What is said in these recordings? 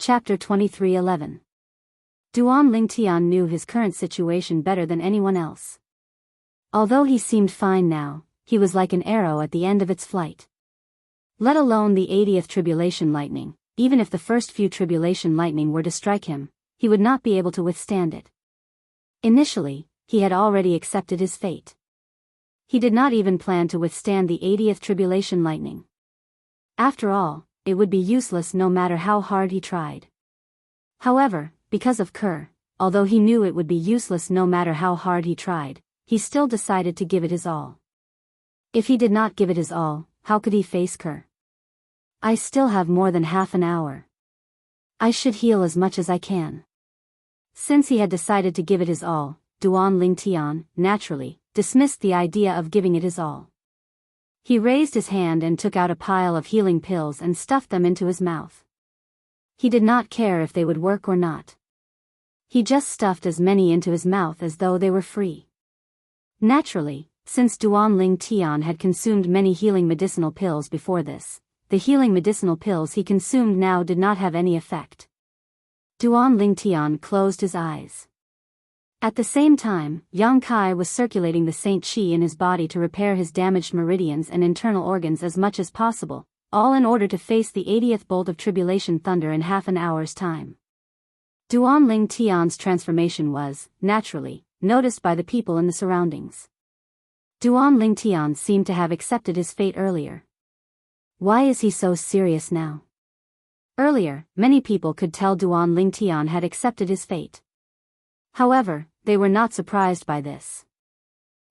Chapter 23:11. Duan Lingtian knew his current situation better than anyone else. Although he seemed fine now, he was like an arrow at the end of its flight. Let alone the 80th tribulation lightning, even if the first few tribulation lightning were to strike him, he would not be able to withstand it. Initially, he had already accepted his fate. He did not even plan to withstand the 80th tribulation lightning. After all, it would be useless no matter how hard he tried. However, because of Kerr, although he knew it would be useless no matter how hard he tried, he still decided to give it his all. If he did not give it his all, how could he face Kerr? I still have more than half an hour. I should heal as much as I can. Since he had decided to give it his all, Duan Lingtian, naturally, dismissed the idea of giving it his all. He raised his hand and took out a pile of healing pills and stuffed them into his mouth. He did not care if they would work or not. He just stuffed as many into his mouth as though they were free. Naturally, since Duan Lingtian had consumed many healing medicinal pills before this, the healing medicinal pills he consumed now did not have any effect. Duan Lingtian closed his eyes. At the same time, Yang Kai was circulating the Saint Qi in his body to repair his damaged meridians and internal organs as much as possible, all in order to face the 80th bolt of tribulation thunder in half an hour's time. Duan Lingtian's transformation was, naturally, noticed by the people in the surroundings. Duan Lingtian seemed to have accepted his fate earlier. Why is he so serious now? Earlier, many people could tell Duan Lingtian had accepted his fate. However, they were not surprised by this.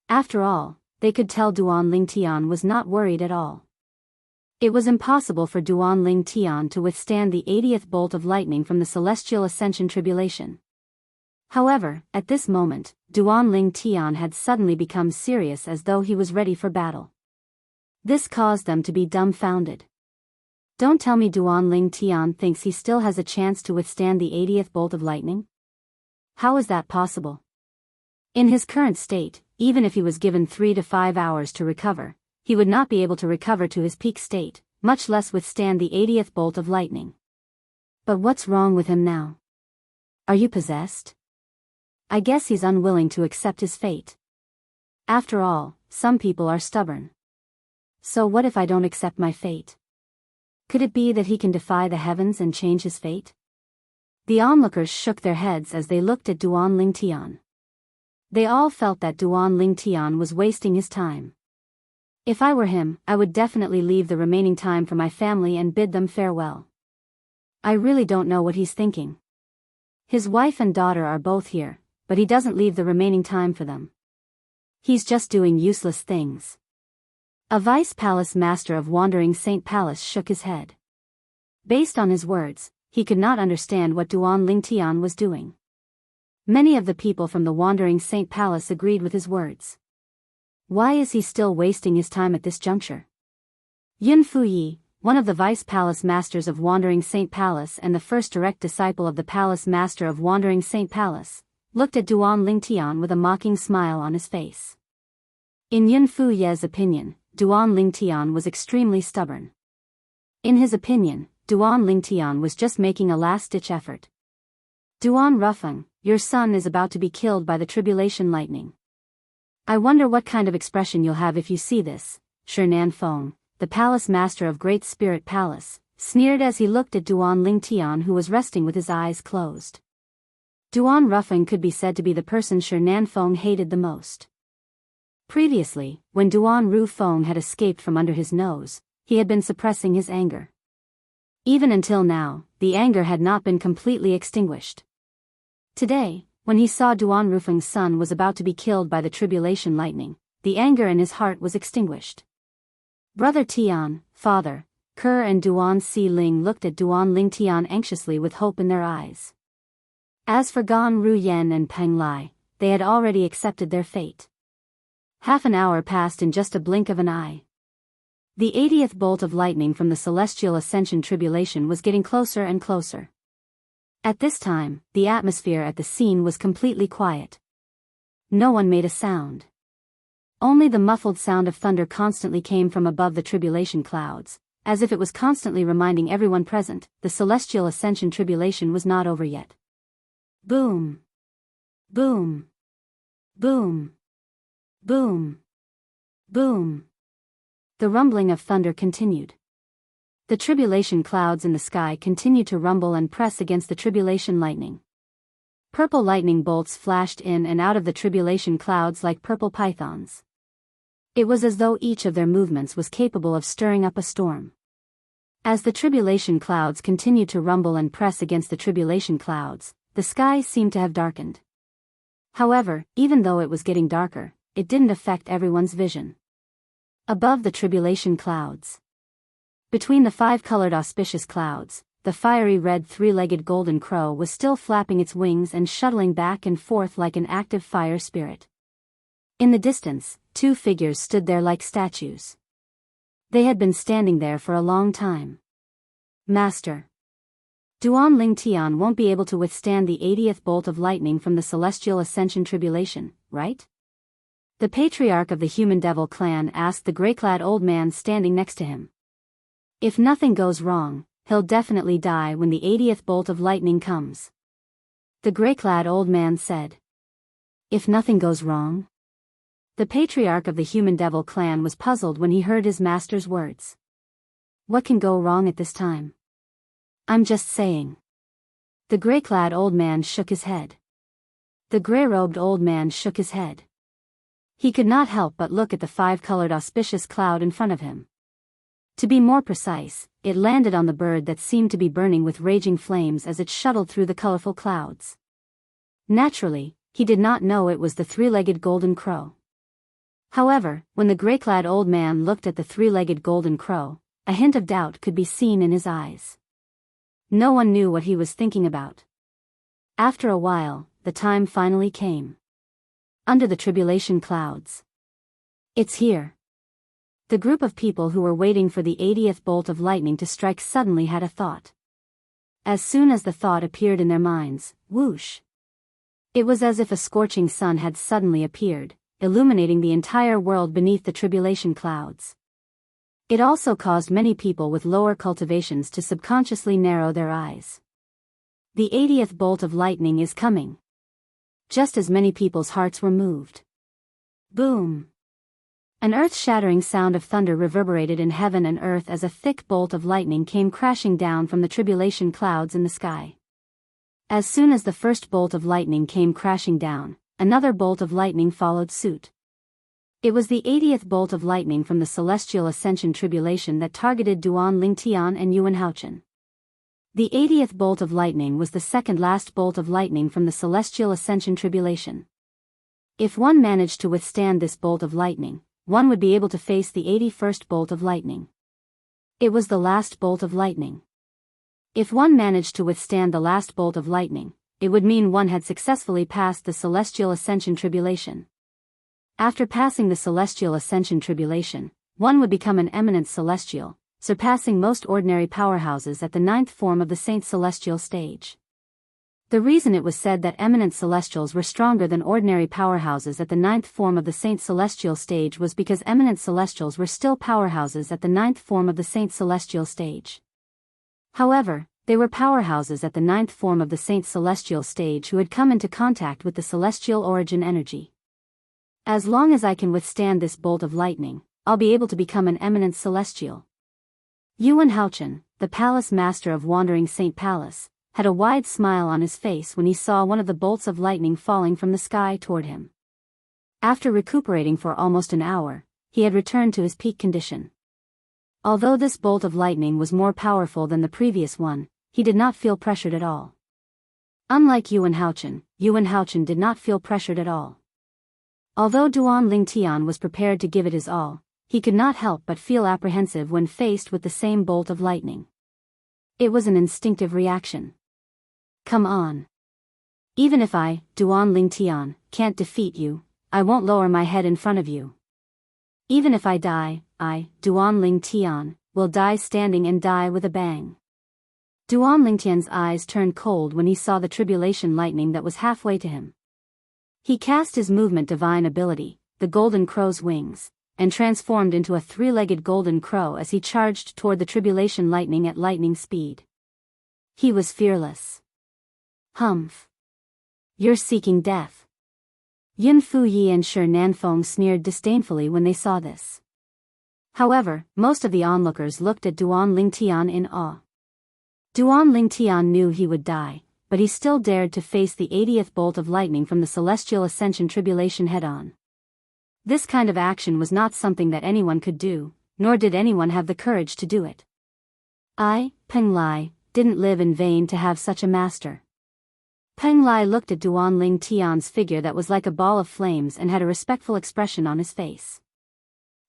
After all, they could tell Duan Lingtian was not worried at all. It was impossible for Duan Lingtian to withstand the 80th bolt of lightning from the celestial ascension tribulation. However, at this moment, Duan Lingtian had suddenly become serious as though he was ready for battle. This caused them to be dumbfounded. Don't tell me Duan Lingtian thinks he still has a chance to withstand the 80th bolt of lightning? How is that possible? In his current state, even if he was given 3 to 5 hours to recover, he would not be able to recover to his peak state, much less withstand the 80th bolt of lightning. But what's wrong with him now? Are you possessed? I guess he's unwilling to accept his fate. After all, some people are stubborn. So what if I don't accept my fate? Could it be that he can defy the heavens and change his fate? The onlookers shook their heads as they looked at Duan Lingtian. They all felt that Duan Lingtian was wasting his time. If I were him, I would definitely leave the remaining time for my family and bid them farewell. I really don't know what he's thinking. His wife and daughter are both here, but he doesn't leave the remaining time for them. He's just doing useless things. A vice palace master of Wandering Saint Palace shook his head. Based on his words, he could not understand what Duan Lingtian was doing. Many of the people from the Wandering Saint Palace agreed with his words. Why is he still wasting his time at this juncture? Yun Fuyi, one of the vice palace masters of Wandering Saint Palace and the first direct disciple of the palace master of Wandering Saint Palace, looked at Duan Lingtian with a mocking smile on his face. In Yun Fuyi's opinion, Duan Lingtian was extremely stubborn. In his opinion, Duan Lingtian was just making a last-ditch effort. Duan Rufeng, your son is about to be killed by the tribulation lightning. I wonder what kind of expression you'll have if you see this, Shinan Feng, the palace master of Great Spirit Palace, sneered as he looked at Duan Lingtian who was resting with his eyes closed. Duan Rufeng could be said to be the person Shinan Feng hated the most. Previously, when Duan Rufeng had escaped from under his nose, he had been suppressing his anger. Even until now, the anger had not been completely extinguished. Today, when he saw Duan Rufeng's son was about to be killed by the tribulation lightning, the anger in his heart was extinguished. Brother Tian, father, Kerr and Duan Si Ling looked at Duan Lingtian anxiously with hope in their eyes. As for Gan Ruyen and Peng Lai, they had already accepted their fate. Half an hour passed in just a blink of an eye. The 80th bolt of lightning from the celestial ascension tribulation was getting closer and closer. At this time, the atmosphere at the scene was completely quiet. No one made a sound. Only the muffled sound of thunder constantly came from above the tribulation clouds, as if it was constantly reminding everyone present, the celestial ascension tribulation was not over yet. Boom! Boom! Boom! Boom! Boom! The rumbling of thunder continued. The tribulation clouds in the sky continued to rumble and press against the tribulation lightning. Purple lightning bolts flashed in and out of the tribulation clouds like purple pythons. It was as though each of their movements was capable of stirring up a storm. As the tribulation clouds continued to rumble and press against the tribulation clouds, the sky seemed to have darkened. However, even though it was getting darker, it didn't affect everyone's vision. Above the tribulation clouds, between the five-colored auspicious clouds, the fiery red three-legged golden crow was still flapping its wings and shuttling back and forth like an active fire spirit. In the distance, two figures stood there like statues. They had been standing there for a long time. Master. Duan Ling Tian won't be able to withstand the 80th bolt of lightning from the celestial ascension tribulation, right? The patriarch of the human devil clan asked the gray-clad old man standing next to him. If nothing goes wrong, he'll definitely die when the 80th bolt of lightning comes. The gray-clad old man said. If nothing goes wrong? The patriarch of the human devil clan was puzzled when he heard his master's words. What can go wrong at this time? I'm just saying. The gray-clad old man shook his head. The gray-robed old man shook his head. He could not help but look at the five-colored auspicious cloud in front of him. To be more precise, it landed on the bird that seemed to be burning with raging flames as it shuttled through the colorful clouds. Naturally, he did not know it was the three-legged golden crow. However, when the gray-clad old man looked at the three-legged golden crow, a hint of doubt could be seen in his eyes. No one knew what he was thinking about. After a while, the time finally came. Under the tribulation clouds. It's here. The group of people who were waiting for the 80th bolt of lightning to strike suddenly had a thought. As soon as the thought appeared in their minds, whoosh! It was as if a scorching sun had suddenly appeared, illuminating the entire world beneath the tribulation clouds. It also caused many people with lower cultivations to subconsciously narrow their eyes. The 80th bolt of lightning is coming. Just as many people's hearts were moved. Boom! An earth-shattering sound of thunder reverberated in heaven and earth as a thick bolt of lightning came crashing down from the tribulation clouds in the sky. As soon as the first bolt of lightning came crashing down, another bolt of lightning followed suit. It was the 80th bolt of lightning from the celestial ascension tribulation that targeted Duan Ling Tian and Yuan Haochen. The 80th bolt of lightning was the second last bolt of lightning from the celestial ascension tribulation. If one managed to withstand this bolt of lightning, one would be able to face the 81st bolt of lightning. It was the last bolt of lightning. If one managed to withstand the last bolt of lightning, it would mean one had successfully passed the celestial ascension tribulation. After passing the celestial ascension tribulation, one would become an eminent celestial, surpassing most ordinary powerhouses at the 9th form of the Saint Celestial stage. The reason it was said that eminent celestials were stronger than ordinary powerhouses at the 9th form of the Saint Celestial stage was because eminent celestials were still powerhouses at the 9th form of the Saint Celestial stage. However, they were powerhouses at the 9th form of the Saint Celestial stage who had come into contact with the celestial origin energy. As long as I can withstand this bolt of lightning, I'll be able to become an eminent celestial. Yuan Haochen, the palace master of Wandering Saint Palace, had a wide smile on his face when he saw one of the bolts of lightning falling from the sky toward him. After recuperating for almost an hour, he had returned to his peak condition. Although this bolt of lightning was more powerful than the previous one, he did not feel pressured at all. Unlike Yuan Haochen did not feel pressured at all. Although Duan Ling Tian was prepared to give it his all, he could not help but feel apprehensive when faced with the same bolt of lightning. It was an instinctive reaction. Come on. Even if I, Duan Ling Tian, can't defeat you, I won't lower my head in front of you. Even if I die, I, Duan Ling Tian, will die standing and die with a bang. Duan Ling Tian's eyes turned cold when he saw the tribulation lightning that was halfway to him. He cast his movement divine ability, the golden crow's wings, and transformed into a three-legged golden crow as he charged toward the tribulation lightning at lightning speed. He was fearless. Humph. You're seeking death. Yin Fuyi and Shi Nanfeng sneered disdainfully when they saw this. However, most of the onlookers looked at Duan Lingtian in awe. Duan Lingtian knew he would die, but he still dared to face the 80th bolt of lightning from the Celestial Ascension Tribulation head-on. This kind of action was not something that anyone could do, nor did anyone have the courage to do it. I, Peng Lai, didn't live in vain to have such a master. Peng Lai looked at Duan Lingtian's figure that was like a ball of flames and had a respectful expression on his face.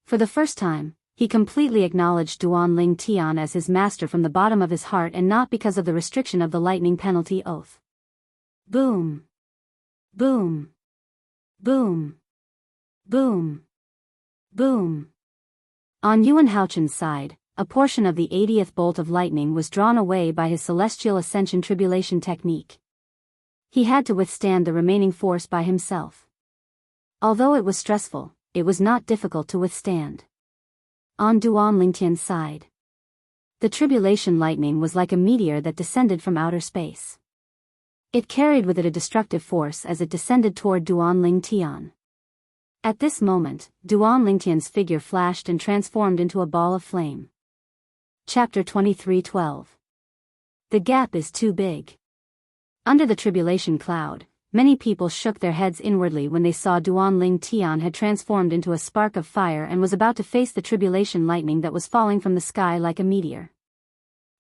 For the first time, he completely acknowledged Duan Lingtian as his master from the bottom of his heart and not because of the restriction of the lightning penalty oath. Boom. Boom. Boom. Boom. Boom. On Yuan Haochen's side, a portion of the 80th bolt of lightning was drawn away by his Celestial Ascension Tribulation technique. He had to withstand the remaining force by himself. Although it was stressful, it was not difficult to withstand. On Duan Lingtian's side, the tribulation lightning was like a meteor that descended from outer space. It carried with it a destructive force as it descended toward Duan Lingtian. At this moment, Duan Lingtian's figure flashed and transformed into a ball of flame. Chapter 23:12. The gap is too big. Under the tribulation cloud, many people shook their heads inwardly when they saw Duan Lingtian had transformed into a spark of fire and was about to face the tribulation lightning that was falling from the sky like a meteor.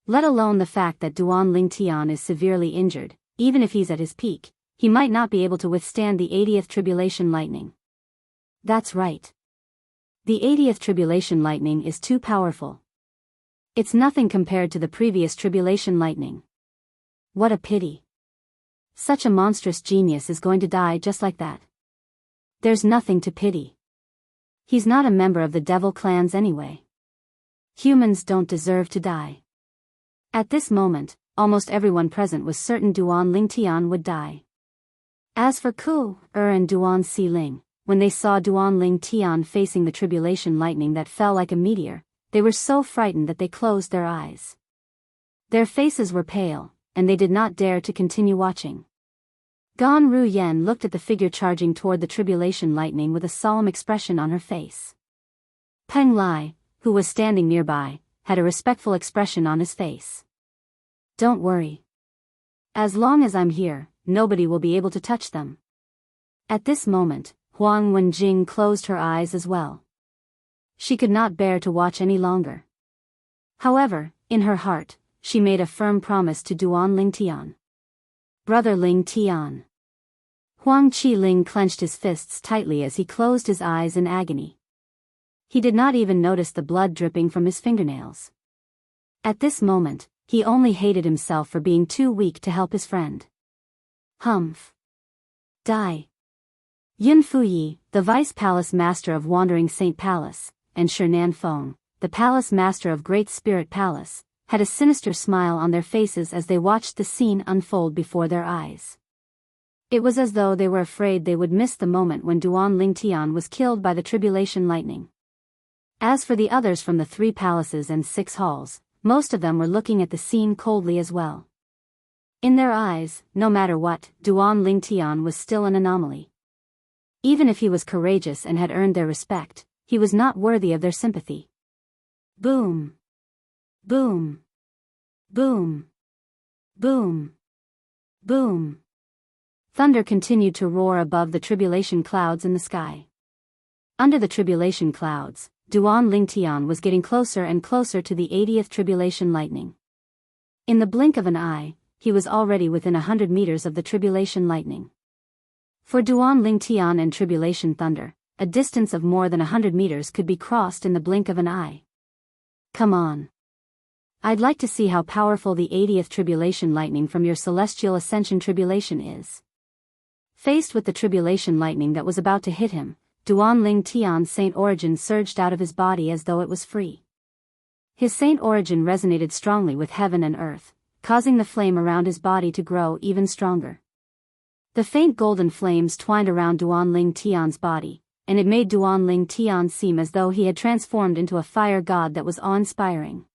Let alone the fact that Duan Lingtian is severely injured, even if he's at his peak, he might not be able to withstand the 80th tribulation lightning. That's right. The 80th tribulation lightning is too powerful. It's nothing compared to the previous tribulation lightning. What a pity. Such a monstrous genius is going to die just like that. There's nothing to pity. He's not a member of the devil clans anyway. Humans don't deserve to die. At this moment, almost everyone present was certain Duan Lingtian would die. As for Ku, and Duan Xiling, when they saw Duan Lingtian facing the tribulation lightning that fell like a meteor, they were so frightened that they closed their eyes. Their faces were pale, and they did not dare to continue watching. Gan Ru Yen looked at the figure charging toward the tribulation lightning with a solemn expression on her face. Peng Lai, who was standing nearby, had a respectful expression on his face. Don't worry. As long as I'm here, nobody will be able to touch them. At this moment, Huang Wenjing closed her eyes as well. She could not bear to watch any longer. However, in her heart, she made a firm promise to Duan Lingtian. Brother Lingtian. Huang Qiling clenched his fists tightly as he closed his eyes in agony. He did not even notice the blood dripping from his fingernails. At this moment, he only hated himself for being too weak to help his friend. Humph. Die. Yin Fuyi, the Vice Palace Master of Wandering Saint Palace, and Shi Nanfeng, the Palace Master of Great Spirit Palace, had a sinister smile on their faces as they watched the scene unfold before their eyes. It was as though they were afraid they would miss the moment when Duan Lingtian was killed by the tribulation lightning. As for the others from the 3 palaces and 6 halls, most of them were looking at the scene coldly as well. In their eyes, no matter what, Duan Lingtian was still an anomaly. Even if he was courageous and had earned their respect, he was not worthy of their sympathy. Boom. Boom. Boom. Boom. Boom. Thunder continued to roar above the tribulation clouds in the sky. Under the tribulation clouds, Duan Lingtian was getting closer and closer to the 80th tribulation lightning. In the blink of an eye, he was already within 100 meters of the tribulation lightning. For Duan Lingtian and tribulation thunder, a distance of more than 100 meters could be crossed in the blink of an eye. Come on. I'd like to see how powerful the 80th tribulation lightning from your celestial ascension tribulation is. Faced with the tribulation lightning that was about to hit him, Duan Lingtian's saint origin surged out of his body as though it was free. His saint origin resonated strongly with heaven and earth, causing the flame around his body to grow even stronger. The faint golden flames twined around Duan Lingtian's body, and it made Duan Ling Tian seem as though he had transformed into a fire god that was awe-inspiring.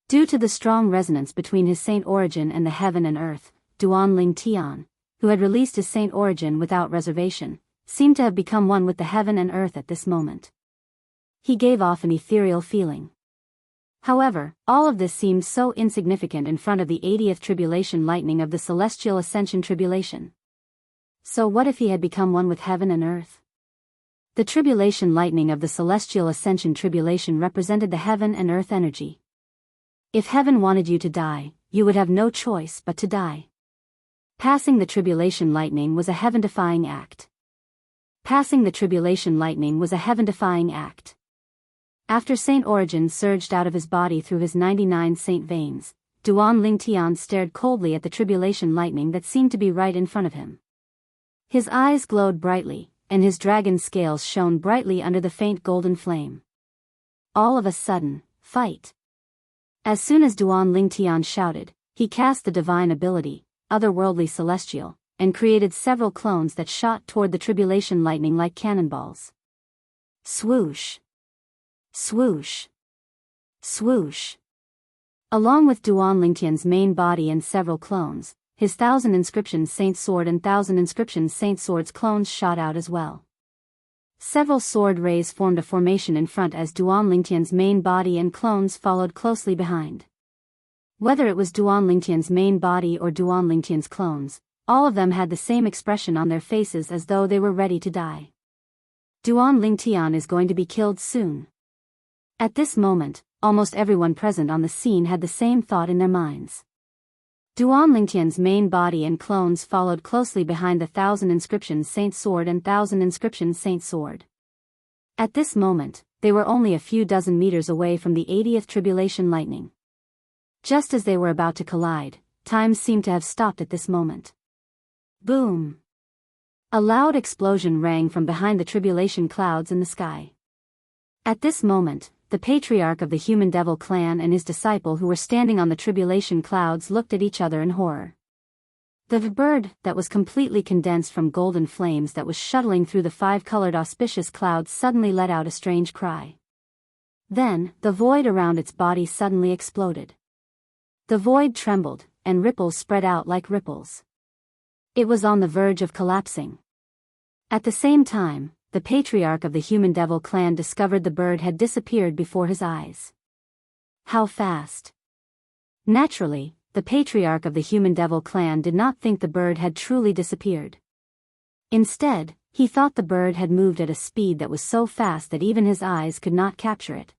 Due to the strong resonance between his saint origin and the heaven and earth, Duan Ling Tian, who had released his saint origin without reservation, seemed to have become one with the heaven and earth at this moment. He gave off an ethereal feeling. However, all of this seemed so insignificant in front of the 80th tribulation lightning of the celestial ascension tribulation. So what if he had become one with heaven and earth? The tribulation lightning of the celestial ascension tribulation represented the heaven and earth energy. If heaven wanted you to die, you would have no choice but to die. Passing the tribulation lightning was a heaven-defying act. Passing the tribulation lightning was a heaven-defying act. After Saint Origin surged out of his body through his 99 saint veins, Duan Ling Tian stared coldly at the tribulation lightning that seemed to be right in front of him. His eyes glowed brightly, and his dragon scales shone brightly under the faint golden flame. All of a sudden, fight! As soon as Duan Ling Tian shouted, he cast the divine ability, Otherworldly Celestial, and created several clones that shot toward the tribulation lightning like cannonballs. Swoosh! Swoosh! Swoosh! Along with Duan Lingtian's main body and several clones, his 1,000 Inscriptions Saint Sword and 1,000 Inscriptions Saint Swords clones shot out as well. Several sword rays formed a formation in front as Duan Lingtian's main body and clones followed closely behind. Whether it was Duan Lingtian's main body or Duan Lingtian's clones, all of them had the same expression on their faces as though they were ready to die. Duan Lingtian is going to be killed soon. At this moment, almost everyone present on the scene had the same thought in their minds. Duan Lingtian's main body and clones followed closely behind the 1,000 Inscriptions Saint Sword and 1,000 Inscriptions Saint Sword. At this moment, they were only a few dozen meters away from the 80th tribulation lightning. Just as they were about to collide, time seemed to have stopped at this moment. Boom! A loud explosion rang from behind the tribulation clouds in the sky. At this moment, the patriarch of the human devil clan and his disciple who were standing on the tribulation clouds looked at each other in horror. The bird that was completely condensed from golden flames that was shuttling through the 5-colored auspicious clouds suddenly let out a strange cry. Then, the void around its body suddenly exploded. The void trembled, and ripples spread out like ripples. It was on the verge of collapsing. At the same time, the patriarch of the human devil clan discovered the bird had disappeared before his eyes. How fast! Naturally, the patriarch of the human devil clan did not think the bird had truly disappeared. Instead, he thought the bird had moved at a speed that was so fast that even his eyes could not capture it.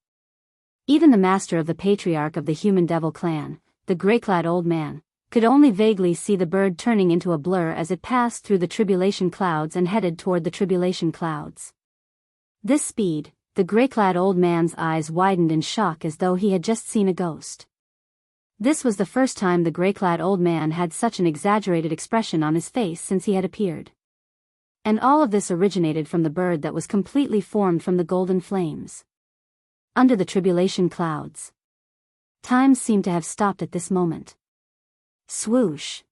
Even the master of the patriarch of the human devil clan, the gray-clad old man, could only vaguely see the bird turning into a blur as it passed through the tribulation clouds and headed toward the tribulation clouds. This speed, the gray-clad old man's eyes widened in shock as though he had just seen a ghost. This was the first time the gray-clad old man had such an exaggerated expression on his face since he had appeared. And all of this originated from the bird that was completely formed from the golden flames. Under the tribulation clouds. Time seemed to have stopped at this moment. Swoosh!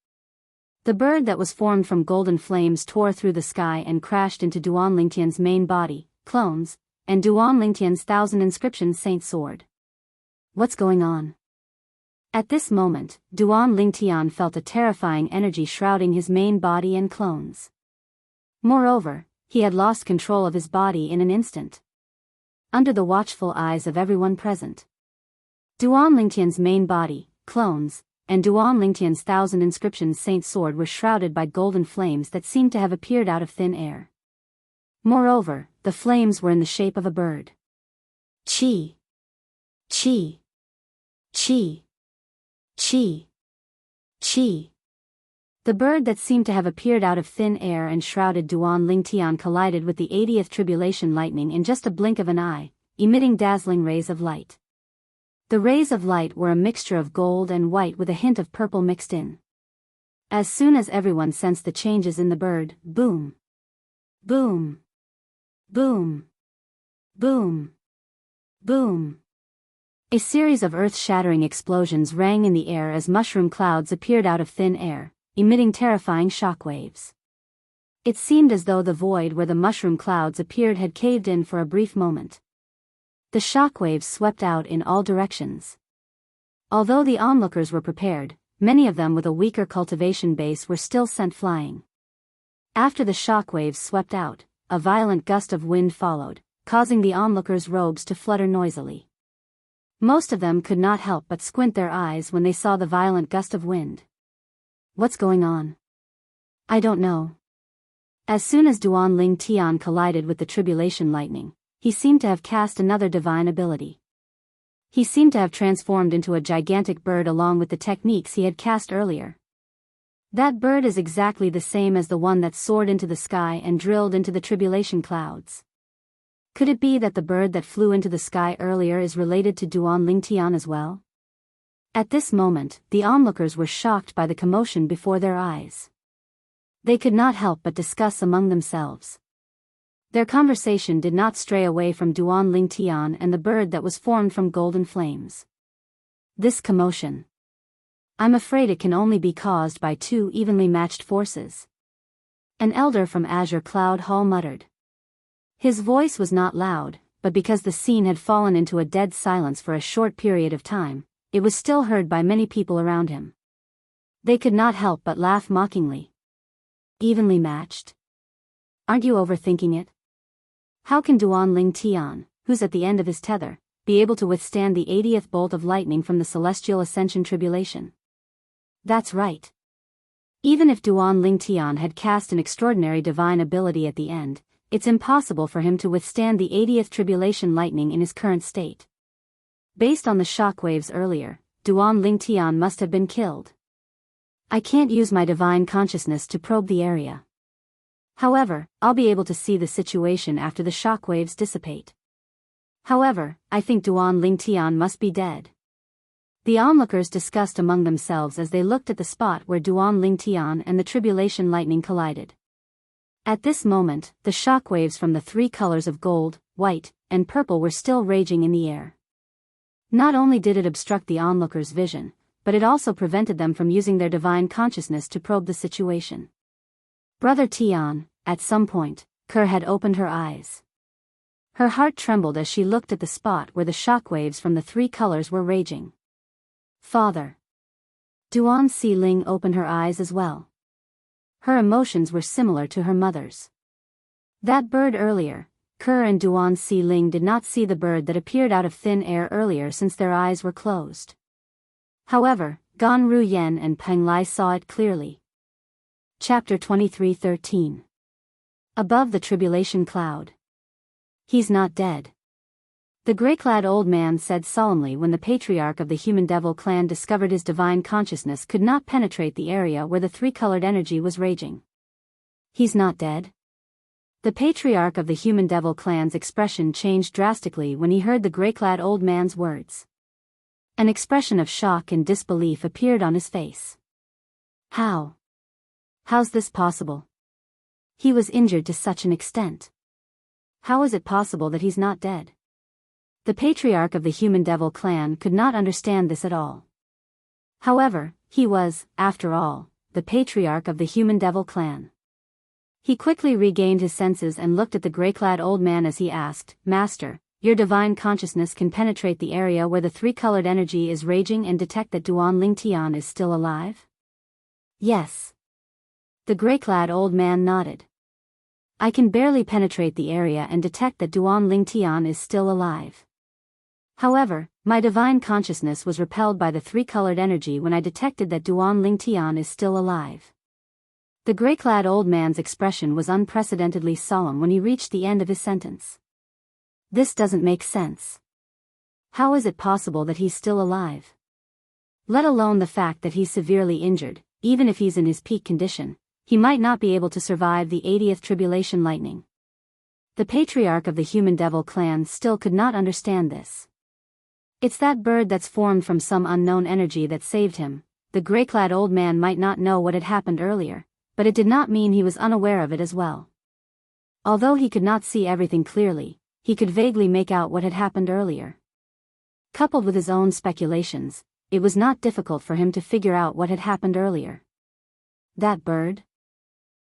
The bird that was formed from golden flames tore through the sky and crashed into Duan Lingtian's main body, clones, and Duan Lingtian's 1,000 Inscriptions Saint Sword. What's going on? At this moment, Duan Lingtian felt a terrifying energy shrouding his main body and clones. Moreover, he had lost control of his body in an instant. Under the watchful eyes of everyone present, Duan Lingtian's main body, clones, and Duan Lingtian's 1,000 Inscriptions Saint Sword were shrouded by golden flames that seemed to have appeared out of thin air. Moreover, the flames were in the shape of a bird. Chi! Chi! Chi! Chi! Chi! The bird that seemed to have appeared out of thin air and shrouded Duan Lingtian collided with the 80th tribulation lightning in just a blink of an eye, emitting dazzling rays of light. The rays of light were a mixture of gold and white with a hint of purple mixed in. As soon as everyone sensed the changes in the bird, boom! Boom! Boom! Boom! Boom! A series of earth-shattering explosions rang in the air as mushroom clouds appeared out of thin air, emitting terrifying shockwaves. It seemed as though the void where the mushroom clouds appeared had caved in for a brief moment. The shockwaves swept out in all directions. Although the onlookers were prepared, many of them with a weaker cultivation base were still sent flying. After the shockwaves swept out, a violent gust of wind followed, causing the onlookers' robes to flutter noisily. Most of them could not help but squint their eyes when they saw the violent gust of wind. What's going on? I don't know. As soon as Duan Ling Tian collided with the tribulation lightning, he seemed to have cast another divine ability. He seemed to have transformed into a gigantic bird along with the techniques he had cast earlier. That bird is exactly the same as the one that soared into the sky and drilled into the tribulation clouds. Could it be that the bird that flew into the sky earlier is related to Duan Ling Tian as well? At this moment, the onlookers were shocked by the commotion before their eyes. They could not help but discuss among themselves. Their conversation did not stray away from Duan Ling Tian and the bird that was formed from golden flames. This commotion. I'm afraid it can only be caused by two evenly matched forces. An elder from Azure Cloud Hall muttered. His voice was not loud, but because the scene had fallen into a dead silence for a short period of time, it was still heard by many people around him. They could not help but laugh mockingly. Evenly matched? Aren't you overthinking it? How can Duan Ling Tian, who's at the end of his tether, be able to withstand the 80th bolt of lightning from the celestial ascension tribulation? That's right. Even if Duan Ling Tian had cast an extraordinary divine ability at the end, it's impossible for him to withstand the 80th tribulation lightning in his current state. Based on the shockwaves earlier, Duan Ling Tian must have been killed. I can't use my divine consciousness to probe the area. However, I'll be able to see the situation after the shockwaves dissipate. However, I think Duan Ling Tian must be dead. The onlookers discussed among themselves as they looked at the spot where Duan Ling Tian and the tribulation lightning collided. At this moment, the shockwaves from the three colors of gold, white, and purple were still raging in the air. Not only did it obstruct the onlookers' vision, but it also prevented them from using their divine consciousness to probe the situation. Brother Tian, at some point, Kerr had opened her eyes. Her heart trembled as she looked at the spot where the shockwaves from the three colors were raging. Father. Duan Si Ling opened her eyes as well. Her emotions were similar to her mother's. That bird earlier, Kerr and Duan Si Ling did not see the bird that appeared out of thin air earlier since their eyes were closed. However, Gan Ru Yen and Peng Lai saw it clearly. Chapter 23:13. Above the tribulation cloud. He's not dead. The grey-clad old man said solemnly when the patriarch of the human devil clan discovered his divine consciousness could not penetrate the area where the three-colored energy was raging. He's not dead? The patriarch of the human devil clan's expression changed drastically when he heard the grey-clad old man's words. An expression of shock and disbelief appeared on his face. How? How's this possible? He was injured to such an extent. How is it possible that he's not dead? The patriarch of the human devil clan could not understand this at all. However, he was, after all, the patriarch of the human devil clan. He quickly regained his senses and looked at the grey-clad old man as he asked, Master, your divine consciousness can penetrate the area where the three-colored energy is raging and detect that Duan Ling Tian is still alive? Yes. The grey-clad old man nodded. I can barely penetrate the area and detect that Duan Ling Tian is still alive. However, my divine consciousness was repelled by the three-colored energy when I detected that Duan Ling Tian is still alive. The grey-clad old man's expression was unprecedentedly solemn when he reached the end of his sentence. This doesn't make sense. How is it possible that he's still alive? Let alone the fact that he's severely injured, even if he's in his peak condition, he might not be able to survive the 80th tribulation lightning. The patriarch of the human devil clan still could not understand this. It's that bird that's formed from some unknown energy that saved him. The grey-clad old man might not know what had happened earlier, but it did not mean he was unaware of it as well. Although he could not see everything clearly, he could vaguely make out what had happened earlier. Coupled with his own speculations, it was not difficult for him to figure out what had happened earlier. That bird?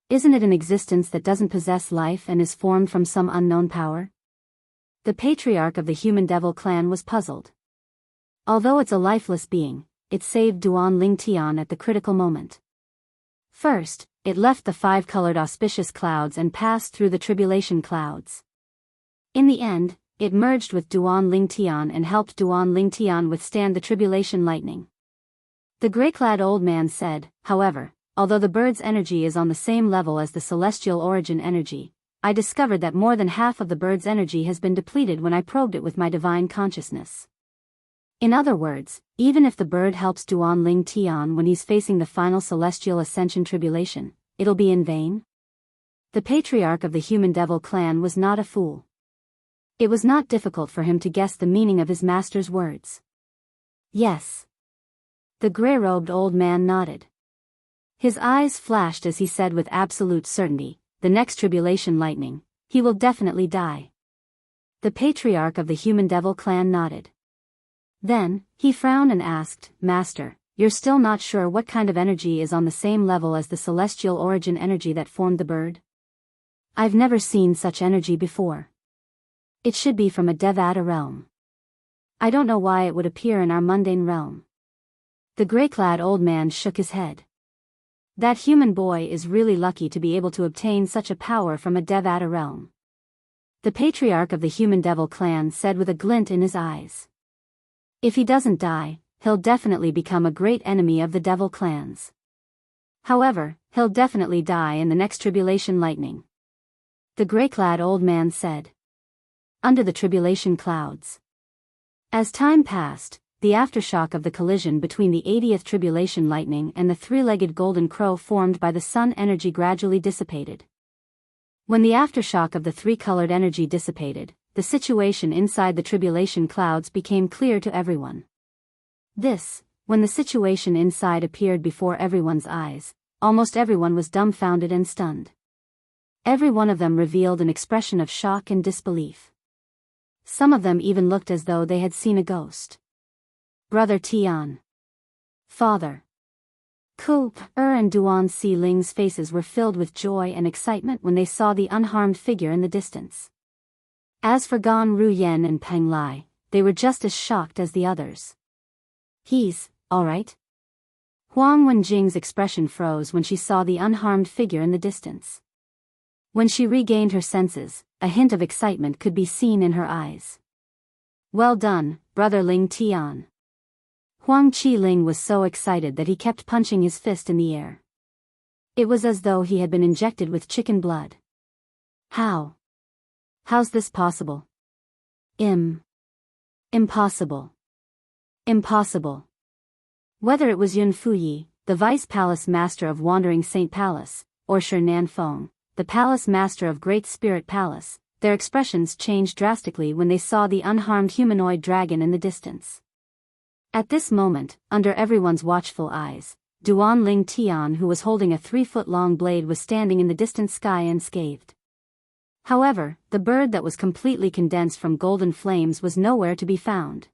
Isn't it an existence that doesn't possess life and is formed from some unknown power? The patriarch of the human devil clan was puzzled. Although it's a lifeless being, it saved Duan Lingtian at the critical moment. First, it left the five-colored auspicious clouds and passed through the tribulation clouds. In the end, it merged with Duan Lingtian and helped Duan Lingtian withstand the tribulation lightning. The gray-clad old man said, however, although the bird's energy is on the same level as the celestial origin energy, I discovered that more than half of the bird's energy has been depleted when I probed it with my divine consciousness. In other words, even if the bird helps Duan Lingtian when he's facing the final celestial ascension tribulation, it'll be in vain? The patriarch of the human devil clan was not a fool. It was not difficult for him to guess the meaning of his master's words. Yes. The gray-robed old man nodded. His eyes flashed as he said with absolute certainty, the next tribulation lightning, he will definitely die. The patriarch of the human devil clan nodded. Then, he frowned and asked, Master, you're still not sure what kind of energy is on the same level as the celestial origin energy that formed the bird? I've never seen such energy before. It should be from a Devata realm. I don't know why it would appear in our mundane realm. The gray-clad old man shook his head. That human boy is really lucky to be able to obtain such a power from a Devata realm. The patriarch of the human devil clan said with a glint in his eyes. If he doesn't die, he'll definitely become a great enemy of the devil clans. However, he'll definitely die in the next tribulation lightning. The gray-clad old man said. Under the tribulation clouds. As time passed, the aftershock of the collision between the 80th tribulation lightning and the three-legged golden crow formed by the sun energy gradually dissipated. When the aftershock of the three-colored energy dissipated, the situation inside the tribulation clouds became clear to everyone. When the situation inside appeared before everyone's eyes, almost everyone was dumbfounded and stunned. Every one of them revealed an expression of shock and disbelief. Some of them even looked as though they had seen a ghost. Brother Tian. Father. Ku, and Duan Si Ling's faces were filled with joy and excitement when they saw the unharmed figure in the distance. As for Gan Ruyen and Peng Lai, they were just as shocked as the others. He's, all right? Huang Wenjing's expression froze when she saw the unharmed figure in the distance. When she regained her senses, a hint of excitement could be seen in her eyes. Well done, Brother Ling Tian. Huang Qiling was so excited that he kept punching his fist in the air. It was as though he had been injected with chicken blood. How's this possible? Impossible. Impossible. Whether it was Yun Fuyi, the Vice Palace Master of Wandering Saint Palace, or Shi Nanfeng, the Palace Master of Great Spirit Palace, their expressions changed drastically when they saw the unharmed humanoid dragon in the distance. At this moment, under everyone's watchful eyes, Duan Ling Tian, who was holding a 3-foot-long blade, was standing in the distant sky unscathed. However, the bird that was completely condensed from golden flames was nowhere to be found.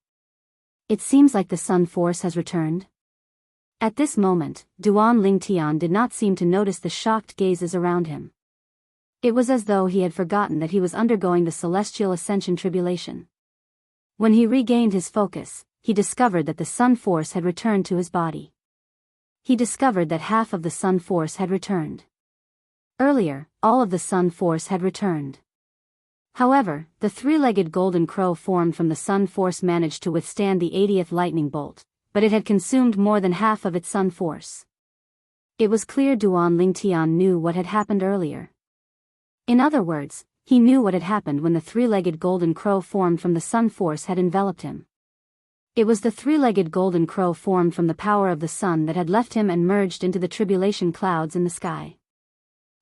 It seems like the sun force has returned. At this moment, Duan Ling Tian did not seem to notice the shocked gazes around him. It was as though he had forgotten that he was undergoing the celestial ascension tribulation. When he regained his focus, he discovered that the sun force had returned to his body. He discovered that half of the sun force had returned. Earlier, all of the sun force had returned. However, the three-legged golden crow formed from the sun force managed to withstand the 80th lightning bolt, but it had consumed more than half of its sun force. It was clear Duan Lingtian knew what had happened earlier. In other words, he knew what had happened when the three-legged golden crow formed from the sun force had enveloped him. It was the three-legged golden crow formed from the power of the sun that had left him and merged into the tribulation clouds in the sky.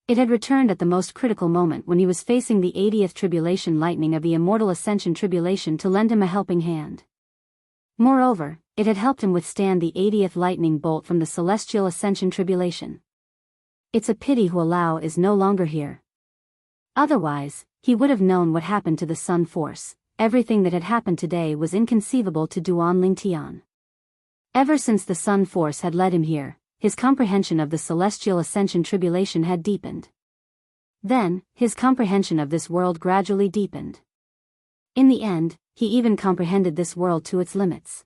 It had returned at the most critical moment when he was facing the 80th tribulation lightning of the immortal ascension tribulation to lend him a helping hand. Moreover, it had helped him withstand the 80th lightning bolt from the celestial ascension tribulation. It's a pity Hualao is no longer here. Otherwise, he would have known what happened to the sun force. Everything that had happened today was inconceivable to Duan Lingtian. Ever since the sun force had led him here, his comprehension of the celestial ascension tribulation had deepened. Then, his comprehension of this world gradually deepened. In the end, he even comprehended this world to its limits.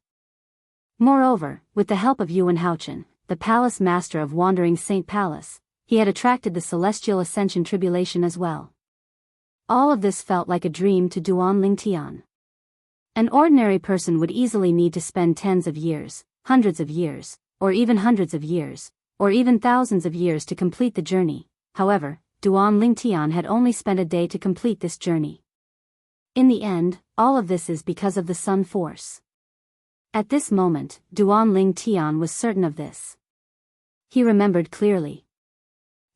Moreover, with the help of Yuan Haochen, the palace master of Wandering Saint Palace, he had attracted the celestial ascension tribulation as well. All of this felt like a dream to Duan Lingtian. An ordinary person would easily need to spend tens of years, hundreds of years, or even hundreds of years, or even thousands of years to complete the journey. However, Duan Lingtian had only spent a day to complete this journey. In the end, all of this is because of the Sun Force. At this moment, Duan Lingtian was certain of this. He remembered clearly.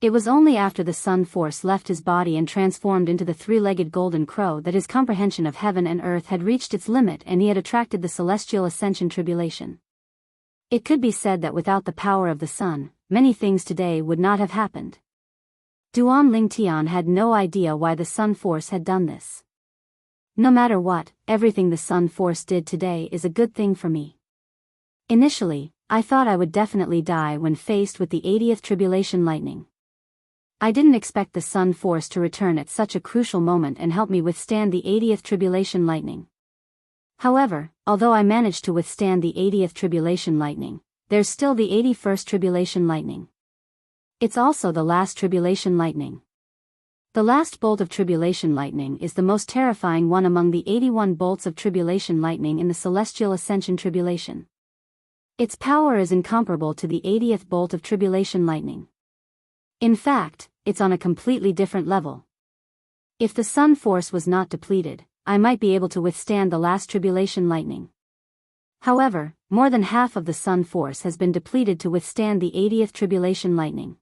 It was only after the Sun Force left his body and transformed into the three-legged golden crow that his comprehension of heaven and earth had reached its limit and he had attracted the celestial ascension tribulation. It could be said that without the power of the sun, many things today would not have happened. Duan Lingtian had no idea why the Sun Force had done this. No matter what, everything the Sun Force did today is a good thing for me. Initially, I thought I would definitely die when faced with the 80th tribulation lightning. I didn't expect the Sun Force to return at such a crucial moment and help me withstand the 80th tribulation lightning. However, although I managed to withstand the 80th tribulation lightning, there's still the 81st tribulation lightning. It's also the last tribulation lightning. The last bolt of tribulation lightning is the most terrifying one among the 81 bolts of tribulation lightning in the celestial ascension tribulation. Its power is incomparable to the 80th bolt of tribulation lightning. In fact, it's on a completely different level. If the Sun Force was not depleted, I might be able to withstand the last tribulation lightning. However, more than half of the Sun Force has been depleted to withstand the 80th tribulation lightning.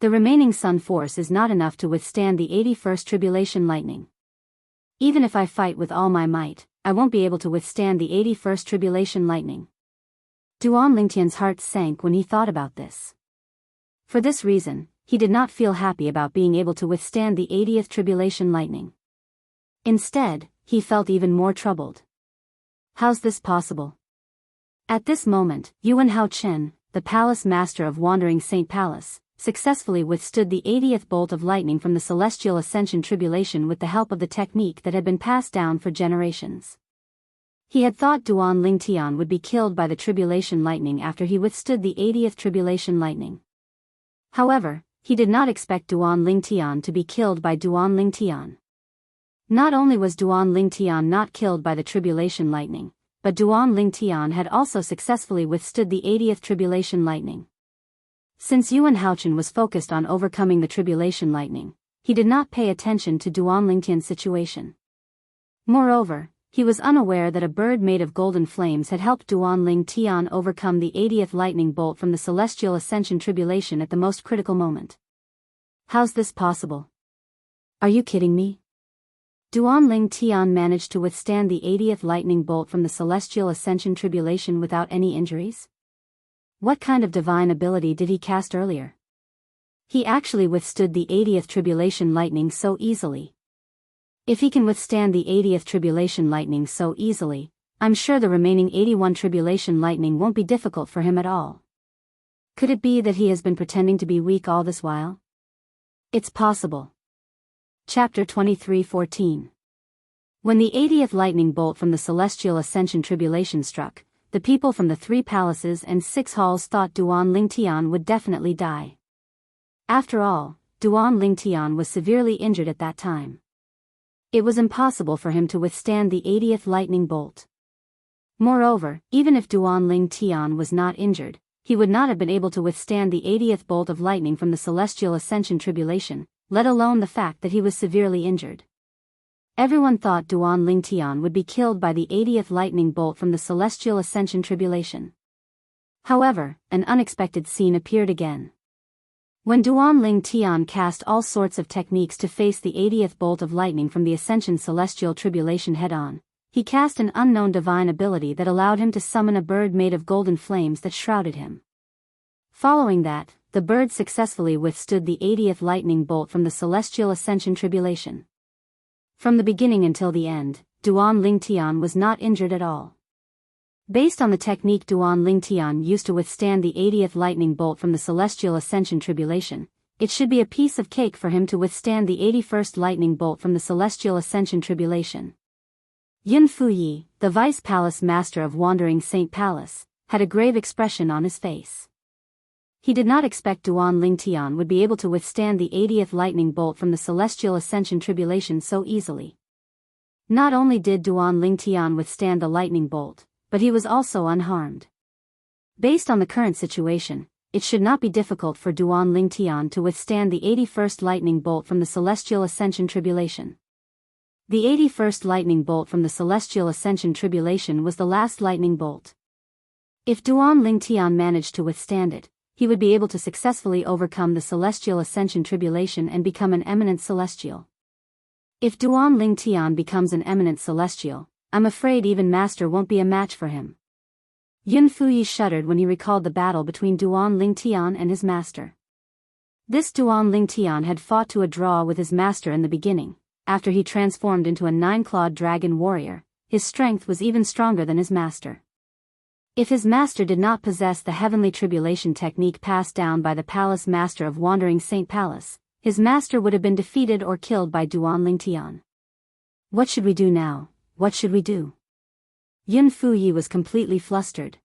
The remaining Sun Force is not enough to withstand the 81st tribulation lightning. Even if I fight with all my might, I won't be able to withstand the 81st tribulation lightning. Duan Lingtian's heart sank when he thought about this. For this reason, he did not feel happy about being able to withstand the 80th tribulation lightning. Instead, he felt even more troubled. How's this possible? At this moment, Yuan Haochen, the palace master of Wandering Saint Palace, successfully withstood the 80th bolt of lightning from the celestial ascension tribulation with the help of the technique that had been passed down for generations. He had thought Duan Lingtian would be killed by the tribulation lightning after he withstood the 80th tribulation lightning. However, he did not expect Duan Lingtian to be killed by Duan Lingtian. Not only was Duan Lingtian not killed by the tribulation lightning, but Duan Lingtian had also successfully withstood the 80th tribulation lightning. Since Yuan Haochen was focused on overcoming the tribulation lightning, he did not pay attention to Duan Lingtian's situation. Moreover, he was unaware that a bird made of golden flames had helped Duan Lingtian overcome the 80th lightning bolt from the celestial ascension tribulation at the most critical moment. How's this possible? Are you kidding me? Duan Lingtian managed to withstand the 80th lightning bolt from the celestial ascension tribulation without any injuries? What kind of divine ability did he cast earlier? He actually withstood the 80th tribulation lightning so easily. If he can withstand the 80th tribulation lightning so easily, I'm sure the remaining 81 tribulation lightning won't be difficult for him at all. Could it be that he has been pretending to be weak all this while? It's possible. Chapter 23:14. When the 80th lightning bolt from the celestial ascension tribulation struck, the people from the 3 palaces and 6 halls thought Duan Lingtian would definitely die. After all, Duan Lingtian was severely injured at that time. It was impossible for him to withstand the 80th lightning bolt. Moreover, even if Duan Lingtian was not injured, he would not have been able to withstand the 80th bolt of lightning from the celestial ascension tribulation, let alone the fact that he was severely injured. Everyone thought Duan Lingtian would be killed by the 80th lightning bolt from the celestial ascension tribulation. However, an unexpected scene appeared again. When Duan Lingtian cast all sorts of techniques to face the 80th bolt of lightning from the ascension celestial tribulation head-on, he cast an unknown divine ability that allowed him to summon a bird made of golden flames that shrouded him. Following that, the bird successfully withstood the 80th lightning bolt from the celestial ascension tribulation. From the beginning until the end, Duan Lingtian was not injured at all. Based on the technique Duan Lingtian used to withstand the 80th lightning bolt from the Celestial Ascension Tribulation, it should be a piece of cake for him to withstand the 81st lightning bolt from the Celestial Ascension Tribulation. Yun Fuyi, the Vice Palace Master of Wandering Saint Palace, had a grave expression on his face. He did not expect Duan Lingtian would be able to withstand the 80th lightning bolt from the Celestial Ascension Tribulation so easily. Not only did Duan Lingtian withstand the lightning bolt, but he was also unharmed. Based on the current situation, it should not be difficult for Duan Lingtian to withstand the 81st lightning bolt from the Celestial Ascension Tribulation. The 81st lightning bolt from the Celestial Ascension Tribulation was the last lightning bolt. If Duan Lingtian managed to withstand it, he would be able to successfully overcome the Celestial Ascension Tribulation and become an eminent celestial. If Duan Lingtian becomes an eminent celestial, I'm afraid even Master won't be a match for him. Yun Fuyi shuddered when he recalled the battle between Duan Lingtian and his master. This Duan Lingtian had fought to a draw with his master in the beginning. After he transformed into a 9-clawed dragon warrior, his strength was even stronger than his master. If his master did not possess the heavenly tribulation technique passed down by the palace master of Wandering Saint Palace, his master would have been defeated or killed by Duan Lingtian. What should we do now? What should we do? Yun Fuyi was completely flustered.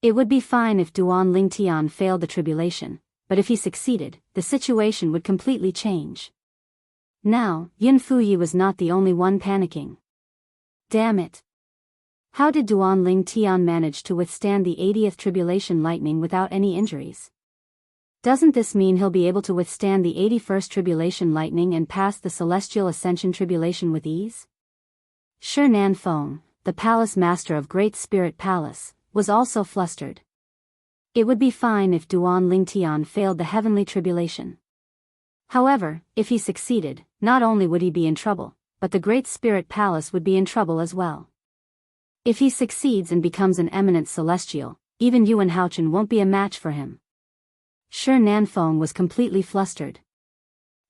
It would be fine if Duan Lingtian failed the tribulation, but if he succeeded, the situation would completely change. Now, Yun Fuyi was not the only one panicking. Damn it! How did Duan Lingtian manage to withstand the 80th tribulation lightning without any injuries? Doesn't this mean he'll be able to withstand the 81st tribulation lightning and pass the Celestial Ascension Tribulation with ease? Shi Nanfeng, the palace master of Great Spirit Palace, was also flustered. It would be fine if Duan Lingtian failed the heavenly tribulation. However, if he succeeded, not only would he be in trouble, but the Great Spirit Palace would be in trouble as well. If he succeeds and becomes an eminent celestial, even Yuan Haochen won't be a match for him. Shi Nanfeng was completely flustered.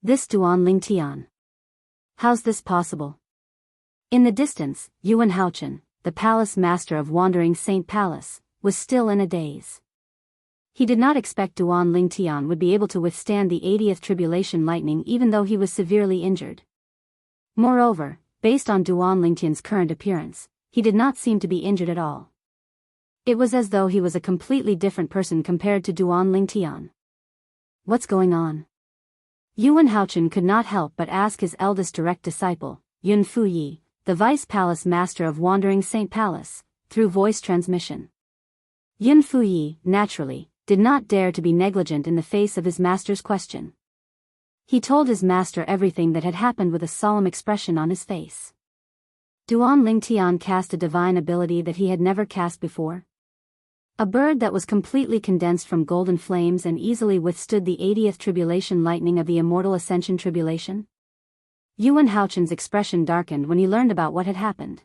This Duan Lingtian. How's this possible? In the distance, Yuan Haochen, the palace master of Wandering Saint Palace, was still in a daze. He did not expect Duan Lingtian would be able to withstand the 80th tribulation lightning even though he was severely injured. Moreover, based on Duan Lingtian's current appearance, he did not seem to be injured at all. It was as though he was a completely different person compared to Duan Lingtian. What's going on? Yuan Haochen could not help but ask his eldest direct disciple, Yun Fuyi, the vice palace master of Wandering Saint Palace, through voice transmission. Yun Fuyi, naturally, did not dare to be negligent in the face of his master's question. He told his master everything that had happened with a solemn expression on his face. Duan Lingtian cast a divine ability that he had never cast before. A bird that was completely condensed from golden flames and easily withstood the 80th tribulation lightning of the immortal ascension tribulation. Yuan Haochen's expression darkened when he learned about what had happened.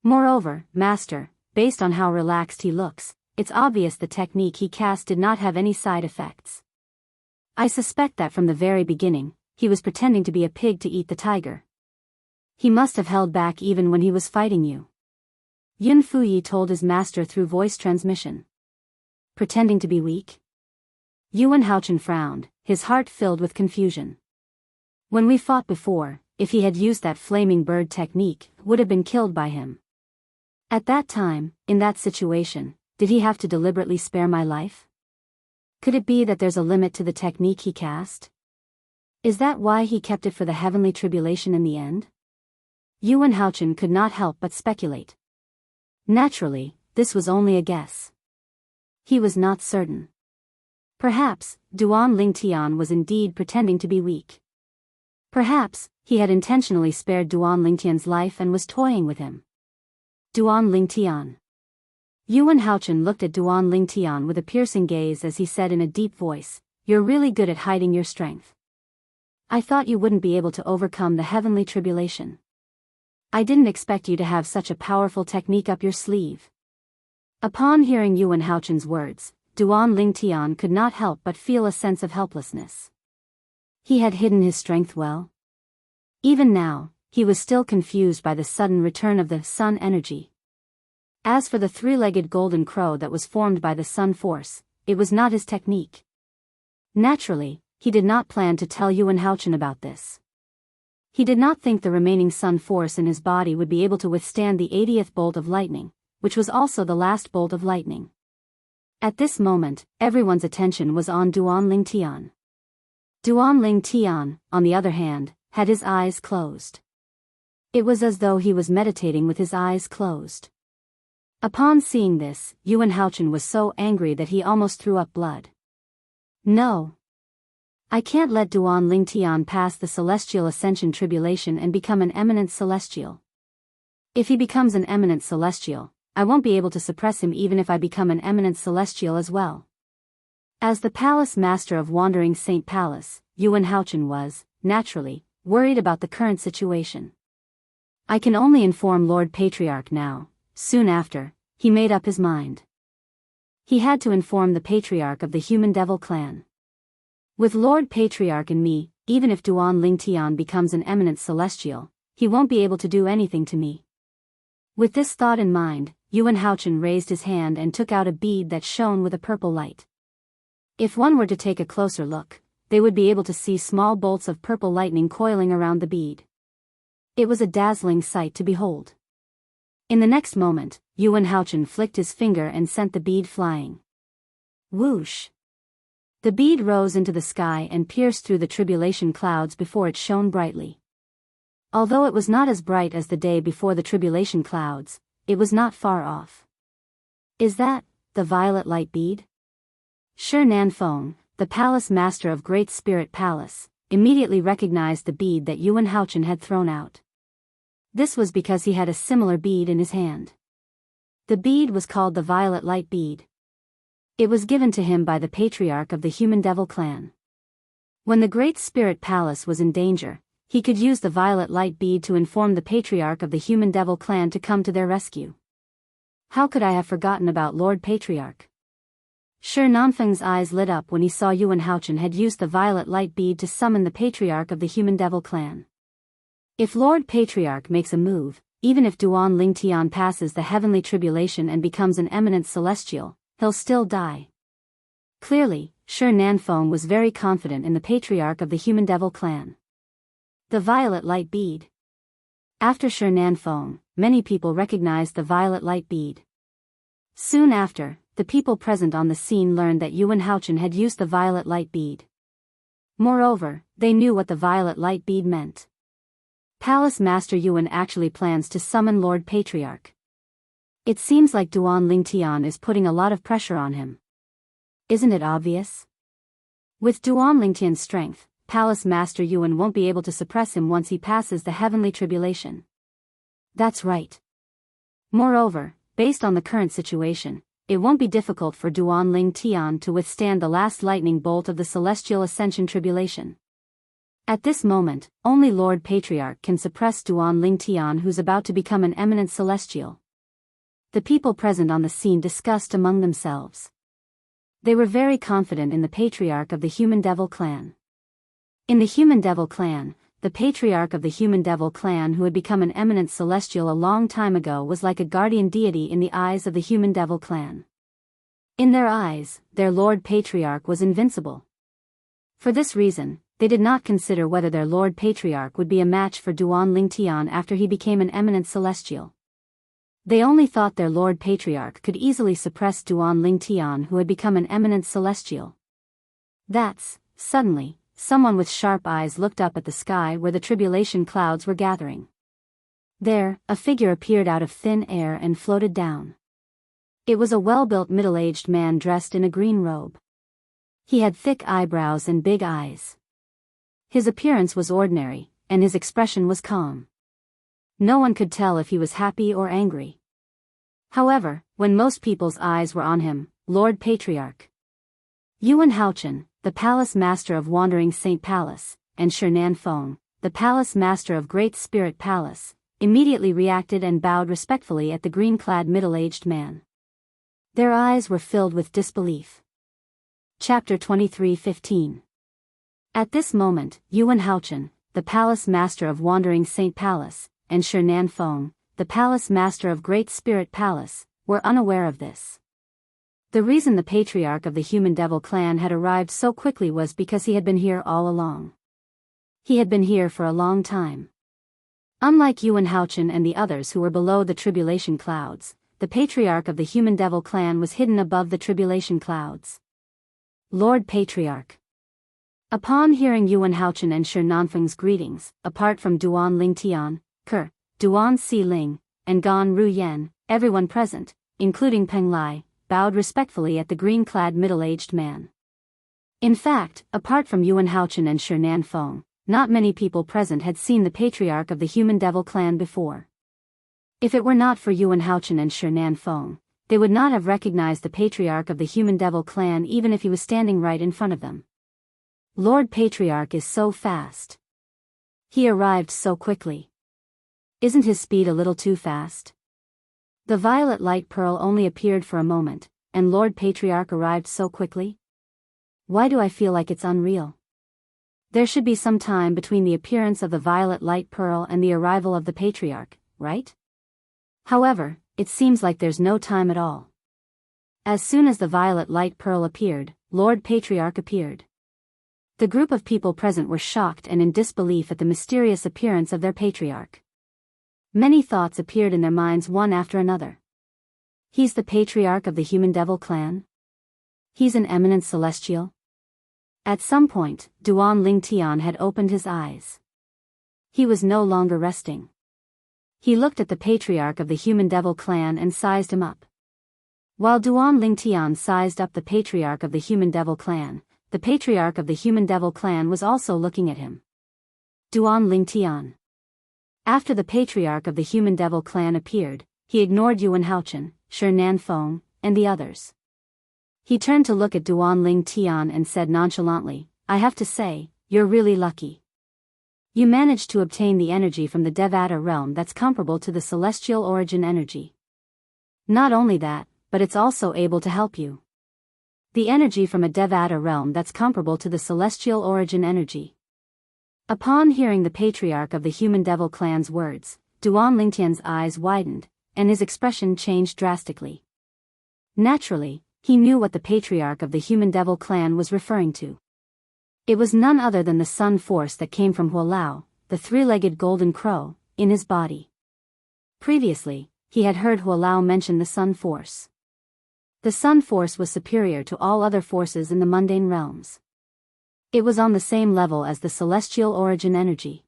Moreover, master, based on how relaxed he looks, it's obvious the technique he cast did not have any side effects. I suspect that from the very beginning, he was pretending to be a pig to eat the tiger. He must have held back even when he was fighting you. Yun Fuyi told his master through voice transmission. Pretending to be weak? Yuan Haochen frowned, his heart filled with confusion. When we fought before, if he had used that flaming bird technique, would have been killed by him. At that time, in that situation, did he have to deliberately spare my life? Could it be that there's a limit to the technique he cast? Is that why he kept it for the heavenly tribulation in the end? Yuan Haochen could not help but speculate. Naturally, this was only a guess. He was not certain. Perhaps, Duan Lingtian was indeed pretending to be weak. Perhaps, he had intentionally spared Duan Lingtian's life and was toying with him. Duan Lingtian. Yuan Haochen looked at Duan Lingtian with a piercing gaze as he said in a deep voice, "You're really good at hiding your strength. I thought you wouldn't be able to overcome the heavenly tribulation. I didn't expect you to have such a powerful technique up your sleeve." Upon hearing Yuan Haochen's words, Duan Lingtian could not help but feel a sense of helplessness. He had hidden his strength well. Even now, he was still confused by the sudden return of the sun energy. As for the three-legged golden crow that was formed by the sun force, it was not his technique. Naturally, he did not plan to tell Yuan Haochen about this. He did not think the remaining sun force in his body would be able to withstand the 80th bolt of lightning, which was also the last bolt of lightning. At this moment, everyone's attention was on Duan Tian. Duan Tian, on the other hand, had his eyes closed. It was as though he was meditating with his eyes closed. Upon seeing this, Yuan Haochen was so angry that he almost threw up blood. No. I can't let Duan Tian pass the celestial ascension tribulation and become an eminent celestial. If he becomes an eminent celestial, I won't be able to suppress him even if I become an eminent celestial as well. As the palace master of Wandering Saint Palace, Yuan Haochen was, naturally, worried about the current situation. I can only inform Lord Patriarch now. Soon after, he made up his mind. He had to inform the Patriarch of the Human Devil clan. With Lord Patriarch and me, even if Duan Tian becomes an eminent celestial, he won't be able to do anything to me. With this thought in mind, Yuan Haochen raised his hand and took out a bead that shone with a purple light. If one were to take a closer look, they would be able to see small bolts of purple lightning coiling around the bead. It was a dazzling sight to behold. In the next moment, Yuan Haochen flicked his finger and sent the bead flying. Whoosh! The bead rose into the sky and pierced through the tribulation clouds before it shone brightly. Although it was not as bright as the day before the tribulation clouds, it was not far off. Is that the violet light bead? Shi Nanfeng, the palace master of Great Spirit Palace, immediately recognized the bead that Yuan Haochen had thrown out. This was because he had a similar bead in his hand. The bead was called the Violet Light Bead. It was given to him by the Patriarch of the Human Devil clan. When the Great Spirit Palace was in danger, he could use the Violet Light Bead to inform the Patriarch of the Human Devil clan to come to their rescue. How could I have forgotten about Lord Patriarch? Shi Nanfeng's eyes lit up when he saw Yuan Haochen had used the Violet Light Bead to summon the Patriarch of the Human Devil clan. If Lord Patriarch makes a move, even if Duan Tian passes the heavenly tribulation and becomes an eminent celestial, he'll still die. Clearly, Shi Nanfeng was very confident in the Patriarch of the Human Devil clan. The Violet Light Bead. After Shi Nanfeng, many people recognized the Violet Light Bead. Soon after, the people present on the scene learned that Yuan Haochen had used the Violet Light Bead. Moreover, they knew what the Violet Light Bead meant. Palace Master Yuan actually plans to summon Lord Patriarch. It seems like Duan Tian is putting a lot of pressure on him. Isn't it obvious? With Duan Tian's strength, Palace Master Yuan won't be able to suppress him once he passes the heavenly tribulation. That's right. Moreover, based on the current situation, it won't be difficult for Duan Tian to withstand the last lightning bolt of the celestial ascension tribulation. At this moment, only Lord Patriarch can suppress Duan Tian, who's about to become an eminent celestial. The people present on the scene discussed among themselves. They were very confident in the Patriarch of the Human Devil clan. In the Human Devil clan, the Patriarch of the Human Devil clan who had become an eminent celestial a long time ago was like a guardian deity in the eyes of the Human Devil clan. In their eyes, their Lord Patriarch was invincible. For this reason, they did not consider whether their Lord Patriarch would be a match for Duan Tian after he became an eminent celestial. They only thought their Lord Patriarch could easily suppress Duan Tian, who had become an eminent celestial. Suddenly, someone with sharp eyes looked up at the sky where the tribulation clouds were gathering. There, a figure appeared out of thin air and floated down. It was a well-built middle-aged man dressed in a green robe. He had thick eyebrows and big eyes. His appearance was ordinary, and his expression was calm. No one could tell if he was happy or angry. However, when most people's eyes were on him, Lord Patriarch Yuan Haochen, the palace master of Wandering Saint Palace, and Shi Nanfeng, the palace master of Great Spirit Palace, immediately reacted and bowed respectfully at the green-clad middle-aged man. Their eyes were filled with disbelief. Chapter 23:15. At this moment, Yuan Haochen, the palace master of Wandering Saint Palace, and Shi Nanfeng, the palace master of Great Spirit Palace, were unaware of this. The reason the patriarch of the Human Devil clan had arrived so quickly was because he had been here all along. He had been here for a long time. Unlike Yuan Haochen and the others who were below the tribulation clouds, the patriarch of the Human Devil clan was hidden above the tribulation clouds. Lord Patriarch. Upon hearing Yuan Haochen and Shi Nanfeng's greetings, apart from Duan Lingtian, Ke, Duan Si Ling, and Gan Ru Yen, everyone present, including Peng Lai, bowed respectfully at the green-clad middle-aged man. In fact, apart from Yuan Haochen and Shi Nanfeng, not many people present had seen the patriarch of the Human Devil clan before. If it were not for Yuan Haochen and Shi Nanfeng, they would not have recognized the patriarch of the Human Devil clan even if he was standing right in front of them. Lord Patriarch is so fast. He arrived so quickly. Isn't his speed a little too fast? The violet light pearl only appeared for a moment, and Lord Patriarch arrived so quickly? Why do I feel like it's unreal? There should be some time between the appearance of the violet light pearl and the arrival of the patriarch, right? However, it seems like there's no time at all. As soon as the violet light pearl appeared, Lord Patriarch appeared. The group of people present were shocked and in disbelief at the mysterious appearance of their patriarch. Many thoughts appeared in their minds one after another. He's the patriarch of the Human Devil clan? He's an eminent celestial? At some point, Duan Lingtian had opened his eyes. He was no longer resting. He looked at the patriarch of the Human Devil clan and sized him up. While Duan Lingtian sized up the patriarch of the Human Devil clan, the patriarch of the Human Devil clan was also looking at him. Duan Lingtian. After the patriarch of the Human Devil clan appeared, he ignored Yuan Haochen, Shi Nanfeng, and the others. He turned to look at Duan Lingtian and said nonchalantly, I have to say, you're really lucky. You managed to obtain the energy from the Devata realm that's comparable to the celestial origin energy. Not only that, but it's also able to help you. The energy from a Devata realm that's comparable to the celestial origin energy. Upon hearing the patriarch of the Human Devil clan's words, Duan Lingtian's eyes widened, and his expression changed drastically. Naturally, he knew what the patriarch of the Human Devil clan was referring to. It was none other than the sun force that came from Huolao, the three-legged golden crow, in his body. Previously, he had heard Huolao mention the sun force. The sun force was superior to all other forces in the mundane realms. It was on the same level as the celestial origin energy.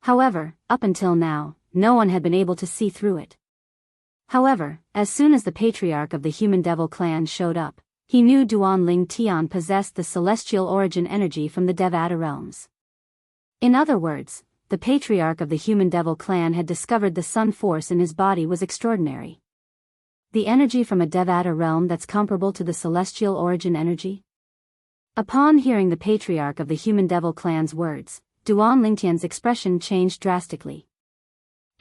However, up until now, no one had been able to see through it. However, as soon as the patriarch of the Human Devil clan showed up, he knew Duan Lingtian possessed the celestial origin energy from the Devata realms. In other words, the patriarch of the Human Devil clan had discovered the sun force in his body was extraordinary. The energy from a Devata realm that's comparable to the celestial origin energy? Upon hearing the patriarch of the Human Devil clan's words, Duan Lingtian's expression changed drastically.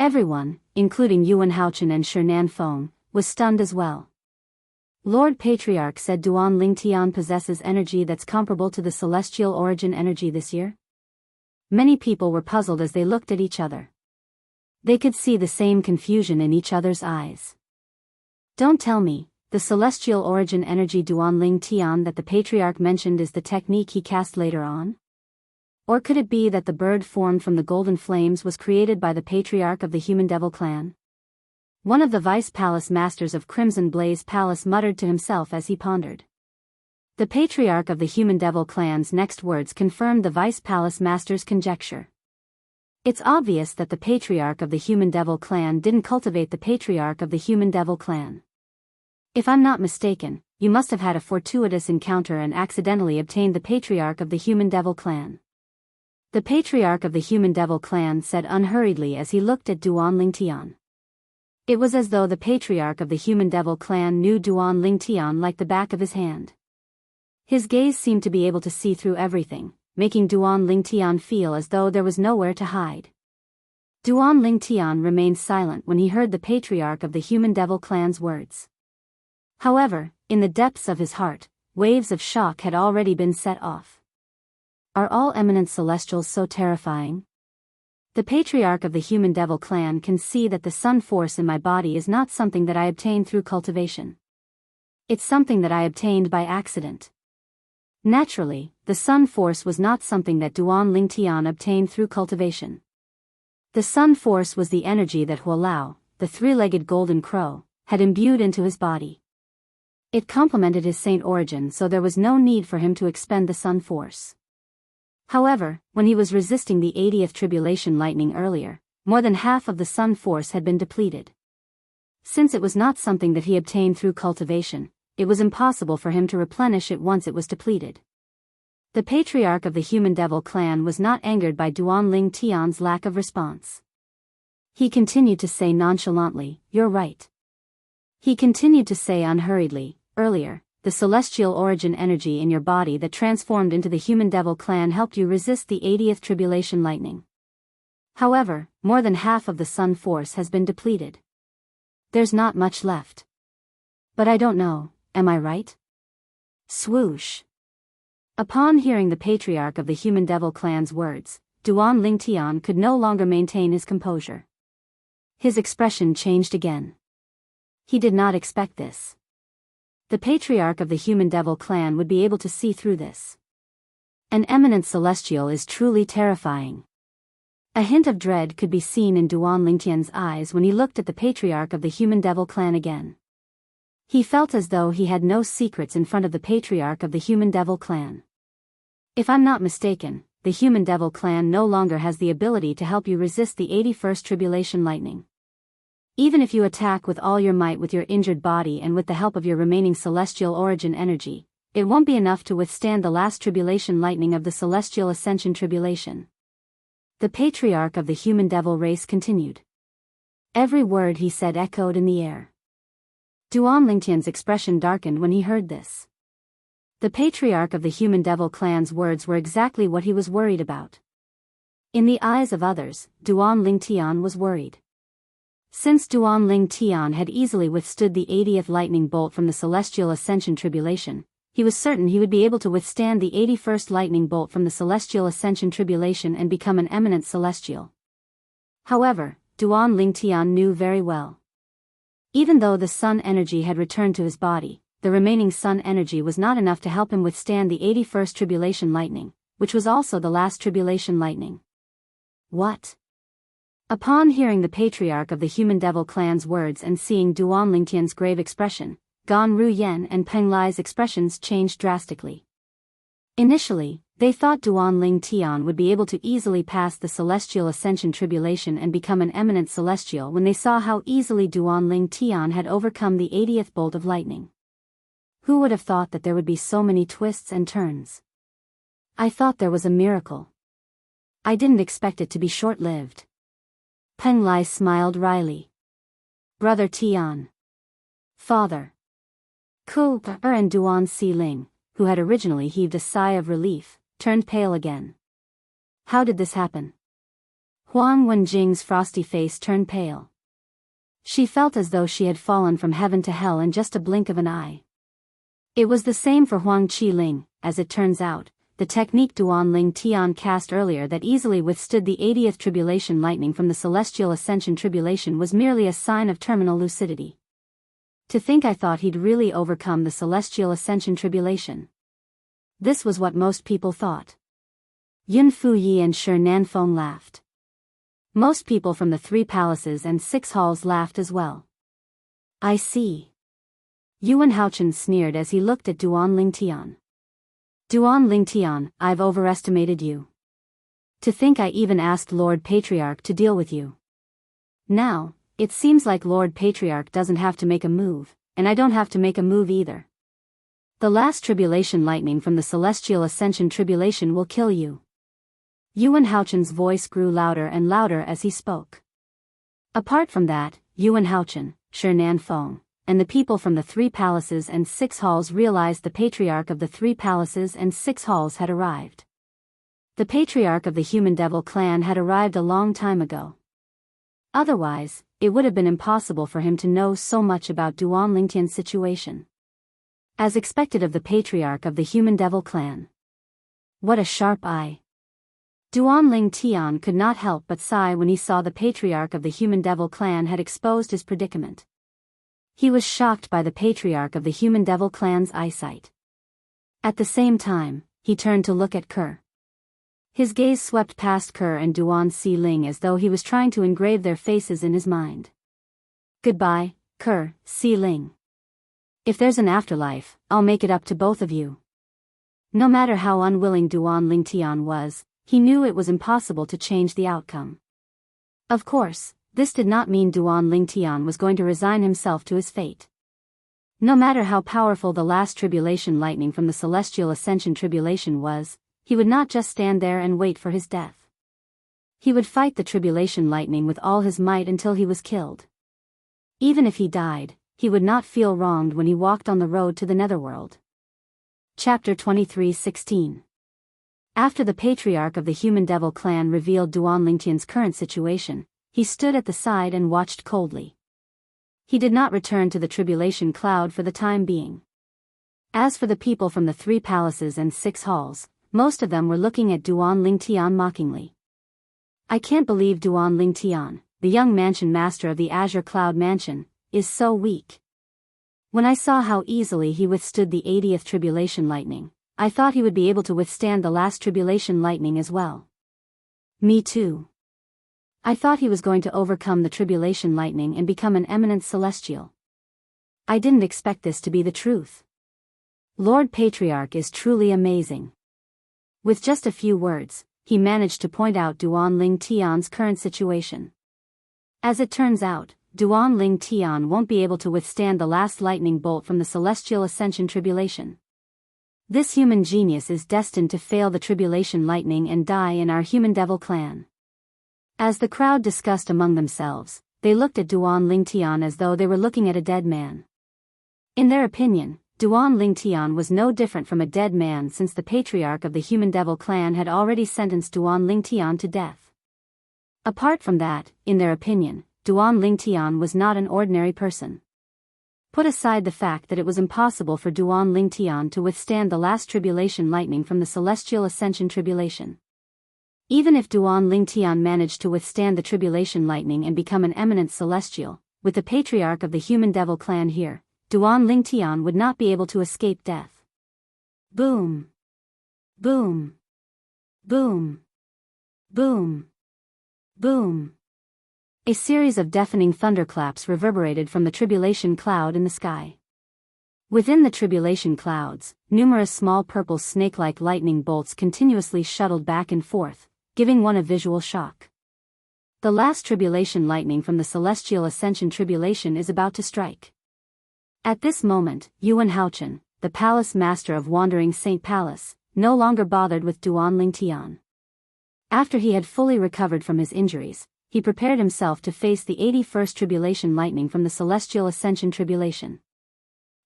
Everyone, including Yuan Haochen and Shi Nanfeng, was stunned as well. Lord Patriarch said Duan Lingtian possesses energy that's comparable to the celestial origin energy this year? Many people were puzzled as they looked at each other. They could see the same confusion in each other's eyes. Don't tell me, the celestial origin energy Duan Lingtian that the patriarch mentioned is the technique he cast later on? Or could it be that the bird formed from the golden flames was created by the patriarch of the Human Devil clan? One of the vice palace masters of Crimson Blaze Palace muttered to himself as he pondered. The patriarch of the Human Devil clan's next words confirmed the vice palace master's conjecture. It's obvious that the patriarch of the Human Devil clan didn't cultivate the patriarch of the Human Devil clan. If I'm not mistaken, you must have had a fortuitous encounter and accidentally obtained the patriarch of the Human Devil clan. The patriarch of the Human Devil clan said unhurriedly as he looked at Duan Lingtian. It was as though the patriarch of the Human Devil clan knew Duan Lingtian like the back of his hand. His gaze seemed to be able to see through everything, making Duan Lingtian feel as though there was nowhere to hide. Duan Lingtian remained silent when he heard the patriarch of the Human Devil clan's words. However, in the depths of his heart, waves of shock had already been set off. Are all eminent celestials so terrifying? The patriarch of the human devil clan can see that the sun force in my body is not something that I obtained through cultivation. It's something that I obtained by accident. Naturally, the sun force was not something that Duan Lingtian obtained through cultivation. The sun force was the energy that Huolao, the three-legged golden crow, had imbued into his body. It complemented his saint origin, so there was no need for him to expend the sun force. However, when he was resisting the 80th tribulation lightning earlier, more than half of the sun force had been depleted. Since it was not something that he obtained through cultivation, it was impossible for him to replenish it once it was depleted. The patriarch of the human devil clan was not angered by Duan Ling Tian's lack of response. He continued to say nonchalantly, "You're right." He continued to say unhurriedly, "Earlier, the celestial origin energy in your body that transformed into the human devil clan helped you resist the 80th tribulation lightning. However, more than half of the sun force has been depleted. There's not much left. But I don't know, am I right?" Swoosh. Upon hearing the patriarch of the human devil clan's words, Duan Lingtian could no longer maintain his composure. His expression changed again. He did not expect this. The patriarch of the human devil clan would be able to see through this. An eminent celestial is truly terrifying. A hint of dread could be seen in Duan Lingtian's eyes when he looked at the patriarch of the human devil clan again. He felt as though he had no secrets in front of the patriarch of the human devil clan. If I'm not mistaken, the human devil clan no longer has the ability to help you resist the 81st tribulation lightning. Even if you attack with all your might with your injured body and with the help of your remaining celestial origin energy, it won't be enough to withstand the last tribulation lightning of the celestial ascension tribulation. The patriarch of the human devil race continued. Every word he said echoed in the air. Duan Lingtian's expression darkened when he heard this. The patriarch of the human devil clan's words were exactly what he was worried about. In the eyes of others, Duan Lingtian was worried. Since Duan Lingtian had easily withstood the 80th lightning bolt from the celestial ascension tribulation, he was certain he would be able to withstand the 81st lightning bolt from the celestial ascension tribulation and become an eminent celestial. However, Duan Lingtian knew very well. Even though the sun energy had returned to his body, the remaining sun energy was not enough to help him withstand the 81st tribulation lightning, which was also the last tribulation lightning. What? Upon hearing the patriarch of the human devil clan's words and seeing Duan Lingtian's grave expression, Gan Ruyen and Peng Lai's expressions changed drastically. Initially, they thought Duan Lingtian would be able to easily pass the celestial ascension tribulation and become an eminent celestial when they saw how easily Duan Lingtian had overcome the 80th bolt of lightning. Who would have thought that there would be so many twists and turns? I thought there was a miracle. I didn't expect it to be short-lived. Peng Lai smiled wryly. Brother Tian. Father. Ku and Duan Si Ling, who had originally heaved a sigh of relief, turned pale again. How did this happen? Huang Wenjing's frosty face turned pale. She felt as though she had fallen from heaven to hell in just a blink of an eye. It was the same for Huang Qiling. As it turns out, the technique Duan Ling Tian cast earlier that easily withstood the 80th tribulation lightning from the celestial ascension tribulation was merely a sign of terminal lucidity. To think I thought he'd really overcome the celestial ascension tribulation. This was what most people thought. Yun Fuyi and Shi Nanfeng laughed. Most people from the 3 palaces and 6 halls laughed as well. I see. Yuan Haochen sneered as he looked at Duan Lingtian. Duan Lingtian, I've overestimated you. To think I even asked Lord Patriarch to deal with you. Now, it seems like Lord Patriarch doesn't have to make a move, and I don't have to make a move either. The last tribulation lightning from the celestial ascension tribulation will kill you. Yuan Haochen's voice grew louder and louder as he spoke. Apart from that, Yuan Haochen, Shi Nanfeng, and the people from the 3 palaces and 6 halls realized the patriarch of the 3 palaces and 6 halls had arrived. The patriarch of the human devil clan had arrived a long time ago. Otherwise, it would have been impossible for him to know so much about Duan Lingtian's situation. As expected of the patriarch of the human devil clan. What a sharp eye. Duan Ling Tian could not help but sigh when he saw the patriarch of the Human Devil clan had exposed his predicament. He was shocked by the patriarch of the Human Devil clan's eyesight. At the same time, he turned to look at Kerr. His gaze swept past Kerr and Duan Si Ling as though he was trying to engrave their faces in his mind. Goodbye, Kerr, Si Ling. If there's an afterlife, I'll make it up to both of you. No matter how unwilling Duan Ling Tian was, he knew it was impossible to change the outcome. Of course, this did not mean Duan Ling Tian was going to resign himself to his fate. No matter how powerful the last tribulation lightning from the celestial ascension tribulation was, he would not just stand there and wait for his death. He would fight the tribulation lightning with all his might until he was killed. Even if he died, he would not feel wronged when he walked on the road to the netherworld. Chapter 23:16. After the patriarch of the Human Devil clan revealed Duan Lingtian's current situation, he stood at the side and watched coldly. He did not return to the tribulation cloud for the time being. As for the people from the 3 palaces and 6 halls, most of them were looking at Duan Ling Tian mockingly. I can't believe Duan Ling Tian, the young mansion master of the Azure Cloud Mansion, is so weak. When I saw how easily he withstood the 80th tribulation lightning, I thought he would be able to withstand the last tribulation lightning as well. Me too. I thought he was going to overcome the tribulation lightning and become an eminent celestial. I didn't expect this to be the truth. Lord Patriarch is truly amazing. With just a few words, he managed to point out Duan Ling Tian's current situation. As it turns out, Duan Ling Tian won't be able to withstand the last lightning bolt from the celestial ascension tribulation. This human genius is destined to fail the tribulation lightning and die in our Human Devil clan. As the crowd discussed among themselves, they looked at Duan Ling Tian as though they were looking at a dead man. In their opinion, Duan Ling Tian was no different from a dead man since the patriarch of the Human Devil clan had already sentenced Duan Ling Tian to death. Apart from that, in their opinion, Duan Ling Tian was not an ordinary person. Put aside the fact that it was impossible for Duan Ling Tian to withstand the last tribulation lightning from the celestial ascension tribulation. Even if Duan Ling Tian managed to withstand the tribulation lightning and become an eminent celestial, with the patriarch of the Human Devil clan here, Duan Ling Tian would not be able to escape death. Boom. Boom. Boom. Boom. Boom. A series of deafening thunderclaps reverberated from the tribulation cloud in the sky. Within the tribulation clouds, numerous small purple snake-like lightning bolts continuously shuttled back and forth, giving one a visual shock. The last tribulation lightning from the celestial ascension tribulation is about to strike. At this moment, Yuan Haochen, the palace master of Wandering Saint Palace, no longer bothered with Duan Ling Tian. After he had fully recovered from his injuries, he prepared himself to face the 81st tribulation lightning from the celestial ascension tribulation.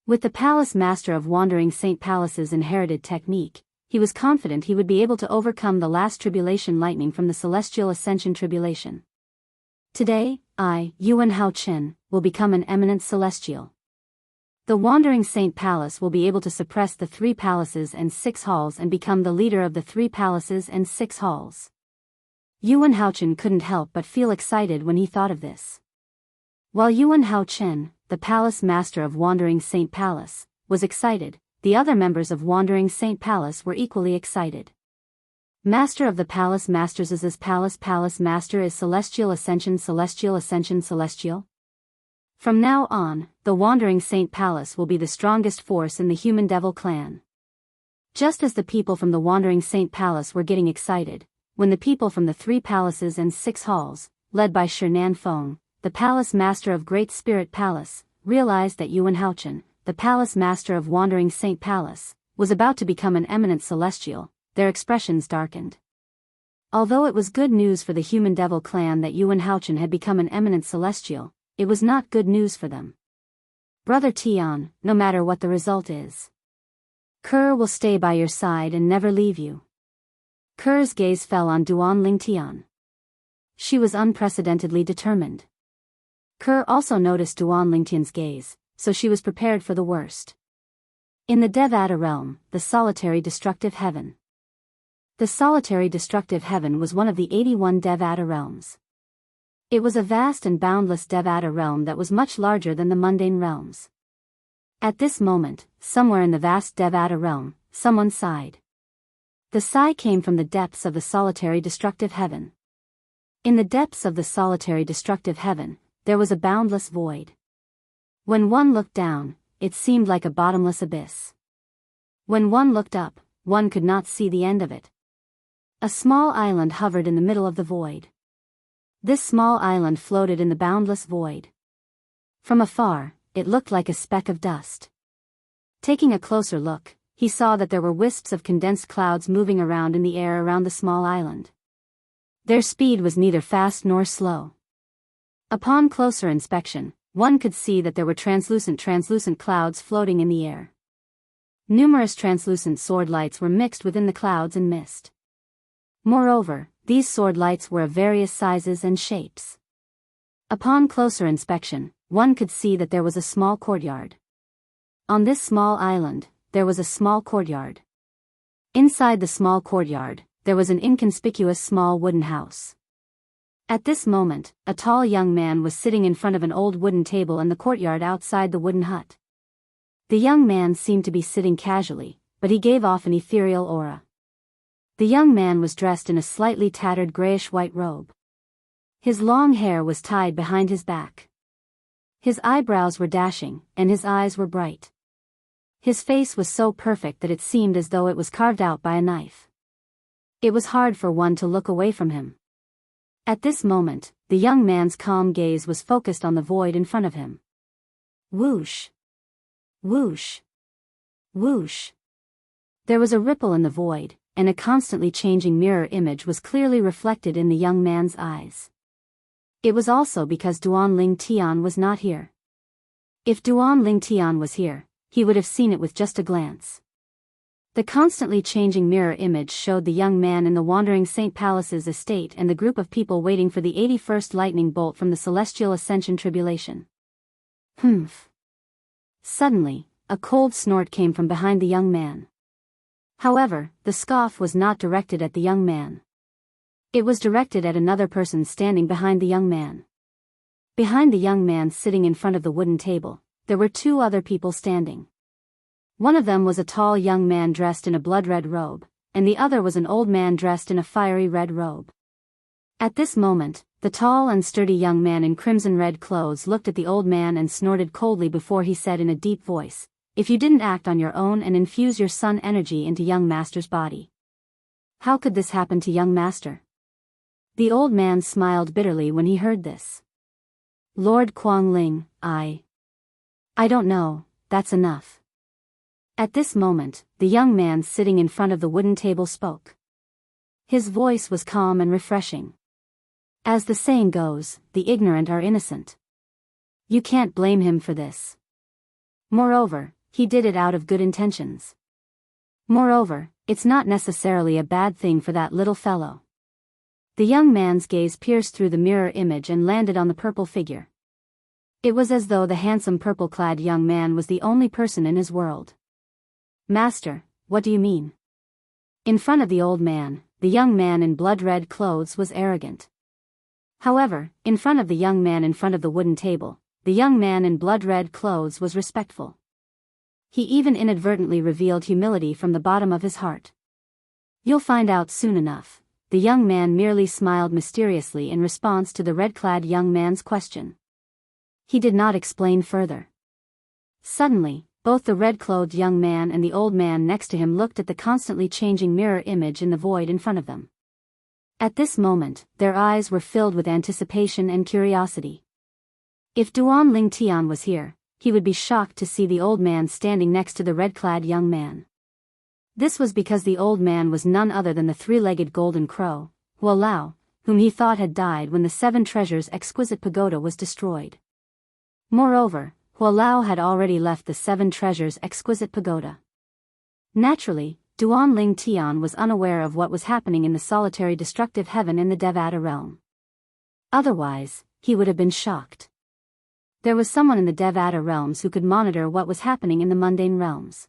With the palace master of Wandering Saint Palace's inherited technique, he was confident he would be able to overcome the last tribulation lightning from the celestial ascension tribulation. Today, I, Yuan Haochen, will become an eminent celestial. The Wandering Saint Palace will be able to suppress the 3 palaces and 6 halls and become the leader of the 3 palaces and 6 halls. Yuan Haochen couldn't help but feel excited when he thought of this. While Yuan Haochen, the palace master of Wandering Saint Palace, was excited, the other members of Wandering Saint Palace were equally excited. Master of the Palace Masters is his Palace Master is Celestial Ascension Celestial. From now on, the Wandering Saint Palace will be the strongest force in the Human Devil clan. Just as the people from the Wandering Saint Palace were getting excited, when the people from the 3 palaces and 6 halls, led by Shinan Feng, the palace master of Great Spirit Palace, realized that Yuan Haochen, the palace master of Wandering Saint Palace, was about to become an eminent celestial, their expressions darkened. Although it was good news for the Human Devil clan that Yuan Haochen had become an eminent celestial, it was not good news for them. Brother Tian, no matter what the result is, Kerr will stay by your side and never leave you. Kerr's gaze fell on Duan Ling Tian. She was unprecedentedly determined. Kerr also noticed Duan Ling Tian's gaze, so she was prepared for the worst. In the Devata realm, the solitary destructive heaven. The solitary destructive heaven was one of the 81 Devata realms. It was a vast and boundless Devata realm that was much larger than the mundane realms. At this moment, somewhere in the vast Devata realm, someone sighed. The sigh came from the depths of the solitary destructive heaven. In the depths of the solitary destructive heaven, there was a boundless void. When one looked down, it seemed like a bottomless abyss. When one looked up, one could not see the end of it. A small island hovered in the middle of the void. This small island floated in the boundless void. From afar, it looked like a speck of dust. Taking a closer look, he saw that there were wisps of condensed clouds moving around in the air around the small island. Their speed was neither fast nor slow. Upon closer inspection, one could see that there were translucent clouds floating in the air. Numerous translucent sword lights were mixed within the clouds and mist. Moreover, these sword lights were of various sizes and shapes. Upon closer inspection, one could see that there was a small courtyard. On this small island, there was a small courtyard. Inside the small courtyard, there was an inconspicuous small wooden house. At this moment, a tall young man was sitting in front of an old wooden table in the courtyard outside the wooden hut. The young man seemed to be sitting casually, but he gave off an ethereal aura. The young man was dressed in a slightly tattered grayish-white robe. His long hair was tied behind his back. His eyebrows were dashing, and his eyes were bright. His face was so perfect that it seemed as though it was carved out by a knife. It was hard for one to look away from him. At this moment, the young man's calm gaze was focused on the void in front of him. Whoosh! Whoosh! Whoosh! There was a ripple in the void, and a constantly changing mirror image was clearly reflected in the young man's eyes. It was also because Duan Ling Tian was not here. If Duan Ling Tian was here, he would have seen it with just a glance. The constantly changing mirror image showed the young man in the Wandering Saint Palace's estate and the group of people waiting for the 81st lightning bolt from the celestial ascension tribulation. Humph. Suddenly, a cold snort came from behind the young man. However, the scoff was not directed at the young man. It was directed at another person standing behind the young man. Behind the young man sitting in front of the wooden table, there were two other people standing. One of them was a tall young man dressed in a blood-red robe, and the other was an old man dressed in a fiery red robe. At this moment, the tall and sturdy young man in crimson-red clothes looked at the old man and snorted coldly before he said in a deep voice, "If you didn't act on your own and infuse your sun energy into young master's body. How could this happen to young master?" The old man smiled bitterly when he heard this. "Lord Kuang-ling, I don't know, that's enough." At this moment, the young man sitting in front of the wooden table spoke. His voice was calm and refreshing. As the saying goes, the ignorant are innocent. You can't blame him for this. Moreover, he did it out of good intentions. Moreover, it's not necessarily a bad thing for that little fellow. The young man's gaze pierced through the mirror image and landed on the purple figure. It was as though the handsome purple-clad young man was the only person in his world. "Master, what do you mean?" In front of the old man, the young man in blood-red clothes was arrogant. However, in front of the young man in front of the wooden table, the young man in blood-red clothes was respectful. He even inadvertently revealed humility from the bottom of his heart. "You'll find out soon enough." The young man merely smiled mysteriously in response to the red-clad young man's question. He did not explain further. Suddenly, both the red-clothed young man and the old man next to him looked at the constantly changing mirror image in the void in front of them. At this moment, their eyes were filled with anticipation and curiosity. If Duan Ling Tian was here, he would be shocked to see the old man standing next to the red-clad young man. This was because the old man was none other than the three-legged golden crow, Hua Lao, whom he thought had died when the Seven Treasures' exquisite pagoda was destroyed. Moreover, Hua Lao had already left the Seven Treasures' exquisite pagoda. Naturally, Duan Ling Tian was unaware of what was happening in the solitary destructive heaven in the Devata realm. Otherwise, he would have been shocked. There was someone in the Devata realms who could monitor what was happening in the mundane realms.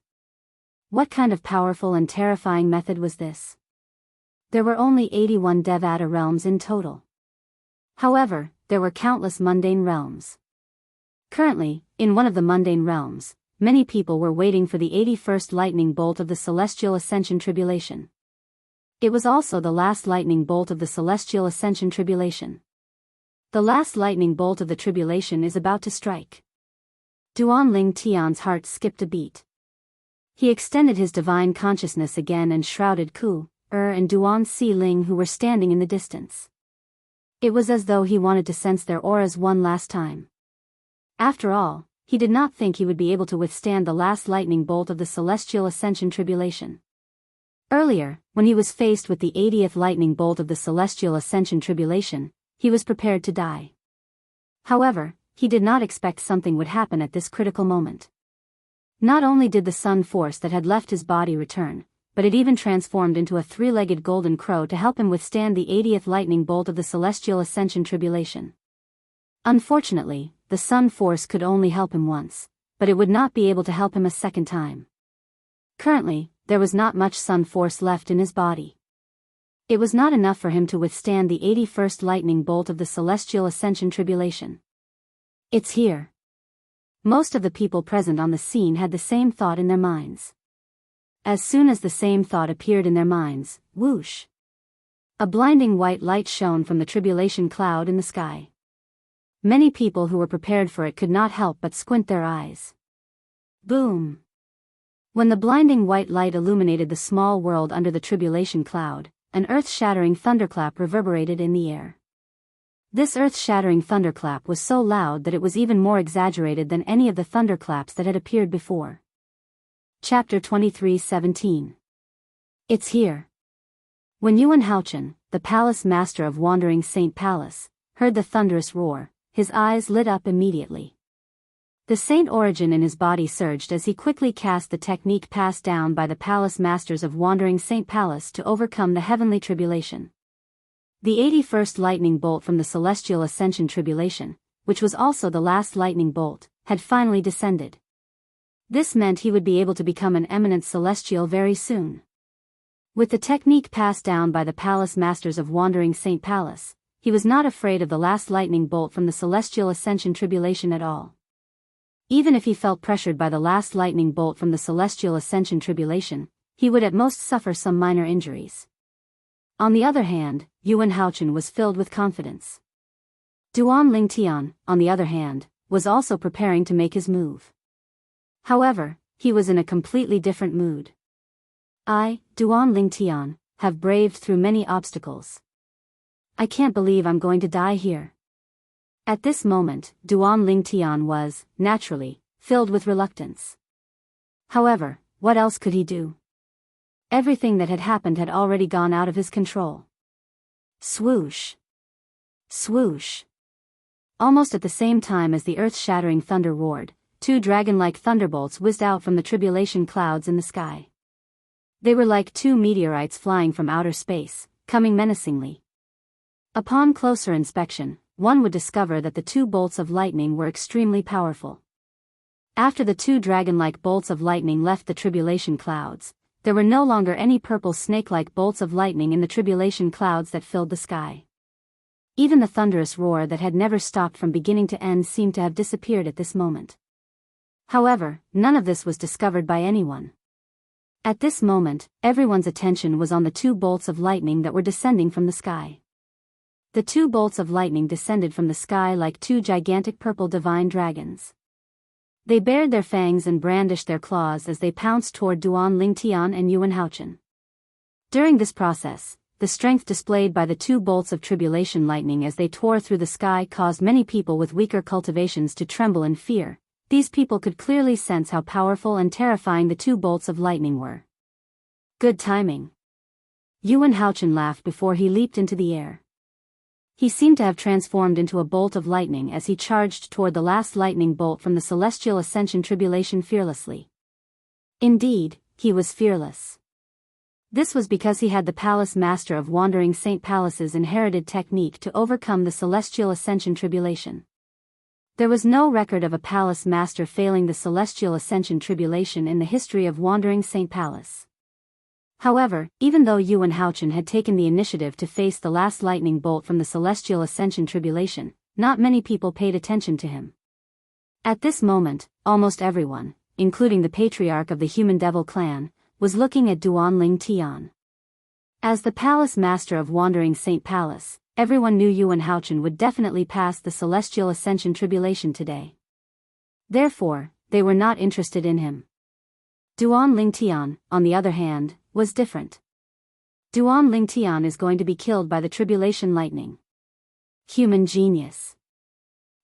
What kind of powerful and terrifying method was this? There were only 81 Devata realms in total. However, there were countless mundane realms. Currently, in one of the mundane realms, many people were waiting for the 81st lightning bolt of the Celestial Ascension Tribulation. It was also the last lightning bolt of the Celestial Ascension Tribulation. The last lightning bolt of the tribulation is about to strike. Duan Ling Tian's heart skipped a beat. He extended his divine consciousness again and shrouded Ku, and Duan Si Ling, who were standing in the distance. It was as though he wanted to sense their auras one last time. After all, he did not think he would be able to withstand the last lightning bolt of the Celestial Ascension Tribulation. Earlier, when he was faced with the 80th lightning bolt of the Celestial Ascension Tribulation, he was prepared to die. However, he did not expect something would happen at this critical moment. Not only did the sun force that had left his body return, but it even transformed into a three-legged golden crow to help him withstand the 80th lightning bolt of the Celestial Ascension Tribulation. Unfortunately, the sun force could only help him once, but it would not be able to help him a second time. Currently, there was not much sun force left in his body. It was not enough for him to withstand the 81st lightning bolt of the Celestial Ascension Tribulation. It's here. Most of the people present on the scene had the same thought in their minds. As soon as the same thought appeared in their minds, whoosh! A blinding white light shone from the tribulation cloud in the sky. Many people who were prepared for it could not help but squint their eyes. Boom! When the blinding white light illuminated the small world under the tribulation cloud, an earth-shattering thunderclap reverberated in the air. This earth-shattering thunderclap was so loud that it was even more exaggerated than any of the thunderclaps that had appeared before. Chapter 23:17. It's here. When Yuan Haochen, the palace master of Wandering Saint Palace, heard the thunderous roar, his eyes lit up immediately. The saint origin in his body surged as he quickly cast the technique passed down by the palace masters of Wandering Saint Palace to overcome the heavenly tribulation. The 81st lightning bolt from the Celestial Ascension Tribulation, which was also the last lightning bolt, had finally descended. This meant he would be able to become an eminent celestial very soon. With the technique passed down by the palace masters of Wandering Saint Palace, he was not afraid of the last lightning bolt from the Celestial Ascension Tribulation at all. Even if he felt pressured by the last lightning bolt from the Celestial Ascension Tribulation, he would at most suffer some minor injuries. On the other hand, Yuan Haochen was filled with confidence. Duan Ling Tian, on the other hand, was also preparing to make his move. However, he was in a completely different mood. I, Duan Ling Tian, have braved through many obstacles. I can't believe I'm going to die here. At this moment, Duan Ling Tian was, naturally, filled with reluctance. However, what else could he do? Everything that had happened had already gone out of his control. Swoosh! Swoosh! Almost at the same time as the earth-shattering thunder roared, two dragon-like thunderbolts whizzed out from the tribulation clouds in the sky. They were like two meteorites flying from outer space, coming menacingly. Upon closer inspection, one would discover that the two bolts of lightning were extremely powerful. After the two dragon-like bolts of lightning left the tribulation clouds, there were no longer any purple snake-like bolts of lightning in the tribulation clouds that filled the sky. Even the thunderous roar that had never stopped from beginning to end seemed to have disappeared at this moment. However, none of this was discovered by anyone. At this moment, everyone's attention was on the two bolts of lightning that were descending from the sky. The two bolts of lightning descended from the sky like two gigantic purple divine dragons. They bared their fangs and brandished their claws as they pounced toward Duan Ling Tian and Yuan Haochen. During this process, the strength displayed by the two bolts of tribulation lightning as they tore through the sky caused many people with weaker cultivations to tremble in fear. These people could clearly sense how powerful and terrifying the two bolts of lightning were. Good timing. Yuan Haochen laughed before he leaped into the air. He seemed to have transformed into a bolt of lightning as he charged toward the last lightning bolt from the Celestial Ascension Tribulation fearlessly. Indeed, he was fearless. This was because he had the Palace Master of Wandering Saint Palace's inherited technique to overcome the Celestial Ascension Tribulation. There was no record of a Palace Master failing the Celestial Ascension Tribulation in the history of Wandering Saint Palace. However, even though Yuan Haochen had taken the initiative to face the last lightning bolt from the Celestial Ascension Tribulation, not many people paid attention to him. At this moment, almost everyone, including the patriarch of the Human Devil clan, was looking at Duanling Tian. As the palace master of Wandering Saint Palace, everyone knew Yuan Haochen would definitely pass the Celestial Ascension Tribulation today. Therefore, they were not interested in him. Duanling Tian, on the other hand, was different. Duanling Tian is going to be killed by the Tribulation Lightning. Human genius.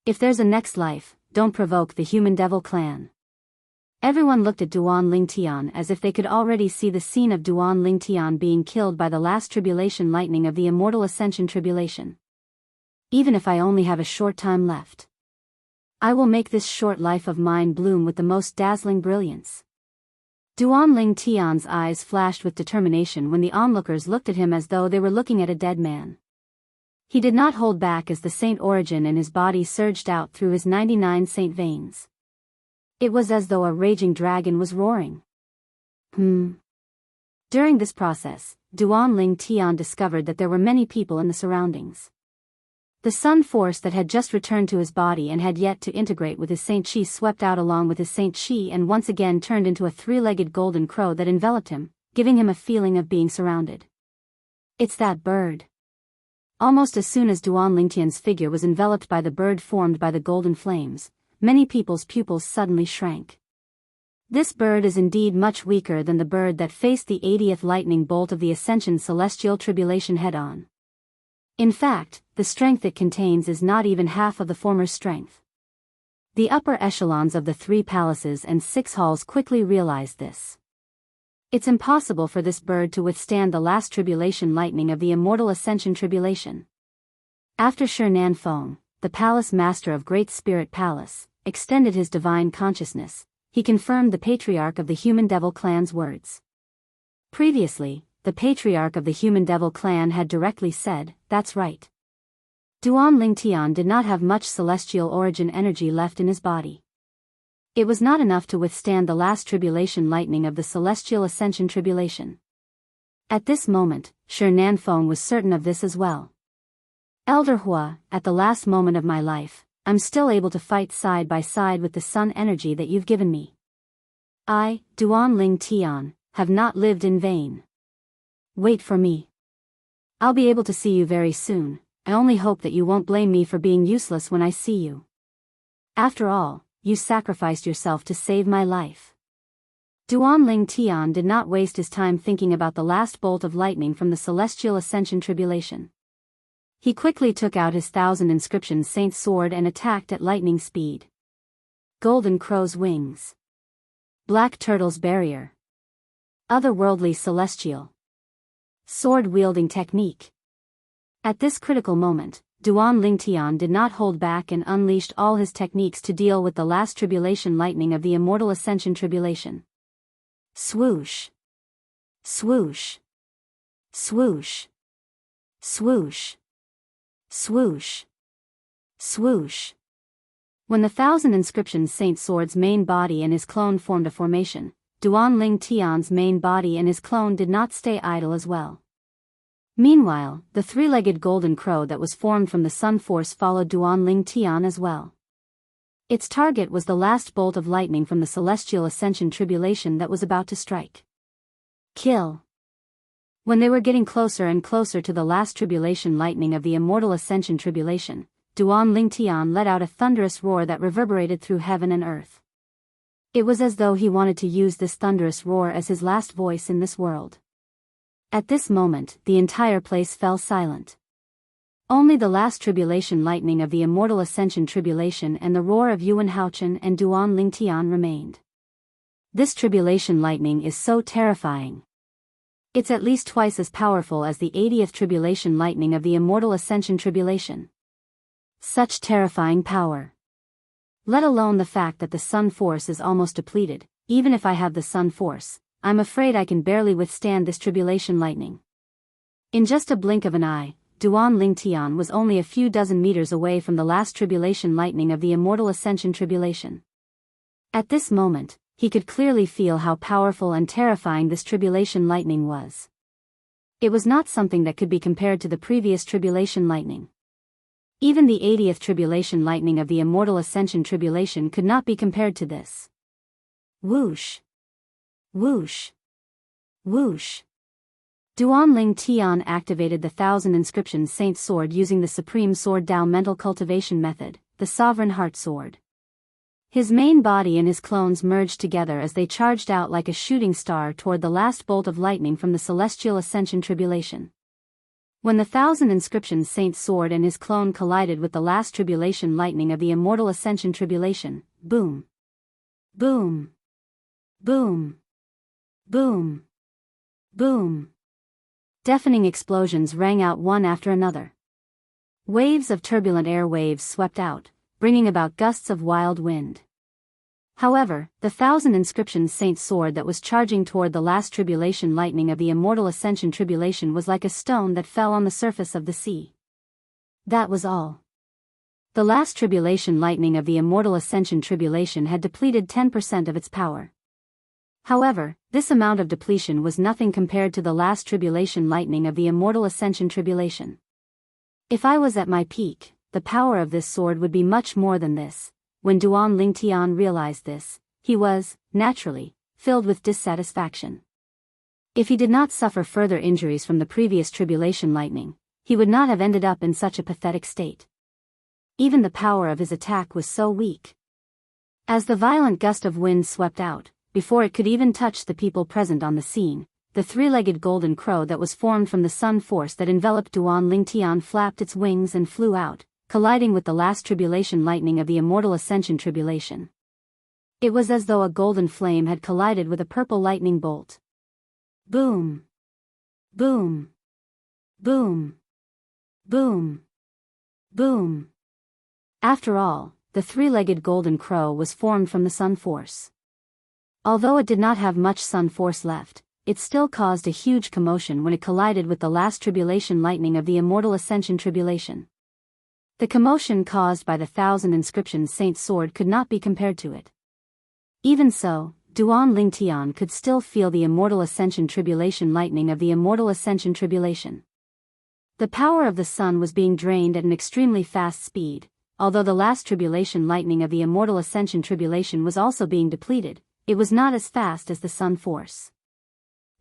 If there's a next life, don't provoke the Human Devil clan. Everyone looked at Duanling Tian as if they could already see the scene of Duanling Tian being killed by the last Tribulation Lightning of the Immortal Ascension Tribulation. Even if I only have a short time left, I will make this short life of mine bloom with the most dazzling brilliance. Duanling Tian's eyes flashed with determination when the onlookers looked at him as though they were looking at a dead man. He did not hold back as the saint origin in his body surged out through his 99 saint veins. It was as though a raging dragon was roaring. During this process, Duanling Tian discovered that there were many people in the surroundings. The sun force that had just returned to his body and had yet to integrate with his saint chi swept out along with his saint chi and once again turned into a three-legged golden crow that enveloped him, giving him a feeling of being surrounded. It's that bird. Almost as soon as Duanling Tian's figure was enveloped by the bird formed by the golden flames, many people's pupils suddenly shrank. This bird is indeed much weaker than the bird that faced the 80th lightning bolt of the Ascension Celestial Tribulation head-on. In fact, the strength it contains is not even half of the former strength. The upper echelons of the 3 palaces and 6 halls quickly realized this. It's impossible for this bird to withstand the last tribulation lightning of the Immortal Ascension Tribulation. After Shi Nanfeng, the palace master of Great Spirit Palace, extended his divine consciousness, he confirmed the patriarch of the Human Devil clan's words. Previously, the patriarch of the Human Devil clan had directly said, "That's right." Duanling Tian did not have much celestial origin energy left in his body. It was not enough to withstand the last tribulation lightning of the Celestial Ascension Tribulation. At this moment, Shi Nanfeng was certain of this as well. Elder Hua, at the last moment of my life, I'm still able to fight side by side with the sun energy that you've given me. I, Duanling Tian, have not lived in vain. Wait for me. I'll be able to see you very soon. I only hope that you won't blame me for being useless when I see you. After all, you sacrificed yourself to save my life. Duanling Tian did not waste his time thinking about the last bolt of lightning from the Celestial Ascension Tribulation. He quickly took out his 1000 inscription saint sword and attacked at lightning speed. Golden crow's wings. Black turtle's barrier. Otherworldly celestial. Sword-wielding technique. At this critical moment, Duanling Tian did not hold back and unleashed all his techniques to deal with the last tribulation lightning of the Immortal Ascension Tribulation. Swoosh. Swoosh. Swoosh. Swoosh. Swoosh. Swoosh. When the 1000 inscription saint sword's main body and his clone formed a formation, Duanling Tian's main body and his clone did not stay idle as well. Meanwhile, the three-legged golden crow that was formed from the sun force followed Duanling Tian as well. Its target was the last bolt of lightning from the Celestial Ascension Tribulation that was about to strike. Kill. When they were getting closer and closer to the last tribulation lightning of the Immortal Ascension Tribulation, Duanling Tian let out a thunderous roar that reverberated through heaven and earth. It was as though he wanted to use this thunderous roar as his last voice in this world. At this moment, the entire place fell silent. Only the last tribulation lightning of the Immortal Ascension Tribulation and the roar of Yuan Haochen and Duanling Tian remained. This tribulation lightning is so terrifying. It's at least twice as powerful as the 80th tribulation lightning of the Immortal Ascension Tribulation. Such terrifying power. Let alone the fact that the sun force is almost depleted. Even if I have the sun force, I'm afraid I can barely withstand this tribulation lightning. In just a blink of an eye, Duanling Tian was only a few dozen meters away from the last tribulation lightning of the Immortal Ascension Tribulation. At this moment, he could clearly feel how powerful and terrifying this tribulation lightning was. It was not something that could be compared to the previous tribulation lightning. Even the 80th tribulation lightning of the Immortal Ascension tribulation could not be compared to this. Whoosh! Whoosh! Whoosh! Duanling Tian activated the 1000 Inscription Saint Sword using the Supreme Sword Dao mental cultivation method, the Sovereign Heart Sword. His main body and his clones merged together as they charged out like a shooting star toward the last bolt of lightning from the Celestial Ascension tribulation. When the 1000 Inscription Saint Sword and his clone collided with the last tribulation lightning of the Immortal Ascension tribulation, boom! Boom! Boom! Boom! Boom! Deafening explosions rang out one after another. Waves of turbulent air waves swept out, bringing about gusts of wild wind. However, the 1000 Inscription Saint Sword that was charging toward the last tribulation lightning of the Immortal Ascension tribulation was like a stone that fell on the surface of the sea. That was all. The last tribulation lightning of the Immortal Ascension tribulation had depleted 10% of its power. However, this amount of depletion was nothing compared to the last tribulation lightning of the Immortal Ascension tribulation. If I was at my peak, the power of this sword would be much more than this. When Duanling Tian realized this, he was, naturally, filled with dissatisfaction. If he did not suffer further injuries from the previous tribulation lightning, he would not have ended up in such a pathetic state. Even the power of his attack was so weak. As the violent gust of wind swept out, before it could even touch the people present on the scene, the three-legged golden crow that was formed from the sun force that enveloped Duanling Tian flapped its wings and flew out, colliding with the last tribulation lightning of the Immortal Ascension tribulation. It was as though a golden flame had collided with a purple lightning bolt. Boom! Boom! Boom! Boom! Boom! After all, the three-legged golden crow was formed from the sun force. Although it did not have much sun force left, it still caused a huge commotion when it collided with the last tribulation lightning of the Immortal Ascension tribulation. The commotion caused by the 1000 Inscription Saint Sword could not be compared to it. Even so, Duanling Tian could still feel the Immortal Ascension tribulation lightning of the Immortal Ascension tribulation. The power of the sun was being drained at an extremely fast speed, although the last tribulation lightning of the Immortal Ascension tribulation was also being depleted, it was not as fast as the sun force.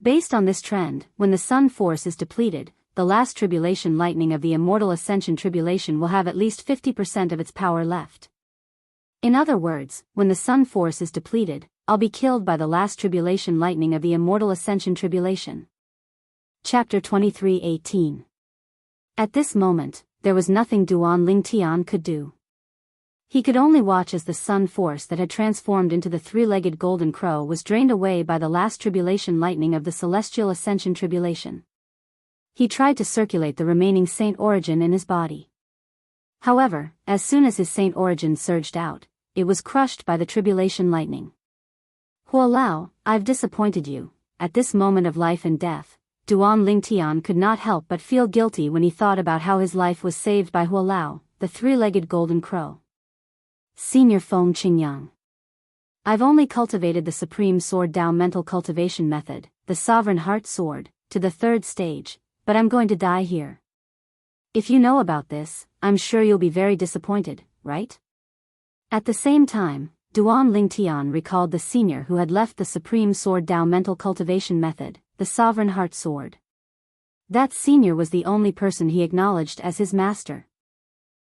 Based on this trend, when the sun force is depleted, the last tribulation lightning of the Immortal Ascension tribulation will have at least 50% of its power left. In other words, when the sun force is depleted, I'll be killed by the last tribulation lightning of the Immortal Ascension tribulation. Chapter 23:18. At this moment, there was nothing Duanling Tian could do. He could only watch as the sun force that had transformed into the three-legged golden crow was drained away by the last tribulation lightning of the Celestial Ascension tribulation. He tried to circulate the remaining saint origin in his body. However, as soon as his saint origin surged out, it was crushed by the tribulation lightning. Huolao, I've disappointed you. At this moment of life and death, Duanling Tian could not help but feel guilty when he thought about how his life was saved by Huolao, the three-legged golden crow. Senior Feng Qingyang. I've only cultivated the Supreme Sword Dao mental cultivation method, the Sovereign Heart Sword, to the 3rd stage, but I'm going to die here. If you know about this, I'm sure you'll be very disappointed, right? At the same time, Duanling Tian recalled the senior who had left the Supreme Sword Dao mental cultivation method, the Sovereign Heart Sword. That senior was the only person he acknowledged as his master.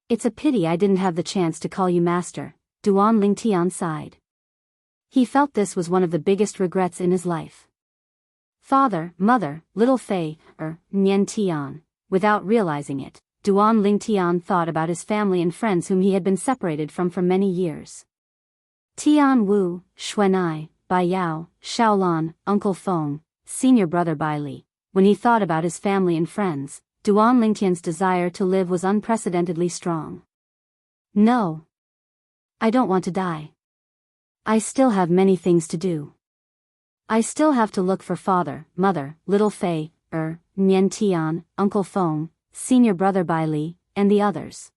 It's a pity I didn't have the chance to call you master, Duanling Tian sighed. He felt this was one of the biggest regrets in his life. Father, mother, little Fei, Nian Tian. Without realizing it, Duanling Tian thought about his family and friends whom he had been separated from for many years. Tian Wu, Xuanai, Bai Yao, Shaolan, Uncle Feng, senior brother Bai Li. When he thought about his family and friends, Duanling Tian's desire to live was unprecedentedly strong. No. I don't want to die. I still have many things to do. I still have to look for father, mother, little Fei, Nian Tian, Uncle Feng, senior brother Bai Li, and the others.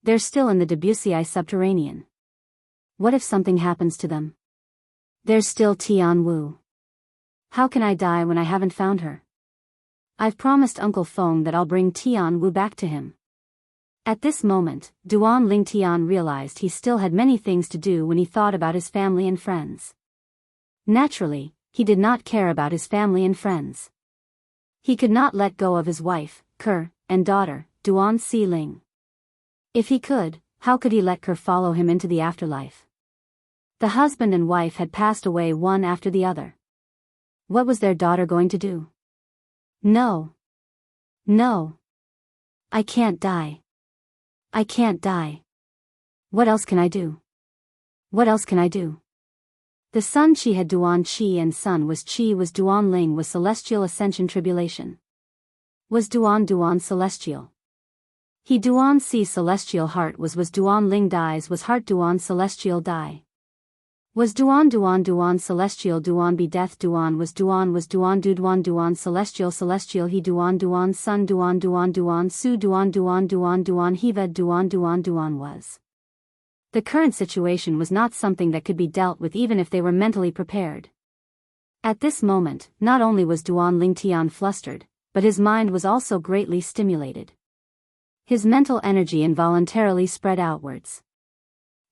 They're still in the Debussy subterranean. What if something happens to them? There's still Tian Wu. How can I die when I haven't found her? I've promised Uncle Feng that I'll bring Tian Wu back to him. At this moment, Duan Lingtian realized he still had many things to do when he thought about his family and friends. Naturally, he did not care about his family and friends. He could not let go of his wife, Ker, and daughter, Duan Si Ling. If he could, how could he let Ker follow him into the afterlife? The husband and wife had passed away one after the other. What was their daughter going to do? No. No. I can't die. I can't die. What else can I do? What else can I do? The son Chi had Duan Chi and son was Chi was Duan Ling was celestial ascension tribulation. Was Duan celestial? He Duan Si celestial heart was Duan Ling dies was heart Duan celestial die. Was Duan celestial Duan be death Duan du Duan celestial he Duan sun Duan su Duan heved Duan was. The current situation was not something that could be dealt with even if they were mentally prepared. At this moment, not only was Duan Lingtian flustered, but his mind was also greatly stimulated. His mental energy involuntarily spread outwards.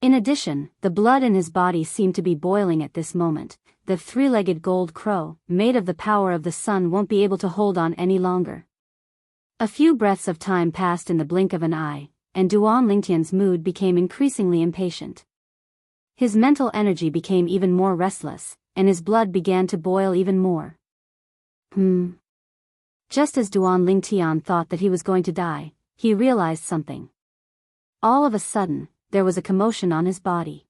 In addition, the blood in his body seemed to be boiling at this moment. The three-legged gold crow, made of the power of the sun, won't be able to hold on any longer. A few breaths of time passed in the blink of an eye, and Duan Lingtian's mood became increasingly impatient. His mental energy became even more restless, and his blood began to boil even more. Just as Duan Lingtian thought that he was going to die, he realized something. All of a sudden, there was a commotion on his body.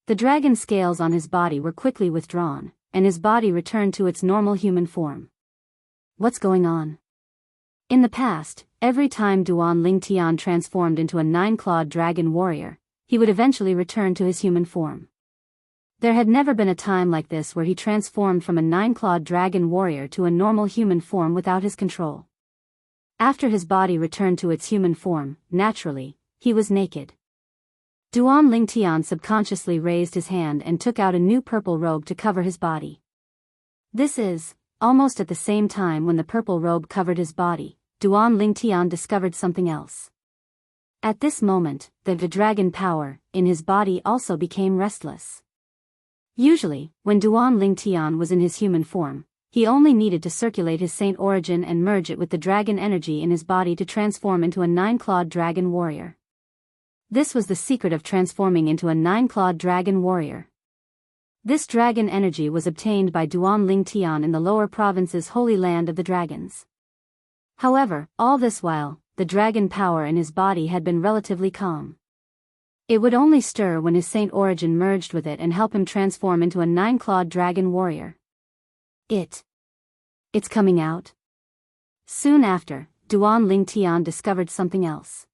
The dragon scales on his body were quickly withdrawn, and his body returned to its normal human form. What's going on? In the past, every time Duan Lingtian transformed into a 9-clawed dragon warrior, he would eventually return to his human form. There had never been a time like this where he transformed from a 9-clawed dragon warrior to a normal human form without his control. After his body returned to its human form, naturally, he was naked. Duan Lingtian subconsciously raised his hand and took out a new purple robe to cover his body. This is, almost at the same time when the purple robe covered his body, Duan Lingtian discovered something else. At this moment, the dragon power in his body also became restless. Usually, when Duan Lingtian was in his human form, he only needed to circulate his saint origin and merge it with the dragon energy in his body to transform into a 9-clawed dragon warrior. This was the secret of transforming into a 9-clawed dragon warrior. This dragon energy was obtained by Duan Lingtian in the lower province's holy land of the dragons. However, all this while, the dragon power in his body had been relatively calm. It would only stir when his saint origin merged with it and help him transform into a 9-clawed dragon warrior. It's coming out. Soon after, Duan Lingtian discovered something else.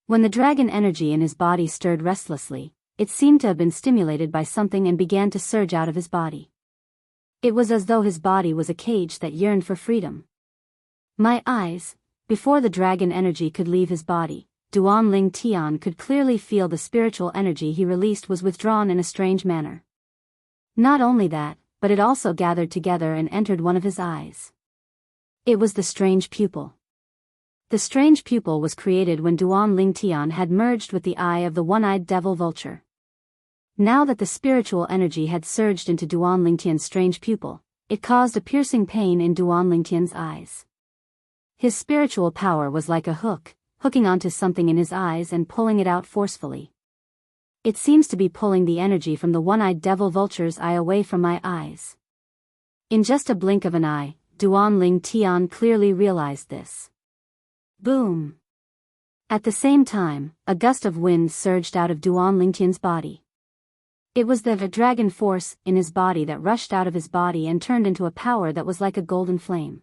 When the dragon energy in his body stirred restlessly, it seemed to have been stimulated by something and began to surge out of his body. It was as though his body was a cage that yearned for freedom. My eyes, before the dragon energy could leave his body, Duan Lingtian could clearly feel the spiritual energy he released was withdrawn in a strange manner. Not only that, but it also gathered together and entered one of his eyes. It was the strange pupil. The strange pupil was created when Duan Lingtian had merged with the eye of the one-eyed devil vulture. Now that the spiritual energy had surged into Duan Lingtian's strange pupil, it caused a piercing pain in Duan Lingtian's eyes. His spiritual power was like a hook, hooking onto something in his eyes and pulling it out forcefully. It seems to be pulling the energy from the one-eyed devil vulture's eye away from my eyes. In just a blink of an eye, Duan Lingtian clearly realized this. Boom! At the same time, a gust of wind surged out of Duan Lingtian's body. It was the dragon force in his body that rushed out of his body and turned into a power that was like a golden flame.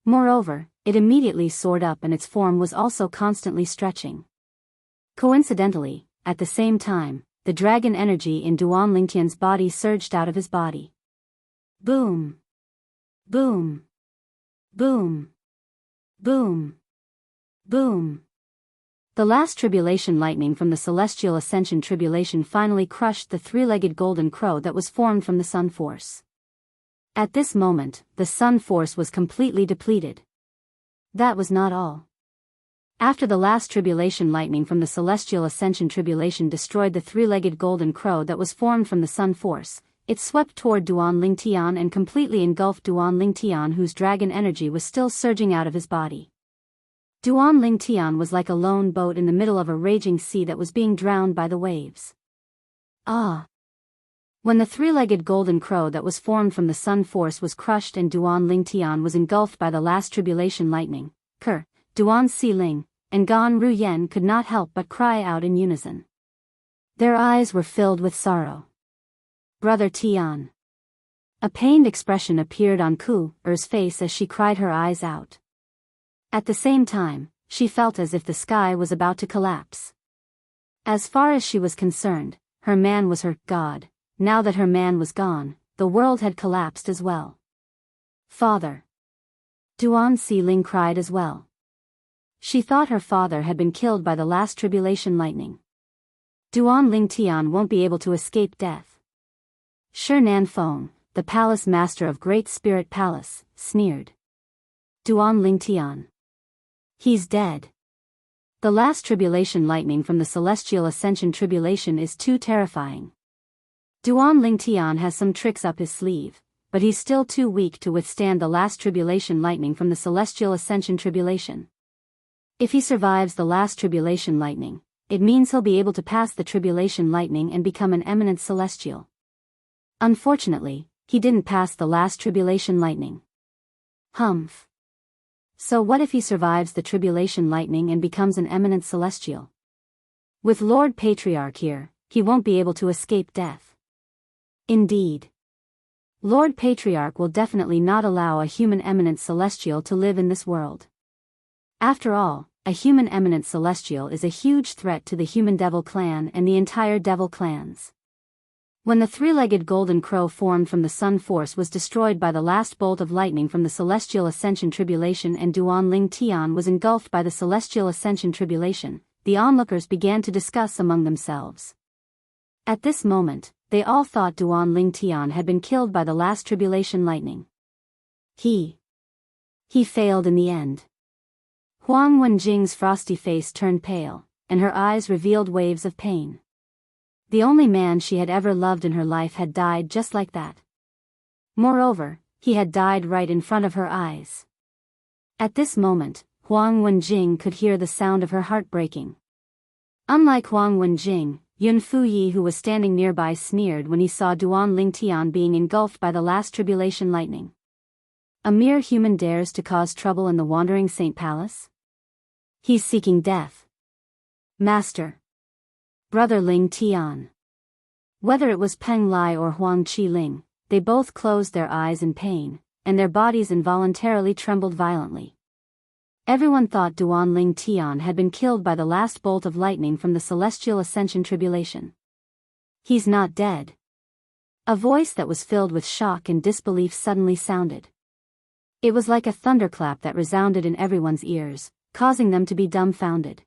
Moreover, it immediately soared up and its form was also constantly stretching. Coincidentally, at the same time, the dragon energy in Duan Lingtian's body surged out of his body. Boom! Boom! Boom! Boom! Boom! The last tribulation lightning from the celestial ascension tribulation finally crushed the three-legged golden crow that was formed from the sun force. At this moment, the sun force was completely depleted. That was not all. After the last tribulation lightning from the celestial ascension tribulation destroyed the three-legged golden crow that was formed from the sun force, it swept toward Duan Lingtian and completely engulfed Duan Lingtian, whose dragon energy was still surging out of his body. Duan Lingtian was like a lone boat in the middle of a raging sea that was being drowned by the waves. Ah! When the three-legged golden crow that was formed from the sun force was crushed and Duan Lingtian was engulfed by the last tribulation lightning, Duan Xiling, and Gan Ruyen could not help but cry out in unison. Their eyes were filled with sorrow. Brother Tian. A pained expression appeared on Ku Er's face as she cried her eyes out. At the same time, she felt as if the sky was about to collapse. As far as she was concerned, her man was her god. Now that her man was gone, the world had collapsed as well. Father. Duan Xiling cried as well. She thought her father had been killed by the last tribulation lightning. Duan Lingtian won't be able to escape death. Shi Nanfeng, the palace master of Great Spirit Palace, sneered. Duan Lingtian. He's dead. The last tribulation lightning from the celestial ascension tribulation is too terrifying. Duan Lingtian has some tricks up his sleeve, but he's still too weak to withstand the last tribulation lightning from the celestial ascension tribulation. If he survives the last tribulation lightning, it means he'll be able to pass the tribulation lightning and become an eminent celestial. Unfortunately, he didn't pass the last tribulation lightning. Humph. So what if he survives the tribulation lightning and becomes an eminent celestial? With Lord Patriarch here, he won't be able to escape death. Indeed. Lord Patriarch will definitely not allow a human eminent celestial to live in this world. After all, a human eminent celestial is a huge threat to the human devil clan and the entire devil clans. When the three-legged golden crow formed from the sun force was destroyed by the last bolt of lightning from the celestial ascension tribulation and Duan Lingtian was engulfed by the celestial ascension tribulation, the onlookers began to discuss among themselves. At this moment, they all thought Duan Lingtian had been killed by the last tribulation lightning. He failed in the end. Huang Wenjing's frosty face turned pale, and her eyes revealed waves of pain. The only man she had ever loved in her life had died just like that. Moreover, he had died right in front of her eyes. At this moment, Huang Wenjing could hear the sound of her heart breaking. Unlike Huang Wenjing, Yun Fuyi, who was standing nearby, sneered when he saw Duan Lingtian being engulfed by the last tribulation lightning. A mere human dares to cause trouble in the Wandering Saint Palace? He's seeking death. Master. Brother Lingtian. Whether it was Peng Lai or Huang Qiling, they both closed their eyes in pain, and their bodies involuntarily trembled violently. Everyone thought Duan Lingtian had been killed by the last bolt of lightning from the celestial ascension tribulation. He's not dead. A voice that was filled with shock and disbelief suddenly sounded. It was like a thunderclap that resounded in everyone's ears, causing them to be dumbfounded.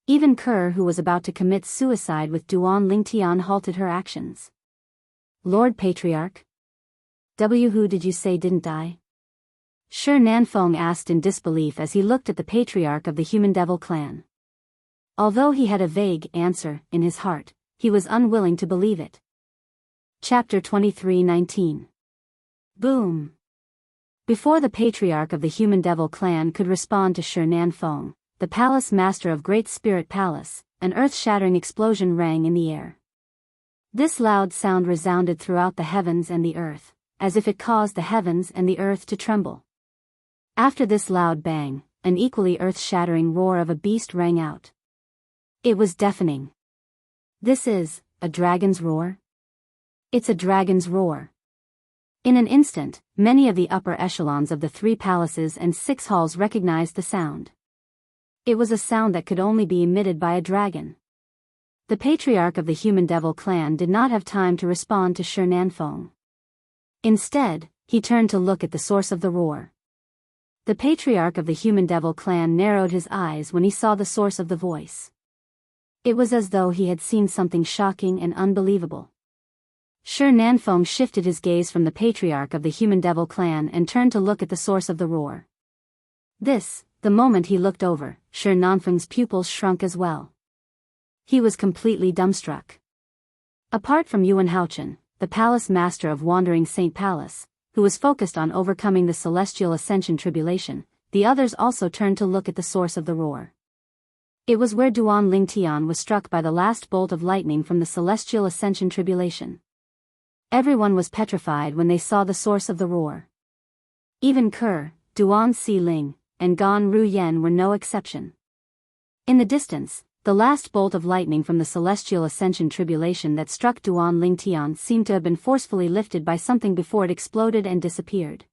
Even Kerr, who was about to commit suicide with Duan Lingtian, halted her actions. Lord Patriarch? Who did you say didn't die? Shi Nanfeng asked in disbelief as he looked at the patriarch of the human devil clan. Although he had a vague answer in his heart, he was unwilling to believe it. Chapter 23:19. Boom. Before the patriarch of the human devil clan could respond to Shi Nanfeng, the palace master of Great Spirit Palace, an earth-shattering explosion rang in the air. This loud sound resounded throughout the heavens and the earth, as if it caused the heavens and the earth to tremble. After this loud bang, an equally earth-shattering roar of a beast rang out. It was deafening. This is a dragon's roar? It's a dragon's roar. In an instant, many of the upper echelons of the 3 palaces and 6 halls recognized the sound. It was a sound that could only be emitted by a dragon. The patriarch of the human devil clan did not have time to respond to Shi Nanfeng. Instead, he turned to look at the source of the roar. The patriarch of the human devil clan narrowed his eyes when he saw the source of the voice. It was as though he had seen something shocking and unbelievable. Shi Nanfeng shifted his gaze from the patriarch of the human devil clan and turned to look at the source of the roar. The moment he looked over, Shi Nanfeng's pupils shrunk as well. He was completely dumbstruck. Apart from Yuan Haochen, the palace master of Wandering Saint Palace, who was focused on overcoming the celestial ascension tribulation, the others also turned to look at the source of the roar. It was where Duan Lingtian was struck by the last bolt of lightning from the celestial ascension tribulation. Everyone was petrified when they saw the source of the roar. Even Ke, Duan Si Ling, and Gan Ruyen were no exception. In the distance, the last bolt of lightning from the celestial ascension tribulation that struck Duan Lingtian seemed to have been forcefully lifted by something before it exploded and disappeared.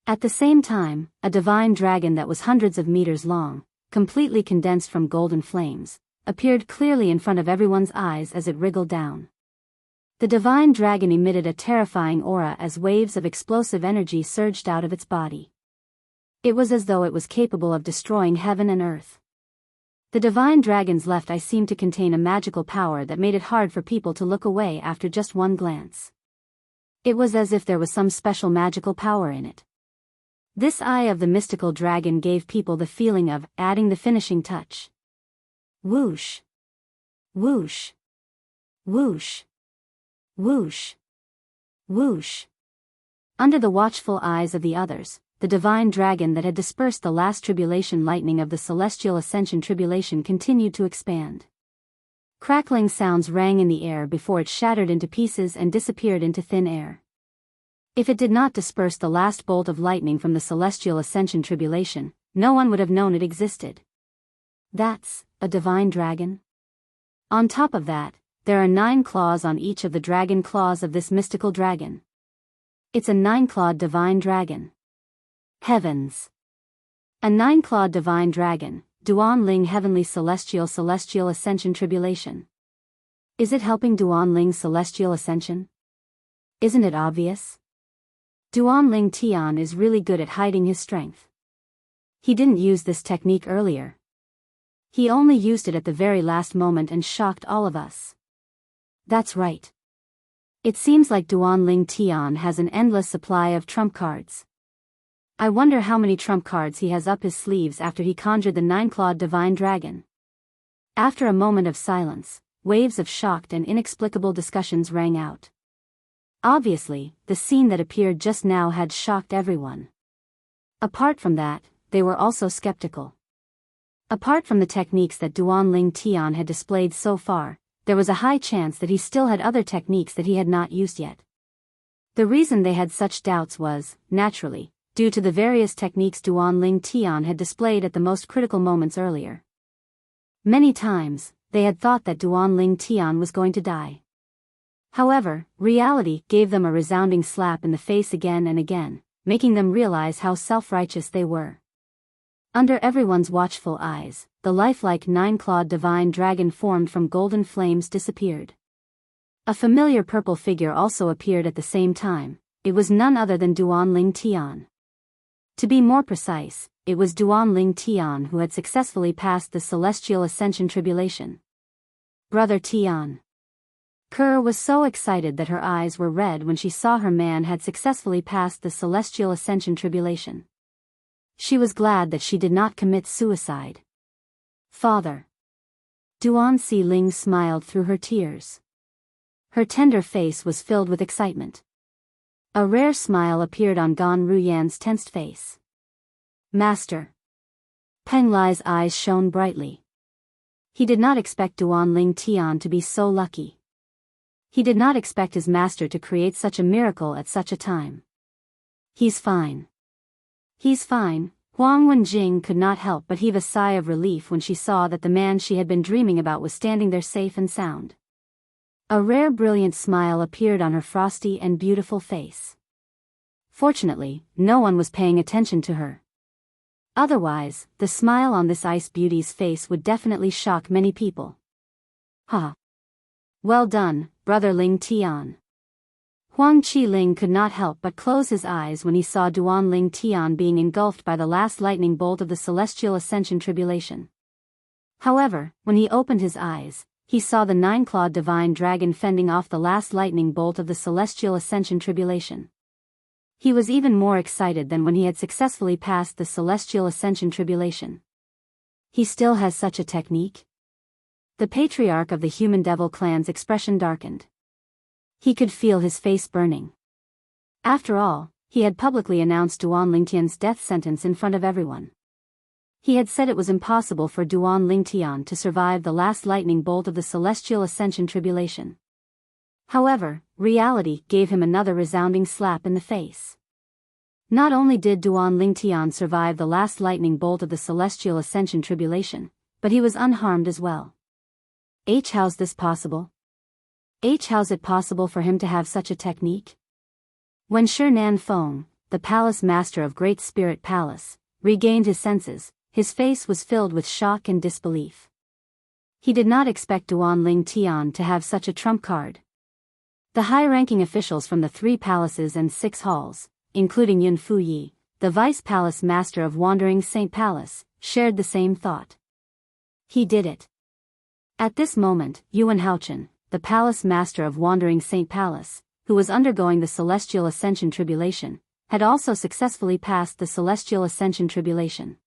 At the same time, a divine dragon that was hundreds of meters long, completely condensed from golden flames, appeared clearly in front of everyone's eyes as it wriggled down. The divine dragon emitted a terrifying aura as waves of explosive energy surged out of its body. It was as though it was capable of destroying heaven and earth. The divine dragon's left eye seemed to contain a magical power that made it hard for people to look away after just one glance. It was as if there was some special magical power in it. This eye of the mystical dragon gave people the feeling of adding the finishing touch. Whoosh! Whoosh! Whoosh! Whoosh! Whoosh! Under the watchful eyes of the others, the divine dragon that had dispersed the last tribulation lightning of the celestial ascension tribulation continued to expand. Crackling sounds rang in the air before it shattered into pieces and disappeared into thin air. If it did not disperse the last bolt of lightning from the celestial ascension tribulation, no one would have known it existed. That's a divine dragon? On top of that, there are 9 claws on each of the dragon claws of this mystical dragon. It's a 9-clawed divine dragon. Heavens! A 9-clawed divine dragon, Duan Ling Heavenly Celestial Ascension Tribulation. Is it helping Duan Ling's celestial ascension? Isn't it obvious? Duan Ling Tian is really good at hiding his strength. He didn't use this technique earlier. He only used it at the very last moment and shocked all of us. That's right. It seems like Duan Ling Tian has an endless supply of trump cards. I wonder how many trump cards he has up his sleeves after he conjured the 9-clawed divine dragon. After a moment of silence, waves of shocked and inexplicable discussions rang out. Obviously, the scene that appeared just now had shocked everyone. Apart from that, they were also skeptical. Apart from the techniques that Duan Ling Tian had displayed so far, there was a high chance that he still had other techniques that he had not used yet. The reason they had such doubts was, naturally, due to the various techniques Duan Ling Tian had displayed at the most critical moments earlier. Many times, they had thought that Duan Ling Tian was going to die. However, reality gave them a resounding slap in the face again and again, making them realize how self-righteous they were. Under everyone's watchful eyes, the lifelike 9-clawed divine dragon formed from golden flames disappeared. A familiar purple figure also appeared at the same time. It was none other than Duan Ling Tian. To be more precise, it was Duan Ling Tian who had successfully passed the celestial ascension tribulation. Brother Tian. Ke was so excited that her eyes were red when she saw her man had successfully passed the celestial ascension tribulation. She was glad that she did not commit suicide. Father. Duan Si Ling smiled through her tears. Her tender face was filled with excitement. A rare smile appeared on Gan Ruyan's tensed face. Master. Peng Lai's eyes shone brightly. He did not expect Duan Ling Tian to be so lucky. He did not expect his master to create such a miracle at such a time. He's fine. He's fine. Huang Wenjing could not help but heave a sigh of relief when she saw that the man she had been dreaming about was standing there safe and sound. A rare brilliant smile appeared on her frosty and beautiful face. Fortunately, no one was paying attention to her. Otherwise, the smile on this ice beauty's face would definitely shock many people. Ha! Well done, Brother Ling Tian. Huang Qi-ling could not help but close his eyes when he saw Duan Ling Tian being engulfed by the last lightning bolt of the celestial ascension tribulation. However, when he opened his eyes, he saw the nine-clawed divine dragon fending off the last lightning bolt of the celestial ascension tribulation. He was even more excited than when he had successfully passed the celestial ascension tribulation. He still has such a technique? The patriarch of the human devil clan's expression darkened. He could feel his face burning. After all, he had publicly announced Duan Lingtian's death sentence in front of everyone. He had said it was impossible for Duan Lingtian to survive the last lightning bolt of the celestial ascension tribulation. However, reality gave him another resounding slap in the face. Not only did Duan Lingtian survive the last lightning bolt of the celestial ascension tribulation, but he was unharmed as well. How's this possible? How's it possible for him to have such a technique? When Shi Nan Feng, the palace master of Great Spirit Palace, regained his senses, his face was filled with shock and disbelief. He did not expect Duan Ling Tian to have such a trump card. The high-ranking officials from the 3 palaces and 6 halls, including Yun Fuyi, the vice palace master of Wandering Saint Palace, shared the same thought. He did it. At this moment, Yuan Haochen, the palace master of Wandering Saint Palace, who was undergoing the celestial ascension tribulation, had also successfully passed the celestial ascension tribulation.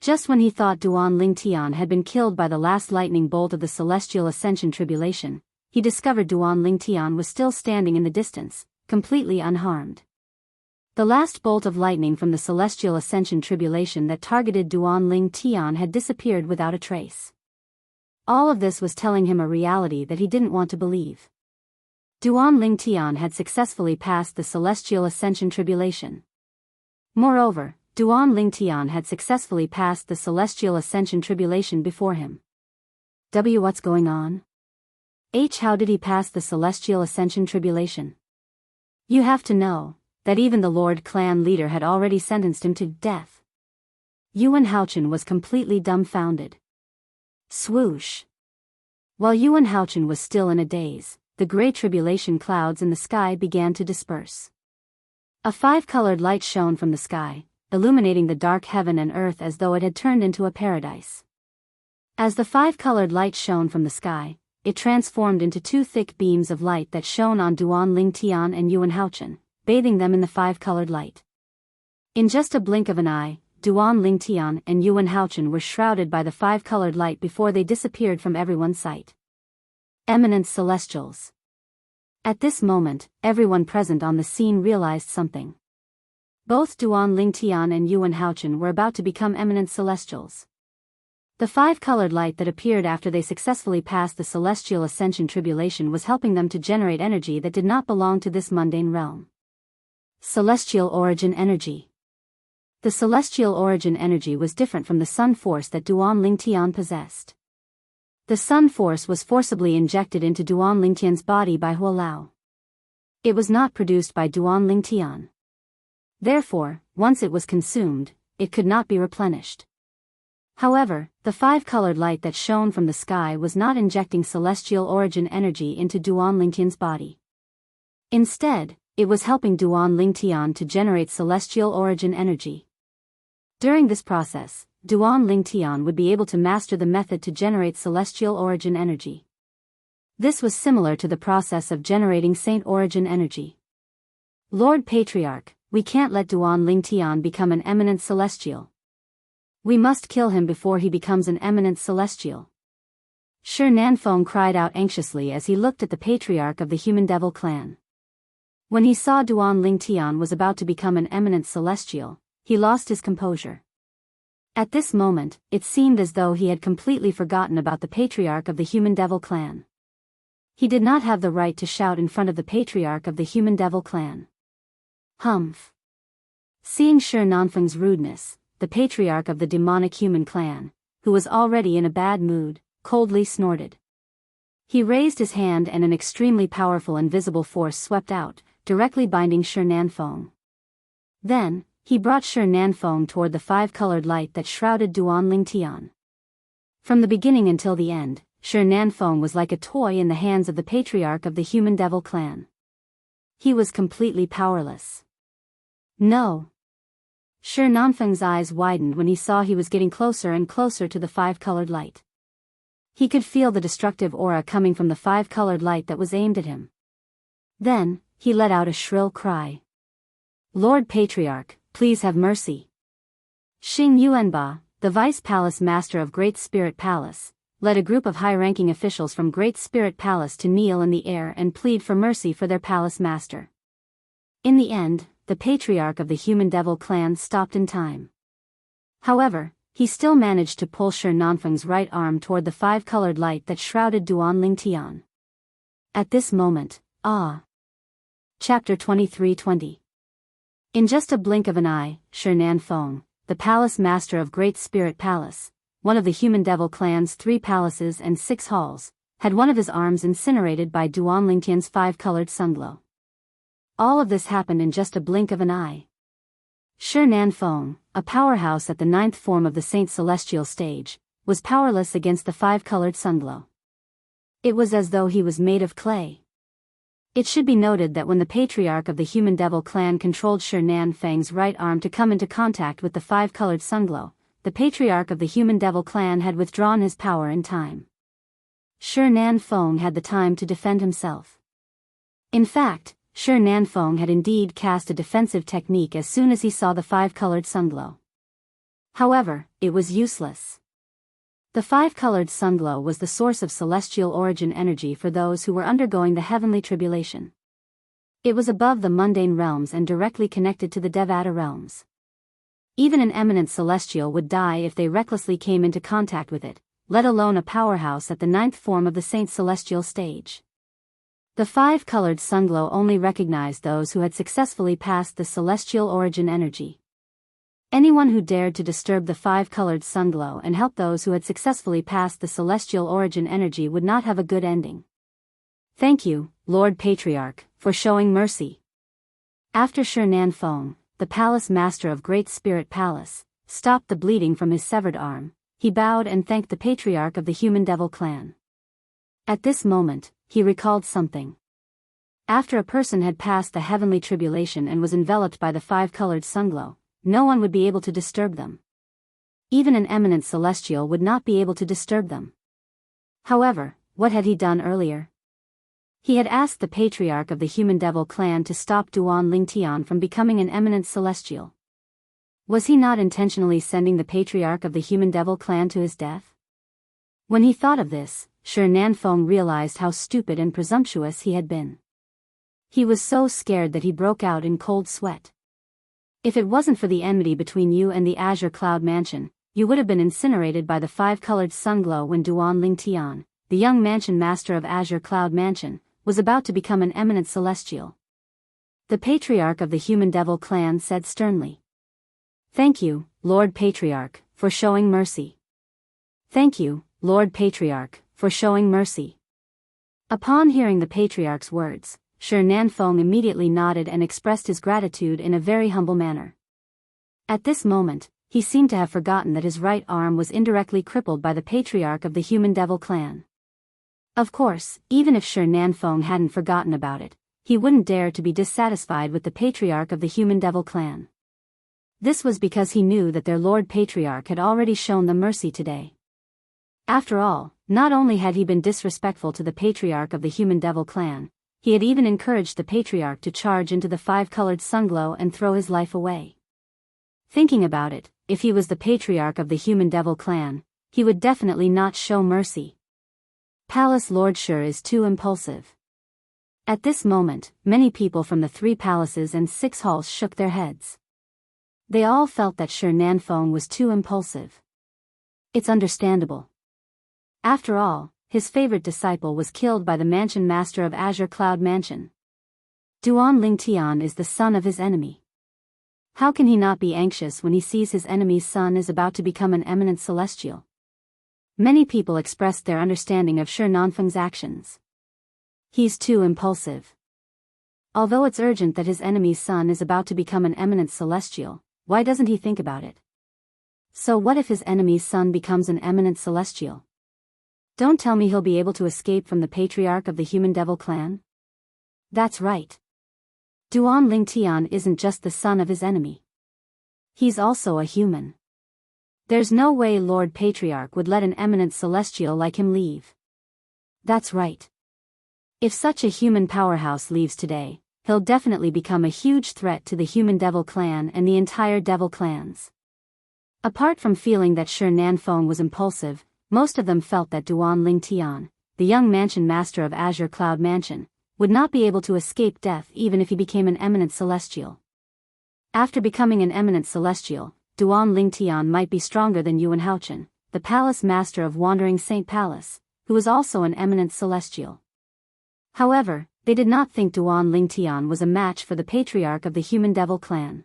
Just when he thought Duan Ling Tian had been killed by the last lightning bolt of the celestial ascension tribulation, he discovered Duan Ling Tian was still standing in the distance, completely unharmed. The last bolt of lightning from the celestial ascension tribulation that targeted Duan Ling Tian had disappeared without a trace. All of this was telling him a reality that he didn't want to believe. Duan Ling Tian had successfully passed the celestial ascension tribulation. Moreover, Duan Ling Tian had successfully passed the celestial ascension tribulation before him. What's going on? How did he pass the celestial ascension tribulation? You have to know that even the Lord Clan leader had already sentenced him to death. Yuan Haochen was completely dumbfounded. Swoosh! While Yuan Haochen was still in a daze, the gray tribulation clouds in the sky began to disperse. A 5-colored light shone from the sky, illuminating the dark heaven and earth as though it had turned into a paradise. As the 5-colored light shone from the sky, it transformed into 2 thick beams of light that shone on Duan Ling Tian and Yuan Haochen, bathing them in the 5-colored light. In just a blink of an eye, Duan Ling Tian and Yuan Haochen were shrouded by the 5-colored light before they disappeared from everyone's sight. Eminent Celestials. At this moment, everyone present on the scene realized something. Both Duan Ling Tian and Yuan Haochen were about to become eminent Celestials. The 5-colored light that appeared after they successfully passed the celestial ascension tribulation was helping them to generate energy that did not belong to this mundane realm. Celestial origin energy. The celestial origin energy was different from the sun force that Duan Ling Tian possessed. The sun force was forcibly injected into Duan Ling Tian's body by Hua Lao. It was not produced by Duan Ling Tian. Therefore, once it was consumed, it could not be replenished. However, the 5-colored light that shone from the sky was not injecting celestial origin energy into Duan Ling Tian's body. Instead, it was helping Duan Ling Tian to generate celestial origin energy. During this process, Duan Ling Tian would be able to master the method to generate celestial origin energy. This was similar to the process of generating saint origin energy. Lord Patriarch, we can't let Duan Ling Tian become an eminent celestial. We must kill him before he becomes an eminent celestial. Shi Nan Feng cried out anxiously as he looked at the patriarch of the human devil clan. When he saw Duan Ling Tian was about to become an eminent celestial, he lost his composure. At this moment, it seemed as though he had completely forgotten about the patriarch of the human devil clan. He did not have the right to shout in front of the patriarch of the human devil clan. Humph! Seeing Shi Nanfeng's rudeness, the patriarch of the demonic human clan, who was already in a bad mood, coldly snorted. He raised his hand and an extremely powerful invisible force swept out, directly binding Shi Nanfeng. Then, he brought Shi Nanfeng toward the 5-colored light that shrouded Duan Ling Tian. From the beginning until the end, Shi Nanfeng was like a toy in the hands of the patriarch of the human devil clan. He was completely powerless. No. Shi Nanfeng's eyes widened when he saw he was getting closer and closer to the five-colored light. He could feel the destructive aura coming from the five-colored light that was aimed at him. Then, he let out a shrill cry. Lord Patriarch, please have mercy. Xing Yuanba, the Vice Palace Master of Great Spirit Palace, led a group of high-ranking officials from Great Spirit Palace to kneel in the air and plead for mercy for their palace master. In the end, the patriarch of the Human Devil clan stopped in time. However, he still managed to pull Shi Nanfeng's right arm toward the five-colored light that shrouded Duan Lingtian. At this moment, Chapter 23:20. In just a blink of an eye, Shi Nanfeng, the palace master of Great Spirit Palace, one of the Human Devil clan's 3 palaces and 6 halls, had one of his arms incinerated by Duan Lingtian's five-colored sunglow. All of this happened in just a blink of an eye. Shi Nanfeng, a powerhouse at the 9th form of the Saint Celestial stage, was powerless against the five-colored sunglow. It was as though he was made of clay. It should be noted that when the patriarch of the Human Devil clan controlled Shi Nanfeng's right arm to come into contact with the five-colored sunglow, the patriarch of the Human Devil clan had withdrawn his power in time. Shi Nanfeng had the time to defend himself. In fact, Shi Nanfeng had indeed cast a defensive technique as soon as he saw the five-colored sunglow. However, it was useless. The five-colored sunglow was the source of celestial origin energy for those who were undergoing the heavenly tribulation. It was above the mundane realms and directly connected to the Devata realms. Even an eminent celestial would die if they recklessly came into contact with it, let alone a powerhouse at the 9th form of the Saint Celestial stage. The five-colored sunglow only recognized those who had successfully passed the celestial origin energy. Anyone who dared to disturb the five-colored sunglow and help those who had successfully passed the celestial origin energy would not have a good ending. Thank you, Lord Patriarch, for showing mercy. After Shi Nanfeng, the palace master of Great Spirit Palace, stopped the bleeding from his severed arm, he bowed and thanked the patriarch of the Human Devil clan. At this moment, he recalled something. After a person had passed the heavenly tribulation and was enveloped by the five-colored sunglow, no one would be able to disturb them. Even an eminent celestial would not be able to disturb them. However, what had he done earlier? He had asked the patriarch of the Human Devil clan to stop Duan Lingtian from becoming an eminent celestial. Was he not intentionally sending the patriarch of the Human Devil clan to his death? When he thought of this, Shi Nanfeng realized how stupid and presumptuous he had been. He was so scared that he broke out in cold sweat. If it wasn't for the enmity between you and the Azure Cloud Mansion, you would have been incinerated by the five-colored sunglow when Duan Lingtian, the young mansion master of Azure Cloud Mansion, was about to become an eminent celestial. The patriarch of the Human Devil clan said sternly. Thank you, Lord Patriarch, for showing mercy. Thank you, Lord Patriarch, for showing mercy. Upon hearing the patriarch's words, Shi Nanfeng immediately nodded and expressed his gratitude in a very humble manner. At this moment, he seemed to have forgotten that his right arm was indirectly crippled by the patriarch of the Human Devil clan. Of course, even if Shi Nanfeng hadn't forgotten about it, he wouldn't dare to be dissatisfied with the patriarch of the Human Devil clan. This was because he knew that their Lord Patriarch had already shown them mercy today. After all, not only had he been disrespectful to the patriarch of the Human Devil clan, he had even encouraged the patriarch to charge into the five-colored sunglow and throw his life away. Thinking about it, if he was the patriarch of the Human Devil clan, he would definitely not show mercy. Palace Lord Shi is too impulsive. At this moment, many people from the 3 palaces and 6 halls shook their heads. They all felt that Shi Nanfeng was too impulsive. It's understandable. After all, his favorite disciple was killed by the mansion master of Azure Cloud Mansion. Duan Lingtian is the son of his enemy. How can he not be anxious when he sees his enemy's son is about to become an eminent celestial? Many people expressed their understanding of Shi Nanfeng's actions. He's too impulsive. Although it's urgent that his enemy's son is about to become an eminent celestial, why doesn't he think about it? So what if his enemy's son becomes an eminent celestial? Don't tell me he'll be able to escape from the patriarch of the Human Devil clan? That's right. Duan Lingtian isn't just the son of his enemy. He's also a human. There's no way Lord Patriarch would let an eminent celestial like him leave. That's right. If such a human powerhouse leaves today, he'll definitely become a huge threat to the human devil clan and the entire devil clans. Apart from feeling that Shi Nanfeng was impulsive, most of them felt that Duan Lingtian, the young mansion master of Azure Cloud Mansion, would not be able to escape death even if he became an eminent celestial. After becoming an eminent celestial, Duan Lingtian might be stronger than Yuan Haochen, the palace master of Wandering Saint Palace, who was also an eminent celestial. However, they did not think Duan Lingtian was a match for the patriarch of the human devil clan.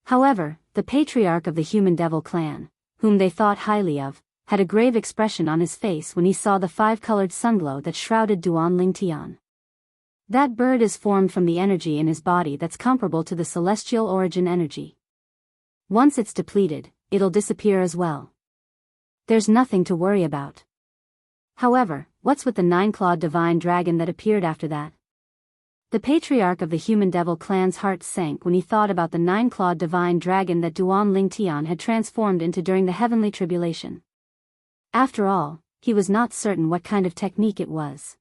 However, the patriarch of the human devil clan, whom they thought highly of, had a grave expression on his face when he saw the five-colored sunglow that shrouded Duan Lingtian. That bird is formed from the energy in his body that's comparable to the celestial origin energy. Once it's depleted, it'll disappear as well. There's nothing to worry about. However, what's with the nine-clawed divine dragon that appeared after that? The patriarch of the human devil clan's heart sank when he thought about the nine-clawed divine dragon that Duan Lingtian had transformed into during the heavenly tribulation. After all, he was not certain what kind of technique it was.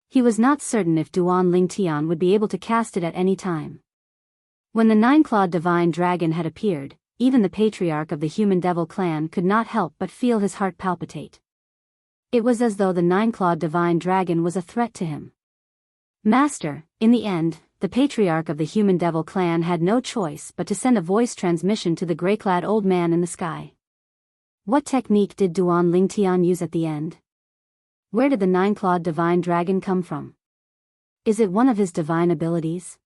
He was not certain if Duan Lingtian would be able to cast it at any time. When the nine-clawed divine dragon had appeared, even the patriarch of the human devil clan could not help but feel his heart palpitate. It was as though the nine-clawed divine dragon was a threat to him. Master, in the end, the patriarch of the human devil clan had no choice but to send a voice transmission to the gray-clad old man in the sky. What technique did Duan Lingtian use at the end? Where did the nine-clawed divine dragon come from? Is it one of his divine abilities?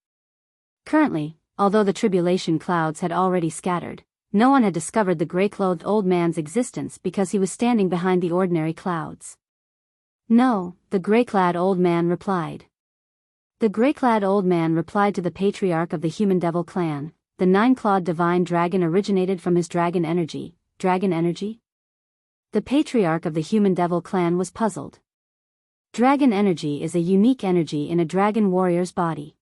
Currently, although the tribulation clouds had already scattered, no one had discovered the gray-clothed old man's existence because he was standing behind the ordinary clouds. No, the gray-clad old man replied. The gray-clad old man replied to the patriarch of the human devil clan, the nine-clawed divine dragon originated from his dragon energy. Dragon energy? The patriarch of the human devil clan was puzzled. Dragon energy is a unique energy in a dragon warrior's body.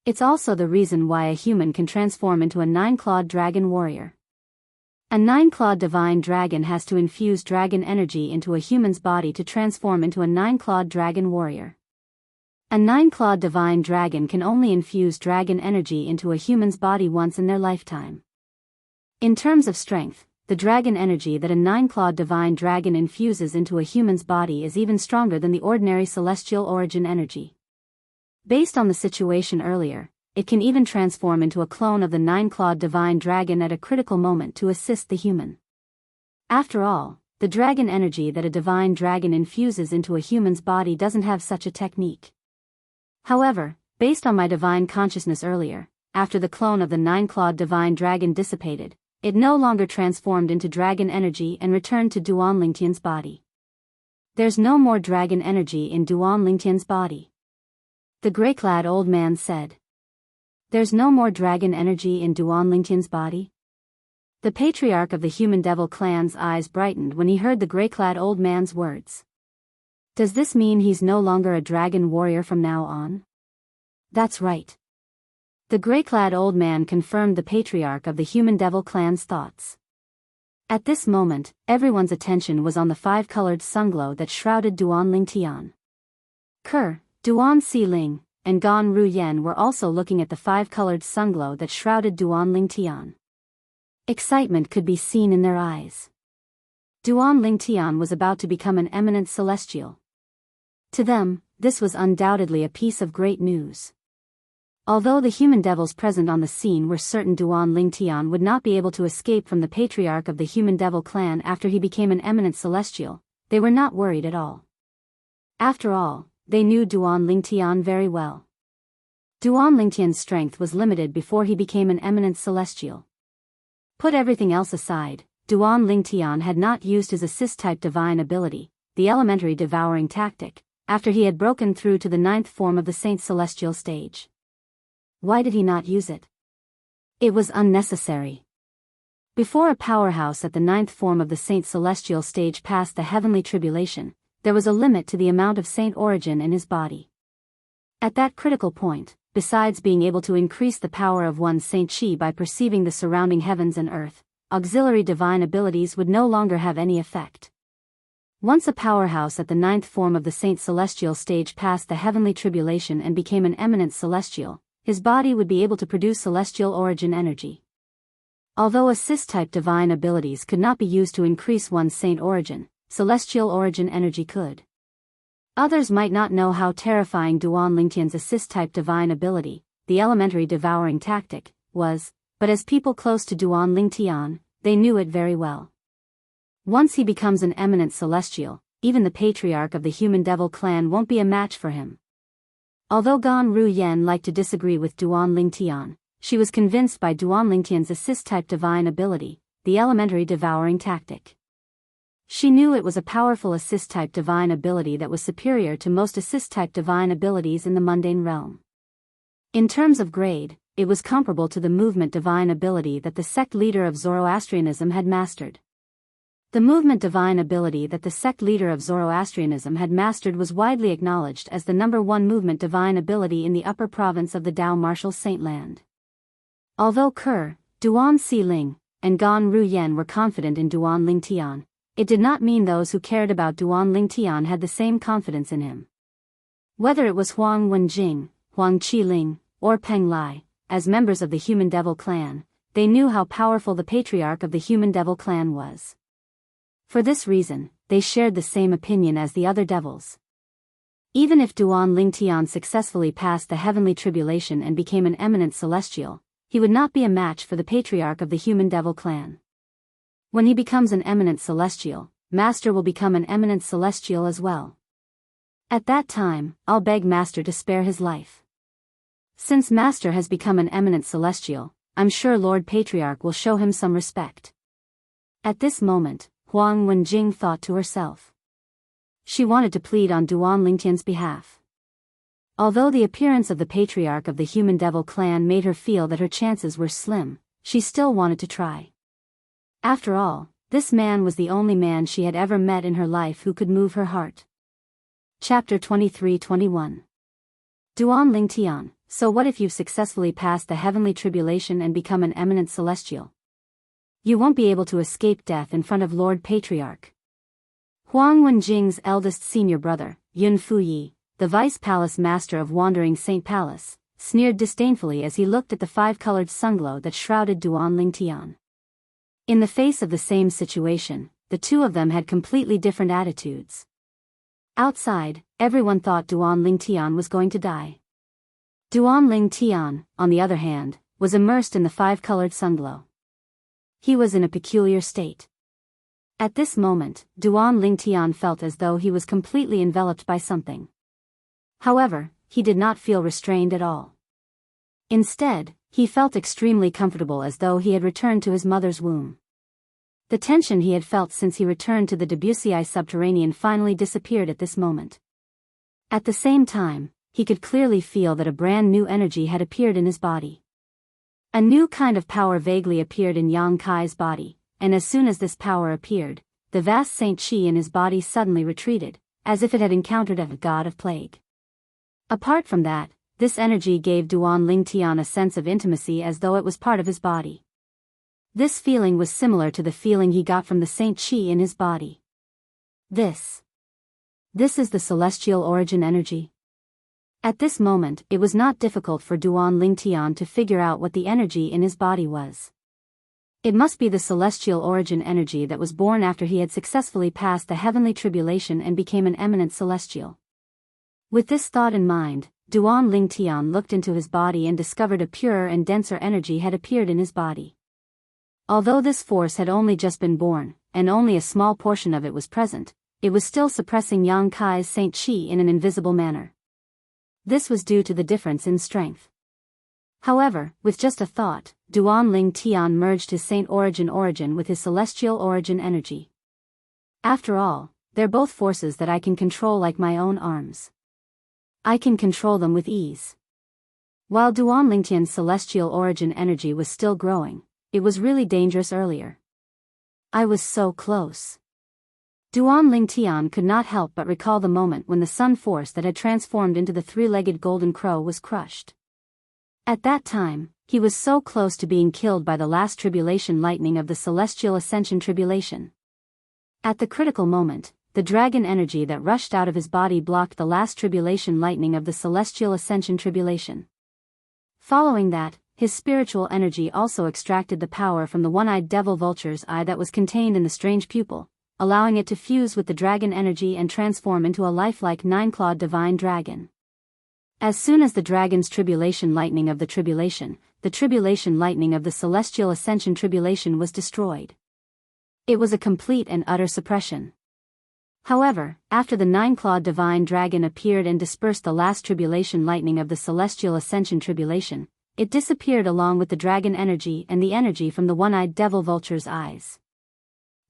It's also the reason why a human can transform into a nine-clawed dragon warrior. A nine-clawed divine dragon has to infuse dragon energy into a human's body to transform into a nine-clawed dragon warrior. A nine-clawed divine dragon can only infuse dragon energy into a human's body once in their lifetime. In terms of strength, the dragon energy that a nine-clawed divine dragon infuses into a human's body is even stronger than the ordinary celestial origin energy. Based on the situation earlier, it can even transform into a clone of the nine-clawed divine dragon at a critical moment to assist the human. After all, the dragon energy that a divine dragon infuses into a human's body doesn't have such a technique. However, based on my divine consciousness earlier, after the clone of the nine-clawed divine dragon dissipated, it no longer transformed into dragon energy and returned to Duan Lingtian's body. There's no more dragon energy in Duan Lingtian's body. The gray-clad old man said. There's no more dragon energy in Duan Lingtian's body? The patriarch of the human devil clan's eyes brightened when he heard the gray-clad old man's words. Does this mean he's no longer a dragon warrior from now on? That's right. The gray-clad old man confirmed the patriarch of the human devil clan's thoughts. At this moment, everyone's attention was on the five-colored sunglow that shrouded Duan Lingtian. Duan Xiling, and Gan Ruyen were also looking at the five-colored sunglow that shrouded Duan Lingtian. Excitement could be seen in their eyes. Duan Lingtian was about to become an eminent celestial. To them, this was undoubtedly a piece of great news. Although the human devils present on the scene were certain Duan Lingtian would not be able to escape from the patriarch of the human devil clan after he became an eminent celestial, they were not worried at all. After all, they knew Duan Lingtian very well. Duan Lingtian's strength was limited before he became an eminent celestial. Put everything else aside, Duan Lingtian had not used his assist-type divine ability, the elementary devouring tactic, after he had broken through to the ninth form of the Saint Celestial stage. Why did he not use it? It was unnecessary. Before a powerhouse at the ninth form of the Saint Celestial stage passed the heavenly tribulation, there was a limit to the amount of saint origin in his body. At that critical point, besides being able to increase the power of one's Saint Chi by perceiving the surrounding heavens and earth, auxiliary divine abilities would no longer have any effect. Once a powerhouse at the 9th form of the Saint Celestial stage passed the heavenly tribulation and became an eminent celestial, his body would be able to produce celestial origin energy. Although assist-type divine abilities could not be used to increase one's saint origin, celestial origin energy could. Others might not know how terrifying Duan Lingtian's assist-type divine ability, the elementary devouring tactic, was, but as people close to Duan Lingtian, they knew it very well. Once he becomes an eminent celestial, even the patriarch of the human devil clan won't be a match for him. Although Gan Ruyen liked to disagree with Duan Lingtian, she was convinced by Duan Lingtian's assist-type divine ability, the elementary devouring tactic. She knew it was a powerful assist-type divine ability that was superior to most assist-type divine abilities in the mundane realm. In terms of grade, it was comparable to the movement divine ability that the sect leader of Zoroastrianism had mastered. The movement divine ability that the sect leader of Zoroastrianism had mastered was widely acknowledged as the #1 movement divine ability in the upper province of the Dao Martial Saintland. Although Kerr, Duan Xiling, and Gan Ruyen were confident in Duan Lingtian, it did not mean those who cared about Duan Lingtian had the same confidence in him. Whether it was Huang Wenjing, Huang Qiling, or Peng Lai, as members of the Human Devil clan, they knew how powerful the patriarch of the Human Devil clan was. For this reason, they shared the same opinion as the other devils. Even if Duan Lingtian successfully passed the heavenly tribulation and became an eminent celestial, he would not be a match for the patriarch of the Human Devil clan. When he becomes an eminent celestial, Master will become an eminent celestial as well. At that time, I'll beg Master to spare his life. Since Master has become an eminent celestial, I'm sure Lord Patriarch will show him some respect. At this moment, Huang Wenjing thought to herself. She wanted to plead on Duan Lingtian's behalf. Although the appearance of the patriarch of the Human Devil clan made her feel that her chances were slim, she still wanted to try. After all, this man was the only man she had ever met in her life who could move her heart. Chapter 23-21. Duan Lingtian, so what if you've successfully passed the heavenly tribulation and become an eminent celestial? You won't be able to escape death in front of Lord Patriarch. Huang Wenjing's eldest senior brother, Yun Fuyi, the vice palace master of Wandering Saint Palace, sneered disdainfully as he looked at the 5-colored sunglow that shrouded Duan Lingtian. In the face of the same situation, the two of them had completely different attitudes. Outside, everyone thought Duan Lingtian was going to die. Duan Lingtian, on the other hand, was immersed in the 5-colored sunglow. He was in a peculiar state. At this moment, Duan Lingtian felt as though he was completely enveloped by something. However, he did not feel restrained at all. Instead, he felt extremely comfortable as though he had returned to his mother's womb. The tension he had felt since he returned to the Debussy subterranean finally disappeared at this moment. At the same time, he could clearly feel that a brand new energy had appeared in his body. A new kind of power vaguely appeared in Yang Kai's body, and as soon as this power appeared, the vast Saint Chi in his body suddenly retreated, as if it had encountered a god of plague. Apart from that, this energy gave Duan Lingtian a sense of intimacy as though it was part of his body. This feeling was similar to the feeling he got from the Saint Chi in his body. This is the celestial origin energy. At this moment, it was not difficult for Duan Lingtian to figure out what the energy in his body was. It must be the celestial origin energy that was born after he had successfully passed the heavenly tribulation and became an eminent celestial. With this thought in mind, Duan Lingtian looked into his body and discovered a purer and denser energy had appeared in his body. Although this force had only just been born, and only a small portion of it was present, it was still suppressing Yang Kai's Saint Chi in an invisible manner. This was due to the difference in strength. However, with just a thought, Duan Lingtian merged his Saint origin with his celestial origin energy. After all, they're both forces that I can control like my own arms. I can control them with ease. While Duan Lingtian's celestial origin energy was still growing, it was really dangerous earlier. I was so close. Duan Lingtian could not help but recall the moment when the sun force that had transformed into the 3-legged golden crow was crushed. At that time, he was so close to being killed by the last tribulation lightning of the celestial ascension tribulation. At the critical moment, the dragon energy that rushed out of his body blocked the last tribulation lightning of the celestial ascension tribulation. Following that, his spiritual energy also extracted the power from the one-eyed devil vulture's eye that was contained in the strange pupil, allowing it to fuse with the dragon energy and transform into a lifelike nine-clawed divine dragon. As soon as the dragon's tribulation lightning of the tribulation lightning of the celestial ascension tribulation was destroyed. It was a complete and utter suppression. However, after the nine-clawed divine dragon appeared and dispersed the last tribulation lightning of the celestial ascension tribulation, it disappeared along with the dragon energy and the energy from the one-eyed devil vulture's eyes.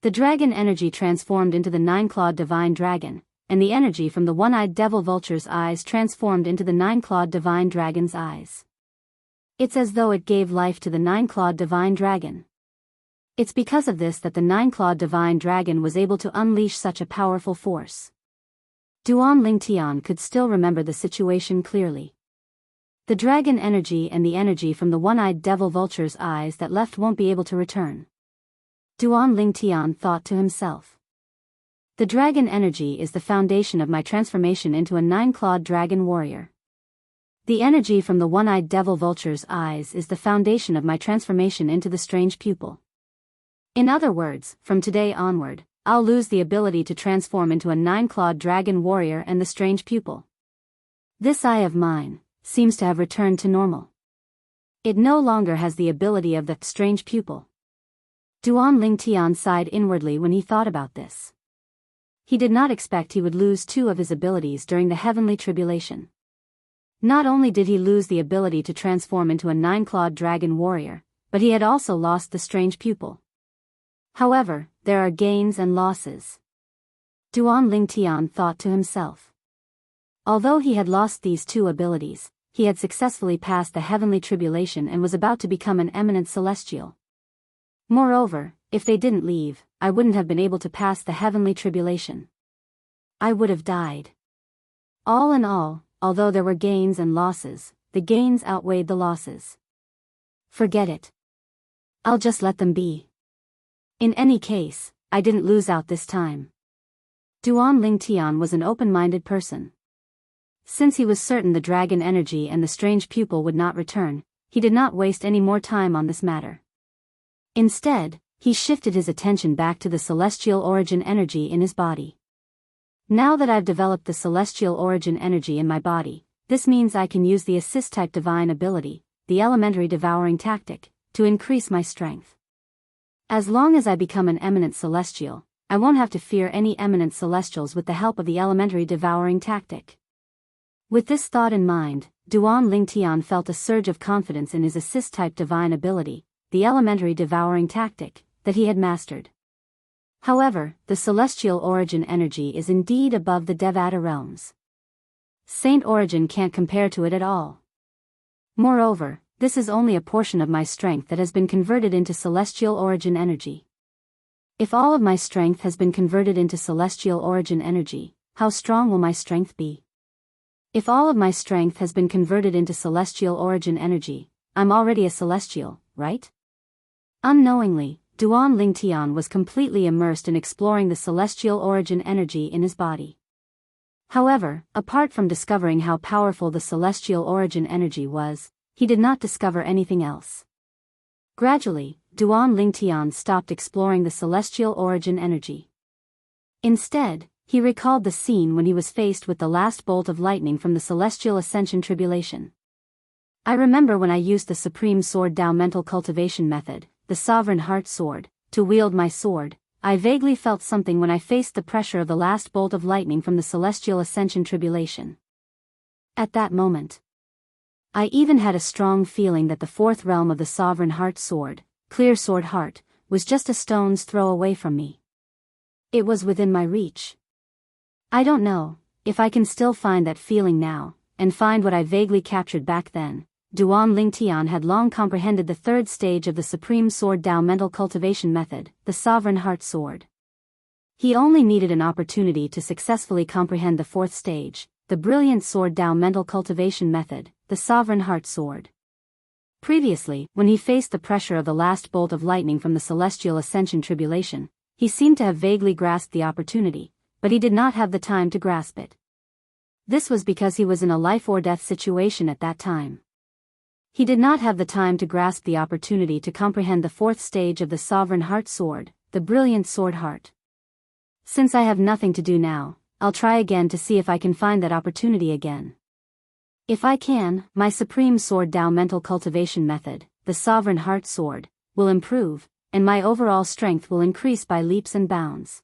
The dragon energy transformed into the nine-clawed divine dragon, and the energy from the one-eyed devil vulture's eyes transformed into the nine-clawed divine dragon's eyes. It's as though it gave life to the nine-clawed divine dragon. It's because of this that the nine-clawed divine dragon was able to unleash such a powerful force. Duan Lingtian could still remember the situation clearly. The dragon energy and the energy from the one-eyed devil vulture's eyes that left won't be able to return. Duan Lingtian thought to himself. The dragon energy is the foundation of my transformation into a nine-clawed dragon warrior. The energy from the one-eyed devil vulture's eyes is the foundation of my transformation into the strange pupil. In other words, from today onward, I'll lose the ability to transform into a nine-clawed dragon warrior and the strange pupil. This eye of mine seems to have returned to normal. It no longer has the ability of the strange pupil. Duan Lingtian sighed inwardly when he thought about this. He did not expect he would lose two of his abilities during the heavenly tribulation. Not only did he lose the ability to transform into a nine-clawed dragon warrior, but he had also lost the strange pupil. However, there are gains and losses. Duan Lingtian thought to himself. Although he had lost these two abilities, he had successfully passed the heavenly tribulation and was about to become an eminent celestial. Moreover, if they didn't leave, I wouldn't have been able to pass the heavenly tribulation. I would have died. All in all, although there were gains and losses, the gains outweighed the losses. Forget it. I'll just let them be. In any case, I didn't lose out this time. Duan Lingtian was an open-minded person. Since he was certain the dragon energy and the strange pupil would not return, he did not waste any more time on this matter. Instead, he shifted his attention back to the celestial origin energy in his body. Now that I've developed the celestial origin energy in my body, this means I can use the assist-type divine ability, the elementary devouring tactic, to increase my strength. As long as I become an eminent celestial, I won't have to fear any eminent celestials with the help of the elementary devouring tactic. With this thought in mind, Duan Lingtian felt a surge of confidence in his assist-type divine ability, the elementary devouring tactic, that he had mastered. However, the celestial origin energy is indeed above the Devata realms. Saint origin can't compare to it at all. Moreover, this is only a portion of my strength that has been converted into celestial origin energy. If all of my strength has been converted into celestial origin energy, how strong will my strength be? If all of my strength has been converted into celestial origin energy, I'm already a celestial, right? Unknowingly, Duan Lingtian was completely immersed in exploring the celestial origin energy in his body. However, apart from discovering how powerful the celestial origin energy was, he did not discover anything else. Gradually, Duan Lingtian stopped exploring the celestial origin energy. Instead, he recalled the scene when he was faced with the last bolt of lightning from the celestial ascension tribulation. I remember when I used the supreme sword Dao mental cultivation method, the sovereign heart sword, to wield my sword. I vaguely felt something when I faced the pressure of the last bolt of lightning from the celestial ascension tribulation. At that moment, I even had a strong feeling that the fourth realm of the sovereign heart sword, clear sword heart, was just a stone's throw away from me. It was within my reach. I don't know if I can still find that feeling now, and find what I vaguely captured back then. Duan Lingtian had long comprehended the third stage of the supreme sword Dao mental cultivation method, the sovereign heart sword. He only needed an opportunity to successfully comprehend the fourth stage, the brilliant sword Dao mental cultivation method, the sovereign heart sword. Previously, when he faced the pressure of the last bolt of lightning from the celestial ascension tribulation, he seemed to have vaguely grasped the opportunity, but he did not have the time to grasp it. This was because he was in a life-or-death situation at that time. He did not have the time to grasp the opportunity to comprehend the fourth stage of the sovereign heart sword, the brilliant sword heart. Since I have nothing to do now, I'll try again to see if I can find that opportunity again. If I can, my supreme sword Dao mental cultivation method, the sovereign heart sword, will improve, and my overall strength will increase by leaps and bounds.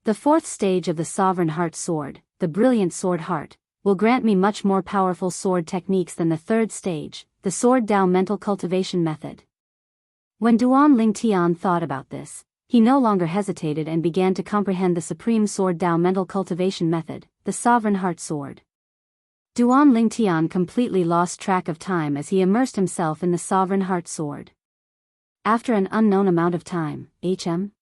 The fourth stage of the sovereign heart sword, the brilliant sword heart, will grant me much more powerful sword techniques than the third stage, the sword Dao mental cultivation method. When Duan Lingtian thought about this, he no longer hesitated and began to comprehend the supreme sword Dao mental cultivation method, the sovereign heart sword. Duan Lingtian completely lost track of time as he immersed himself in the sovereign heart sword. After an unknown amount of time, Duan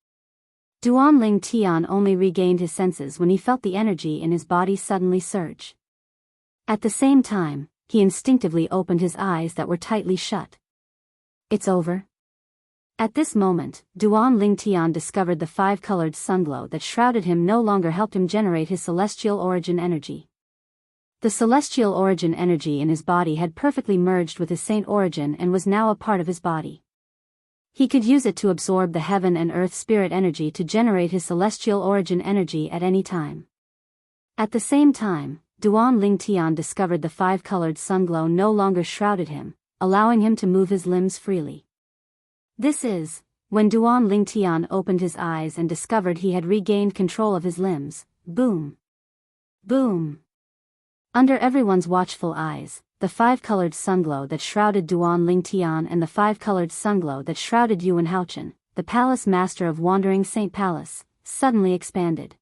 Lingtian only regained his senses when he felt the energy in his body suddenly surge. At the same time, he instinctively opened his eyes that were tightly shut. It's over. At this moment, Duan Lingtian discovered the five-colored sunglow that shrouded him no longer helped him generate his celestial origin energy. The celestial origin energy in his body had perfectly merged with his saint origin and was now a part of his body. He could use it to absorb the heaven and earth spirit energy to generate his celestial origin energy at any time. At the same time, Duan Lingtian discovered the five-colored sunglow no longer shrouded him, allowing him to move his limbs freely. This is, when Duan Lingtian opened his eyes and discovered he had regained control of his limbs, boom. Boom. Under everyone's watchful eyes, the five-colored sunglow that shrouded Duan Lingtian and the five-colored sunglow that shrouded Yuan Haochen, the palace master of Wandering Saint Palace, suddenly expanded.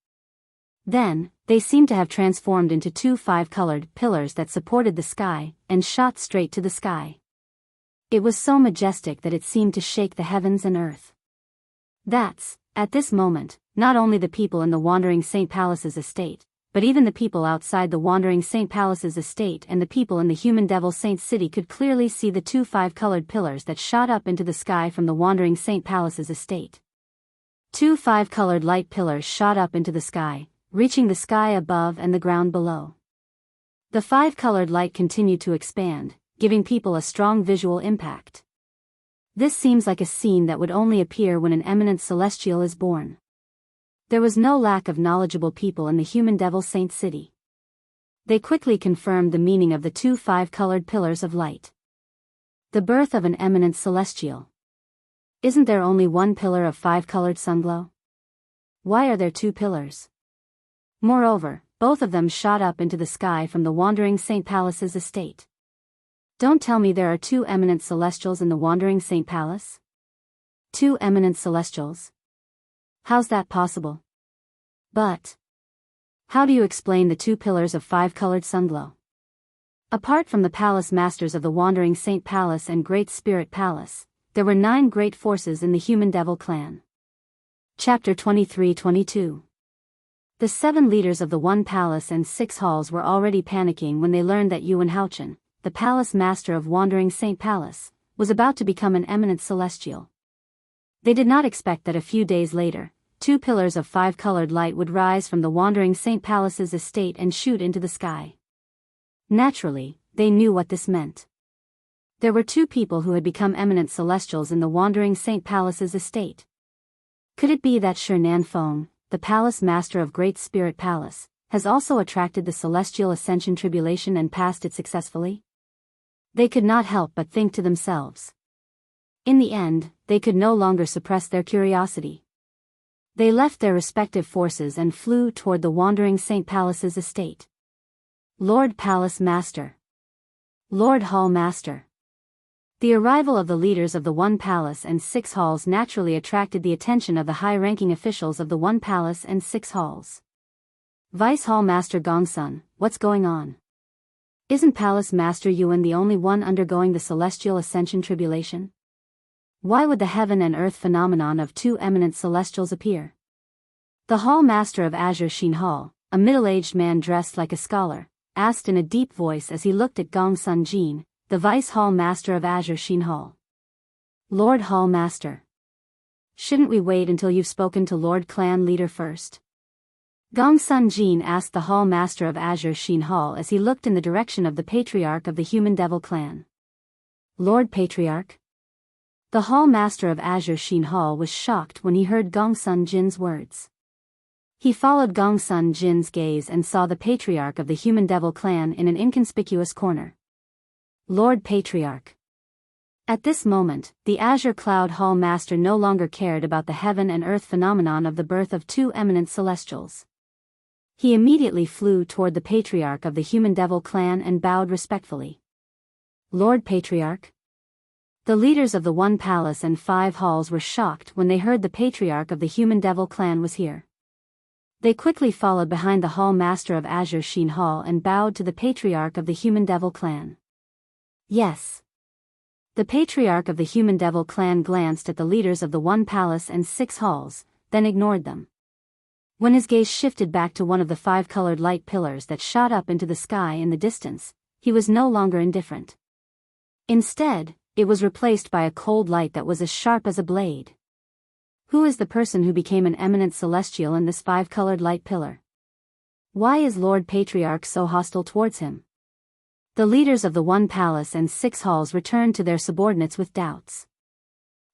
Then, they seemed to have transformed into two five-colored pillars that supported the sky, and shot straight to the sky. It was so majestic that it seemed to shake the heavens and earth. That's, at this moment, not only the people in the Wandering Saint Palace's estate, but even the people outside the Wandering Saint Palace's estate and the people in the Human Devil Saint City could clearly see the two five-colored pillars that shot up into the sky from the Wandering Saint Palace's estate. Two five-colored light pillars shot up into the sky, reaching the sky above and the ground below. The five-colored light continued to expand, giving people a strong visual impact. This seems like a scene that would only appear when an eminent celestial is born. There was no lack of knowledgeable people in the Human Devil Saint City. They quickly confirmed the meaning of the two five-colored pillars of light. The birth of an eminent celestial. Isn't there only one pillar of five-colored sunglow? Why are there two pillars? Moreover, both of them shot up into the sky from the Wandering Saint Palace's estate. Don't tell me there are two eminent celestials in the Wandering Saint Palace? Two eminent celestials? How's that possible? But how do you explain the two pillars of five-colored sunglow? Apart from the palace masters of the Wandering Saint Palace and Great Spirit Palace, there were 9 great forces in the Human Devil clan. Chapter 23-22. The 7 leaders of the 1 palace and 6 halls were already panicking when they learned that Yuan Haochen, the palace master of Wandering Saint Palace, was about to become an eminent celestial. They did not expect that a few days later, 2 pillars of 5-colored light would rise from the Wandering Saint Palace's estate and shoot into the sky. Naturally, they knew what this meant. There were 2 people who had become eminent celestials in the Wandering Saint Palace's estate. Could it be that Shernan Feng, the palace master of Great Spirit Palace, has also attracted the celestial ascension tribulation and passed it successfully? They could not help but think to themselves. In the end, they could no longer suppress their curiosity. They left their respective forces and flew toward the Wandering Saint Palace's estate. Lord Palace Master. Lord Hall Master. The arrival of the leaders of the 1 palace and 6 halls naturally attracted the attention of the high-ranking officials of the 1 palace and 6 halls. Vice Hall Master Gongsun, what's going on? Isn't Palace Master Yuan the only one undergoing the celestial ascension tribulation? Why would the heaven and earth phenomenon of 2 eminent celestials appear? The Hall Master of Azure Xin Hall, a middle-aged man dressed like a scholar, asked in a deep voice as he looked at Gongsun Jin, the Vice Hall Master of Azure Sheen Hall. Lord Hall Master. Shouldn't we wait until you've spoken to Lord Clan Leader first? Gong Sun Jin asked the Hall Master of Azure Sheen Hall as he looked in the direction of the Patriarch of the Human Devil Clan. Lord Patriarch? The Hall Master of Azure Sheen Hall was shocked when he heard Gong Sun Jin's words. He followed Gong Sun Jin's gaze and saw the Patriarch of the Human Devil Clan in an inconspicuous corner. Lord Patriarch. At this moment, the Azure Cloud Hall Master no longer cared about the heaven and earth phenomenon of the birth of two eminent celestials. He immediately flew toward the Patriarch of the Human Devil Clan and bowed respectfully. Lord Patriarch? The leaders of the One Palace and 5 halls were shocked when they heard the Patriarch of the Human Devil Clan was here. They quickly followed behind the Hall Master of Azure Sheen Hall and bowed to the Patriarch of the Human Devil Clan. Yes. The Patriarch of the Human Devil Clan glanced at the leaders of the One Palace and 6 halls, then ignored them. When his gaze shifted back to one of the 5 colored light pillars that shot up into the sky in the distance, he was no longer indifferent. Instead, it was replaced by a cold light that was as sharp as a blade. Who is the person who became an eminent celestial in this 5 colored light pillar? Why is Lord Patriarch so hostile towards him? The leaders of the One Palace and 6 halls returned to their subordinates with doubts.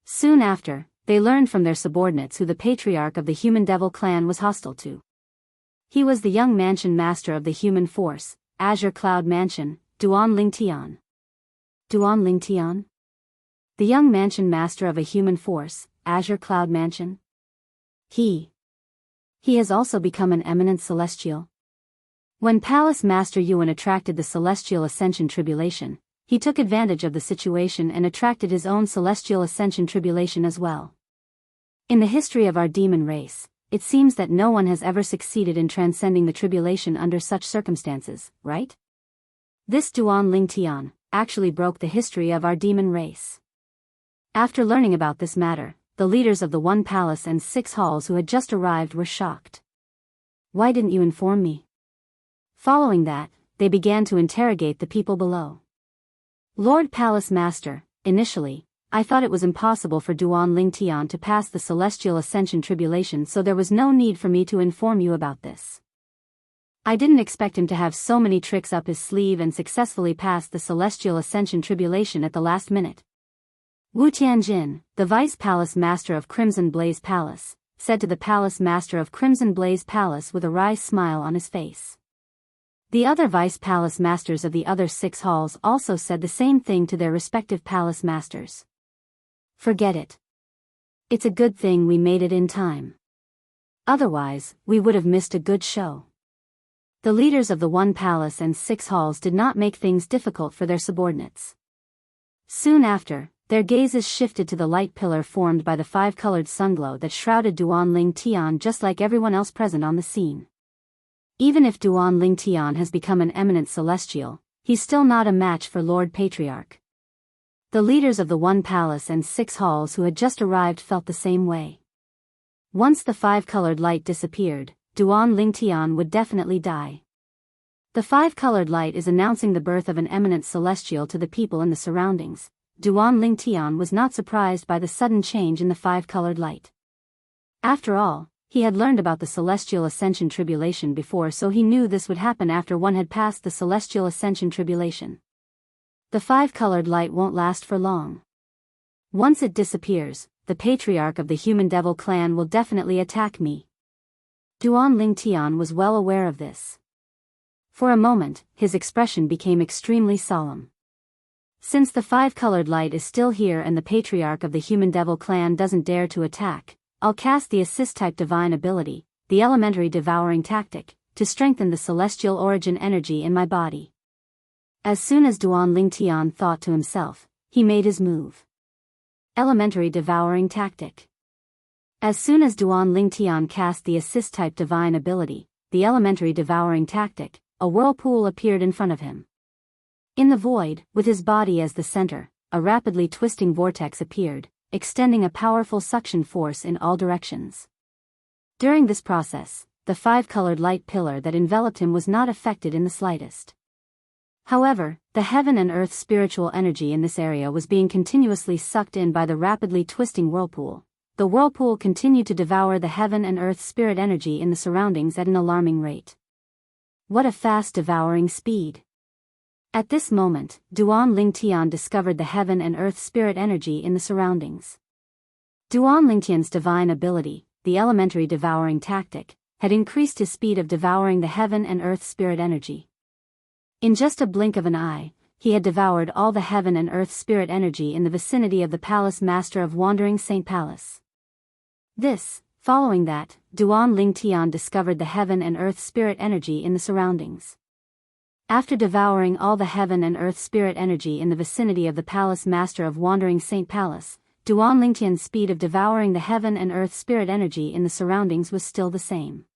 Soon after, they learned from their subordinates who the Patriarch of the Human Devil Clan was hostile to. He was the young mansion master of the Human Force, Azure Cloud Mansion, Duan Lingtian. Duan Lingtian? The young mansion master of a Human Force, Azure Cloud Mansion? He has also become an eminent celestial. When Palace Master Yuan attracted the Celestial Ascension Tribulation, he took advantage of the situation and attracted his own Celestial Ascension Tribulation as well. In the history of our demon race, it seems that no one has ever succeeded in transcending the tribulation under such circumstances, right? This Duan Lingtian actually broke the history of our demon race. After learning about this matter, the leaders of the One Palace and 6 halls who had just arrived were shocked. Why didn't you inform me? Following that, they began to interrogate the people below. Lord Palace Master, initially, I thought it was impossible for Duan Lingtian to pass the Celestial Ascension Tribulation, so there was no need for me to inform you about this. I didn't expect him to have so many tricks up his sleeve and successfully pass the Celestial Ascension Tribulation at the last minute. Wu Tianjin, the Vice Palace Master of Crimson Blaze Palace, said to the Palace Master of Crimson Blaze Palace with a wry smile on his face. The other Vice Palace Masters of the other 6 halls also said the same thing to their respective Palace Masters. Forget it. It's a good thing we made it in time. Otherwise, we would have missed a good show. The leaders of the One Palace and 6 halls did not make things difficult for their subordinates. Soon after, their gazes shifted to the light pillar formed by the 5-colored sunglow that shrouded Duan Lingtian just like everyone else present on the scene. Even if Duan Lingtian has become an eminent celestial, he's still not a match for Lord Patriarch. The leaders of the One Palace and 6 halls who had just arrived felt the same way. Once the 5-colored light disappeared, Duan Lingtian would definitely die. The 5-colored light is announcing the birth of an eminent celestial to the people in the surroundings. Duan Lingtian was not surprised by the sudden change in the 5-colored light. After all, he had learned about the Celestial Ascension Tribulation before, so he knew this would happen after one had passed the Celestial Ascension Tribulation. The 5-colored light won't last for long. Once it disappears, the Patriarch of the Human Devil Clan will definitely attack me. Duan Lingtian was well aware of this. For a moment, his expression became extremely solemn. Since the 5-colored light is still here and the Patriarch of the Human Devil Clan doesn't dare to attack, I'll cast the Assist-type Divine Ability, the Elementary Devouring Tactic, to strengthen the celestial origin energy in my body. As soon as Duan Lingtian thought to himself, he made his move. Elementary Devouring Tactic. As soon as Duan Lingtian cast the Assist-type Divine Ability, the Elementary Devouring Tactic, a whirlpool appeared in front of him. In the void, with his body as the center, a rapidly twisting vortex appeared, extending a powerful suction force in all directions. During this process, the 5-colored light pillar that enveloped him was not affected in the slightest. However, the heaven and earth spiritual energy in this area was being continuously sucked in by the rapidly twisting whirlpool. The whirlpool continued to devour the heaven and earth spirit energy in the surroundings at an alarming rate. What a fast devouring speed! At this moment, Duan Lingtian discovered the heaven and earth spirit energy in the surroundings. Duan Lingtian's divine ability, the elementary devouring tactic, had increased his speed of devouring the heaven and earth spirit energy. In just a blink of an eye, he had devoured all the heaven and earth spirit energy in the vicinity of the Palace Master of Wandering Saint Palace. Following that, Duan Lingtian discovered the heaven and earth spirit energy in the surroundings. After devouring all the heaven and earth spirit energy in the vicinity of the Palace Master of Wandering Saint Palace, Duan Lingtian's speed of devouring the heaven and earth spirit energy in the surroundings was still the same.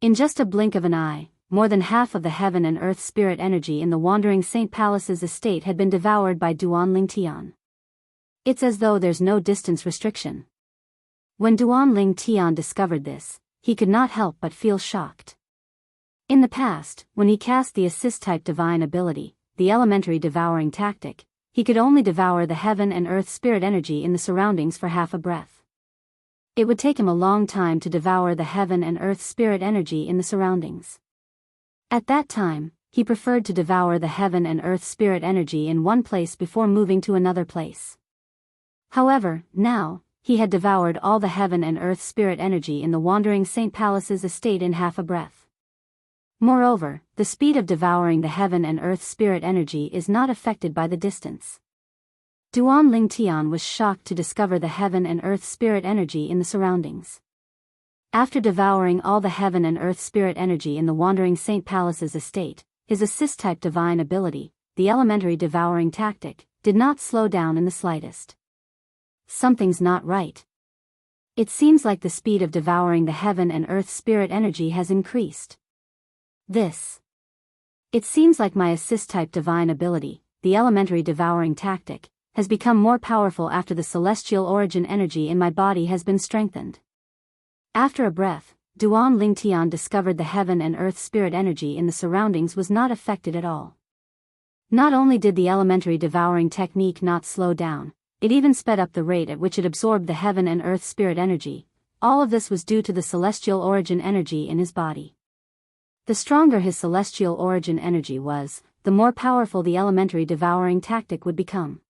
In just a blink of an eye, more than half of the heaven and earth spirit energy in the Wandering Saint Palace's estate had been devoured by Duan Lingtian. It's as though there's no distance restriction. When Duan Lingtian discovered this, he could not help but feel shocked. In the past, when he cast the assist-type divine ability, the elementary devouring tactic, he could only devour the heaven and earth spirit energy in the surroundings for half a breath. It would take him a long time to devour the heaven and earth spirit energy in the surroundings. At that time, he preferred to devour the heaven and earth spirit energy in one place before moving to another place. However, now, he had devoured all the heaven and earth spirit energy in the Wandering Saint Palace's estate in half a breath. Moreover, the speed of devouring the heaven and earth spirit energy is not affected by the distance. Duan Lingtian was shocked to discover the heaven and earth spirit energy in the surroundings. After devouring all the heaven and earth spirit energy in the Wandering Saint Palace's estate, his assist-type divine ability, the elementary devouring tactic, did not slow down in the slightest. Something's not right. It seems like the speed of devouring the heaven and earth spirit energy has increased. It seems like my assist-type divine ability, the elementary devouring tactic, has become more powerful after the celestial origin energy in my body has been strengthened. After a breath, Duan Lingtian discovered the heaven and earth spirit energy in the surroundings was not affected at all. Not only did the elementary devouring technique not slow down, it even sped up the rate at which it absorbed the heaven and earth spirit energy. All of this was due to the celestial origin energy in his body. The stronger his celestial origin energy was, the more powerful the elementary devouring tactic would become.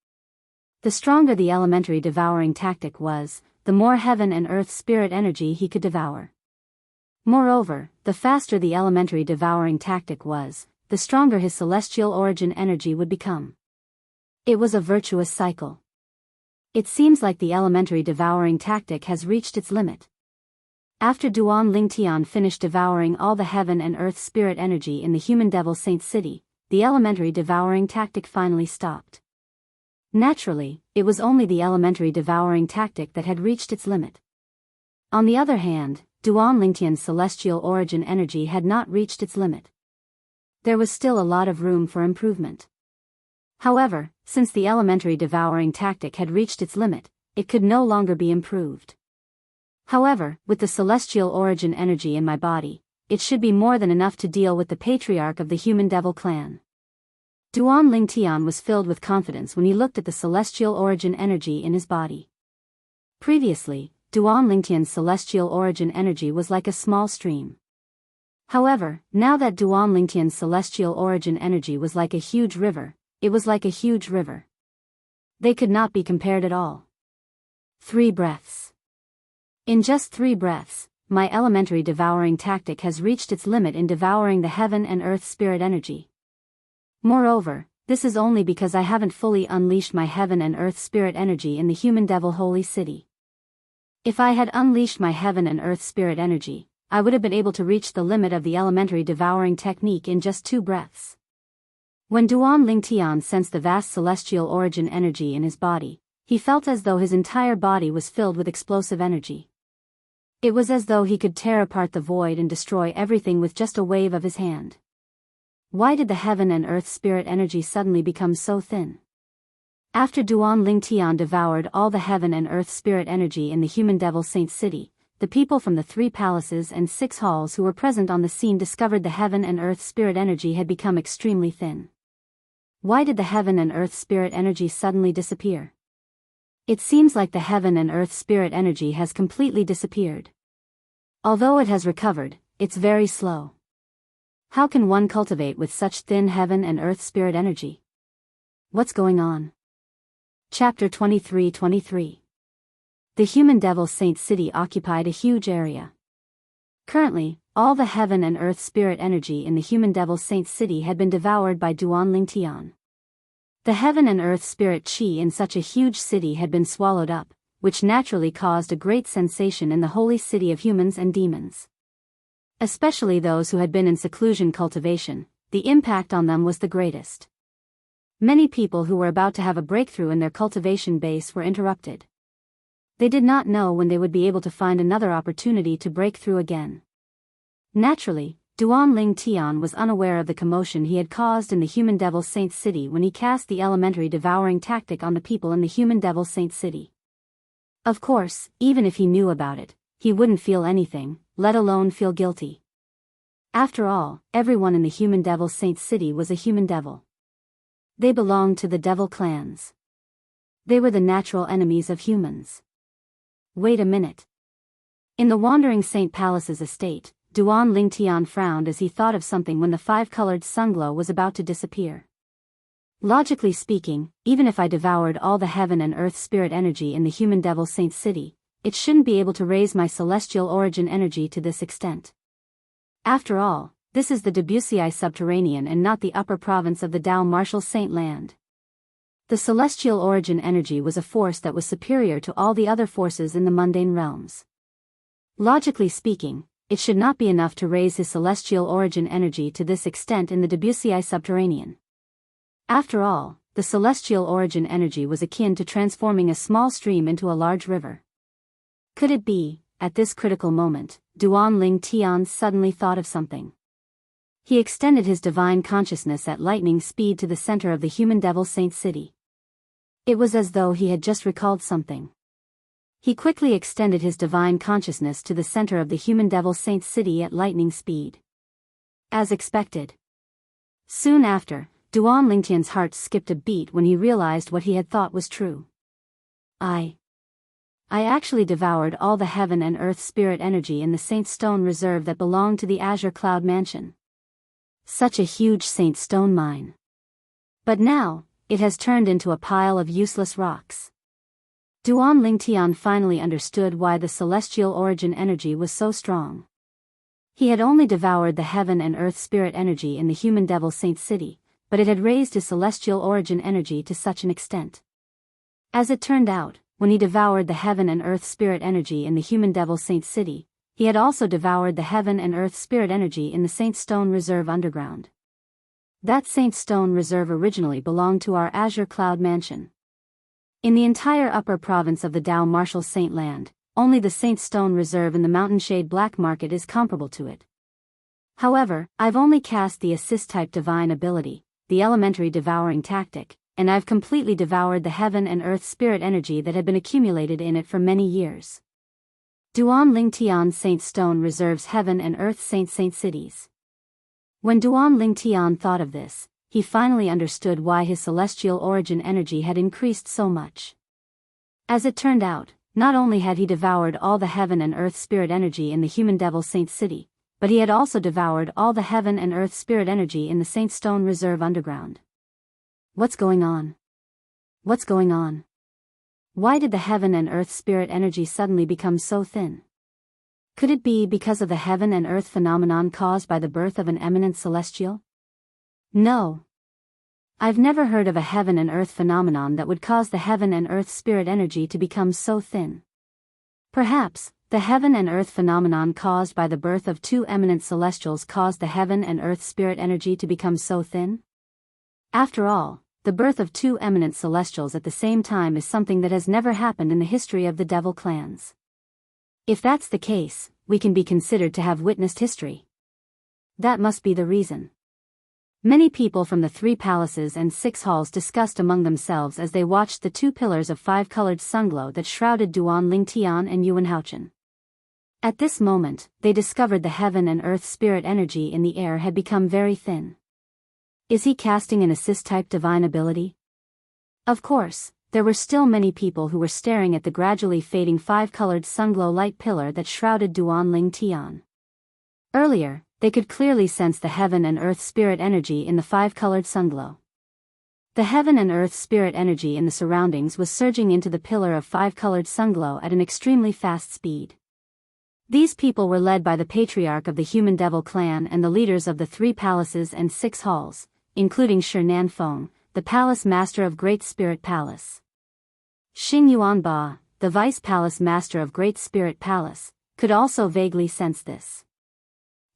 The stronger the elementary devouring tactic was, the more heaven and earth spirit energy he could devour. Moreover, the faster the elementary devouring tactic was, the stronger his celestial origin energy would become. It was a virtuous cycle. It seems like the elementary devouring tactic has reached its limit. After Duan Lingtian finished devouring all the heaven and earth spirit energy in the human devil saint city, the elementary devouring tactic finally stopped. Naturally, it was only the elementary devouring tactic that had reached its limit. On the other hand, Duan Lingtian's celestial origin energy had not reached its limit. There was still a lot of room for improvement. However, since the elementary devouring tactic had reached its limit, it could no longer be improved. However, with the celestial origin energy in my body, it should be more than enough to deal with the patriarch of the human devil clan. Duan Lingtian was filled with confidence when he looked at the celestial origin energy in his body. Previously, Duan Lingtian's celestial origin energy was like a small stream. However, now that Duan Lingtian's celestial origin energy was like a huge river, it was like a huge river. They could not be compared at all. 3 breaths. In just 3 breaths, my elementary devouring tactic has reached its limit in devouring the heaven and earth spirit energy. Moreover, this is only because I haven't fully unleashed my heaven and earth spirit energy in the human devil holy city. If I had unleashed my heaven and earth spirit energy, I would have been able to reach the limit of the elementary devouring technique in just 2 breaths. When Duan Lingtian sensed the vast celestial origin energy in his body, he felt as though his entire body was filled with explosive energy. It was as though he could tear apart the void and destroy everything with just a wave of his hand. Why did the heaven and earth spirit energy suddenly become so thin? After Duan Lingtian devoured all the heaven and earth spirit energy in the human devil saint city, the people from the 3 palaces and 6 halls who were present on the scene discovered the heaven and earth spirit energy had become extremely thin. Why did the heaven and earth spirit energy suddenly disappear? It seems like the heaven and earth spirit energy has completely disappeared. Although it has recovered, it's very slow. How can one cultivate with such thin heaven and earth spirit energy? What's going on? Chapter 23:23. The human devil Saint City occupied a huge area. Currently, all the heaven and earth spirit energy in the human devil Saint City had been devoured by Duan Lingtian. The heaven and earth spirit chi in such a huge city had been swallowed up, which naturally caused a great sensation in the holy city of humans and demons. Especially those who had been in seclusion cultivation, the impact on them was the greatest. Many people who were about to have a breakthrough in their cultivation base were interrupted. They did not know when they would be able to find another opportunity to break through again. Naturally, Duan Ling Tian was unaware of the commotion he had caused in the human devil Saint City when he cast the elementary devouring tactic on the people in the human devil Saint City. Of course, even if he knew about it, he wouldn't feel anything, let alone feel guilty. After all, everyone in the human devil Saint City was a human devil. They belonged to the devil clans. They were the natural enemies of humans. Wait a minute. In the Wandering Saint Palace's estate, Duan Lingtian frowned as he thought of something when the five-colored sunglow was about to disappear. Logically speaking, even if I devoured all the heaven and earth spirit energy in the human devil Saint City, it shouldn't be able to raise my celestial origin energy to this extent. After all, this is the Wuxia subterranean and not the upper province of the Dao Martial Saint Land. The celestial origin energy was a force that was superior to all the other forces in the mundane realms. Logically speaking, it should not be enough to raise his celestial origin energy to this extent in the Wuxia subterranean. After all, the celestial origin energy was akin to transforming a small stream into a large river. Could it be, at this critical moment, Duan Ling Tian suddenly thought of something. He extended his divine consciousness at lightning speed to the center of the human devil Saint City. It was as though he had just recalled something. He quickly extended his divine consciousness to the center of the human devil Saint City at lightning speed. As expected. Soon after, Duan Lingtian's heart skipped a beat when he realized what he had thought was true. I actually devoured all the heaven and earth spirit energy in the Saint Stone Reserve that belonged to the Azure Cloud Mansion. Such a huge Saint Stone mine. But now, it has turned into a pile of useless rocks. Duan Lingtian finally understood why the celestial origin energy was so strong. He had only devoured the heaven and earth spirit energy in the human devil Saint City, but it had raised his celestial origin energy to such an extent. As it turned out, when he devoured the heaven and earth spirit energy in the human devil Saint City, he had also devoured the heaven and earth spirit energy in the Saint Stone Reserve underground. That Saint Stone Reserve originally belonged to our Azure Cloud Mansion. In the entire upper province of the Dao Martial Saint Land, only the Saint Stone Reserve in the Mountainshade Black Market is comparable to it. However, I've only cast the assist-type divine ability, the elementary devouring tactic, and I've completely devoured the heaven and earth spirit energy that had been accumulated in it for many years. Duan Lingtian Saint Stone Reserve's heaven and earth Saint cities. When Duan Lingtian thought of this, he finally understood why his celestial origin energy had increased so much. As it turned out, not only had he devoured all the heaven and earth spirit energy in the human devil Saint City, but he had also devoured all the heaven and earth spirit energy in the Saint Stone Reserve underground. What's going on? What's going on? Why did the heaven and earth spirit energy suddenly become so thin? Could it be because of the heaven and earth phenomenon caused by the birth of an eminent celestial? No. I've never heard of a heaven and earth phenomenon that would cause the heaven and earth spirit energy to become so thin. Perhaps, the heaven and earth phenomenon caused by the birth of two eminent celestials caused the heaven and earth spirit energy to become so thin? After all, the birth of two eminent celestials at the same time is something that has never happened in the history of the devil clans. If that's the case, we can be considered to have witnessed history. That must be the reason. Many people from the 3 palaces and 6 halls discussed among themselves as they watched the 2 pillars of 5-colored sunglow that shrouded Duan Lingtian and Yuan Haochen. At this moment, they discovered the heaven and earth spirit energy in the air had become very thin. Is he casting an assist-type divine ability? Of course, there were still many people who were staring at the gradually fading five-colored sunglow light pillar that shrouded Duanling Tian. Earlier, they could clearly sense the heaven and earth spirit energy in the five-colored sunglow. The heaven and earth spirit energy in the surroundings was surging into the pillar of five-colored sunglow at an extremely fast speed. These people were led by the patriarch of the Human Devil clan and the leaders of the 3 palaces and 6 halls, including Shi Feng, the palace master of Great Spirit Palace. Xing Yuanba, the vice palace master of Great Spirit Palace, could also vaguely sense this.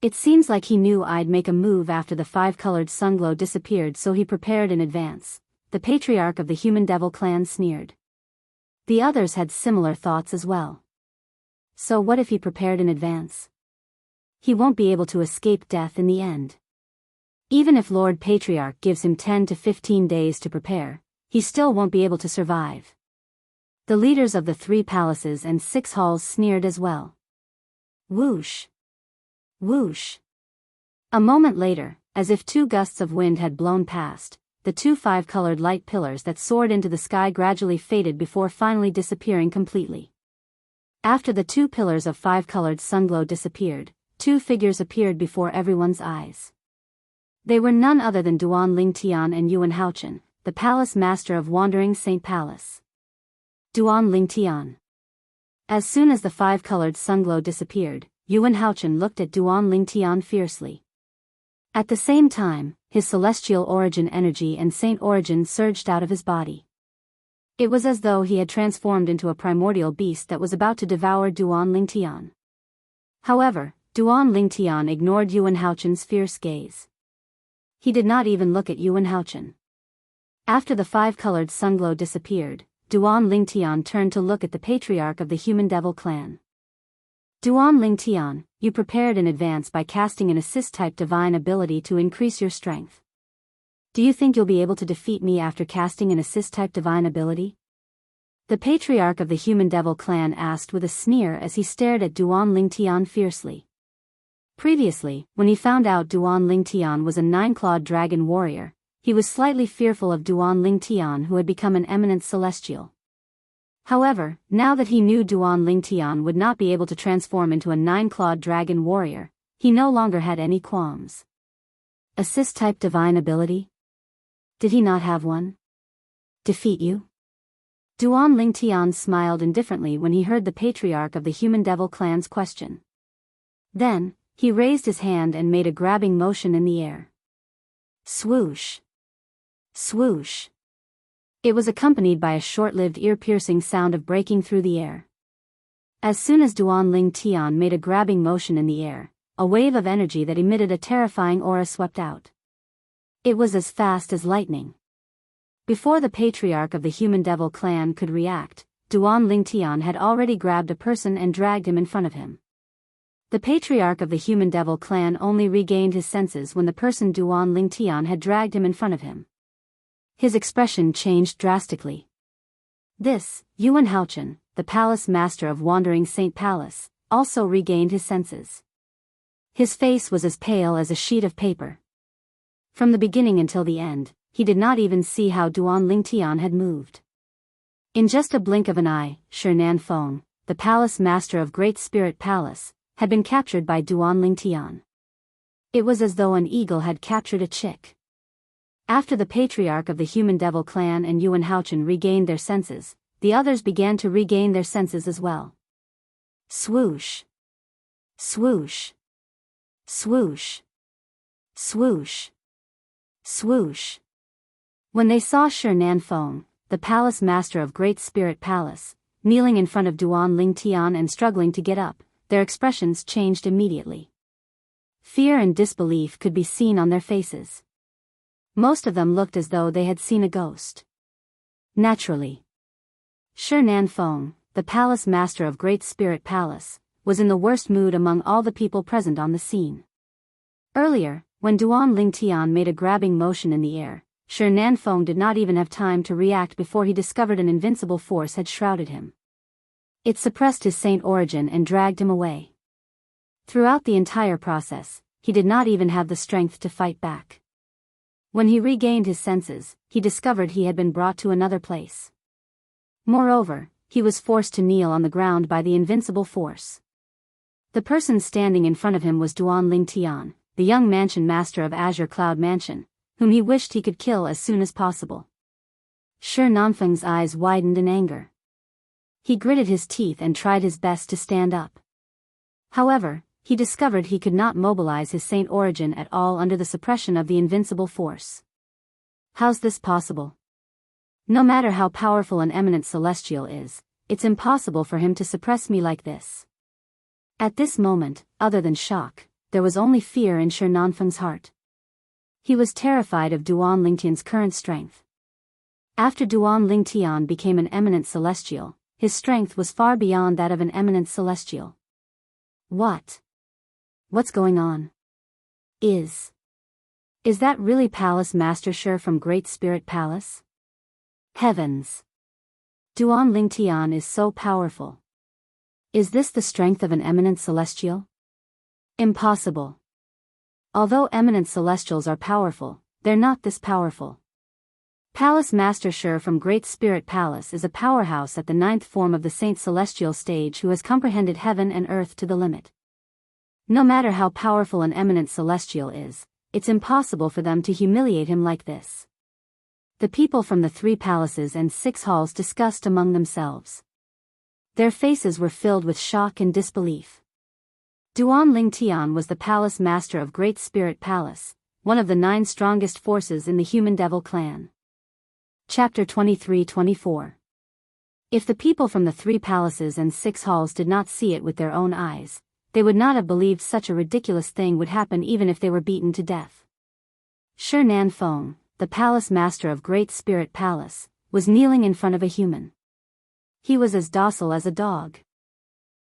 It seems like he knew I'd make a move after the five-colored sunglow disappeared, so he prepared in advance, the patriarch of the Human Devil clan sneered. The others had similar thoughts as well. So what if he prepared in advance? He won't be able to escape death in the end. Even if Lord Patriarch gives him 10 to 15 days to prepare, he still won't be able to survive. The leaders of the 3 palaces and 6 halls sneered as well. Whoosh! Whoosh! A moment later, as if 2 gusts of wind had blown past, the 2 five-colored light pillars that soared into the sky gradually faded before finally disappearing completely. After the 2 pillars of five-colored sunglow disappeared, 2 figures appeared before everyone's eyes. They were none other than Duanling Tian and Yuan Haochen, the palace master of Wandering Saint Palace. Duanling Tian. As soon as the five-colored sunglow disappeared, Yuan Haochen looked at Duanling Tian fiercely. At the same time, his celestial origin energy and saint origin surged out of his body. It was as though he had transformed into a primordial beast that was about to devour Duanling Tian. However, Duanling Tian ignored Yuan Haochen's fierce gaze. He did not even look at Yuan Haochen. After the five-colored sunglow disappeared, Duanling Tian turned to look at the patriarch of the Human Devil clan. Duanling Tian, you prepared in advance by casting an assist-type divine ability to increase your strength. Do you think you'll be able to defeat me after casting an assist-type divine ability? The patriarch of the Human Devil clan asked with a sneer as he stared at Duanling Tian fiercely. Previously, when he found out Duanling Tian was a 9-clawed dragon warrior, he was slightly fearful of Duanling Tian, who had become an eminent celestial. However, now that he knew Duanling Tian would not be able to transform into a 9-clawed dragon warrior, he no longer had any qualms. Assist-type divine ability? Did he not have one? Defeat you? Duanling Tian smiled indifferently when he heard the patriarch of the Human Devil clan's question. Then, he raised his hand and made a grabbing motion in the air. Swoosh! Swoosh! It was accompanied by a short-lived ear-piercing sound of breaking through the air. As soon as Duanling Tian made a grabbing motion in the air, a wave of energy that emitted a terrifying aura swept out. It was as fast as lightning. Before the patriarch of the Human Devil clan could react, Duanling Tian had already grabbed a person and dragged him in front of him. The patriarch of the Human Devil clan only regained his senses when the person Duanling Tian had dragged him in front of him. His expression changed drastically. This, Yuan Haochen, the palace master of Wandering Saint Palace, also regained his senses. His face was as pale as a sheet of paper. From the beginning until the end, he did not even see how Duanling Tian had moved. In just a blink of an eye, Shi Feng, the palace master of Great Spirit Palace, had been captured by Duanling Tian. It was as though an eagle had captured a chick. After the patriarch of the Human Devil clan and Yuan Haochen regained their senses, the others began to regain their senses as well. Swoosh! Swoosh! Swoosh! Swoosh! Swoosh! When they saw Shi Feng, the palace master of Great Spirit Palace, kneeling in front of Duanling Tian and struggling to get up, their expressions changed immediately. Fear and disbelief could be seen on their faces. Most of them looked as though they had seen a ghost. Naturally, Shi Feng, the palace master of Great Spirit Palace, was in the worst mood among all the people present on the scene. Earlier, when Duanling Tian made a grabbing motion in the air, Shi Feng did not even have time to react before he discovered an invincible force had shrouded him. It suppressed his saint origin and dragged him away. Throughout the entire process, he did not even have the strength to fight back. When he regained his senses, he discovered he had been brought to another place. Moreover, he was forced to kneel on the ground by the invincible force. The person standing in front of him was Duan Lingtian, the young mansion master of Azure Cloud Mansion, whom he wished he could kill as soon as possible. Shi Nanfeng's eyes widened in anger. He gritted his teeth and tried his best to stand up. However, he discovered he could not mobilize his saint origin at all under the suppression of the invincible force. How's this possible? No matter how powerful an eminent celestial is, it's impossible for him to suppress me like this. At this moment, other than shock, there was only fear in Shi Nanfeng's heart. He was terrified of Duan Lingtian's current strength. After Duan Lingtian became an eminent celestial, his strength was far beyond that of an eminent celestial. What's going on? Is that really Palace Master Shi from Great Spirit Palace? Heavens! Duan Lingtian is so powerful. Is this the strength of an eminent celestial? Impossible. Although eminent celestials are powerful, they're not this powerful. Palace Master Shi from Great Spirit Palace is a powerhouse at the 9th form of the Saint Celestial stage who has comprehended heaven and earth to the limit. No matter how powerful an eminent celestial is, it's impossible for them to humiliate him like this. The people from the 3 palaces and 6 halls discussed among themselves. Their faces were filled with shock and disbelief. Duan Lingtian was the palace master of Great Spirit Palace, one of the 9 strongest forces in the Human Devil clan. Chapter 23-24. If the people from the 3 palaces and 6 halls did not see it with their own eyes, they would not have believed such a ridiculous thing would happen even if they were beaten to death. Shi Nanfeng, the palace master of Great Spirit Palace, was kneeling in front of a human. He was as docile as a dog.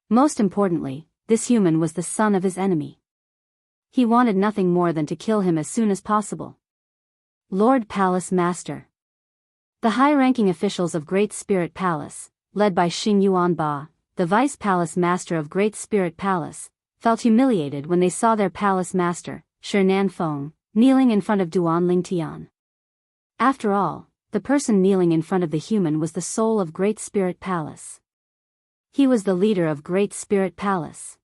Most importantly, this human was the son of his enemy. He wanted nothing more than to kill him as soon as possible. Lord Palace Master. The high-ranking officials of Great Spirit Palace, led by Xing Yuanba, the Vice Palace Master of Great Spirit Palace, felt humiliated when they saw their palace master, Shi Nanfeng, kneeling in front of Duan Lingtian. After all, the person kneeling in front of the human was the soul of Great Spirit Palace. He was the leader of Great Spirit Palace.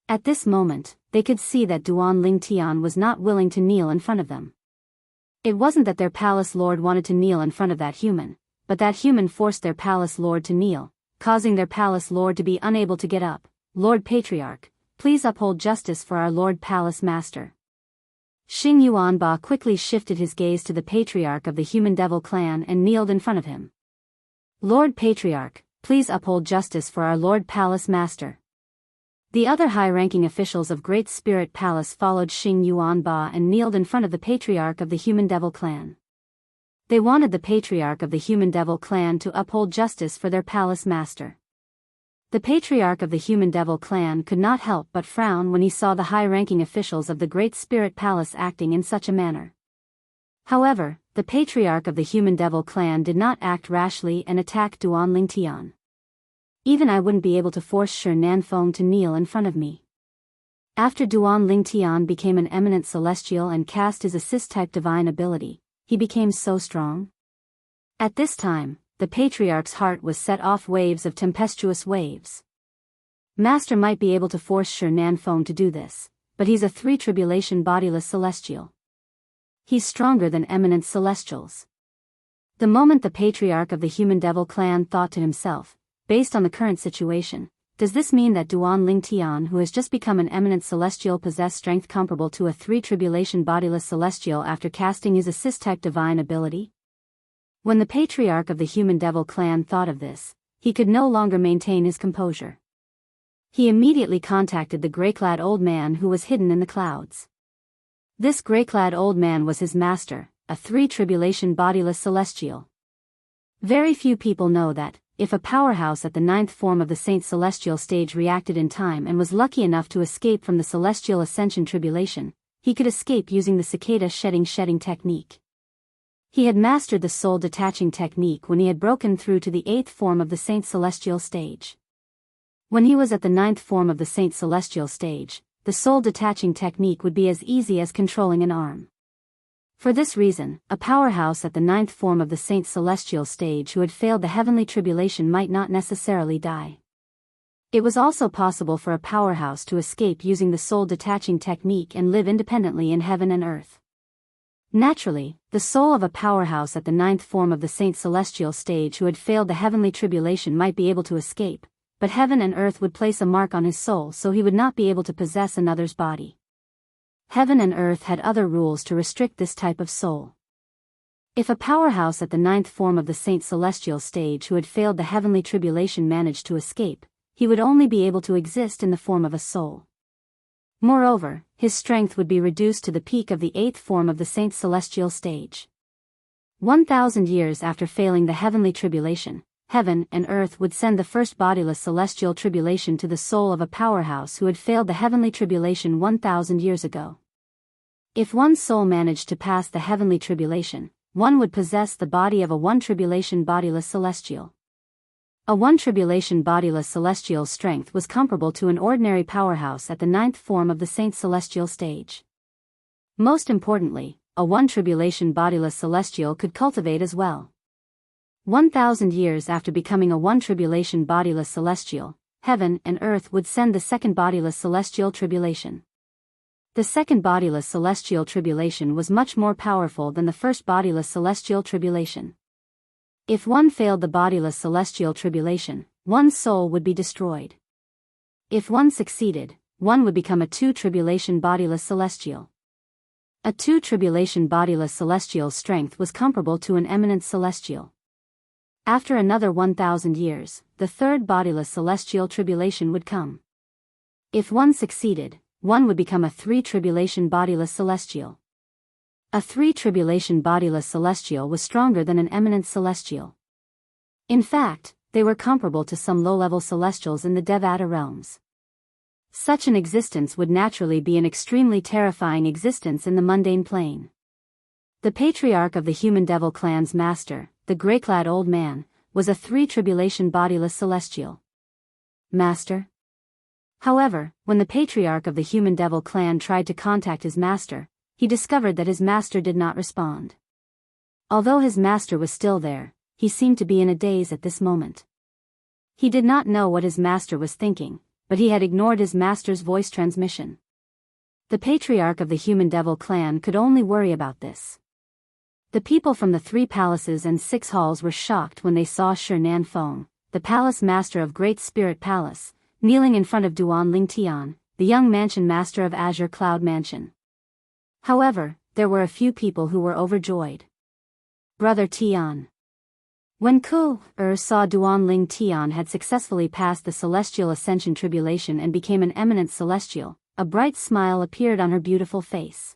At this moment, they could see that Duan Lingtian was not willing to kneel in front of them. It wasn't that their palace lord wanted to kneel in front of that human, but that human forced their palace lord to kneel, causing their palace lord to be unable to get up. Lord Patriarch, please uphold justice for our Lord Palace Master. Xing Yuanba quickly shifted his gaze to the Patriarch of the Human Devil clan and kneeled in front of him. Lord Patriarch, please uphold justice for our Lord Palace Master. The other high-ranking officials of Great Spirit Palace followed Xing Yuanba and kneeled in front of the Patriarch of the Human Devil clan. They wanted the Patriarch of the Human Devil clan to uphold justice for their Palace Master. The Patriarch of the Human Devil clan could not help but frown when he saw the high-ranking officials of the Great Spirit Palace acting in such a manner. However, the Patriarch of the Human Devil clan did not act rashly and attack Duan Lingtian. Even I wouldn't be able to force Shi Nanfeng to kneel in front of me. After Duan Lingtian became an eminent celestial and cast his assist-type divine ability, he became so strong. At this time, the Patriarch's heart was set off waves of tempestuous waves. Master might be able to force Shi Nanfeng to do this, but he's a 3 tribulation bodiless celestial. He's stronger than eminent celestials. The moment the Patriarch of the Human Devil clan thought to himself, based on the current situation, does this mean that Duan Lingtian, who has just become an eminent celestial, possessed strength comparable to a 3 tribulation bodiless celestial after casting his assist-type divine ability? When the Patriarch of the Human Devil clan thought of this, he could no longer maintain his composure. He immediately contacted the gray-clad old man who was hidden in the clouds. This gray-clad old man was his master, a 3 tribulation bodiless celestial. Very few people know that, if a powerhouse at the 9th form of the Saint Celestial stage reacted in time and was lucky enough to escape from the Celestial Ascension tribulation, he could escape using the cicada shedding technique. He had mastered the soul detaching technique when he had broken through to the 8th form of the Saint Celestial stage. When he was at the 9th form of the Saint Celestial stage, the soul detaching technique would be as easy as controlling an arm. For this reason, a powerhouse at the ninth form of the Saint's celestial stage who had failed the heavenly tribulation might not necessarily die. It was also possible for a powerhouse to escape using the soul detaching technique and live independently in heaven and earth. Naturally, the soul of a powerhouse at the ninth form of the Saint's celestial stage who had failed the heavenly tribulation might be able to escape, but heaven and earth would place a mark on his soul so he would not be able to possess another's body. Heaven and earth had other rules to restrict this type of soul. If a powerhouse at the ninth form of the Saint's celestial stage who had failed the heavenly tribulation managed to escape, he would only be able to exist in the form of a soul. Moreover, his strength would be reduced to the peak of the eighth form of the Saint's celestial stage. 1,000 years after failing the heavenly tribulation, heaven and earth would send the first bodiless celestial tribulation to the soul of a powerhouse who had failed the heavenly tribulation 1,000 years ago. If one soul managed to pass the heavenly tribulation, one would possess the body of a one tribulation bodiless celestial. A one tribulation bodiless celestial's strength was comparable to an ordinary powerhouse at the ninth form of the Saint's celestial stage. Most importantly, a one tribulation bodiless celestial could cultivate as well. 1,000 years after becoming a one tribulation bodiless celestial, heaven and earth would send the second bodiless celestial tribulation. The second bodiless celestial tribulation was much more powerful than the first bodiless celestial tribulation. If one failed the bodiless celestial tribulation, one's soul would be destroyed. If one succeeded, one would become a two tribulation bodiless celestial. A two tribulation bodiless celestial's strength was comparable to an eminent celestial. After another 1,000 years, the third bodiless celestial tribulation would come. If one succeeded, one would become a three tribulation bodiless celestial. A three tribulation bodiless celestial was stronger than an eminent celestial. In fact, they were comparable to some low-level celestials in the Devata realms. Such an existence would naturally be an extremely terrifying existence in the mundane plane. The patriarch of the human devil clan's master, the grey-clad old man, was a three tribulation bodiless celestial. Master? However, when the patriarch of the human devil clan tried to contact his master, he discovered that his master did not respond. Although his master was still there, he seemed to be in a daze at this moment. He did not know what his master was thinking, but he had ignored his master's voice transmission. The patriarch of the human devil clan could only worry about this. The people from the 3 palaces and 6 halls were shocked when they saw Shi Feng, the palace master of Great Spirit Palace, kneeling in front of Duan Ling Tian, the young mansion master of Azure Cloud Mansion. However, there were a few people who were overjoyed. Brother Tian. When Ku-er saw Duan Ling Tian had successfully passed the celestial ascension tribulation and became an eminent celestial, a bright smile appeared on her beautiful face.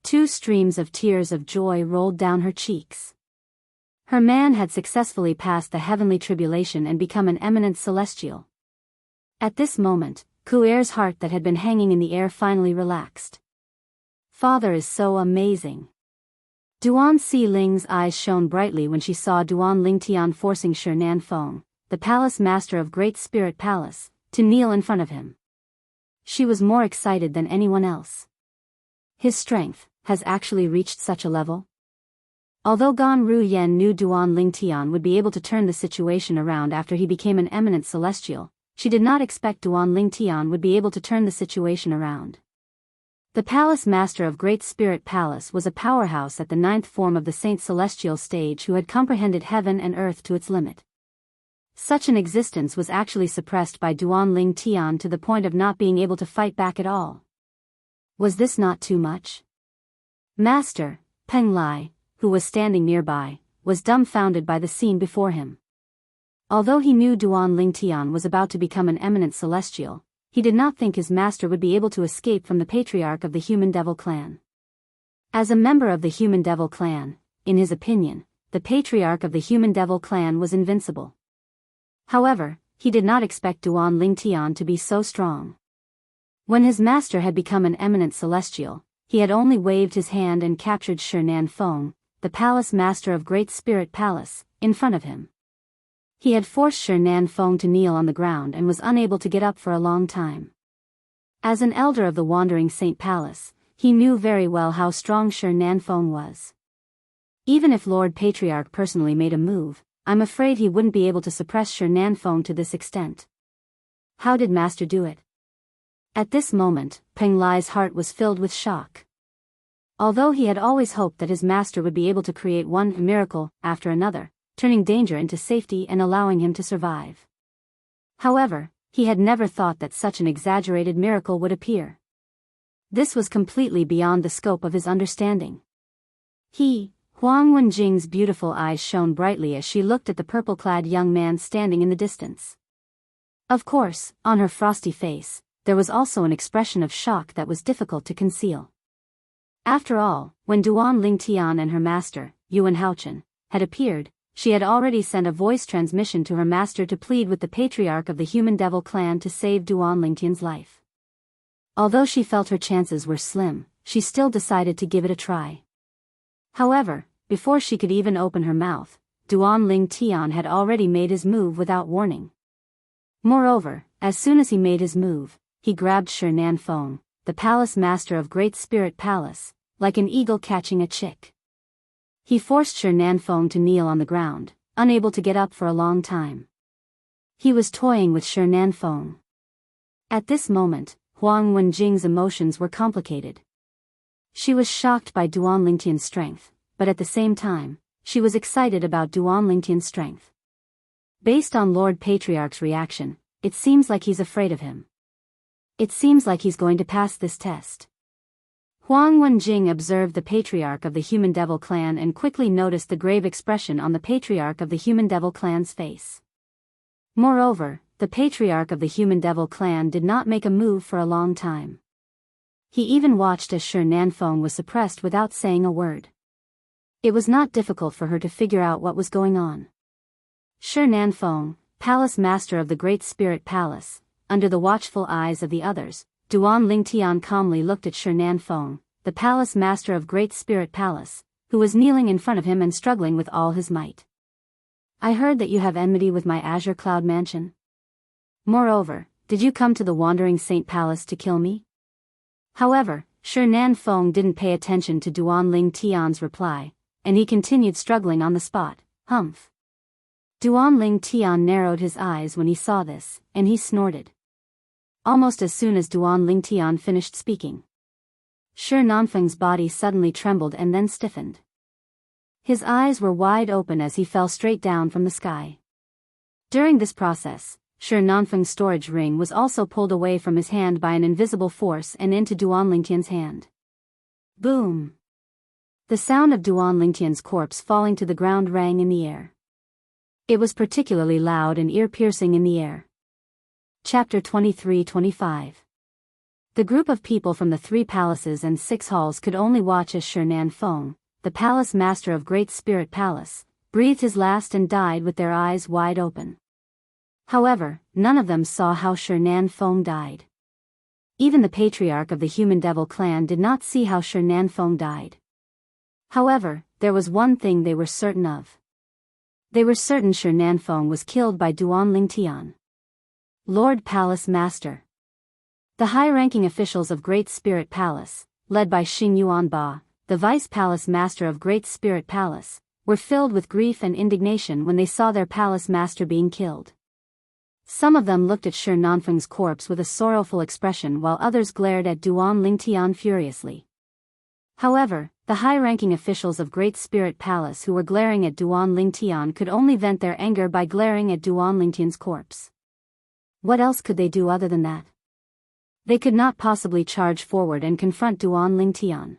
2 streams of tears of joy rolled down her cheeks. Her man had successfully passed the heavenly tribulation and become an eminent celestial. At this moment, Ku-er's heart that had been hanging in the air finally relaxed. Father is so amazing. Duan Si Ling's eyes shone brightly when she saw Duan Ling Tian forcing Shi Feng, the palace master of Great Spirit Palace, to kneel in front of him. She was more excited than anyone else. His strength has actually reached such a level. Although Gan Ru Yen knew Duan Ling Tian would be able to turn the situation around after he became an eminent celestial, she did not expect Duan Ling Tian would be able to turn the situation around. The palace master of Great Spirit Palace was a powerhouse at the 9th form of the Saint Celestial stage who had comprehended heaven and earth to its limit. Such an existence was actually suppressed by Duan Ling Tian to the point of not being able to fight back at all. Was this not too much? Master, Peng Lai, who was standing nearby, was dumbfounded by the scene before him. Although he knew Duan Ling Tian was about to become an eminent celestial, he did not think his master would be able to escape from the patriarch of the Human Devil clan. As a member of the Human Devil clan, in his opinion, the patriarch of the Human Devil clan was invincible. However, he did not expect Duan Ling Tian to be so strong. When his master had become an eminent celestial, he had only waved his hand and captured Shi Feng, the palace master of Great Spirit Palace, in front of him. He had forced Shi Feng to kneel on the ground and was unable to get up for a long time. As an elder of the Wandering Saint Palace, He knew very well how strong Shi Nanfeng was. Even if Lord Patriarch personally made a move, I'm afraid he wouldn't be able to suppress Shi Nanfeng to this extent. How did Master do it? At this moment, Peng Lai's heart was filled with shock. Although he had always hoped that his master would be able to create one miracle after another, turning danger into safety and allowing him to survive. However, he had never thought that such an exaggerated miracle would appear. This was completely beyond the scope of his understanding. Huang Wenjing's beautiful eyes shone brightly as she looked at the purple-clad young man standing in the distance. Of course, on her frosty face, there was also an expression of shock that was difficult to conceal. After all, when Duan Lingtian and her master, Yuan Haochen, had appeared, she had already sent a voice transmission to her master to plead with the patriarch of the Human Devil clan to save Duan Lingtian's life. Although she felt her chances were slim, she still decided to give it a try. However, before she could even open her mouth, Duan Lingtian had already made his move without warning. Moreover, as soon as he made his move, he grabbed Shi Nanfeng, the palace master of Great Spirit Palace, like an eagle catching a chick. He forced Shi Nanfeng to kneel on the ground, unable to get up for a long time. He was toying with Shi Nanfeng. At this moment, Huang Wenjing's emotions were complicated. She was shocked by Duan Lingtian's strength, but at the same time, she was excited about Duan Lingtian's strength. Based on Lord Patriarch's reaction, it seems like he's afraid of him. It seems like he's going to pass this test. Huang Wenjing observed the patriarch of the Human Devil clan and quickly noticed the grave expression on the patriarch of the Human Devil clan's face. Moreover, the patriarch of the Human Devil clan did not make a move for a long time. He even watched as Shi Nanfeng was suppressed without saying a word. It was not difficult for her to figure out what was going on. Shi Nanfeng, palace master of the Great Spirit Palace, under the watchful eyes of the others, Duan Lingtian calmly looked at Shi Nanfeng, the palace master of Great Spirit Palace, who was kneeling in front of him and struggling with all his might. I heard that you have enmity with my Azure Cloud Mansion. Moreover, did you come to the Wandering Saint Palace to kill me? However, Shi Nanfeng didn't pay attention to Duan Lingtian's reply, and he continued struggling on the spot. Humph. Duan Lingtian narrowed his eyes when he saw this, and he snorted. Almost as soon as Duan Lingtian finished speaking, Shi Nanfeng's body suddenly trembled and then stiffened. His eyes were wide open as he fell straight down from the sky. During this process, Shi Nanfeng's storage ring was also pulled away from his hand by an invisible force and into Duan Lingtian's hand. Boom! The sound of Duan Lingtian's corpse falling to the ground rang in the air. It was particularly loud and ear-piercing in the air. Chapter 23-25. The group of people from the 3 palaces and 6 halls could only watch as Shi Nanfeng, the palace master of Great Spirit Palace, breathed his last and died with their eyes wide open. However, none of them saw how Shi Nanfeng died. Even the patriarch of the Human Devil clan did not see how Shi Nanfeng died. However, there was one thing they were certain of. They were certain Shi Nanfeng was killed by Duan Lingtian, Lord Palace Master. The high-ranking officials of Great Spirit Palace, led by Xing Yuanba, the Vice Palace Master of Great Spirit Palace, were filled with grief and indignation when they saw their palace master being killed. Some of them looked at Shi Nanfeng's corpse with a sorrowful expression while others glared at Duan Lingtian furiously. However, the high-ranking officials of Great Spirit Palace who were glaring at Duan Lingtian could only vent their anger by glaring at Duan Lingtian's corpse. What else could they do other than that? They could not possibly charge forward and confront Duan Lingtian.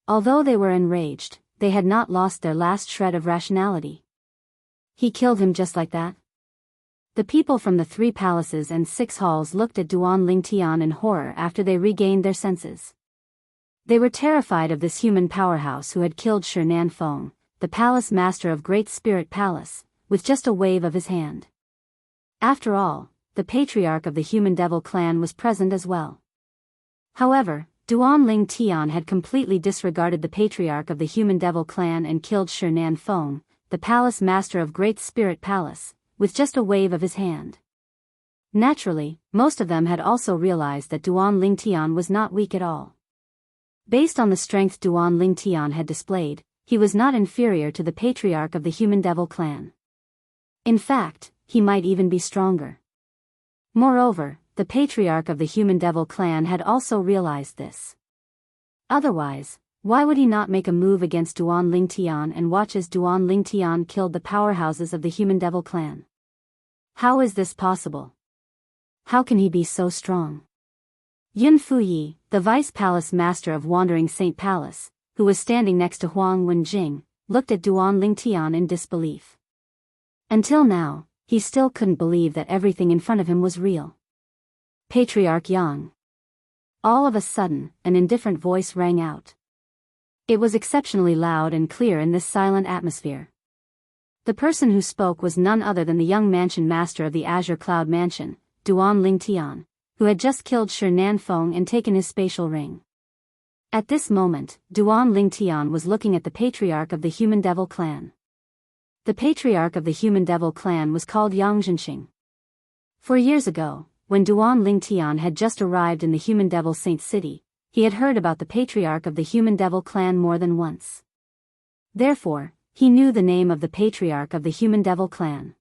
Although they were enraged, they had not lost their last shred of rationality. He killed him just like that? The people from the 3 palaces and 6 halls looked at Duan Lingtian in horror after they regained their senses. They were terrified of this human powerhouse who had killed Shi Nanfeng, the palace master of Great Spirit Palace, with just a wave of his hand. After all, the patriarch of the Human Devil clan was present as well. However, Duan Lingtian had completely disregarded the patriarch of the Human Devil clan and killed Shi Nanfeng, the palace master of Great Spirit Palace, with just a wave of his hand. Naturally, most of them had also realized that Duan Lingtian was not weak at all. Based on the strength Duan Lingtian had displayed, he was not inferior to the patriarch of the Human Devil clan. In fact, he might even be stronger. Moreover, the patriarch of the Human Devil clan had also realized this. Otherwise, why would he not make a move against Duan Lingtian and watch as Duan Lingtian killed the powerhouses of the Human Devil clan? How is this possible? How can he be so strong? Yun Fuyi, the vice palace master of Wandering Saint Palace, who was standing next to Huang Wenjing, looked at Duan Lingtian in disbelief. Until now, he still couldn't believe that everything in front of him was real. Patriarch Yang. All of a sudden, an indifferent voice rang out. It was exceptionally loud and clear in this silent atmosphere. The person who spoke was none other than the young mansion master of the Azure Cloud Mansion, Duan Lingtian, who had just killed Shi Nanfeng and taken his spatial ring. At this moment, Duan Lingtian was looking at the patriarch of the Human Devil clan. The patriarch of the Human Devil clan was called Yang Zhenxing. 4 years ago, when Duan Lingtian had just arrived in the Human Devil Saint City, he had heard about the patriarch of the Human Devil clan more than once. Therefore, he knew the name of the patriarch of the Human Devil clan.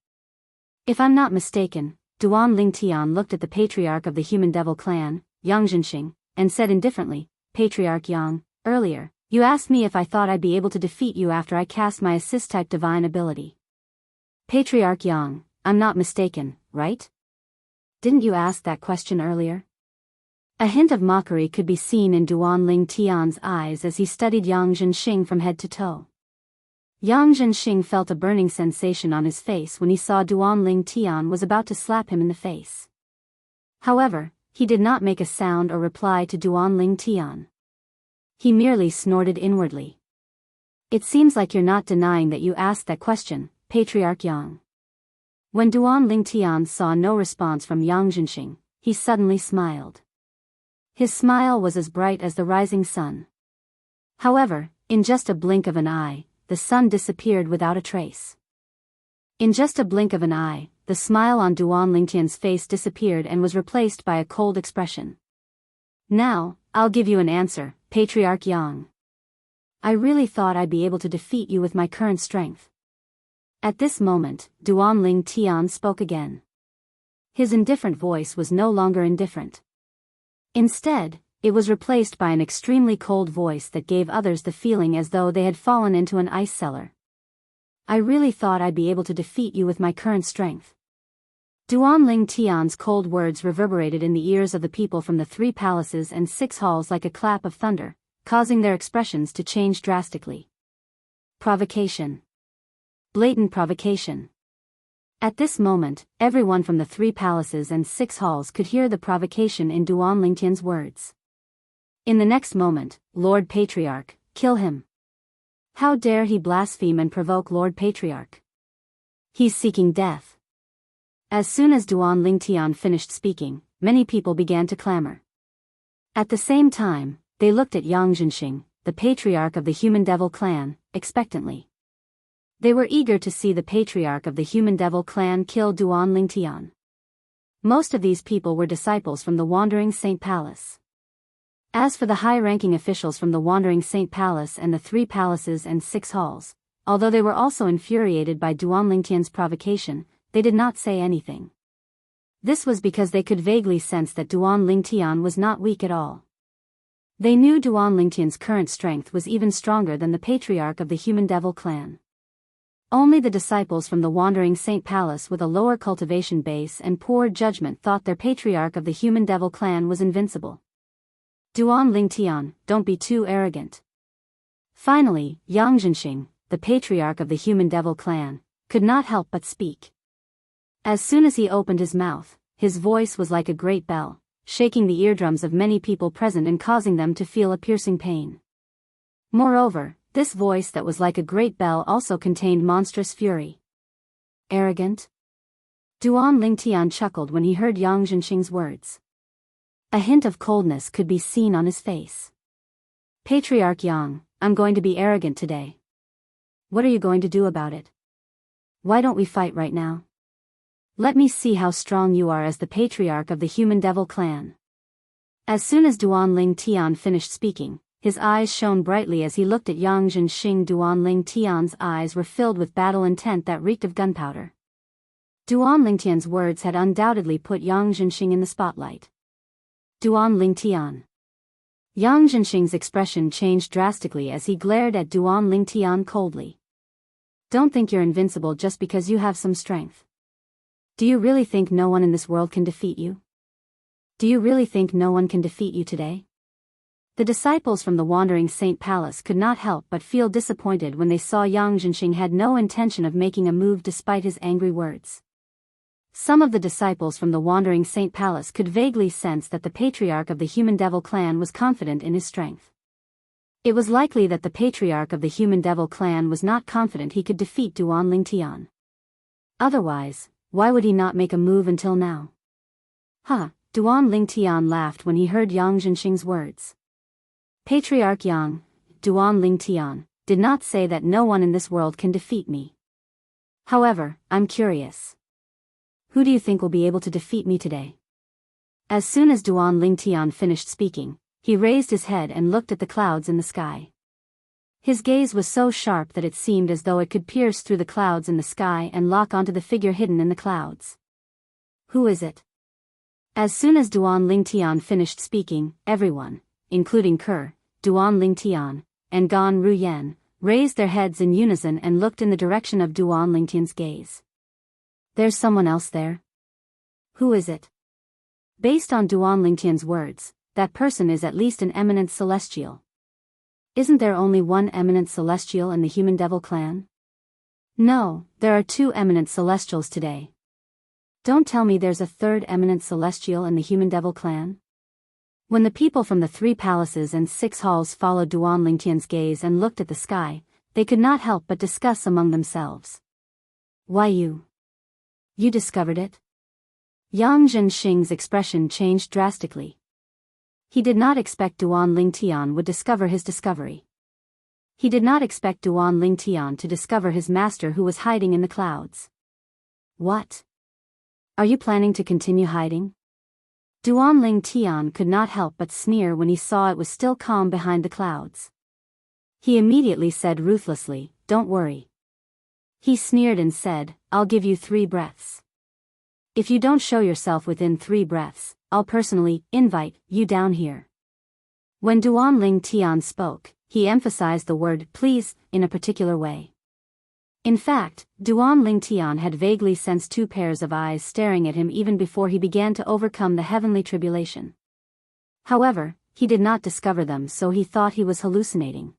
If I'm not mistaken, Duan Lingtian looked at the patriarch of the Human Devil clan, Yang Zhenxing, and said indifferently, "Patriarch Yang, earlier, you asked me if I thought I'd be able to defeat you after I cast my assist-type divine ability." Patriarch Yang, I'm not mistaken, right? Didn't you ask that question earlier? A hint of mockery could be seen in Duan Lingtian's eyes as he studied Yang Zhenxing from head to toe. Yang Zhenxing felt a burning sensation on his face when he saw Duan Lingtian was about to slap him in the face. However, he did not make a sound or reply to Duan Lingtian. He merely snorted inwardly. It seems like you're not denying that you asked that question, Patriarch Yang. When Duan Lingtian saw no response from Yang Zhenxing, he suddenly smiled. His smile was as bright as the rising sun. However, in just a blink of an eye, the sun disappeared without a trace. In just a blink of an eye, the smile on Duan Lingtian's face disappeared and was replaced by a cold expression. Now, I'll give you an answer, Patriarch Yang. I really thought I'd be able to defeat you with my current strength. At this moment, Duan Lingtian spoke again. His indifferent voice was no longer indifferent. Instead, it was replaced by an extremely cold voice that gave others the feeling as though they had fallen into an ice cellar. I really thought I'd be able to defeat you with my current strength. Duan Lingtian's cold words reverberated in the ears of the people from the 3 palaces and 6 halls like a clap of thunder, causing their expressions to change drastically. Provocation. Blatant provocation. At this moment, everyone from the 3 palaces and 6 halls could hear the provocation in Duan Lingtian's words. In the next moment, Lord Patriarch, kill him. How dare he blaspheme and provoke Lord Patriarch? He's seeking death. As soon as Duan Lingtian finished speaking, many people began to clamor. At the same time, they looked at Yang Zhenxing, the patriarch of the Human Devil clan, expectantly. They were eager to see the patriarch of the Human Devil clan kill Duan Lingtian. Most of these people were disciples from the Wandering Saint Palace. As for the high-ranking officials from the Wandering Saint Palace and the 3 palaces and 6 halls, although they were also infuriated by Duan Lingtian's provocation, they did not say anything. This was because they could vaguely sense that Duan Lingtian was not weak at all. They knew Duan Lingtian's current strength was even stronger than the patriarch of the Human Devil clan. Only the disciples from the Wandering Saint Palace with a lower cultivation base and poor judgment thought their patriarch of the Human Devil clan was invincible. Duan Lingtian, don't be too arrogant. Finally, Yang Zhenxing, the patriarch of the Human Devil clan, could not help but speak. As soon as he opened his mouth, his voice was like a great bell, shaking the eardrums of many people present and causing them to feel a piercing pain. Moreover, this voice that was like a great bell also contained monstrous fury. Arrogant? Duan Lingtian chuckled when he heard Yang Zhenxing's words. A hint of coldness could be seen on his face. Patriarch Yang, I'm going to be arrogant today. What are you going to do about it? Why don't we fight right now? Let me see how strong you are as the patriarch of the Human Devil clan. As soon as Duan Lingtian finished speaking, his eyes shone brightly as he looked at Yang Zhenxing. Duan Lingtian's eyes were filled with battle intent that reeked of gunpowder. Duan Lingtian's words had undoubtedly put Yang Zhenxing in the spotlight. Duan Lingtian. Yang Zhenxing's expression changed drastically as he glared at Duan Lingtian coldly. Don't think you're invincible just because you have some strength. Do you really think no one in this world can defeat you? Do you really think no one can defeat you today? The disciples from the Wandering Saint Palace could not help but feel disappointed when they saw Yang Zhenxing had no intention of making a move despite his angry words. Some of the disciples from the Wandering Saint Palace could vaguely sense that the patriarch of the Human Devil clan was confident in his strength. It was likely that the patriarch of the Human Devil clan was not confident he could defeat Duan Lingtian. Otherwise, why would he not make a move until now? Duan Lingtian laughed when he heard Yang Zhenxing's words. Patriarch Yang, Duan Lingtian, did not say that no one in this world can defeat me. However, I'm curious. Who do you think will be able to defeat me today? As soon as Duan Lingtian finished speaking, he raised his head and looked at the clouds in the sky. His gaze was so sharp that it seemed as though it could pierce through the clouds in the sky and lock onto the figure hidden in the clouds. Who is it? As soon as Duan Lingtian finished speaking, everyone, including Ke, Duan Lingtian, and Gan Ruyan, raised their heads in unison and looked in the direction of Duan Lingtian's gaze. There's someone else there. Who is it? Based on Duan Lingtian's words, that person is at least an eminent celestial. Isn't there only one eminent celestial in the Human Devil clan? No, there are 2 eminent celestials today. Don't tell me there's a 3rd eminent celestial in the Human Devil clan? When the people from the 3 palaces and 6 halls followed Duan Lingtian's gaze and looked at the sky, they could not help but discuss among themselves. Why you? You discovered it? Yang Zhenxing's expression changed drastically. He did not expect Duan Lingtian would discover his discovery. He did not expect Duan Lingtian to discover his master who was hiding in the clouds. What? Are you planning to continue hiding? Duan Lingtian could not help but sneer when he saw it was still calm behind the clouds. He immediately said ruthlessly, "Don't worry." He sneered and said, "I'll give you 3 breaths. If you don't show yourself within 3 breaths, I'll personally invite you down here." When Duan Lingtian spoke, he emphasized the word "please" in a particular way. In fact, Duan Lingtian had vaguely sensed 2 pairs of eyes staring at him even before he began to overcome the heavenly tribulation. However, he did not discover them, so he thought he was hallucinating.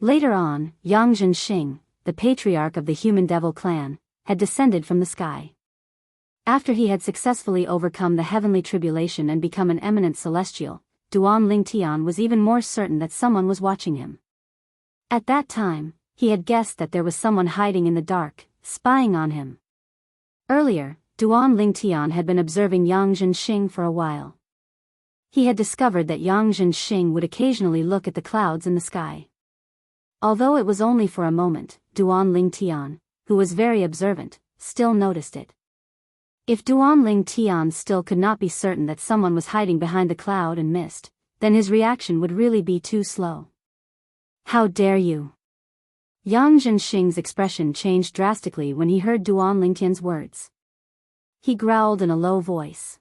Later on, Yang Zhenxing, the patriarch of the Human Devil clan, had descended from the sky. After he had successfully overcome the heavenly tribulation and become an eminent celestial, Duan Lingtian was even more certain that someone was watching him. At that time, he had guessed that there was someone hiding in the dark, spying on him. Earlier, Duan Lingtian had been observing Yang Zhenxing for a while. He had discovered that Yang Zhenxing would occasionally look at the clouds in the sky. Although it was only for a moment, Duan Lingtian, who was very observant, still noticed it. If Duan Lingtian still could not be certain that someone was hiding behind the cloud and mist, then his reaction would really be too slow. How dare you? Yang Zhenxing's expression changed drastically when he heard Duan Lingtian's words. He growled in a low voice.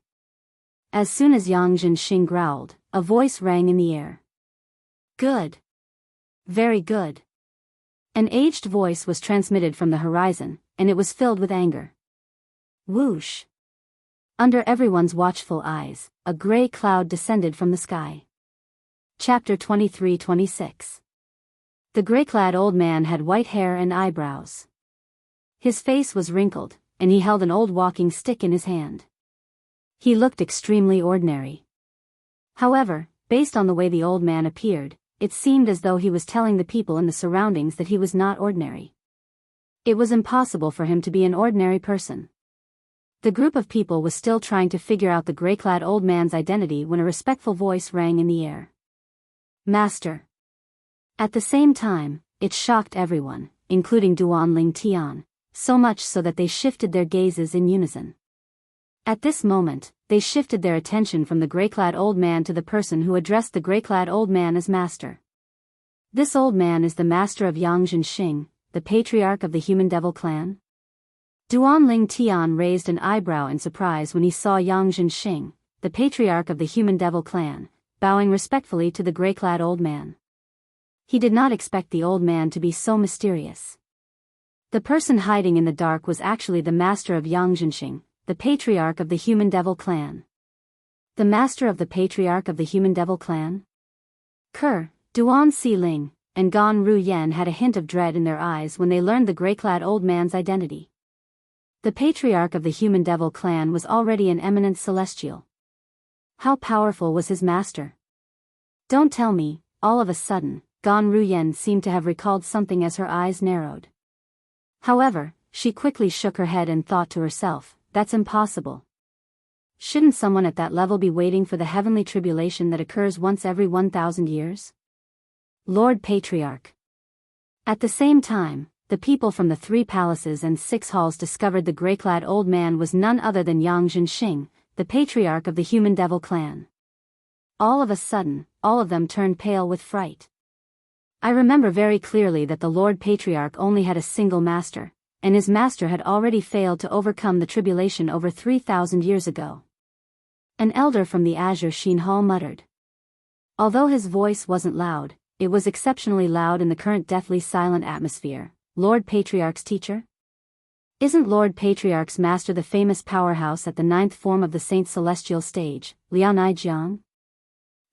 As soon as Yang Zhenxing growled, a voice rang in the air. Good. Very good. An aged voice was transmitted from the horizon, and it was filled with anger. Whoosh. Under everyone's watchful eyes, a gray cloud descended from the sky. Chapter 23-26. The gray-clad old man had white hair and eyebrows. His face was wrinkled, and he held an old walking stick in his hand. He looked extremely ordinary. However, based on the way the old man appeared, it seemed as though he was telling the people in the surroundings that he was not ordinary. It was impossible for him to be an ordinary person. The group of people was still trying to figure out the gray-clad old man's identity when a respectful voice rang in the air. Master. At the same time, it shocked everyone, including Duan Lingtian, so much so that they shifted their gazes in unison. At this moment, they shifted their attention from the gray-clad old man to the person who addressed the gray-clad old man as master. This old man is the master of Yang Zhenxing, the patriarch of the Human Devil clan? Duan Ling Tian raised an eyebrow in surprise when he saw Yang Zhenxing, the patriarch of the Human Devil clan, bowing respectfully to the gray-clad old man. He did not expect the old man to be so mysterious. The person hiding in the dark was actually the master of Yang Zhenxing, the patriarch of the Human Devil clan. The master of the patriarch of the Human Devil clan? Duan Si Ling, and Gan Ru Yen had a hint of dread in their eyes when they learned the gray-clad old man's identity. The patriarch of the Human Devil clan was already an eminent celestial. How powerful was his master? Don't tell me. All of a sudden, Gan Ru Yen seemed to have recalled something as her eyes narrowed. However, she quickly shook her head and thought to herself, that's impossible. Shouldn't someone at that level be waiting for the heavenly tribulation that occurs once every 1,000 years? Lord Patriarch. At the same time, the people from the 3 palaces and 6 halls discovered the gray-clad old man was none other than Yang Zhenxing, the patriarch of the Human Devil clan. All of a sudden, all of them turned pale with fright. I remember very clearly that the Lord Patriarch only had a single master, and his master had already failed to overcome the tribulation over 3,000 years ago. An elder from the Azure Sheen Hall muttered. Although his voice wasn't loud, it was exceptionally loud in the current deathly silent atmosphere. Lord Patriarch's teacher? Isn't Lord Patriarch's master the famous powerhouse at the 9th form of the Saint Celestial stage, Liaonai Jiang?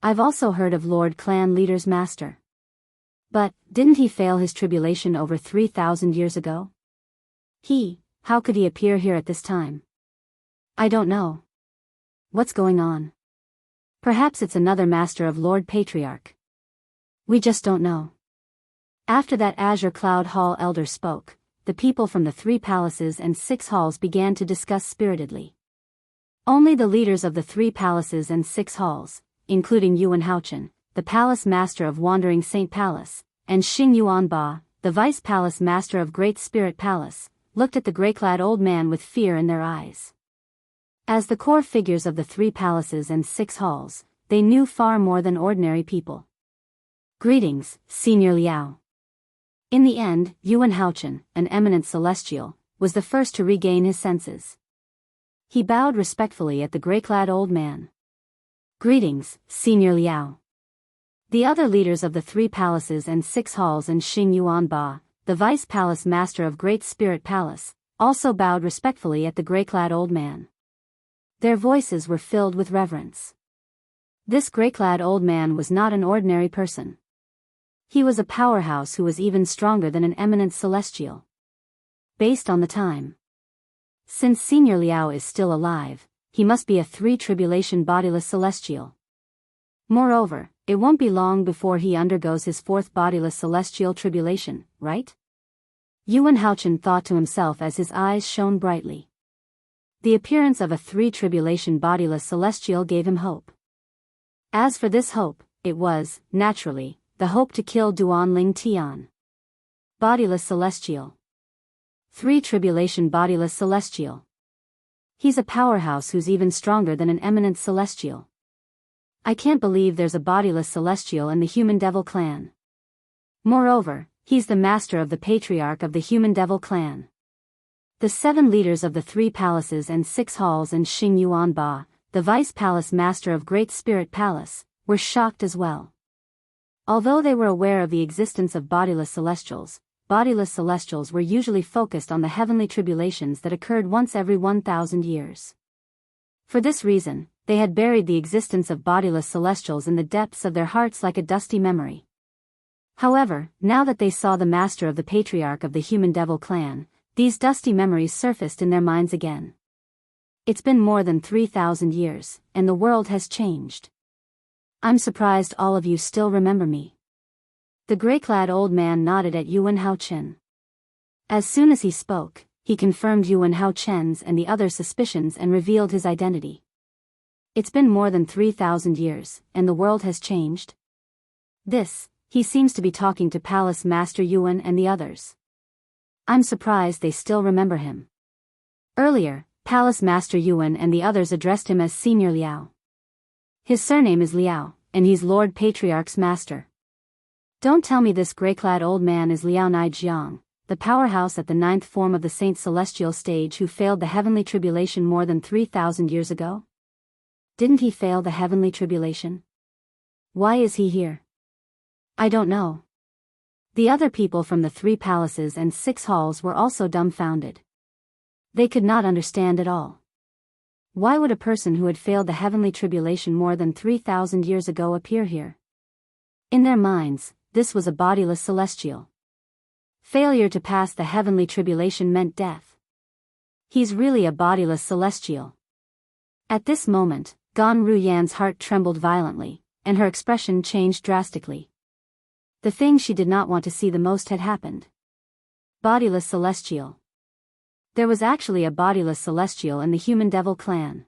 I've also heard of Lord Clan Leader's master. But, didn't he fail his tribulation over 3,000 years ago? How could he appear here at this time? I don't know. What's going on? Perhaps it's another master of Lord Patriarch. We just don't know. After that Azure Cloud Hall elder spoke, the people from the 3 palaces and 6 halls began to discuss spiritedly. Only the leaders of the 3 palaces and 6 halls, including Yuan Haochen, the palace master of Wandering Saint Palace, and Xing Yuanba, the vice palace master of Great Spirit Palace, looked at the gray-clad old man with fear in their eyes. As the core figures of the 3 palaces and 6 halls, they knew far more than ordinary people. Greetings, Senior Liao. In the end, Yuan Haochen, an eminent celestial, was the first to regain his senses. He bowed respectfully at the gray-clad old man. Greetings, Senior Liao. The other leaders of the 3 palaces and 6 halls and Xing Yuanba, the vice palace master of Great Spirit Palace, also bowed respectfully at the gray-clad old man. Their voices were filled with reverence. This gray-clad old man was not an ordinary person. He was a powerhouse who was even stronger than an eminent celestial. Based on the time. Since Senior Liao is still alive, he must be a 3 tribulation bodiless celestial. Moreover, it won't be long before he undergoes his 4th bodiless celestial tribulation, right? Yuan Haochen thought to himself as his eyes shone brightly. The appearance of a 3 tribulation bodiless celestial gave him hope. As for this hope, it was, naturally, the hope to kill Duan Ling Tian. Bodiless celestial. 3 tribulation bodiless celestial. He's a powerhouse who's even stronger than an eminent celestial. I can't believe there's a bodiless celestial in the Human Devil clan. Moreover, he's the master of the patriarch of the Human Devil clan. The 7 leaders of the 3 palaces and 6 halls and Xing Yuanba, the vice palace master of Great Spirit Palace, were shocked as well. Although they were aware of the existence of bodiless celestials were usually focused on the heavenly tribulations that occurred once every 1,000 years. For this reason, they had buried the existence of bodiless celestials in the depths of their hearts like a dusty memory. However, now that they saw the master of the patriarch of the Human Devil clan, these dusty memories surfaced in their minds again. It's been more than 3,000 years, and the world has changed. I'm surprised all of you still remember me. The gray-clad old man nodded at Yuan Haochen. As soon as he spoke, he confirmed Yuan Haochen's and the others' suspicions and revealed his identity. It's been more than 3,000 years, and the world has changed. He seems to be talking to Palace Master Yuan and the others. I'm surprised they still remember him. Earlier, Palace Master Yuan and the others addressed him as Senior Liao. His surname is Liao, and he's Lord Patriarch's master. Don't tell me this grey-clad old man is Liao Naijiang, the powerhouse at the 9th form of the Saint Celestial stage who failed the heavenly tribulation more than 3,000 years ago? Didn't he fail the heavenly tribulation? Why is he here? I don't know. The other people from the 3 palaces and 6 halls were also dumbfounded. They could not understand at all. Why would a person who had failed the heavenly tribulation more than 3,000 years ago appear here? In their minds, this was a bodiless celestial. Failure to pass the heavenly tribulation meant death. He's really a bodiless celestial. At this moment, Gan Ruyan's heart trembled violently, and her expression changed drastically. The thing she did not want to see the most had happened. Bodiless celestial. There was actually a bodiless celestial in the human devil clan.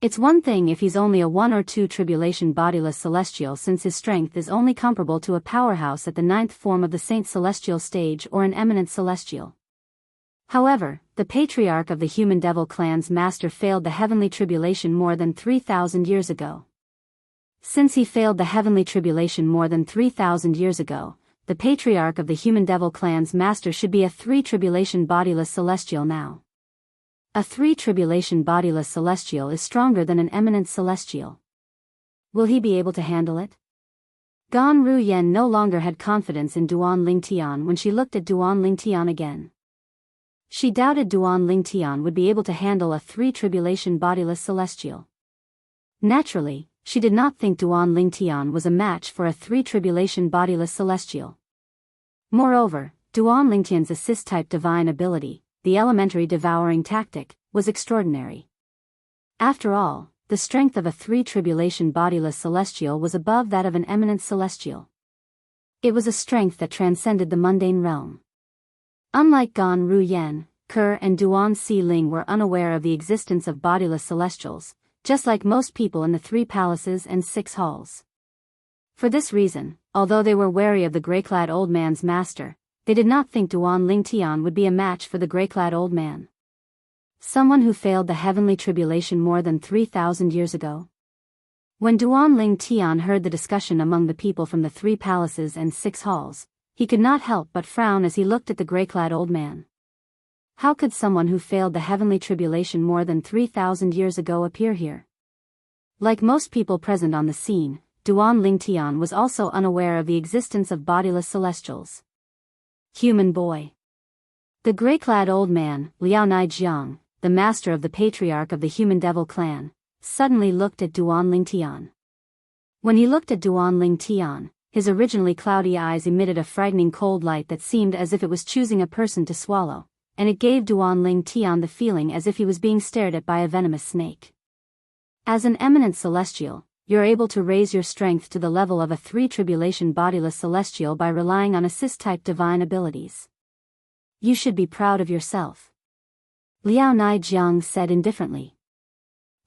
It's one thing if he's only a 1 or 2 tribulation bodiless celestial, since his strength is only comparable to a powerhouse at the 9th form of the Saint Celestial stage or an eminent celestial. However, the patriarch of the human devil clan's master failed the heavenly tribulation more than 3,000 years ago. Since he failed the heavenly tribulation more than 3,000 years ago, the patriarch of the human devil clan's master should be a 3 tribulation bodiless celestial now. A 3 tribulation bodiless celestial is stronger than an eminent celestial. Will he be able to handle it? Gan Ruyan no longer had confidence in Duan Lingtian when she looked at Duan Lingtian again. She doubted Duan Lingtian would be able to handle a 3 tribulation bodiless celestial. Naturally, she did not think Duan Lingtian was a match for a 3 tribulation bodiless celestial. Moreover, Duan Lingtian's assist-type divine ability, the elementary devouring tactic, was extraordinary. After all, the strength of a 3 tribulation bodiless celestial was above that of an eminent celestial. It was a strength that transcended the mundane realm. Unlike Gan Ruyan, Ke and Duan Si Ling were unaware of the existence of bodiless celestials, just like most people in the 3 palaces and 6 halls. For this reason, although they were wary of the grey-clad old man's master, they did not think Duan Lingtian would be a match for the grey-clad old man. Someone who failed the heavenly tribulation more than 3,000 years ago. When Duan Lingtian heard the discussion among the people from the 3 palaces and 6 halls, he could not help but frown as he looked at the grey-clad old man. How could someone who failed the heavenly tribulation more than 3,000 years ago appear here? Like most people present on the scene, Duan Lingtian was also unaware of the existence of bodiless celestials. Human boy. The grey-clad old man, Liao Naijiang, the master of the patriarch of the human devil clan, suddenly looked at Duan Lingtian. When he looked at Duan Lingtian, his originally cloudy eyes emitted a frightening cold light that seemed as if it was choosing a person to swallow, and it gave Duan Lingtian the feeling as if he was being stared at by a venomous snake. As an eminent celestial, you're able to raise your strength to the level of a 3 tribulation bodiless celestial by relying on assist-type divine abilities. You should be proud of yourself. Liao Naijiang said indifferently.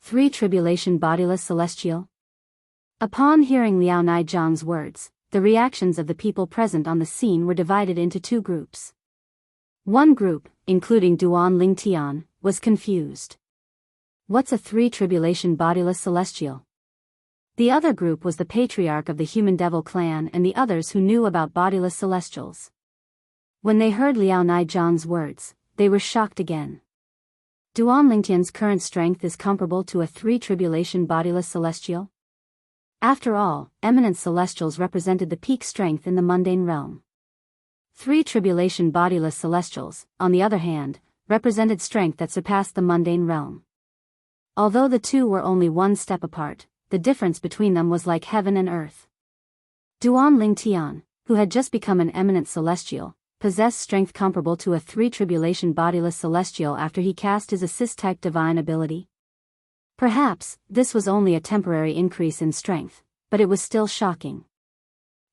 3 tribulation bodiless celestial? Upon hearing Liao Naijiang's words, the reactions of the people present on the scene were divided into 2 groups. One group, including Duan Lingtian, was confused. What's a 3 tribulation bodiless celestial? The other group was the patriarch of the human devil clan and the others who knew about bodiless celestials. When they heard Liao Naijiang's words, they were shocked again. Duan Lingtian's current strength is comparable to a 3 tribulation bodiless celestial? After all, eminent celestials represented the peak strength in the mundane realm. 3 tribulation bodiless celestials, on the other hand, represented strength that surpassed the mundane realm. Although the 2 were only 1 step apart, the difference between them was like heaven and earth. Duan Lingtian, who had just become an eminent celestial, possessed strength comparable to a 3 tribulation bodiless celestial after he cast his assist-type divine ability. Perhaps, this was only a temporary increase in strength, but it was still shocking.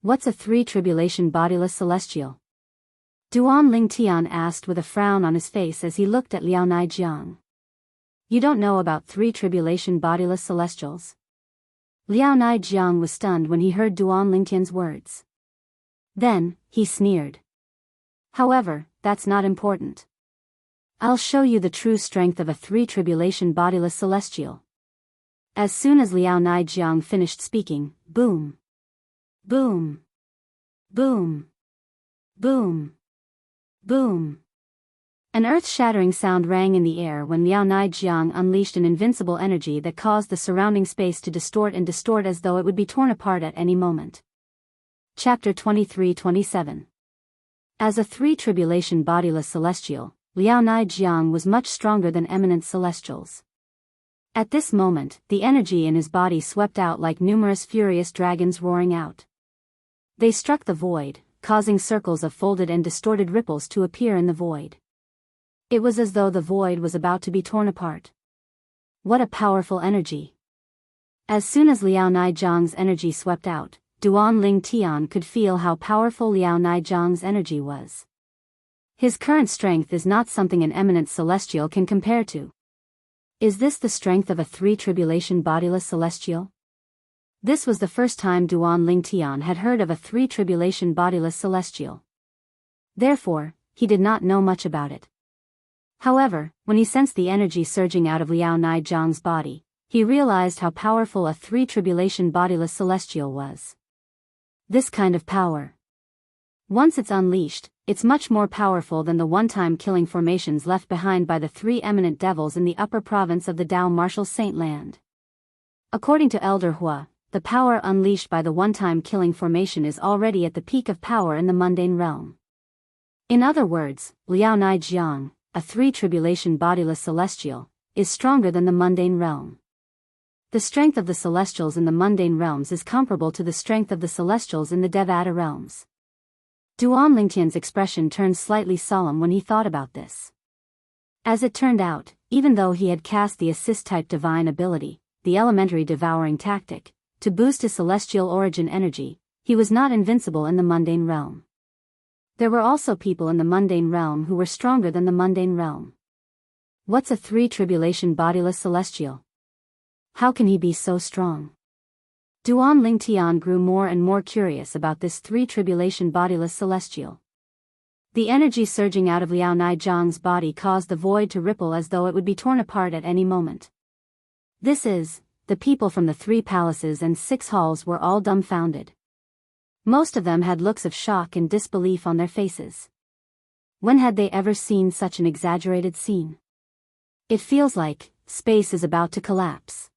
What's a 3 tribulation bodiless celestial? Duan Lingtian asked with a frown on his face as he looked at Liao Naijiang. You don't know about 3 tribulation bodiless celestials? Liao Naijiang was stunned when he heard Duan Lingtian's words. Then, he sneered. However, that's not important. I'll show you the true strength of a three-tribulation bodiless celestial. As soon as Liao Naijiang finished speaking, boom, boom, boom, boom, boom. An earth-shattering sound rang in the air when Liao Naijiang unleashed an invincible energy that caused the surrounding space to distort as though it would be torn apart at any moment. Chapter 23-27. As a three-tribulation bodiless celestial, Liao Naijiang was much stronger than eminent celestials. At this moment, the energy in his body swept out like numerous furious dragons roaring out. They struck the void, causing circles of folded and distorted ripples to appear in the void. It was as though the void was about to be torn apart. What a powerful energy! As soon as Liao Naijiang's energy swept out, Duan Ling Tian could feel how powerful Liao Naijiang's energy was. His current strength is not something an eminent celestial can compare to. Is this the strength of a three-tribulation bodiless celestial? This was the first time Duan Ling Tian had heard of a three-tribulation bodiless celestial. Therefore, he did not know much about it. However, when he sensed the energy surging out of Liao Naijiang's body, he realized how powerful a three-tribulation bodiless celestial was. This kind of power. Once it's unleashed, it's much more powerful than the one-time killing formations left behind by the three eminent devils in the upper province of the Dao Martial Saint Land. According to Elder Hua, the power unleashed by the one-time killing formation is already at the peak of power in the mundane realm. In other words, Liao Naijiang, a three-tribulation bodiless celestial, is stronger than the mundane realm. The strength of the celestials in the mundane realms is comparable to the strength of the celestials in the Devata realms. Duan Lingtian's expression turned slightly solemn when he thought about this. As it turned out, even though he had cast the assist-type divine ability, the elementary devouring tactic, to boost his celestial origin energy, he was not invincible in the mundane realm. There were also people in the mundane realm who were stronger than the mundane realm. What's a three-tribulation bodiless celestial? How can he be so strong? Duan Ling Tian grew more and more curious about this three-tribulation bodiless celestial. The energy surging out of Liao Naijiang's body caused the void to ripple as though it would be torn apart at any moment. The people from the 3 palaces and 6 halls were all dumbfounded. Most of them had looks of shock and disbelief on their faces. When had they ever seen such an exaggerated scene? It feels like space is about to collapse.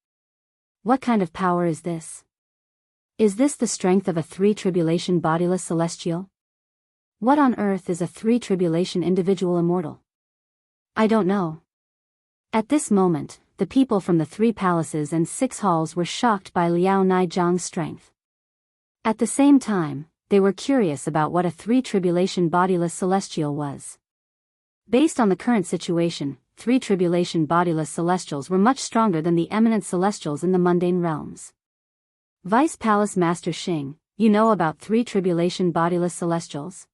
What kind of power is this? Is this the strength of a three-tribulation bodiless celestial? What on earth is a three-tribulation individual immortal? I don't know. At this moment, the people from the 3 palaces and 6 halls were shocked by Liao Naijiang's strength. At the same time, they were curious about what a three-tribulation bodiless celestial was. Based on the current situation, three-tribulation bodiless celestials were much stronger than the eminent celestials in the mundane realms. Vice Palace Master Xing, you know about three-tribulation bodiless celestials?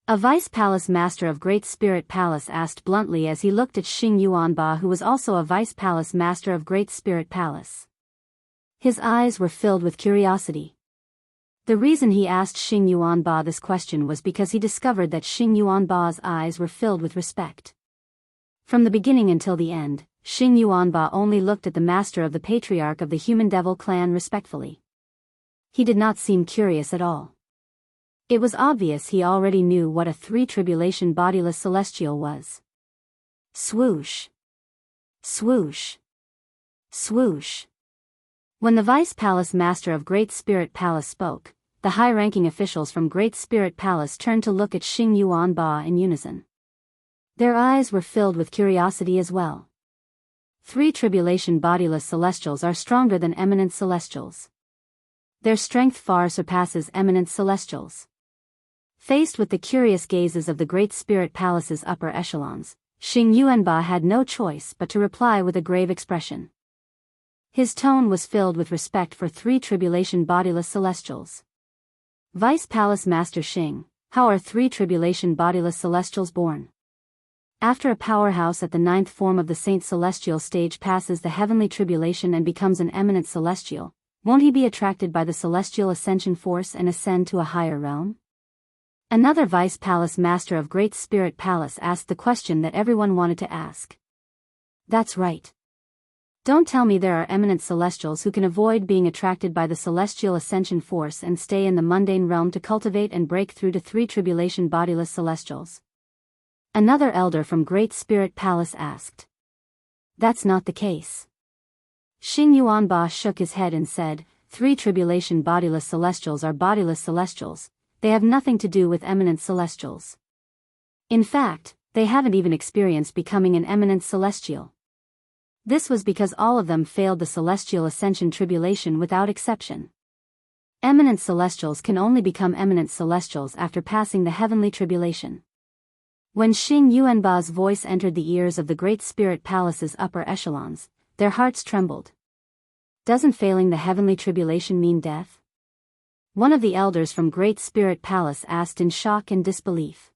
A Vice Palace Master of Great Spirit Palace asked bluntly as he looked at Xing Yuanba, who was also a Vice Palace Master of Great Spirit Palace. His eyes were filled with curiosity. The reason he asked Xing Yuanba this question was because he discovered that Xing Yuanba's eyes were filled with respect. From the beginning until the end, Xing Yuanba only looked at the master of the patriarch of the human devil clan respectfully. He did not seem curious at all. It was obvious he already knew what a three-tribulation bodiless celestial was. Swoosh. Swoosh. Swoosh. When the Vice Palace Master of Great Spirit Palace spoke, the high-ranking officials from Great Spirit Palace turned to look at Xing Yuanba in unison. Their eyes were filled with curiosity as well. Three-tribulation bodiless celestials are stronger than eminent celestials. Their strength far surpasses eminent celestials. Faced with the curious gazes of the Great Spirit Palace's upper echelons, Xing Yuanba had no choice but to reply with a grave expression. His tone was filled with respect for three-tribulation bodiless celestials. Vice Palace Master Xing, how are three-tribulation bodiless celestials born? After a powerhouse at the 9th form of the Saint Celestial stage passes the heavenly tribulation and becomes an eminent celestial, won't he be attracted by the celestial ascension force and ascend to a higher realm? Another vice palace master of Great Spirit Palace asked the question that everyone wanted to ask. That's right. Don't tell me there are eminent celestials who can avoid being attracted by the celestial ascension force and stay in the mundane realm to cultivate and break through to 3 tribulation bodiless celestials. Another elder from Great Spirit Palace asked. That's not the case. Xing Yuanba shook his head and said, 3 tribulation bodiless celestials are bodiless celestials, they have nothing to do with eminent celestials. In fact, they haven't even experienced becoming an eminent celestial. This was because all of them failed the celestial ascension tribulation without exception. Eminent celestials can only become eminent celestials after passing the heavenly tribulation. When Xing Yuanba's voice entered the ears of the Great Spirit Palace's upper echelons, their hearts trembled. Doesn't failing the heavenly tribulation mean death? One of the elders from Great Spirit Palace asked in shock and disbelief.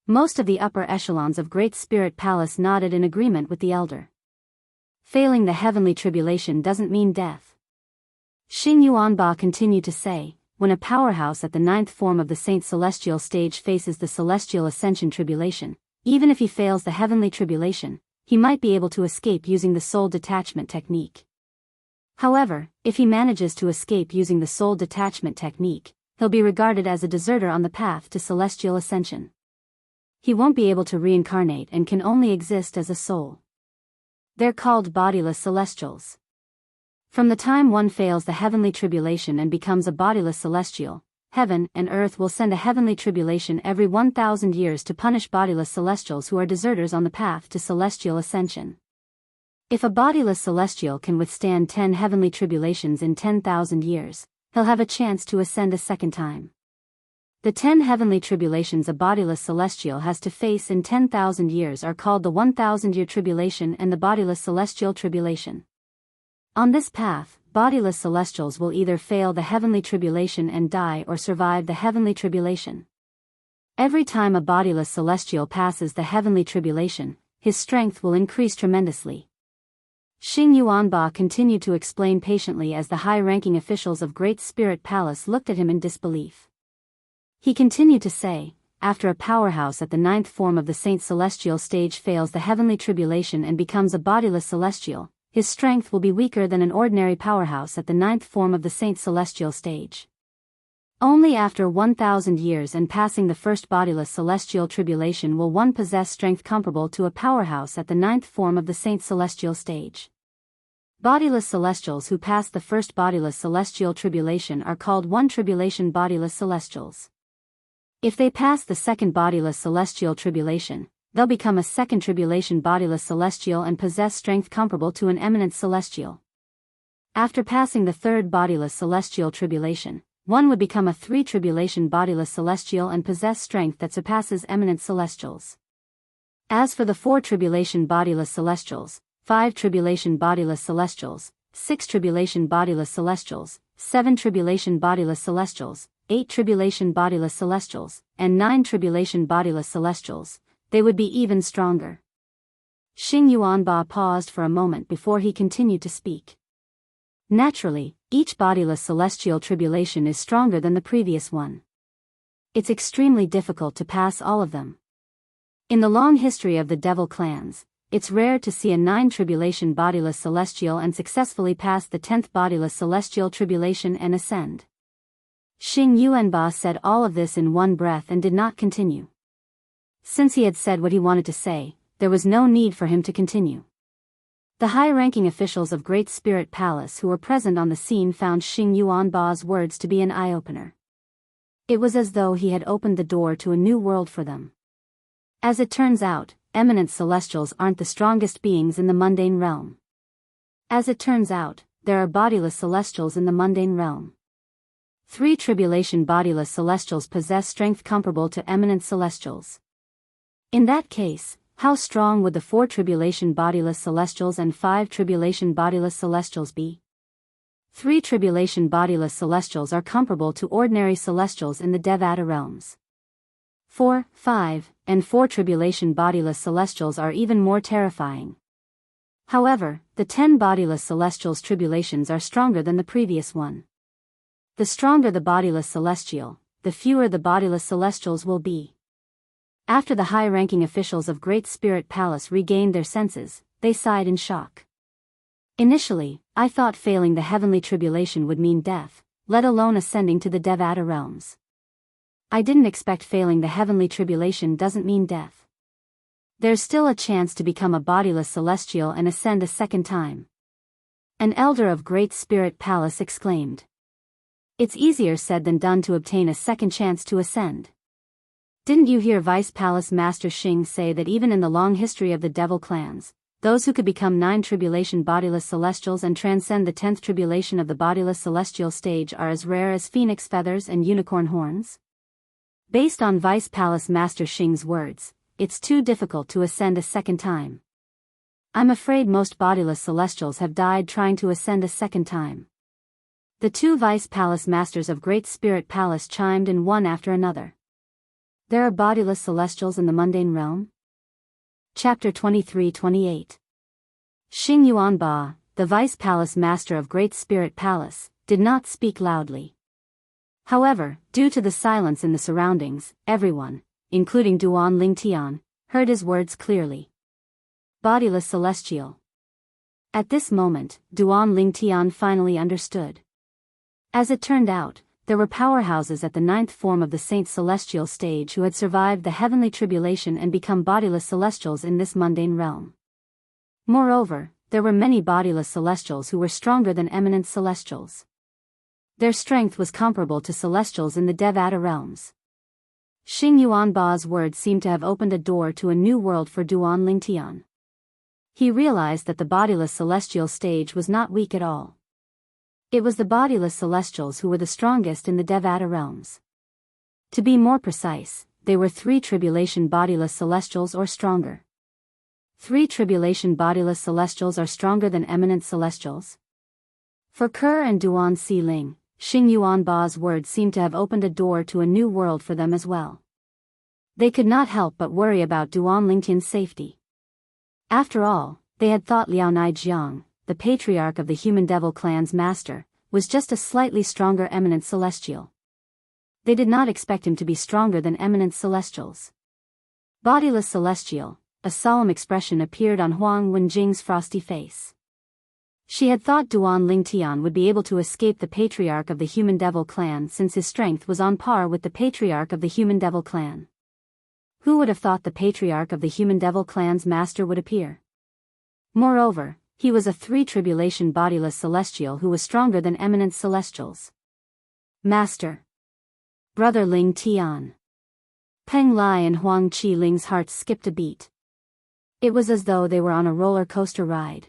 Most of the upper echelons of Great Spirit Palace nodded in agreement with the elder. Failing the heavenly tribulation doesn't mean death. Xing Yuanba continued to say, when a powerhouse at the 9th form of the Saint Celestial stage faces the celestial ascension tribulation, even if he fails the heavenly tribulation, he might be able to escape using the soul detachment technique. However, if he manages to escape using the soul detachment technique, he'll be regarded as a deserter on the path to celestial ascension. He won't be able to reincarnate and can only exist as a soul. They're called bodiless celestials. From the time one fails the heavenly tribulation and becomes a bodiless celestial, heaven and earth will send a heavenly tribulation every 1,000 years to punish bodiless celestials who are deserters on the path to celestial ascension. If a bodiless celestial can withstand 10 heavenly tribulations in 10,000 years, he'll have a chance to ascend a second time. The 10 heavenly tribulations a bodiless celestial has to face in 10,000 years are called the 1,000-year tribulation and the bodiless celestial tribulation. On this path, bodiless celestials will either fail the heavenly tribulation and die or survive the heavenly tribulation. Every time a bodiless celestial passes the heavenly tribulation, his strength will increase tremendously. Xing Yuanba continued to explain patiently as the high-ranking officials of Great Spirit Palace looked at him in disbelief. He continued to say, after a powerhouse at the 9th form of the Saint Celestial stage fails the heavenly tribulation and becomes a bodiless celestial, his strength will be weaker than an ordinary powerhouse at the 9th form of the Saint Celestial stage. Only after 1,000 years and passing the first bodiless celestial tribulation will one possess strength comparable to a powerhouse at the 9th form of the Saint Celestial stage. Bodiless celestials who pass the first bodiless celestial tribulation are called 1 tribulation bodiless celestials. If they pass the second bodiless celestial tribulation, they'll become a 2nd tribulation bodiless celestial and possess strength comparable to an eminent celestial. After passing the 3rd bodiless celestial tribulation, one would become a 3 tribulation bodiless celestial and possess strength that surpasses eminent celestials. As for the 4 tribulation bodiless celestials, 5 tribulation bodiless celestials, 6 tribulation bodiless celestials, 7 tribulation bodiless celestials, 8 tribulation bodiless celestials, and 9 tribulation bodiless celestials, they would be even stronger. Xing Yuanba paused for a moment before he continued to speak. Naturally, each bodiless celestial tribulation is stronger than the previous one. It's extremely difficult to pass all of them. In the long history of the devil clans, it's rare to see a 9 tribulation bodiless celestial and successfully pass the 10th bodiless celestial tribulation and ascend. Xing Yuanba said all of this in one breath and did not continue. Since he had said what he wanted to say, there was no need for him to continue. The high-ranking officials of Great Spirit Palace who were present on the scene found Xing Yuanba's words to be an eye-opener. It was as though he had opened the door to a new world for them. As it turns out, eminent celestials aren't the strongest beings in the mundane realm. As it turns out, there are bodiless celestials in the mundane realm. 3 tribulation bodiless celestials possess strength comparable to eminent celestials. In that case, how strong would the 4 tribulation bodiless celestials and 5 tribulation bodiless celestials be? 3 tribulation bodiless celestials are comparable to ordinary celestials in the Devata realms. 4, 5, and 4 tribulation bodiless celestials are even more terrifying. However, the 10 bodiless celestials' tribulations are stronger than the previous one. The stronger the bodiless celestial, the fewer the bodiless celestials will be. After the high-ranking officials of Great Spirit Palace regained their senses, they sighed in shock. Initially, I thought failing the heavenly tribulation would mean death, let alone ascending to the Devata realms. I didn't expect failing the heavenly tribulation doesn't mean death. There's still a chance to become a bodiless celestial and ascend a second time. An elder of Great Spirit Palace exclaimed. It's easier said than done to obtain a second chance to ascend. Didn't you hear Vice Palace Master Xing say that even in the long history of the devil clans, those who could become 9 tribulation bodiless celestials and transcend the 10th tribulation of the bodiless celestial stage are as rare as phoenix feathers and unicorn horns? Based on Vice Palace Master Xing's words, it's too difficult to ascend a second time. I'm afraid most bodiless celestials have died trying to ascend a second time. The 2 Vice Palace Masters of Great Spirit Palace chimed in one after another. There are bodiless celestials in the mundane realm? Chapter 23-28. Xing Yuanba, the Vice Palace Master of Great Spirit Palace, did not speak loudly. However, due to the silence in the surroundings, everyone, including Duan Lingtian, heard his words clearly. Bodiless celestial. At this moment, Duan Lingtian finally understood. As it turned out, there were powerhouses at the 9th form of the Saint Celestial stage who had survived the heavenly tribulation and become bodiless celestials in this mundane realm. Moreover, there were many bodiless celestials who were stronger than eminent celestials. Their strength was comparable to celestials in the Devata realms. Xing Yuanba's words seemed to have opened a door to a new world for Duan Lingtian. He realized that the bodiless celestial stage was not weak at all. It was the bodiless celestials who were the strongest in the Devata realms. To be more precise, they were 3 tribulation bodiless celestials or stronger. 3 tribulation bodiless celestials are stronger than eminent celestials? For Kerr and Duan Xiling, Xing Yuanba's words seemed to have opened a door to a new world for them as well. They could not help but worry about Duan Lingtian's safety. After all, they had thought Liao Naijiang, the patriarch of the human devil clan's master, was just a slightly stronger eminent celestial. They did not expect him to be stronger than eminent celestials. Bodiless celestial, a solemn expression appeared on Huang Wenjing's frosty face. She had thought Duan Lingtian would be able to escape the patriarch of the human devil clan since his strength was on par with the patriarch of the human devil clan. Who would have thought the patriarch of the human devil clan's master would appear? Moreover, he was a 3 tribulation bodiless celestial who was stronger than eminent celestials. Master. Brother Ling Tian. Peng Lai and Huang Qi Ling's hearts skipped a beat. It was as though they were on a roller coaster ride.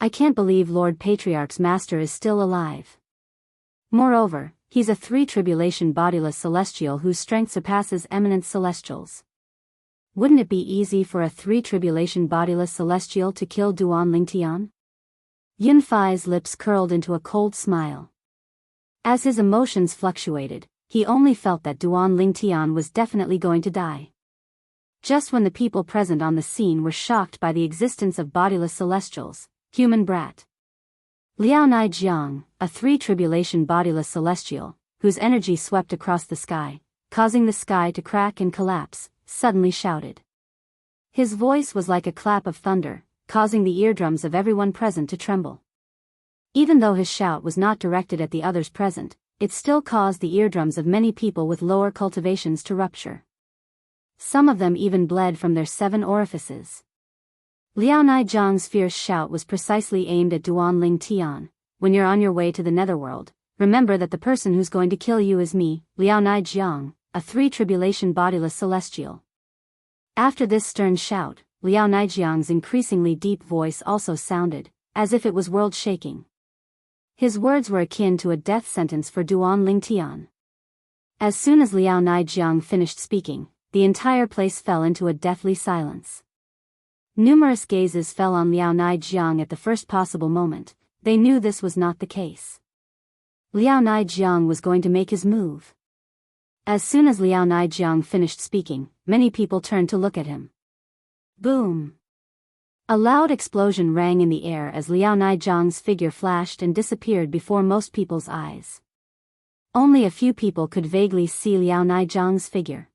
I can't believe Lord Patriarch's master is still alive. Moreover, he's a 3 tribulation bodiless celestial whose strength surpasses eminent celestials. Wouldn't it be easy for a 3 tribulation bodiless celestial to kill Duan Lingtian? Yun Fai's lips curled into a cold smile. As his emotions fluctuated, he only felt that Duan Lingtian was definitely going to die. Just when the people present on the scene were shocked by the existence of bodiless celestials, human brat. Liao Naijiang, a 3 tribulation bodiless celestial, whose energy swept across the sky, causing the sky to crack and collapse, suddenly shouted. His voice was like a clap of thunder, causing the eardrums of everyone present to tremble. Even though his shout was not directed at the others present, it still caused the eardrums of many people with lower cultivations to rupture. Some of them even bled from their 7 orifices. Liao Naijiang's fierce shout was precisely aimed at Duan Lingtian. When you're on your way to the netherworld, remember that the person who's going to kill you is me, Liao Naijiang, a 3 tribulation bodiless celestial. After this stern shout, Liao Naijiang's increasingly deep voice also sounded, as if it was world-shaking. His words were akin to a death sentence for Duan Lingtian. As soon as Liao Naijiang finished speaking, the entire place fell into a deathly silence. Numerous gazes fell on Liao Naijiang at the first possible moment. They knew this was not the case. Liao Naijiang was going to make his move. As soon as Liao Naijiang finished speaking, many people turned to look at him. Boom! A loud explosion rang in the air as Liao Naijiang's figure flashed and disappeared before most people's eyes. Only a few people could vaguely see Liao Naijiang's figure.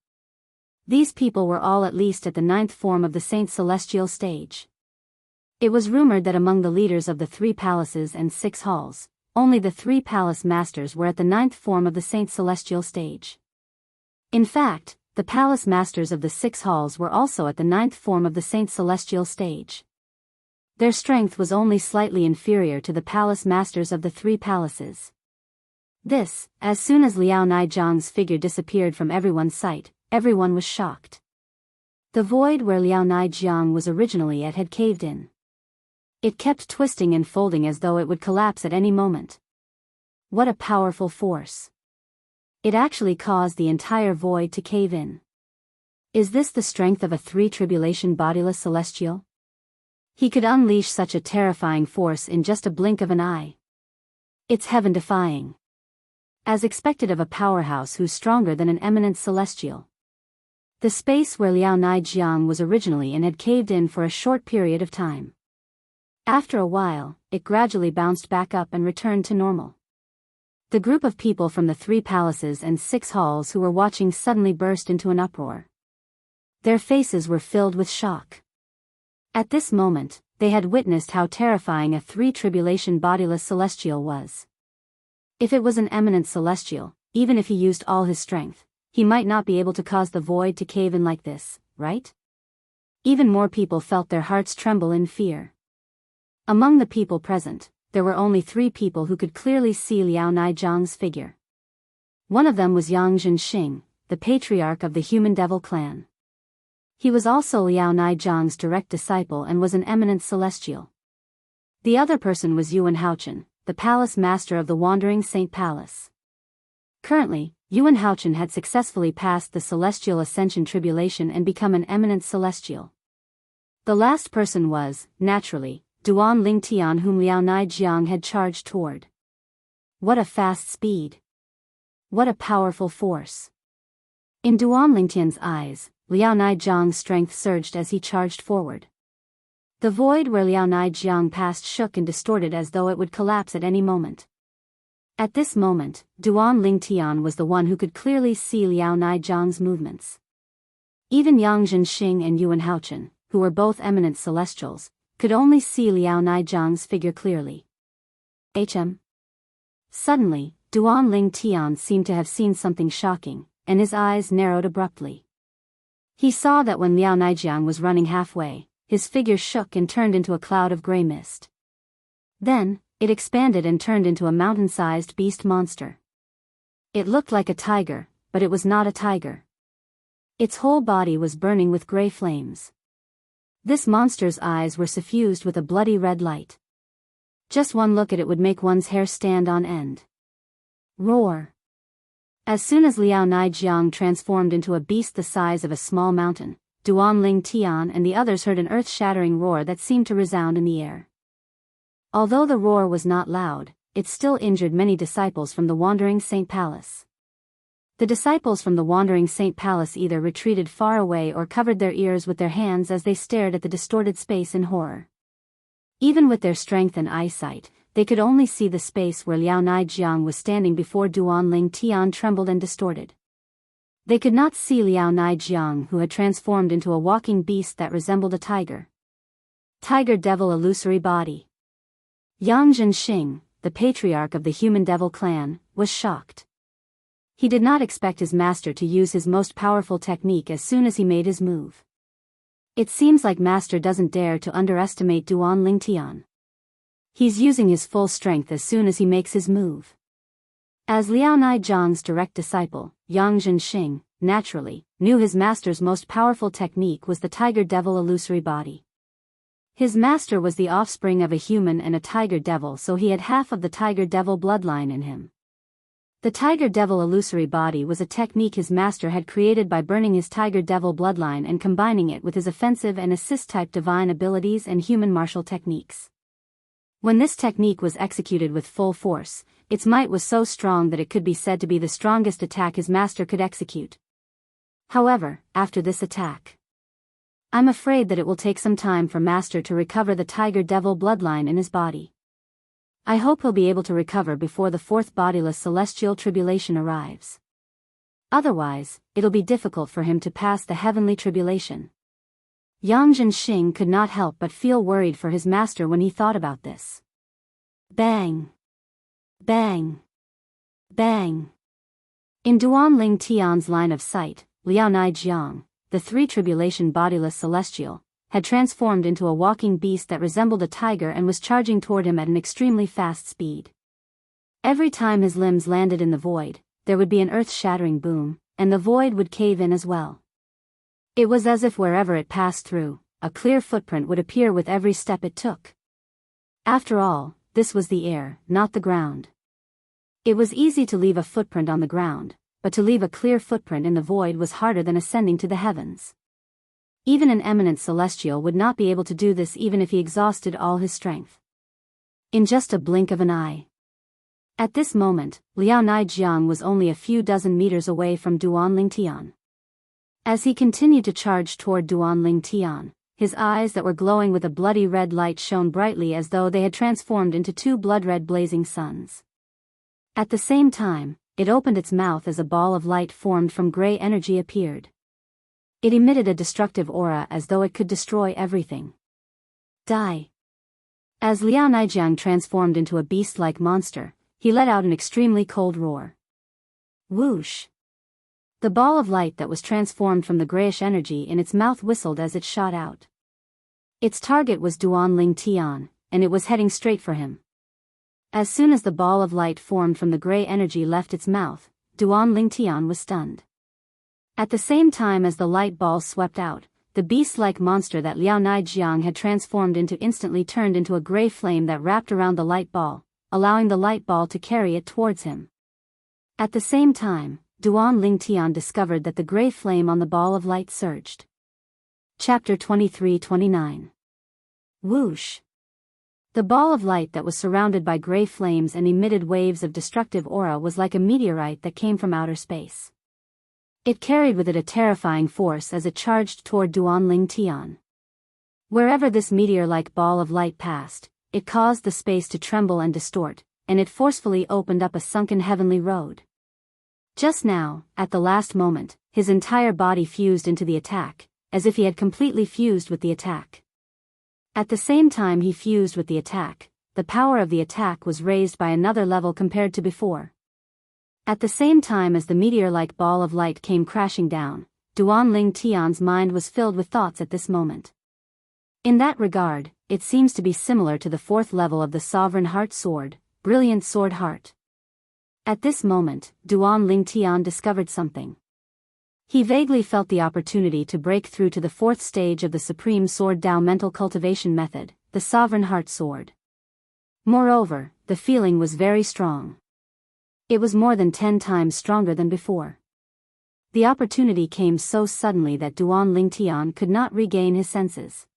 These people were all at least at the 9th form of the Saint Celestial stage. It was rumored that among the leaders of the 3 palaces and 6 halls, only the 3 palace masters were at the 9th form of the Saint Celestial stage. In fact, the palace masters of the 6 halls were also at the 9th form of the Saint Celestial stage. Their strength was only slightly inferior to the palace masters of the 3 palaces. This, as soon as Liao Naijiang's figure disappeared from everyone's sight, everyone was shocked. The void where Liao Naijiang was originally at had caved in. It kept twisting and folding as though it would collapse at any moment. What a powerful force. It actually caused the entire void to cave in. Is this the strength of a 3 bodiless celestial? He could unleash such a terrifying force in just a blink of an eye. It's heaven-defying. As expected of a powerhouse who's stronger than an eminent celestial. The space where Liao Naijiang was originally in had caved in for a short period of time. After a while, it gradually bounced back up and returned to normal. The group of people from the 3 palaces and 6 halls who were watching suddenly burst into an uproar. Their faces were filled with shock. At this moment, they had witnessed how terrifying a 3 bodiless celestial was. If it was an eminent celestial, even if he used all his strength, he might not be able to cause the void to cave in like this, right? Even more people felt their hearts tremble in fear. Among the people present, there were only 3 people who could clearly see Liao Naijiang's figure. One of them was Yang Zhenxing, the patriarch of the Human Devil clan. He was also Liao Naijiang's direct disciple and was an eminent celestial. The other person was Yuan Haochen, the palace master of the Wandering Saint Palace. Currently, Yuan Haochen had successfully passed the Celestial Ascension Tribulation and become an eminent celestial. The last person was, naturally, Duan Lingtian, whom Liao Naijiang had charged toward. What a fast speed! What a powerful force! In Duan Lingtian's eyes, Liao Naijiang's strength surged as he charged forward. The void where Liao Naijiang passed shook and distorted as though it would collapse at any moment. At this moment, Duan Lingtian was the one who could clearly see Liao Naijiang's movements. Even Yang Zhenxing and Yuan Haochen, who were both eminent celestials, could only see Liao Naijiang's figure clearly. Suddenly, Duan Lingtian seemed to have seen something shocking, and his eyes narrowed abruptly. He saw that when Liao Naijiang was running halfway, his figure shook and turned into a cloud of gray mist. Then, it expanded and turned into a mountain-sized beast monster. It looked like a tiger, but it was not a tiger. Its whole body was burning with gray flames. This monster's eyes were suffused with a bloody red light. Just one look at it would make one's hair stand on end. Roar! As soon as Liao Naijiang transformed into a beast the size of a small mountain, Duan Lingtian and the others heard an earth-shattering roar that seemed to resound in the air. Although the roar was not loud, it still injured many disciples from the Wandering Saint Palace. The disciples from the Wandering Saint Palace either retreated far away or covered their ears with their hands as they stared at the distorted space in horror. Even with their strength and eyesight, they could only see the space where Liao Naijiang was standing before Duan Lingtian trembled and distorted. They could not see Liao Naijiang, who had transformed into a walking beast that resembled a tiger. Tiger Devil Illusory Body. Yang Zhenxing, the patriarch of the Human Devil clan, was shocked. He did not expect his master to use his most powerful technique as soon as he made his move. It seems like master doesn't dare to underestimate Duan Lingtian. He's using his full strength as soon as he makes his move. As Liao Naijiang's direct disciple, Yang Zhenxing, naturally, knew his master's most powerful technique was the Tiger Devil Illusory Body. His master was the offspring of a human and a tiger devil, so he had half of the tiger devil bloodline in him. The Tiger Devil Illusory Body was a technique his master had created by burning his Tiger Devil bloodline and combining it with his offensive and assist-type divine abilities and human martial techniques. When this technique was executed with full force, its might was so strong that it could be said to be the strongest attack his master could execute. However, after this attack, I'm afraid that it will take some time for master to recover the Tiger Devil bloodline in his body. I hope he'll be able to recover before the fourth bodiless celestial tribulation arrives. Otherwise, it'll be difficult for him to pass the heavenly tribulation. Yang Zhenxing could not help but feel worried for his master when he thought about this. Bang! Bang! Bang! In Duanling Tian's line of sight, Liaonai Jiang, the three tribulation bodiless celestial, had transformed into a walking beast that resembled a tiger and was charging toward him at an extremely fast speed. Every time his limbs landed in the void, there would be an earth-shattering boom, and the void would cave in as well. It was as if wherever it passed through, a clear footprint would appear with every step it took. After all, this was the air, not the ground. It was easy to leave a footprint on the ground, but to leave a clear footprint in the void was harder than ascending to the heavens. Even an eminent celestial would not be able to do this even if he exhausted all his strength. In just a blink of an eye. At this moment, Liaonai Jiang was only a few dozen meters away from Duanling Tian. As he continued to charge toward Duanling Tian, his eyes that were glowing with a bloody red light shone brightly as though they had transformed into two blood-red blazing suns. At the same time, it opened its mouth as a ball of light formed from gray energy appeared. It emitted a destructive aura as though it could destroy everything. Die! As Liao Naijiang transformed into a beast-like monster, he let out an extremely cold roar. Whoosh! The ball of light that was transformed from the grayish energy in its mouth whistled as it shot out. Its target was Duanling Tian, and it was heading straight for him. As soon as the ball of light formed from the gray energy left its mouth, Duanling Tian was stunned. At the same time as the light ball swept out, the beast-like monster that Liao Naijiang had transformed into instantly turned into a gray flame that wrapped around the light ball, allowing the light ball to carry it towards him. At the same time, Duanling Tian discovered that the gray flame on the ball of light surged. Chapter 23-29. Whoosh! The ball of light that was surrounded by gray flames and emitted waves of destructive aura was like a meteorite that came from outer space. It carried with it a terrifying force as it charged toward Duanling Tian. Wherever this meteor-like ball of light passed, it caused the space to tremble and distort, and it forcefully opened up a sunken heavenly road. Just now, at the last moment, his entire body fused into the attack, as if he had completely fused with the attack. At the same time he fused with the attack, the power of the attack was raised by another level compared to before. At the same time as the meteor-like ball of light came crashing down, Duanling Tian's mind was filled with thoughts at this moment. In that regard, it seems to be similar to the fourth level of the Sovereign Heart Sword, Brilliant Sword Heart. At this moment, Duanling Tian discovered something. He vaguely felt the opportunity to break through to the fourth stage of the Supreme Sword Dao mental cultivation method, the Sovereign Heart Sword. Moreover, the feeling was very strong. It was more than 10 times stronger than before. The opportunity came so suddenly that Duanling Tian could not regain his senses.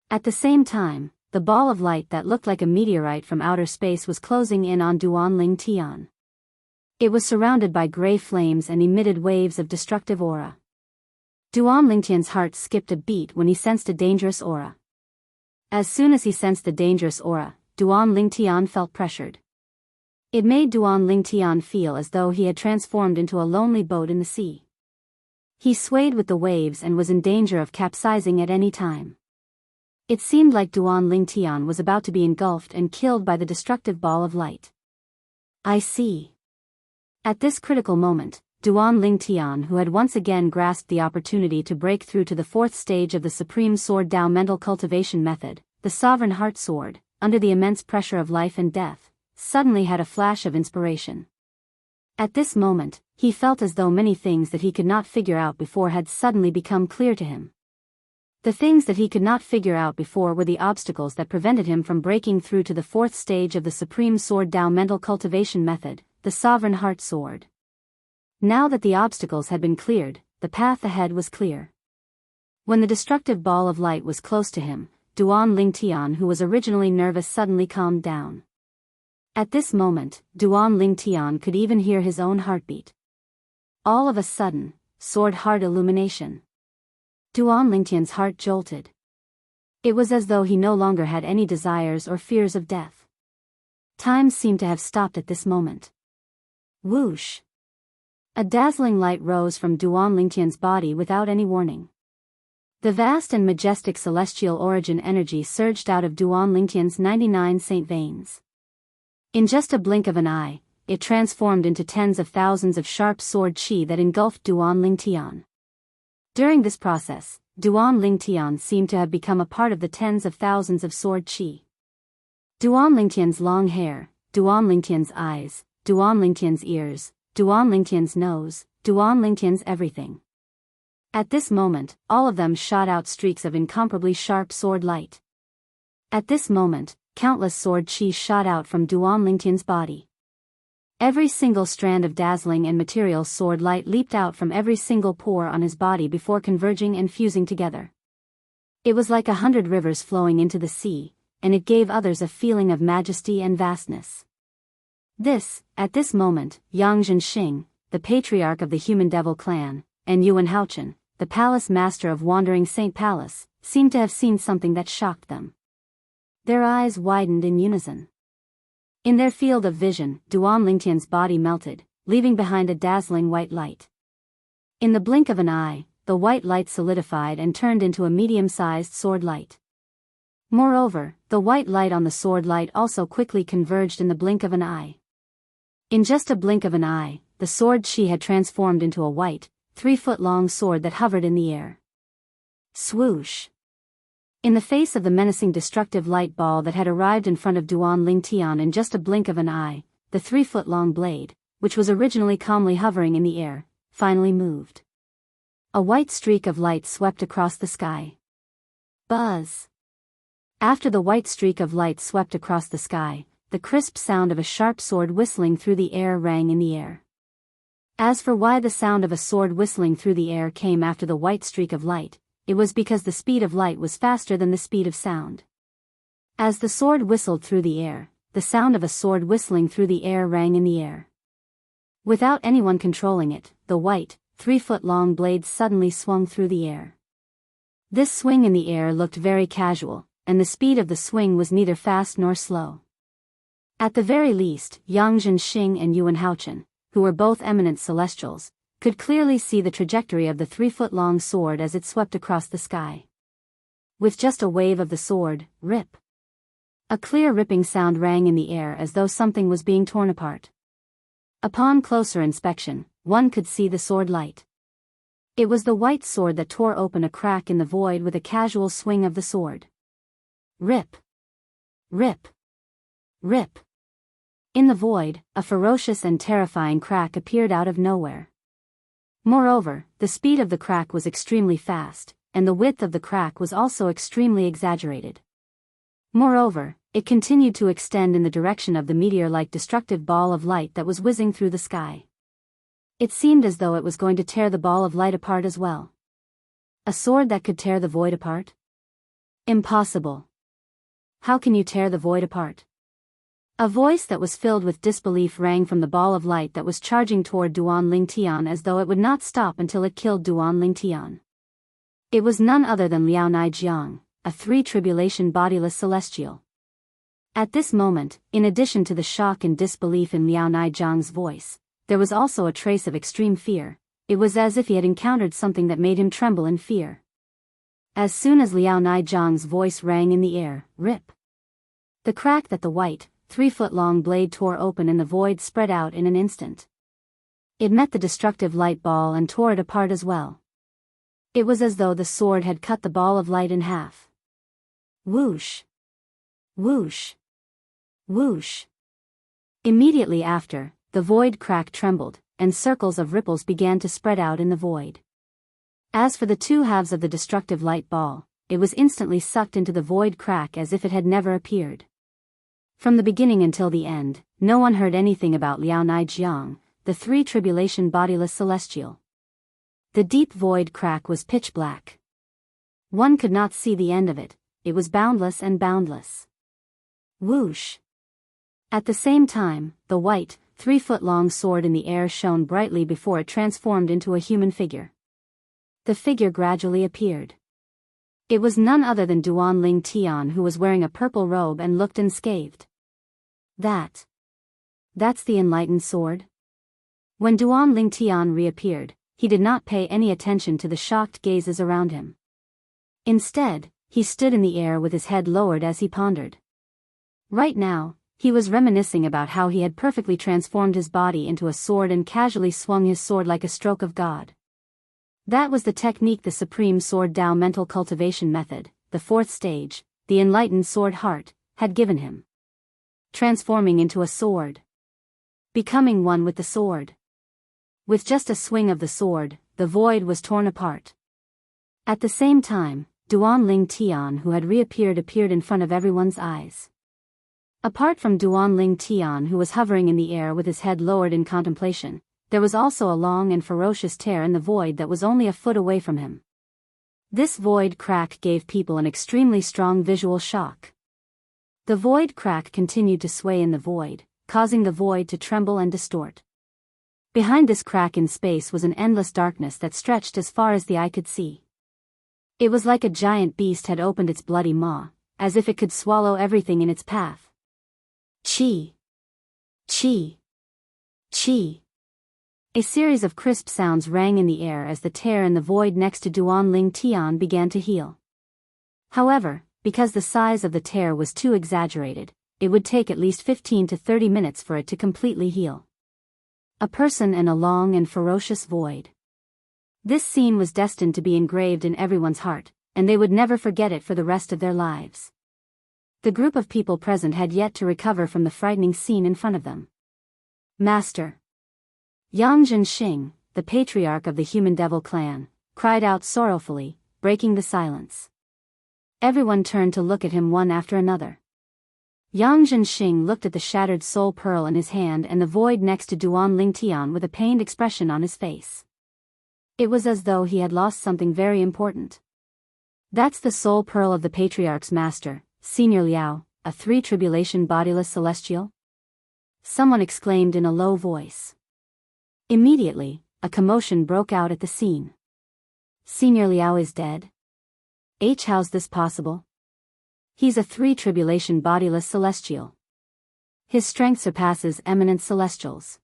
At the same time, the ball of light that looked like a meteorite from outer space was closing in on Duanling Tian. It was surrounded by gray flames and emitted waves of destructive aura. Duanling Tian's heart skipped a beat when he sensed a dangerous aura. As soon as he sensed the dangerous aura, Duanling Tian felt pressured. It made Duanling Tian feel as though he had transformed into a lonely boat in the sea. He swayed with the waves and was in danger of capsizing at any time. It seemed like Duanling Tian was about to be engulfed and killed by the destructive ball of light. I see. At this critical moment, Duanling Tian, who had once again grasped the opportunity to break through to the fourth stage of the Supreme Sword Dao mental cultivation method, the Sovereign Heart Sword, under the immense pressure of life and death, suddenly had a flash of inspiration. At this moment, he felt as though many things that he could not figure out before had suddenly become clear to him. The things that he could not figure out before were the obstacles that prevented him from breaking through to the fourth stage of the Supreme Sword Dao mental cultivation method, the Sovereign Heart Sword. Now that the obstacles had been cleared, the path ahead was clear. When the destructive ball of light was close to him, Duanling Tian, who was originally nervous, suddenly calmed down. At this moment, Duanling Tian could even hear his own heartbeat. All of a sudden, sword heart illumination. Duanling Tian's heart jolted. It was as though he no longer had any desires or fears of death. Time seemed to have stopped at this moment. Whoosh! A dazzling light rose from Duan Lingtian's body without any warning. The vast and majestic celestial origin energy surged out of Duan Lingtian's 99 saint veins. In just a blink of an eye, it transformed into tens of thousands of sharp sword qi that engulfed Duan Lingtian. During this process, Duan Lingtian seemed to have become a part of the tens of thousands of sword qi. Duan Lingtian's long hair, Duan Lingtian's eyes, Duan Lingtian's ears, Duan Lingtian's nose, Duan Lingtian's everything. At this moment, all of them shot out streaks of incomparably sharp sword light. At this moment, countless sword qi shot out from Duan Lingtian's body. Every single strand of dazzling and material sword light leaped out from every single pore on his body before converging and fusing together. It was like 100 rivers flowing into the sea, and it gave others a feeling of majesty and vastness. At this moment, Yang Zhenxing, the patriarch of the human devil clan, and Yuan Haochen, the palace master of Wandering Saint Palace, seemed to have seen something that shocked them. Their eyes widened in unison. In their field of vision, Duan Lingtian's body melted, leaving behind a dazzling white light. In the blink of an eye, the white light solidified and turned into a medium-sized sword light. Moreover, the white light on the sword light also quickly converged in the blink of an eye. In just a blink of an eye, the sword qi had transformed into a white, 3-foot-long sword that hovered in the air. Swoosh! In the face of the menacing destructive light ball that had arrived in front of Duan Lingtian in just a blink of an eye, the 3-foot-long blade, which was originally calmly hovering in the air, finally moved. A white streak of light swept across the sky. Buzz! After the white streak of light swept across the sky, the crisp sound of a sharp sword whistling through the air rang in the air. As for why the sound of a sword whistling through the air came after the white streak of light, it was because the speed of light was faster than the speed of sound. As the sword whistled through the air, the sound of a sword whistling through the air rang in the air. Without anyone controlling it, the white, 3-foot-long blade suddenly swung through the air. This swing in the air looked very casual, and the speed of the swing was neither fast nor slow. At the very least, Yang Zhenxing and Yuan Haochen, who were both eminent celestials, could clearly see the trajectory of the 3-foot-long sword as it swept across the sky. With just a wave of the sword, rip! A clear ripping sound rang in the air as though something was being torn apart. Upon closer inspection, one could see the sword light. It was the white sword that tore open a crack in the void with a casual swing of the sword. Rip! Rip! Rip! In the void, a ferocious and terrifying crack appeared out of nowhere. Moreover, the speed of the crack was extremely fast, and the width of the crack was also extremely exaggerated. Moreover, it continued to extend in the direction of the meteor-like destructive ball of light that was whizzing through the sky. It seemed as though it was going to tear the ball of light apart as well. A sword that could tear the void apart? Impossible. How can you tear the void apart? A voice that was filled with disbelief rang from the ball of light that was charging toward Duan Lingtian as though it would not stop until it killed Duan Lingtian. It was none other than Liao Nai Jiang, a 3-tribulation bodiless celestial. At this moment, in addition to the shock and disbelief in Liao Nai Jiang's voice, there was also a trace of extreme fear. It was as if he had encountered something that made him tremble in fear. As soon as Liao Nai Jiang's voice rang in the air, rip! The crack that the white, 3-foot-long blade tore open in the void spread out in an instant. It met the destructive light ball and tore it apart as well. It was as though the sword had cut the ball of light in half. Whoosh! Whoosh! Whoosh! Immediately after, the void crack trembled, and circles of ripples began to spread out in the void. As for the two halves of the destructive light ball, it was instantly sucked into the void crack as if it had never appeared. From the beginning until the end, no one heard anything about Liao Nai Jiang, the 3-tribulation bodiless celestial. The deep void crack was pitch black. One could not see the end of it, it was boundless and boundless. Whoosh! At the same time, the white, 3-foot-long sword in the air shone brightly before it transformed into a human figure. The figure gradually appeared. It was none other than Duan Lingtian, who was wearing a purple robe and looked unscathed. That's the enlightened sword? When Duan Lingtian reappeared, he did not pay any attention to the shocked gazes around him. Instead, he stood in the air with his head lowered as he pondered. Right now, he was reminiscing about how he had perfectly transformed his body into a sword and casually swung his sword like a stroke of God. That was the technique the Supreme Sword Dao mental cultivation method, the fourth stage, the enlightened sword heart, had given him. Transforming into a sword. Becoming one with the sword. With just a swing of the sword, the void was torn apart. At the same time, Duan Lingtian, who had reappeared, appeared in front of everyone's eyes. Apart from Duan Lingtian, who was hovering in the air with his head lowered in contemplation, there was also a long and ferocious tear in the void that was only a foot away from him. This void crack gave people an extremely strong visual shock. The void crack continued to sway in the void, causing the void to tremble and distort. Behind this crack in space was an endless darkness that stretched as far as the eye could see. It was like a giant beast had opened its bloody maw, as if it could swallow everything in its path. Chi! Chi! Chi! A series of crisp sounds rang in the air as the tear in the void next to Duan Lingtian began to heal. However, because the size of the tear was too exaggerated, it would take at least 15 to 30 minutes for it to completely heal. A person and a long and ferocious void. This scene was destined to be engraved in everyone's heart, and they would never forget it for the rest of their lives. The group of people present had yet to recover from the frightening scene in front of them. Master! Yang Zhenxing, the patriarch of the human devil clan, cried out sorrowfully, breaking the silence. Everyone turned to look at him one after another. Yang Zhenxing looked at the shattered soul pearl in his hand and the void next to Duan Lingtian with a pained expression on his face. It was as though he had lost something very important. That's the soul pearl of the patriarch's master, Senior Liao, a three-tribulation bodiless celestial? Someone exclaimed in a low voice. Immediately, a commotion broke out at the scene. Senior Liao is dead? How's this possible? He's a three-tribulation bodiless celestial. His strength surpasses eminent celestials.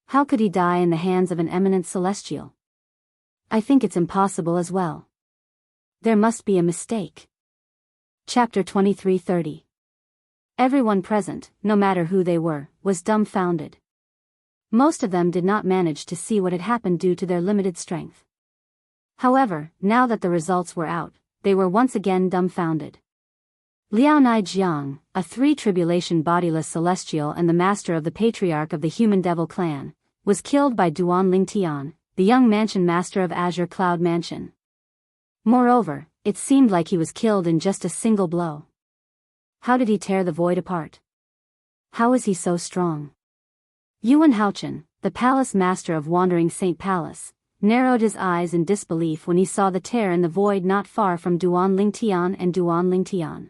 How could he die in the hands of an eminent celestial? I think it's impossible as well. There must be a mistake. Chapter 23:30. Everyone present, no matter who they were, was dumbfounded. Most of them did not manage to see what had happened due to their limited strength. However, now that the results were out, they were once again dumbfounded. Liao Naijiang, a three-tribulation bodiless celestial and the master of the patriarch of the human devil clan, was killed by Duan Lingtian, the young mansion master of Azure Cloud Mansion. Moreover, it seemed like he was killed in just a single blow. How did he tear the void apart? How is he so strong? Yuan Haochen, the palace master of Wandering Saint Palace, narrowed his eyes in disbelief when he saw the tear in the void not far from Duan Lingtian and Duan Lingtian.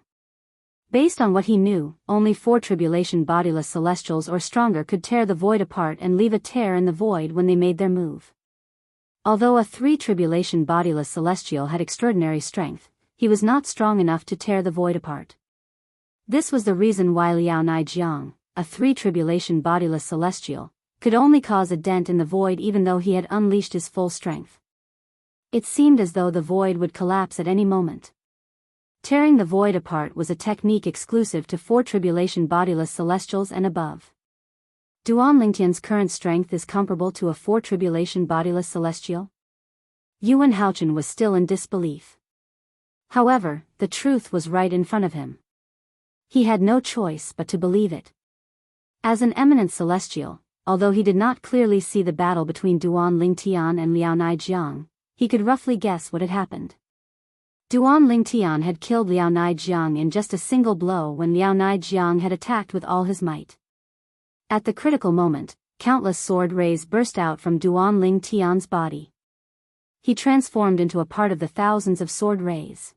Based on what he knew, only 4 tribulation bodiless celestials or stronger could tear the void apart and leave a tear in the void when they made their move. Although a 3 tribulation bodiless celestial had extraordinary strength, he was not strong enough to tear the void apart. This was the reason why Liao Naijiang, a 3 tribulation bodiless celestial, could only cause a dent in the void even though he had unleashed his full strength. It seemed as though the void would collapse at any moment. Tearing the void apart was a technique exclusive to 4 tribulation bodiless celestials and above. Duan Lingtian's current strength is comparable to a 4 tribulation bodiless celestial? Yuan Haochen was still in disbelief. However, the truth was right in front of him. He had no choice but to believe it. As an eminent celestial, although he did not clearly see the battle between Duan Lingtian and Liao Naijiang, he could roughly guess what had happened. Duan Lingtian had killed Liao Naijiang in just a single blow when Liao Naijiang had attacked with all his might. At the critical moment, countless sword rays burst out from Duan Lingtian's body. He transformed into a part of the thousands of sword rays.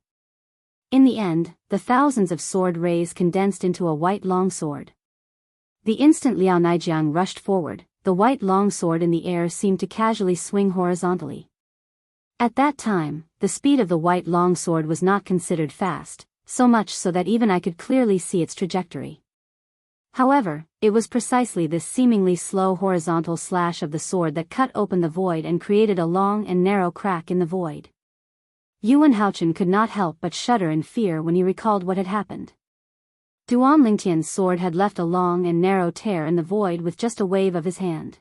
In the end, the thousands of sword rays condensed into a white longsword. The instant Liao Naijiang rushed forward, the white longsword in the air seemed to casually swing horizontally. At that time, the speed of the white longsword was not considered fast, so much so that even I could clearly see its trajectory. However, it was precisely this seemingly slow horizontal slash of the sword that cut open the void and created a long and narrow crack in the void. Yuan Haochen could not help but shudder in fear when he recalled what had happened. Duan Lingtian's sword had left a long and narrow tear in the void with just a wave of his hand.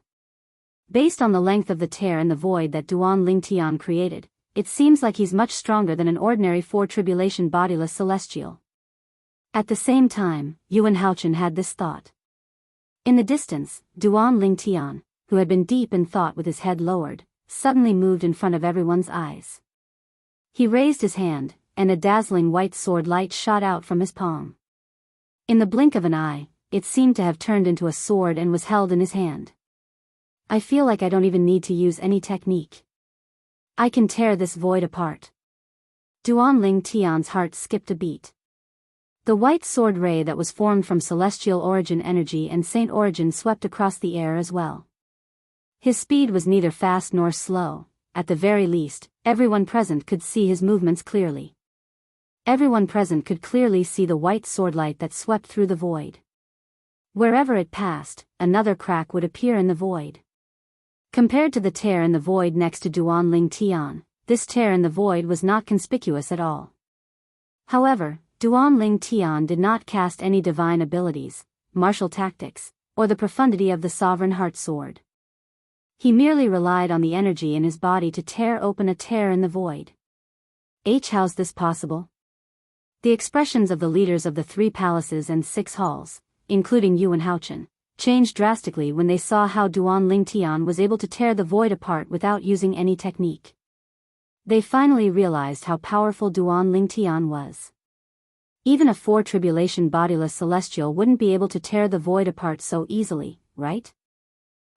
Based on the length of the tear in the void that Duan Lingtian created, it seems like he's much stronger than an ordinary four tribulation bodiless celestial. At the same time, Yuan Haochen had this thought. In the distance, Duan Lingtian, who had been deep in thought with his head lowered, suddenly moved in front of everyone's eyes. He raised his hand, and a dazzling white sword light shot out from his palm. In the blink of an eye, it seemed to have turned into a sword and was held in his hand. I feel like I don't even need to use any technique. I can tear this void apart. Duan Lingtian's heart skipped a beat. The white sword ray that was formed from celestial origin energy and saint origin swept across the air as well. His speed was neither fast nor slow. At the very least, everyone present could see his movements clearly. Everyone present could clearly see the white sword light that swept through the void. Wherever it passed, another crack would appear in the void. Compared to the tear in the void next to Duan Lingtian, this tear in the void was not conspicuous at all. However, Duan Lingtian did not cast any divine abilities, martial tactics, or the profundity of the sovereign heart sword. He merely relied on the energy in his body to tear open a tear in the void. How's this possible? The expressions of the leaders of the 3 palaces and 6 halls, including Yuan Haochen, changed drastically when they saw how Duan Lingtian was able to tear the void apart without using any technique. They finally realized how powerful Duan Lingtian was. Even a 4 tribulation bodiless celestial wouldn't be able to tear the void apart so easily, right?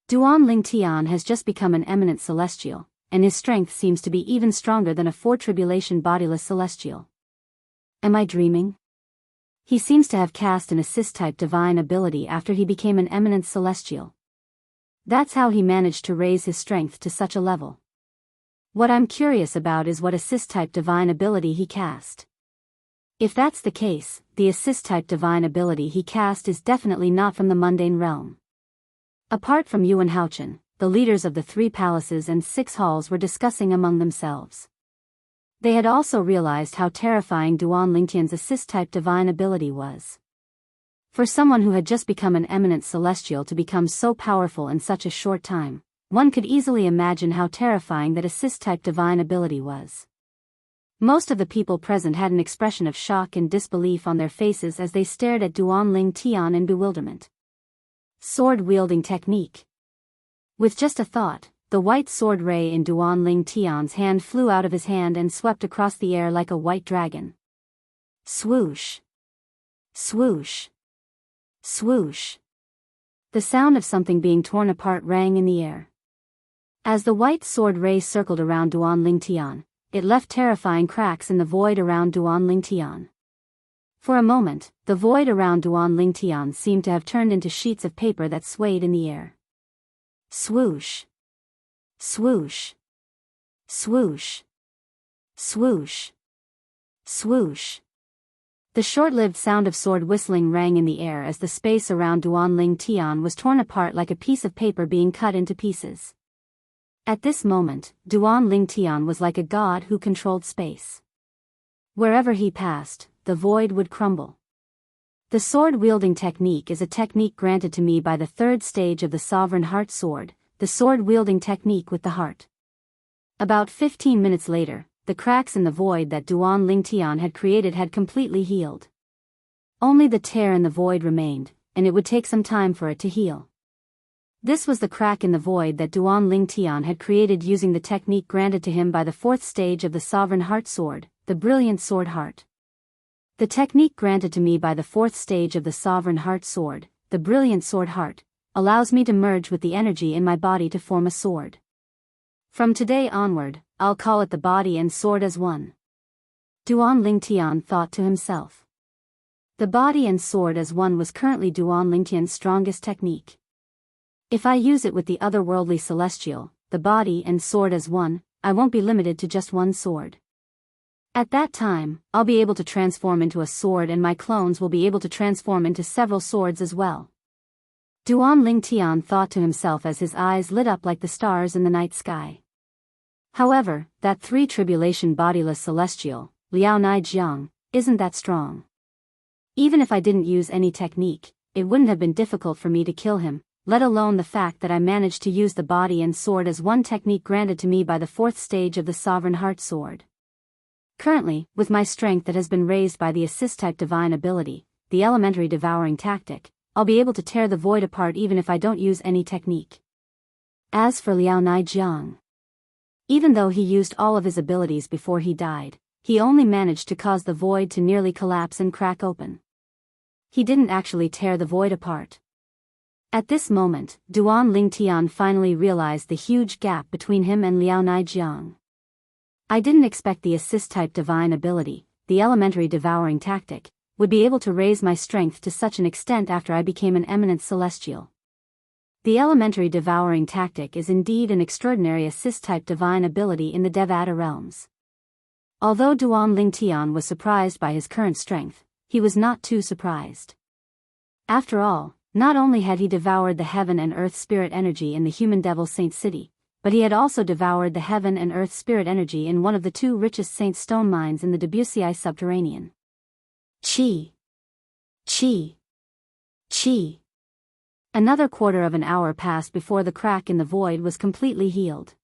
Duan Lingtian has just become an eminent celestial, and his strength seems to be even stronger than a 4 tribulation bodiless celestial. Am I dreaming? He seems to have cast an assist-type divine ability after he became an eminent celestial. That's how he managed to raise his strength to such a level. What I'm curious about is what assist-type divine ability he cast. If that's the case, the assist-type divine ability he cast is definitely not from the mundane realm. Apart from Yuan Haochen, the leaders of the 3 palaces and 6 halls were discussing among themselves. They had also realized how terrifying Duan Lingtian's assist-type divine ability was. For someone who had just become an eminent celestial to become so powerful in such a short time, one could easily imagine how terrifying that assist-type divine ability was. Most of the people present had an expression of shock and disbelief on their faces as they stared at Duan Lingtian in bewilderment. Sword-wielding technique. With just a thought, the white sword ray in Duan Lingtian's hand flew out of his hand and swept across the air like a white dragon. Swoosh! Swoosh! Swoosh! The sound of something being torn apart rang in the air. As the white sword ray circled around Duan Lingtian, it left terrifying cracks in the void around Duan Lingtian. For a moment, the void around Duan Lingtian seemed to have turned into sheets of paper that swayed in the air. Swoosh! Swoosh! Swoosh! Swoosh! Swoosh! The short-lived sound of sword whistling rang in the air as the space around Duan Lingtian was torn apart like a piece of paper being cut into pieces. At this moment, Duan Lingtian was like a god who controlled space. Wherever he passed, the void would crumble. The sword-wielding technique is a technique granted to me by the 3rd stage of the Sovereign Heart Sword, the sword-wielding technique with the heart. About 15 minutes later, the cracks in the void that Duan Lingtian had created had completely healed. Only the tear in the void remained, and it would take some time for it to heal. This was the crack in the void that Duan Lingtian had created using the technique granted to him by the 4th stage of the Sovereign Heart Sword, the Brilliant Sword Heart. The technique granted to me by the 4th stage of the Sovereign Heart Sword, the Brilliant Sword Heart, allows me to merge with the energy in my body to form a sword. From today onward, I'll call it the body and sword as one. Duan Lingtian thought to himself. The body and sword as one was currently Duan Lingtian's strongest technique. If I use it with the otherworldly celestial, the body and sword as one, I won't be limited to just one sword. At that time, I'll be able to transform into a sword and my clones will be able to transform into several swords as well. Duan Lingtian thought to himself as his eyes lit up like the stars in the night sky. However, that three-tribulation bodiless celestial, Liao Nai Jiang, isn't that strong. Even if I didn't use any technique, it wouldn't have been difficult for me to kill him, let alone the fact that I managed to use the body and sword as one technique granted to me by the fourth stage of the Sovereign Heart Sword. Currently, with my strength that has been raised by the assist-type divine ability, the elementary devouring tactic, I'll be able to tear the void apart even if I don't use any technique. As for Liao Nai Jiang, even though he used all of his abilities before he died, he only managed to cause the void to nearly collapse and crack open. He didn't actually tear the void apart. At this moment, Duan Lingtian finally realized the huge gap between him and Liao Nai Jiang. I didn't expect the assist-type divine ability, the elementary devouring tactic, would be able to raise my strength to such an extent after I became an eminent celestial. The elementary devouring tactic is indeed an extraordinary assist-type divine ability in the Devata realms. Although Duan Lingtian was surprised by his current strength, he was not too surprised. After all, not only had he devoured the heaven and earth spirit energy in the human devil saint city, but he had also devoured the heaven and earth spirit energy in one of the two richest saint stone mines in the Debussy subterranean. Chi. Chi. Chi. Another quarter of an hour passed before the crack in the void was completely healed.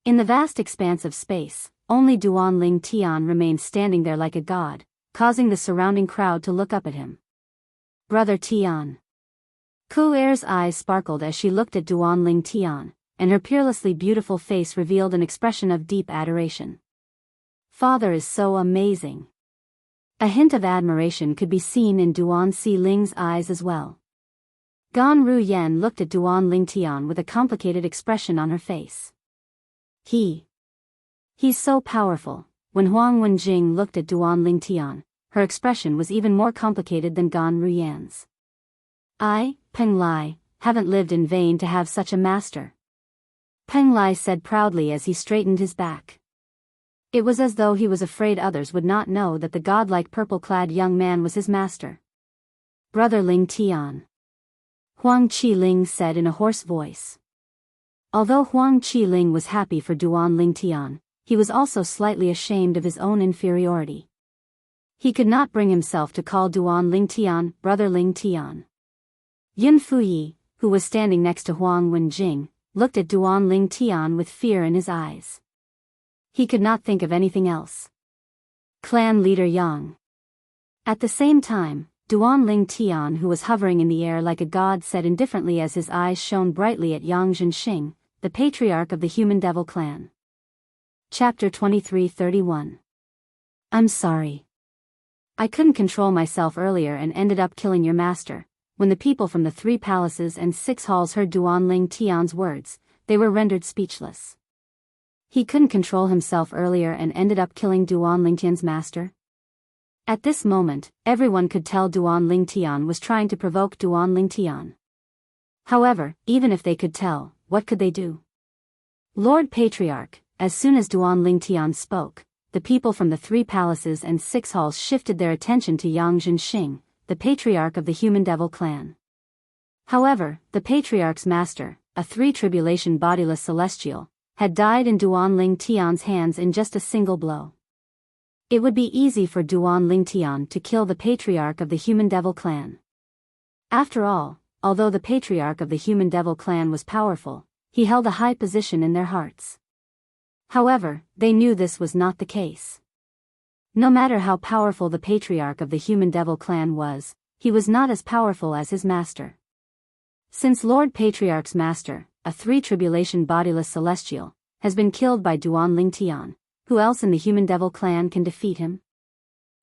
In the vast expanse of space, only Duan Lingtian remained standing there like a god, causing the surrounding crowd to look up at him. Brother Tian. Ku Er's eyes sparkled as she looked at Duan Lingtian, and her peerlessly beautiful face revealed an expression of deep adoration. Father is so amazing. A hint of admiration could be seen in Duan Si Ling's eyes as well. Gan Ru Yen looked at Duan Lingtian with a complicated expression on her face. He's so powerful. When Huang Wenjing looked at Duan Lingtian, her expression was even more complicated than Gan Ru Yan's. I, Peng Lai, haven't lived in vain to have such a master. Peng Lai said proudly as he straightened his back. It was as though he was afraid others would not know that the godlike purple-clad young man was his master. Brother Ling Tian. Huang Qiling said in a hoarse voice. Although Huang Qiling was happy for Duan Lingtian, he was also slightly ashamed of his own inferiority. He could not bring himself to call Duan Lingtian Brother Lingtian. Yun Fuyi, who was standing next to Huang Wenjing, looked at Duan Lingtian with fear in his eyes. He could not think of anything else. Clan leader Yang. At the same time, Duan Lingtian, who was hovering in the air like a god, said indifferently as his eyes shone brightly at Yang Zhenxing, the patriarch of the human devil clan. Chapter 23:31. I'm sorry. I couldn't control myself earlier and ended up killing your master. When the people from the 3 palaces and 6 halls heard Duan Lingtian's words, they were rendered speechless. He couldn't control himself earlier and ended up killing Duan Lingtian's master? At this moment, everyone could tell Duan Lingtian was trying to provoke Duan Lingtian. However, even if they could tell, what could they do? Lord Patriarch, as soon as Duan Lingtian spoke, the people from the 3 palaces and 6 halls shifted their attention to Yang Zhenxing, the patriarch of the human devil clan. However, the patriarch's master, a 3-tribulation bodiless celestial, had died in Duan Lingtian's hands in just a single blow. It would be easy for Duan Lingtian to kill the patriarch of the human devil clan. After all, although the patriarch of the human devil clan was powerful, he held a high position in their hearts. However, they knew this was not the case. No matter how powerful the patriarch of the human devil clan was, he was not as powerful as his master. Since Lord Patriarch's master, a 3-tribulation bodiless celestial, has been killed by Duan Lingtian, who else in the human devil clan can defeat him?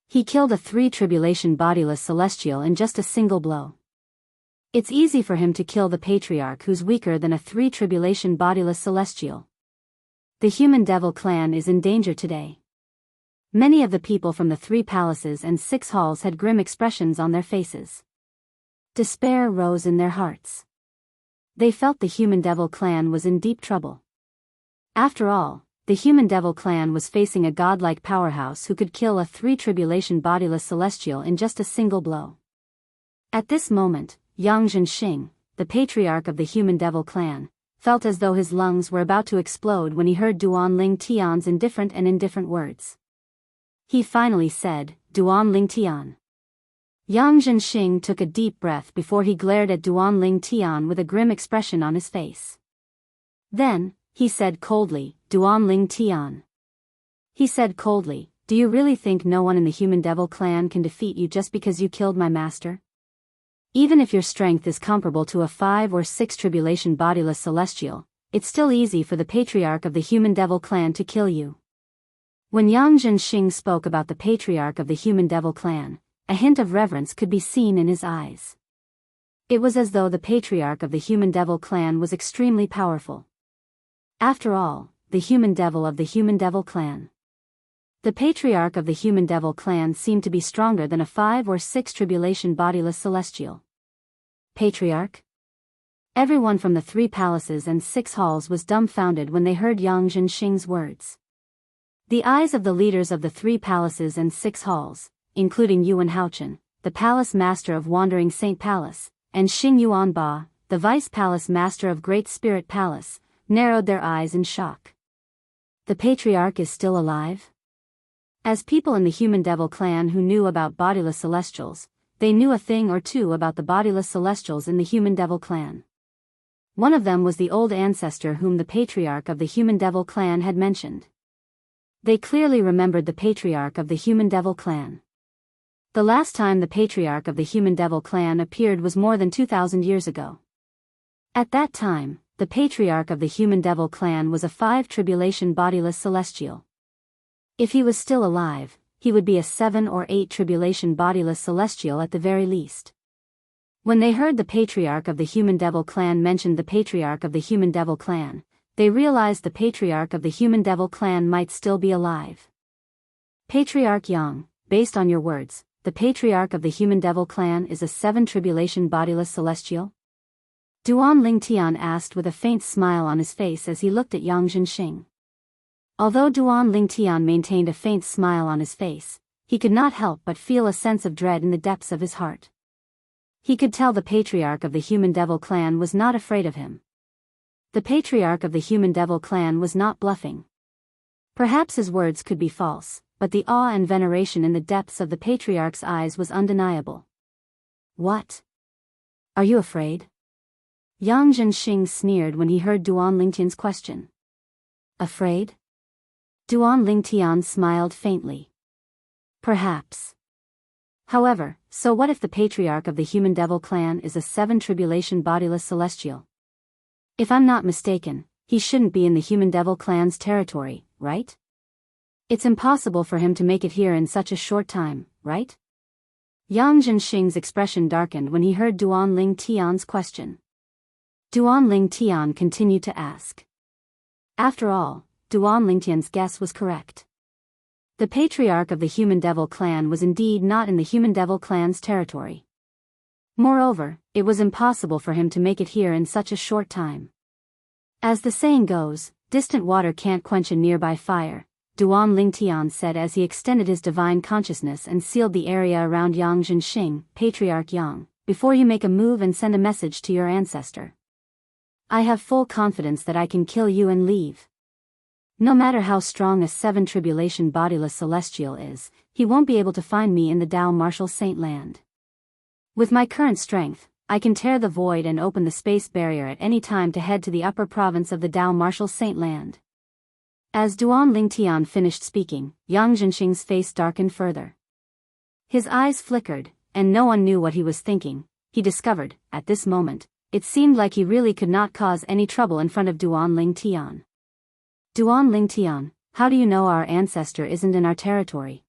He killed a 3-tribulation bodiless celestial in just a single blow. It's easy for him to kill the patriarch who's weaker than a 3-tribulation bodiless celestial. The human devil clan is in danger today. Many of the people from the 3 palaces and 6 halls had grim expressions on their faces. Despair rose in their hearts. They felt the human devil clan was in deep trouble. After all, the human devil clan was facing a godlike powerhouse who could kill a 3 tribulation bodiless celestial in just a single blow. At this moment, Yang Zhenxing, the patriarch of the human devil clan, felt as though his lungs were about to explode when he heard Duan Ling Tian's indifferent words. He finally said, "Duan Ling Tian." Yang Zhenxing took a deep breath before he glared at Duan Ling Tian with a grim expression on his face. Then, he said coldly, "Duan Ling Tian." He said coldly, "Do you really think no one in the human devil clan can defeat you just because you killed my master? Even if your strength is comparable to a 5 or 6 tribulation bodiless celestial, it's still easy for the patriarch of the human devil clan to kill you." When Yang Zhenxing spoke about the patriarch of the human devil clan, a hint of reverence could be seen in his eyes. It was as though the patriarch of the human devil clan was extremely powerful. After all, the human devil of the human devil clan. The patriarch of the human devil clan seemed to be stronger than a 5 or 6 tribulation bodiless celestial. Patriarch? Everyone from the 3 palaces and 6 halls was dumbfounded when they heard Yang Zhenxing's words. The eyes of the leaders of the 3 palaces and 6 halls, including Yuan Haochen, the palace master of Wandering Saint Palace, and Xing Yuanba, the vice palace master of Great Spirit Palace, narrowed their eyes in shock. The patriarch is still alive? As people in the human devil clan who knew about bodiless celestials, they knew a thing or two about the bodiless celestials in the human devil clan. One of them was the old ancestor whom the patriarch of the human devil clan had mentioned. They clearly remembered the patriarch of the human devil clan. The last time the patriarch of the human devil clan appeared was more than 2,000 years ago. At that time, the patriarch of the human devil clan was a 5 tribulation bodiless celestial. If he was still alive, he would be a 7 or 8 tribulation bodiless celestial at the very least. When they heard the patriarch of the human devil clan mention the patriarch of the human devil clan, they realized the patriarch of the human devil clan might still be alive. Patriarch Yang, based on your words, the patriarch of the human devil clan is a 7 tribulation bodiless celestial? Duan Ling Tian asked with a faint smile on his face as he looked at Yang Zhenxing. Although Duan Ling Tian maintained a faint smile on his face, he could not help but feel a sense of dread in the depths of his heart. He could tell the patriarch of the human devil clan was not afraid of him. The patriarch of the human devil clan was not bluffing. Perhaps his words could be false, but the awe and veneration in the depths of the patriarch's eyes was undeniable. What? Are you afraid? Yang Zhenxing sneered when he heard Duan Lingtian's question. Afraid? Duan Lingtian smiled faintly. Perhaps. However, so what if the patriarch of the human devil clan is a 7 tribulation bodiless celestial? If I'm not mistaken, he shouldn't be in the human devil clan's territory, right? It's impossible for him to make it here in such a short time, right? Yang Zhenxing's expression darkened when he heard Duan Ling Tian's question. Duan Ling Tian continued to ask. After all, Duan Ling Tian's guess was correct. The patriarch of the human devil clan was indeed not in the human devil clan's territory. Moreover, it was impossible for him to make it here in such a short time. As the saying goes, distant water can't quench a nearby fire, Duan Ling Tian said as he extended his divine consciousness and sealed the area around Yang Zhenxing, Patriarch Yang, before you make a move and send a message to your ancestor. I have full confidence that I can kill you and leave. No matter how strong a 7 tribulation bodiless celestial is, he won't be able to find me in the Dao Martial Saint Land. With my current strength, I can tear the void and open the space barrier at any time to head to the upper province of the Dao Martial Saint Land. As Duan Ling Tian finished speaking, Yang Zhenxing's face darkened further. His eyes flickered, and no one knew what he was thinking. He discovered, at this moment, it seemed like he really could not cause any trouble in front of Duan Ling Tian. Duan Ling Tian, how do you know our ancestor isn't in our territory?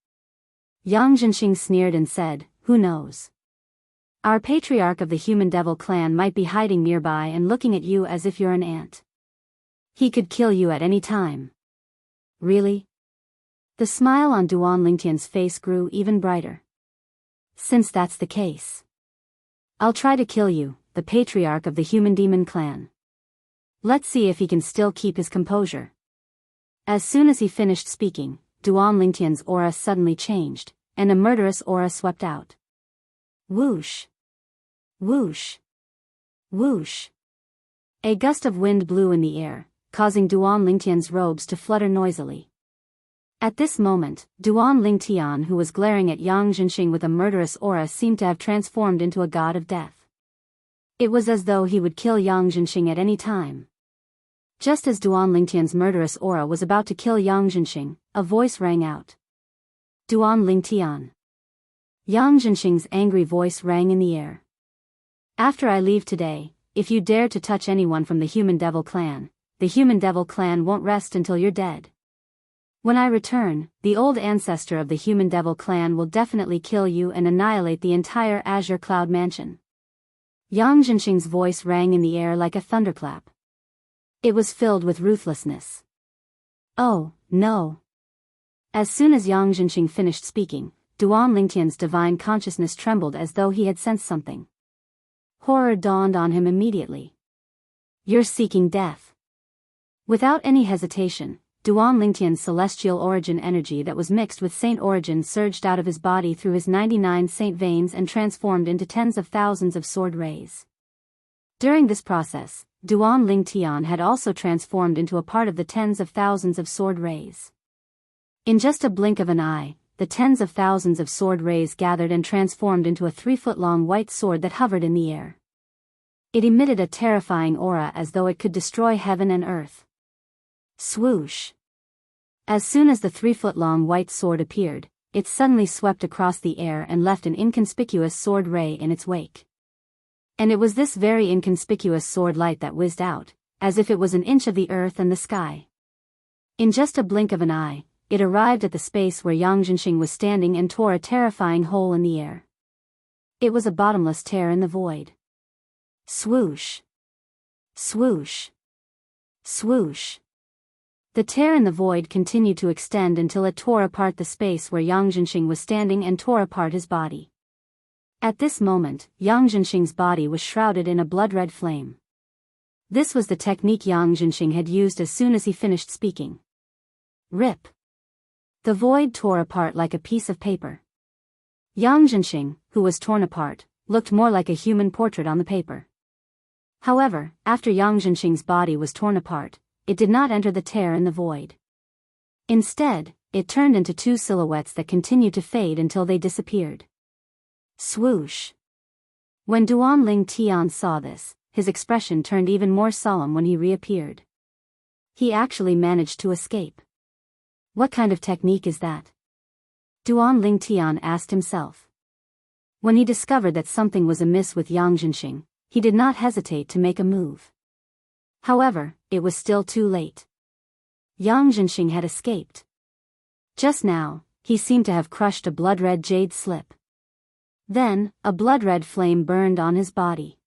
Yang Zhenxing sneered and said, who knows? Our patriarch of the human devil clan might be hiding nearby and looking at you as if you're an ant. He could kill you at any time. Really? The smile on Duan Lingtian's face grew even brighter. Since that's the case, I'll try to kill you, the patriarch of the human demon clan. Let's see if he can still keep his composure. As soon as he finished speaking, Duan Lingtian's aura suddenly changed, and a murderous aura swept out. Whoosh! Whoosh! Whoosh! A gust of wind blew in the air, causing Duan Lingtian's robes to flutter noisily. At this moment, Duan Lingtian, who was glaring at Yang Jinxing with a murderous aura, seemed to have transformed into a god of death. It was as though he would kill Yang Jinxing at any time. Just as Duan Lingtian's murderous aura was about to kill Yang Jinxing, a voice rang out. Duan Lingtian. Yang Jinxing's angry voice rang in the air. After I leave today, if you dare to touch anyone from the Human Devil clan, the Human Devil clan won't rest until you're dead. When I return, the old ancestor of the Human Devil clan will definitely kill you and annihilate the entire Azure Cloud Mansion. Yang Jinxing's voice rang in the air like a thunderclap. It was filled with ruthlessness. Oh, no. As soon as Yang Jinxing finished speaking, Duan Lingtian's divine consciousness trembled as though he had sensed something. Horror dawned on him immediately. You're seeking death. Without any hesitation, Duan Lingtian's celestial origin energy that was mixed with saint origin surged out of his body through his 99 saint veins and transformed into tens of thousands of sword rays. During this process, Duan Lingtian had also transformed into a part of the tens of thousands of sword rays. In just a blink of an eye, the tens of thousands of sword rays gathered and transformed into a 3-foot-long white sword that hovered in the air. It emitted a terrifying aura as though it could destroy heaven and earth. Swoosh! As soon as the 3-foot-long white sword appeared, it suddenly swept across the air and left an inconspicuous sword ray in its wake. And it was this very inconspicuous sword light that whizzed out, as if it was an inch of the earth and the sky. In just a blink of an eye, it arrived at the space where Yang Jinxing was standing and tore a terrifying hole in the air. It was a bottomless tear in the void. Swoosh! Swoosh! Swoosh! The tear in the void continued to extend until it tore apart the space where Yang Jinxing was standing and tore apart his body. At this moment, Yang Jinxing's body was shrouded in a blood-red flame. This was the technique Yang Jinxing had used as soon as he finished speaking. Rip! The void tore apart like a piece of paper. Yang Jinxing, who was torn apart, looked more like a human portrait on the paper. However, after Yang Jinxing's body was torn apart, it did not enter the tear in the void. Instead, it turned into two silhouettes that continued to fade until they disappeared. Swoosh! When Duan Lingtian saw this, his expression turned even more solemn when he reappeared. He actually managed to escape. What kind of technique is that? Duan Lingtian asked himself. When he discovered that something was amiss with Yang Jinxing, he did not hesitate to make a move. However, it was still too late. Yang Jinxing had escaped. Just now, he seemed to have crushed a blood-red jade slip. Then, a blood-red flame burned on his body.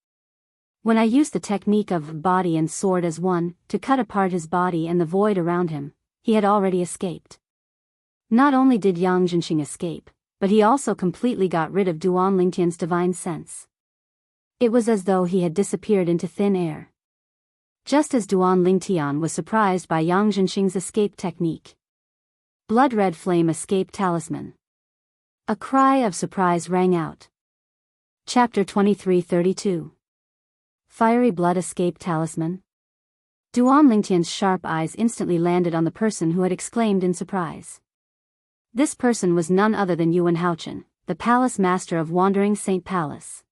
When I used the technique of body and sword as one, to cut apart his body and the void around him, he had already escaped. Not only did Yang Jinxing escape, but he also completely got rid of Duan Lingtian's divine sense. It was as though he had disappeared into thin air. Just as Duan Lingtian was surprised by Yang Jinxing's escape technique. Blood-red flame escape talisman. A cry of surprise rang out. Chapter 2332. Fiery blood escape talisman. Duan Lingtian's sharp eyes instantly landed on the person who had exclaimed in surprise. This person was none other than Yuan Haochen, the palace master of Wandering Saint Palace.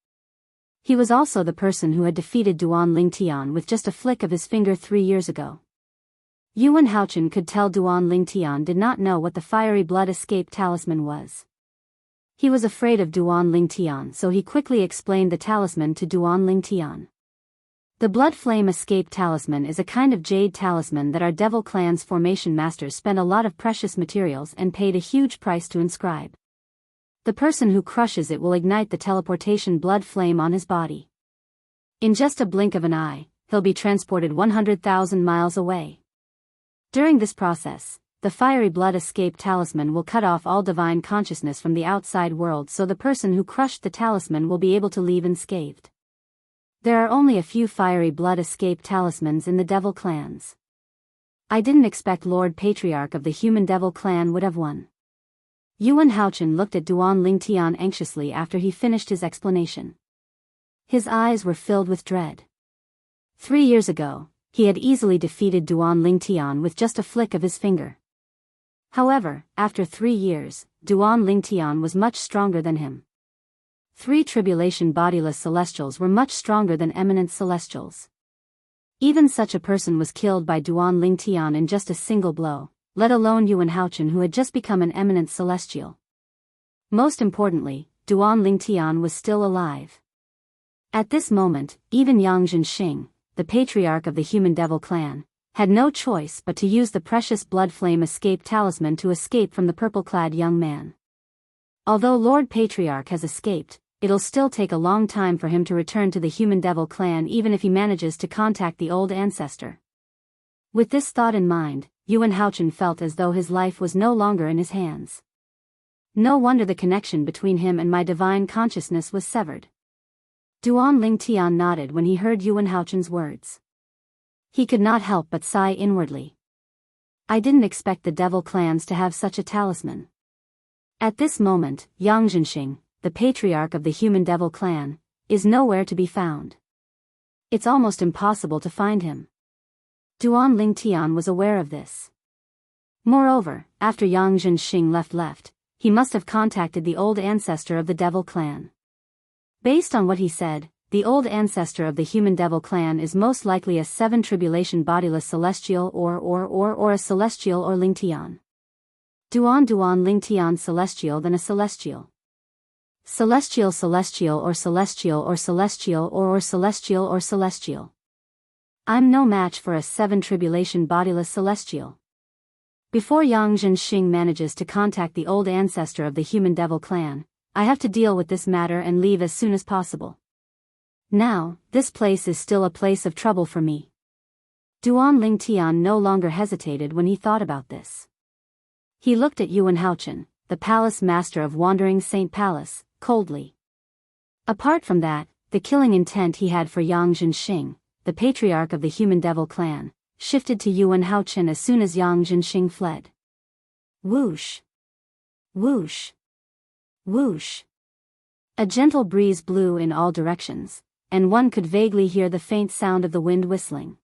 He was also the person who had defeated Duan Lingtian with just a flick of his finger 3 years ago. Yuan Haochen could tell Duan Lingtian did not know what the fiery blood escape talisman was. He was afraid of Duan Lingtian, so he quickly explained the talisman to Duan Lingtian. The blood flame escape talisman is a kind of jade talisman that our devil clan's formation masters spent a lot of precious materials and paid a huge price to inscribe. The person who crushes it will ignite the teleportation blood flame on his body. In just a blink of an eye, he'll be transported 100,000 miles away. During this process, the fiery blood escape talisman will cut off all divine consciousness from the outside world, so the person who crushed the talisman will be able to leave unscathed. There are only a few fiery blood escape talismans in the devil clans. I didn't expect Lord Patriarch of the Human Devil clan would have won. Yuan Haochen looked at Duan Lingtian anxiously after he finished his explanation. His eyes were filled with dread. 3 years ago, he had easily defeated Duan Lingtian with just a flick of his finger. However, after 3 years, Duan Lingtian was much stronger than him. 3 tribulation bodiless celestials were much stronger than eminent celestials. Even such a person was killed by Duan Lingtian in just a single blow, let alone Yuan Haochen, who had just become an eminent celestial. Most importantly, Duan Lingtian was still alive. At this moment, even Yang Zhenxing, the patriarch of the Human Devil clan, had no choice but to use the precious blood flame escape talisman to escape from the purple-clad young man. Although Lord Patriarch has escaped, it'll still take a long time for him to return to the Human Devil clan, even if he manages to contact the old ancestor. With this thought in mind, Yuan Haochen felt as though his life was no longer in his hands. No wonder the connection between him and my divine consciousness was severed. Duan Lingtian nodded when he heard Yuan Haochen's words. He could not help but sigh inwardly. I didn't expect the devil clans to have such a talisman. At this moment, Yang Zhenxing, the patriarch of the Human Devil clan, is nowhere to be found. It's almost impossible to find him. Duan Lingtian was aware of this. Moreover, after Yang Zhenxing left, he must have contacted the old ancestor of the Devil clan. Based on what he said, the old ancestor of the Human Devil clan is most likely a 7 tribulation bodiless celestial or a celestial or Lingtian. Duan Lingtian celestial than a celestial. Celestial or celestial. I'm no match for a 7 tribulation bodiless celestial. Before Yang Zhenxing manages to contact the old ancestor of the Human Devil clan, I have to deal with this matter and leave as soon as possible. Now, this place is still a place of trouble for me. Duan Lingtian no longer hesitated when he thought about this. He looked at Yuan Haochen, the palace master of Wandering Saint Palace, coldly. Apart from that, the killing intent he had for Yang Zhenxing, the patriarch of the Human Devil clan, shifted to Yuan Haochen as soon as Yang Zhenxing fled. Whoosh! Whoosh! Whoosh! A gentle breeze blew in all directions, and one could vaguely hear the faint sound of the wind whistling.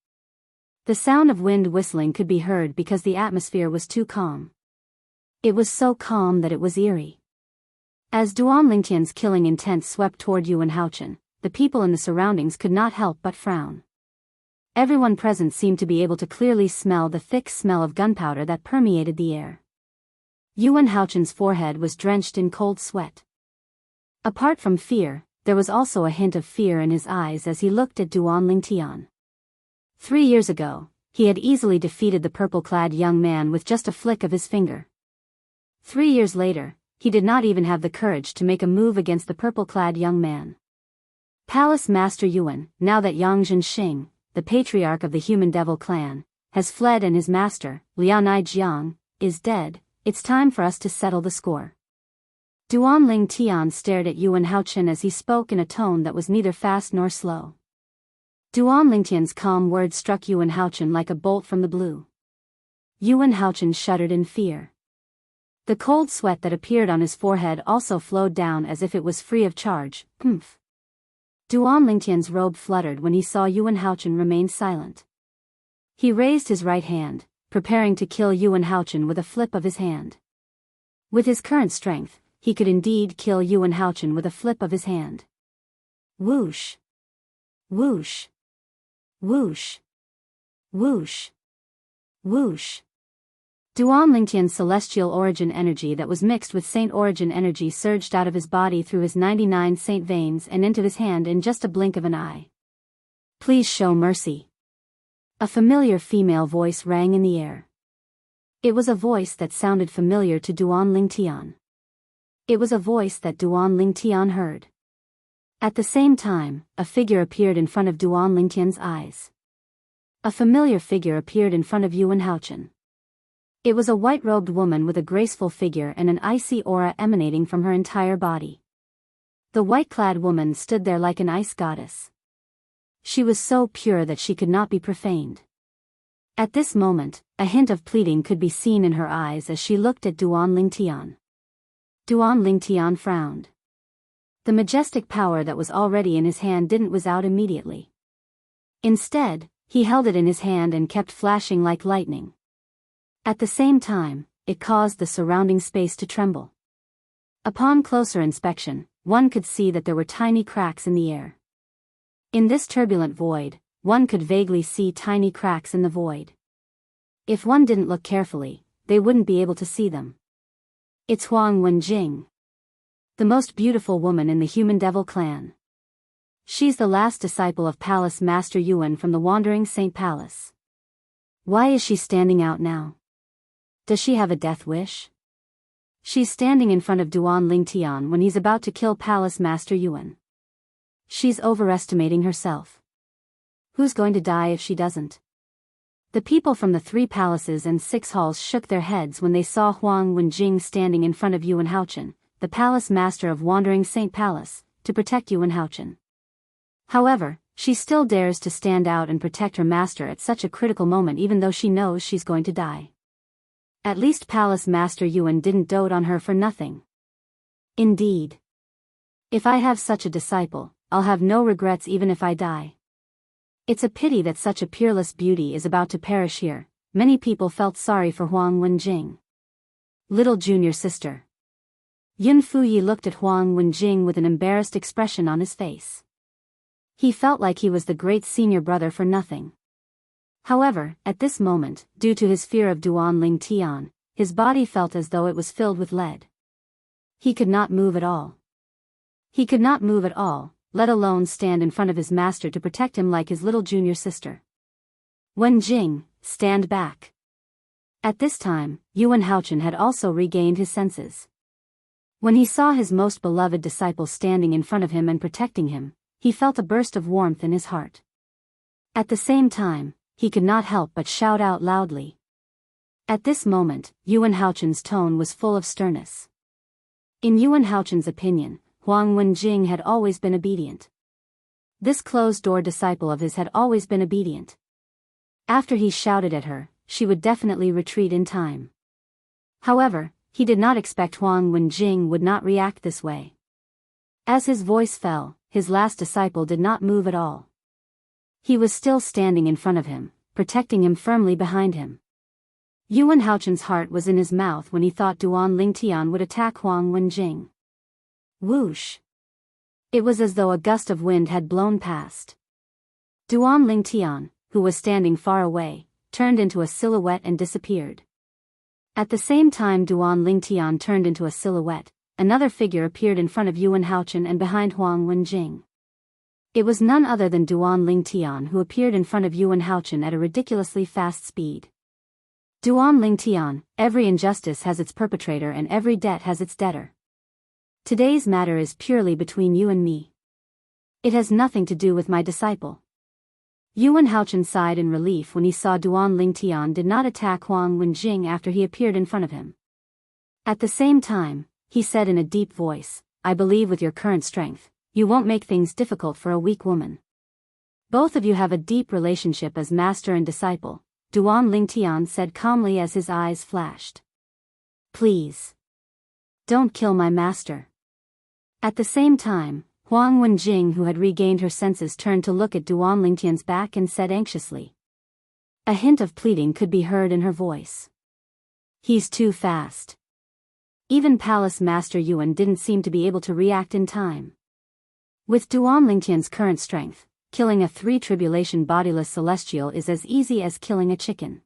The sound of wind whistling could be heard because the atmosphere was too calm. It was so calm that it was eerie. As Duan Lingtian's killing intent swept toward Yuan Haochen, the people in the surroundings could not help but frown. Everyone present seemed to be able to clearly smell the thick smell of gunpowder that permeated the air. Yuan Haochen's forehead was drenched in cold sweat. Apart from fear, there was also a hint of fear in his eyes as he looked at Duan Lingtian. 3 years ago, he had easily defeated the purple-clad young man with just a flick of his finger. 3 years later, he did not even have the courage to make a move against the purple-clad young man. Palace Master Yuan, now that Yang Zhenxing, the patriarch of the Human Devil clan, has fled and his master, Lianai Jiang, is dead, it's time for us to settle the score. Duan Lingtian stared at Yuan Haochen as he spoke in a tone that was neither fast nor slow. Duan Lingtian's calm words struck Yuan Haochen like a bolt from the blue. Yuan Haochen shuddered in fear. The cold sweat that appeared on his forehead also flowed down as if it was free of charge. Humph. Duan Lingtian's robe fluttered when he saw Yuan Haochen remain silent. He raised his right hand, preparing to kill Yuan Haochen with a flip of his hand. With his current strength, he could indeed kill Yuan Haochen with a flip of his hand. Whoosh! Whoosh! Whoosh! Whoosh! Whoosh! Duan Lingtian's celestial origin energy that was mixed with saint origin energy surged out of his body through his 99 saint veins and into his hand in just a blink of an eye. Please show mercy. A familiar female voice rang in the air. It was a voice that sounded familiar to Duan Lingtian. It was a voice that Duan Lingtian heard. At the same time, a figure appeared in front of Duan Lingtian's eyes. A familiar figure appeared in front of Yuan Haochen. It was a white-robed woman with a graceful figure and an icy aura emanating from her entire body. The white-clad woman stood there like an ice goddess. She was so pure that she could not be profaned. At this moment, a hint of pleading could be seen in her eyes as she looked at Duan Lingtian. Duan Lingtian frowned. The majestic power that was already in his hand didn't whiz out immediately. Instead, he held it in his hand and kept flashing like lightning. At the same time, it caused the surrounding space to tremble. Upon closer inspection, one could see that there were tiny cracks in the air. In this turbulent void, one could vaguely see tiny cracks in the void. If one didn't look carefully, they wouldn't be able to see them. It's Huang Wenjing, the most beautiful woman in the human devil clan. She's the last disciple of Palace Master Yuan from the Wandering Saint Palace. Why is she standing out now? Does she have a death wish? She's standing in front of Duan Lingtian when he's about to kill Palace Master Yuan. She's overestimating herself. Who's going to die if she doesn't? The people from the 3 palaces and 6 halls shook their heads when they saw Huang Wenjing standing in front of Yuan Haochen, the Palace Master of Wandering Saint Palace, to protect Yuan Haochen. However, she still dares to stand out and protect her master at such a critical moment even though she knows she's going to die. At least Palace Master Yuan didn't dote on her for nothing. Indeed. If I have such a disciple, I'll have no regrets even if I die. It's a pity that such a peerless beauty is about to perish here. Many people felt sorry for Huang Wenjing. Little junior sister. Yun Fuyi looked at Huang Wenjing with an embarrassed expression on his face. He felt like he was the great senior brother for nothing. However, at this moment, due to his fear of Duan Lingtian, his body felt as though it was filled with lead. He could not move at all. He could not move at all, let alone stand in front of his master to protect him like his little junior sister. Wenjing, stand back. At this time, Yuan Haochen had also regained his senses. When he saw his most beloved disciple standing in front of him and protecting him, he felt a burst of warmth in his heart. At the same time, he could not help but shout out loudly. At this moment, Yuan Haochen's tone was full of sternness. In Yuan Haochen's opinion, Huang Wenjing had always been obedient. This closed-door disciple of his had always been obedient. After he shouted at her, she would definitely retreat in time. However, he did not expect Huang Wenjing would not react this way. As his voice fell, his last disciple did not move at all. He was still standing in front of him, protecting him firmly behind him. Yuan Haochen's heart was in his mouth when he thought Duan Lingtian would attack Huang Wenjing. Whoosh! It was as though a gust of wind had blown past. Duan Lingtian, who was standing far away, turned into a silhouette and disappeared. At the same time Duan Lingtian turned into a silhouette, another figure appeared in front of Yuan Haochen and behind Huang Wenjing. It was none other than Duan Lingtian who appeared in front of Yuan Haochen at a ridiculously fast speed. Duan Lingtian, every injustice has its perpetrator and every debt has its debtor. Today's matter is purely between you and me. It has nothing to do with my disciple. Yuan Haochen sighed in relief when he saw Duan Lingtian did not attack Huang Wenjing after he appeared in front of him. At the same time, he said in a deep voice, I believe with your current strength, you won't make things difficult for a weak woman. Both of you have a deep relationship as master and disciple, Duan Lingtian said calmly as his eyes flashed. Please. Don't kill my master. At the same time, Huang Wenjing, who had regained her senses, turned to look at Duan Lingtian's back and said anxiously. A hint of pleading could be heard in her voice. He's too fast. Even Palace Master Yuan didn't seem to be able to react in time. With Duan Lingtian's current strength, killing a 3-tribulation bodiless celestial is as easy as killing a chicken.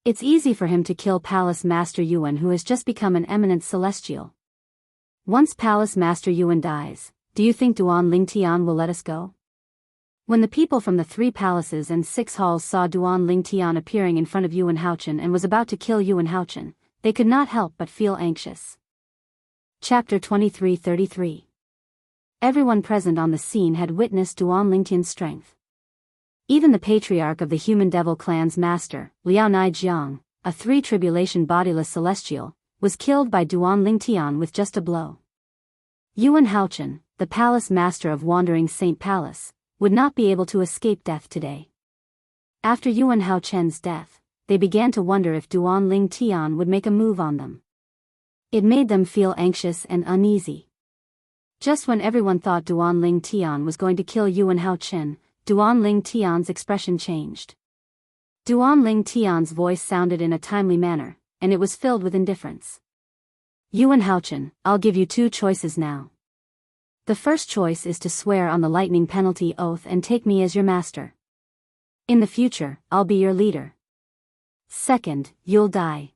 It's easy for him to kill Palace Master Yuan, who has just become an eminent celestial. Once Palace Master Yuan dies, do you think Duan Lingtian will let us go? When the people from the 3 palaces and 6 halls saw Duan Lingtian appearing in front of Yuan Haochen and was about to kill Yuan Haochen, they could not help but feel anxious. Chapter 2333. Everyone present on the scene had witnessed Duan Lingtian's strength. Even the patriarch of the human devil clan's master, Liaonai Jiang, a 3-tribulation bodiless celestial, was killed by Duan Lingtian with just a blow. Yuan Haochen, the palace master of Wandering Saint Palace, would not be able to escape death today. After Yuan Haochen's death, they began to wonder if Duan Ling Tian would make a move on them. It made them feel anxious and uneasy. Just when everyone thought Duan Ling Tian was going to kill Yuan Haochen, Duan Ling Tian's expression changed. Duan Ling Tian's voice sounded in a timely manner, and it was filled with indifference. Yuan Haochen, I'll give you two choices now. The first choice is to swear on the lightning penalty oath and take me as your master. In the future, I'll be your leader. Second, you'll die.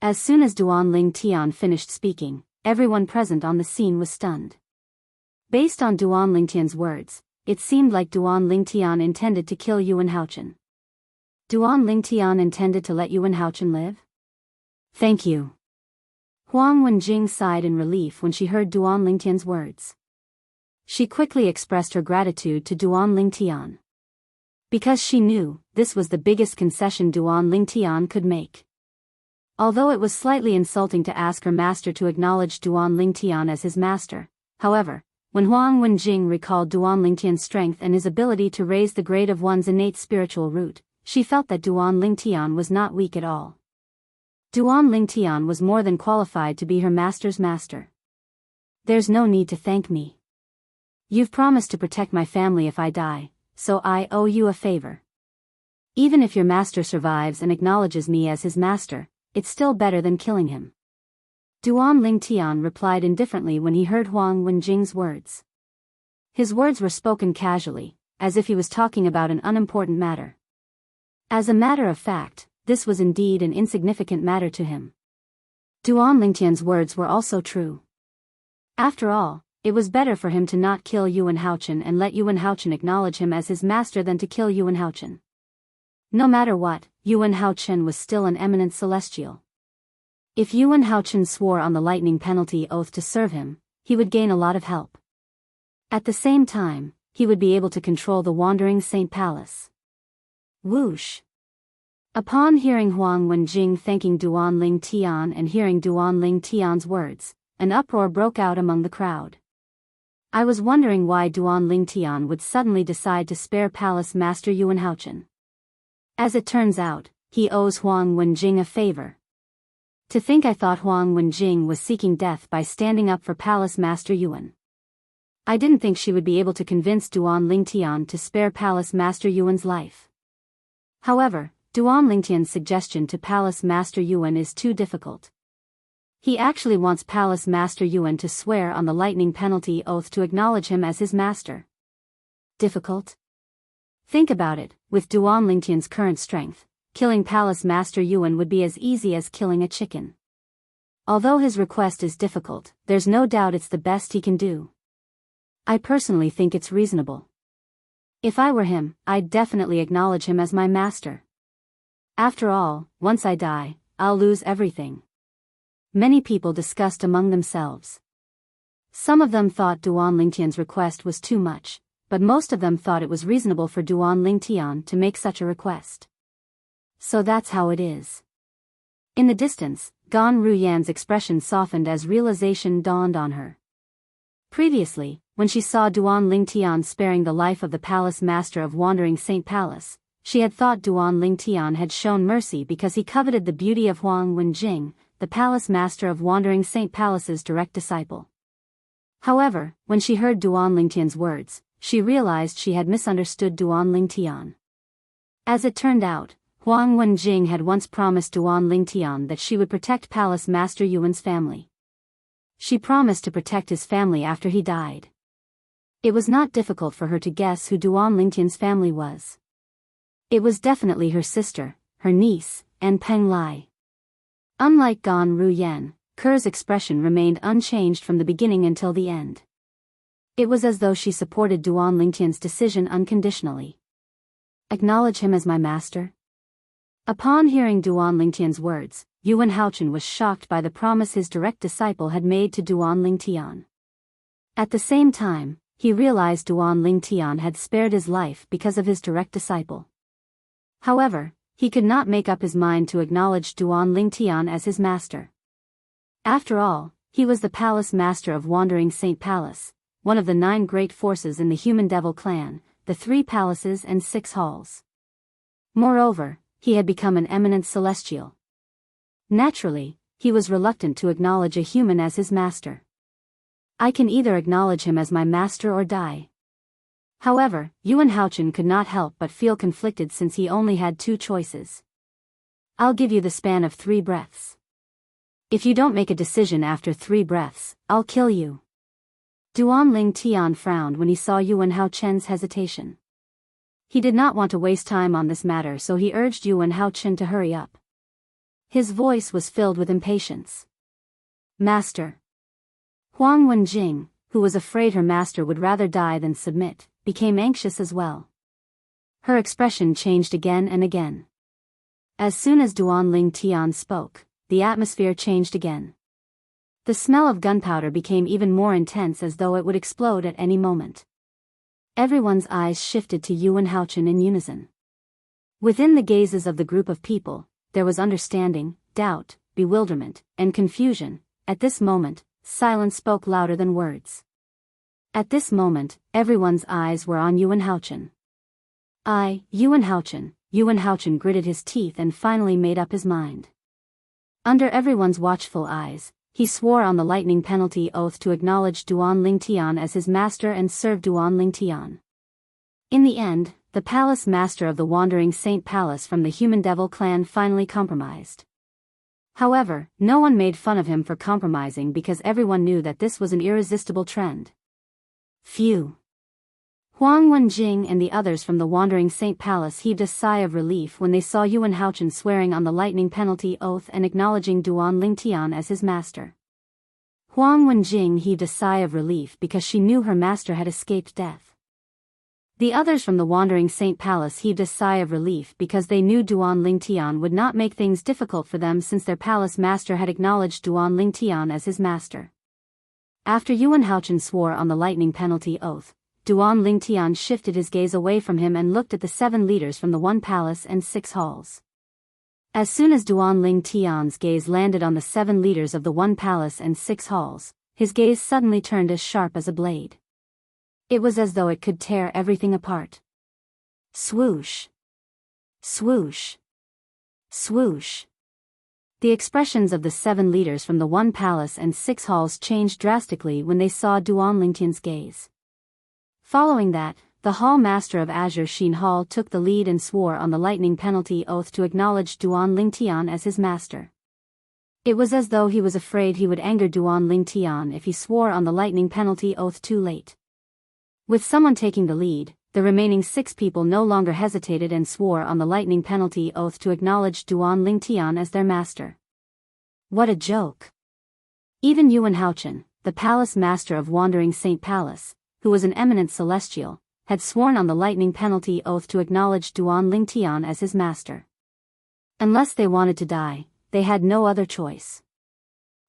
As soon as Duan Ling Tian finished speaking, everyone present on the scene was stunned. Based on Duan Ling Tian's words, it seemed like Duan Ling Tian intended to kill Yuan Haochen. Duan Ling Tian intended to let Yuan Haochen live? Thank you. Huang Wenjing sighed in relief when she heard Duan Ling Tian's words. She quickly expressed her gratitude to Duan Ling Tian. Because she knew, this was the biggest concession Duan Ling Tian could make. Although it was slightly insulting to ask her master to acknowledge Duan Ling Tian as his master, however, when Huang Wenjing recalled Duan Ling Tian's strength and his ability to raise the grade of one's innate spiritual root, she felt that Duan Ling Tian was not weak at all. Duan Ling Tian was more than qualified to be her master's master. There's no need to thank me. You've promised to protect my family if I die, so I owe you a favor. Even if your master survives and acknowledges me as his master, it's still better than killing him. Duan Ling Tian replied indifferently when he heard Huang Wenjing's words. His words were spoken casually, as if he was talking about an unimportant matter. As a matter of fact, this was indeed an insignificant matter to him. Duan Ling Tian's words were also true. After all, it was better for him to not kill Yuan Haochen and let Yuan Haochen acknowledge him as his master than to kill Yuan Haochen. No matter what, Yuan Haochen was still an eminent celestial. If Yuan Haochen swore on the lightning penalty oath to serve him, he would gain a lot of help. At the same time, he would be able to control the wandering Saint Palace. Whoosh! Upon hearing Huang Wenjing thanking Duan Ling Tian and hearing Duan Ling Tian's words, an uproar broke out among the crowd. I was wondering why Duan Ling Tian would suddenly decide to spare Palace Master Yuan Haochen. As it turns out, he owes Huang Wenjing a favor. To think I thought Huang Wenjing was seeking death by standing up for Palace Master Yuan. I didn't think she would be able to convince Duan Ling Tian to spare Palace Master Yuan's life. However, Duan Ling Tian's suggestion to Palace Master Yuan is too difficult. He actually wants Palace Master Yuan to swear on the lightning penalty oath to acknowledge him as his master. Difficult? Think about it, with Duan Ling Tian's current strength, killing Palace Master Yuan would be as easy as killing a chicken. Although his request is difficult, there's no doubt it's the best he can do. I personally think it's reasonable. If I were him, I'd definitely acknowledge him as my master. After all, once I die, I'll lose everything. Many people discussed among themselves. Some of them thought Duan Ling Tian's request was too much, but most of them thought it was reasonable for Duan Ling Tian to make such a request. So that's how it is. In the distance, Gan Ruyan's expression softened as realization dawned on her. Previously, when she saw Duan Ling Tian sparing the life of the palace master of Wandering Saint Palace, she had thought Duan Ling Tian had shown mercy because he coveted the beauty of Huang Wenjing, the palace master of Wandering Saint Palace's direct disciple. However, when she heard Duan Ling Tian's words, she realized she had misunderstood Duan Ling Tian. As it turned out, Huang Wenjing had once promised Duan Ling Tian that she would protect Palace Master Yuan's family. She promised to protect his family after he died. It was not difficult for her to guess who Duan Ling Tian's family was. It was definitely her sister, her niece, and Peng Lai. Unlike Gan Ruyan, Ker's expression remained unchanged from the beginning until the end. It was as though she supported Duan Ling Tian's decision unconditionally. Acknowledge him as my master? Upon hearing Duan Ling Tian's words, Yuan Haochen was shocked by the promise his direct disciple had made to Duan Ling Tian. At the same time, he realized Duan Ling Tian had spared his life because of his direct disciple. However, he could not make up his mind to acknowledge Duan Ling Tian as his master. After all, he was the palace master of Wandering Saint Palace, one of the 9 great forces in the human devil clan, the 3 palaces and 6 halls. Moreover, he had become an eminent celestial. Naturally, he was reluctant to acknowledge a human as his master. I can either acknowledge him as my master or die. However, Yuan Haochen could not help but feel conflicted since he only had two choices. I'll give you the span of 3 breaths. If you don't make a decision after 3 breaths, I'll kill you. Duan Tian frowned when he saw Yuan Haochen's hesitation. He did not want to waste time on this matter, so he urged Yuan Haochen to hurry up. His voice was filled with impatience. Master. Huang Wenjing, who was afraid her master would rather die than submit, became anxious as well. Her expression changed again and again. As soon as Duan Tian spoke, the atmosphere changed again. The smell of gunpowder became even more intense, as though it would explode at any moment. Everyone's eyes shifted to Yuan Haochen in unison. Within the gazes of the group of people, there was understanding, doubt, bewilderment, and confusion. At this moment, silence spoke louder than words. At this moment, everyone's eyes were on Yuan Haochen. Yuan Haochen gritted his teeth and finally made up his mind. Under everyone's watchful eyes, he swore on the lightning penalty oath to acknowledge Duan Tian as his master and serve Duan Tian. In the end, the palace master of the Wandering Saint Palace from the Human Devil clan finally compromised. However, no one made fun of him for compromising because everyone knew that this was an irresistible trend. Phew. Huang Wenjing and the others from the Wandering Saint Palace heaved a sigh of relief when they saw Yuan Haochen swearing on the lightning penalty oath and acknowledging Duan Tian as his master. Huang Wenjing heaved a sigh of relief because she knew her master had escaped death. The others from the Wandering Saint Palace heaved a sigh of relief because they knew Duan Tian would not make things difficult for them since their palace master had acknowledged Duan Tian as his master. After Yuan Haochen swore on the lightning penalty oath, Duan Tian shifted his gaze away from him and looked at the 7 leaders from the 1 palace and 6 halls. As soon as Duan Tian's gaze landed on the 7 leaders of the 1 palace and 6 halls, his gaze suddenly turned as sharp as a blade. It was as though it could tear everything apart. Swoosh. Swoosh. Swoosh. The expressions of the 7 leaders from the 1 palace and 6 halls changed drastically when they saw Duan Tian's gaze. Following that, the Hall Master of Azure Sheen Hall took the lead and swore on the lightning penalty oath to acknowledge Duan Tian as his master. It was as though he was afraid he would anger Duan Tian if he swore on the lightning penalty oath too late. With someone taking the lead, the remaining 6 people no longer hesitated and swore on the lightning penalty oath to acknowledge Duan Tian as their master. What a joke! Even Yuan Haochen, the palace master of Wandering Saint Palace, who was an eminent celestial, had sworn on the lightning penalty oath to acknowledge Duan Tian as his master. Unless they wanted to die, they had no other choice.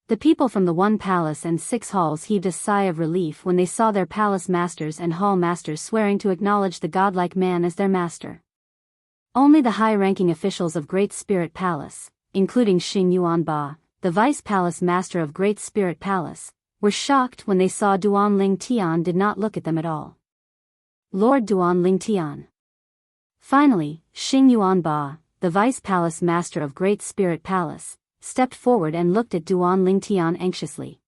The people from the 1 palace and 6 halls heaved a sigh of relief when they saw their palace masters and hall masters swearing to acknowledge the godlike man as their master. Only the high-ranking officials of Great Spirit Palace, including Xing Yuanba, the vice palace master of Great Spirit Palace, were shocked when they saw Duan Tian did not look at them at all. Lord Duan Tian. Finally, Xing Yuanba, the vice palace master of Great Spirit Palace, stepped forward and looked at Duan Tian anxiously.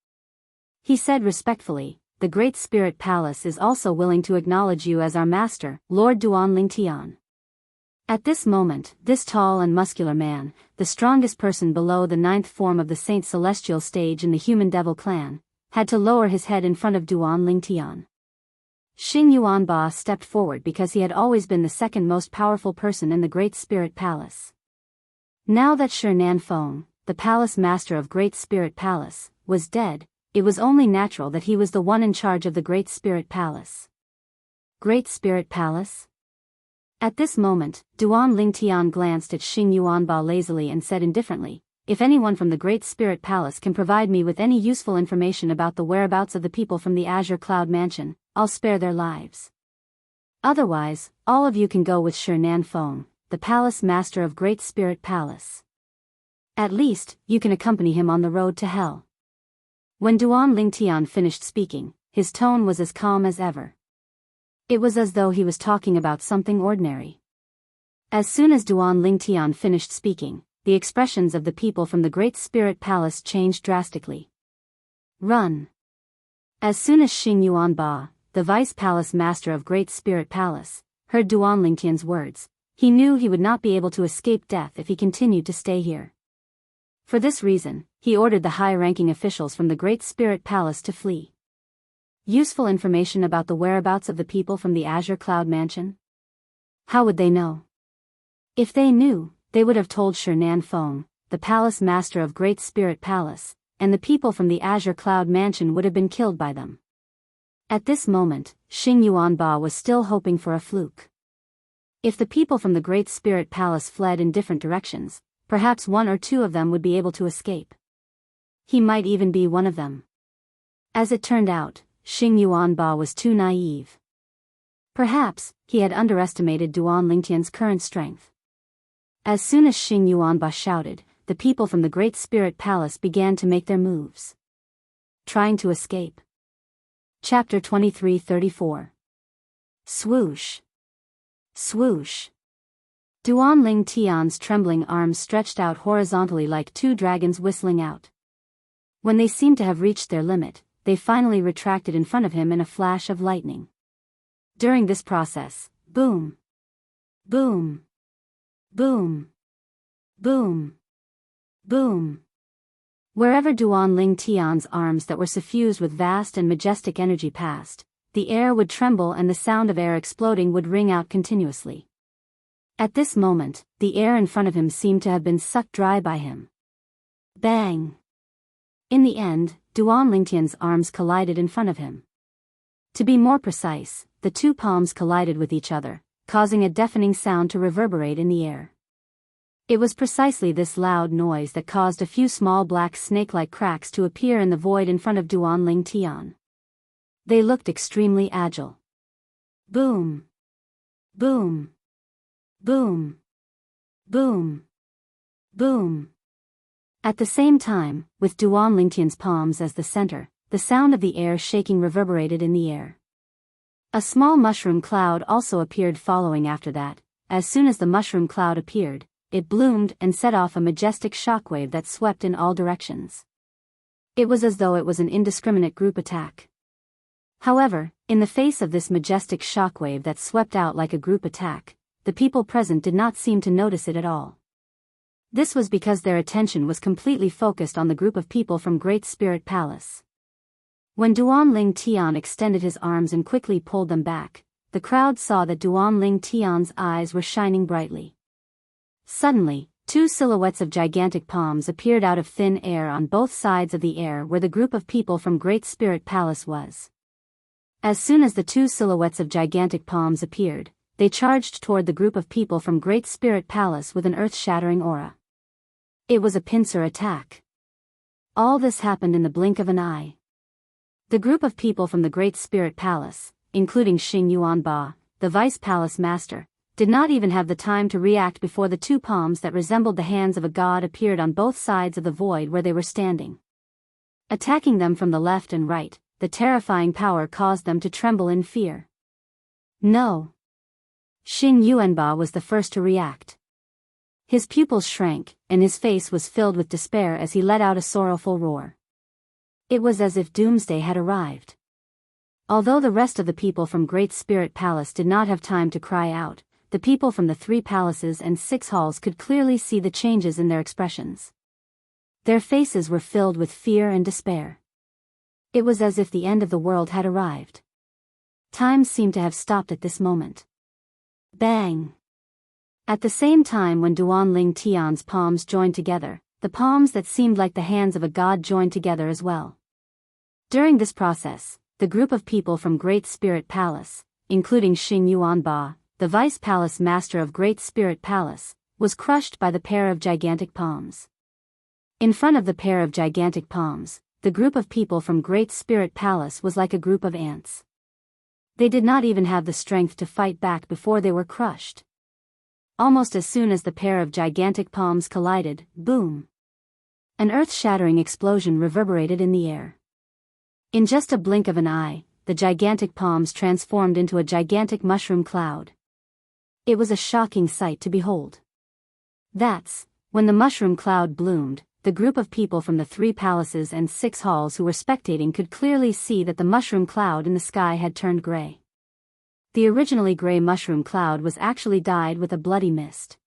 He said respectfully, "The Great Spirit Palace is also willing to acknowledge you as our master, Lord Duan Tian." At this moment, this tall and muscular man, the strongest person below the 9th form of the Saint Celestial stage in the Human Devil clan, had to lower his head in front of Duan Tian. Xing Yuanba stepped forward because he had always been the second most powerful person in the Great Spirit Palace. Now that Shi Nanfeng, the palace master of Great Spirit Palace, was dead, it was only natural that he was the one in charge of the Great Spirit Palace. Great Spirit Palace? At this moment, Duan Tian glanced at Xing Yuanba lazily and said indifferently, "If anyone from the Great Spirit Palace can provide me with any useful information about the whereabouts of the people from the Azure Cloud Mansion, I'll spare their lives. Otherwise, all of you can go with Shi Nanfeng, the palace master of Great Spirit Palace. At least, you can accompany him on the road to hell." When Duan Tian finished speaking, his tone was as calm as ever. It was as though he was talking about something ordinary. As soon as Duan Lingtian finished speaking, the expressions of the people from the Great Spirit Palace changed drastically. Run! As soon as Xing Yuanba, the Vice Palace Master of Great Spirit Palace, heard Duan Lingtian's words, he knew he would not be able to escape death if he continued to stay here. For this reason, he ordered the high-ranking officials from the Great Spirit Palace to flee. Useful information about the whereabouts of the people from the Azure Cloud Mansion? How would they know? If they knew, they would have told Shernan Feng, the Palace Master of Great Spirit Palace, and the people from the Azure Cloud Mansion would have been killed by them. At this moment, Xing Yuanba was still hoping for a fluke. If the people from the Great Spirit Palace fled in different directions, perhaps one or two of them would be able to escape. He might even be one of them. As it turned out, Xing Yuanba was too naive. Perhaps, he had underestimated Duan Lingtian's current strength. As soon as Xing Yuanba shouted, the people from the Great Spirit Palace began to make their moves. Trying to escape. Chapter 23:34. Swoosh. Swoosh. Duan Lingtian's trembling arms stretched out horizontally like two dragons whistling out. When they seemed to have reached their limit, they finally retracted in front of him in a flash of lightning. During this process, boom, boom, boom, boom, boom. Wherever Duan Lingtian's arms that were suffused with vast and majestic energy passed, the air would tremble and the sound of air exploding would ring out continuously. At this moment, the air in front of him seemed to have been sucked dry by him. Bang! In the end, Duan Lingtian's arms collided in front of him. To be more precise, the two palms collided with each other, causing a deafening sound to reverberate in the air. It was precisely this loud noise that caused a few small black snake-like cracks to appear in the void in front of Duan Lingtian. They looked extremely agile. Boom! Boom! Boom! Boom! Boom! At the same time, with Duan Lingtian's palms as the center, the sound of the air shaking reverberated in the air. A small mushroom cloud also appeared following after that. As soon as the mushroom cloud appeared, it bloomed and set off a majestic shockwave that swept in all directions. It was as though it was an indiscriminate group attack. However, in the face of this majestic shockwave that swept out like a group attack, the people present did not seem to notice it at all. This was because their attention was completely focused on the group of people from Great Spirit Palace. When Duan Lingtian extended his arms and quickly pulled them back, the crowd saw that Duan Lingtian's eyes were shining brightly. Suddenly, two silhouettes of gigantic palms appeared out of thin air on both sides of the air where the group of people from Great Spirit Palace was. As soon as the two silhouettes of gigantic palms appeared, they charged toward the group of people from Great Spirit Palace with an earth-shattering aura. It was a pincer attack. All this happened in the blink of an eye. The group of people from the Great Spirit Palace, including Xing Yuanba, the Vice Palace Master, did not even have the time to react before the two palms that resembled the hands of a god appeared on both sides of the void where they were standing. Attacking them from the left and right, the terrifying power caused them to tremble in fear. No! Xing Yuanba was the first to react. His pupils shrank, and his face was filled with despair as he let out a sorrowful roar. It was as if doomsday had arrived. Although the rest of the people from Great Spirit Palace did not have time to cry out, the people from the 3 palaces and 6 halls could clearly see the changes in their expressions. Their faces were filled with fear and despair. It was as if the end of the world had arrived. Time seemed to have stopped at this moment. Bang! At the same time when Duan Lingtian's palms joined together, the palms that seemed like the hands of a god joined together as well. During this process, the group of people from Great Spirit Palace, including Xing Yuanba, the Vice Palace Master of Great Spirit Palace, was crushed by the pair of gigantic palms. In front of the pair of gigantic palms, the group of people from Great Spirit Palace was like a group of ants. They did not even have the strength to fight back before they were crushed. Almost as soon as the pair of gigantic palms collided, boom! An earth-shattering explosion reverberated in the air. In just a blink of an eye, the gigantic palms transformed into a gigantic mushroom cloud. It was a shocking sight to behold. That's when the mushroom cloud bloomed. The group of people from the 3 palaces and 6 halls who were spectating could clearly see that the mushroom cloud in the sky had turned gray. The originally gray mushroom cloud was actually dyed with a bloody mist.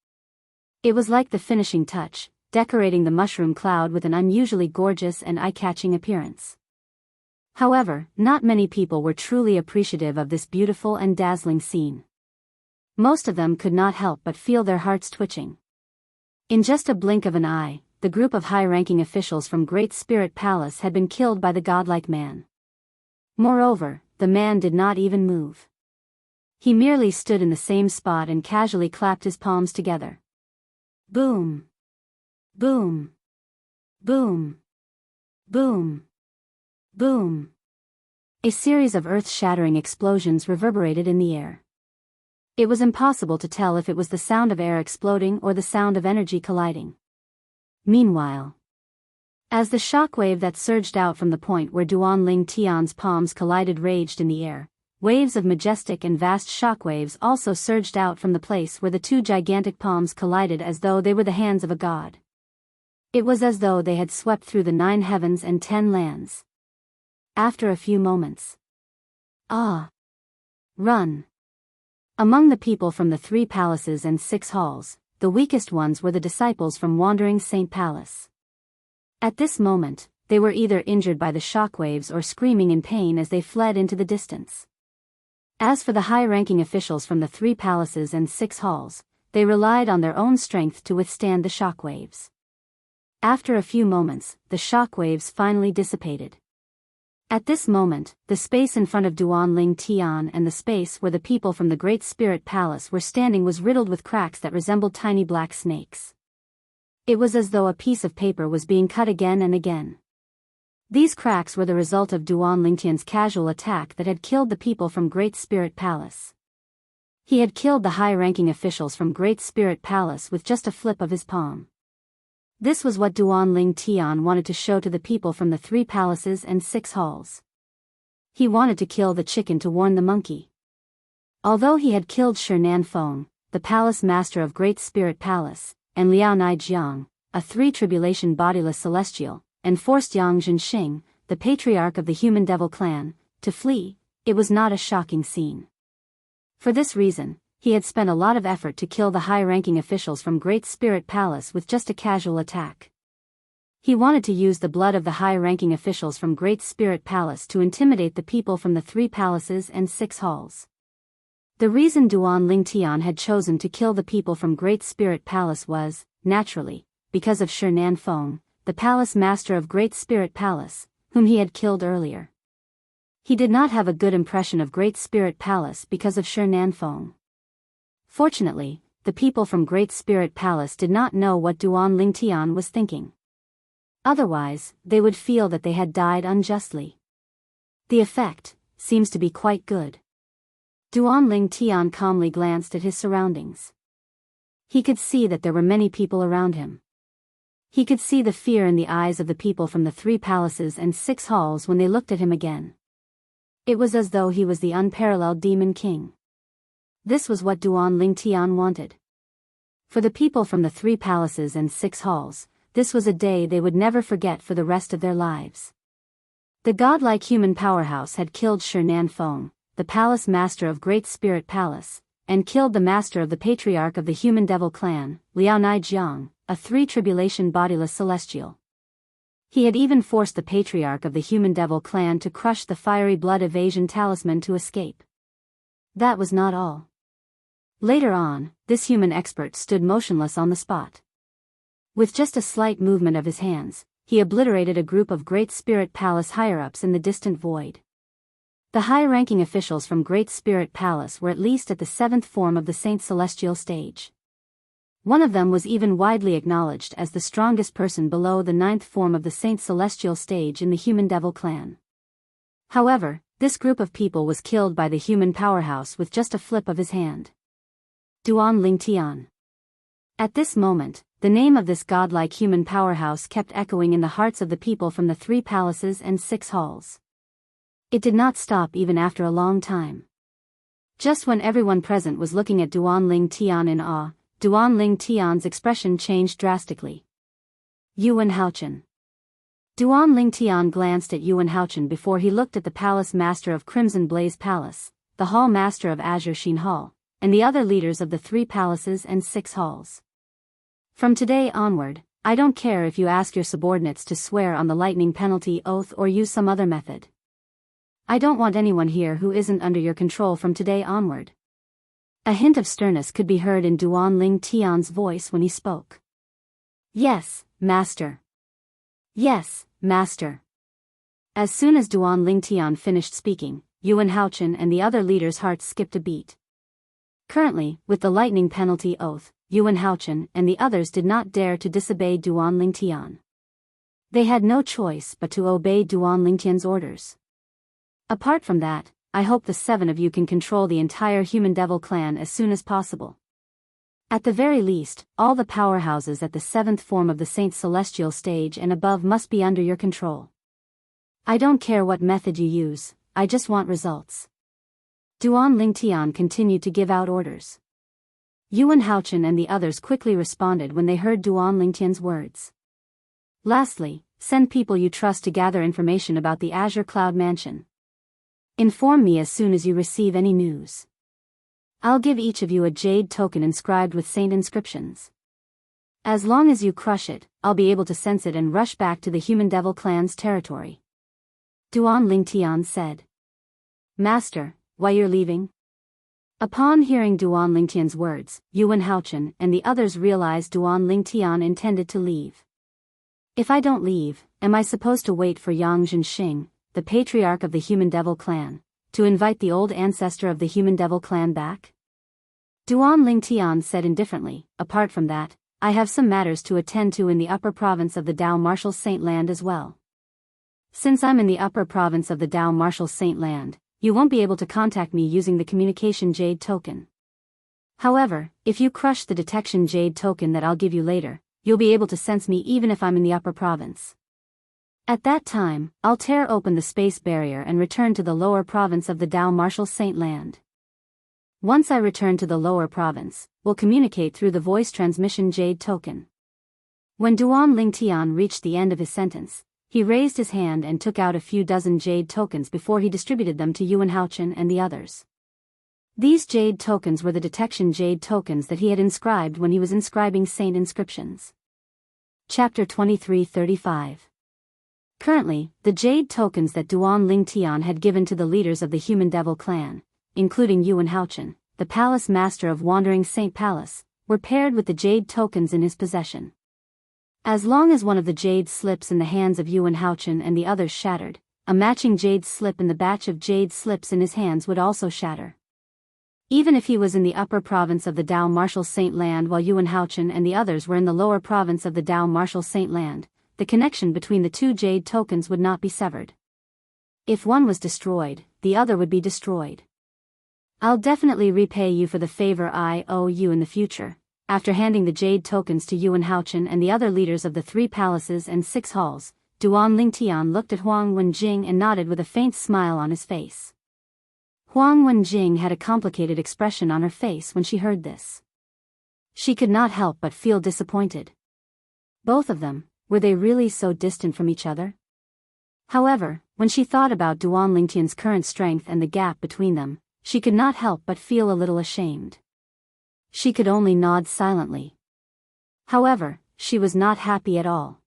It was like the finishing touch, decorating the mushroom cloud with an unusually gorgeous and eye-catching appearance. However, not many people were truly appreciative of this beautiful and dazzling scene. Most of them could not help but feel their hearts twitching. In just a blink of an eye, the group of high-ranking officials from Great Spirit Palace had been killed by the godlike man. Moreover, the man did not even move. He merely stood in the same spot and casually clapped his palms together. Boom! Boom! Boom! Boom! Boom! A series of earth-shattering explosions reverberated in the air. It was impossible to tell if it was the sound of air exploding or the sound of energy colliding. Meanwhile, as the shockwave that surged out from the point where Duan Ling Tian's palms collided raged in the air, waves of majestic and vast shockwaves also surged out from the place where the 2 gigantic palms collided as though they were the hands of a god. It was as though they had swept through the 9 heavens and 10 lands. After a few moments, run! Among the people from the 3 palaces and 6 halls, the weakest ones were the disciples from Wandering Saint Palace. At this moment, they were either injured by the shockwaves or screaming in pain as they fled into the distance. As for the high-ranking officials from the 3 palaces and 6 halls, they relied on their own strength to withstand the shockwaves. After a few moments, the shockwaves finally dissipated. At this moment, the space in front of Duan Ling Tian and the space where the people from the Great Spirit Palace were standing was riddled with cracks that resembled tiny black snakes. It was as though a piece of paper was being cut again and again. These cracks were the result of Duan Lingtian's casual attack that had killed the people from Great Spirit Palace. He had killed the high-ranking officials from Great Spirit Palace with just a flip of his palm. This was what Duan Ling Tian wanted to show to the people from the 3 palaces and 6 halls. He wanted to kill the chicken to warn the monkey. Although he had killed Shinan Feng, the palace master of Great Spirit Palace, and Liao Nai Jiang, a 3-tribulation bodiless celestial, and forced Yang Zhenxing, the patriarch of the human devil clan, to flee, it was not a shocking scene. For this reason, he had spent a lot of effort to kill the high-ranking officials from Great Spirit Palace with just a casual attack. He wanted to use the blood of the high-ranking officials from Great Spirit Palace to intimidate the people from the 3 palaces and 6 halls. The reason Duan Ling Tian had chosen to kill the people from Great Spirit Palace was, naturally, because of Shinan Feng, the palace master of Great Spirit Palace, whom he had killed earlier. He did not have a good impression of Great Spirit Palace because of Shinan Feng. Fortunately, the people from Great Spirit Palace did not know what Duan Ling Tian was thinking. Otherwise, they would feel that they had died unjustly. The effect seems to be quite good. Duan Ling Tian calmly glanced at his surroundings. He could see that there were many people around him. He could see the fear in the eyes of the people from the 3 palaces and 6 halls when they looked at him again. It was as though he was the unparalleled demon king. This was what Duan Ling Tian wanted. For the people from the 3 palaces and 6 halls, this was a day they would never forget for the rest of their lives. The godlike human powerhouse had killed Shinan Feng, the palace master of Great Spirit Palace, and killed the master of the patriarch of the human devil clan, Liao Nai Jiang, a 3-tribulation bodiless celestial. He had even forced the patriarch of the human devil clan to crush the fiery blood evasion talisman to escape. That was not all. Later on, this human expert stood motionless on the spot. With just a slight movement of his hands, he obliterated a group of Great Spirit Palace higher-ups in the distant void. The high-ranking officials from Great Spirit Palace were at least at the 7th form of the Saint Celestial stage. One of them was even widely acknowledged as the strongest person below the 9th form of the Saint Celestial stage in the human devil clan. However, this group of people was killed by the human powerhouse with just a flip of his hand. Duan Ling Tian. At this moment, the name of this godlike human powerhouse kept echoing in the hearts of the people from the 3 palaces and 6 halls. It did not stop even after a long time. Just when everyone present was looking at Duanling Tian in awe, Duanling Tian's expression changed drastically. Yuan Haochen. Duanling Tian glanced at Yuan Haochen before he looked at the palace master of Crimson Blaze Palace, the hall master of Azure Sheen Hall, and the other leaders of the 3 palaces and 6 halls. From today onward, I don't care if you ask your subordinates to swear on the lightning penalty oath or use some other method. I don't want anyone here who isn't under your control from today onward. A hint of sternness could be heard in Duanling Tian's voice when he spoke. Yes, master. Yes, master. As soon as Duanling Tian finished speaking, Yuan Haochen and the other leaders' hearts skipped a beat. Currently, with the lightning penalty oath, Yuan Haochen and the others did not dare to disobey Duanling Tian. They had no choice but to obey Duanling Tian's orders. Apart from that, I hope the 7 of you can control the entire Human Devil clan as soon as possible. At the very least, all the powerhouses at the 7th form of the Saint Celestial stage and above must be under your control. I don't care what method you use, I just want results. Duanling Tian continued to give out orders. Yuan Haochen and the others quickly responded when they heard Duanling Tian's words. Lastly, send people you trust to gather information about the Azure Cloud Mansion. Inform me as soon as you receive any news. I'll give each of you a jade token inscribed with saint inscriptions. As long as you crush it, I'll be able to sense it and rush back to the Human Devil clan's territory. Duanling Tian said. Master, why you're leaving? Upon hearing Duanling Tian's words, Yuan Haochen and the others realized Duanling Tian intended to leave. If I don't leave, am I supposed to wait for Yang Zhenxing, the patriarch of the Human Devil clan, to invite the old ancestor of the Human Devil clan back? Duanling Tian said indifferently, apart from that, I have some matters to attend to in the upper province of the Dao Martial Saint Land as well. Since I'm in the upper province of the Dao Martial Saint Land, you won't be able to contact me using the communication jade token. However, if you crush the detection jade token that I'll give you later, you'll be able to sense me even if I'm in the upper province. At that time, I'll tear open the space barrier and return to the lower province of the Dao Martial Saint Land. Once I return to the lower province, we'll communicate through the voice transmission jade token. When Duanling Tian reached the end of his sentence, he raised his hand and took out a few dozen jade tokens before he distributed them to Yuan Haochen and the others. These jade tokens were the detection jade tokens that he had inscribed when he was inscribing saint inscriptions. Chapter 2335. Currently, the jade tokens that Duanling Tian had given to the leaders of the Human Devil clan, including Yuan Haochen, the palace master of Wandering Saint Palace, were paired with the jade tokens in his possession. As long as one of the jade slips in the hands of Yuan Haochen and the others shattered, a matching jade slip in the batch of jade slips in his hands would also shatter. Even if he was in the upper province of the Dao Martial Saint Land while Yuan Haochen and the others were in the lower province of the Dao Martial Saint Land, the connection between the 2 jade tokens would not be severed. If one was destroyed, the other would be destroyed. I'll definitely repay you for the favor I owe you in the future. After handing the jade tokens to Yuan Haochen and the other leaders of the 3 palaces and 6 halls, Duanling Tian looked at Huang Wenjing and nodded with a faint smile on his face. Huang Wenjing had a complicated expression on her face when she heard this. She could not help but feel disappointed. Both of them, were they really so distant from each other? However, when she thought about Duanling Tian's current strength and the gap between them, she could not help but feel a little ashamed. She could only nod silently. However, she was not happy at all.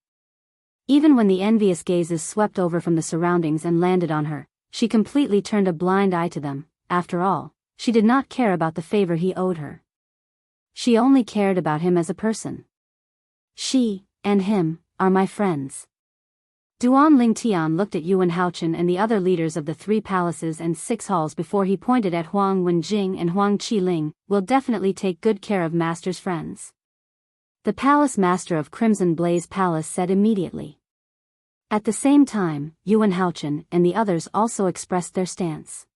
Even when the envious gazes swept over from the surroundings and landed on her, she completely turned a blind eye to them. After all, she did not care about the favor he owed her. She only cared about him as a person. She, and him, are my friends. Duanling Tian looked at Yuan Haochen and the other leaders of the 3 palaces and 6 halls before he pointed at Huang Wenjing and Huang Qiling. Will definitely take good care of Master's friends. The palace master of Crimson Blaze Palace said immediately. At the same time, Yuan Haochen and the others also expressed their stance.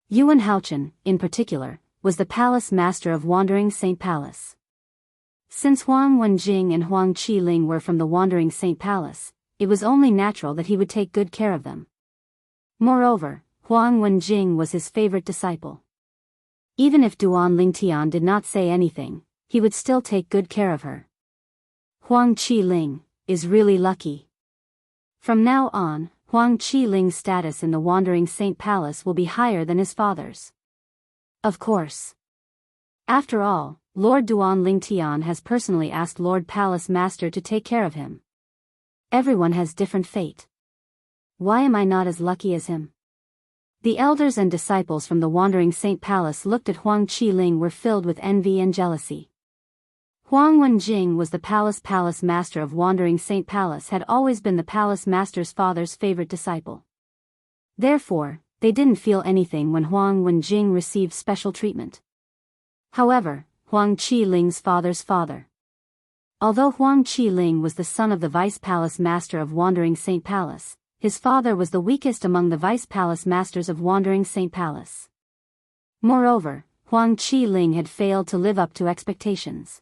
Yuan Haochen, in particular, was the palace master of Wandering Saint Palace. Since Huang Wenjing and Huang Qiling were from the Wandering Saint Palace, it was only natural that he would take good care of them. Moreover, Huang Wenjing was his favorite disciple. Even if Duan Lingtian did not say anything, he would still take good care of her. Huang Qiling is really lucky. From now on, Huang Qiling's status in the Wandering Saint Palace will be higher than his father's. Of course. After all, Lord Duan Lingtian has personally asked Lord Palace Master to take care of him. Everyone has different fate. Why am I not as lucky as him? The elders and disciples from the Wandering Saint Palace looked at Huang Qiling were filled with envy and jealousy. Huang Wenjing was the palace master of Wandering Saint Palace, had always been the palace master's father's favorite disciple. Therefore, they didn't feel anything when Huang Wenjing received special treatment. However, Huang Qiling's father's father. Although Huang Qiling was the son of the vice palace master of Wandering Saint Palace, his father was the weakest among the vice palace masters of Wandering Saint Palace. Moreover, Huang Qiling had failed to live up to expectations.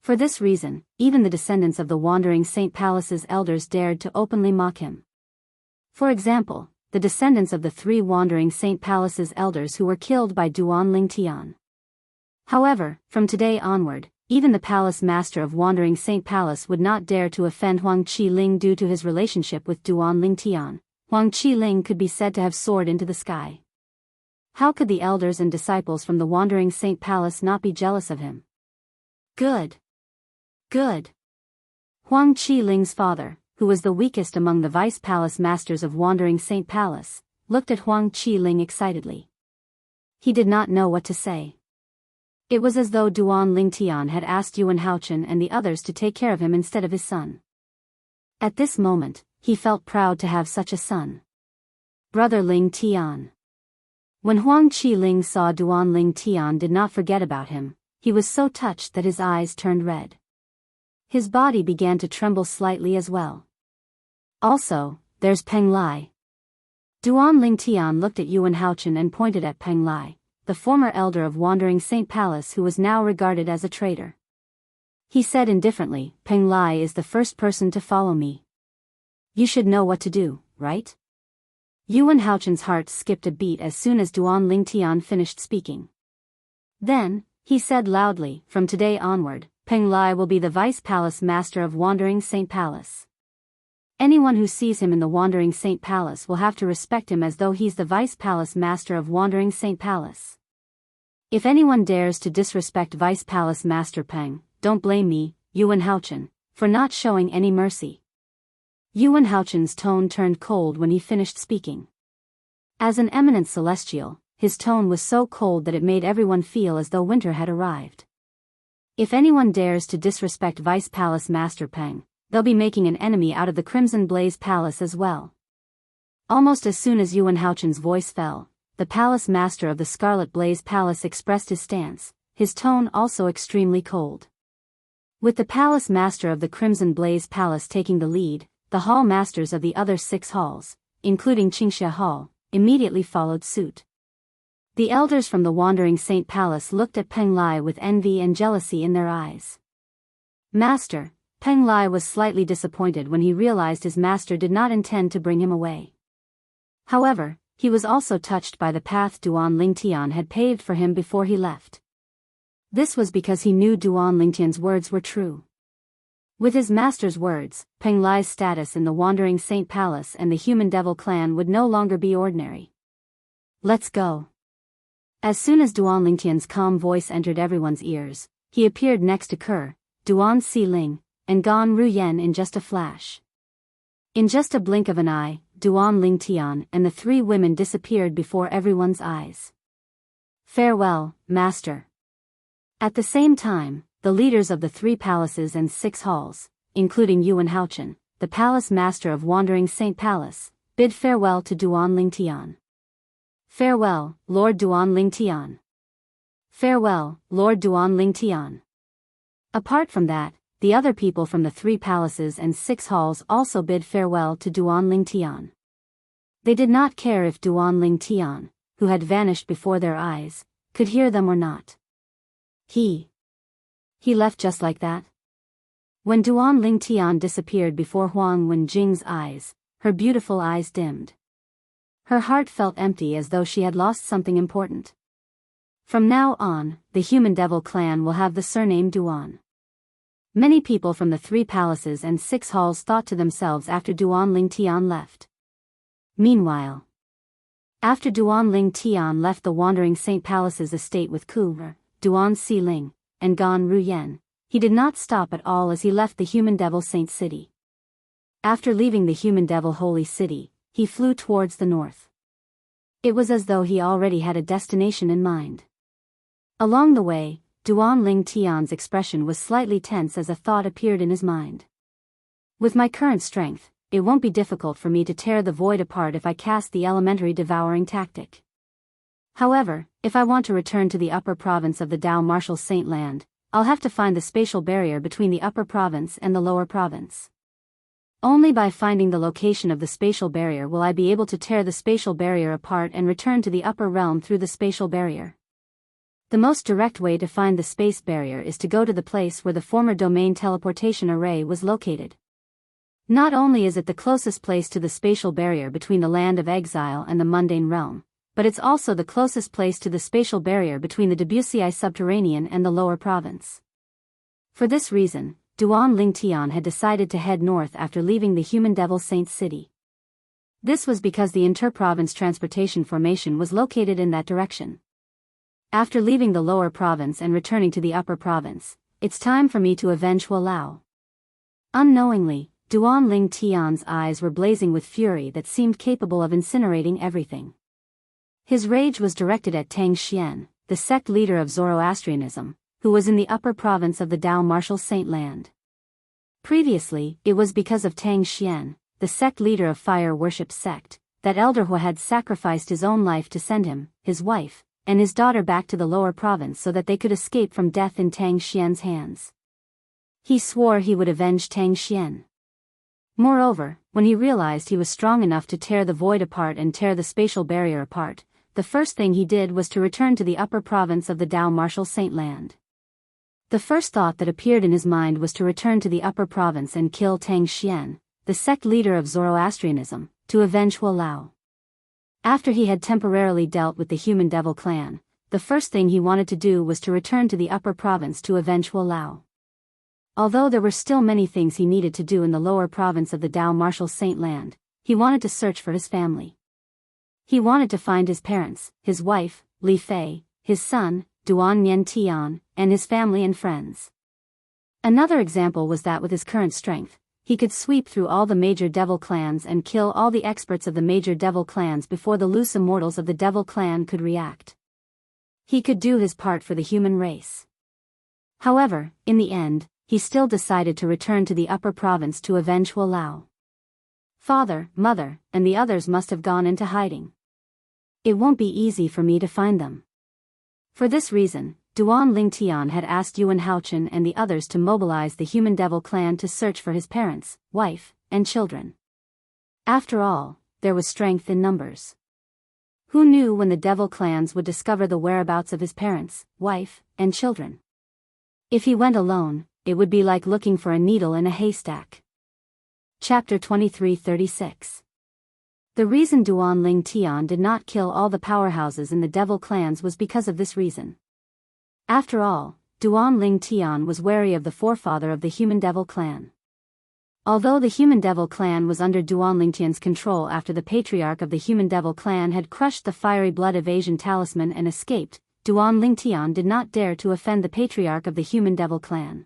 For this reason, even the descendants of the Wandering Saint Palace's elders dared to openly mock him. For example, the descendants of the 3 Wandering Saint Palace's elders who were killed by Duan Lingtian. However, from today onward, even the palace master of Wandering Saint Palace would not dare to offend Huang Qiling due to his relationship with Duan Lingtian. Huang Qiling could be said to have soared into the sky. How could the elders and disciples from the Wandering Saint Palace not be jealous of him? Good. Good. Huang Qiling's father, who was the weakest among the vice palace masters of Wandering Saint Palace, looked at Huang Qiling excitedly. He did not know what to say. It was as though Duan Lingtian had asked Yuan Haochen and the others to take care of him instead of his son. At this moment, he felt proud to have such a son. Brother Lingtian. When Huang Qiling saw Duan Lingtian did not forget about him, he was so touched that his eyes turned red. His body began to tremble slightly as well. Also, there's Peng Lai. Duan Lingtian looked at Yuan Haochen and pointed at Peng Lai, the former elder of Wandering Saint Palace who was now regarded as a traitor. He said indifferently, Peng Lai is the first person to follow me. You should know what to do, right? Yuan Haochen's heart skipped a beat as soon as Duan Lingtian finished speaking. Then, he said loudly, from today onward, Peng Lai will be the vice palace master of Wandering Saint Palace. Anyone who sees him in the Wandering Saint Palace will have to respect him as though he's the vice palace master of Wandering Saint Palace. If anyone dares to disrespect vice palace master Peng, don't blame me, Yuan Haochen, for not showing any mercy. Yuan Haochen's tone turned cold when he finished speaking. As an eminent celestial, his tone was so cold that it made everyone feel as though winter had arrived. If anyone dares to disrespect vice palace master Peng, they'll be making an enemy out of the Crimson Blaze Palace as well. Almost as soon as Yuan Haochen's voice fell, the palace master of the Scarlet Blaze Palace expressed his stance, his tone also extremely cold. With the palace master of the Crimson Blaze Palace taking the lead, the hall masters of the other 6 halls, including Qianxia Hall, immediately followed suit. The elders from the Wandering Saint Palace looked at Peng Lai with envy and jealousy in their eyes. Master, Peng Lai was slightly disappointed when he realized his master did not intend to bring him away. However, he was also touched by the path Duan Lingtian had paved for him before he left. This was because he knew Duan Lingtian's words were true. With his master's words, Peng Lai's status in the Wandering Saint Palace and the Human Devil clan would no longer be ordinary. Let's go. As soon as Duan Lingtian's calm voice entered everyone's ears, he appeared next to Ke, Duan Siling, and Gan Ruyen in just a flash. In just a blink of an eye, Duan Lingtian and the 3 women disappeared before everyone's eyes. Farewell, master. At the same time, the leaders of the 3 palaces and 6 halls, including Yuan Haochen, the palace master of Wandering Saint Palace, bid farewell to Duan Lingtian. Farewell, Lord Duan Lingtian. Farewell, Lord Duan Lingtian. Apart from that, the other people from the 3 palaces and 6 halls also bid farewell to Duan Lingtian. They did not care if Duan Lingtian, who had vanished before their eyes, could hear them or not. He left just like that? When Duan Lingtian disappeared before Huang Wenjing's eyes, her beautiful eyes dimmed. Her heart felt empty as though she had lost something important. From now on, the Human Devil clan will have the surname Duan. Many people from the 3 palaces and 6 halls thought to themselves after Duan Ling Tian left. Meanwhile, after Duan Ling Tian left the Wandering Saint Palace's estate with Ku, Duan Si Ling, and Gan Ruyen, he did not stop at all as he left the Human Devil Saint City. After leaving the Human Devil Holy City, he flew towards the north. It was as though he already had a destination in mind. Along the way, Duan Ling Tian's expression was slightly tense as a thought appeared in his mind. With my current strength, it won't be difficult for me to tear the void apart if I cast the elementary devouring tactic. However, if I want to return to the upper province of the Dao Martial Saint Land, I'll have to find the spatial barrier between the upper province and the lower province. Only by finding the location of the spatial barrier will I be able to tear the spatial barrier apart and return to the upper realm through the spatial barrier. The most direct way to find the space barrier is to go to the place where the former domain teleportation array was located. Not only is it the closest place to the spatial barrier between the land of exile and the mundane realm, but it's also the closest place to the spatial barrier between the Debussy subterranean and the lower province. For this reason, Duan Ling Tian had decided to head north after leaving the Human Devil Saint City. This was because the inter-province transportation formation was located in that direction. After leaving the lower province and returning to the upper province, it's time for me to avenge Hua Lao. Unknowingly, Duan Ling Tian's eyes were blazing with fury that seemed capable of incinerating everything. His rage was directed at Tang Xian, the sect leader of Zoroastrianism, who was in the upper province of the Dao Martial Saint Land. Previously, it was because of Tang Xian, the sect leader of Fire Worship sect, that Elder Hua had sacrificed his own life to send him, his wife, and his daughter back to the lower province so that they could escape from death in Tang Xian's hands. He swore he would avenge Tang Xian. Moreover, when he realized he was strong enough to tear the void apart and tear the spatial barrier apart, the first thing he did was to return to the upper province of the Dao Martial Saint Land. The first thought that appeared in his mind was to return to the upper province and kill Tang Xian, the sect leader of Zoroastrianism, to avenge Hua Lao. After he had temporarily dealt with the Human Devil clan, the first thing he wanted to do was to return to the upper province to avenge Hua Lao. Although there were still many things he needed to do in the lower province of the Dao Martial Saint Land, he wanted to search for his family. He wanted to find his parents, his wife, Li Fei, his son, Duan Nian Tian, and his family and friends. Another example was that with his current strength, he could sweep through all the major devil clans and kill all the experts of the major devil clans before the loose immortals of the devil clan could react. He could do his part for the human race. However, in the end, he still decided to return to the upper province to avenge Hua Lao. Father, mother, and the others must have gone into hiding. It won't be easy for me to find them. For this reason, Duan Ling Tian had asked Yuan Haochen and the others to mobilize the Human Devil clan to search for his parents, wife, and children. After all, there was strength in numbers. Who knew when the devil clans would discover the whereabouts of his parents, wife, and children? If he went alone, it would be like looking for a needle in a haystack. Chapter 23:36. The reason Duan Ling Tian did not kill all the powerhouses in the devil clans was because of this reason. After all, Duan Ling Tian was wary of the forefather of the Human Devil clan. Although the Human Devil clan was under Duan Ling Tian's control after the patriarch of the Human Devil clan had crushed the fiery blood evasion talisman and escaped, Duan Ling Tian did not dare to offend the patriarch of the Human Devil clan.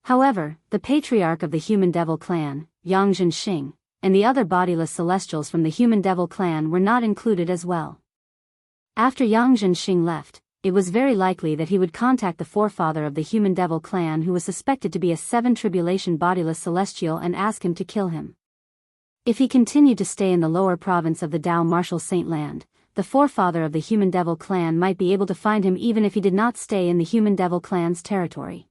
However, the patriarch of the Human Devil clan, Yang Zhenxing, and the other bodiless celestials from the Human Devil clan were not included as well. After Yang Zhenxing left, it was very likely that he would contact the forefather of the Human Devil clan who was suspected to be a 7 tribulation bodiless celestial and ask him to kill him. If he continued to stay in the lower province of the Dao Martial Saint Land, the forefather of the Human Devil clan might be able to find him even if he did not stay in the Human Devil clan's territory.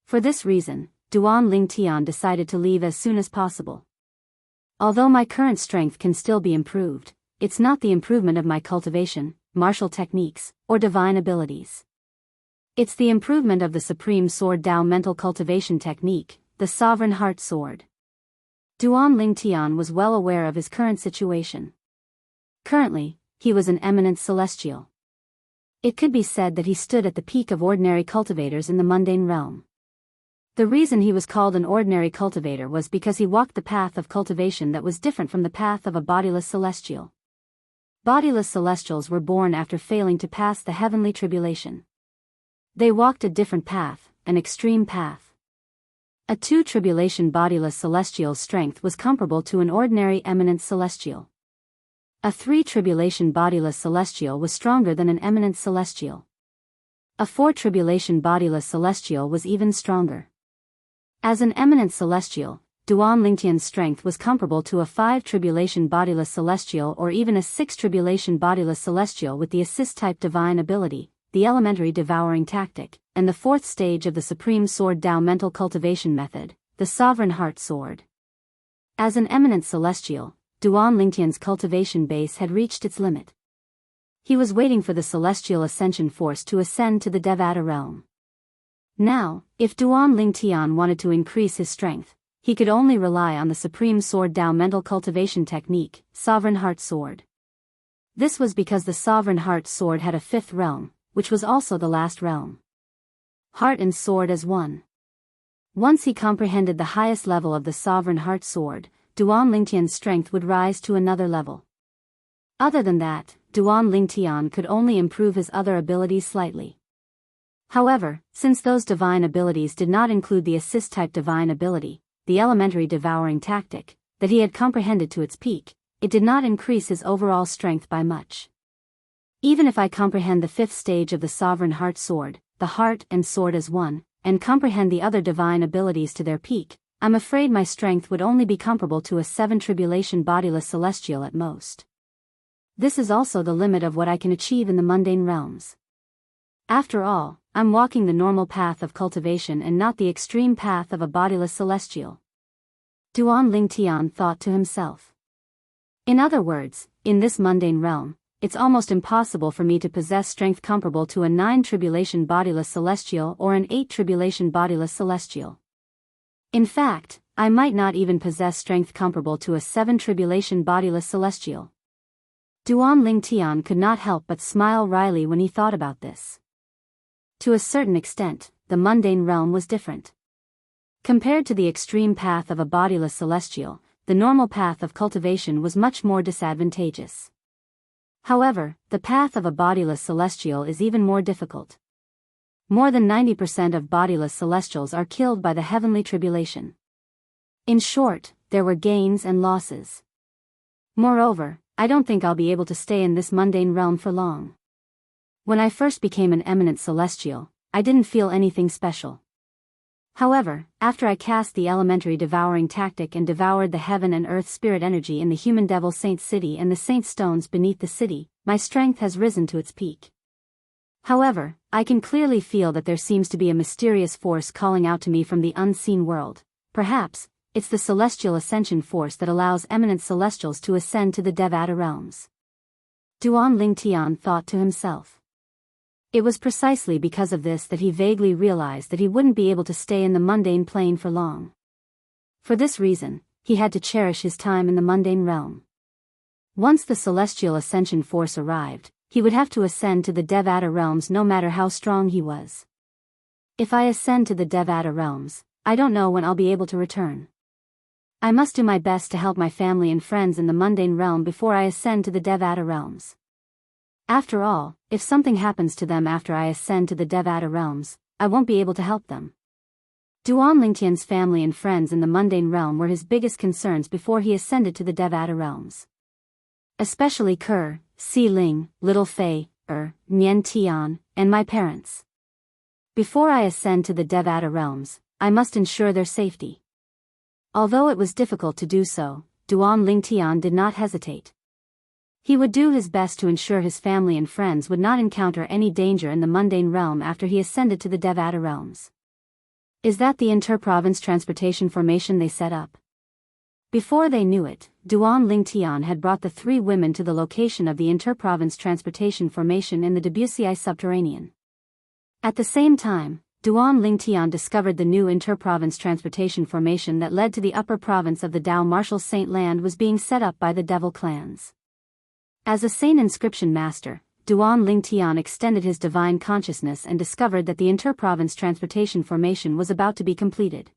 For this reason, Duan Ling Tian decided to leave as soon as possible. Although my current strength can still be improved, it's not the improvement of my cultivation, martial techniques, or divine abilities. It's the improvement of the Supreme Sword Dao mental cultivation technique, the Sovereign Heart Sword. Duan Ling Tian was well aware of his current situation. Currently, he was an eminent celestial. It could be said that he stood at the peak of ordinary cultivators in the mundane realm. The reason he was called an ordinary cultivator was because he walked the path of cultivation that was different from the path of a bodiless celestial. Bodiless celestials were born after failing to pass the heavenly tribulation. They walked a different path, an extreme path. A 2 tribulation bodiless celestial's strength was comparable to an ordinary eminent celestial. A 3 tribulation bodiless celestial was stronger than an eminent celestial. A 4 tribulation bodiless celestial was even stronger. As an eminent celestial, Duan Lingtian's strength was comparable to a 5 tribulation bodiless celestial or even a 6 tribulation bodiless celestial with the assist-type divine ability, the elementary devouring tactic, and the 4th stage of the supreme sword Dao mental cultivation method, the sovereign heart sword. As an eminent celestial, Duan Lingtian's cultivation base had reached its limit. He was waiting for the celestial ascension force to ascend to the Devata realm. Now, if Duan Lingtian wanted to increase his strength, he could only rely on the supreme sword Dao mental cultivation technique, sovereign heart sword. This was because the sovereign heart sword had a 5th realm, which was also the last realm. Heart and sword as one. Once he comprehended the highest level of the sovereign heart sword, Duan Lingtian's strength would rise to another level. Other than that, Duan Lingtian could only improve his other abilities slightly. However, since those divine abilities did not include the assist-type divine ability, the elementary devouring tactic, that he had comprehended to its peak, it did not increase his overall strength by much. Even if I comprehend the 5th stage of the sovereign heart sword, the heart and sword as one, and comprehend the other divine abilities to their peak, I'm afraid my strength would only be comparable to a 7 tribulation bodiless celestial at most. This is also the limit of what I can achieve in the mundane realms. After all, I'm walking the normal path of cultivation and not the extreme path of a bodiless celestial. Duan Lingtian thought to himself. In other words, in this mundane realm, it's almost impossible for me to possess strength comparable to a 9 tribulation bodiless celestial or an 8 tribulation bodiless celestial. In fact, I might not even possess strength comparable to a 7 tribulation bodiless celestial. Duan Lingtian could not help but smile wryly when he thought about this. To a certain extent, the mundane realm was different. Compared to the extreme path of a bodiless celestial, the normal path of cultivation was much more disadvantageous. However, the path of a bodiless celestial is even more difficult. More than 90% of bodiless celestials are killed by the heavenly tribulation. In short, there were gains and losses. Moreover, I don't think I'll be able to stay in this mundane realm for long. When I first became an eminent celestial, I didn't feel anything special. However, after I cast the elementary devouring tactic and devoured the heaven and earth spirit energy in the human devil saint city and the saint stones beneath the city, my strength has risen to its peak. However, I can clearly feel that there seems to be a mysterious force calling out to me from the unseen world. Perhaps, it's the celestial ascension force that allows eminent celestials to ascend to the Devata realms. Duan Lingtian thought to himself. It was precisely because of this that he vaguely realized that he wouldn't be able to stay in the mundane plane for long. For this reason, he had to cherish his time in the mundane realm. Once the celestial ascension force arrived, he would have to ascend to the Devata realms no matter how strong he was. If I ascend to the Devata realms, I don't know when I'll be able to return. I must do my best to help my family and friends in the mundane realm before I ascend to the Devata realms. After all, if something happens to them after I ascend to the Devata realms, I won't be able to help them. Duan Lingtian's family and friends in the mundane realm were his biggest concerns before he ascended to the Devata realms. Especially Kerr, Si Ling, Little Fei, Nian Tian, and my parents. Before I ascend to the Devata realms, I must ensure their safety. Although it was difficult to do so, Duan Lingtian did not hesitate. He would do his best to ensure his family and friends would not encounter any danger in the mundane realm after he ascended to the Devata realms. Is that the inter-province transportation formation they set up? Before they knew it, Duan Lingtian had brought the 3 women to the location of the inter-province transportation formation in the Debussy subterranean. At the same time, Duan Lingtian discovered the new inter-province transportation formation that led to the upper province of the Dao Martial Saint land was being set up by the devil clans. As a Saint inscription master, Duan Lingtian extended his divine consciousness and discovered that the interprovince transportation formation was about to be completed.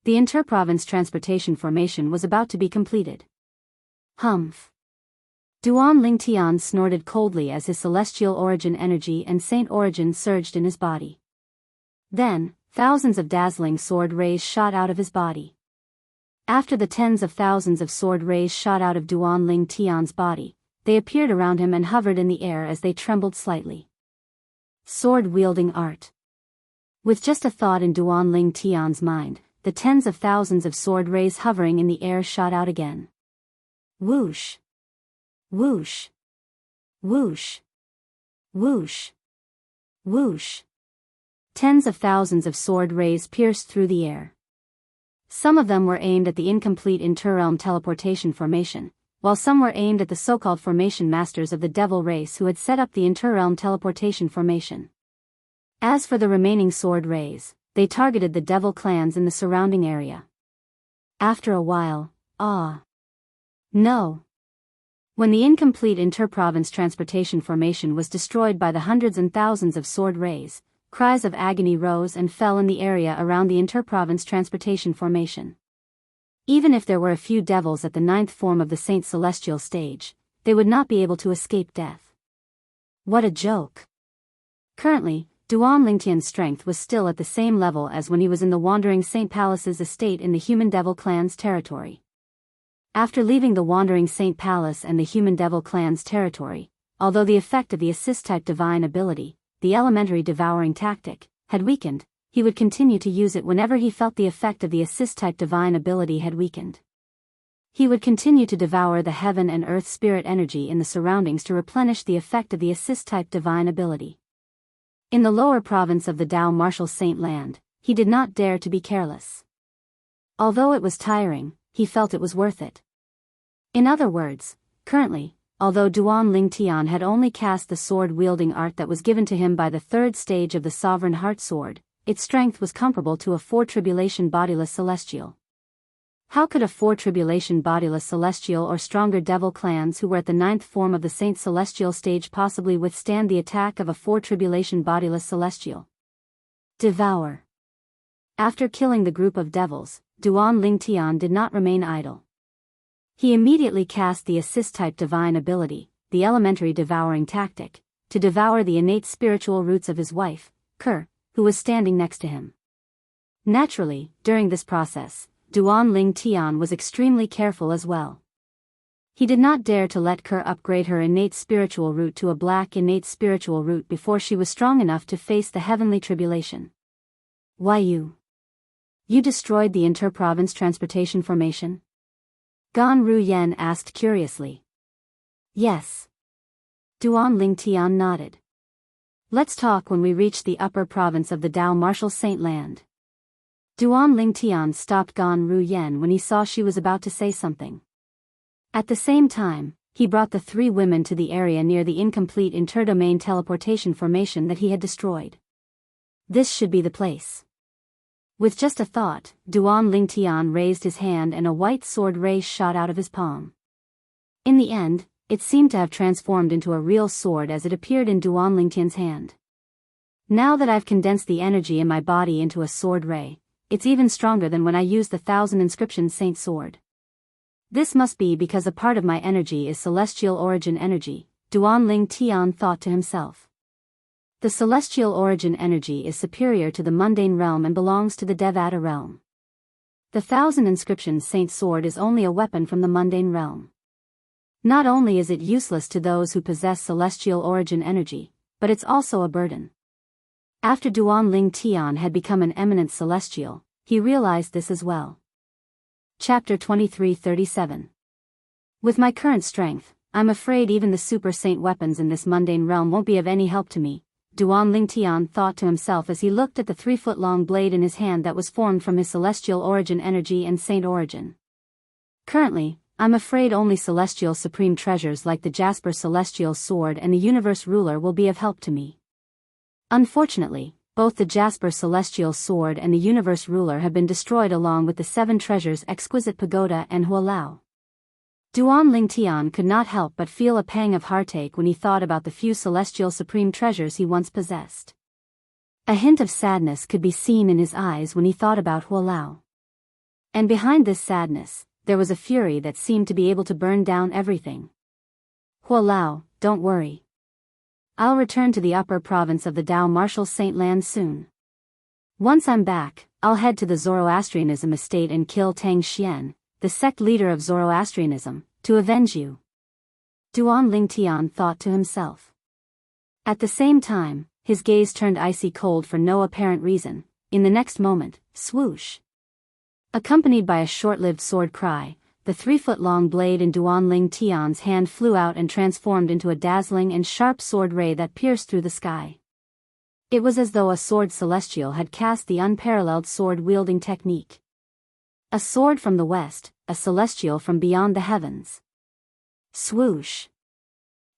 The interprovince transportation formation was about to be completed. Humph. Duan Lingtian snorted coldly as his celestial origin energy and saint origin surged in his body. Then, thousands of dazzling sword rays shot out of his body. After the tens of thousands of sword rays shot out of Duan Lingtian's body, they appeared around him and hovered in the air as they trembled slightly. Sword-wielding art. With just a thought in Duan Lingtian's mind, the tens of thousands of sword rays hovering in the air shot out again. Whoosh. Whoosh. Whoosh. Whoosh. Whoosh. Tens of thousands of sword rays pierced through the air. Some of them were aimed at the incomplete interrealm teleportation formation, while some were aimed at the so-called formation masters of the devil race who had set up the interrealm teleportation formation. As for the remaining sword rays, they targeted the devil clans in the surrounding area. After a while, no. When the incomplete interprovince transportation formation was destroyed by the hundreds and thousands of sword rays, cries of agony rose and fell in the area around the interprovince transportation formation. Even if there were a few devils at the ninth form of the Saint Celestial stage, they would not be able to escape death. What a joke. Currently, Duan Lingtian's strength was still at the same level as when he was in the Wandering Saint Palace's estate in the Human Devil Clan's territory. After leaving the Wandering Saint Palace and the Human Devil Clan's territory, although the effect of the assist-type divine ability, the elementary devouring tactic, had weakened, he would continue to use it whenever he felt the effect of the assist-type divine ability had weakened. He would continue to devour the heaven and earth spirit energy in the surroundings to replenish the effect of the assist-type divine ability. In the lower province of the Dao Martial Saint Land, he did not dare to be careless. Although it was tiring, he felt it was worth it. In other words, currently, although Duan Lingtian had only cast the sword-wielding art that was given to him by the third stage of the Sovereign Heart Sword, its strength was comparable to a four-tribulation bodiless celestial. How could a four-tribulation bodiless celestial or stronger devil clans who were at the ninth form of the Saint Celestial stage possibly withstand the attack of a four-tribulation bodiless celestial? Devour. After killing the group of devils, Duan Lingtian did not remain idle. He immediately cast the assist-type divine ability, the elementary devouring tactic, to devour the innate spiritual roots of his wife, Ker, who was standing next to him. Naturally, during this process, Duan Lingtian was extremely careful as well. He did not dare to let Ker upgrade her innate spiritual root to a black innate spiritual root before she was strong enough to face the heavenly tribulation. Why you destroyed the interprovince transportation formation? Gan Ruyen asked curiously. Yes. Duan Lingtian nodded. Let's talk when we reach the upper province of the Dao Martial Saint Land. Duan Lingtian stopped Gan Ruyen when he saw she was about to say something. At the same time, he brought the three women to the area near the incomplete interdomain teleportation formation that he had destroyed. This should be the place. With just a thought, Duan Lingtian raised his hand and a white sword ray shot out of his palm. In the end, it seemed to have transformed into a real sword as it appeared in Duan Lingtian's hand. Now that I've condensed the energy in my body into a sword ray, it's even stronger than when I used the 1000 Inscription Saint Sword. This must be because a part of my energy is celestial origin energy, Duan Lingtian thought to himself. The celestial origin energy is superior to the mundane realm and belongs to the Devata realm. The 1000 Inscription Saint Sword is only a weapon from the mundane realm. Not only is it useless to those who possess celestial origin energy, but it's also a burden. After Duan Lingtian had become an eminent celestial, he realized this as well. Chapter 23:37. With my current strength, I'm afraid even the super saint weapons in this mundane realm won't be of any help to me, Duan Lingtian thought to himself as he looked at the 3-foot-long blade in his hand that was formed from his celestial origin energy and saint origin. Currently, I'm afraid only celestial supreme treasures like the Jasper Celestial Sword and the Universe Ruler will be of help to me. Unfortunately, both the Jasper Celestial Sword and the Universe Ruler have been destroyed along with the 7 treasures Exquisite Pagoda and Hualao. Duan Lingtian could not help but feel a pang of heartache when he thought about the few celestial supreme treasures he once possessed. A hint of sadness could be seen in his eyes when he thought about Huolao. And behind this sadness, there was a fury that seemed to be able to burn down everything. Huolao, don't worry. I'll return to the upper province of the Dao Martial Saint Land soon. Once I'm back, I'll head to the Zoroastrianism estate and kill Tang Xian, the sect leader of Zoroastrianism, to avenge you. Duan Lingtian thought to himself. At the same time, his gaze turned icy cold for no apparent reason. In the next moment, swoosh. Accompanied by a short-lived sword cry, the 3-foot-long blade in Duan Lingtian's hand flew out and transformed into a dazzling and sharp sword ray that pierced through the sky. It was as though a sword celestial had cast the unparalleled sword-wielding technique. A sword from the west, a celestial from beyond the heavens. Swoosh.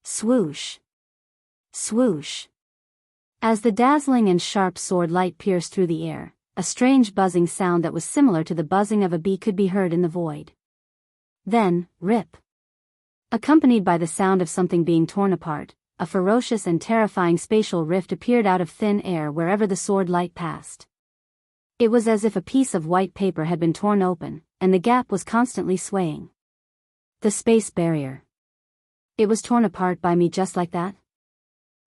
Swoosh. Swoosh. As the dazzling and sharp sword light pierced through the air, a strange buzzing sound that was similar to the buzzing of a bee could be heard in the void. Then, rip. Accompanied by the sound of something being torn apart, a ferocious and terrifying spatial rift appeared out of thin air wherever the sword light passed. It was as if a piece of white paper had been torn open, and the gap was constantly swaying. The space barrier. It was torn apart by me just like that?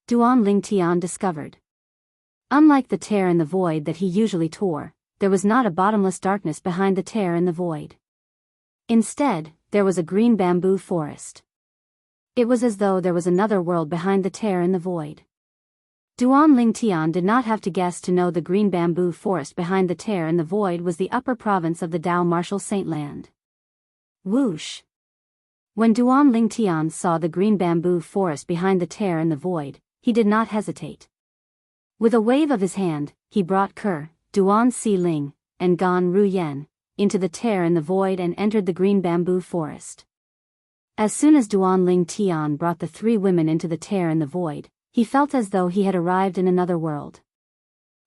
Duan Lingtian discovered. Unlike the tear in the void that he usually tore, there was not a bottomless darkness behind the tear in the void. Instead, there was a green bamboo forest. It was as though there was another world behind the tear in the void. Duan Lingtian did not have to guess to know the green bamboo forest behind the tear in the void was the upper province of the Dao Martial Saint Land. Whoosh! When Duan Lingtian saw the green bamboo forest behind the tear in the void, he did not hesitate. With a wave of his hand, he brought Ke, Duan Si Ling, and Gan Ruyen into the tear in the void and entered the green bamboo forest. As soon as Duan Lingtian brought the 3 women into the tear in the void, he felt as though he had arrived in another world.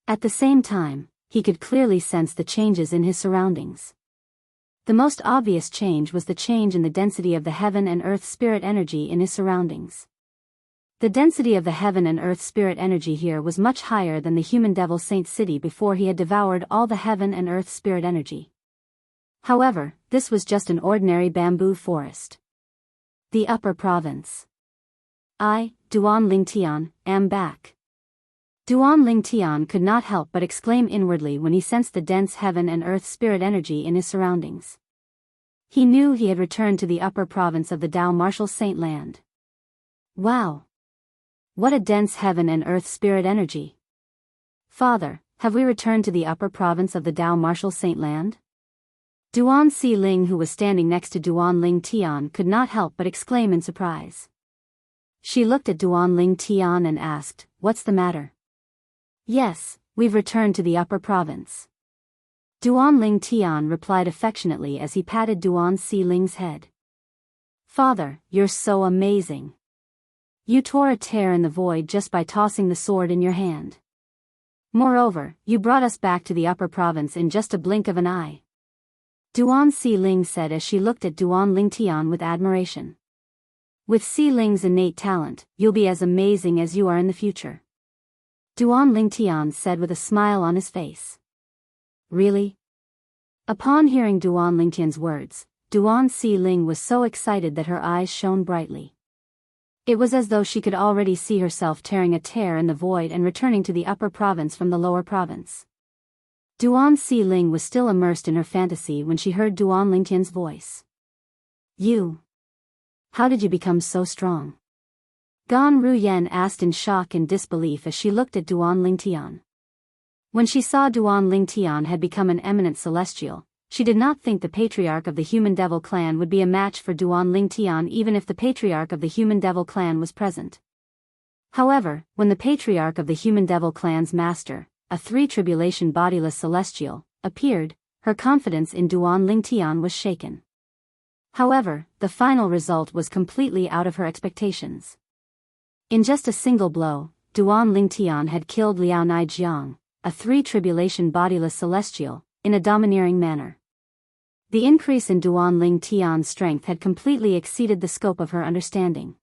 At the same time, he could clearly sense the changes in his surroundings. The most obvious change was the change in the density of the heaven and earth spirit energy in his surroundings. The density of the heaven and earth spirit energy here was much higher than the human devil Saint City before he had devoured all the heaven and earth spirit energy. However, this was just an ordinary bamboo forest. The upper province. I, Duan Lingtian, am back. Duan Lingtian could not help but exclaim inwardly when he sensed the dense heaven and earth spirit energy in his surroundings. He knew he had returned to the upper province of the Dao Martial Saint Land. Wow! What a dense heaven and earth spirit energy! Father, have we returned to the upper province of the Dao Martial Saint Land? Duan Si Ling, who was standing next to Duan Lingtian, could not help but exclaim in surprise. She looked at Duan Lingtian and asked, "What's the matter?" "Yes, we've returned to the upper province." Duan Lingtian replied affectionately as he patted Duan Si Ling's head. "Father, you're so amazing. You tore a tear in the void just by tossing the sword in your hand. Moreover, you brought us back to the upper province in just a blink of an eye." Duan Si Ling said as she looked at Duan Lingtian with admiration. "With Si Ling's innate talent, you'll be as amazing as you are in the future." Duan Lingtian said with a smile on his face. "Really?" Upon hearing Duan Lingtian's words, Duan Si Ling was so excited that her eyes shone brightly. It was as though she could already see herself tearing a tear in the void and returning to the upper province from the lower province. Duan Si Ling was still immersed in her fantasy when she heard Duan Lingtian's voice. "You. How did you become so strong?" Gan Ruyen asked in shock and disbelief as she looked at Duan Lingtian. When she saw Duan Lingtian had become an eminent celestial, she did not think the patriarch of the Human Devil clan would be a match for Duan Lingtian even if the patriarch of the Human Devil clan was present. However, when the patriarch of the Human Devil clan's master, a 3-tribulation bodiless celestial, appeared, her confidence in Duan Lingtian was shaken. However, the final result was completely out of her expectations. In just a single blow, Duan Lingtian had killed Liao Naijiang, a 3-tribulation bodiless celestial, in a domineering manner. The increase in Duan Ling Tian's strength had completely exceeded the scope of her understanding.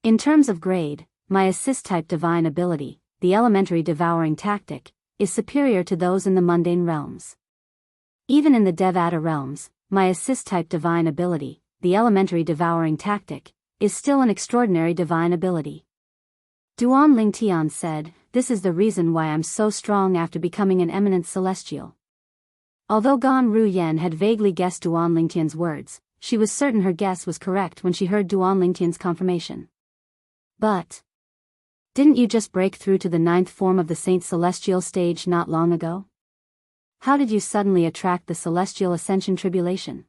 In terms of grade, my assist-type divine ability, the elementary devouring tactic, is superior to those in the mundane realms. Even in the Devata realms, my assist-type divine ability, the elementary devouring tactic, is still an extraordinary divine ability. Duan Ling Tian said, "This is the reason why I'm so strong after becoming an eminent celestial." Although Gan Ruyen had vaguely guessed Duan Ling Tian's words, she was certain her guess was correct when she heard Duan Ling Tian's confirmation. "But didn't you just break through to the 9th form of the Saint Celestial stage not long ago? How did you suddenly attract the Celestial Ascension Tribulation?"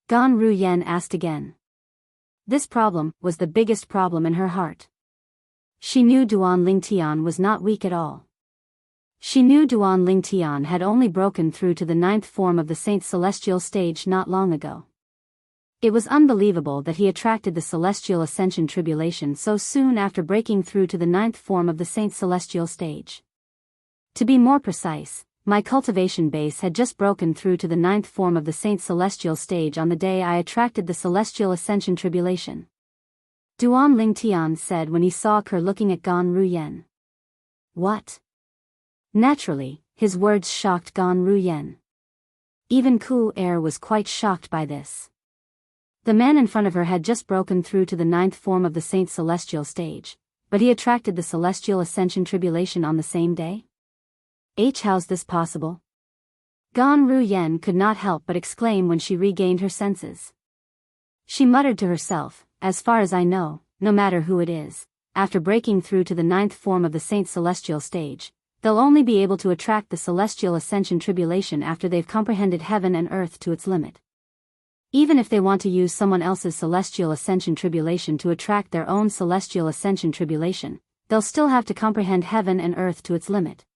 Gan Ruyen asked again. This problem was the biggest problem in her heart. She knew Duan Ling Tian was not weak at all. She knew Duan Ling Tian had only broken through to the 9th form of the Saint Celestial stage not long ago. It was unbelievable that he attracted the Celestial Ascension Tribulation so soon after breaking through to the 9th form of the Saint Celestial stage. To be more precise, my cultivation base had just broken through to the 9th form of the Saint Celestial stage on the day I attracted the Celestial Ascension Tribulation. Duan Ling Tian said when he saw Kerr looking at Gan Ruyen. What? Naturally, his words shocked Gan Ruyen. Even Ku Er was quite shocked by this. The man in front of her had just broken through to the 9th form of the Saint Celestial stage, but he attracted the Celestial Ascension Tribulation on the same day? How's this possible? Gan Ruyen could not help but exclaim when she regained her senses. She muttered to herself, "As far as I know, no matter who it is, after breaking through to the 9th form of the Saint Celestial stage, they'll only be able to attract the Celestial Ascension Tribulation after they've comprehended heaven and earth to its limit. Even if they want to use someone else's Celestial Ascension Tribulation to attract their own Celestial Ascension Tribulation, they'll still have to comprehend heaven and earth to its limit.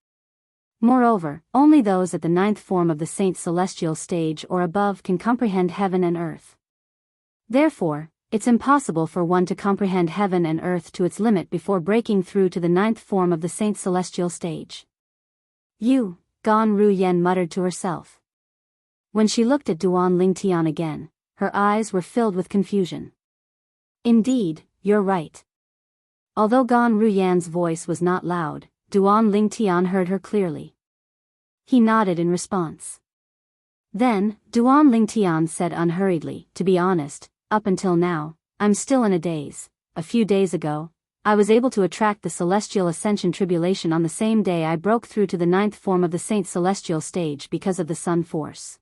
Moreover, only those at the 9th form of the Saint Celestial stage or above can comprehend heaven and earth. Therefore, it's impossible for one to comprehend heaven and earth to its limit before breaking through to the 9th form of the Saint Celestial stage." "You," Gan Ruyen muttered to herself. When she looked at Duan Ling Tian again, her eyes were filled with confusion. "Indeed, you're right." Although Gan Ruyen's voice was not loud, Duan Ling Tian heard her clearly. He nodded in response. Then, Duan Ling Tian said unhurriedly, "To be honest, up until now, I'm still in a daze. A few days ago, I was able to attract the Celestial Ascension Tribulation on the same day I broke through to the 9th form of the Saint Celestial stage because of the Sun Force.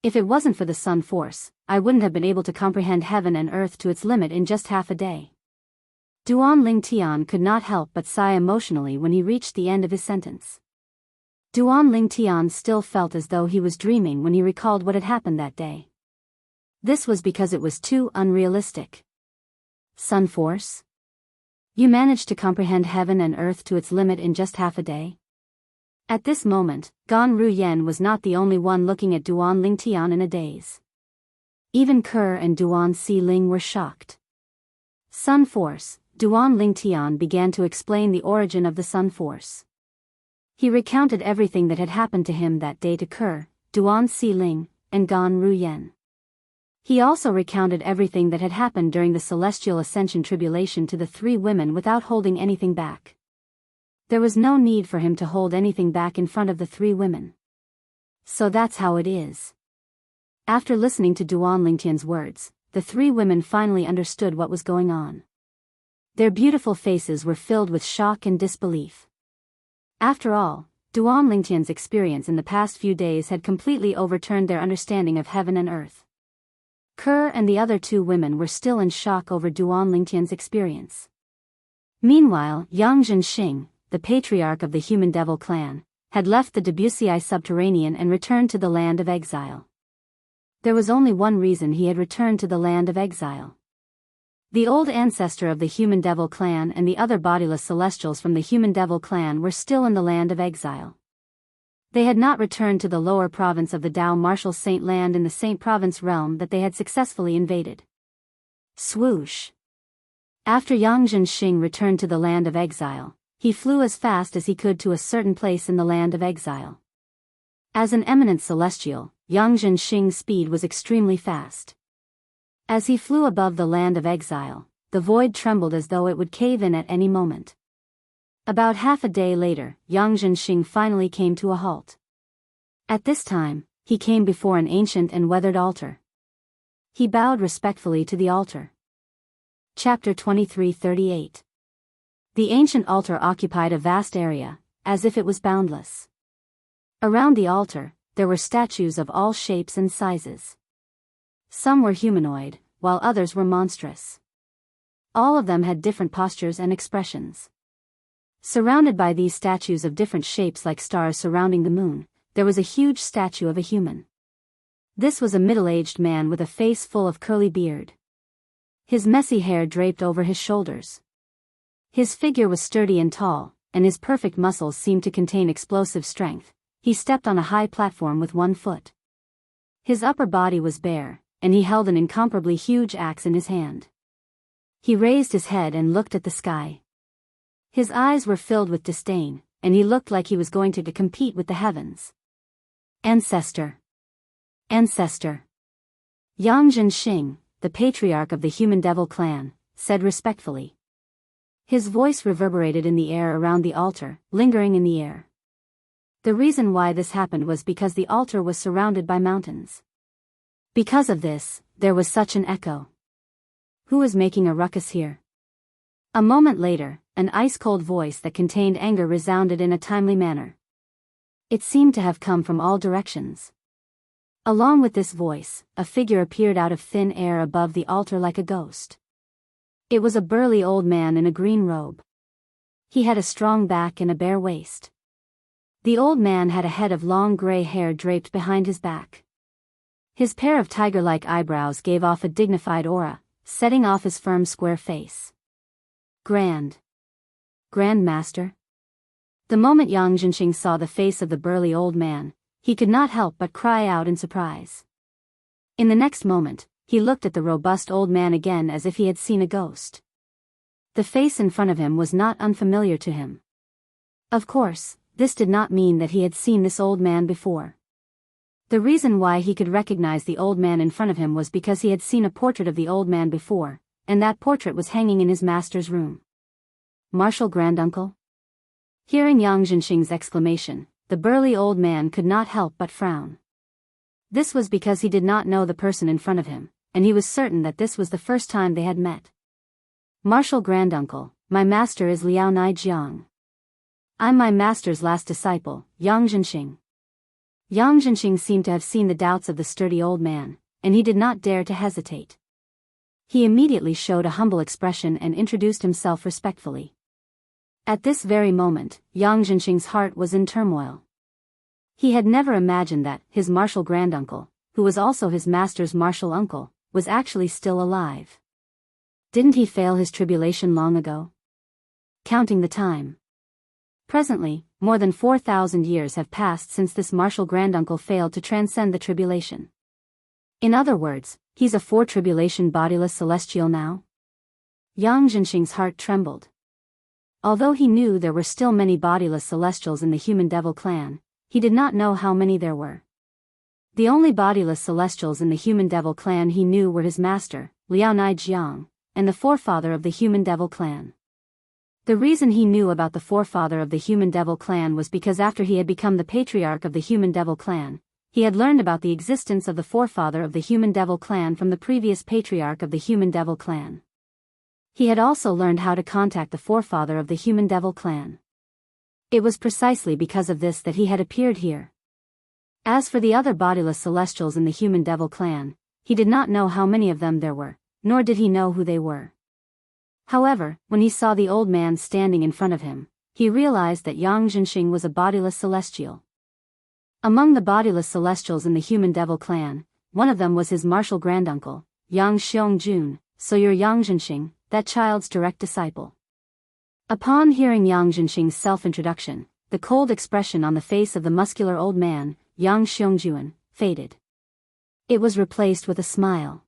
If it wasn't for the Sun Force, I wouldn't have been able to comprehend heaven and earth to its limit in just half a day." Duan Ling Tian could not help but sigh emotionally when he reached the end of his sentence. Duan Ling Tian still felt as though he was dreaming when he recalled what had happened that day. This was because it was too unrealistic. Sun Force? You managed to comprehend heaven and earth to its limit in just half a day? At this moment, Gan Ruyen was not the only one looking at Duan Ling Tian in a daze. Even Kerr and Duan Si Ling were shocked. Sun Force. Duan Ling Tian began to explain the origin of the Sun Force. He recounted everything that had happened to him that day to Kerr, Duan Si Ling, and Gan Ruyen. He also recounted everything that had happened during the Celestial Ascension Tribulation to the three women without holding anything back. There was no need for him to hold anything back in front of the three women. So that's how it is. After listening to Duan Ling Tian's words, the three women finally understood what was going on. Their beautiful faces were filled with shock and disbelief. After all, Duan Ling Tian's experience in the past few days had completely overturned their understanding of heaven and earth. Kerr and the other two women were still in shock over Duan Ling Tian's experience. Meanwhile, Yang Zhenxing, the patriarch of the Human Devil clan, had left the Debussyi subterranean and returned to the land of exile. There was only one reason he had returned to the land of exile. The old ancestor of the Human Devil clan and the other bodiless celestials from the Human Devil clan were still in the land of exile. They had not returned to the lower province of the Dao Martial Saint land in the Saint Province realm that they had successfully invaded. Swoosh! After Yang Zhenxing returned to the land of exile, he flew as fast as he could to a certain place in the land of exile. As an eminent celestial, Yang Zhenxing's speed was extremely fast. As he flew above the land of exile, the void trembled as though it would cave in at any moment. About half a day later, Yang Zhenxing finally came to a halt. At this time, he came before an ancient and weathered altar. He bowed respectfully to the altar. Chapter 23:38. The ancient altar occupied a vast area, as if it was boundless. Around the altar, there were statues of all shapes and sizes. Some were humanoid, while others were monstrous. All of them had different postures and expressions. Surrounded by these statues of different shapes like stars surrounding the moon, there was a huge statue of a human. This was a middle-aged man with a face full of curly beard. His messy hair draped over his shoulders. His figure was sturdy and tall, and his perfect muscles seemed to contain explosive strength. He stepped on a high platform with one foot. His upper body was bare, and he held an incomparably huge axe in his hand. He raised his head and looked at the sky. His eyes were filled with disdain, and he looked like he was going to compete with the heavens. Ancestor. Ancestor. Yang Zhenxing, the patriarch of the human devil clan, said respectfully. His voice reverberated in the air around the altar, lingering in the air. The reason why this happened was because the altar was surrounded by mountains. Because of this, there was such an echo. Who is making a ruckus here? A moment later, an ice-cold voice that contained anger resounded in a timely manner. It seemed to have come from all directions. Along with this voice, a figure appeared out of thin air above the altar like a ghost. It was a burly old man in a green robe. He had a strong back and a bare waist. The old man had a head of long gray hair draped behind his back. His pair of tiger-like eyebrows gave off a dignified aura, setting off his firm square face. Grand Master? The moment Yang Zhenxing saw the face of the burly old man, he could not help but cry out in surprise. In the next moment, he looked at the robust old man again as if he had seen a ghost. The face in front of him was not unfamiliar to him. Of course, this did not mean that he had seen this old man before. The reason why he could recognize the old man in front of him was because he had seen a portrait of the old man before, and that portrait was hanging in his master's room. Martial granduncle? Hearing Yang Zhenxing's exclamation, the burly old man could not help but frown. This was because he did not know the person in front of him, and he was certain that this was the first time they had met. Martial granduncle, my master is Liao Nai Jiang. I'm my master's last disciple, Yang Zhenxing. Yang Zhenxing seemed to have seen the doubts of the sturdy old man, and he did not dare to hesitate. He immediately showed a humble expression and introduced himself respectfully. At this very moment, Yang Zhenxing's heart was in turmoil. He had never imagined that his martial granduncle, who was also his master's martial uncle, was actually still alive. Didn't he fail his tribulation long ago? Counting the time. Presently, more than 4,000 years have passed since this martial granduncle failed to transcend the tribulation. In other words, he's a four-tribulation bodiless celestial now? Yang Zhenxing's heart trembled. Although he knew there were still many bodiless celestials in the human devil clan, he did not know how many there were. The only bodiless celestials in the human devil clan he knew were his master, Liao Nai Jiang, and the forefather of the human devil clan. The reason he knew about the forefather of the human devil clan was because after he had become the patriarch of the human devil clan, he had learned about the existence of the forefather of the human devil clan from the previous patriarch of the human devil clan. He had also learned how to contact the forefather of the human devil clan. It was precisely because of this that he had appeared here. As for the other bodiless celestials in the human devil clan, he did not know how many of them there were, nor did he know who they were. However, when he saw the old man standing in front of him, he realized that Yang Zhenxing was a bodiless celestial. Among the bodiless celestials in the human devil clan, one of them was his martial granduncle, Yang Xiangjun, so you're Yang Zhenxing, that child's direct disciple. Upon hearing Yang Zhenxing's self-introduction, the cold expression on the face of the muscular old man, Yang Xiangjun, faded. It was replaced with a smile.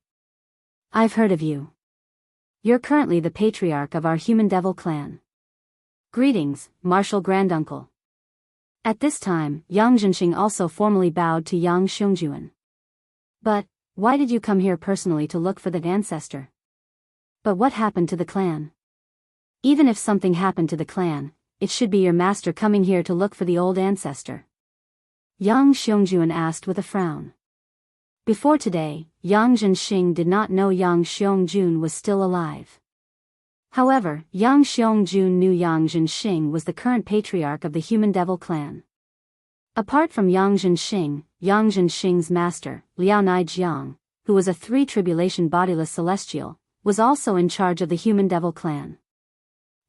I've heard of you. You're currently the patriarch of our human devil clan. Greetings, martial granduncle. At this time, Yang Zhenxing also formally bowed to Yang Xiongjuan. But, why did you come here personally to look for that ancestor? But what happened to the clan? Even if something happened to the clan, it should be your master coming here to look for the old ancestor. Yang Xiongjuan asked with a frown. Before today, Yang Zhenxing did not know Yang Xiongjuan was still alive. However, Yang Xiongjuan knew Yang Zhenxing was the current patriarch of the Human Devil clan. Apart from Yang Zhenxing, Yang Zhenxing's master, Liao Naijiang, who was a three-tribulation bodiless celestial, was also in charge of the Human Devil clan.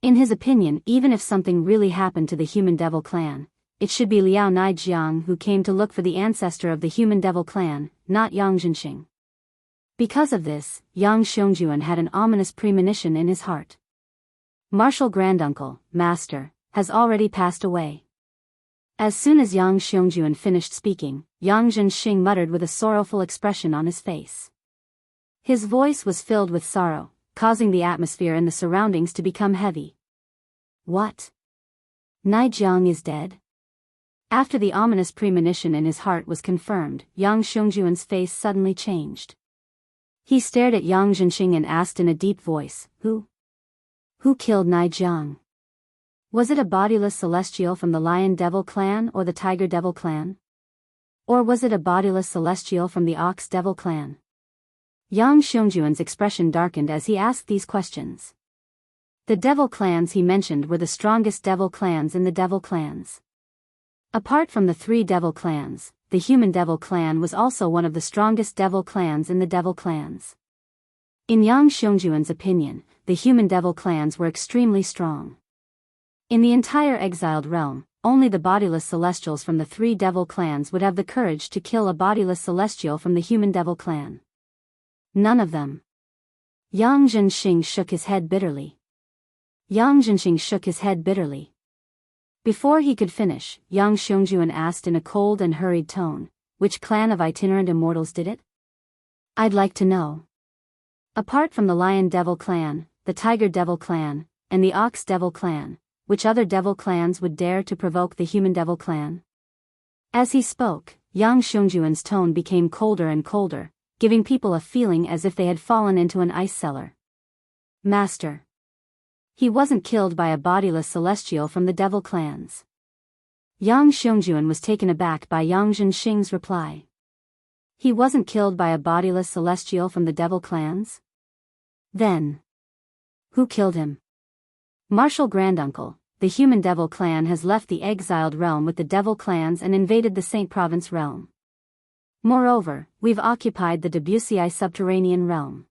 In his opinion, even if something really happened to the Human Devil clan, it should be Liao Naijiang who came to look for the ancestor of the Human Devil clan, not Yang Zhenxing. Because of this, Yang Xiongjuan had an ominous premonition in his heart. Martial granduncle, master, has already passed away. As soon as Yang Xiongjuan finished speaking, Yang Zhenxing muttered with a sorrowful expression on his face. His voice was filled with sorrow, causing the atmosphere and the surroundings to become heavy. What? Naijiang is dead? After the ominous premonition in his heart was confirmed, Yang Xiongjuan's face suddenly changed. He stared at Yang Zhenxing and asked in a deep voice, Who killed Naijiang? Was it a bodiless celestial from the Lion Devil clan or the Tiger Devil clan? Or was it a bodiless celestial from the Ox Devil clan? Yang Xiongjuan's expression darkened as he asked these questions. The devil clans he mentioned were the strongest devil clans in the devil clans. Apart from the three devil clans, the Human Devil clan was also one of the strongest devil clans in the devil clans. In Yang Xiongjuan's opinion, the Human Devil clans were extremely strong. In the entire exiled realm, only the bodiless celestials from the three devil clans would have the courage to kill a bodiless celestial from the Human Devil clan. None of them. Yang Zhenxing shook his head bitterly. Before he could finish, Yang Xiongjuan asked in a cold and hurried tone, Which clan of itinerant immortals did it? I'd like to know. Apart from the Lion Devil clan, the Tiger Devil clan, and the Ox Devil clan, which other devil clans would dare to provoke the Human Devil clan? As he spoke, Yang Xiongjuan's tone became colder and colder, giving people a feeling as if they had fallen into an ice cellar. Master. He wasn't killed by a bodiless celestial from the devil clans. Yang Xiongjuan was taken aback by Yang Zhenxing's reply. He wasn't killed by a bodiless celestial from the devil clans? Then, who killed him? Martial granduncle, the Human Devil clan has left the exiled realm with the devil clans and invaded the Saint Province realm. Moreover, we've occupied the Debussy subterranean realm.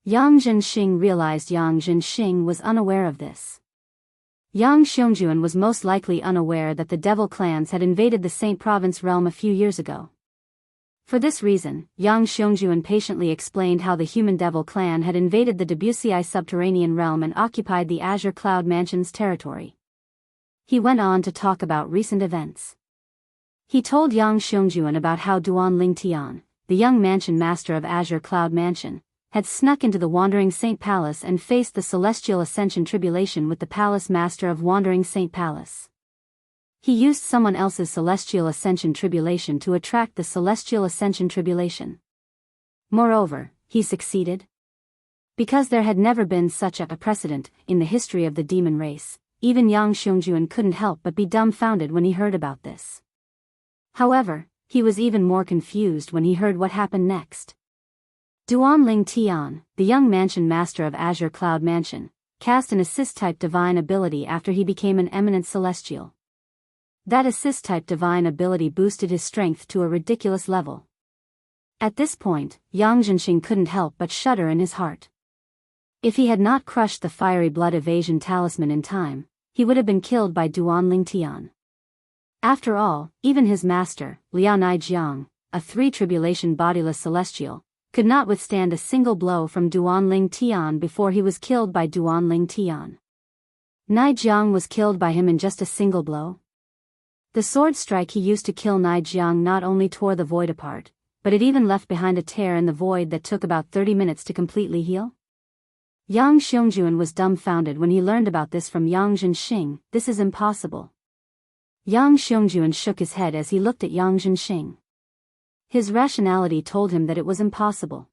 Yang Zhenxing realized Yang Zhenxing was unaware of this. Yang Xiongjuan was most likely unaware that the devil clans had invaded the Saint Province realm a few years ago. For this reason, Yang Xiongjuan patiently explained how the Human Devil clan had invaded the Debussy subterranean realm and occupied the Azure Cloud Mansion's territory. He went on to talk about recent events. He told Yang Xiongjuan about how Duan Lingtian, the young mansion master of Azure Cloud Mansion, had snuck into the Wandering Saint Palace and faced the Celestial Ascension Tribulation with the Palace Master of Wandering Saint Palace. He used someone else's Celestial Ascension Tribulation to attract the Celestial Ascension Tribulation. Moreover, he succeeded. Because there had never been such a precedent in the history of the demon race, even Yang Xiongjuan couldn't help but be dumbfounded when he heard about this. However, he was even more confused when he heard what happened next. Duan Lingtian, the young mansion master of Azure Cloud Mansion, cast an assist-type divine ability after he became an eminent celestial. That assist-type divine ability boosted his strength to a ridiculous level. At this point, Yang Zhenxing couldn't help but shudder in his heart. If he had not crushed the fiery blood evasion talisman in time, he would have been killed by Duan Lingtian. After all, even his master, Liao Naijiang, a three-tribulation bodiless celestial, could not withstand a single blow from Duan Lingtian before he was killed by Duan Lingtian. Naijiang was killed by him in just a single blow. The sword strike he used to kill Naijiang not only tore the void apart, but it even left behind a tear in the void that took about 30 minutes to completely heal. Yang Xiongjuan was dumbfounded when he learned about this from Yang Zhenxing. This is impossible. Yang Xiongjuan shook his head as he looked at Yang Zhenxing. His rationality told him that it was impossible.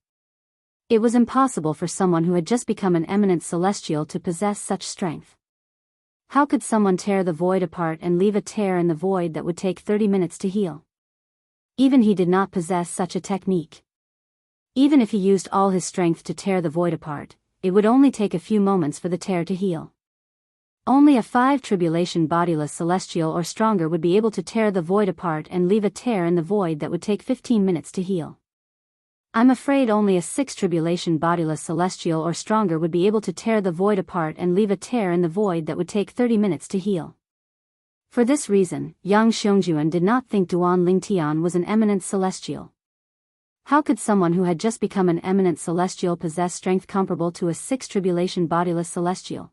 It was impossible for someone who had just become an eminent celestial to possess such strength. How could someone tear the void apart and leave a tear in the void that would take 30 minutes to heal? Even he did not possess such a technique. Even if he used all his strength to tear the void apart, it would only take a few moments for the tear to heal. Only a 5 tribulation bodiless celestial or stronger would be able to tear the void apart and leave a tear in the void that would take 15 minutes to heal. I'm afraid only a 6 tribulation bodiless celestial or stronger would be able to tear the void apart and leave a tear in the void that would take 30 minutes to heal. For this reason, Yang Xiongjuan did not think Duan Lingtian was an eminent celestial. How could someone who had just become an eminent celestial possess strength comparable to a 6 tribulation bodiless celestial?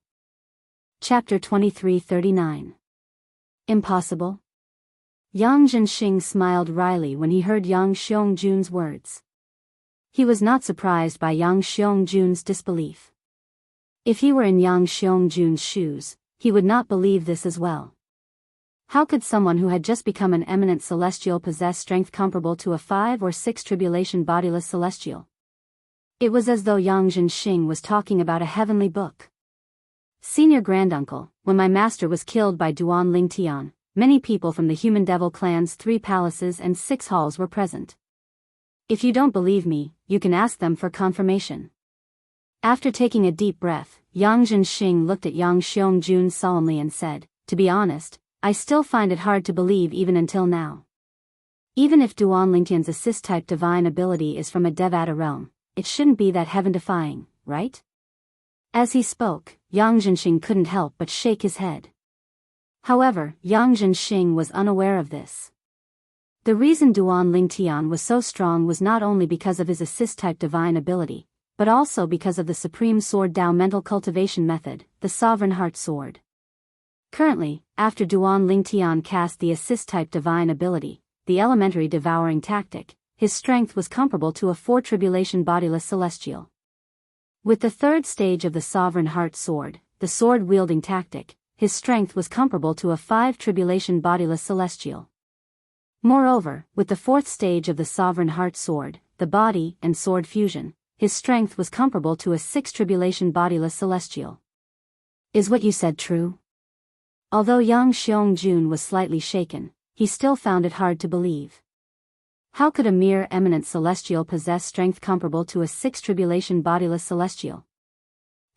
Chapter 23:39. Impossible? Yang Zhenxing smiled wryly when he heard Yang Xiongjuan's words. He was not surprised by Yang Xiongjuan's disbelief. If he were in Yang Xiongjuan's shoes, he would not believe this as well. How could someone who had just become an eminent celestial possess strength comparable to a 5 or 6 tribulation bodiless celestial? It was as though Yang Zhenxing was talking about a heavenly book. Senior granduncle, when my master was killed by Duan Lingtian, many people from the human devil clan's 3 palaces and 6 halls were present. If you don't believe me, you can ask them for confirmation. After taking a deep breath, Yang Zhenxing looked at Yang Xiongjuan solemnly and said, "To be honest, I still find it hard to believe even until now. Even if Duan Lingtian's assist-type divine ability is from a Devata realm, it shouldn't be that heaven-defying, right?" As he spoke, Yang Zhenxing couldn't help but shake his head. However, Yang Zhenxing was unaware of this. The reason Duan Lingtian was so strong was not only because of his assist-type divine ability, but also because of the supreme sword Dao mental cultivation method, the Sovereign Heart Sword. Currently, after Duan Lingtian cast the assist-type divine ability, the elementary devouring tactic, his strength was comparable to a 4 tribulation bodiless celestial. With the 3rd stage of the Sovereign Heart Sword, the sword-wielding tactic, his strength was comparable to a 5 tribulation bodiless celestial. Moreover, with the 4th stage of the Sovereign Heart Sword, the body and sword fusion, his strength was comparable to a 6 tribulation bodiless celestial. Is what you said true? Although Yang Xiongjuan was slightly shaken, he still found it hard to believe. How could a mere eminent celestial possess strength comparable to a 6 tribulation bodiless celestial?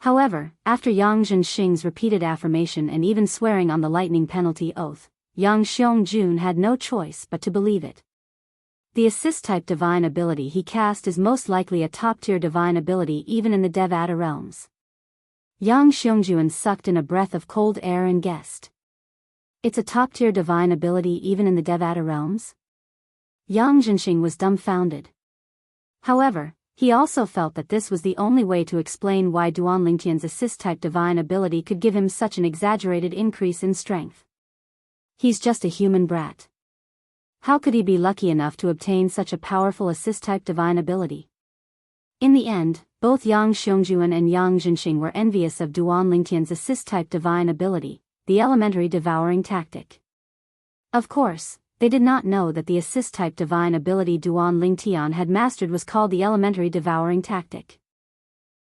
However, after Yang Zhenxing's repeated affirmation and even swearing on the lightning penalty oath, Yang Xiongjuan had no choice but to believe it. The assist-type divine ability he cast is most likely a top-tier divine ability even in the Devata realms. Yang Xiongjuan sucked in a breath of cold air and guessed. It's a top-tier divine ability even in the Devata realms? Yang Zhenxing was dumbfounded. However, he also felt that this was the only way to explain why Duan Lingtian's assist-type divine ability could give him such an exaggerated increase in strength. He's just a human brat. How could he be lucky enough to obtain such a powerful assist-type divine ability? In the end, both Yang Xiongjuan and Yang Zhenxing were envious of Duan Lingtian's assist-type divine ability, the elementary devouring tactic. Of course, they did not know that the assist-type divine ability Duan Lingtian had mastered was called the elementary devouring tactic.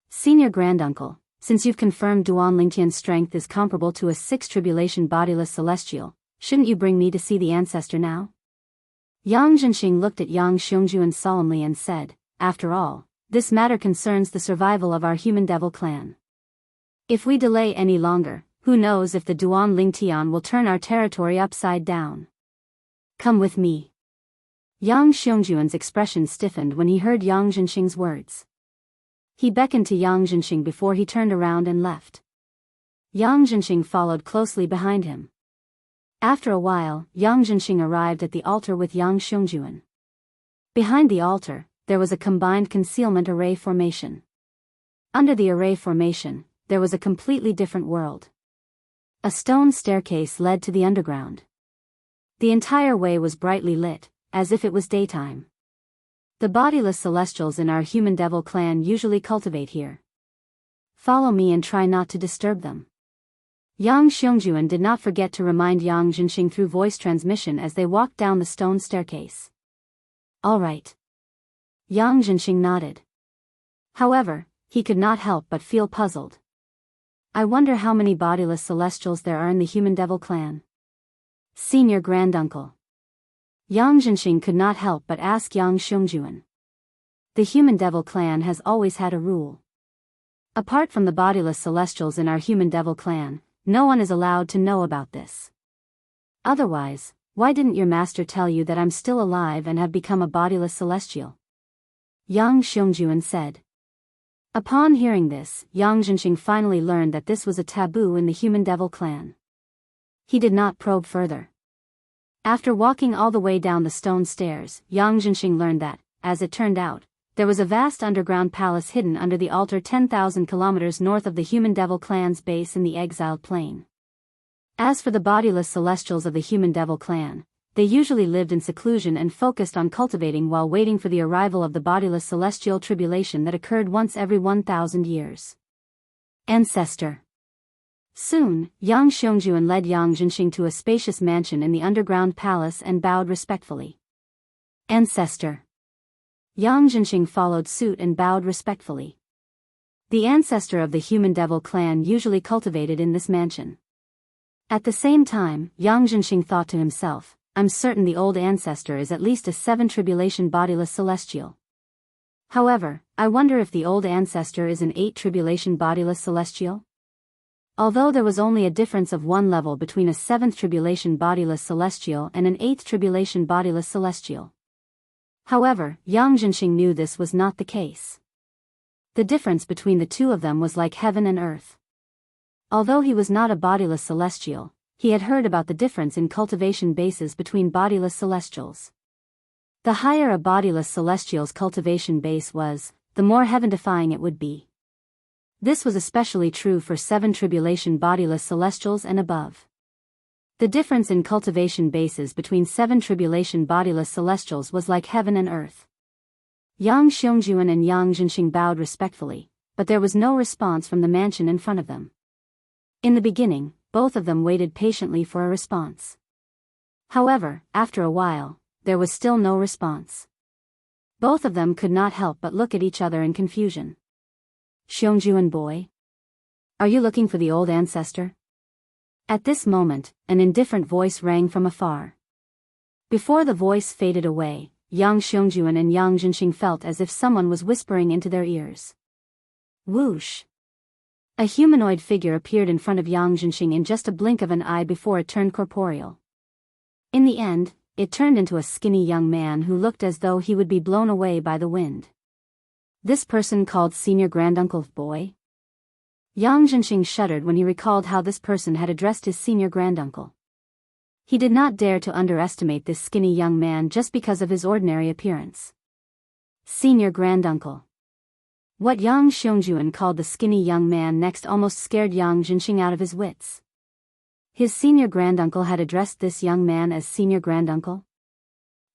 Senior granduncle, since you've confirmed Duan Lingtian's strength is comparable to a 6 tribulation bodiless celestial, shouldn't you bring me to see the ancestor now? Yang Zhenxing looked at Yang Xiongjuan solemnly and said, "After all, this matter concerns the survival of our human devil clan. If we delay any longer, who knows if the Duan Lingtian will turn our territory upside down. Come with me." Yang Xiongjuan's expression stiffened when he heard Yang Zhenxing's words. He beckoned to Yang Zhenxing before he turned around and left. Yang Zhenxing followed closely behind him. After a while, Yang Zhenxing arrived at the altar with Yang Xiongjuan. Behind the altar, there was a combined concealment array formation. Under the array formation, there was a completely different world. A stone staircase led to the underground. The entire way was brightly lit, as if it was daytime. The bodiless celestials in our human devil clan usually cultivate here. Follow me and try not to disturb them. Yang Xiongjuan did not forget to remind Yang Jinxing through voice transmission as they walked down the stone staircase. All right. Yang Jinxing nodded. However, he could not help but feel puzzled. I wonder how many bodiless celestials there are in the human devil clan. Senior granduncle. Yang Jinxing could not help but ask Yang Xiongjuan. The human devil clan has always had a rule. Apart from the bodiless celestials in our human devil clan, no one is allowed to know about this. Otherwise, why didn't your master tell you that I'm still alive and have become a bodiless celestial? Yang Xiongjuan said. Upon hearing this, Yang Jinxing finally learned that this was a taboo in the human devil clan. He did not probe further. After walking all the way down the stone stairs, Yang Jinxing learned that, as it turned out, there was a vast underground palace hidden under the altar 10,000 kilometers north of the human devil clan's base in the exiled plain. As for the bodiless celestials of the human devil clan, they usually lived in seclusion and focused on cultivating while waiting for the arrival of the bodiless celestial tribulation that occurred once every 1,000 years. Ancestor. Soon, Yang Xiongjuan led Yang Jinxing to a spacious mansion in the underground palace and bowed respectfully. Ancestor. Yang Jinxing followed suit and bowed respectfully. The ancestor of the human devil clan usually cultivated in this mansion. At the same time, Yang Jinxing thought to himself, I'm certain the old ancestor is at least a 7 tribulation bodiless celestial. However, I wonder if the old ancestor is an 8 tribulation bodiless celestial? Although there was only a difference of 1 level between a 7th tribulation bodiless celestial and an 8th tribulation bodiless celestial. However, Yang Jinxing knew this was not the case. The difference between the two of them was like heaven and earth. Although he was not a bodiless celestial, he had heard about the difference in cultivation bases between bodiless celestials. The higher a bodiless celestial's cultivation base was, the more heaven-defying it would be. This was especially true for 7 tribulation bodiless celestials and above. The difference in cultivation bases between 7 tribulation bodiless celestials was like heaven and earth. Yang Xiongjuan and Yang Jinxing bowed respectfully, but there was no response from the mansion in front of them. In the beginning, both of them waited patiently for a response. However, after a while, there was still no response. Both of them could not help but look at each other in confusion. Xiongjuan boy? Are you looking for the old ancestor? At this moment, an indifferent voice rang from afar. Before the voice faded away, Yang Xiongjuan and Yang Jinxing felt as if someone was whispering into their ears. Whoosh! A humanoid figure appeared in front of Yang Jinxing in just a blink of an eye before it turned corporeal. In the end, it turned into a skinny young man who looked as though he would be blown away by the wind. This person called Senior Granduncle Boy? Yang Jinxing shuddered when he recalled how this person had addressed his senior granduncle. He did not dare to underestimate this skinny young man just because of his ordinary appearance. Senior granduncle. What Yang Xiongjuan called the skinny young man next almost scared Yang Jinxing out of his wits. His senior granduncle had addressed this young man as senior granduncle?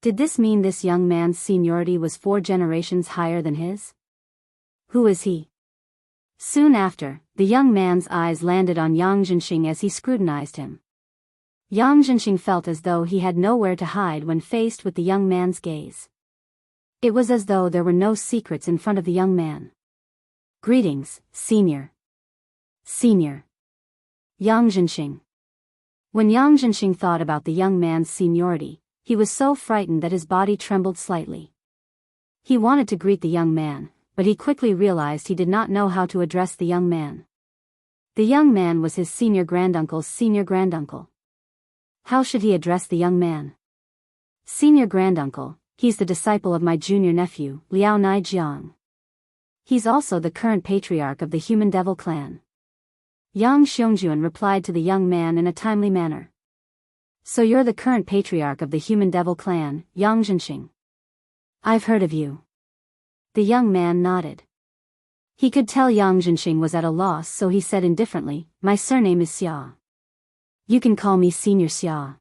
Did this mean this young man's seniority was 4 generations higher than his? Who is he? Soon after, the young man's eyes landed on Yang Jinxing as he scrutinized him. Yang Jinxing felt as though he had nowhere to hide when faced with the young man's gaze. It was as though there were no secrets in front of the young man. Greetings, Senior. Senior. Yang Jinxing. When Yang Jinxing thought about the young man's seniority, he was so frightened that his body trembled slightly. He wanted to greet the young man, but he quickly realized he did not know how to address the young man. The young man was his senior granduncle's senior granduncle. How should he address the young man? Senior granduncle, he's the disciple of my junior nephew, Liao Nai Jiang. He's also the current patriarch of the human devil clan. Yang Xiongjuan replied to the young man in a timely manner. So you're the current patriarch of the human devil clan, Yang Jinxing. I've heard of you. The young man nodded. He could tell Yang Jinxing was at a loss, so he said indifferently, my surname is Xia. You can call me Senior Xia.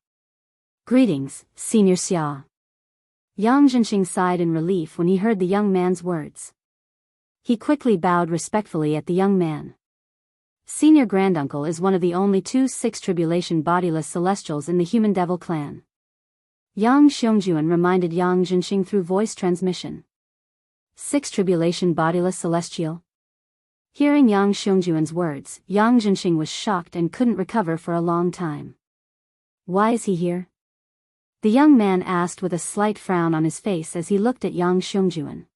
Greetings, Senior Xia. Yang Jinxing sighed in relief when he heard the young man's words. He quickly bowed respectfully at the young man. Senior granduncle is one of the only two Six Tribulation bodiless celestials in the human devil clan. Yang Xiongjuan reminded Yang Zhenxing through voice transmission. Six Tribulation bodiless celestial? Hearing Yang Xiongjuan's words, Yang Zhenxing was shocked and couldn't recover for a long time. Why is he here? The young man asked with a slight frown on his face as he looked at Yang Xiongjuan.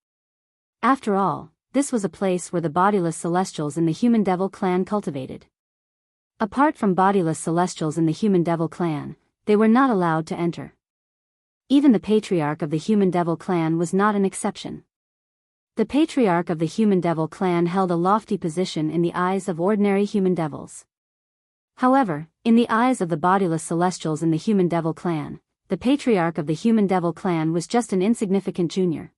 After all, this was a place where the bodiless celestials in the human devil clan cultivated. Apart from bodiless celestials in the human devil clan, they were not allowed to enter. Even the patriarch of the human devil clan was not an exception. The patriarch of the human devil clan held a lofty position in the eyes of ordinary human devils. However, in the eyes of the bodiless celestials in the human devil clan, the patriarch of the human devil clan was just an insignificant junior.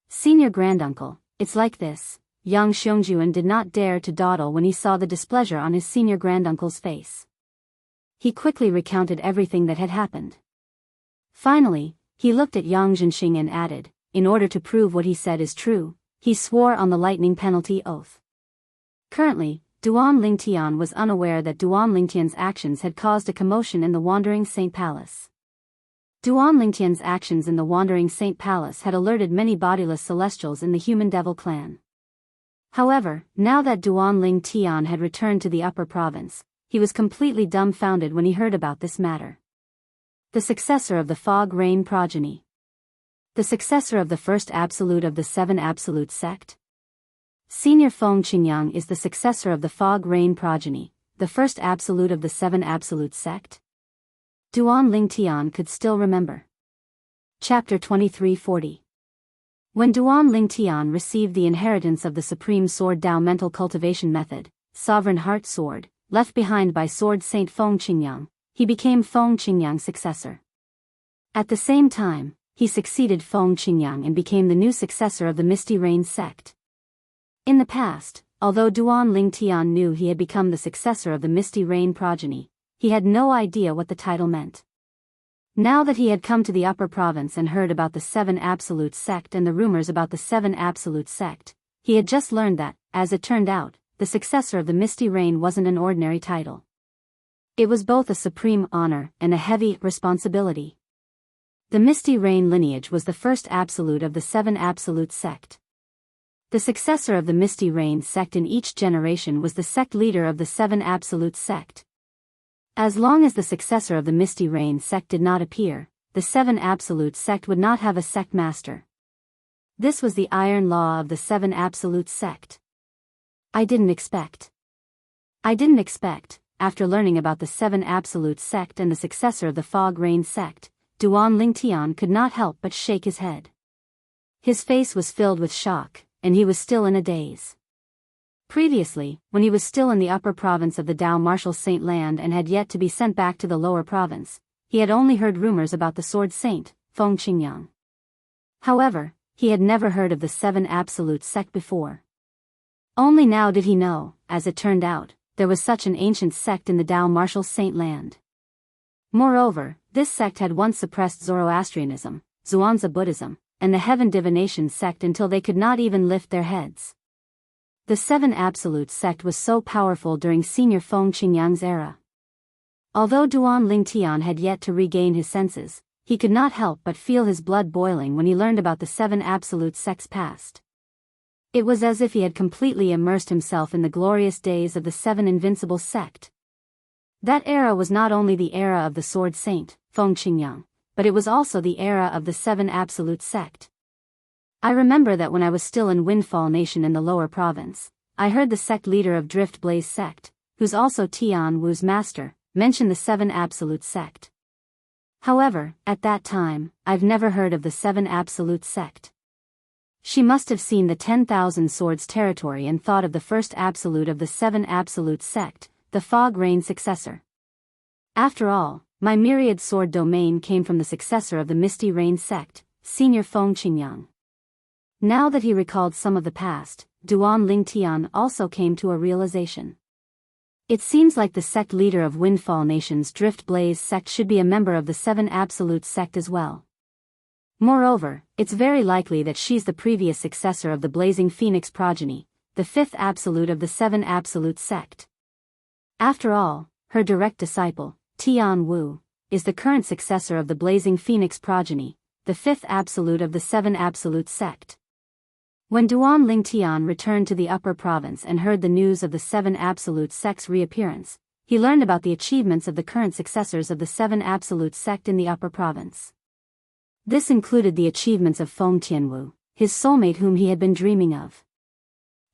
Senior granduncle, it's like this. Yang Xiongjuan did not dare to dawdle when he saw the displeasure on his senior granduncle's face. He quickly recounted everything that had happened. Finally, he looked at Yang Zhenxing and added, in order to prove what he said is true, he swore on the lightning penalty oath. Currently, Duan Lingtian was unaware that Duan Lingtian's actions had caused a commotion in the Wandering Saint Palace. Duan Lingtian's actions in the Wandering Saint Palace had alerted many bodiless celestials in the human devil clan. However, now that Duan Lingtian had returned to the upper province, he was completely dumbfounded when he heard about this matter. The successor of the Fog Rain progeny. The successor of the first absolute of the Seven Absolute sect? Senior Feng Qingyang is the successor of the Fog Rain progeny, the first absolute of the Seven Absolute sect? Duan Lingtian could still remember. Chapter 2340. When Duan Lingtian received the inheritance of the Supreme Sword Dao Mental Cultivation Method, Sovereign Heart Sword, left behind by Sword Saint Feng Qingyang, he became Feng Qingyang's successor. At the same time, he succeeded Feng Qingyang and became the new successor of the Misty Rain sect. In the past, although Duan Lingtian knew he had become the successor of the Misty Rain progeny, he had no idea what the title meant. Now that he had come to the upper province and heard about the Seven Absolute sect and the rumors about the Seven Absolute sect, he had just learned that, as it turned out, the successor of the Misty Rain wasn't an ordinary title. It was both a supreme honor and a heavy responsibility. The Misty Rain lineage was the first absolute of the Seven Absolute sect. The successor of the Misty Rain sect in each generation was the sect leader of the Seven Absolute sect. As long as the successor of the Misty Rain sect did not appear, the Seven Absolute sect would not have a sect master. This was the iron law of the Seven Absolute sect. I didn't expect, after learning about the Seven Absolute sect and the successor of the Fog Rain sect, Duan Lingtian could not help but shake his head. His face was filled with shock, and he was still in a daze. Previously, when he was still in the upper province of the Dao Martial Saint Land and had yet to be sent back to the lower province, he had only heard rumors about the Sword Saint, Feng Qingyang. However, he had never heard of the Seven Absolute sect before. Only now did he know, as it turned out, there was such an ancient sect in the Dao Martial Saint Land. Moreover, this sect had once suppressed Zoroastrianism, Zhuangzi Buddhism, and the Heaven Divination sect until they could not even lift their heads. The Seven Absolute sect was so powerful during Senior Feng Qingyang's era. Although Duan Lingtian had yet to regain his senses, he could not help but feel his blood boiling when he learned about the Seven Absolute sect's past. It was as if he had completely immersed himself in the glorious days of the Seven Invincible sect. That era was not only the era of the Sword Saint, Feng Qingyang, but it was also the era of the Seven Absolute sect. I remember that when I was still in Windfall Nation in the lower province, I heard the sect leader of Drift Blaze sect, who's also Tian Wu's master, mention the Seven Absolute sect. However, at that time, I've never heard of the Seven Absolute sect. She must have seen the 10,000 Swords territory and thought of the first absolute of the Seven Absolute sect, the Fog Rain successor. After all, my myriad sword domain came from the successor of the Misty Rain sect, Senior Feng Qingyang. Now that he recalled some of the past, Duan Lingtian also came to a realization. It seems like the sect leader of Windfall Nation's Drift Blaze sect should be a member of the Seven Absolute sect as well. Moreover, it's very likely that she's the previous successor of the Blazing Phoenix progeny, the fifth absolute of the Seven Absolute sect. After all, her direct disciple, Tian Wu, is the current successor of the Blazing Phoenix progeny, the fifth absolute of the Seven Absolute sect. When Duan Lingtian returned to the upper province and heard the news of the Seven Absolute sect's reappearance, he learned about the achievements of the current successors of the Seven Absolute sect in the upper province. This included the achievements of Feng Tianwu, his soulmate whom he had been dreaming of.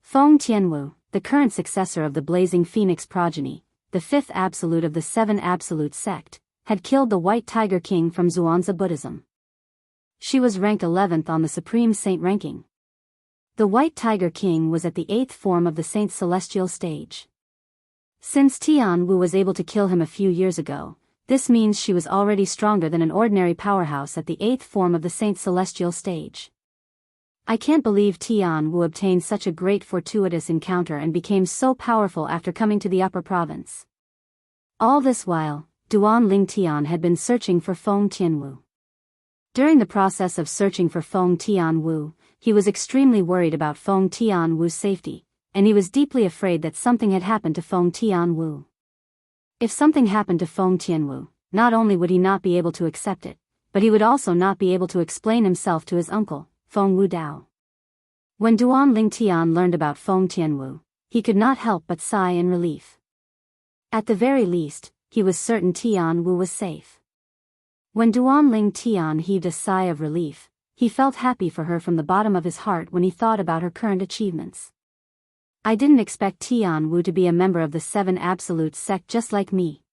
Feng Tianwu, the current successor of the Blazing Phoenix progeny, the fifth absolute of the Seven Absolute sect, had killed the White Tiger King from Zhuangzi Buddhism. She was ranked 11th on the Supreme Saint ranking. The White Tiger King was at the 8th form of the Saint's celestial stage. Since Tian Wu was able to kill him a few years ago, this means she was already stronger than an ordinary powerhouse at the 8th form of the Saint's celestial stage. I can't believe Tian Wu obtained such a great fortuitous encounter and became so powerful after coming to the upper province. All this while, Duan Lingtian had been searching for Feng Tianwu. During the process of searching for Feng Tianwu, he was extremely worried about Feng Tianwu's safety, and he was deeply afraid that something had happened to Feng Tianwu. If something happened to Feng Tianwu, not only would he not be able to accept it, but he would also not be able to explain himself to his uncle, Feng Wudao. When Duan Lingtian learned about Feng Tianwu, he could not help but sigh in relief. At the very least, he was certain Tian Wu was safe. When Duan Lingtian heaved a sigh of relief, he felt happy for her from the bottom of his heart when he thought about her current achievements. I didn't expect Tian Wu to be a member of the Seven Absolute sect just like me.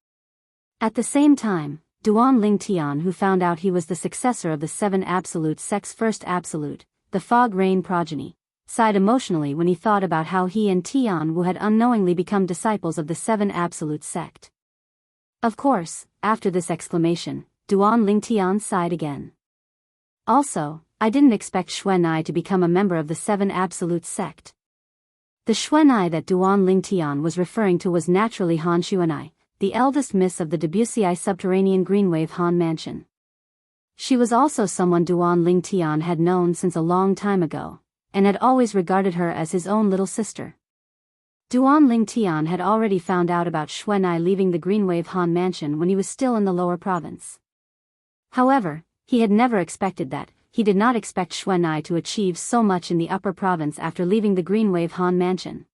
At the same time, Duan Lingtian, who found out he was the successor of the Seven Absolute sect's first absolute, the Fog Rain progeny, sighed emotionally when he thought about how he and Tian Wu had unknowingly become disciples of the Seven Absolute sect. Of course, after this exclamation, Duan Lingtian sighed again. Also, I didn't expect Xuan'ai to become a member of the Seven Absolute sect. The Xuan'ai that Duan Lingtian was referring to was naturally Han Xuan'ai, the eldest miss of the Debussy subterranean Greenwave Han Mansion. She was also someone Duan Lingtian had known since a long time ago, and had always regarded her as his own little sister. Duan Lingtian had already found out about Xuan'ai leaving the Greenwave Han Mansion when he was still in the lower province. However, he had never expected that. He did not expect Xuan'ai to achieve so much in the upper province after leaving the Greenwave Han Mansion.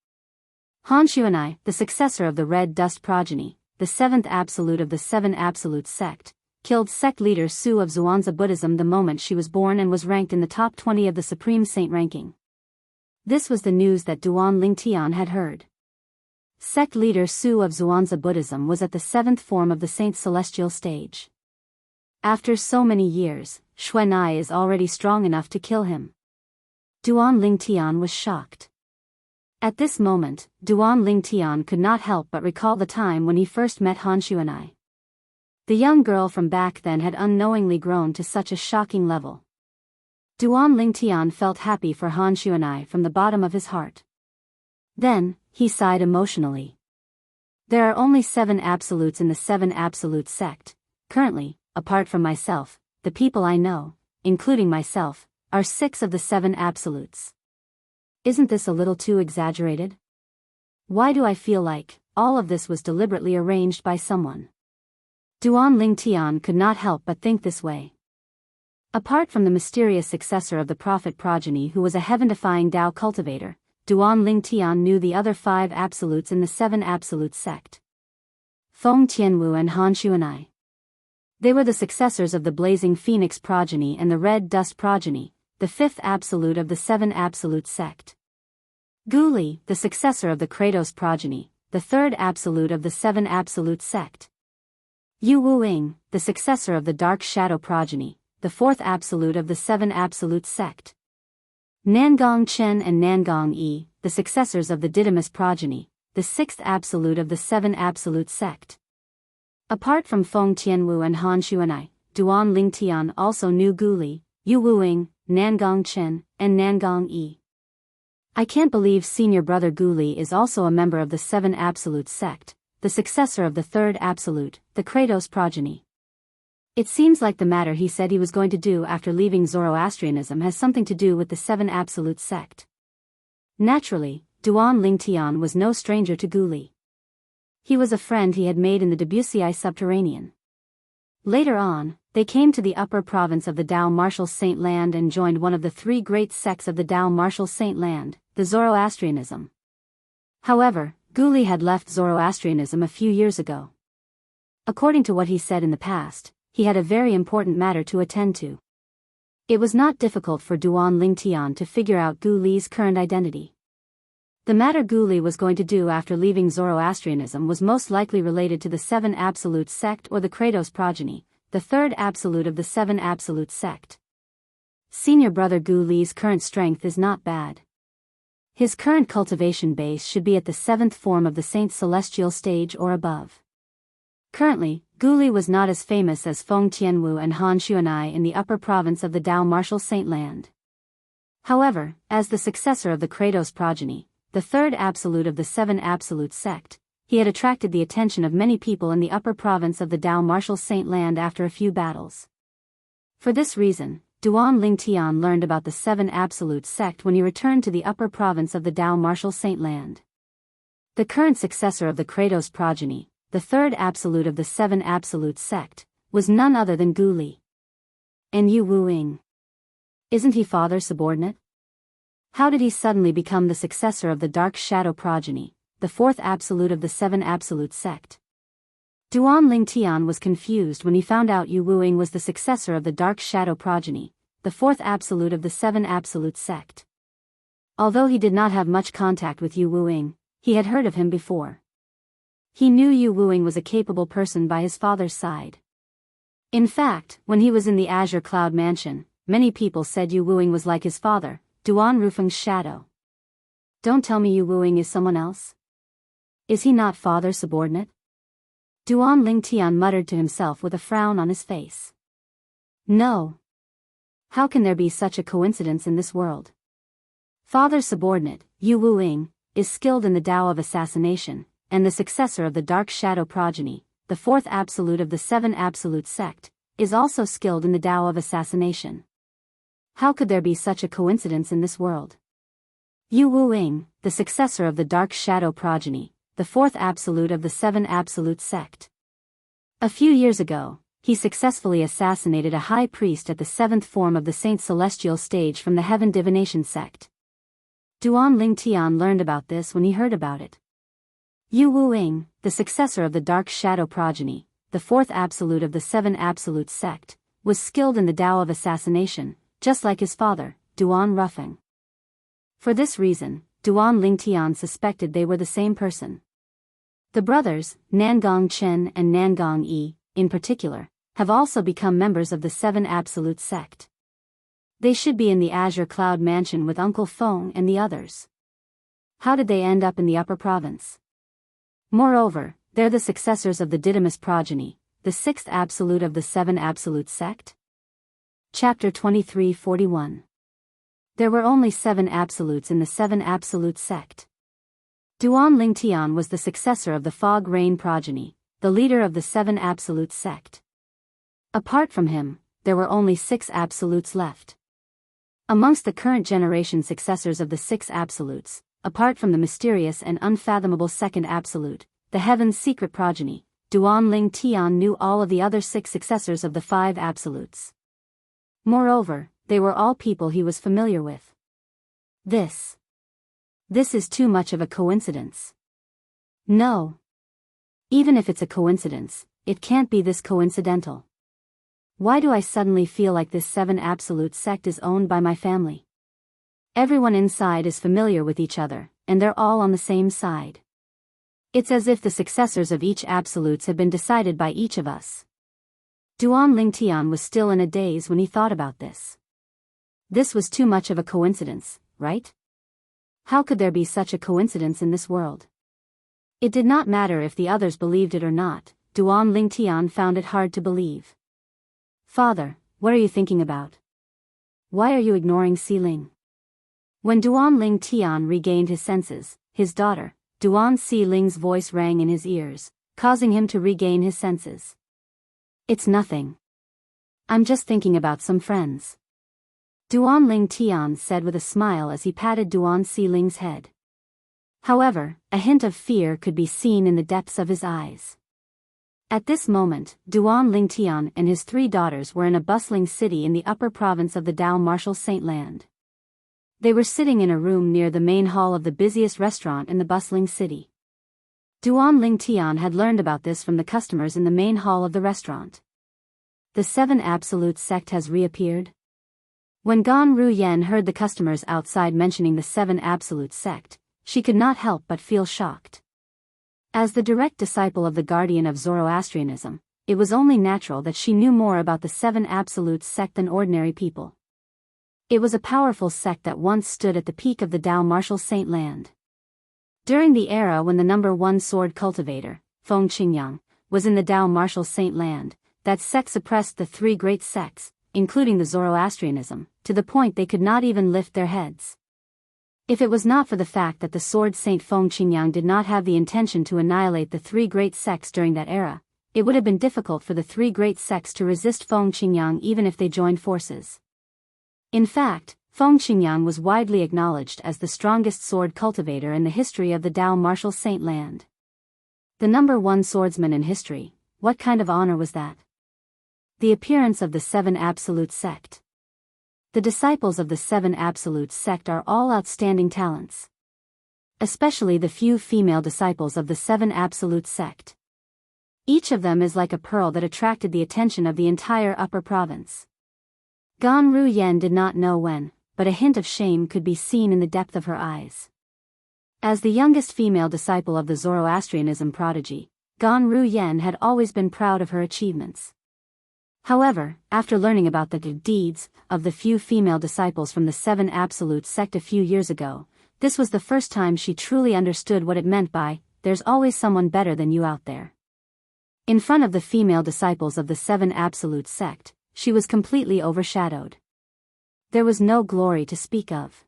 Han Xuan'ai, the successor of the Red Dust progeny, the seventh absolute of the Seven Absolute sect, killed sect leader Su of Zhuangzi Buddhism the moment she was born and was ranked in the top 20 of the Supreme Saint ranking. This was the news that Duan Lingtian had heard. Sect leader Su of Zhuangzi Buddhism was at the 7th form of the Saint's celestial stage. After so many years, Xuan'ai is already strong enough to kill him. Duan Lingtian was shocked. At this moment, Duan Lingtian could not help but recall the time when he first met Han Xuan'ai. The young girl from back then had unknowingly grown to such a shocking level. Duan Lingtian felt happy for Han Xuan'ai from the bottom of his heart. Then, he sighed emotionally. There are only 7 absolutes in the Seven Absolute sect. Currently, apart from myself, the people I know, including myself, are 6 of the 7 absolutes. Isn't this a little too exaggerated? Why do I feel like all of this was deliberately arranged by someone? Duan Lingtian could not help but think this way. Apart from the mysterious successor of the prophet progeny who was a heaven-defying Dao cultivator, Duan Lingtian knew the other 5 absolutes in the Seven Absolute sect. Feng Tianwu and Han Xuan'ai. They were the successors of the Blazing Phoenix progeny and the Red Dust progeny, the 5th absolute of the Seven Absolute sect. Gu Li, the successor of the Kratos progeny, the 3rd absolute of the Seven Absolute sect. Yu Wuing, the successor of the Dark Shadow progeny, the 4th absolute of the Seven Absolute sect. Nangong Chen and Nangong Yi, the successors of the Didymus progeny, the 6th absolute of the Seven Absolute sect. Apart from Feng Tianwu and Han Xuan'ai, Duan Lingtian also knew Gu Li, Yu Wuing, Nangong Chen, and Nangong Yi. I can't believe senior brother Gu Li is also a member of the Seven Absolute sect, the successor of the 3rd absolute, the Kratos progeny. It seems like the matter he said he was going to do after leaving Zoroastrianism has something to do with the Seven Absolute sect. Naturally, Duan Lingtian was no stranger to Gu Li. He was a friend he had made in the Debussy subterranean. Later on, they came to the upper province of the Dao Martial Saint Land and joined one of the three great sects of the Dao Martial Saint Land, the Zoroastrianism. However, Guli had left Zoroastrianism a few years ago. According to what he said in the past, he had a very important matter to attend to. It was not difficult for Duan Lingtian to figure out Gu Li's current identity. The matter Gu Li was going to do after leaving Zoroastrianism was most likely related to the Seven Absolute sect or the Kratos progeny, the third absolute of the Seven Absolute sect. Senior brother Gu Li's current strength is not bad. His current cultivation base should be at the seventh form of the Saint Celestial stage or above. Currently, Gu Li was not as famous as Feng Tianwu and Han Xuanai in the upper province of the Dao Martial Saint Land. However, as the successor of the Kratos progeny, the third absolute of the Seven Absolute sect, he had attracted the attention of many people in the upper province of the Dao Martial Saint Land after a few battles. For this reason, Duan Lingtian learned about the Seven Absolute sect when he returned to the upper province of the Dao Martial Saint Land. The current successor of the Kratos progeny, the third absolute of the Seven Absolute sect, was none other than Gu Li. And Yu Wuing. Isn't he father subordinate? How did he suddenly become the successor of the Dark Shadow progeny, the fourth absolute of the Seven Absolute sect? Duan Lingtian was confused when he found out Yu Wuing was the successor of the Dark Shadow progeny, the fourth absolute of the Seven Absolute sect. Although he did not have much contact with Yu Wuing, he had heard of him before. He knew Yu Wuing was a capable person by his father's side. In fact, when he was in the Azure Cloud Mansion, many people said Yu Wuing was like his father, Duan Rufeng's shadow. Don't tell me Yu Wuing is someone else. Is he not father subordinate? Duan Lingtian muttered to himself with a frown on his face. No. How can there be such a coincidence in this world? Father subordinate, Yu Wuing, is skilled in the Tao of assassination, and the successor of the Dark Shadow progeny, the fourth absolute of the Seven Absolute sect, is also skilled in the Tao of assassination. How could there be such a coincidence in this world? Yu Wuing, the successor of the Dark Shadow progeny, the fourth absolute of the Seven Absolute sect. A few years ago, he successfully assassinated a high priest at the seventh form of the Saint Celestial stage from the Heaven Divination sect. Duan Lingtian learned about this when he heard about it. Yu Wuing, the successor of the Dark Shadow progeny, the fourth absolute of the Seven Absolute sect, was skilled in the Tao of assassination, just like his father, Duan Rufeng. For this reason, Duan Lingtian suspected they were the same person. The brothers, Nangong Chen and Nangong Yi, in particular, have also become members of the Seven Absolute sect. They should be in the Azure Cloud Mansion with Uncle Feng and the others. How did they end up in the upper province? Moreover, they're the successors of the Didymus progeny, the sixth absolute of the Seven Absolute sect? Chapter 23:41. There were only 7 absolutes in the Seven Absolute sect. Duan Lingtian was the successor of the Fog Rain progeny, the leader of the Seven Absolute sect. Apart from him, there were only 6 absolutes left. Amongst the current generation successors of the 6 absolutes, apart from the mysterious and unfathomable second absolute, the Heaven's secret progeny, Duan Lingtian knew all of the other 6 successors of the 5 absolutes. Moreover, they were all people he was familiar with. This is too much of a coincidence. No. Even if it's a coincidence, it can't be this coincidental. Why do I suddenly feel like this Seven Absolute sect is owned by my family? Everyone inside is familiar with each other, and they're all on the same side. It's as if the successors of each absolutes have been decided by each of us. Duan Lingtian was still in a daze when he thought about this. This was too much of a coincidence, right? How could there be such a coincidence in this world? It did not matter if the others believed it or not, Duan Lingtian found it hard to believe. Father, what are you thinking about? Why are you ignoring Si Ling? When Duan Lingtian regained his senses, his daughter, Duan Si Ling's voice rang in his ears, causing him to regain his senses. It's nothing. I'm just thinking about some friends. Duan Lingtian said with a smile as he patted Duan Si Ling's head. However, a hint of fear could be seen in the depths of his eyes. At this moment, Duan Lingtian and his 3 daughters were in a bustling city in the upper province of the Dao Martial Saint Land. They were sitting in a room near the main hall of the busiest restaurant in the bustling city. Duan Lingtian had learned about this from the customers in the main hall of the restaurant. The 7 Absolute Sect has reappeared? When Gan Ruyen heard the customers outside mentioning the 7 Absolute Sect, she could not help but feel shocked. As the direct disciple of the guardian of Zoroastrianism, it was only natural that she knew more about the 7 Absolute Sect than ordinary people. It was a powerful sect that once stood at the peak of the Dao Martial Saint Land. During the era when the number 1 sword cultivator, Feng Qingyang, was in the Dao Martial Saint Land, that sect suppressed the 3 great sects, including the Zoroastrianism, to the point they could not even lift their heads. If it was not for the fact that the sword saint Feng Qingyang did not have the intention to annihilate the 3 great sects during that era, it would have been difficult for the 3 great sects to resist Feng Qingyang even if they joined forces. In fact, Feng Qingyang was widely acknowledged as the strongest sword cultivator in the history of the Dao Martial Saint Land. The number 1 swordsman in history, what kind of honor was that? The appearance of the 7 Absolute Sect. The disciples of the 7 Absolute Sect are all outstanding talents. Especially the few female disciples of the 7 Absolute Sect. Each of them is like a pearl that attracted the attention of the entire upper province. Gan Ruyen did not know when, but a hint of shame could be seen in the depth of her eyes. As the youngest female disciple of the Zoroastrianism prodigy, Gan Ruyen had always been proud of her achievements. However, after learning about the good deeds of the few female disciples from the 7 Absolute Sect a few years ago, this was the first time she truly understood what it meant by, "There's always someone better than you out there." In front of the female disciples of the 7 Absolute Sect, she was completely overshadowed. There was no glory to speak of.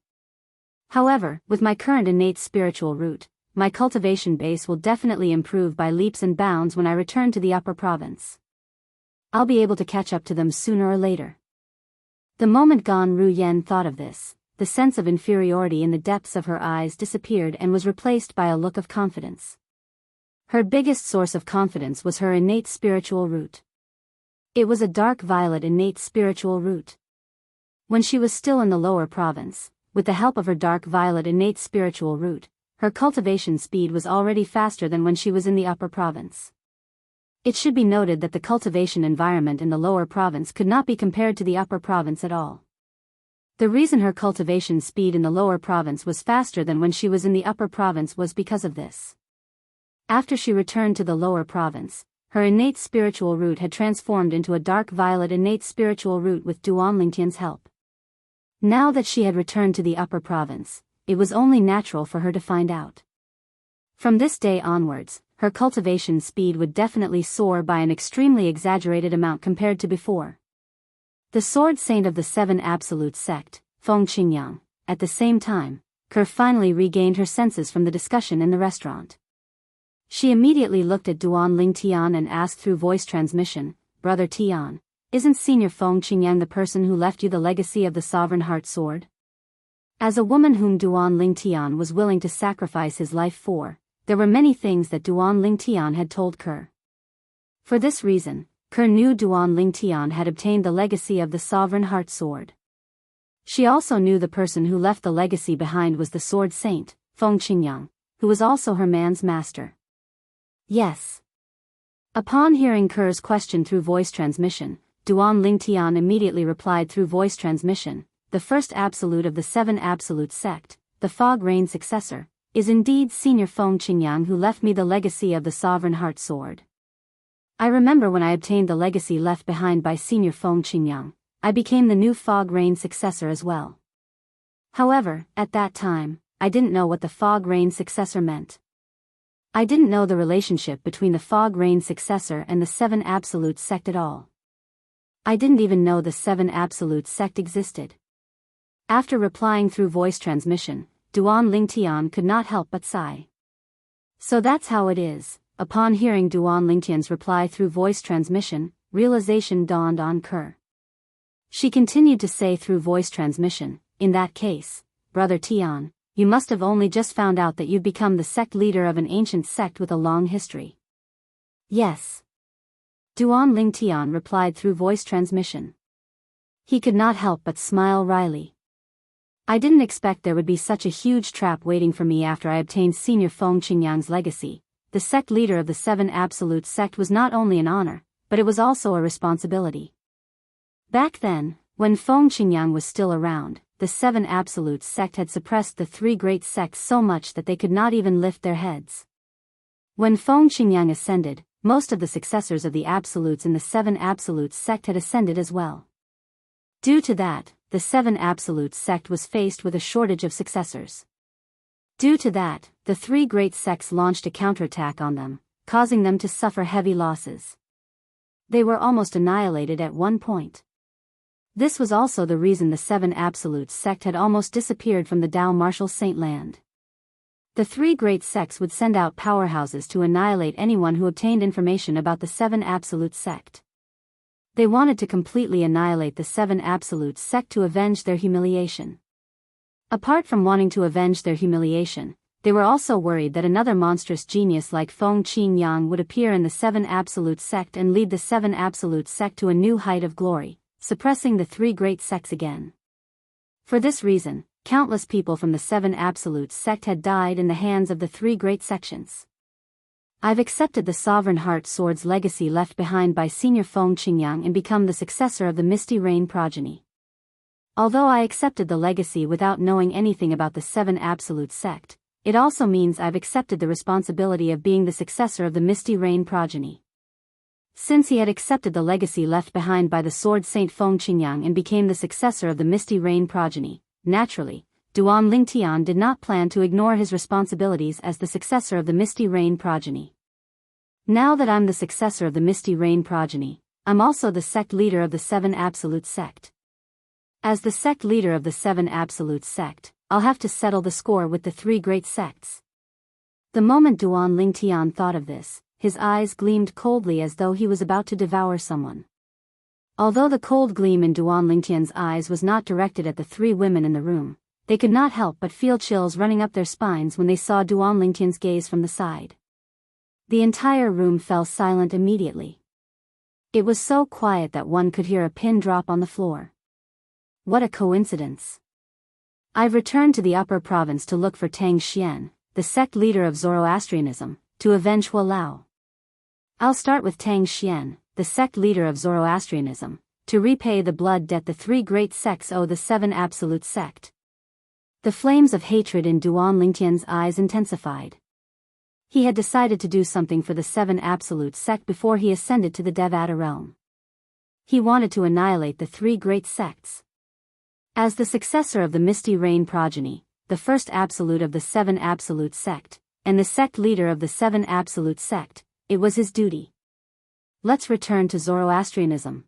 However, with my current innate spiritual root, my cultivation base will definitely improve by leaps and bounds when I return to the upper province. I'll be able to catch up to them sooner or later. The moment Gan Ruyen thought of this, the sense of inferiority in the depths of her eyes disappeared and was replaced by a look of confidence. Her biggest source of confidence was her innate spiritual root. It was a dark violet innate spiritual root. When she was still in the lower province, with the help of her dark violet innate spiritual root, her cultivation speed was already faster than when she was in the upper province. It should be noted that the cultivation environment in the lower province could not be compared to the upper province at all. The reason her cultivation speed in the lower province was faster than when she was in the upper province was because of this. After she returned to the lower province, her innate spiritual root had transformed into a dark violet innate spiritual root with Duan Lingtian's help. Now that she had returned to the upper province, it was only natural for her to find out. From this day onwards, her cultivation speed would definitely soar by an extremely exaggerated amount compared to before. The sword saint of the 7 Absolute Sect, Feng Qingyang, at the same time, finally regained her senses from the discussion in the restaurant. She immediately looked at Duan Lingtian and asked through voice transmission, "Brother Tian, isn't Senior Feng Qingyang the person who left you the legacy of the Sovereign Heart Sword?" As a woman whom Duan Lingtian was willing to sacrifice his life for, there were many things that Duan Lingtian had told Kerr. For this reason, Kerr knew Duan Lingtian had obtained the legacy of the Sovereign Heart Sword. She also knew the person who left the legacy behind was the Sword Saint, Feng Qingyang, who was also her man's master. Yes. Upon hearing Kerr's question through voice transmission, Duan Lingtian immediately replied through voice transmission, "The first absolute of the 7 Absolute Sect, the Fog Rain successor, is indeed Senior Feng Qingyang who left me the legacy of the Sovereign Heart Sword. I remember when I obtained the legacy left behind by Senior Feng Qingyang, I became the new Fog Rain successor as well. However, at that time, I didn't know what the Fog Rain successor meant. I didn't know the relationship between the Fog Rain successor and the 7 Absolute Sect at all. I didn't even know the 7 Absolute Sect existed." After replying through voice transmission, Duan Lingtian could not help but sigh. So that's how it is. Upon hearing Duan Lingtian's reply through voice transmission, realization dawned on Kerr. She continued to say through voice transmission, "In that case, Brother Tian, you must have only just found out that you've become the sect leader of an ancient sect with a long history. Yes. Duan Lingtian replied through voice transmission. He could not help but smile wryly. I didn't expect there would be such a huge trap waiting for me after I obtained Senior Feng Qingyang's legacy. The sect leader of the Seven Absolute Sect was not only an honor, but it was also a responsibility. Back then, when Feng Qingyang was still around, the Seven Absolute Sect had suppressed the three great sects so much that they could not even lift their heads. When Feng Qingyang ascended, most of the successors of the Absolutes in the Seven Absolute Sect had ascended as well. Due to that, the Seven Absolute Sect was faced with a shortage of successors. Due to that, the three great sects launched a counterattack on them, causing them to suffer heavy losses. They were almost annihilated at one point. This was also the reason the Seven Absolute Sect had almost disappeared from the Dao Martial Saint Land. The three great sects would send out powerhouses to annihilate anyone who obtained information about the Seven Absolute Sect. They wanted to completely annihilate the Seven Absolute Sect to avenge their humiliation. Apart from wanting to avenge their humiliation, they were also worried that another monstrous genius like Feng Qingyang would appear in the Seven Absolute Sect and lead the Seven Absolute Sect to a new height of glory, suppressing the three great sects again. For this reason, countless people from the Seven Absolute Sect had died in the hands of the three great sections. I've accepted the Sovereign Heart Sword's legacy left behind by Senior Feng Qingyang and become the successor of the Misty Rain progeny. Although I accepted the legacy without knowing anything about the Seven Absolute Sect, it also means I've accepted the responsibility of being the successor of the Misty Rain progeny. Since he had accepted the legacy left behind by the Sword Saint Feng Qingyang and became the successor of the Misty Rain progeny, naturally, Duan Lingtian did not plan to ignore his responsibilities as the successor of the Misty Rain progeny. Now that I'm the successor of the Misty Rain progeny, I'm also the sect leader of the Seven Absolute Sect. As the sect leader of the Seven Absolute Sect, I'll have to settle the score with the three great sects. The moment Duan Lingtian thought of this, his eyes gleamed coldly as though he was about to devour someone. Although the cold gleam in Duan Lingtian's eyes was not directed at the three women in the room, they could not help but feel chills running up their spines when they saw Duan Lingtian's gaze from the side. The entire room fell silent immediately. It was so quiet that one could hear a pin drop on the floor. What a coincidence. I've returned to the upper province to look for Tang Xian, the sect leader of Zoroastrianism, to avenge Hua Lao. I'll start with Tang Xian, the sect leader of Zoroastrianism, to repay the blood debt the three great sects owe the Seven Absolute Sect. The flames of hatred in Duan Lingtian's eyes intensified. He had decided to do something for the Seven Absolute Sect before he ascended to the Devata realm. He wanted to annihilate the three great sects. As the successor of the Misty Rain progeny, the first absolute of the Seven Absolute Sect, and the sect leader of the Seven Absolute Sect, it was his duty. Let's return to Zoroastrianism.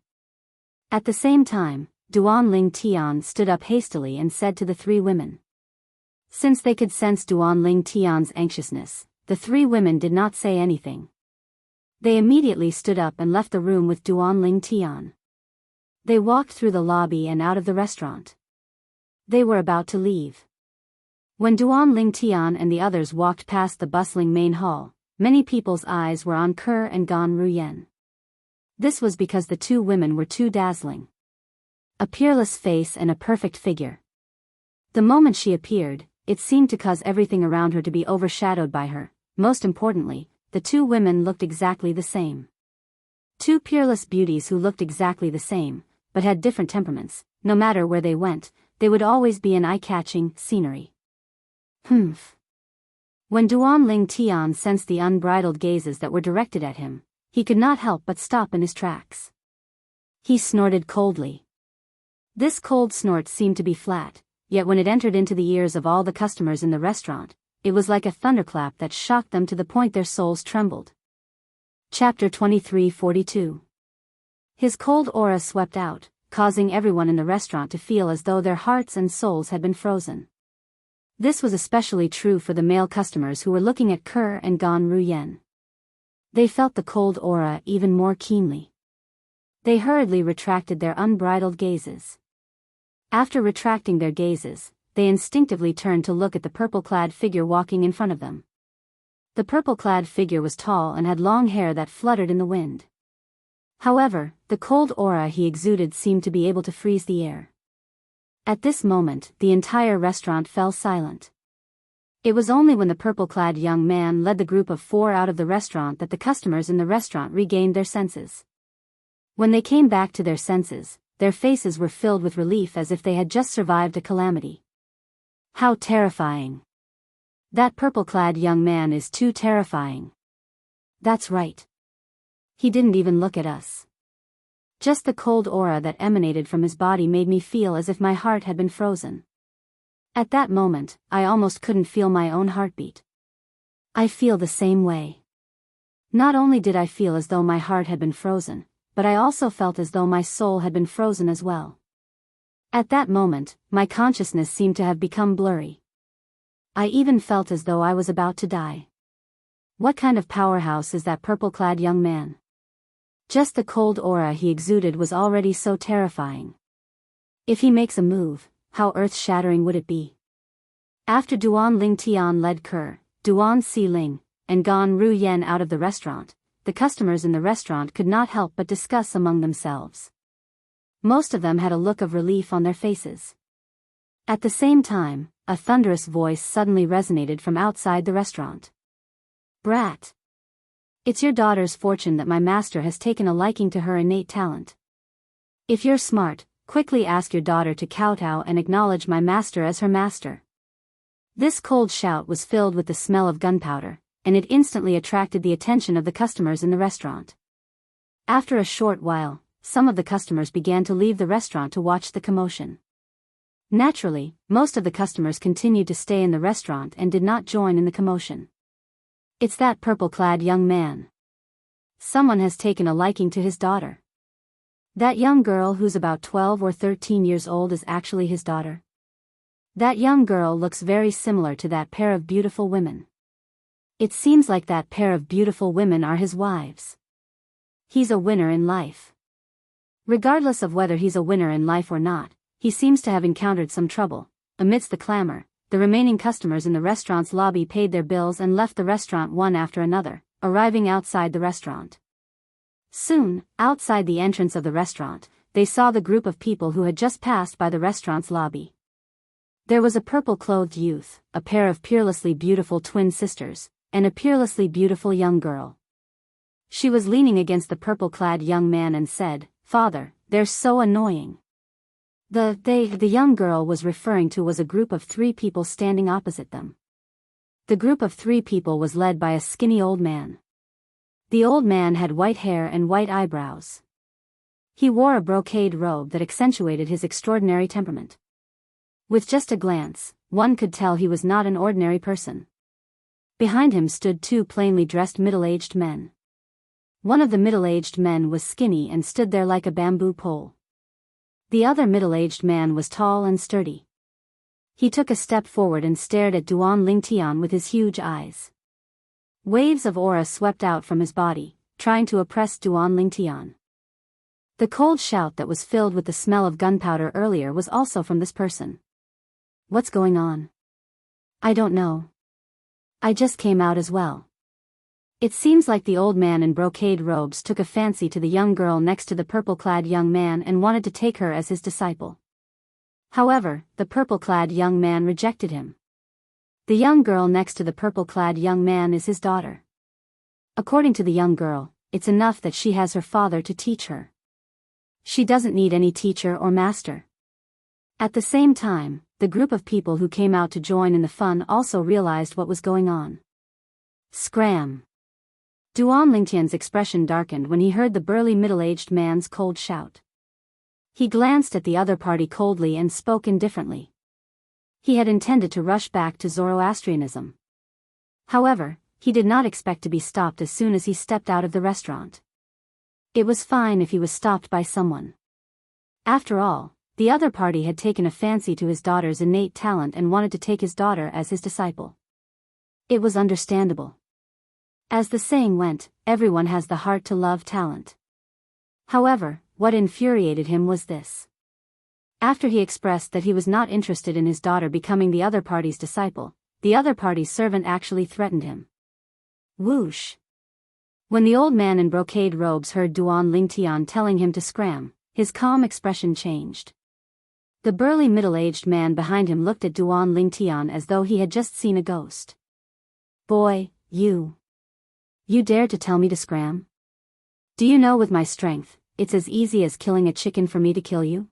At the same time, Duan Lingtian stood up hastily and said to the three women. Since they could sense Duan Lingtian's anxiousness, the three women did not say anything. They immediately stood up and left the room with Duan Lingtian. They walked through the lobby and out of the restaurant. They were about to leave. When Duan Lingtian and the others walked past the bustling main hall, many people's eyes were on Ke and Gan Ruyen. This was because the two women were too dazzling. A peerless face and a perfect figure. The moment she appeared, it seemed to cause everything around her to be overshadowed by her. Most importantly, the two women looked exactly the same. Two peerless beauties who looked exactly the same, but had different temperaments. No matter where they went, they would always be an eye-catching scenery. Humph. When Duan Lingtian sensed the unbridled gazes that were directed at him, he could not help but stop in his tracks. He snorted coldly. This cold snort seemed to be flat, yet when it entered into the ears of all the customers in the restaurant, it was like a thunderclap that shocked them to the point their souls trembled. Chapter 23:42. His cold aura swept out, causing everyone in the restaurant to feel as though their hearts and souls had been frozen. This was especially true for the male customers who were looking at Ke and Gan Ruyen. They felt the cold aura even more keenly. They hurriedly retracted their unbridled gazes. After retracting their gazes, they instinctively turned to look at the purple-clad figure walking in front of them. The purple-clad figure was tall and had long hair that fluttered in the wind. However, the cold aura he exuded seemed to be able to freeze the air. At this moment, the entire restaurant fell silent. It was only when the purple-clad young man led the group of 4 out of the restaurant that the customers in the restaurant regained their senses. When they came back to their senses, their faces were filled with relief as if they had just survived a calamity. How terrifying! That purple-clad young man is too terrifying. That's right. He didn't even look at us. Just the cold aura that emanated from his body made me feel as if my heart had been frozen. At that moment, I almost couldn't feel my own heartbeat. I feel the same way. Not only did I feel as though my heart had been frozen, but I also felt as though my soul had been frozen as well. At that moment, my consciousness seemed to have become blurry. I even felt as though I was about to die. What kind of powerhouse is that purple-clad young man? Just the cold aura he exuded was already so terrifying. If he makes a move, how earth-shattering would it be? After Duan Ling Tian led Ke, Duan Si Ling, and Gan Ru Yen out of the restaurant, the customers in the restaurant could not help but discuss among themselves. Most of them had a look of relief on their faces. At the same time, a thunderous voice suddenly resonated from outside the restaurant. Brat! It's your daughter's fortune that my master has taken a liking to her innate talent. If you're smart, quickly ask your daughter to kowtow and acknowledge my master as her master. This cold shout was filled with the smell of gunpowder, and it instantly attracted the attention of the customers in the restaurant. After a short while, some of the customers began to leave the restaurant to watch the commotion. Naturally, most of the customers continued to stay in the restaurant and did not join in the commotion. It's that purple-clad young man. Someone has taken a liking to his daughter. That young girl who's about 12 or 13 years old is actually his daughter. That young girl looks very similar to that pair of beautiful women. It seems like that pair of beautiful women are his wives. He's a winner in life. Regardless of whether he's a winner in life or not, he seems to have encountered some trouble. Amidst the clamor, the remaining customers in the restaurant's lobby paid their bills and left the restaurant one after another, arriving outside the restaurant. Soon, outside the entrance of the restaurant, they saw the group of people who had just passed by the restaurant's lobby. There was a purple-clothed youth, a pair of peerlessly beautiful twin sisters, and a peerlessly beautiful young girl. She was leaning against the purple-clad young man and said, "Father, they're so annoying." The young girl was referring to was a group of 3 people standing opposite them. The group of 3 people was led by a skinny old man. The old man had white hair and white eyebrows. He wore a brocade robe that accentuated his extraordinary temperament. With just a glance, one could tell he was not an ordinary person. Behind him stood 2 plainly dressed middle-aged men. One of the middle-aged men was skinny and stood there like a bamboo pole. The other middle-aged man was tall and sturdy. He took a step forward and stared at Duan Ling Tian with his huge eyes. Waves of aura swept out from his body, trying to oppress Duan Ling Tian. The cold shout that was filled with the smell of gunpowder earlier was also from this person. What's going on? I don't know. I just came out as well. It seems like the old man in brocade robes took a fancy to the young girl next to the purple-clad young man and wanted to take her as his disciple. However, the purple-clad young man rejected him. The young girl next to the purple-clad young man is his daughter. According to the young girl, it's enough that she has her father to teach her. She doesn't need any teacher or master. At the same time, the group of people who came out to join in the fun also realized what was going on. Scram! Duan Lingtian's expression darkened when he heard the burly middle-aged man's cold shout. He glanced at the other party coldly and spoke indifferently. He had intended to rush back to Zoroastrianism. However, he did not expect to be stopped as soon as he stepped out of the restaurant. It was fine if he was stopped by someone. After all, the other party had taken a fancy to his daughter's innate talent and wanted to take his daughter as his disciple. It was understandable. As the saying went, everyone has the heart to love talent. However, what infuriated him was this. After he expressed that he was not interested in his daughter becoming the other party's disciple, the other party's servant actually threatened him. Whoosh! When the old man in brocade robes heard Duan Lingtian telling him to scram, his calm expression changed. The burly middle-aged man behind him looked at Duan Lingtian as though he had just seen a ghost. Boy, you dared to tell me to scram? Do you know with my strength, it's as easy as killing a chicken for me to kill you?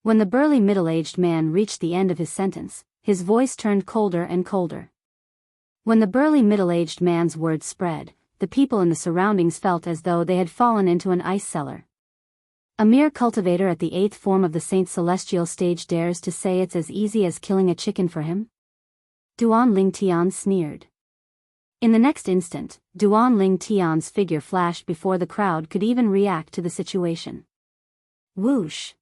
When the burly middle-aged man reached the end of his sentence, his voice turned colder and colder. When the burly middle-aged man's words spread, the people in the surroundings felt as though they had fallen into an ice cellar. A mere cultivator at the 8th form of the Saint Celestial stage dares to say it's as easy as killing a chicken for him? Duan Lingtian sneered. In the next instant, Duan Lingtian's figure flashed before the crowd could even react to the situation. Whoosh!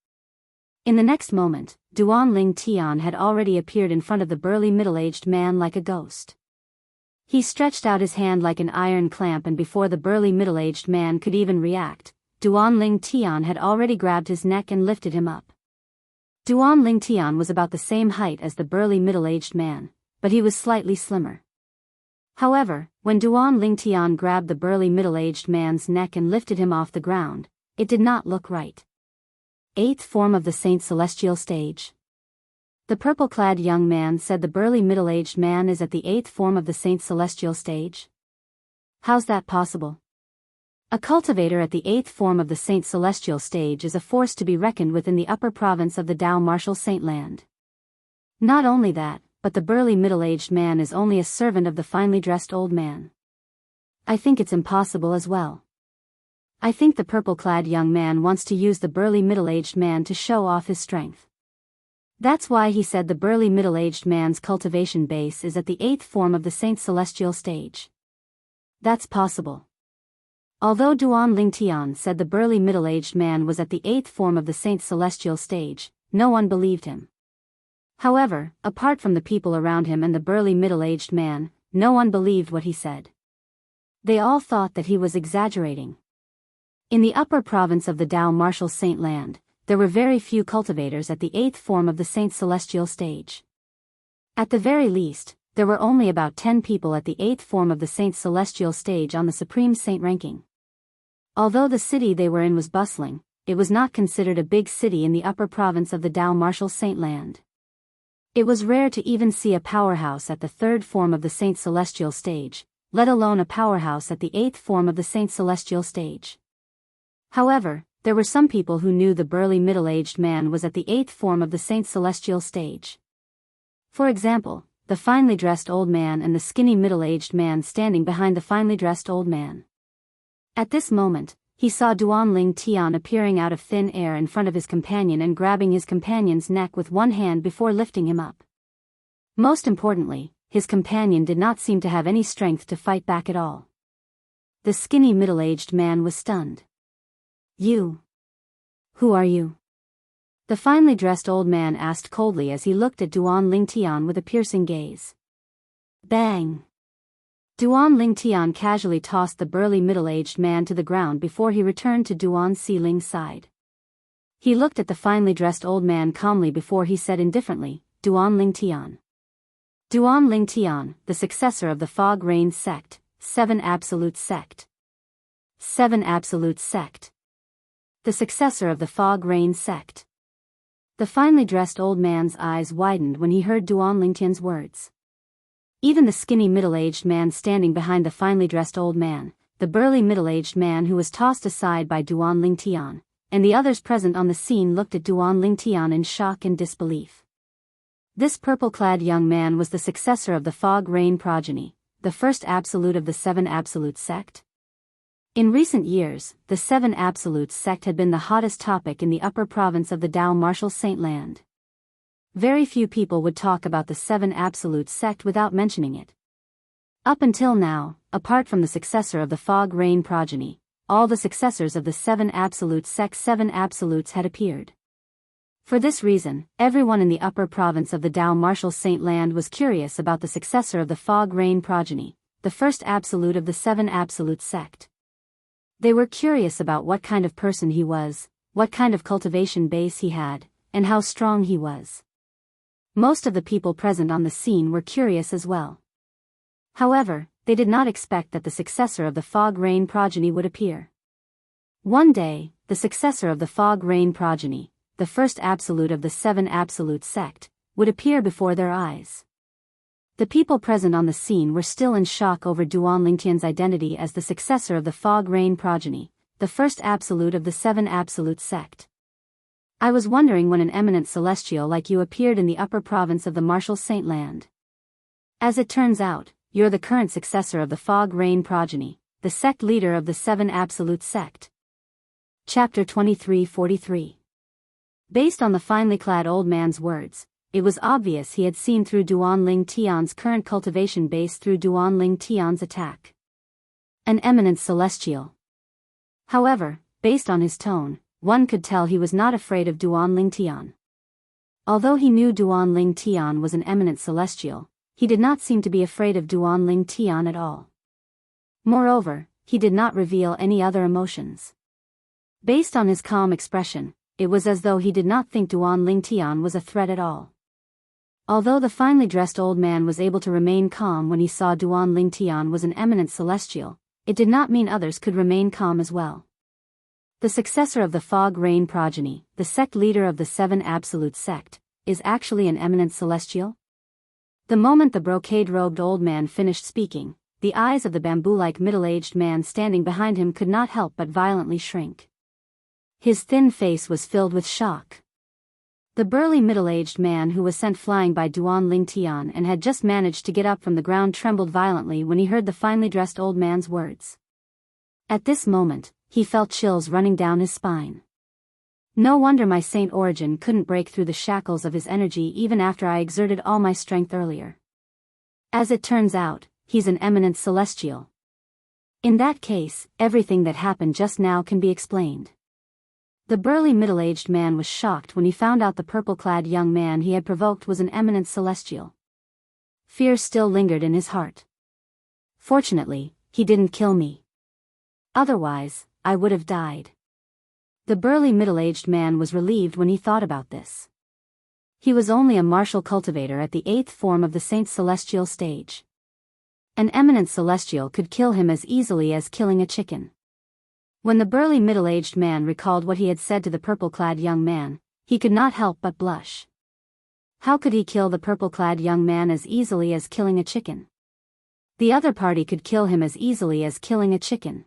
In the next moment, Duan Lingtian had already appeared in front of the burly middle-aged man like a ghost. He stretched out his hand like an iron clamp, and before the burly middle-aged man could even react, Duan Lingtian had already grabbed his neck and lifted him up. Duan Lingtian was about the same height as the burly middle-aged man, but he was slightly slimmer. However, when Duan Lingtian grabbed the burly middle-aged man's neck and lifted him off the ground, it did not look right. 8th form of the Saint Celestial stage. The purple-clad young man said the burly middle-aged man is at the 8th form of the Saint Celestial stage. How's that possible? A cultivator at the 8th form of the Saint Celestial stage is a force to be reckoned with in the upper province of the Dao Martial Saint Land. Not only that, but the burly middle-aged man is only a servant of the finely dressed old man. I think it's impossible as well. I think the purple-clad young man wants to use the burly middle-aged man to show off his strength. That's why he said the burly middle-aged man's cultivation base is at the 8th form of the Saint Celestial stage. That's possible. Although Duan Lingtian said the burly middle-aged man was at the 8th form of the Saint Celestial stage, no one believed him. However, apart from the people around him and the burly middle-aged man, no one believed what he said. They all thought that he was exaggerating. In the upper province of the Dao Martial Saint Land, there were very few cultivators at the 8th form of the Saint Celestial stage. At the very least, there were only about 10 people at the 8th form of the Saint Celestial stage on the Supreme Saint ranking. Although the city they were in was bustling, it was not considered a big city in the upper province of the Dao Martial Saint Land. It was rare to even see a powerhouse at the 3rd form of the Saint Celestial stage, let alone a powerhouse at the 8th form of the Saint Celestial stage. However, there were some people who knew the burly middle-aged man was at the 8th form of the Saint Celestial stage. For example, the finely dressed old man and the skinny middle-aged man standing behind the finely dressed old man. At this moment, he saw Duan Lingtian appearing out of thin air in front of his companion and grabbing his companion's neck with one hand before lifting him up. Most importantly, his companion did not seem to have any strength to fight back at all. The skinny middle-aged man was stunned. You. Who are you? The finely dressed old man asked coldly as he looked at Duan Lingtian with a piercing gaze. Bang! Duan Lingtian casually tossed the burly middle-aged man to the ground before he returned to Duan Xiling's side. He looked at the finely dressed old man calmly before he said indifferently, Duan Lingtian. Duan Lingtian, the successor of the Fog Rain sect, 7 Absolute sect. 7 Absolute sect. The successor of the Fog Rain sect. The finely dressed old man's eyes widened when he heard Duan Lingtian's words. Even the skinny middle-aged man standing behind the finely dressed old man, the burly middle-aged man who was tossed aside by Duan Lingtian, and the others present on the scene looked at Duan Lingtian in shock and disbelief. This purple-clad young man was the successor of the Fog Rain progeny, the first absolute of the 7 Absolute sect. In recent years, the 7 Absolutes sect had been the hottest topic in the upper province of the Dao Martial Saint Land. Very few people would talk about the 7 Absolutes sect without mentioning it. Up until now, apart from the successor of the Fog Rain progeny, all the successors of the 7 Absolute sect 7 Absolutes had appeared. For this reason, everyone in the upper province of the Dao Martial Saint Land was curious about the successor of the Fog Rain progeny, the first absolute of the 7 Absolute sect. They were curious about what kind of person he was, what kind of cultivation base he had, and how strong he was. Most of the people present on the scene were curious as well. However, they did not expect that the successor of the Fog Rain progeny would appear. One day, the successor of the Fog Rain progeny, the first absolute of the Seven Absolute sect, would appear before their eyes. The people present on the scene were still in shock over Duan Lingtian's identity as the successor of the Fog Rain progeny, the first absolute of the Seven Absolute sect. I was wondering when an eminent celestial like you appeared in the upper province of the Martial Saint Land. As it turns out, you're the current successor of the Fog Rain progeny, the sect leader of the Seven Absolute sect. Chapter 2343. Based on the finely clad old man's words, it was obvious he had seen through Duan Ling Tian's current cultivation base through Duan Ling Tian's attack. An eminent celestial. However, based on his tone, one could tell he was not afraid of Duan Ling Tian. Although he knew Duan Ling Tian was an eminent celestial, he did not seem to be afraid of Duan Ling Tian at all. Moreover, he did not reveal any other emotions. Based on his calm expression, it was as though he did not think Duan Ling Tian was a threat at all. Although the finely dressed old man was able to remain calm when he saw Duan Ling Tian was an eminent celestial, it did not mean others could remain calm as well. The successor of the Fog Rain progeny, the sect leader of the Seven Absolute sect, is actually an eminent celestial? The moment the brocade-robed old man finished speaking, the eyes of the bamboo-like middle-aged man standing behind him could not help but violently shrink. His thin face was filled with shock. The burly middle-aged man who was sent flying by Duan Ling Tian and had just managed to get up from the ground trembled violently when he heard the finely dressed old man's words. At this moment, he felt chills running down his spine. No wonder my saint origin couldn't break through the shackles of his energy even after I exerted all my strength earlier. As it turns out, he's an eminent celestial. In that case, everything that happened just now can be explained. The burly middle-aged man was shocked when he found out the purple-clad young man he had provoked was an eminent celestial. Fear still lingered in his heart. Fortunately, he didn't kill me. Otherwise, I would have died. The burly middle-aged man was relieved when he thought about this. He was only a martial cultivator at the 8th form of the Saint Celestial stage. An eminent celestial could kill him as easily as killing a chicken. When the burly middle-aged man recalled what he had said to the purple-clad young man, he could not help but blush. How could he kill the purple-clad young man as easily as killing a chicken? The other party could kill him as easily as killing a chicken.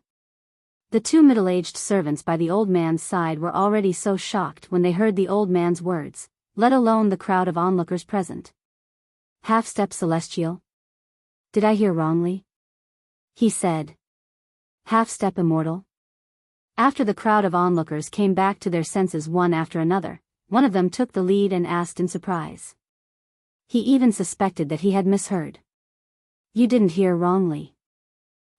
The two middle-aged servants by the old man's side were already so shocked when they heard the old man's words, let alone the crowd of onlookers present. Half-step celestial? Did I hear wrongly? He said. Half-step immortal? After the crowd of onlookers came back to their senses one after another, one of them took the lead and asked in surprise. He even suspected that he had misheard. You didn't hear wrongly.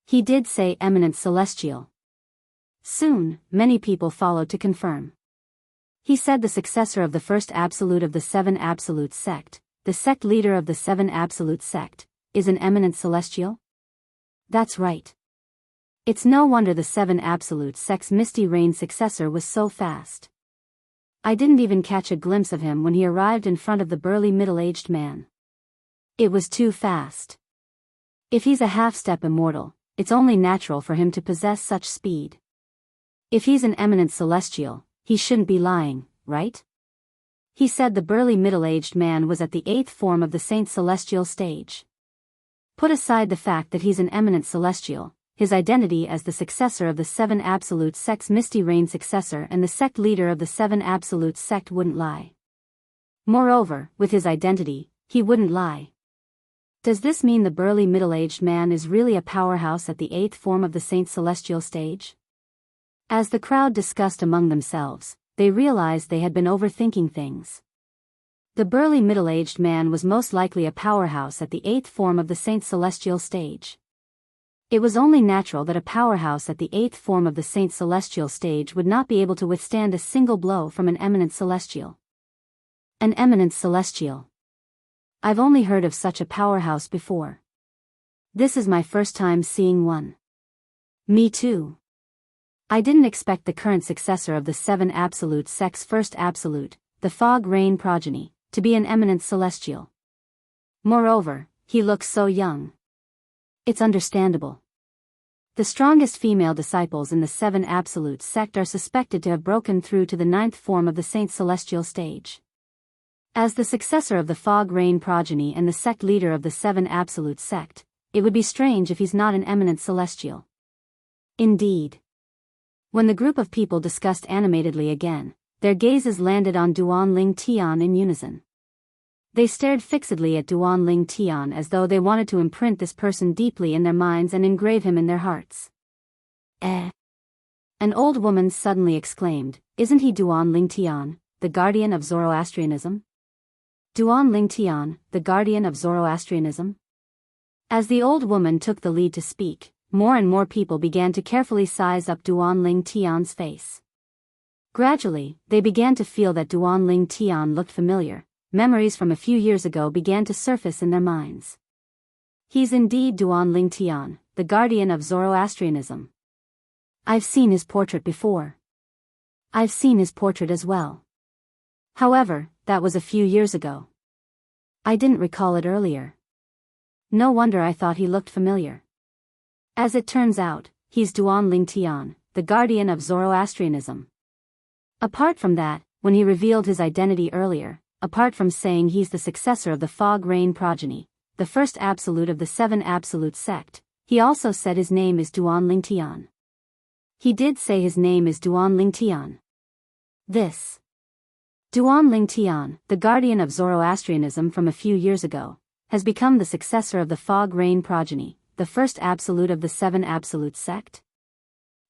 He did say eminent celestial. Soon, many people followed to confirm. He said the successor of the first absolute of the Seven Absolute sect, the sect leader of the Seven Absolute sect, is an eminent celestial? That's right. It's no wonder the Seven Absolute sect's Misty Rain successor was so fast. I didn't even catch a glimpse of him when he arrived in front of the burly middle-aged man. It was too fast. If he's a half-step immortal, it's only natural for him to possess such speed. If he's an eminent celestial, he shouldn't be lying, right? He said the burly middle-aged man was at the 8th form of the Saint Celestial stage. Put aside the fact that he's an eminent celestial, his identity as the successor of the Seven Absolute sect's Misty Rain successor and the sect leader of the Seven Absolute sect wouldn't lie. Moreover, with his identity, he wouldn't lie. Does this mean the burly middle-aged man is really a powerhouse at the 8th form of the Saint Celestial stage? As the crowd discussed among themselves, they realized they had been overthinking things. The burly middle-aged man was most likely a powerhouse at the 8th form of the Saint Celestial stage. It was only natural that a powerhouse at the 8th form of the Saint Celestial stage would not be able to withstand a single blow from an eminent celestial. An eminent celestial. I've only heard of such a powerhouse before. This is my first time seeing one. Me too. I didn't expect the current successor of the Seven Absolute sect's first absolute, the fog-rain progeny, to be an eminent celestial. Moreover, he looks so young. It's understandable. The strongest female disciples in the Seven Absolute sect are suspected to have broken through to the 9th form of the Saint Celestial stage. As the successor of the fog-rain progeny and the sect leader of the Seven Absolute sect, it would be strange if he's not an eminent celestial. Indeed. When the group of people discussed animatedly again, their gazes landed on Duanling Tian in unison. They stared fixedly at Duanling Tian as though they wanted to imprint this person deeply in their minds and engrave him in their hearts. Eh? An old woman suddenly exclaimed, "Isn't he Duanling Tian, the guardian of Zoroastrianism? Duanling Tian, the guardian of Zoroastrianism?" As the old woman took the lead to speak, more and more people began to carefully size up Duanling Tian's face. Gradually, they began to feel that Duanling Tian looked familiar. Memories from a few years ago began to surface in their minds. He's indeed Duanling Tian, the guardian of Zoroastrianism. I've seen his portrait before. I've seen his portrait as well. However, that was a few years ago. I didn't recall it earlier. No wonder I thought he looked familiar. As it turns out, he's Duanling Tian, the guardian of Zoroastrianism. Apart from that, when he revealed his identity earlier, apart from saying he's the successor of the fog-rain progeny, the first absolute of the Seven Absolute sect, he also said his name is Duanling Tian. He did say his name is Duanling Tian. This Duanling Tian, the guardian of Zoroastrianism from a few years ago, has become the successor of the fog-rain progeny, the first absolute of the Seven Absolute sect?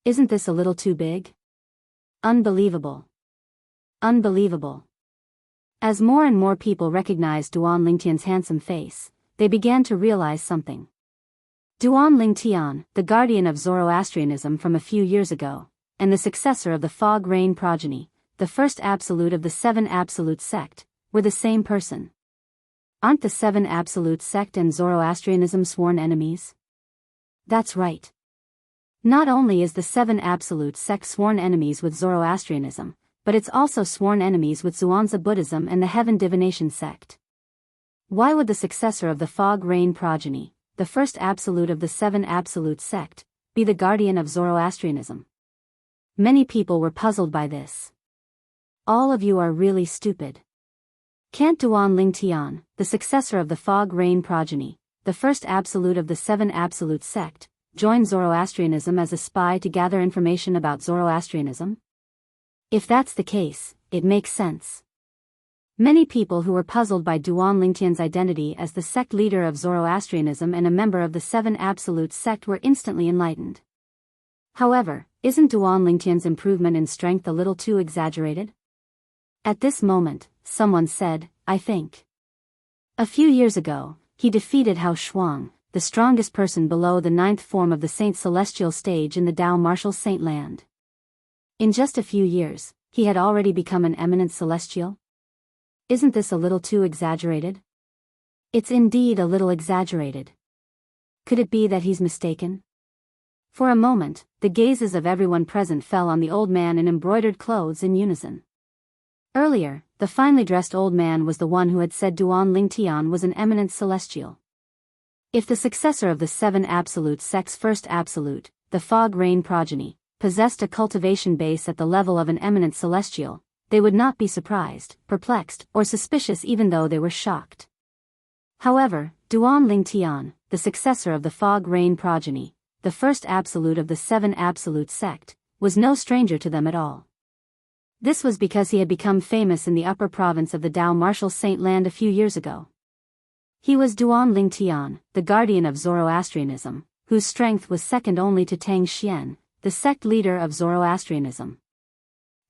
Isn't this a little too big? Unbelievable. Unbelievable. As more and more people recognized Duanling Tian's handsome face, they began to realize something. Duanling Tian, the guardian of Zoroastrianism from a few years ago, and the successor of the fog-rain progeny, the first absolute of the Seven Absolute sect, were the same person. Aren't the Seven Absolute sect and Zoroastrianism sworn enemies? That's right. Not only is the Seven Absolute sect sworn enemies with Zoroastrianism, but it's also sworn enemies with Zhuangzi Buddhism and the Heaven Divination sect. Why would the successor of the fog-rain progeny, the first absolute of the Seven Absolute sect, be the guardian of Zoroastrianism? Many people were puzzled by this. All of you are really stupid. Can't Duanling Tian, the successor of the fog-rain progeny, the first absolute of the Seven Absolute sect, join Zoroastrianism as a spy to gather information about Zoroastrianism? If that's the case, it makes sense. Many people who were puzzled by Duanling Tian's identity as the sect leader of Zoroastrianism and a member of the Seven Absolute sect were instantly enlightened. However, isn't Duanling Tian's improvement in strength a little too exaggerated? At this moment, someone said, "I think." A few years ago, he defeated Hao Shuang, the strongest person below the 9th form of the Saint Celestial stage in the Dao Martial Saint Land. In just a few years, he had already become an eminent celestial? Isn't this a little too exaggerated? It's indeed a little exaggerated. Could it be that he's mistaken? For a moment, the gazes of everyone present fell on the old man in embroidered clothes in unison. Earlier, the finely dressed old man was the one who had said Duanling Tian was an eminent celestial. If the successor of the Seven Absolute sect's first absolute, the fog-rain progeny, possessed a cultivation base at the level of an eminent celestial, they would not be surprised, perplexed, or suspicious even though they were shocked. However, Duanling Tian, the successor of the fog-rain progeny, the first absolute of the Seven Absolute sect, was no stranger to them at all. This was because he had become famous in the upper province of the Dao Martial Saint Land a few years ago. He was Duanling Tian, the guardian of Zoroastrianism, whose strength was second only to Tang Xian, the sect leader of Zoroastrianism.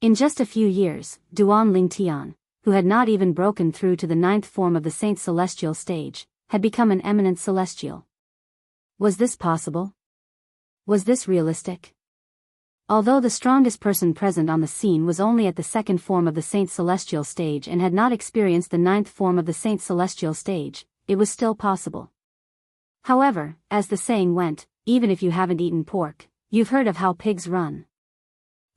In just a few years, Duanling Tian, who had not even broken through to the 9th form of the Saint Celestial stage, had become an eminent celestial. Was this possible? Was this realistic? Although the strongest person present on the scene was only at the 2nd form of the Saint Celestial stage and had not experienced the 9th form of the Saint Celestial stage, it was still possible. However, as the saying went, even if you haven't eaten pork, you've heard of how pigs run.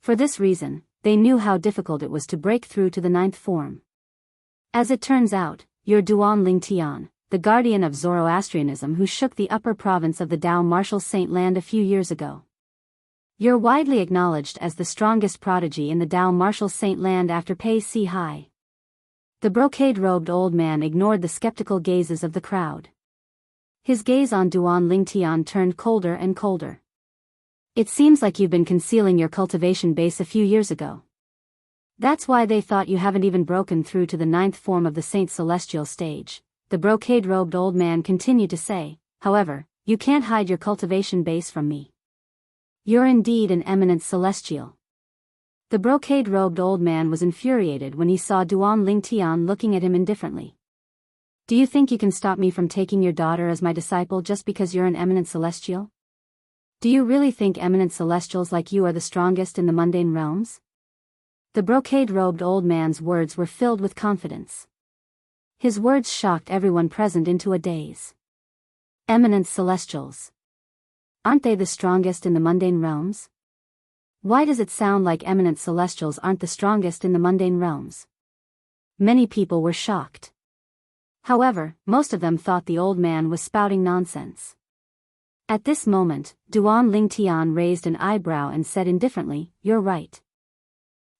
For this reason, they knew how difficult it was to break through to the ninth form. As it turns out, you're Duan Ling Tian, the guardian of Zoroastrianism who shook the upper province of the Dao Martial Saint Land a few years ago. You're widely acknowledged as the strongest prodigy in the Dao Martial Saint Land after Pei Si Hai. The brocade-robed old man ignored the skeptical gazes of the crowd. His gaze on Duan Ling Tian turned colder and colder. It seems like you've been concealing your cultivation base a few years ago. That's why they thought you haven't even broken through to the ninth form of the Saint Celestial stage, the brocade-robed old man continued to say. However, you can't hide your cultivation base from me. You're indeed an eminent celestial. The brocade-robed old man was infuriated when he saw Duan Ling Tian looking at him indifferently. Do you think you can stop me from taking your daughter as my disciple just because you're an eminent celestial? Do you really think eminent celestials like you are the strongest in the mundane realms? The brocade-robed old man's words were filled with confidence. His words shocked everyone present into a daze. Eminent celestials. Aren't they the strongest in the mundane realms? Why does it sound like eminent celestials aren't the strongest in the mundane realms? Many people were shocked. However, most of them thought the old man was spouting nonsense. At this moment, Duan Ling Tian raised an eyebrow and said indifferently, "You're right."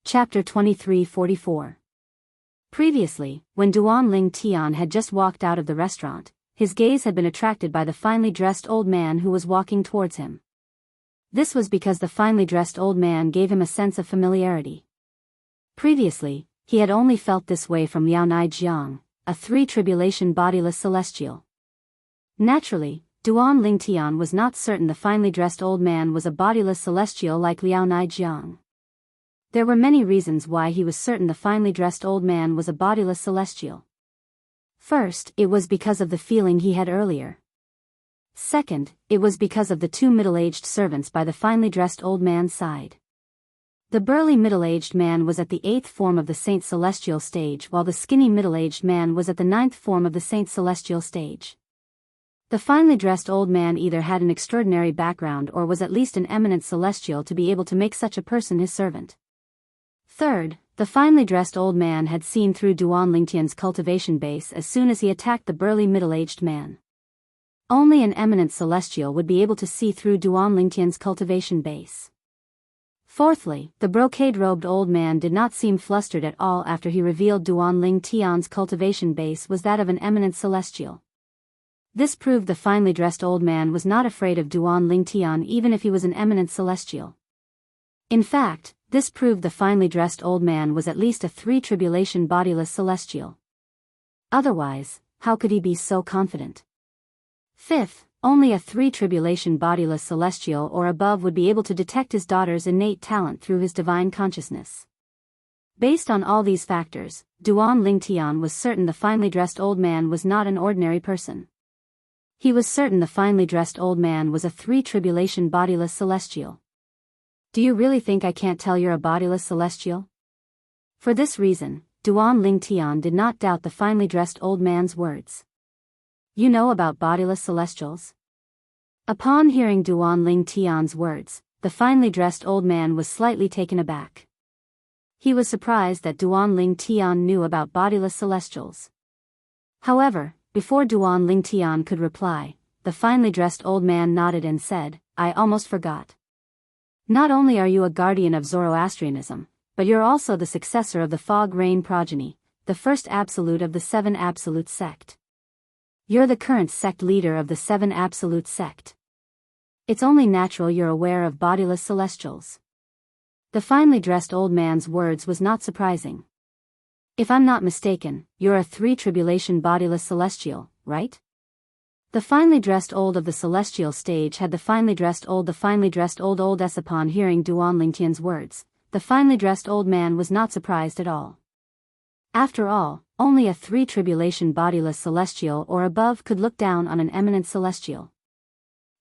Chapter 23:44. Previously, when Duan Ling Tian had just walked out of the restaurant, his gaze had been attracted by the finely dressed old man who was walking towards him. This was because the finely dressed old man gave him a sense of familiarity. Previously, he had only felt this way from Liaonai Jiang, a three-tribulation bodiless celestial. Naturally, Duan Ling Tian was not certain the finely dressed old man was a bodiless celestial like Liaonai Jiang. There were many reasons why he was certain the finely dressed old man was a bodiless celestial. First, it was because of the feeling he had earlier. Second, it was because of the two middle-aged servants by the finely dressed old man's side. The burly middle-aged man was at the 8th form of the Saint Celestial stage while the skinny middle-aged man was at the 9th form of the Saint Celestial stage. The finely dressed old man either had an extraordinary background or was at least an eminent celestial to be able to make such a person his servant. Third, the finely dressed old man had seen through Duan Lingtian's cultivation base as soon as he attacked the burly middle-aged man. Only an eminent celestial would be able to see through Duan Lingtian's cultivation base. Fourthly, the brocade-robed old man did not seem flustered at all after he revealed Duan Ling Tian's cultivation base was that of an eminent celestial. This proved the finely dressed old man was not afraid of Duan Ling Tian even if he was an eminent celestial. In fact, this proved the finely dressed old man was at least a three-tribulation bodiless celestial. Otherwise, how could he be so confident? Fifth, only a three-tribulation bodiless celestial or above would be able to detect his daughter's innate talent through his divine consciousness. Based on all these factors, Duan Ling Tian was certain the finely dressed old man was not an ordinary person. He was certain the finely dressed old man was a three-tribulation bodiless celestial. Do you really think I can't tell you're a bodiless celestial? For this reason, Duan Ling Tian did not doubt the finely dressed old man's words. You know about bodiless celestials? Upon hearing Duan Ling Tian's words, the finely dressed old man was slightly taken aback. He was surprised that Duan Ling Tian knew about bodiless celestials. However, before Duan Ling Tian could reply, the finely dressed old man nodded and said, "I almost forgot. Not only are you a guardian of Zoroastrianism, but you're also the successor of the Fog Rain progeny, the first absolute of the Seven Absolute sect. You're the current sect leader of the Seven Absolute sect. It's only natural you're aware of bodiless celestials." The finely dressed old man's words was not surprising. If I'm not mistaken, you're a three-tribulation bodiless celestial, right? The finely dressed old of the celestial stage had the finely dressed old s. Upon hearing Duan Lingtian's words, the finely dressed old man was not surprised at all. After all, only a three-tribulation bodiless celestial or above could look down on an eminent celestial.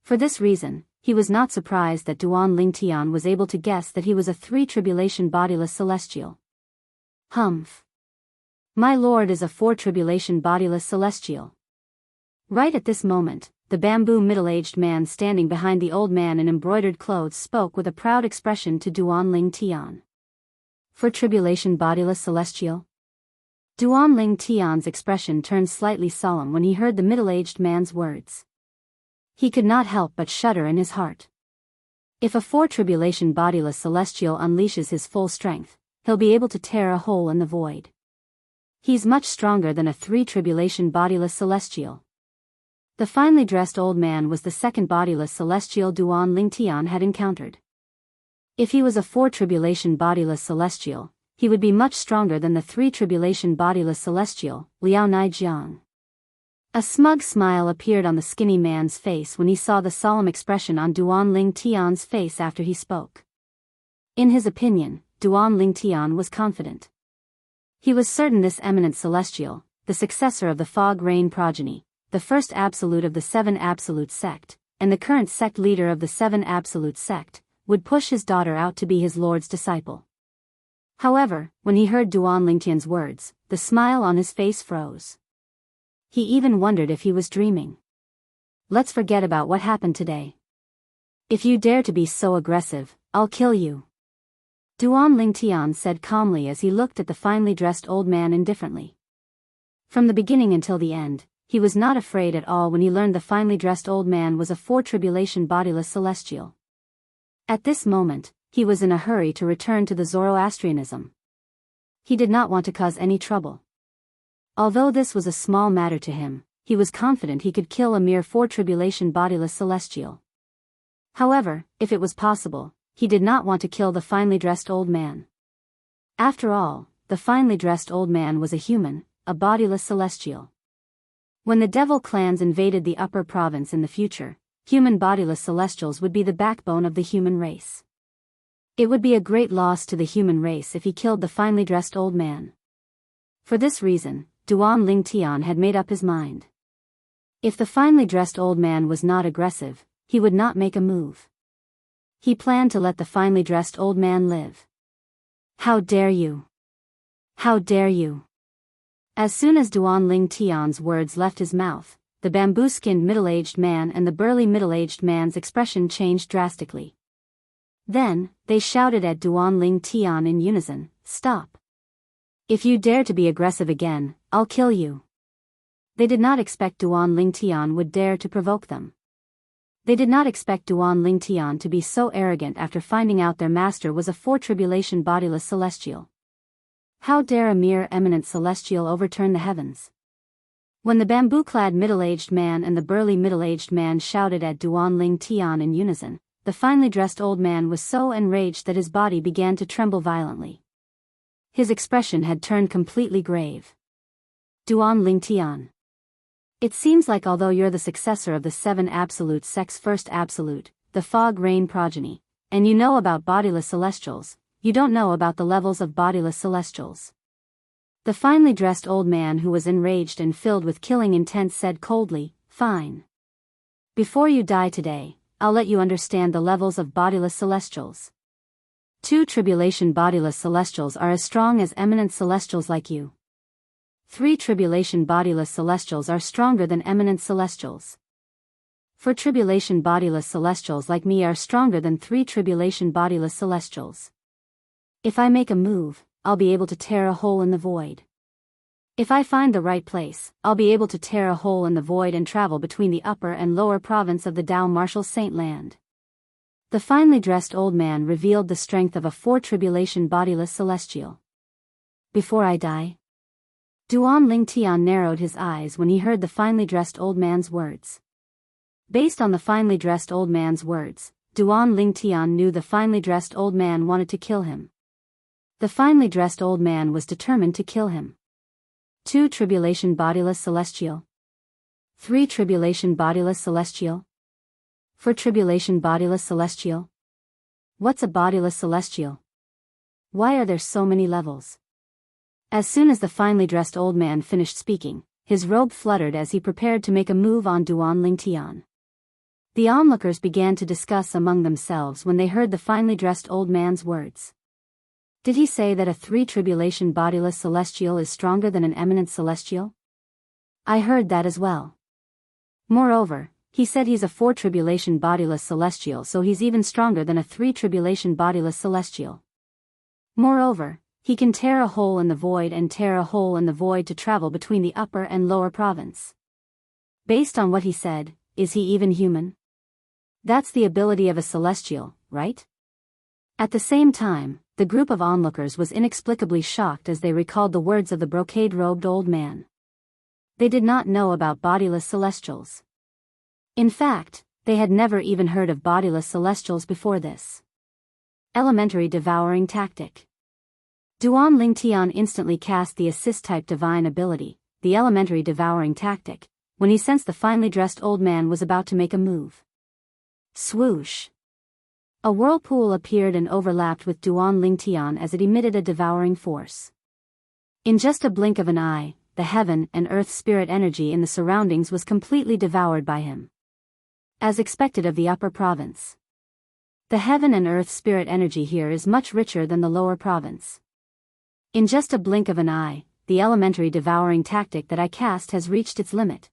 For this reason, he was not surprised that Duan Ling Tian was able to guess that he was a three-tribulation bodiless celestial. Humph. My lord is a four-tribulation bodiless celestial. Right at this moment, the bamboo middle-aged man standing behind the old man in embroidered clothes spoke with a proud expression to Duan Ling Tian. For tribulation bodiless celestial? Duan Ling Tian's expression turned slightly solemn when he heard the middle-aged man's words. He could not help but shudder in his heart. If a four-tribulation bodiless celestial unleashes his full strength, he'll be able to tear a hole in the void. He's much stronger than a three-tribulation bodiless celestial. The finely dressed old man was the second bodiless celestial Duan Ling Tian had encountered. If he was a four-tribulation bodiless celestial, he would be much stronger than the three-tribulation bodiless celestial, Liao Nai Jiang. A smug smile appeared on the skinny man's face when he saw the solemn expression on Duan Ling Tian's face after he spoke. In his opinion, Duan Ling Tian was confident. He was certain this eminent celestial, the successor of the Fog Rain progeny, the first absolute of the Seven Absolute sect, and the current sect leader of the Seven Absolute sect, would push his daughter out to be his lord's disciple. However, when he heard Duan Ling Tian's words, the smile on his face froze. He even wondered if he was dreaming. Let's forget about what happened today. If you dare to be so aggressive, I'll kill you. Duan Ling Tian said calmly as he looked at the finely dressed old man indifferently. From the beginning until the end, he was not afraid at all when he learned the finely dressed old man was a four-tribulation bodiless celestial. At this moment, he was in a hurry to return to the Zoroastrianism. He did not want to cause any trouble. Although this was a small matter to him, he was confident he could kill a mere four-tribulation bodiless celestial. However, if it was possible, he did not want to kill the finely dressed old man. After all, the finely dressed old man was a human, a bodiless celestial. When the devil clans invaded the upper province in the future, human bodiless celestials would be the backbone of the human race. It would be a great loss to the human race if he killed the finely dressed old man. For this reason, Duan Ling Tian had made up his mind. If the finely dressed old man was not aggressive, he would not make a move. He planned to let the finely dressed old man live. How dare you! How dare you! As soon as Duan Ling Tian's words left his mouth, the bamboo-skinned middle-aged man and the burly middle-aged man's expression changed drastically. Then, they shouted at Duan Ling Tian in unison, "Stop! If you dare to be aggressive again, I'll kill you." They did not expect Duan Ling Tian would dare to provoke them. They did not expect Duan Ling Tian to be so arrogant after finding out their master was a four-tribulation bodiless celestial. How dare a mere eminent celestial overturn the heavens? When the bamboo-clad middle-aged man and the burly middle-aged man shouted at Duan Ling Tian in unison, the finely dressed old man was so enraged that his body began to tremble violently. His expression had turned completely grave. Duan Ling Tian. It seems like although you're the successor of the Seven Absolute sect's first absolute, the Fog Rain progeny, and you know about bodiless celestials, you don't know about the levels of bodiless celestials. The finely dressed old man who was enraged and filled with killing intent said coldly, "Fine. Before you die today, I'll let you understand the levels of bodiless celestials. Two tribulation bodiless celestials are as strong as eminent celestials like you. Three tribulation bodiless celestials are stronger than eminent celestials. Four tribulation bodiless celestials like me are stronger than three tribulation bodiless celestials. If I make a move, I'll be able to tear a hole in the void. If I find the right place, I'll be able to tear a hole in the void and travel between the upper and lower province of the Dao Martial Saint Land." The finely dressed old man revealed the strength of a four-tribulation bodiless celestial. "Before I die?" Duan Ling Tian narrowed his eyes when he heard the finely dressed old man's words. Based on the finely dressed old man's words, Duan Ling Tian knew the finely dressed old man wanted to kill him. The finely dressed old man was determined to kill him. Two tribulation bodiless celestial. Three tribulation bodiless celestial. Four tribulation bodiless celestial. What's a bodiless celestial? Why are there so many levels? As soon as the finely dressed old man finished speaking, his robe fluttered as he prepared to make a move on Duan Ling Tian. The onlookers began to discuss among themselves when they heard the finely dressed old man's words. Did he say that a three-tribulation bodiless celestial is stronger than an eminent celestial? I heard that as well. Moreover, he said he's a four-tribulation bodiless celestial, so he's even stronger than a three-tribulation bodiless celestial. Moreover, He can tear a hole in the void and tear a hole in the void to travel between the upper and lower province. Based on what he said, is he even human? That's the ability of a celestial, right? At the same time, the group of onlookers was inexplicably shocked as they recalled the words of the brocade-robed old man. They did not know about bodiless celestials. In fact, they had never even heard of bodiless celestials before this. Elementary devouring tactic. Duan Lingtian instantly cast the assist-type divine ability, the elementary devouring tactic, when he sensed the finely dressed old man was about to make a move. Swoosh! A whirlpool appeared and overlapped with Duan Lingtian as it emitted a devouring force. In just a blink of an eye, the heaven and earth spirit energy in the surroundings was completely devoured by him. As expected of the upper province. The heaven and earth spirit energy here is much richer than the lower province. In just a blink of an eye, the elementary devouring tactic that I cast has reached its limit.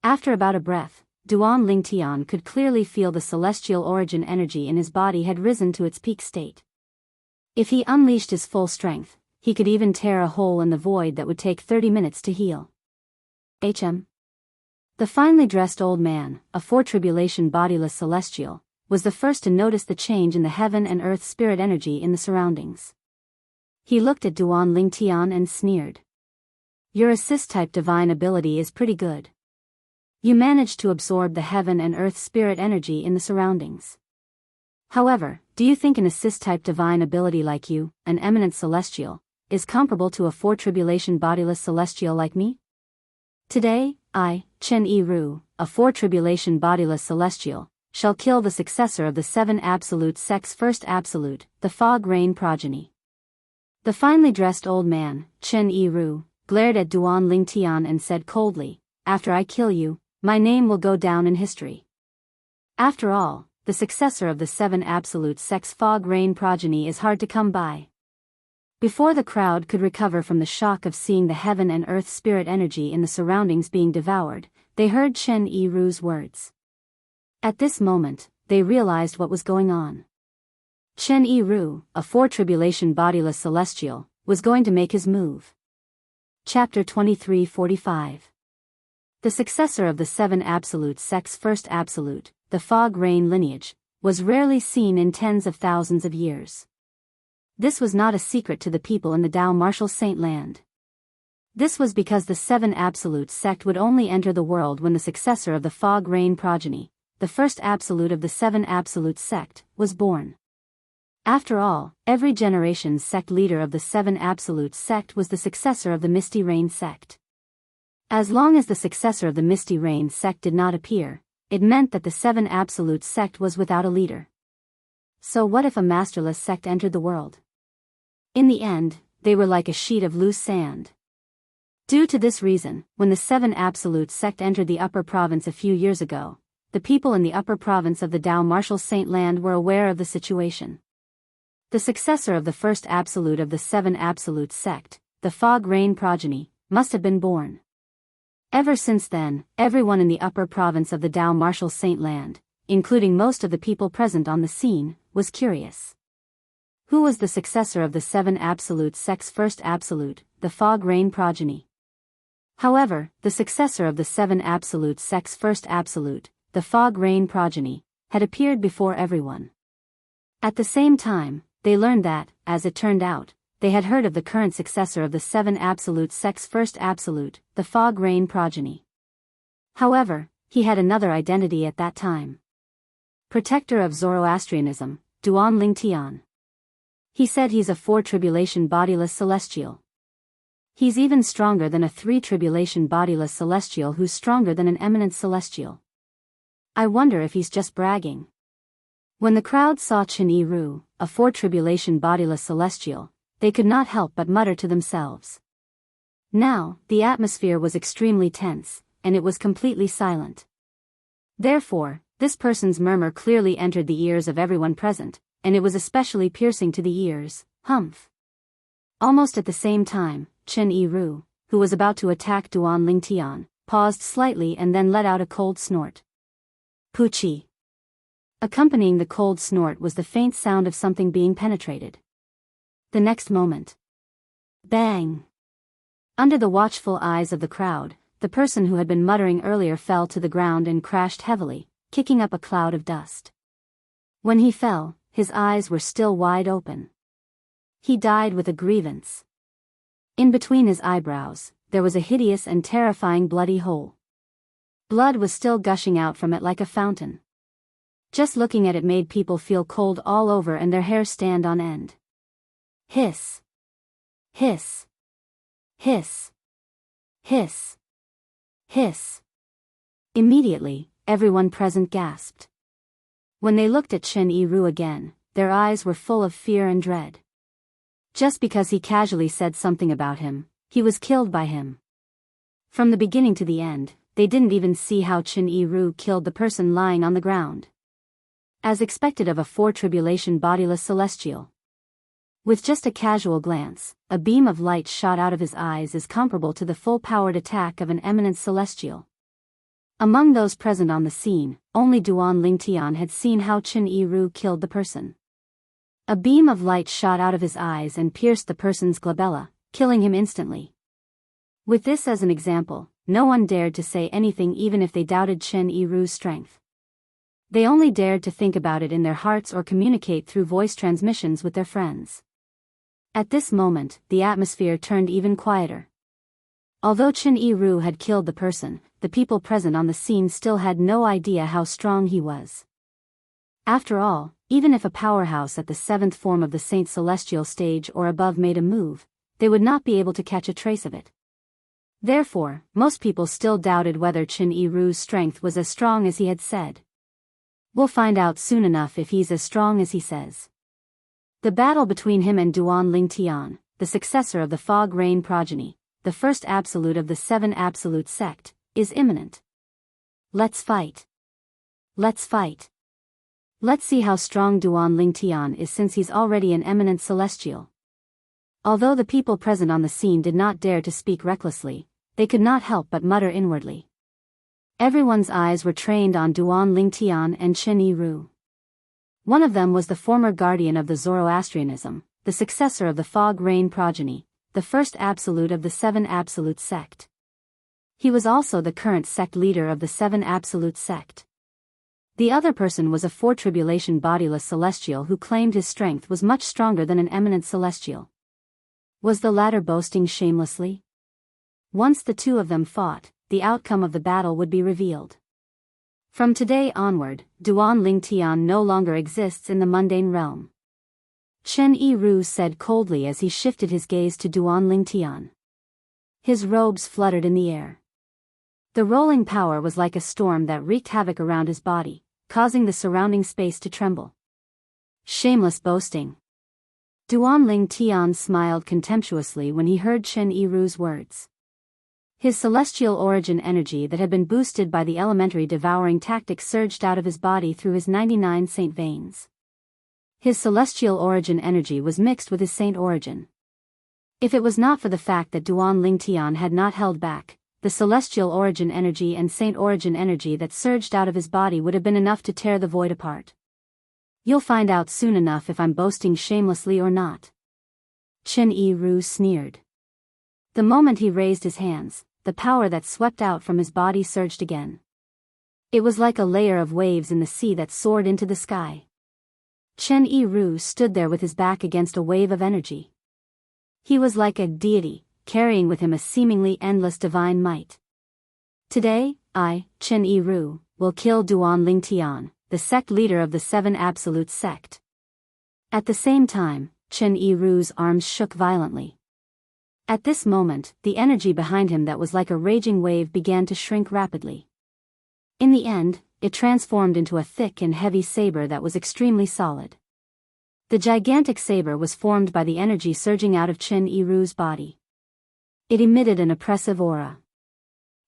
After about a breath, Duan Lingtian could clearly feel the celestial origin energy in his body had risen to its peak state. If he unleashed his full strength, he could even tear a hole in the void that would take 30 minutes to heal. The finely dressed old man, a fore-tribulation bodiless celestial, was the first to notice the change in the heaven and earth spirit energy in the surroundings. He looked at Duan Lingtian and sneered. Your assist-type divine ability is pretty good. You managed to absorb the heaven and earth spirit energy in the surroundings. However, do you think an assist-type divine ability like you, an eminent celestial, is comparable to a fore-tribulation bodiless celestial like me? Today, I, Chen Yi-Ru, a fore-tribulation bodiless celestial, shall kill the successor of the seven absolute sect's first absolute, the fog rain progeny. The finely dressed old man, Chen Yi-Ru, glared at Duan Lingtian and said coldly, after I kill you, my name will go down in history. After all, the successor of the seven absolute sect's fog rain progeny is hard to come by. Before the crowd could recover from the shock of seeing the heaven and earth spirit energy in the surroundings being devoured, they heard Chen Yi-Ru's words. At this moment, they realized what was going on. Chen Yi-Ru, a fore-tribulation bodiless celestial, was going to make his move. Chapter 23:45. The successor of the seven absolute sect's first absolute, the fog rain lineage, was rarely seen in tens of thousands of years. This was not a secret to the people in the Dao Martial Saint Land. This was because the seven absolute sect would only enter the world when the successor of the fog rain progeny, the first absolute of the seven absolute sect, was born. After all, every generation's sect leader of the seven absolute sect was the successor of the Misty Rain sect. As long as the successor of the Misty Rain sect did not appear, it meant that the seven absolute sect was without a leader. So what if a masterless sect entered the world? In the end, they were like a sheet of loose sand. Due to this reason, when the seven absolute sect entered the upper province a few years ago, the people in the upper province of the Dao Martial Saint Land were aware of the situation. The successor of the first absolute of the seven absolute sect, the fog rain progeny, must have been born. Ever since then, everyone in the upper province of the Dao Martial Saint Land, including most of the people present on the scene, was curious. Who was the successor of the seven absolute sect's first absolute, the fog rain progeny? However, the successor of the seven absolute sect's first absolute, the fog rain progeny, had appeared before everyone. At the same time, they learned that, as it turned out, they had heard of the current successor of the seven absolute sect's first absolute, the fog rain progeny. However, he had another identity at that time. Protector of Zoroastrianism, Duan Lingtian. He said he's a four-tribulation bodiless celestial. He's even stronger than a three-tribulation bodiless celestial who's stronger than an eminent celestial. I wonder if he's just bragging. When the crowd saw Chen Yi-Ru, a four-tribulation bodiless celestial, they could not help but mutter to themselves. Now, the atmosphere was extremely tense, and it was completely silent. Therefore, this person's murmur clearly entered the ears of everyone present, and it was especially piercing to the ears. Humph. Almost at the same time, Chen Yi-Ru, who was about to attack Duan Lingtian, paused slightly and then let out a cold snort. Poochie. Accompanying the cold snort was the faint sound of something being penetrated. The next moment. Bang! Under the watchful eyes of the crowd, the person who had been muttering earlier fell to the ground and crashed heavily, kicking up a cloud of dust. When he fell, his eyes were still wide open. He died with a grievance. In between his eyebrows, there was a hideous and terrifying bloody hole. Blood was still gushing out from it like a fountain. Just looking at it made people feel cold all over and their hair stand on end. Hiss. Hiss. Hiss. Hiss. Hiss. Immediately, everyone present gasped. When they looked at Chen Yiru again, their eyes were full of fear and dread. Just because he casually said something about him, he was killed by him. From the beginning to the end, they didn't even see how Chen Yiru killed the person lying on the ground. As expected of a four-tribulation bodiless celestial. With just a casual glance, a beam of light shot out of his eyes is comparable to the full-powered attack of an eminent celestial. Among those present on the scene, only Duan Lingtian had seen how Chen Yiru killed the person. A beam of light shot out of his eyes and pierced the person's glabella, killing him instantly. With this as an example, no one dared to say anything even if they doubted Chen Yiru's strength. They only dared to think about it in their hearts or communicate through voice transmissions with their friends. At this moment, the atmosphere turned even quieter. Although Chen Yiru had killed the person, the people present on the scene still had no idea how strong he was. After all, even if a powerhouse at the seventh form of the Saint Celestial stage or above made a move, they would not be able to catch a trace of it. Therefore, most people still doubted whether Chen Yiru's strength was as strong as he had said. We'll find out soon enough if he's as strong as he says. The battle between him and Duan Lingtian, the successor of the Fog Rain progeny, the first absolute of the seven absolute sect, is imminent. Let's fight. Let's fight. Let's see how strong Duan Lingtian is since he's already an eminent celestial. Although the people present on the scene did not dare to speak recklessly, they could not help but mutter inwardly. Everyone's eyes were trained on Duan Lingtian and Chen Yiru. One of them was the former guardian of the Zoroastrianism, the successor of the Fog Rain progeny, the first absolute of the seven absolute sect. He was also the current sect leader of the seven absolute sect. The other person was a four-tribulation bodiless celestial who claimed his strength was much stronger than an eminent celestial. Was the latter boasting shamelessly? Once the two of them fought, the outcome of the battle would be revealed. From today onward, Duan Lingtian no longer exists in the mundane realm. Chen Yiru said coldly as he shifted his gaze to Duan Lingtian. His robes fluttered in the air. The rolling power was like a storm that wreaked havoc around his body, causing the surrounding space to tremble. Shameless boasting. Duan Lingtian smiled contemptuously when he heard Chen Yiru's words. His celestial origin energy that had been boosted by the elementary devouring tactic surged out of his body through his 99 saint veins. His celestial origin energy was mixed with his saint origin. If it was not for the fact that Duan Lingtian had not held back, the celestial origin energy and saint origin energy that surged out of his body would have been enough to tear the void apart. You'll find out soon enough if I'm boasting shamelessly or not. Chen Yiru sneered. The moment he raised his hands, the power that swept out from his body surged again. It was like a layer of waves in the sea that soared into the sky. Chen Yiru stood there with his back against a wave of energy. He was like a deity, carrying with him a seemingly endless divine might. Today, I, Chen Yiru, will kill Duan Lingtian, the sect leader of the seven absolute sect. At the same time, Chen Yiru's arms shook violently. At this moment, the energy behind him that was like a raging wave began to shrink rapidly. In the end, it transformed into a thick and heavy saber that was extremely solid. The gigantic saber was formed by the energy surging out of Chen Yiru's body. It emitted an oppressive aura.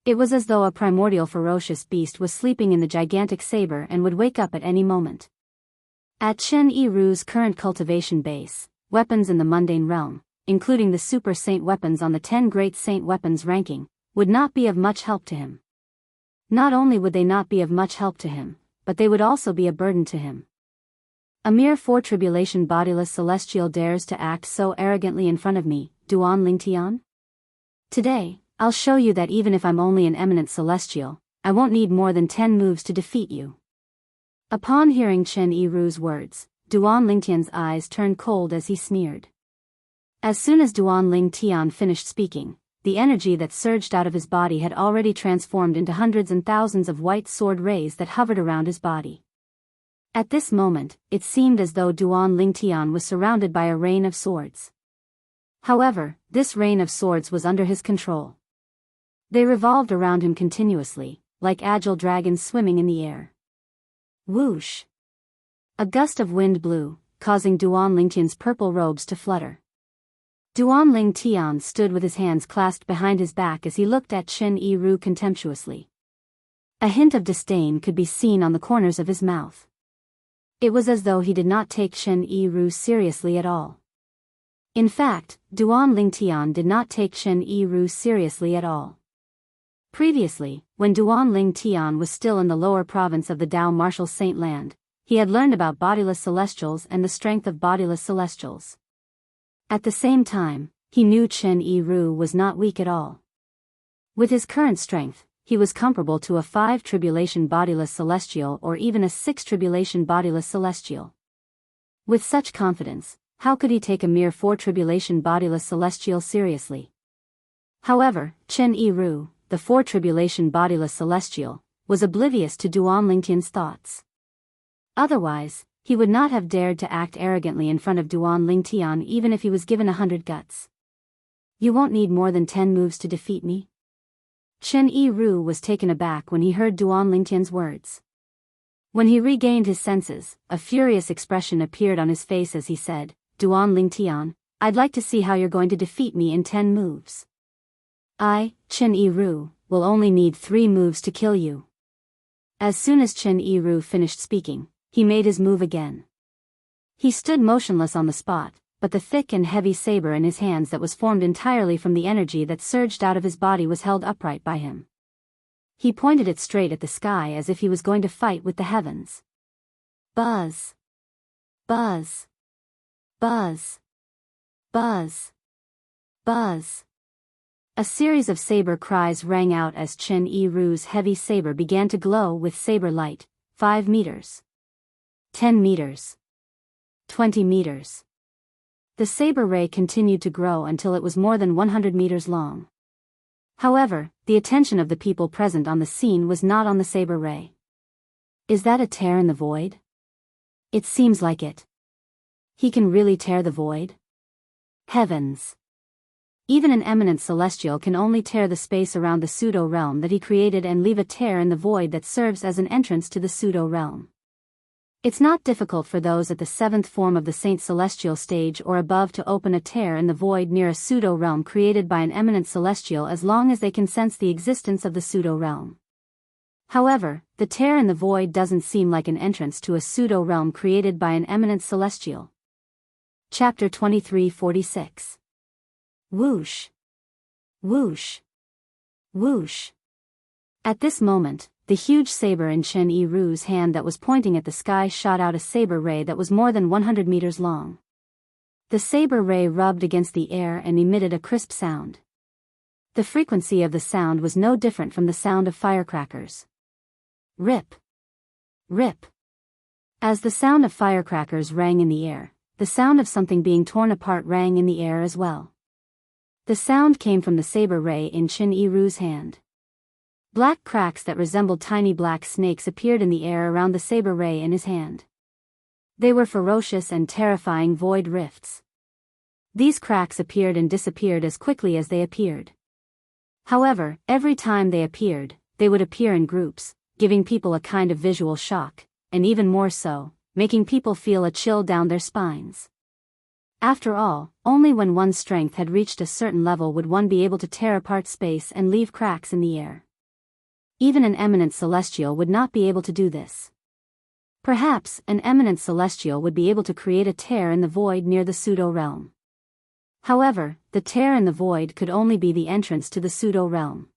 It was as though a primordial ferocious beast was sleeping in the gigantic saber and would wake up at any moment. At Chen Yiru's current cultivation base, weapons in the mundane realm, including the super saint weapons on the 10 great saint weapons ranking, would not be of much help to him. Not only would they not be of much help to him, but they would also be a burden to him. A mere four-tribulation bodiless celestial dares to act so arrogantly in front of me, Duan Lingtian? Today, I'll show you that even if I'm only an eminent celestial, I won't need more than 10 moves to defeat you. Upon hearing Chen Yiru's words, Duan Lingtian's eyes turned cold as he sneered. As soon as Duan Lingtian finished speaking, the energy that surged out of his body had already transformed into hundreds and thousands of white sword rays that hovered around his body. At this moment, it seemed as though Duan Lingtian was surrounded by a rain of swords. However, this rain of swords was under his control. They revolved around him continuously, like agile dragons swimming in the air. Whoosh! A gust of wind blew, causing Duan Lingtian's purple robes to flutter. Duan Lingtian stood with his hands clasped behind his back as he looked at Chen Yiru contemptuously. A hint of disdain could be seen on the corners of his mouth. It was as though he did not take Chen Yiru seriously at all. In fact, Duan Lingtian did not take Chen Yiru seriously at all. Previously, when Duan Lingtian was still in the lower province of the Dao Martial Saint Land, he had learned about bodiless celestials and the strength of bodiless celestials. At the same time, he knew Chen Yiru was not weak at all. With his current strength, he was comparable to a 5-tribulation bodiless celestial or even a 6-tribulation bodiless celestial. With such confidence, how could he take a mere 4-tribulation bodiless celestial seriously? However, Chen Yiru, the 4-tribulation bodiless celestial, was oblivious to Duan Lingtian's thoughts. Otherwise, he would not have dared to act arrogantly in front of Duan Lingtian even if he was given 100 guts. You won't need more than 10 moves to defeat me? Chen Yiru was taken aback when he heard Duan Lingtian's words. When he regained his senses, a furious expression appeared on his face as he said, Duan Lingtian, I'd like to see how you're going to defeat me in 10 moves. I, Chen Yiru, will only need 3 moves to kill you. As soon as Chen Yiru finished speaking, he made his move again. He stood motionless on the spot, but the thick and heavy saber in his hands that was formed entirely from the energy that surged out of his body was held upright by him. He pointed it straight at the sky as if he was going to fight with the heavens. Buzz! Buzz! Buzz! Buzz! Buzz! A series of saber cries rang out as Chen Yiru's heavy saber began to glow with saber light. 5 meters. 10 meters. 20 meters. The saber ray continued to grow until it was more than 100 meters long. However, the attention of the people present on the scene was not on the saber ray. Is that a tear in the void? It seems like it. He can really tear the void? Heavens! Even an eminent celestial can only tear the space around the pseudo-realm that he created and leave a tear in the void that serves as an entrance to the pseudo-realm. It's not difficult for those at the 7th form of the Saint Celestial stage or above to open a tear in the void near a pseudo-realm created by an eminent celestial as long as they can sense the existence of the pseudo-realm. However, the tear in the void doesn't seem like an entrance to a pseudo-realm created by an eminent celestial. Chapter 2346. Whoosh! Whoosh! Whoosh! At this moment, the huge saber in Chen Yiru's hand that was pointing at the sky shot out a saber ray that was more than 100 meters long. The saber ray rubbed against the air and emitted a crisp sound. The frequency of the sound was no different from the sound of firecrackers. Rip! Rip! As the sound of firecrackers rang in the air, the sound of something being torn apart rang in the air as well. The sound came from the saber ray in Chen Yiru's hand. Black cracks that resembled tiny black snakes appeared in the air around the saber ray in his hand. They were ferocious and terrifying void rifts. These cracks appeared and disappeared as quickly as they appeared. However, every time they appeared, they would appear in groups, giving people a kind of visual shock, and even more so, making people feel a chill down their spines. After all, only when one's strength had reached a certain level would one be able to tear apart space and leave cracks in the air. Even an eminent celestial would not be able to do this. Perhaps an eminent celestial would be able to create a tear in the void near the pseudo-realm. However, the tear in the void could only be the entrance to the pseudo-realm.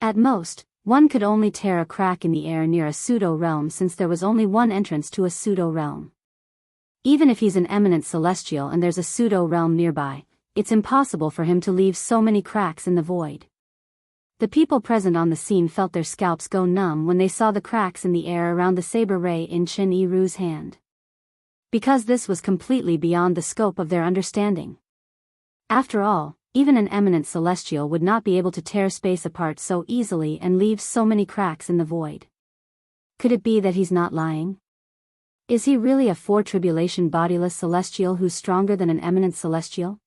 At most, one could only tear a crack in the air near a pseudo-realm since there was only one entrance to a pseudo-realm. Even if he's an eminent celestial and there's a pseudo-realm nearby, it's impossible for him to leave so many cracks in the void. The people present on the scene felt their scalps go numb when they saw the cracks in the air around the saber ray in Chen Yiru's hand. Because this was completely beyond the scope of their understanding. After all, even an eminent celestial would not be able to tear space apart so easily and leave so many cracks in the void. Could it be that he's not lying? Is he really a four-tribulation bodiless celestial who's stronger than an eminent celestial?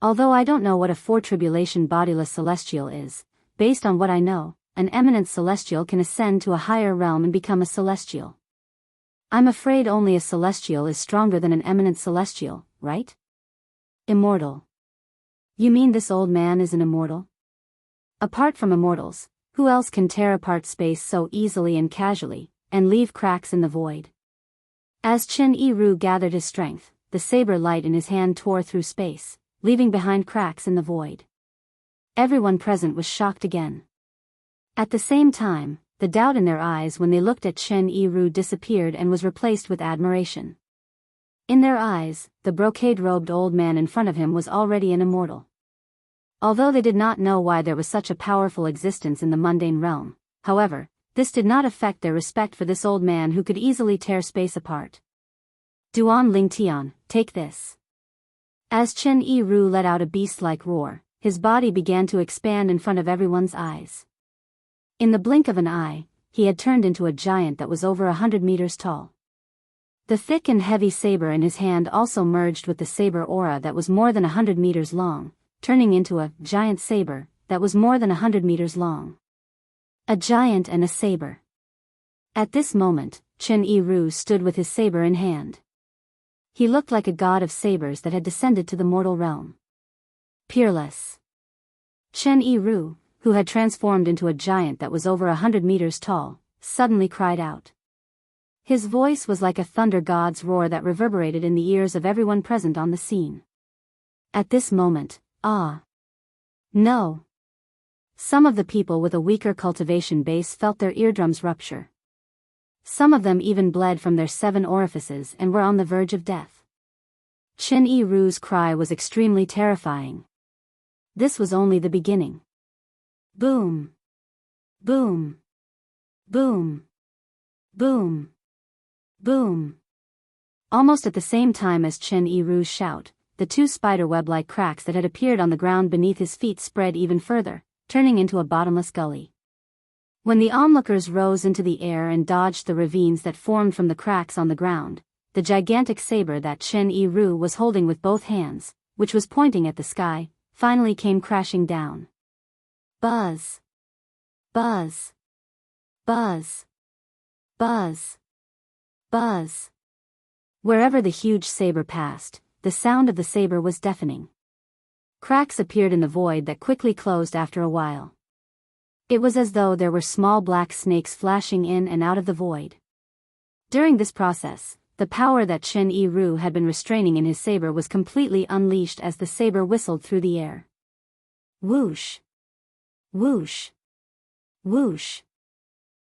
Although I don't know what a four-tribulation bodiless celestial is, based on what I know, an eminent celestial can ascend to a higher realm and become a celestial. I'm afraid only a celestial is stronger than an eminent celestial, right? Immortal. You mean this old man is an immortal? Apart from immortals, who else can tear apart space so easily and casually, and leave cracks in the void? As Chen Yiru gathered his strength, the saber light in his hand tore through space, leaving behind cracks in the void. Everyone present was shocked again. At the same time, the doubt in their eyes when they looked at Chen Yiru disappeared and was replaced with admiration. In their eyes, the brocade-robed old man in front of him was already an immortal. Although they did not know why there was such a powerful existence in the mundane realm, however, this did not affect their respect for this old man who could easily tear space apart. Duan Lingtian, take this. As Chen Yiru let out a beast-like roar, his body began to expand in front of everyone's eyes. In the blink of an eye, he had turned into a giant that was over 100 meters tall. The thick and heavy saber in his hand also merged with the saber aura that was more than 100 meters long, turning into a giant saber that was more than 100 meters long. A giant and a saber. At this moment, Chen Yiru stood with his saber in hand. He looked like a god of sabers that had descended to the mortal realm. Peerless. Chen Yiru, who had transformed into a giant that was over 100 meters tall, suddenly cried out. His voice was like a thunder god's roar that reverberated in the ears of everyone present on the scene. At this moment, no. Some of the people with a weaker cultivation base felt their eardrums rupture. Some of them even bled from their 7 orifices and were on the verge of death. Chen Yiru's cry was extremely terrifying. This was only the beginning. Boom. Boom. Boom. Boom. Boom. Almost at the same time as Chen Yiru's shout, the 2 spiderweb-like cracks that had appeared on the ground beneath his feet spread even further, turning into a bottomless gully. When the onlookers rose into the air and dodged the ravines that formed from the cracks on the ground, the gigantic saber that Chen Yiru was holding with both hands, which was pointing at the sky, finally came crashing down. Buzz. Buzz. Buzz. Buzz. Buzz. Wherever the huge saber passed, the sound of the saber was deafening. Cracks appeared in the void that quickly closed after a while. It was as though there were small black snakes flashing in and out of the void. During this process, the power that Chen Yiru had been restraining in his saber was completely unleashed as the saber whistled through the air. Whoosh. Whoosh. Whoosh.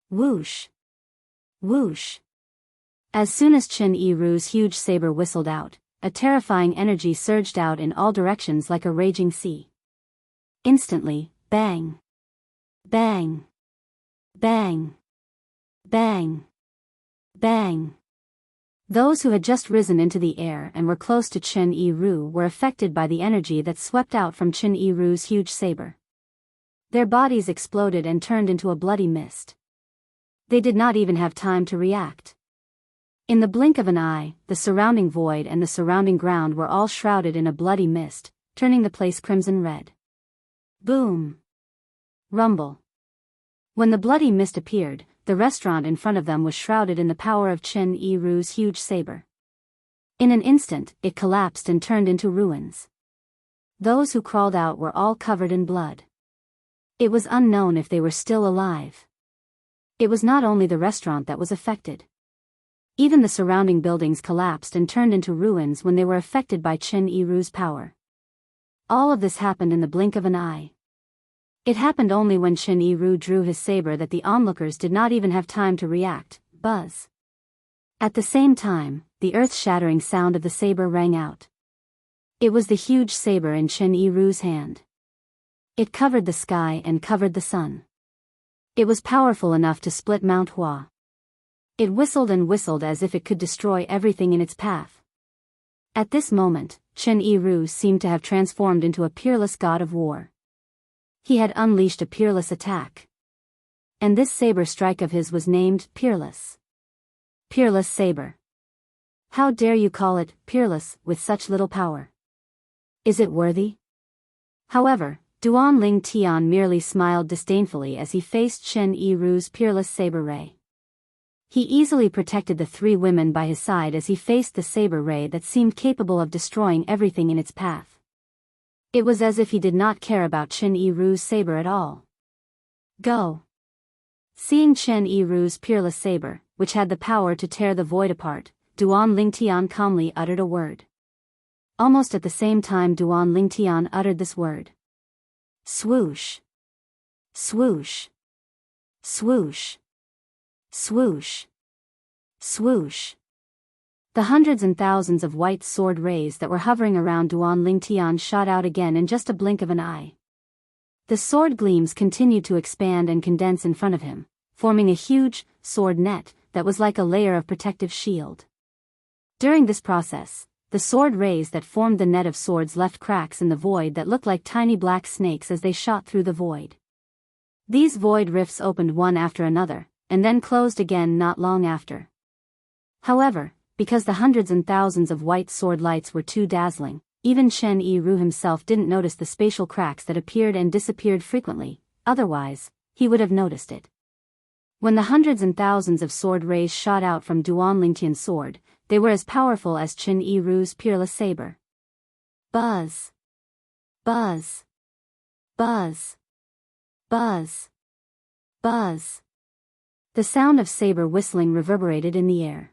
Whoosh. Whoosh. As soon as Chen Yiru's huge saber whistled out, a terrifying energy surged out in all directions like a raging sea. Instantly, bang. Bang. Bang. Bang. Bang. Those who had just risen into the air and were close to Chen Yiru were affected by the energy that swept out from Chen Yiru's huge saber. Their bodies exploded and turned into a bloody mist. They did not even have time to react. In the blink of an eye, the surrounding void and the surrounding ground were all shrouded in a bloody mist, turning the place crimson red. Boom. Rumble. When the bloody mist appeared, the restaurant in front of them was shrouded in the power of Chen Yiru's huge saber. In an instant, it collapsed and turned into ruins. Those who crawled out were all covered in blood. It was unknown if they were still alive. It was not only the restaurant that was affected. Even the surrounding buildings collapsed and turned into ruins when they were affected by Chen Yiru's power. All of this happened in the blink of an eye. It happened only when Chen Yiru drew his saber that the onlookers did not even have time to react. Buzz. At the same time, the earth-shattering sound of the saber rang out. It was the huge saber in Chen Yiru's hand. It covered the sky and covered the sun. It was powerful enough to split Mount Hua. It whistled and whistled as if it could destroy everything in its path. At this moment, Chen Yiru seemed to have transformed into a peerless god of war. He had unleashed a peerless attack. And this saber strike of his was named Peerless. Peerless saber. How dare you call it peerless with such little power? Is it worthy? However, Duan Ling Tian merely smiled disdainfully as he faced Chen Yiru's peerless saber ray. He easily protected the three women by his side as he faced the saber ray that seemed capable of destroying everything in its path. It was as if he did not care about Chen Yiru's saber at all. Go! Seeing Chen Yiru's peerless saber, which had the power to tear the void apart, Duan Lingtian calmly uttered a word. Almost at the same time Duan Lingtian uttered this word. Swoosh! Swoosh! Swoosh! Swoosh! Swoosh! The hundreds and thousands of white sword rays that were hovering around Duan Lingtian shot out again in just a blink of an eye. The sword gleams continued to expand and condense in front of him, forming a huge sword net that was like a layer of protective shield. During this process, the sword rays that formed the net of swords left cracks in the void that looked like tiny black snakes as they shot through the void. These void rifts opened one after another, and then closed again not long after. However, because the hundreds and thousands of white sword lights were too dazzling, even Chen Yiru himself didn't notice the spatial cracks that appeared and disappeared frequently, otherwise, he would have noticed it. When the hundreds and thousands of sword rays shot out from Duan Lingtian's sword, they were as powerful as Chen Yiru's peerless saber. Buzz! Buzz! Buzz! Buzz! Buzz! The sound of saber whistling reverberated in the air.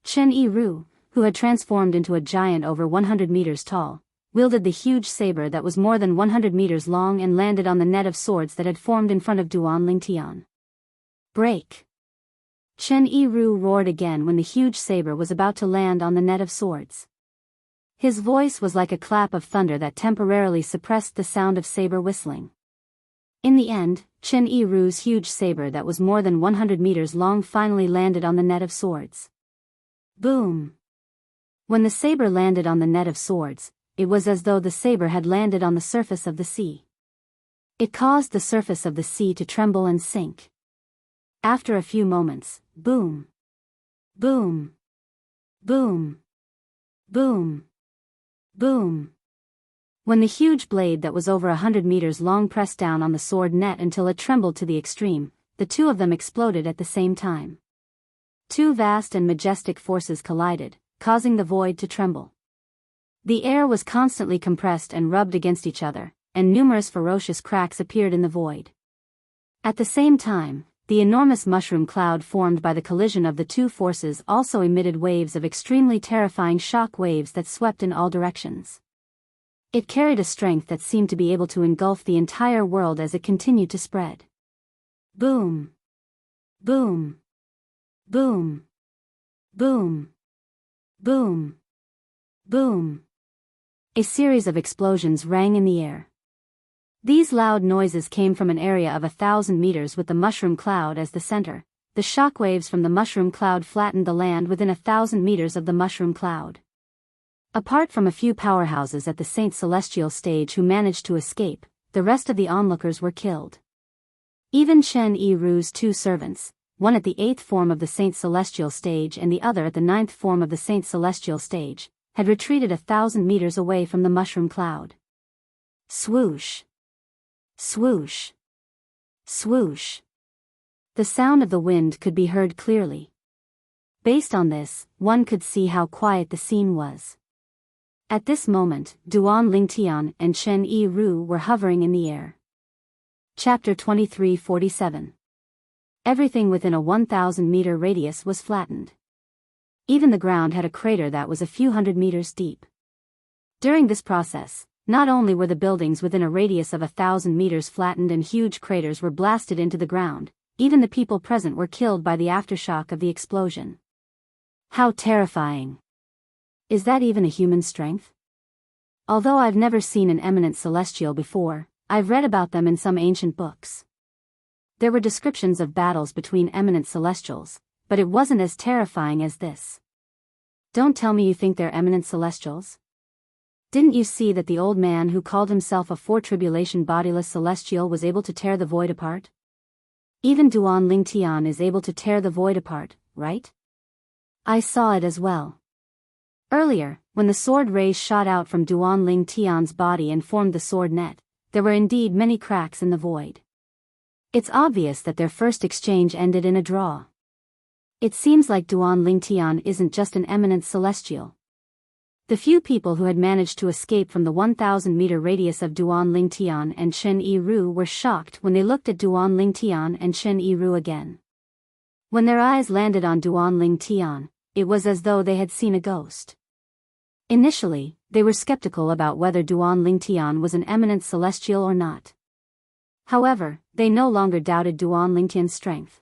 Chen Yiru, who had transformed into a giant over 100 meters tall, wielded the huge saber that was more than 100 meters long and landed on the net of swords that had formed in front of Duan Lingtian. Break! Chen Yiru roared again when the huge saber was about to land on the net of swords. His voice was like a clap of thunder that temporarily suppressed the sound of saber whistling. In the end, Chen Yiru's huge saber that was more than 100 meters long finally landed on the net of swords. Boom! When the saber landed on the net of swords, it was as though the saber had landed on the surface of the sea. It caused the surface of the sea to tremble and sink. After a few moments, boom! Boom! Boom! Boom! Boom! When the huge blade that was over 100 meters long pressed down on the sword net until it trembled to the extreme, the two of them exploded at the same time. Two vast and majestic forces collided, causing the void to tremble. The air was constantly compressed and rubbed against each other, and numerous ferocious cracks appeared in the void. At the same time, the enormous mushroom cloud formed by the collision of the two forces also emitted waves of extremely terrifying shock waves that swept in all directions. It carried a strength that seemed to be able to engulf the entire world as it continued to spread. Boom! Boom! Boom! Boom! Boom! Boom! A series of explosions rang in the air. These loud noises came from an area of 1,000 meters with the mushroom cloud as the center. The shock waves from the mushroom cloud flattened the land within 1,000 meters of the mushroom cloud. Apart from a few powerhouses at the Saint Celestial stage who managed to escape, the rest of the onlookers were killed. Even Chen Yiru's two servants, one at the 8th form of the Saint Celestial stage and the other at the 9th form of the Saint Celestial stage, had retreated 1,000 meters away from the mushroom cloud. Swoosh! Swoosh! Swoosh! The sound of the wind could be heard clearly. Based on this, one could see how quiet the scene was. At this moment, Duan Lingtian and Chen Yiru were hovering in the air. Chapter 2347. Everything within a 1,000-meter radius was flattened. Even the ground had a crater that was a few hundred meters deep. During this process, not only were the buildings within a radius of 1,000 meters flattened and huge craters were blasted into the ground, even the people present were killed by the aftershock of the explosion. How terrifying. Is that even a human strength? Although I've never seen an eminent celestial before, I've read about them in some ancient books. There were descriptions of battles between eminent celestials, but it wasn't as terrifying as this. Don't tell me you think they're eminent celestials? Didn't you see that the old man who called himself a four-tribulation bodiless celestial was able to tear the void apart? Even Duan Ling Tian is able to tear the void apart, right? I saw it as well. Earlier, when the sword rays shot out from Duan Ling Tian's body and formed the sword net, there were indeed many cracks in the void. It's obvious that their first exchange ended in a draw. It seems like Duan Ling Tian isn't just an eminent celestial. The few people who had managed to escape from the 1,000-meter radius of Duan Ling Tian and Chen Yiru were shocked when they looked at Duan Ling Tian and Chen Yiru again. When their eyes landed on Duan Ling Tian, it was as though they had seen a ghost. Initially, they were skeptical about whether Duan Ling Tian was an eminent celestial or not. However, they no longer doubted Duan Ling Tian's strength.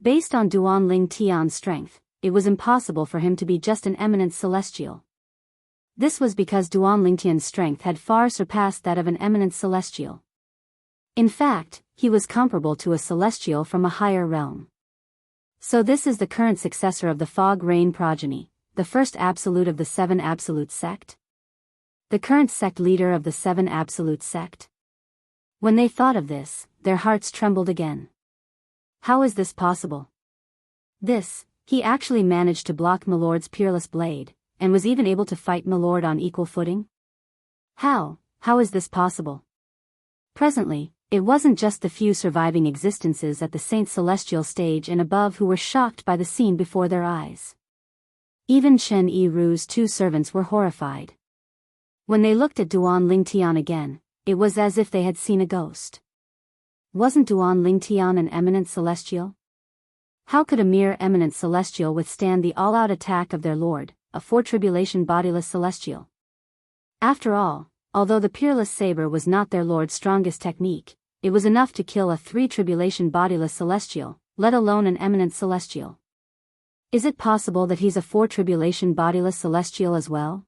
Based on Duan Ling Tian's strength, it was impossible for him to be just an eminent celestial. This was because Duan Ling Tian's strength had far surpassed that of an eminent celestial. In fact, he was comparable to a celestial from a higher realm. So this is the current successor of the Fog Rain progeny, the first absolute of the Seven Absolute sect? The current sect leader of the Seven Absolute sect? When they thought of this, their hearts trembled again. How is this possible? He actually managed to block Milord's peerless blade, and was even able to fight Milord on equal footing? How is this possible? Presently, it wasn't just the few surviving existences at the Saint Celestial stage and above who were shocked by the scene before their eyes. Even Chen Yiru's two servants were horrified. When they looked at Duan Ling Tian again, it was as if they had seen a ghost. Wasn't Duan Ling Tian an eminent celestial? How could a mere eminent celestial withstand the all-out attack of their lord, a four-tribulation bodiless celestial? After all, although the peerless saber was not their lord's strongest technique, it was enough to kill a three-tribulation bodiless celestial, let alone an eminent celestial. Is it possible that he's a four-tribulation bodiless celestial as well?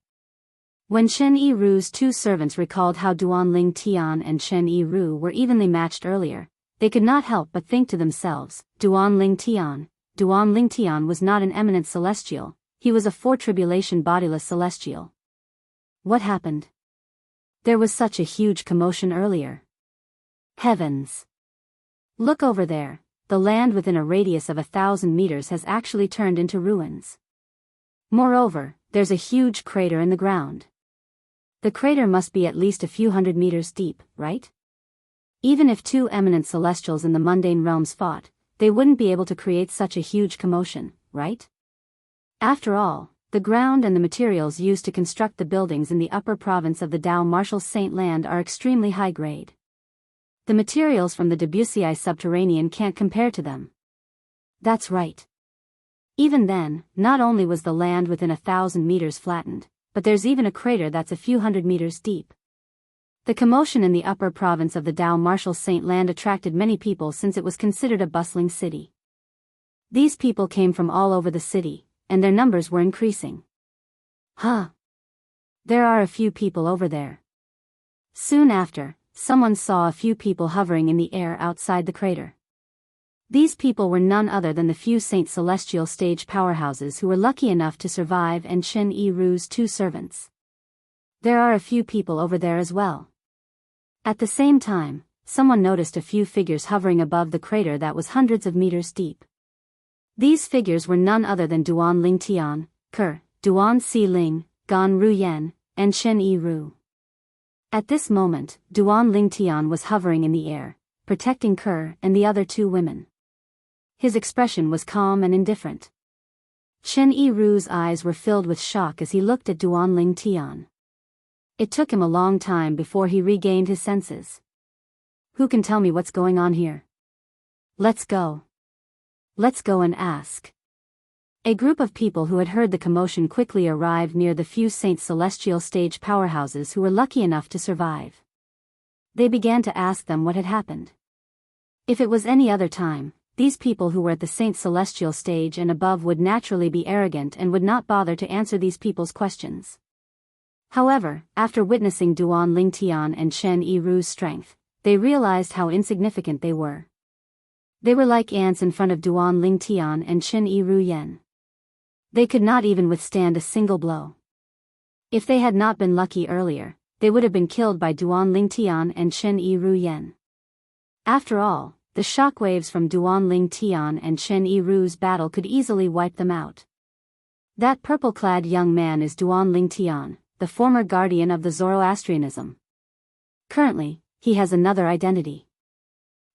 When Chen Yiru's two servants recalled how Duan Ling Tian and Chen Yiru were evenly matched earlier, they could not help but think to themselves, Duan Ling Tian was not an eminent celestial, he was a four-tribulation bodiless celestial. What happened? There was such a huge commotion earlier. Heavens! Look over there, the land within a radius of 1,000 meters has actually turned into ruins. Moreover, there's a huge crater in the ground. The crater must be at least a few hundred meters deep, right? Even if two eminent celestials in the mundane realms fought, they wouldn't be able to create such a huge commotion, right? After all, the ground and the materials used to construct the buildings in the upper province of the Dao Martial Saint Land are extremely high grade. The materials from the Debussy subterranean can't compare to them. That's right. Even then, not only was the land within 1,000 meters flattened, but there's even a crater that's a few hundred meters deep. The commotion in the upper province of the Dao Martial Saint Land attracted many people since it was considered a bustling city. These people came from all over the city, and their numbers were increasing. There are a few people over there. Soon after, someone saw a few people hovering in the air outside the crater. These people were none other than the few Saint Celestial stage powerhouses who were lucky enough to survive and Chen Yiru's two servants. There are a few people over there as well. At the same time, someone noticed a few figures hovering above the crater that was hundreds of meters deep. These figures were none other than Duan Ling Tian, Duan Si Ling, Gan Ruyen, and Chen Yiru. At this moment, Duan Ling Tian was hovering in the air, protecting and the other two women. His expression was calm and indifferent. Chen Yiru's eyes were filled with shock as he looked at Duan Ling Tian. It took him a long time before he regained his senses. Who can tell me what's going on here? Let's go. Let's go and ask. A group of people who had heard the commotion quickly arrived near the few Saint Celestial stage powerhouses who were lucky enough to survive. They began to ask them what had happened. If it was any other time, these people who were at the Saint Celestial stage and above would naturally be arrogant and would not bother to answer these people's questions. However, after witnessing Duan Lingtian and Chen Yiru's strength, they realized how insignificant they were. They were like ants in front of Duan Lingtian and Chen Yiru Yen. They could not even withstand a single blow. If they had not been lucky earlier, they would have been killed by Duan Lingtian and Chen Yiru Yen. After all, the shockwaves from Duan Lingtian and Chen Yiru's battle could easily wipe them out. That purple-clad young man is Duan Lingtian, the former guardian of the Zoroastrianism. Currently, he has another identity.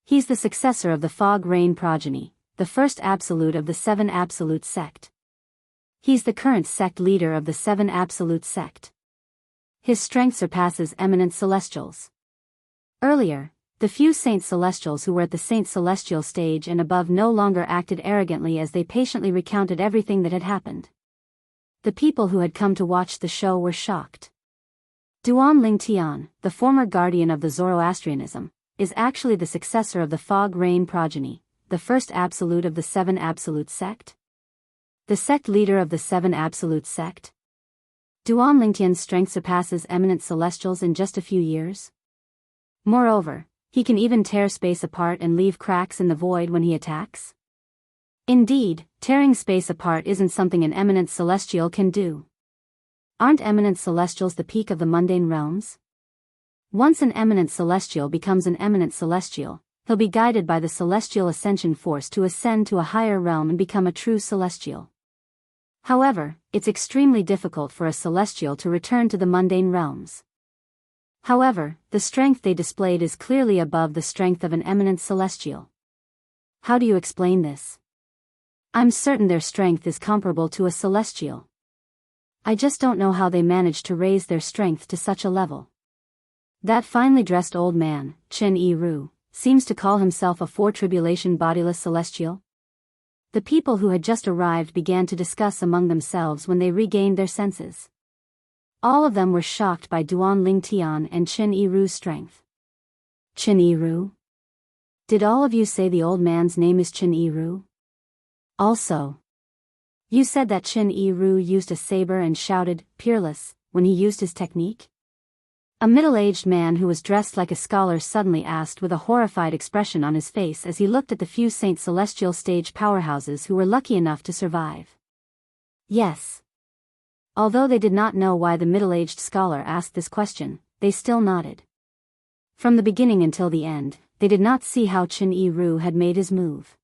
He's the successor of the Fog Rain progeny, the first absolute of the Seven Absolute sect. He's the current sect leader of the Seven Absolute sect. His strength surpasses eminent celestials. Earlier, the few Saint Celestials who were at the Saint Celestial stage and above no longer acted arrogantly as they patiently recounted everything that had happened. The people who had come to watch the show were shocked. Duan Lingtian, the former guardian of the Zoroastrianism, is actually the successor of the Fog Rain progeny, the first absolute of the Seven Absolute sect? The sect leader of the Seven Absolute sect? Duan Lingtian's strength surpasses eminent celestials in just a few years? Moreover, he can even tear space apart and leave cracks in the void when he attacks? Indeed, tearing space apart isn't something an eminent celestial can do. Aren't eminent celestials the peak of the mundane realms? Once an eminent celestial becomes an eminent celestial, he'll be guided by the celestial ascension force to ascend to a higher realm and become a true celestial. However, it's extremely difficult for a celestial to return to the mundane realms. However, the strength they displayed is clearly above the strength of an eminent celestial. How do you explain this? I'm certain their strength is comparable to a celestial. I just don't know how they managed to raise their strength to such a level. That finely dressed old man, Chen Yiru, seems to call himself a four-tribulation bodiless celestial. The people who had just arrived began to discuss among themselves when they regained their senses. All of them were shocked by Duan Lingtian and Chen Yiru's strength. Chen Yiru? Did all of you say the old man's name is Chen Yiru? Also, you said that Chen Yiru used a saber and shouted, "Peerless," when he used his technique? A middle-aged man who was dressed like a scholar suddenly asked with a horrified expression on his face as he looked at the few Saint Celestial stage powerhouses who were lucky enough to survive. Yes. Although they did not know why the middle-aged scholar asked this question, they still nodded. From the beginning until the end, they did not see how Chen Yiru had made his move.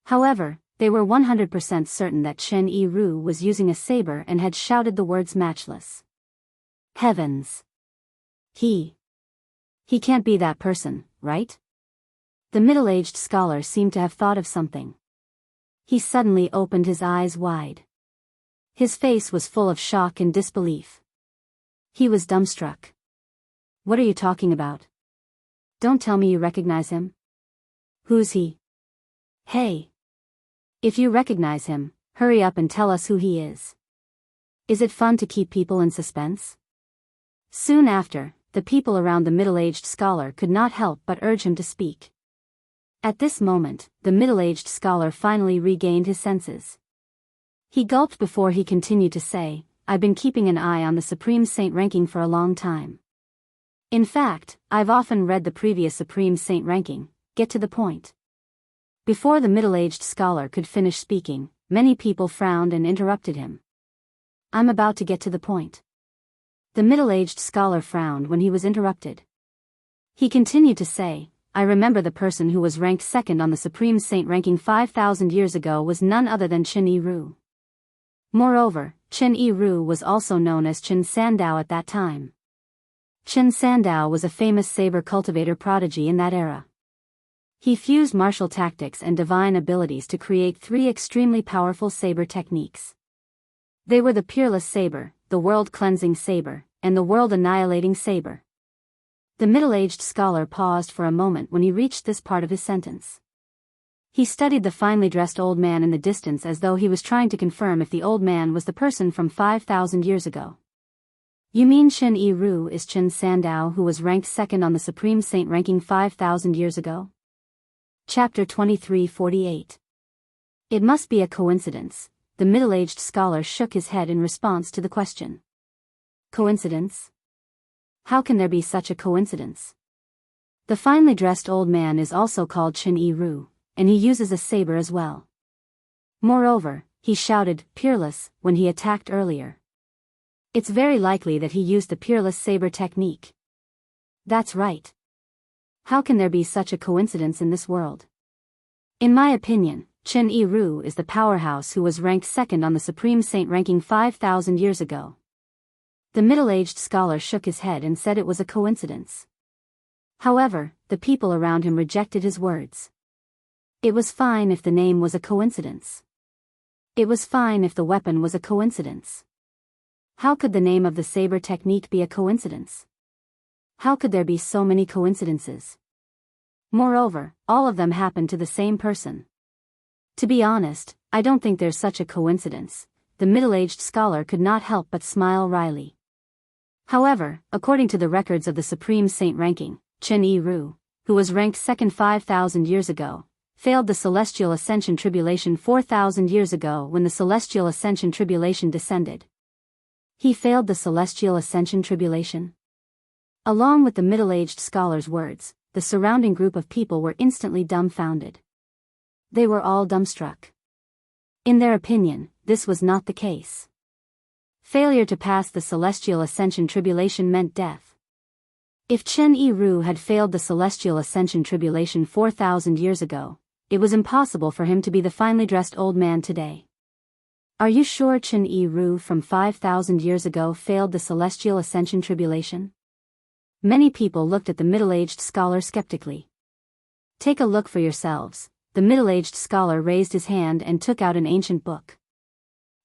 However, they were 100% certain that Chen Yiru was using a saber and had shouted the words matchless. Heavens! He can't be that person, right? The middle-aged scholar seemed to have thought of something. He suddenly opened his eyes wide. His face was full of shock and disbelief. He was dumbstruck. What are you talking about? Don't tell me you recognize him. Who's he? Hey! If you recognize him, hurry up and tell us who he is. Is it fun to keep people in suspense? Soon after, the people around the middle-aged scholar could not help but urge him to speak. At this moment, the middle-aged scholar finally regained his senses. He gulped before he continued to say, "I've been keeping an eye on the Supreme Saint ranking for a long time. In fact, I've often read the previous Supreme Saint ranking. Get to the point." Before the middle-aged scholar could finish speaking, many people frowned and interrupted him. "I'm about to get to the point." The middle-aged scholar frowned when he was interrupted. He continued to say, "I remember the person who was ranked second on the Supreme Saint ranking 5,000 years ago was none other than Chen Yiru. Moreover, Chen Yiru was also known as Chen Sandao at that time. Chen Sandao was a famous saber cultivator prodigy in that era. He fused martial tactics and divine abilities to create three extremely powerful saber techniques. They were the Peerless Saber, the World-Cleansing Saber, and the World-Annihilating Saber. The middle-aged scholar paused for a moment when he reached this part of his sentence. He studied the finely dressed old man in the distance as though he was trying to confirm if the old man was the person from 5,000 years ago. "You mean Chen Yiru is Chen Sandao who was ranked second on the Supreme Saint ranking 5,000 years ago?" Chapter 2348. It must be a coincidence. The middle-aged scholar shook his head in response to the question. Coincidence? How can there be such a coincidence? The finely dressed old man is also called Chen Yi-ru, and he uses a saber as well. Moreover, he shouted, "Peerless," when he attacked earlier. It's very likely that he used the peerless saber technique. That's right. How can there be such a coincidence in this world? In my opinion, Chen Yi-ru is the powerhouse who was ranked second on the Supreme Saint ranking 5,000 years ago. The middle-aged scholar shook his head and said it was a coincidence. However, the people around him rejected his words. It was fine if the name was a coincidence. It was fine if the weapon was a coincidence. How could the name of the saber technique be a coincidence? How could there be so many coincidences? Moreover, all of them happened to the same person. To be honest, I don't think there's such a coincidence. The middle-aged scholar could not help but smile wryly. However, according to the records of the Supreme Saint ranking, Chen Yi-ru, who was ranked second 5,000 years ago, failed the Celestial Ascension Tribulation 4,000 years ago when the Celestial Ascension Tribulation descended. He failed the Celestial Ascension Tribulation? Along with the middle-aged scholar's words, the surrounding group of people were instantly dumbfounded. They were all dumbstruck. In their opinion, this was not the case. Failure to pass the Celestial Ascension Tribulation meant death. If Chen Yi-ru had failed the Celestial Ascension Tribulation 4,000 years ago, it was impossible for him to be the finely dressed old man today. Are you sure Chen Yi-ru from 5,000 years ago failed the Celestial Ascension Tribulation? Many people looked at the middle-aged scholar skeptically. Take a look for yourselves. The middle-aged scholar raised his hand and took out an ancient book.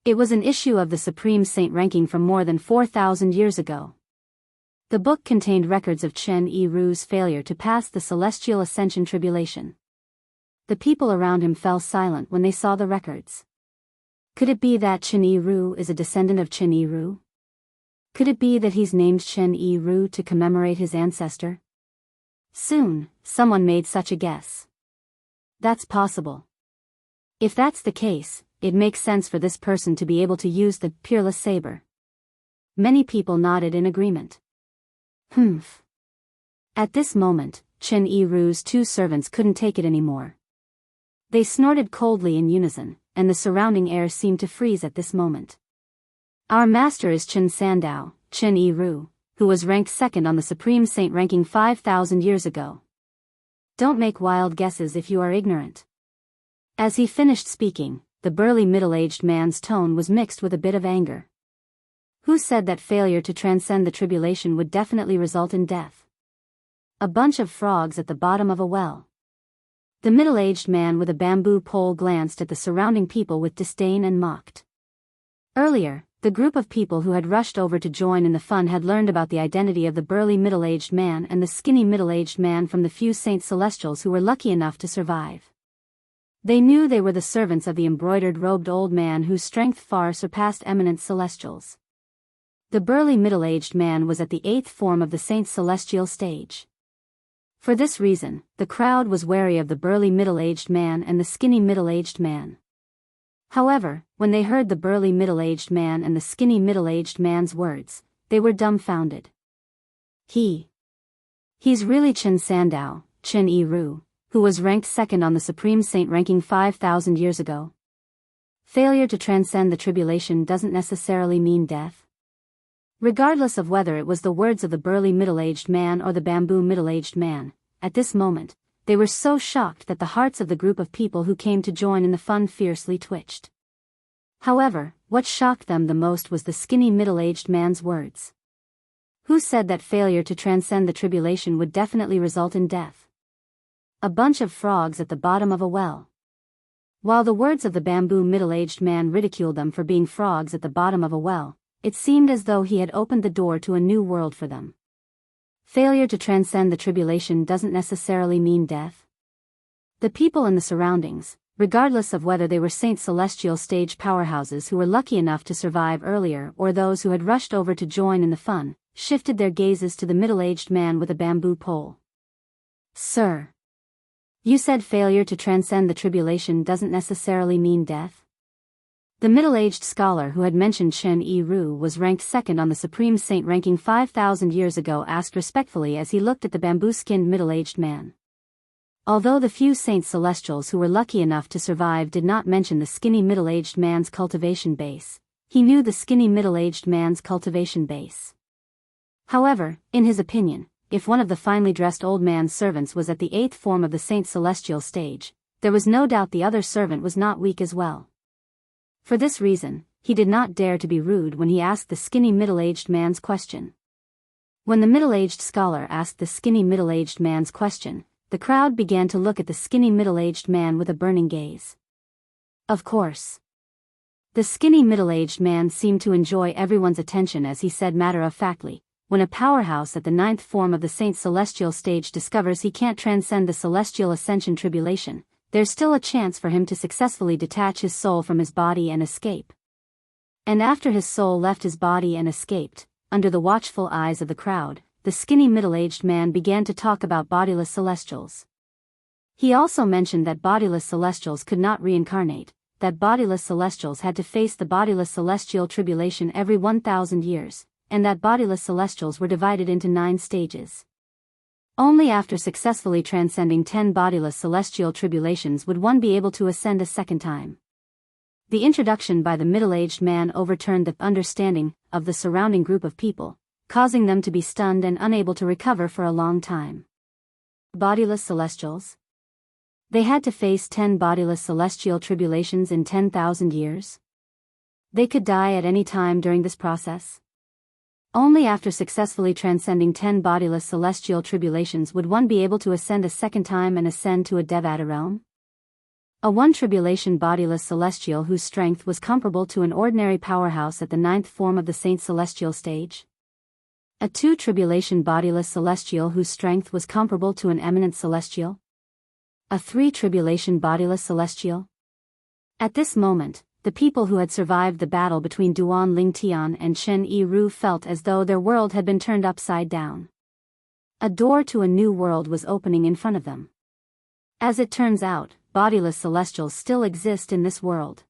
It was an issue of the Supreme Saint ranking from more than 4,000 years ago. The book contained records of Chen Yi-ru's failure to pass the Celestial Ascension Tribulation. The people around him fell silent when they saw the records. Could it be that Chen Yi-ru is a descendant of Chen Yi-ru? Could it be that he's named Chen Yi-ru to commemorate his ancestor? Soon, someone made such a guess. That's possible. If that's the case, it makes sense for this person to be able to use the peerless saber. Many people nodded in agreement. Humph. At this moment, Chen Yi-ru's two servants couldn't take it anymore. They snorted coldly in unison, and the surrounding air seemed to freeze at this moment. Our master is Chen Sandao, Chen Yi-ru, who was ranked second on the Supreme Saint ranking 5,000 years ago. Don't make wild guesses if you are ignorant. As he finished speaking, the burly middle-aged man's tone was mixed with a bit of anger. Who said that failure to transcend the tribulation would definitely result in death? A bunch of frogs at the bottom of a well. The middle-aged man with a bamboo pole glanced at the surrounding people with disdain and mocked. Earlier, the group of people who had rushed over to join in the fun had learned about the identity of the burly middle-aged man and the skinny middle-aged man from the few Saint Celestials who were lucky enough to survive. They knew they were the servants of the embroidered-robed old man whose strength far surpassed eminent Celestials. The burly middle-aged man was at the 8th form of the Saint Celestial stage. For this reason, the crowd was wary of the burly middle-aged man and the skinny middle-aged man. However, when they heard the burly middle-aged man and the skinny middle-aged man's words, they were dumbfounded. He's really Chen Sandao, Chen Yi-ru, who was ranked second on the Supreme Saint ranking 5,000 years ago. Failure to transcend the tribulation doesn't necessarily mean death. Regardless of whether it was the words of the burly middle-aged man or the bamboo middle-aged man, at this moment, they were so shocked that the hearts of the group of people who came to join in the fun fiercely twitched. However, what shocked them the most was the skinny middle-aged man's words. Who said that failure to transcend the tribulation would definitely result in death? A bunch of frogs at the bottom of a well. While the words of the bamboo middle-aged man ridiculed them for being frogs at the bottom of a well, it seemed as though he had opened the door to a new world for them. Failure to transcend the tribulation doesn't necessarily mean death. The people in the surroundings, regardless of whether they were Saint Celestial stage powerhouses who were lucky enough to survive earlier or those who had rushed over to join in the fun, shifted their gazes to the middle-aged man with a bamboo pole. Sir. You said failure to transcend the tribulation doesn't necessarily mean death? The middle-aged scholar who had mentioned Chen Yiru was ranked second on the Supreme Saint ranking 5,000 years ago asked respectfully as he looked at the bamboo-skinned middle-aged man. Although the few saints celestials who were lucky enough to survive did not mention the skinny middle-aged man's cultivation base, he knew the skinny middle-aged man's cultivation base. However, in his opinion, if one of the finely dressed old man's servants was at the 8th form of the Saint Celestial stage, there was no doubt the other servant was not weak as well. For this reason, he did not dare to be rude when he asked the skinny middle-aged man's question. When the middle-aged scholar asked the skinny middle-aged man's question, the crowd began to look at the skinny middle-aged man with a burning gaze. Of course. The skinny middle-aged man seemed to enjoy everyone's attention as he said matter-of-factly, when a powerhouse at the 9th form of the Saint Celestial stage discovers he can't transcend the Celestial Ascension tribulation, there's still a chance for him to successfully detach his soul from his body and escape. And after his soul left his body and escaped, under the watchful eyes of the crowd, the skinny middle-aged man began to talk about bodiless celestials. He also mentioned that bodiless celestials could not reincarnate, that bodiless celestials had to face the bodiless celestial tribulation every 1,000 years, and that bodiless celestials were divided into 9 stages. Only after successfully transcending 10 bodiless celestial tribulations would one be able to ascend a second time. The introduction by the middle-aged man overturned the understanding of the surrounding group of people, causing them to be stunned and unable to recover for a long time. Bodiless celestials? They had to face 10 bodiless celestial tribulations in 10,000 years? They could die at any time during this process? Only after successfully transcending 10 bodiless celestial tribulations would one be able to ascend a second time and ascend to a Devata realm? A 1 tribulation bodiless celestial whose strength was comparable to an ordinary powerhouse at the 9th form of the Saint Celestial stage? A 2 tribulation bodiless celestial whose strength was comparable to an eminent celestial? A 3 tribulation bodiless celestial? At this moment, the people who had survived the battle between Duan Lingtian and Chen Yiru felt as though their world had been turned upside down. A door to a new world was opening in front of them. As it turns out, bodiless celestials still exist in this world.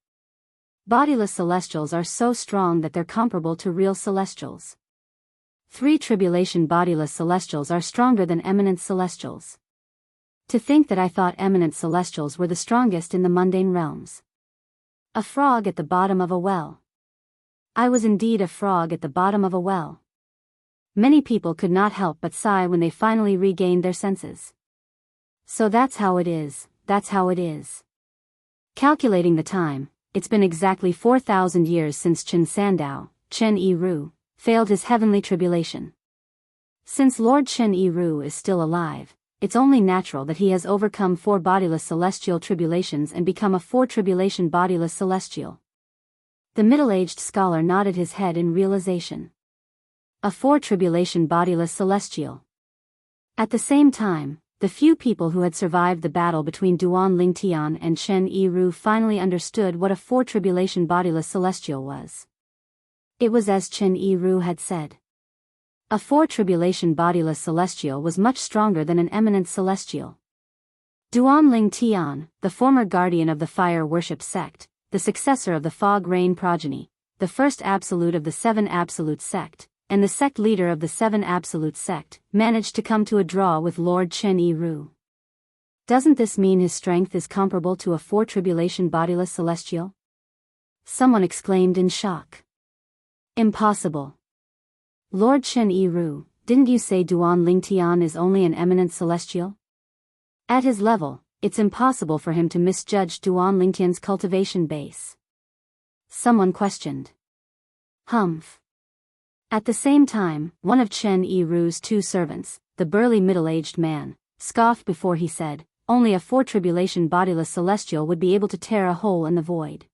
Bodiless celestials are so strong that they're comparable to real celestials. 3 tribulation bodiless celestials are stronger than eminent celestials. To think that I thought eminent celestials were the strongest in the mundane realms. A frog at the bottom of a well. I was indeed a frog at the bottom of a well. Many people could not help but sigh when they finally regained their senses. So that's how it is, that's how it is. Calculating the time, it's been exactly 4,000 years since Chen Sandao, Chen Yiru, failed his heavenly tribulation. Since Lord Chen Yiru is still alive, it's only natural that he has overcome 4 bodiless celestial tribulations and become a 4 tribulation bodiless celestial. The middle-aged scholar nodded his head in realization. A 4 tribulation bodiless celestial. At the same time, the few people who had survived the battle between Duan Lingtian and Chen Yiru finally understood what a 4 tribulation bodiless celestial was. It was as Chen Yiru had said. A 4 tribulation bodiless celestial was much stronger than an eminent celestial. Duan Lingtian, the former guardian of the fire worship sect, the successor of the fog rain progeny, the first absolute of the 7 absolute sect, and the sect leader of the 7 absolute sect, managed to come to a draw with Lord Chen Yiru. Doesn't this mean his strength is comparable to a 4 tribulation bodiless celestial? Someone exclaimed in shock. Impossible. Lord Chen Yiru, didn't you say Duan Lingtian is only an eminent celestial? At his level, it's impossible for him to misjudge Duan Lingtian's cultivation base. Someone questioned. Humph. At the same time, one of Chen Yiru's 2 servants, the burly middle-aged man, scoffed before he said, only a 4 tribulation bodiless celestial would be able to tear a hole in the void.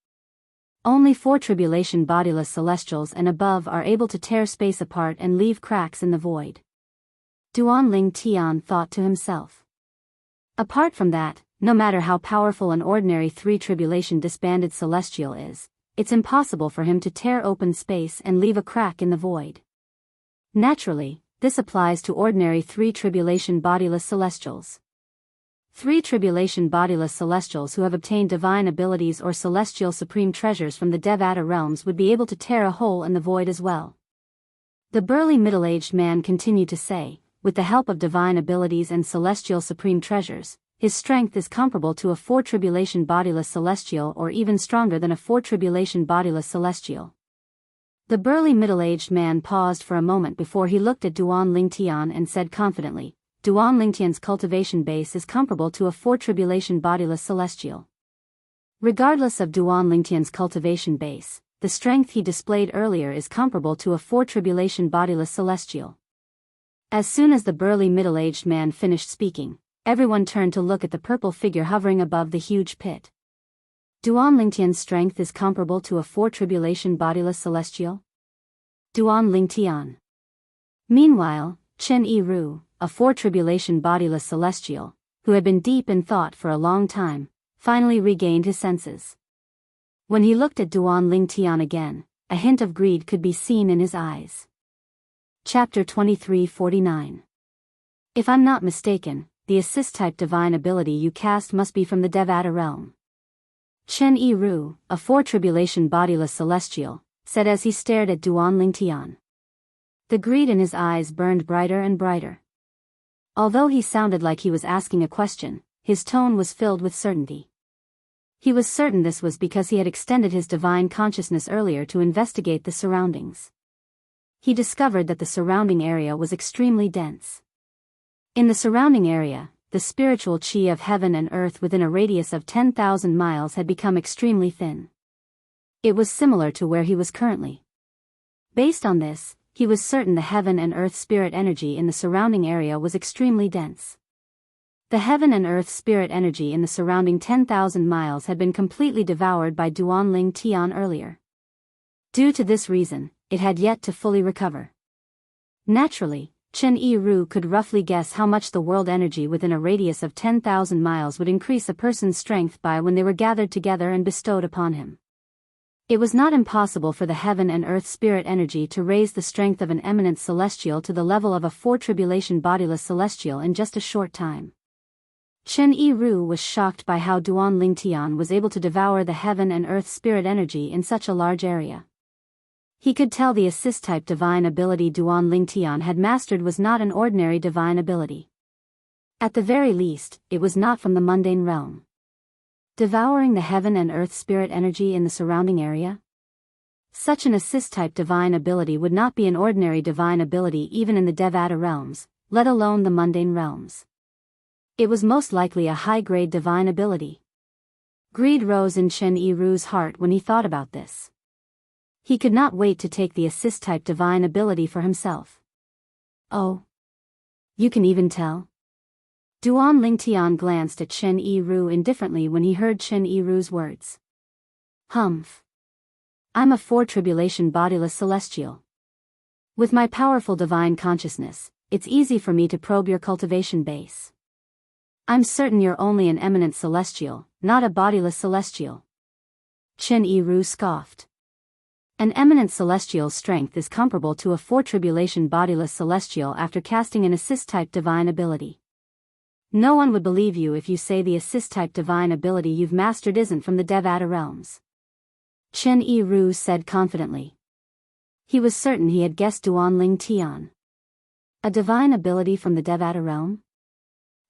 Only 4 tribulation bodiless celestials and above are able to tear space apart and leave cracks in the void. Duan Lingtian thought to himself. Apart from that, no matter how powerful an ordinary 3 tribulation disbanded celestial is, it's impossible for him to tear open space and leave a crack in the void. Naturally, this applies to ordinary 3 tribulation bodiless celestials. 3 tribulation bodiless celestials who have obtained divine abilities or celestial supreme treasures from the Devata realms would be able to tear a hole in the void as well. The burly middle-aged man continued to say, with the help of divine abilities and celestial supreme treasures, his strength is comparable to a 4 tribulation bodiless celestial or even stronger than a 4 tribulation bodiless celestial. The burly middle-aged man paused for a moment before he looked at Duan Lingtian and said confidently, Duan Lingtian's cultivation base is comparable to a 4 tribulation bodiless celestial. Regardless of Duan Lingtian's cultivation base, the strength he displayed earlier is comparable to a 4 tribulation bodiless celestial. As soon as the burly middle-aged man finished speaking, everyone turned to look at the purple figure hovering above the huge pit. Duan Lingtian's strength is comparable to a 4 tribulation bodiless celestial? Duan Lingtian. Meanwhile, Chen Yiru, a 4 tribulation bodiless celestial, who had been deep in thought for a long time, finally regained his senses. When he looked at Duan Lingtian again, a hint of greed could be seen in his eyes. Chapter 2349. If I'm not mistaken, the assist-type divine ability you cast must be from the Devata realm. Chen Yiru, a 4 tribulation bodiless celestial, said as he stared at Duan Lingtian. The greed in his eyes burned brighter and brighter. Although he sounded like he was asking a question, his tone was filled with certainty. He was certain this was because he had extended his divine consciousness earlier to investigate the surroundings. He discovered that the surrounding area was extremely dense. In the surrounding area, the spiritual chi of heaven and earth within a radius of 10,000 miles had become extremely thin. It was similar to where he was currently. Based on this, he was certain the heaven and earth spirit energy in the surrounding area was extremely dense. The heaven and earth spirit energy in the surrounding 10,000 miles had been completely devoured by Duan Lingtian earlier. Due to this reason, it had yet to fully recover. Naturally, Chen Yiru could roughly guess how much the world energy within a radius of 10,000 miles would increase a person's strength by when they were gathered together and bestowed upon him. It was not impossible for the heaven and earth spirit energy to raise the strength of an eminent celestial to the level of a 4 tribulation bodiless celestial in just a short time. Chen Yiru was shocked by how Duan Lingtian was able to devour the heaven and earth spirit energy in such a large area. He could tell the assist-type divine ability Duan Lingtian had mastered was not an ordinary divine ability. At the very least, it was not from the mundane realm. Devouring the heaven and earth spirit energy in the surrounding area? Such an assist-type divine ability would not be an ordinary divine ability even in the Devata realms, let alone the mundane realms. It was most likely a high-grade divine ability. Greed rose in Chen Yiru's heart when he thought about this. He could not wait to take the assist-type divine ability for himself. Oh. You can even tell? Duan Lingtian glanced at Chen Yiru indifferently when he heard Chen Yiru's words. Humph. I'm a 4 tribulation bodiless celestial. With my powerful divine consciousness, it's easy for me to probe your cultivation base. I'm certain you're only an eminent celestial, not a bodiless celestial. Chen Yiru scoffed. An eminent celestial's strength is comparable to a 4 tribulation bodiless celestial after casting an assist-type divine ability. No one would believe you if you say the assist-type divine ability you've mastered isn't from the Devata realms. Chen Yiru said confidently. He was certain he had guessed Duan Lingtian. A divine ability from the Devata realm?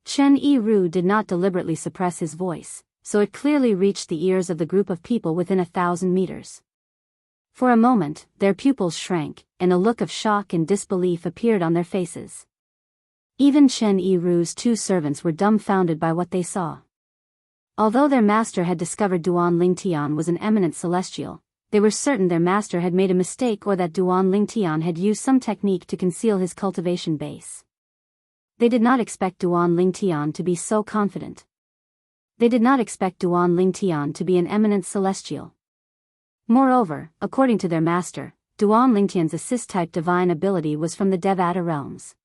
Chen Yiru did not deliberately suppress his voice, so it clearly reached the ears of the group of people within 1,000 meters. For a moment, their pupils shrank, and a look of shock and disbelief appeared on their faces. Even Chen Yiru's 2 servants were dumbfounded by what they saw. Although their master had discovered Duan Lingtian was an eminent celestial, they were certain their master had made a mistake or that Duan Lingtian had used some technique to conceal his cultivation base. They did not expect Duan Lingtian to be so confident. They did not expect Duan Lingtian to be an eminent celestial. Moreover, according to their master, Duan Lingtian's assist-type divine ability was from the Devata realms.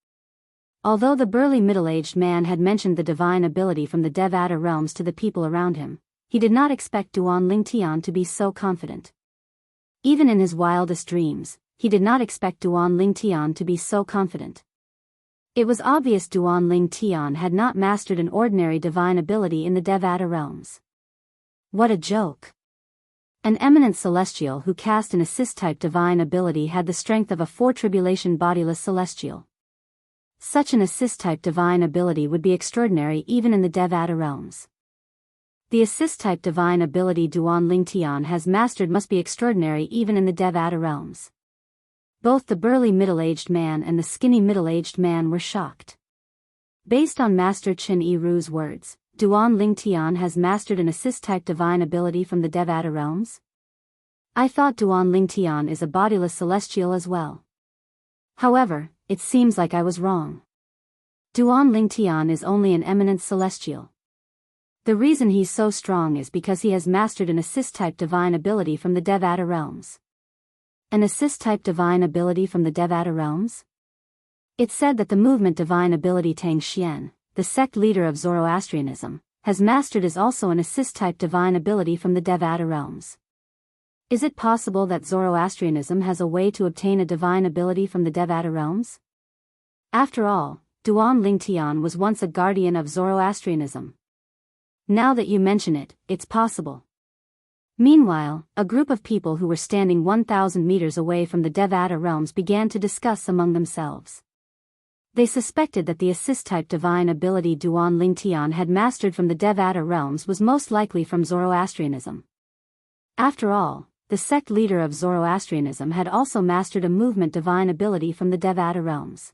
Although the burly middle-aged man had mentioned the divine ability from the Devata realms to the people around him, he did not expect Duan Lingtian to be so confident. Even in his wildest dreams, he did not expect Duan Lingtian to be so confident. It was obvious Duan Ling Tian had not mastered an ordinary divine ability in the Devata realms. What a joke! An eminent celestial who cast an assist-type divine ability had the strength of a four-tribulation bodiless celestial. Such an assist-type divine ability would be extraordinary even in the Devata realms. The assist-type divine ability Duan Ling Tian has mastered must be extraordinary even in the Devata realms. Both the burly middle-aged man and the skinny middle-aged man were shocked. Based on Master Chen Yiru's words, Duan Ling Tian has mastered an assist-type divine ability from the Devata realms? I thought Duan Ling Tian is a bodiless celestial as well. However, it seems like I was wrong. Duan Ling Tian is only an eminent celestial. The reason he's so strong is because he has mastered an assist-type divine ability from the Devata realms. An assist-type divine ability from the Devata realms? It said that the movement divine ability Tang Xian, the sect leader of Zoroastrianism, has mastered is also an assist-type divine ability from the Devata realms. Is it possible that Zoroastrianism has a way to obtain a divine ability from the Devata realms? After all, Duan Ling Tian was once a guardian of Zoroastrianism. Now that you mention it, it's possible. Meanwhile, a group of people who were standing 1,000 meters away from the Devata realms began to discuss among themselves. They suspected that the assist-type divine ability Duan Ling Tian had mastered from the Devata realms was most likely from Zoroastrianism. After all, the sect leader of Zoroastrianism had also mastered a movement divine ability from the Devata realms.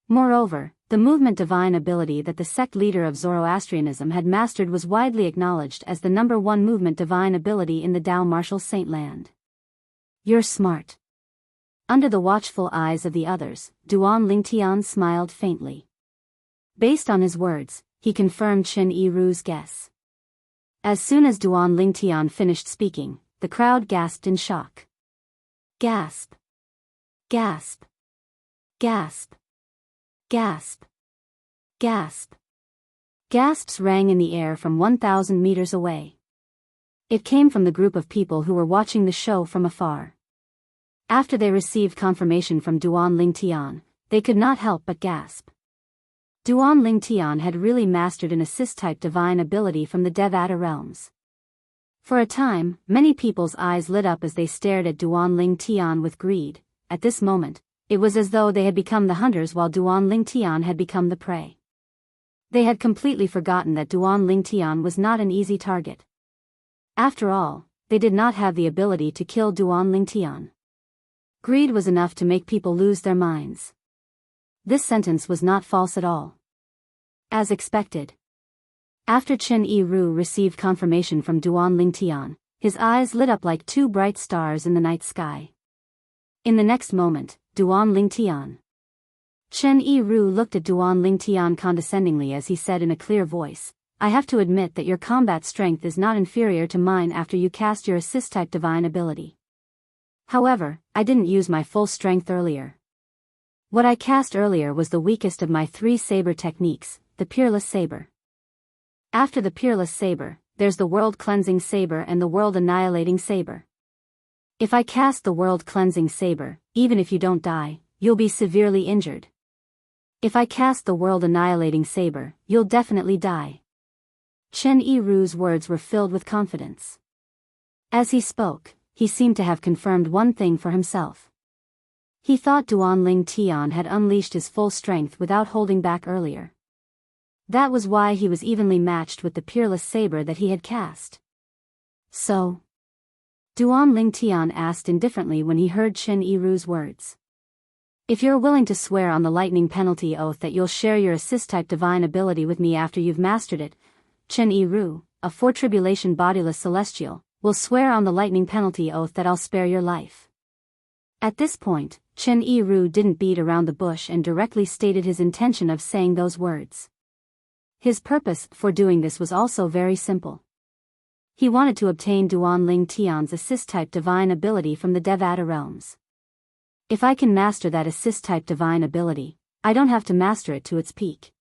Moreover, the movement divine ability that the sect leader of Zoroastrianism had mastered was widely acknowledged as the #1 movement divine ability in the Dao Martial Saint Land. You're smart. Under the watchful eyes of the others, Duan Ling Tian smiled faintly. Based on his words, he confirmed Chen Yiru's guess. As soon as Duan Ling Tian finished speaking, the crowd gasped in shock. Gasp! Gasp! Gasp! Gasp! Gasp! Gasps rang in the air from 1,000 meters away. It came from the group of people who were watching the show from afar. After they received confirmation from Duan Ling Tian, they could not help but gasp. Duan Ling Tian had really mastered an assist-type divine ability from the Devata realms. For a time, many people's eyes lit up as they stared at Duan Ling Tian with greed. At this moment, it was as though they had become the hunters while Duan Ling Tian had become the prey. They had completely forgotten that Duan Ling Tian was not an easy target. After all, they did not have the ability to kill Duan Ling Tian. Greed was enough to make people lose their minds. This sentence was not false at all. As expected. After Chen Yiru received confirmation from Duan Ling Tian, his eyes lit up like two bright stars in the night sky. In the next moment, Duan Ling Tian. Chen Yiru looked at Duan Ling Tian condescendingly as he said in a clear voice, I have to admit that your combat strength is not inferior to mine after you cast your assist-type divine ability. However, I didn't use my full strength earlier. What I cast earlier was the weakest of my 3 saber techniques, the Peerless Saber. After the Peerless Saber, there's the World Cleansing Saber and the World Annihilating Saber. If I cast the World Cleansing Saber, even if you don't die, you'll be severely injured. If I cast the World Annihilating Saber, you'll definitely die. Chen Yiru's words were filled with confidence. As he spoke, he seemed to have confirmed one thing for himself. He thought Duan Ling Tian had unleashed his full strength without holding back earlier. That was why he was evenly matched with the Peerless Saber that he had cast. So? Duan Ling Tian asked indifferently when he heard Chen Yiru's words. If you're willing to swear on the lightning penalty oath that you'll share your assist-type divine ability with me after you've mastered it, Chen Yiru, a four-tribulation bodiless celestial, will swear on the lightning penalty oath that I'll spare your life. At this point, Chen Yiru didn't beat around the bush and directly stated his intention of saying those words. His purpose for doing this was also very simple. He wanted to obtain Duan Ling Tian's assist-type divine ability from the Devata realms. If I can master that assist-type divine ability, I don't have to master it to its peak.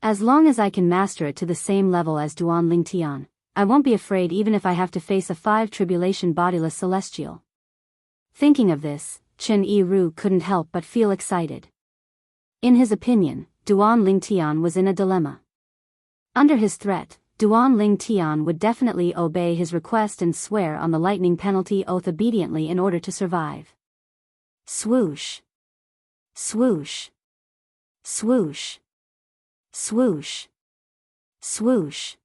As long as I can master it to the same level as Duan Ling Tian, I won't be afraid even if I have to face a 5-tribulation bodiless celestial. Thinking of this, Chen Yiru couldn't help but feel excited. In his opinion, Duan Lingtian was in a dilemma. Under his threat, Duan Lingtian would definitely obey his request and swear on the lightning penalty oath obediently in order to survive. Swoosh. Swoosh. Swoosh. Swoosh. Swoosh.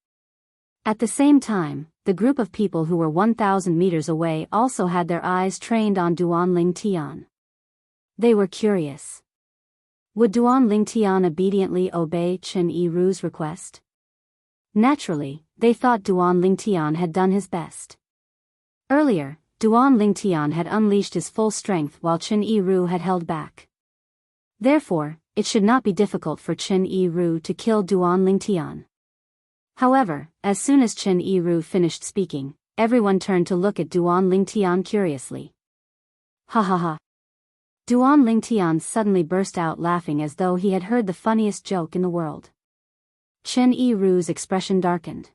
At the same time, the group of people who were 1,000 meters away also had their eyes trained on Duan Lingtian. They were curious. Would Duan Lingtian obediently obey Chen Yiru's request? Naturally, they thought Duan Lingtian had done his best. Earlier, Duan Lingtian had unleashed his full strength while Chen Yiru had held back. Therefore, it should not be difficult for Chen Yiru to kill Duan Lingtian. However, as soon as Chen Yiru finished speaking, everyone turned to look at Duan Lingtian curiously. Ha ha ha. Duan Lingtian suddenly burst out laughing as though he had heard the funniest joke in the world. Chen Yiru's expression darkened.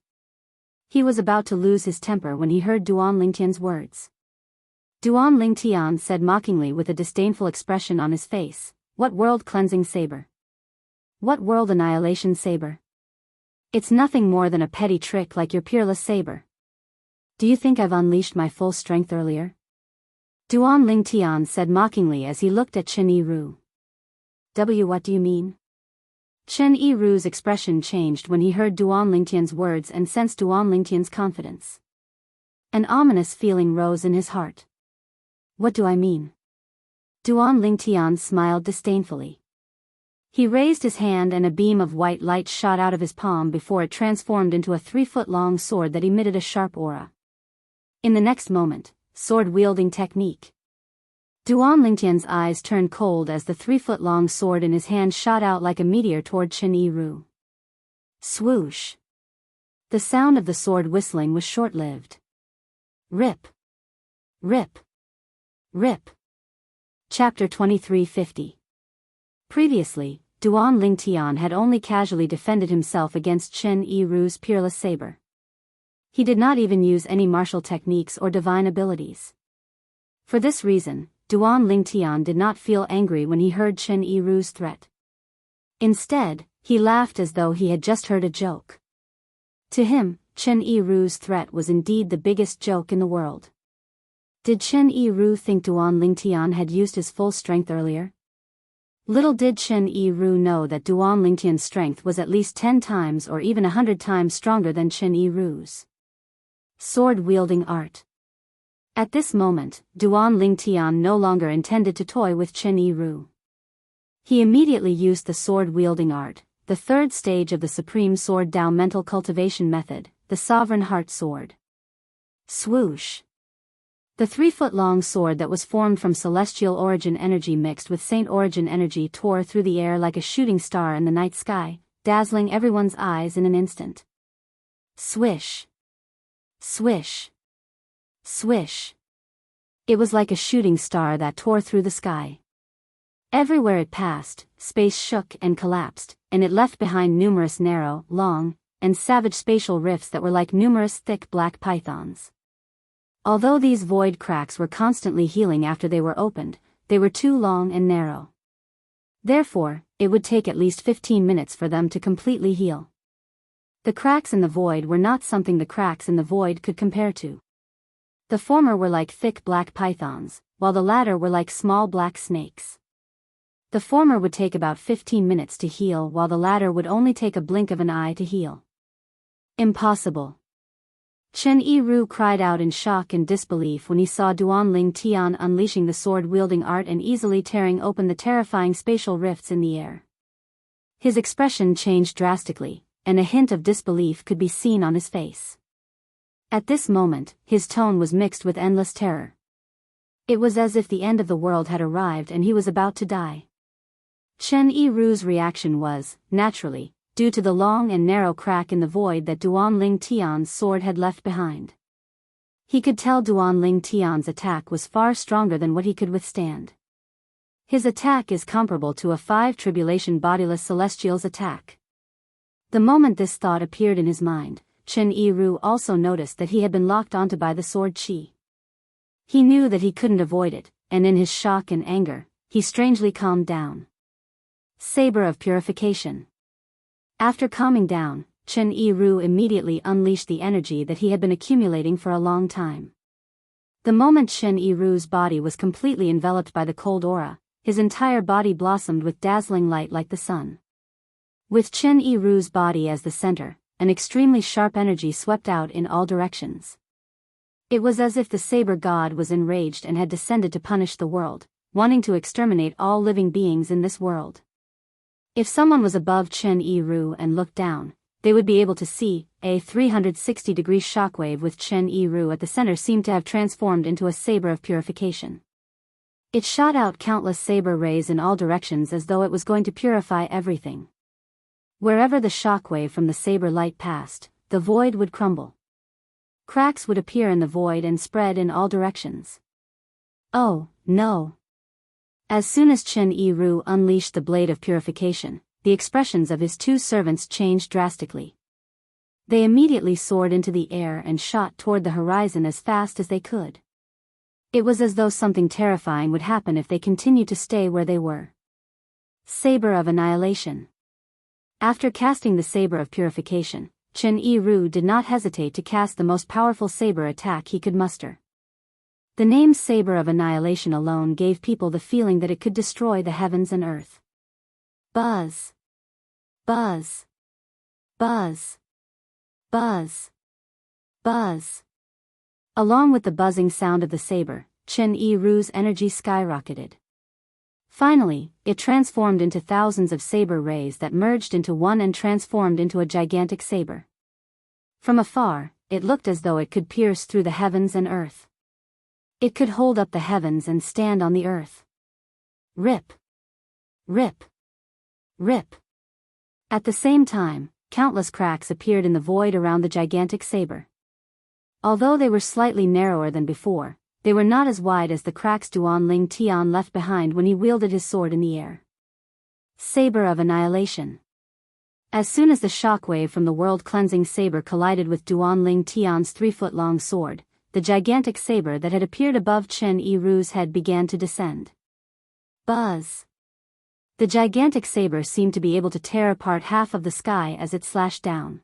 He was about to lose his temper when he heard Duan Lingtian's words. Duan Lingtian said mockingly with a disdainful expression on his face, "What world-cleansing saber? What world annihilation saber? It's nothing more than a petty trick like your peerless saber. Do you think I've unleashed my full strength earlier?" Duan Lingtian said mockingly as he looked at Chen Yiru. What do you mean? Chen Yiru's expression changed when he heard Duan Lingtian's words and sensed Duan Lingtian's confidence. An ominous feeling rose in his heart. What do I mean? Duan Lingtian smiled disdainfully. He raised his hand and a beam of white light shot out of his palm before it transformed into a 3-foot-long sword that emitted a sharp aura. In the next moment, sword-wielding technique. Duan Lingtian's eyes turned cold as the 3-foot-long sword in his hand shot out like a meteor toward Chen Yiru. Swoosh. The sound of the sword whistling was short-lived. Rip. Rip. Rip. Chapter 2350. Previously, Duan Lingtian had only casually defended himself against Chen Yiru's peerless saber. He did not even use any martial techniques or divine abilities. For this reason, Duan Lingtian did not feel angry when he heard Chen Yiru's threat. Instead, he laughed as though he had just heard a joke. To him, Chen Yiru's threat was indeed the biggest joke in the world. Did Chen Yiru think Duan Lingtian had used his full strength earlier? Little did Chen Yiru know that Duan Lingtian's strength was at least 10 times or even 100 times stronger than Chen Yiru's. Sword-wielding art. At this moment, Duan Lingtian no longer intended to toy with Chen Yiru. He immediately used the sword-wielding art, the third stage of the Supreme Sword Dao mental cultivation method, the Sovereign Heart Sword. Swoosh. The 3-foot-long sword that was formed from celestial origin energy mixed with saint origin energy tore through the air like a shooting star in the night sky, dazzling everyone's eyes in an instant. Swish. Swish. Swish. It was like a shooting star that tore through the sky. Everywhere it passed, space shook and collapsed, and it left behind numerous narrow, long, and savage spatial rifts that were like numerous thick black pythons. Although these void cracks were constantly healing after they were opened, they were too long and narrow. Therefore, it would take at least 15 minutes for them to completely heal. The cracks in the void were not something the cracks in the void could compare to. The former were like thick black pythons, while the latter were like small black snakes. The former would take about 15 minutes to heal while the latter would only take a blink of an eye to heal. Impossible. Chen Yiru cried out in shock and disbelief when he saw Duan Lingtian unleashing the sword-wielding art and easily tearing open the terrifying spatial rifts in the air. His expression changed drastically, and a hint of disbelief could be seen on his face. At this moment, his tone was mixed with endless terror. It was as if the end of the world had arrived and he was about to die. Chen Yiru's reaction was, naturally, due to the long and narrow crack in the void that Duan Lingtian's sword had left behind. He could tell Duan Lingtian's attack was far stronger than what he could withstand. His attack is comparable to a 5 tribulation bodiless celestial's attack. The moment this thought appeared in his mind, Chen Yiru also noticed that he had been locked onto by the sword chi. He knew that he couldn't avoid it, and in his shock and anger, he strangely calmed down. Saber of Purification. After calming down, Chen Yiru immediately unleashed the energy that he had been accumulating for a long time. The moment Chen Yiru's body was completely enveloped by the cold aura, his entire body blossomed with dazzling light like the sun. With Chen Yiru's body as the center, an extremely sharp energy swept out in all directions. It was as if the saber god was enraged and had descended to punish the world, wanting to exterminate all living beings in this world. If someone was above Chen Yiru and looked down, they would be able to see a 360-degree shockwave with Chen Yiru at the center seemed to have transformed into a saber of purification. It shot out countless saber rays in all directions as though it was going to purify everything. Wherever the shockwave from the saber light passed, the void would crumble. Cracks would appear in the void and spread in all directions. Oh, no. As soon as Chen Yiru unleashed the blade of purification, the expressions of his two servants changed drastically. They immediately soared into the air and shot toward the horizon as fast as they could. It was as though something terrifying would happen if they continued to stay where they were. Saber of Annihilation. After casting the Saber of Purification, Chen Yiru did not hesitate to cast the most powerful saber attack he could muster. The name Saber of Annihilation alone gave people the feeling that it could destroy the heavens and earth. Buzz. Buzz. Buzz. Buzz. Buzz. Along with the buzzing sound of the saber, Chen Yiru's energy skyrocketed. Finally, it transformed into thousands of saber rays that merged into one and transformed into a gigantic saber. From afar, it looked as though it could pierce through the heavens and earth. It could hold up the heavens and stand on the earth. Rip. Rip. Rip. At the same time, countless cracks appeared in the void around the gigantic saber. Although they were slightly narrower than before, they were not as wide as the cracks Duan Tian left behind when he wielded his sword in the air. Saber of Annihilation. As soon as the shockwave from the world-cleansing saber collided with Duan Tian's 3-foot-long sword, the gigantic saber that had appeared above Chen Yiru's head began to descend. Buzz. The gigantic saber seemed to be able to tear apart half of the sky as it slashed down.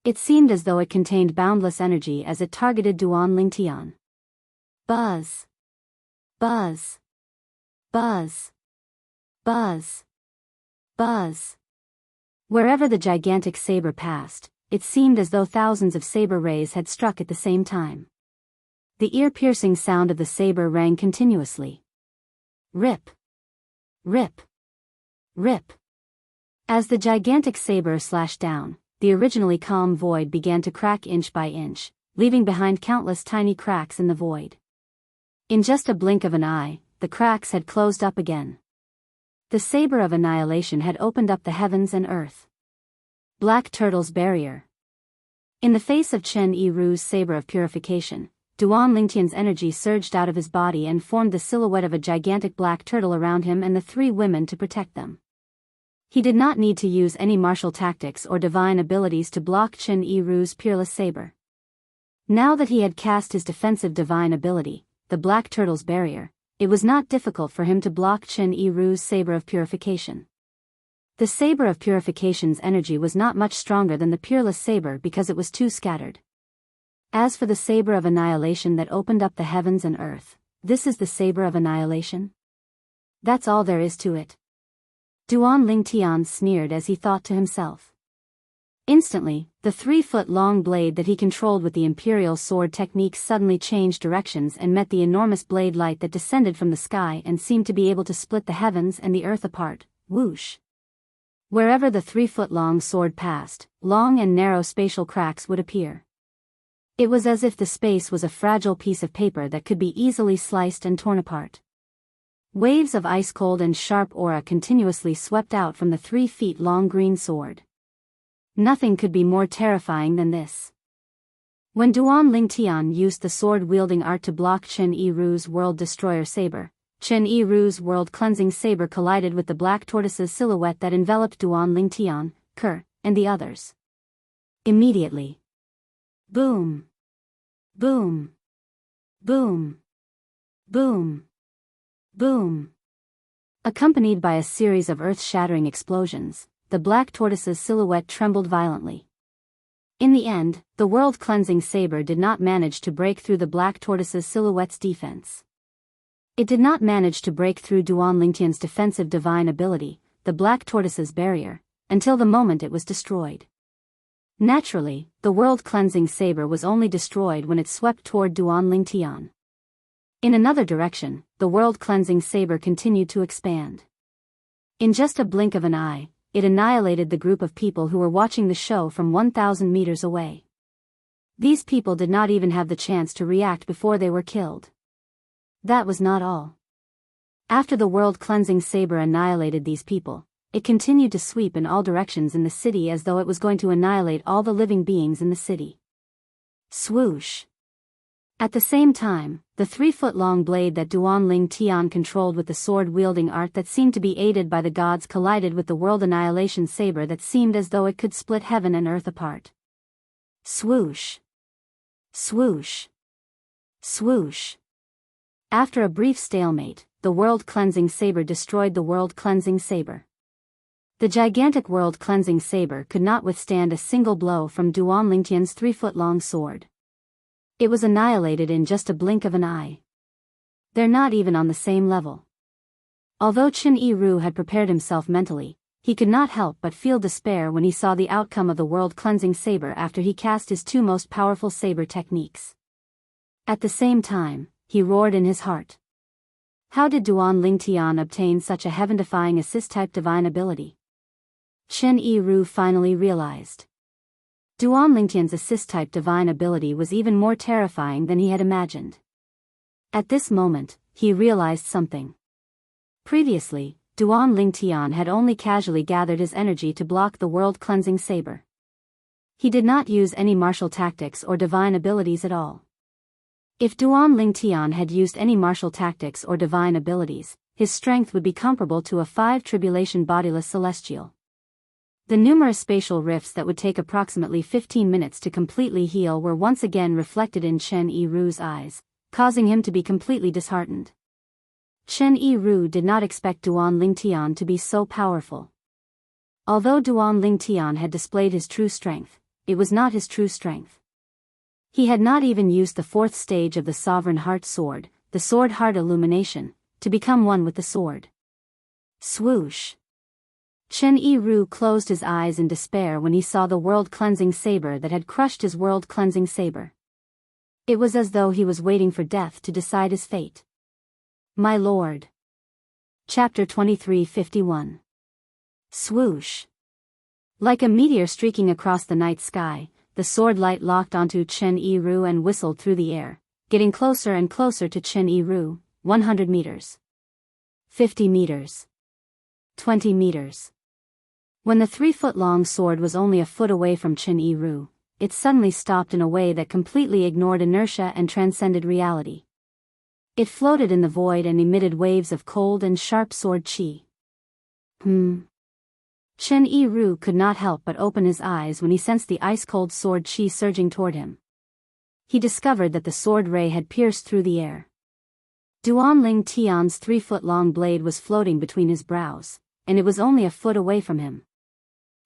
It seemed as though it contained boundless energy as it targeted Duan Tian. Buzz. Buzz. Buzz. Buzz. Buzz. Wherever the gigantic saber passed, it seemed as though thousands of saber rays had struck at the same time. The ear-piercing sound of the saber rang continuously. Rip. Rip. Rip. As the gigantic saber slashed down, the originally calm void began to crack inch by inch, leaving behind countless tiny cracks in the void. In just a blink of an eye, the cracks had closed up again. The Saber of Annihilation had opened up the heavens and earth. Black Turtle's Barrier. In the face of Chen Yiru's Saber of Purification, Duan Lingtian's energy surged out of his body and formed the silhouette of a gigantic black turtle around him and the three women to protect them. He did not need to use any martial tactics or divine abilities to block Chen Yiru's peerless saber. Now that he had cast his defensive divine ability, the Black Turtle's Barrier, it was not difficult for him to block Chen Yiru's Saber of Purification. The Saber of Purification's energy was not much stronger than the peerless saber because it was too scattered. As for the Saber of Annihilation that opened up the heavens and earth, this is the Saber of Annihilation? That's all there is to it. Duan Lingtian sneered as he thought to himself. Instantly, the 3-foot-long blade that he controlled with the imperial sword technique suddenly changed directions and met the enormous blade light that descended from the sky and seemed to be able to split the heavens and the earth apart. Whoosh! Wherever the 3-foot-long sword passed, long and narrow spatial cracks would appear. It was as if the space was a fragile piece of paper that could be easily sliced and torn apart. Waves of ice-cold and sharp aura continuously swept out from the 3-feet-long green sword. Nothing could be more terrifying than this. When Duan Lingtian used the sword-wielding art to block Chen Yiru's World Destroyer Saber, Chen Yiru's World-Cleansing Saber collided with the black tortoise's silhouette that enveloped Duan Lingtian, Ke, and the others. Immediately. Boom. Boom. Boom. Boom. Boom. Accompanied by a series of earth-shattering explosions, the black tortoise's silhouette trembled violently. In the end, the world-cleansing saber did not manage to break through the black tortoise's silhouette's defense. It did not manage to break through Duan Lingtian's defensive divine ability, the black tortoise's barrier, until the moment it was destroyed. Naturally, the world-cleansing saber was only destroyed when it swept toward Duan Lingtian. In another direction, the world-cleansing saber continued to expand. In just a blink of an eye, it annihilated the group of people who were watching the show from 1,000 meters away. These people did not even have the chance to react before they were killed. That was not all. After the world-cleansing saber annihilated these people, it continued to sweep in all directions in the city as though it was going to annihilate all the living beings in the city. Swoosh! At the same time, the 3-foot-long blade that Duan Ling Tian controlled with the sword-wielding art that seemed to be aided by the gods collided with the world annihilation saber that seemed as though it could split heaven and earth apart. Swoosh! Swoosh! Swoosh! After a brief stalemate, the world-cleansing saber destroyed the world-cleansing saber. The gigantic world-cleansing saber could not withstand a single blow from Duan Lingtian's 3-foot-long sword. It was annihilated in just a blink of an eye. They're not even on the same level. Although Qin Yiru had prepared himself mentally, he could not help but feel despair when he saw the outcome of the world-cleansing saber after he cast his 2 most powerful saber techniques. At the same time, he roared in his heart. How did Duan Lingtian obtain such a heaven-defying assist-type divine ability? Qin Yiru finally realized. Duan Lingtian's assist-type divine ability was even more terrifying than he had imagined. At this moment, he realized something. Previously, Duan Lingtian had only casually gathered his energy to block the world-cleansing saber. He did not use any martial tactics or divine abilities at all. If Duan Lingtian had used any martial tactics or divine abilities, his strength would be comparable to a 5-tribulation bodiless celestial. The numerous spatial rifts that would take approximately 15 minutes to completely heal were once again reflected in Qin Yiru's eyes, causing him to be completely disheartened. Qin Yiru did not expect Duan Lingtian to be so powerful. Although Duan Lingtian had displayed his true strength, it was not his true strength. He had not even used the 4th stage of the Sovereign Heart Sword, the Sword Heart Illumination, to become one with the sword. Swoosh! Qin Yiru closed his eyes in despair when he saw the world-cleansing saber that had crushed his world-cleansing saber. It was as though he was waiting for death to decide his fate. My lord. Chapter 23:51. Swoosh! Like a meteor streaking across the night sky, the sword light locked onto Qin Yiru and whistled through the air, getting closer and closer to Qin Yiru. 100 meters. 50 meters. 20 meters. When the 3-foot-long sword was only a foot away from Qin Yiru, it suddenly stopped in a way that completely ignored inertia and transcended reality. It floated in the void and emitted waves of cold and sharp sword qi. Qin Yiru could not help but open his eyes when he sensed the ice-cold sword qi surging toward him. He discovered that the sword ray had pierced through the air. Duan Ling Tian's 3-foot-long blade was floating between his brows, and it was only a foot away from him.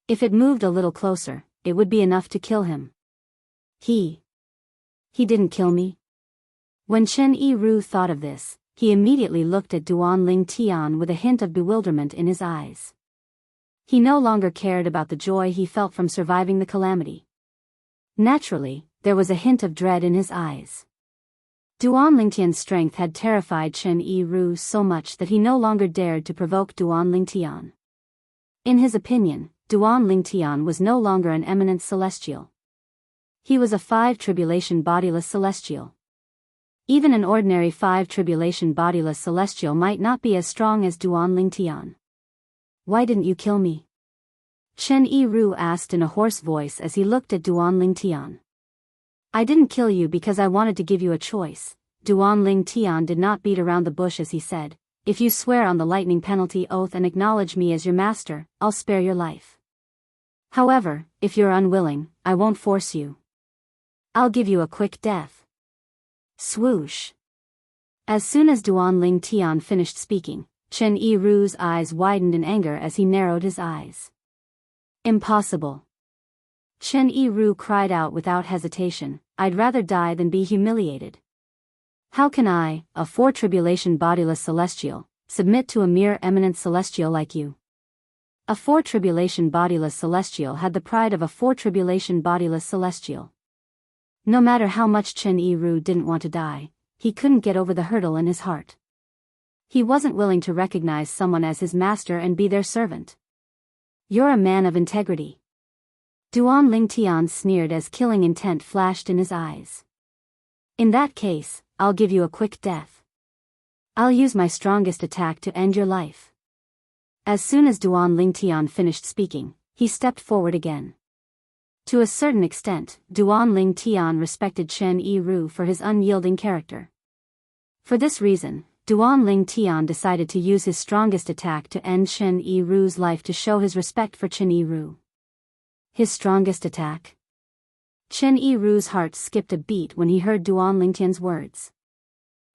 If it moved a little closer, it would be enough to kill him. He didn't kill me. When Qin Yiru thought of this, he immediately looked at Duan Ling Tian with a hint of bewilderment in his eyes. He no longer cared about the joy he felt from surviving the calamity. Naturally, there was a hint of dread in his eyes. Duan Lingtian's strength had terrified Qin Yiru so much that he no longer dared to provoke Duan Lingtian. In his opinion, Duan Lingtian was no longer an eminent celestial. He was a 5-tribulation bodiless celestial. Even an ordinary 5-tribulation bodiless celestial might not be as strong as Duan Lingtian. Why didn't you kill me? Qin Yiru asked in a hoarse voice as he looked at Duan Lingtian. I didn't kill you because I wanted to give you a choice. Duan Lingtian did not beat around the bush as he said, if you swear on the lightning penalty oath and acknowledge me as your master, I'll spare your life. However, if you're unwilling, I won't force you. I'll give you a quick death. Swoosh! As soon as Duan Lingtian finished speaking, Chen Yiru's eyes widened in anger as he narrowed his eyes. Impossible. Chen Yiru cried out without hesitation, I'd rather die than be humiliated. How can I, a four-tribulation bodiless celestial, submit to a mere eminent celestial like you? A four-tribulation bodiless celestial had the pride of a four-tribulation bodiless celestial. No matter how much Chen Yiru didn't want to die, he couldn't get over the hurdle in his heart. He wasn't willing to recognize someone as his master and be their servant. You're a man of integrity. Duan Lingtian sneered as killing intent flashed in his eyes. In that case, I'll give you a quick death. I'll use my strongest attack to end your life. As soon as Duan Lingtian finished speaking, he stepped forward again. To a certain extent, Duan Lingtian respected Chen Yiru for his unyielding character. For this reason, Duan Lingtian decided to use his strongest attack to end Chen Yiru's life to show his respect for Chen Yiru. His strongest attack? Chen Yiru's heart skipped a beat when he heard Duan Lingtian's words.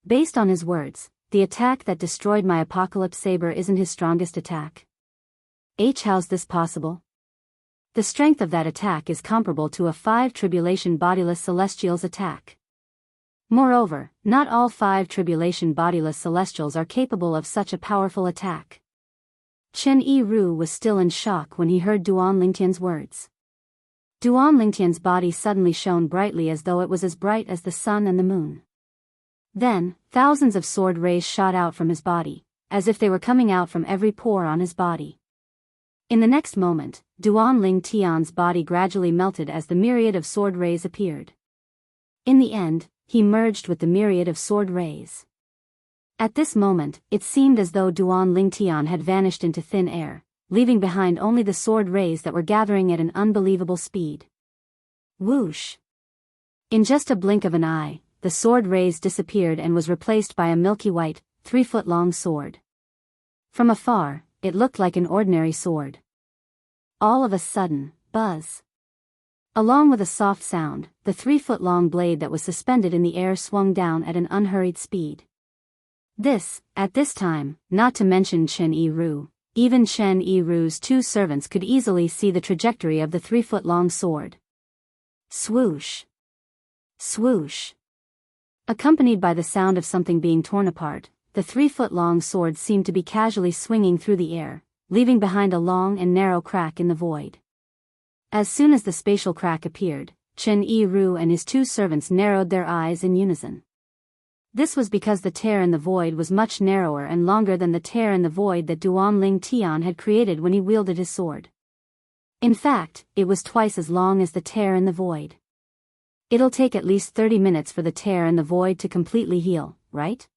Based on his words, the attack that destroyed my apocalypse saber isn't his strongest attack. How's this possible? The strength of that attack is comparable to a 5 tribulation bodiless celestial's attack. Moreover, not all 5 tribulation bodiless celestials are capable of such a powerful attack. Chen Yiru was still in shock when he heard Duan Lingtian's words. Duan Lingtian's body suddenly shone brightly as though it was as bright as the sun and the moon. Then, thousands of sword rays shot out from his body, as if they were coming out from every pore on his body. In the next moment, Duan Lingtian's body gradually melted as the myriad of sword rays appeared. In the end, he merged with the myriad of sword rays. At this moment, it seemed as though Duan Lingtian had vanished into thin air, leaving behind only the sword rays that were gathering at an unbelievable speed. Whoosh! In just a blink of an eye, the sword rays disappeared and was replaced by a milky white, 3-foot-long sword. From afar, it looked like an ordinary sword. All of a sudden, buzz! Along with a soft sound, the 3-foot-long blade that was suspended in the air swung down at an unhurried speed. At this time, not to mention Chen Yiru, even Chen Yiru's 2 servants could easily see the trajectory of the 3-foot-long sword. Swoosh! Swoosh! Accompanied by the sound of something being torn apart, the 3-foot-long sword seemed to be casually swinging through the air, leaving behind a long and narrow crack in the void. As soon as the spatial crack appeared, Chen Yiru and his 2 servants narrowed their eyes in unison. This was because the tear in the void was much narrower and longer than the tear in the void that Duan Lingtian had created when he wielded his sword. In fact, it was twice as long as the tear in the void. It'll take at least 30 minutes for the tear in the void to completely heal, right?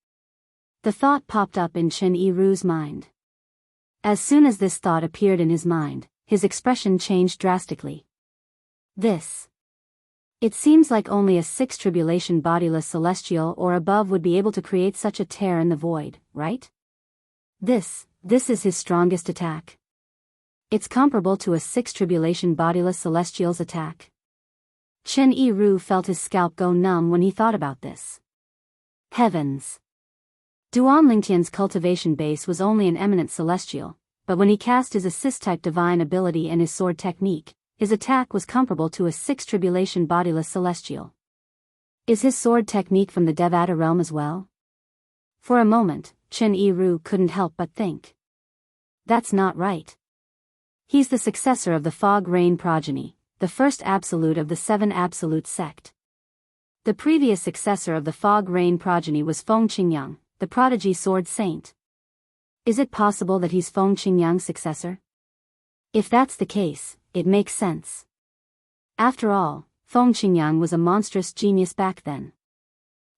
The thought popped up in Chen Yiru's mind. As soon as this thought appeared in his mind, his expression changed drastically. It seems like only a 6 tribulation bodiless celestial or above would be able to create such a tear in the void, right? This is his strongest attack. It's comparable to a 6 tribulation bodiless celestial's attack. Chen Yiru felt his scalp go numb when he thought about this. Heavens! Duan Lingtian's cultivation base was only an eminent celestial, but when he cast his assist-type divine ability and his sword technique, his attack was comparable to a 6 tribulation bodiless celestial. Is his sword technique from the Devata realm as well? For a moment, Chen Yiru couldn't help but think. That's not right. He's the successor of the Fog Rain progeny, the first absolute of the 7 absolute sect. The previous successor of the Fog Rain progeny was Feng Qingyang, the prodigy sword saint. Is it possible that he's Feng Qingyang's successor? If that's the case, it makes sense. After all, Feng Qingyang was a monstrous genius back then.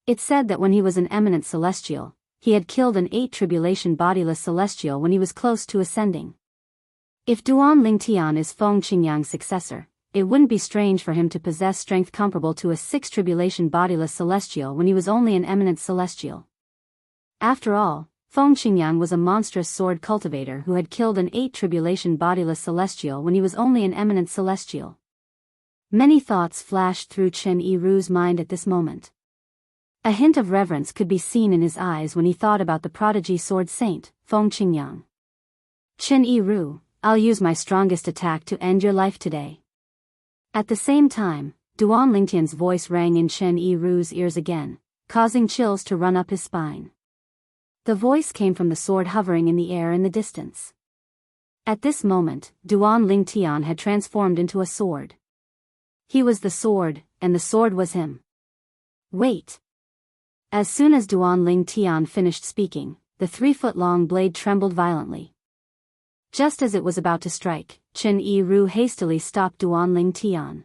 It said that when he was an eminent celestial, he had killed an 8 tribulation bodiless celestial when he was close to ascending. If Duan Lingtian is Feng Qingyang's successor, it wouldn't be strange for him to possess strength comparable to a 6 tribulation bodiless celestial when he was only an eminent celestial. After all, Feng Qingyang was a monstrous sword cultivator who had killed an 8 tribulation bodiless celestial when he was only an eminent celestial. Many thoughts flashed through Chen Yiru's mind at this moment. A hint of reverence could be seen in his eyes when he thought about the prodigy sword saint, Feng Qingyang. Chen Yiru, I'll use my strongest attack to end your life today. At the same time, Duan Lingtian's voice rang in Chen Yiru's ears again, causing chills to run up his spine. The voice came from the sword hovering in the air in the distance. At this moment, Duan Lingtian had transformed into a sword. He was the sword, and the sword was him. Wait! As soon as Duan Lingtian finished speaking, the 3-foot-long blade trembled violently. Just as it was about to strike, Chen Yiru hastily stopped Duan Lingtian.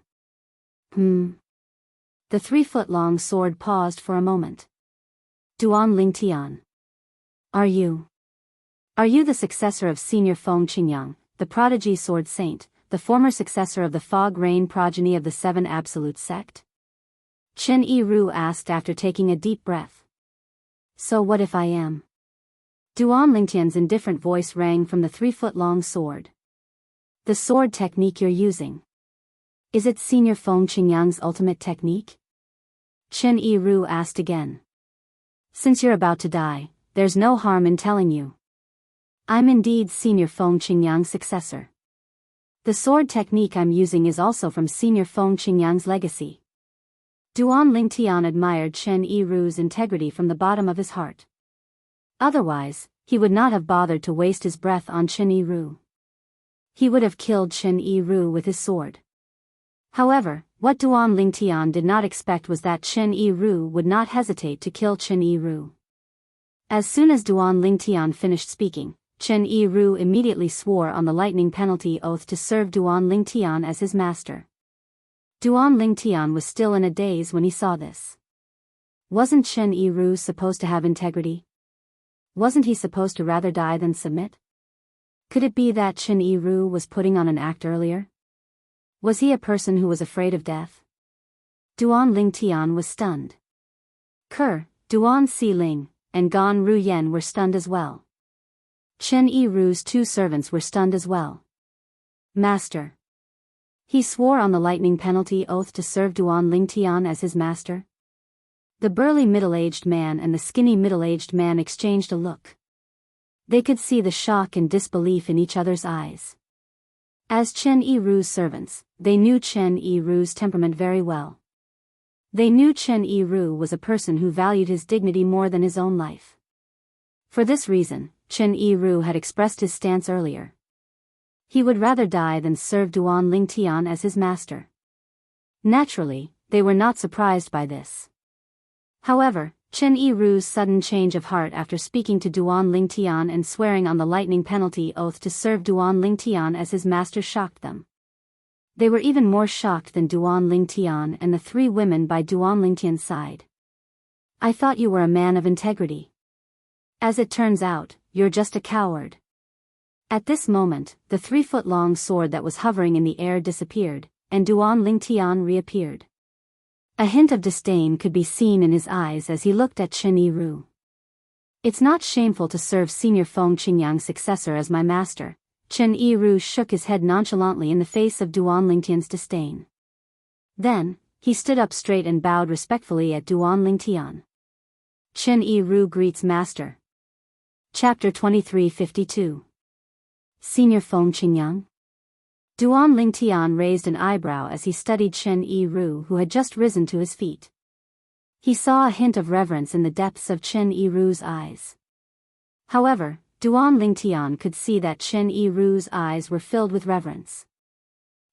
The 3-foot-long sword paused for a moment. Duan Lingtian. Are you the successor of Senior Feng Qingyang, the prodigy sword saint, the former successor of the Fog Rain progeny of the Seven Absolute sect? Chen Yiru asked after taking a deep breath. So what if I am? Duan Lingtian's indifferent voice rang from the 3-foot-long sword. The sword technique you're using. Is it Senior Feng Qingyang's ultimate technique? Chen Yiru asked again. Since you're about to die, there's no harm in telling you. I'm indeed Senior Feng Qingyang's successor. The sword technique I'm using is also from Senior Feng Qingyang's legacy. Duan Lingtian admired Chen Yiru's integrity from the bottom of his heart. Otherwise, he would not have bothered to waste his breath on Chen Yiru. He would have killed Chen Yiru with his sword. However, what Duan Lingtian did not expect was that Chen Yiru would not hesitate to kill Chen Yiru. As soon as Duan Lingtian finished speaking, Chen Yiru immediately swore on the lightning penalty oath to serve Duan Lingtian as his master. Duan Lingtian was still in a daze when he saw this. Wasn't Chen Yiru supposed to have integrity? Wasn't he supposed to rather die than submit? Could it be that Chen Yiru was putting on an act earlier? Was he a person who was afraid of death? Duan Lingtian was stunned. Duan Xiling, and Gan Ruyen were stunned as well. Chen Yiru's 2 servants were stunned as well. Master. He swore on the lightning penalty oath to serve Duan Lingtian as his master. The burly middle-aged man and the skinny middle-aged man exchanged a look. They could see the shock and disbelief in each other's eyes. As Chen Yiru's servants, they knew Chen Yiru's temperament very well. They knew Chen Yiru was a person who valued his dignity more than his own life. For this reason, Chen Yiru had expressed his stance earlier. He would rather die than serve Duan Lingtian as his master. Naturally, they were not surprised by this. However, Chen Yiru's sudden change of heart after speaking to Duan Lingtian and swearing on the lightning penalty oath to serve Duan Lingtian as his master shocked them. They were even more shocked than Duan Lingtian and the 3 women by Duan Lingtian's side. I thought you were a man of integrity. As it turns out, you're just a coward. At this moment, the 3-foot-long sword that was hovering in the air disappeared, and Duan Lingtian reappeared. A hint of disdain could be seen in his eyes as he looked at Chen Yiru. It's not shameful to serve Senior Feng Qingyang's successor as my master. Chen Yiru shook his head nonchalantly in the face of Duan Lingtian's disdain. Then, he stood up straight and bowed respectfully at Duan Lingtian. Chen Yiru greets master. Chapter 2352. Senior Feng Qingyang? Duan Lingtian raised an eyebrow as he studied Chen Yiru, who had just risen to his feet. He saw a hint of reverence in the depths of Chen Yiru's eyes. However, Duan Lingtian could see that Chen Yiru's eyes were filled with reverence.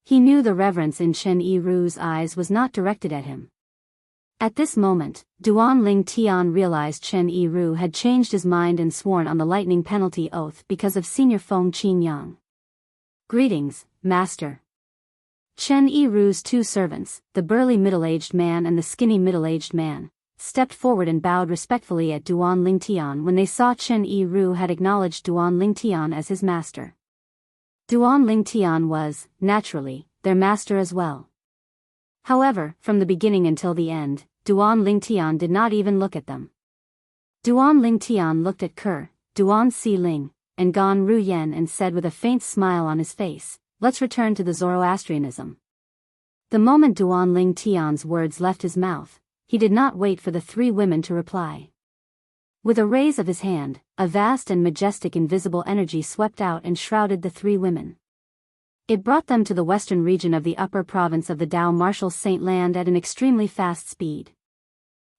He knew the reverence in Chen Yiru's eyes was not directed at him. At this moment, Duan Lingtian realized Chen Yiru had changed his mind and sworn on the lightning penalty oath because of Senior Feng Qingyang. Greetings, master. Chen Yiru's 2 servants, the burly middle-aged man and the skinny middle-aged man, stepped forward and bowed respectfully at Duan Lingtian when they saw Chen Yiru had acknowledged Duan Lingtian as his master. Duan Lingtian was, naturally, their master as well. However, from the beginning until the end, Duan Lingtian did not even look at them. Duan Lingtian looked at Duan Xiling, and Gan Ruyen and said with a faint smile on his face, "Let's return to the Zoroastrianism." The moment Duan Lingtian's words left his mouth, he did not wait for the three women to reply. With a raise of his hand, a vast and majestic invisible energy swept out and shrouded the three women. It brought them to the western region of the upper province of the Dao Marshal Saint Land at an extremely fast speed.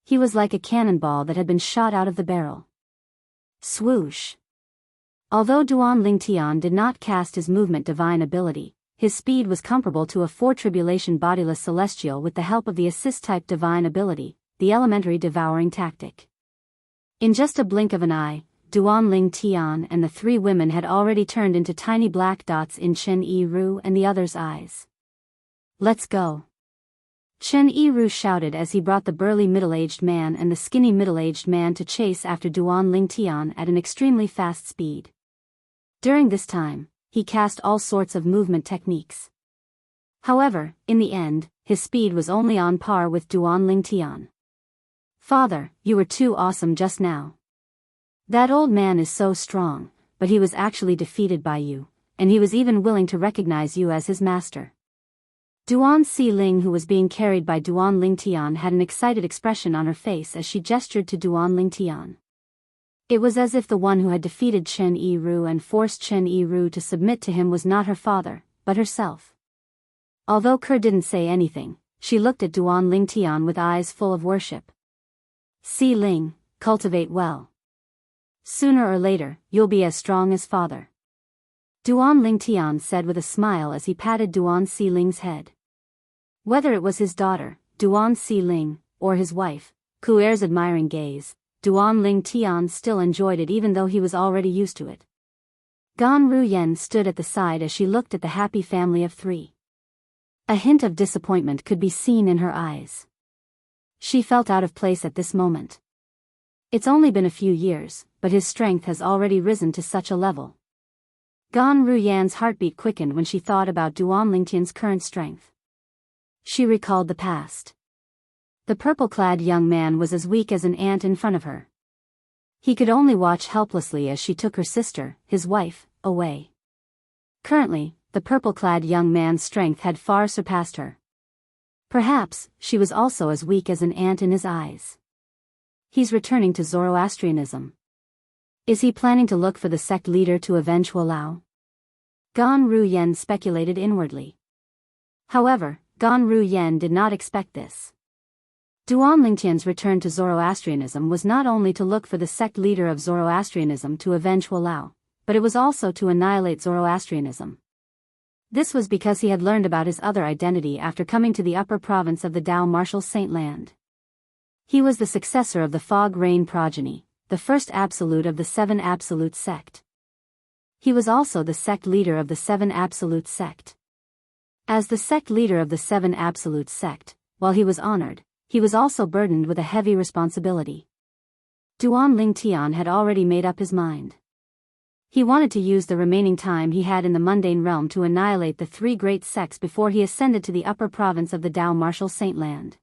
He was like a cannonball that had been shot out of the barrel. Swoosh! Although Duan Lingtian did not cast his movement divine ability, his speed was comparable to a four-tribulation bodiless celestial with the help of the assist-type divine ability, the elementary devouring tactic. In just a blink of an eye, Duan Lingtian and the three women had already turned into tiny black dots in Chen Yiru and the others' eyes. Let's go! Chen Yiru shouted as he brought the burly middle-aged man and the skinny middle-aged man to chase after Duan Lingtian at an extremely fast speed. During this time, he cast all sorts of movement techniques. However, in the end, his speed was only on par with Duan Lingtian. Father, you were too awesome just now. That old man is so strong, but he was actually defeated by you, and he was even willing to recognize you as his master. Duan Xiling, who was being carried by Duan Lingtian, had an excited expression on her face as she gestured to Duan Lingtian. It was as if the one who had defeated Chen Yiru and forced Chen Yiru to submit to him was not her father, but herself. Although Ke didn't say anything, she looked at Duan Lingtian with eyes full of worship. Xiling, cultivate well. Sooner or later, you'll be as strong as father. Duan Lingtian said with a smile as he patted Duan Xiling's head. Whether it was his daughter, Duan Xiling, or his wife, Kuer's admiring gaze, Duan Lingtian still enjoyed it even though he was already used to it. Gan Ruyen stood at the side as she looked at the happy family of three. A hint of disappointment could be seen in her eyes. She felt out of place at this moment. It's only been a few years, but his strength has already risen to such a level. Gan Ruyan's heartbeat quickened when she thought about Duan Lingtian's current strength. She recalled the past. The purple-clad young man was as weak as an ant in front of her. He could only watch helplessly as she took her sister, his wife, away. Currently, the purple-clad young man's strength had far surpassed her. Perhaps, she was also as weak as an ant in his eyes. He's returning to Zoroastrianism. Is he planning to look for the sect leader to avenge Huolao? Gan Ruyen speculated inwardly. However, Gan Ruyen did not expect this. Duan Lingtian's return to Zoroastrianism was not only to look for the sect leader of Zoroastrianism to avenge Huolao, but it was also to annihilate Zoroastrianism. This was because he had learned about his other identity after coming to the upper province of the Dao Marshal Saint Land. He was the successor of the Fog Rain progeny, the first absolute of the Seven Absolute sect. He was also the sect leader of the Seven Absolute sect. As the sect leader of the Seven Absolute sect, while he was honored, he was also burdened with a heavy responsibility. Duan Lingtian had already made up his mind. He wanted to use the remaining time he had in the mundane realm to annihilate the three great sects before he ascended to the upper province of the Dao Marshal Saint Land.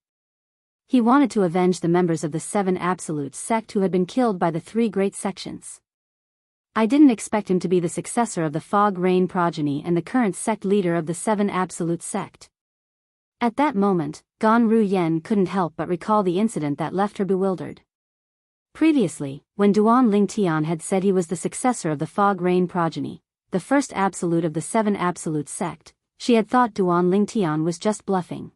He wanted to avenge the members of the Seven Absolute sect who had been killed by the three great sections. I didn't expect him to be the successor of the Fog Rain progeny and the current sect leader of the Seven Absolute sect. At that moment, Gan Ruyen couldn't help but recall the incident that left her bewildered. Previously, when Duan Lingtian had said he was the successor of the Fog Rain progeny, the first absolute of the Seven Absolute sect, she had thought Duan Lingtian was just bluffing.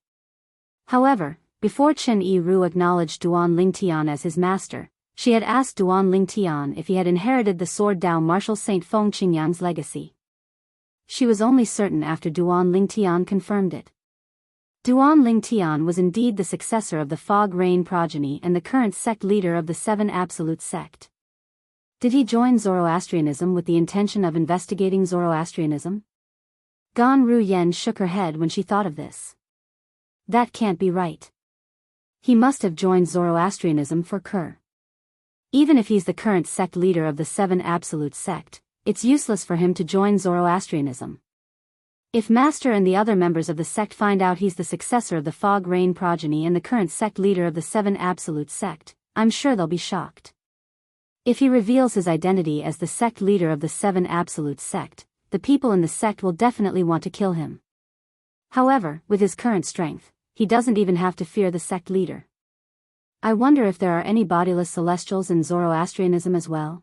However, before Chen Yiru acknowledged Duan Lingtian as his master, she had asked Duan Lingtian if he had inherited the sword Dao Marshal Saint Feng Qingyang's legacy. She was only certain after Duan Lingtian confirmed it. Duan Lingtian was indeed the successor of the Fog Rain progeny and the current sect leader of the Seven Absolute sect. Did he join Zoroastrianism with the intention of investigating Zoroastrianism? Gan Ruyen shook her head when she thought of this. That can't be right. He must have joined Zoroastrianism for Ke. Even if he's the current sect leader of the Seven Absolute sect, it's useless for him to join Zoroastrianism. If Master and the other members of the sect find out he's the successor of the Fog Rain progeny and the current sect leader of the Seven Absolute sect, I'm sure they'll be shocked. If he reveals his identity as the sect leader of the Seven Absolute sect, the people in the sect will definitely want to kill him. However, with his current strength, he doesn't even have to fear the sect leader. I wonder if there are any bodiless celestials in Zoroastrianism as well?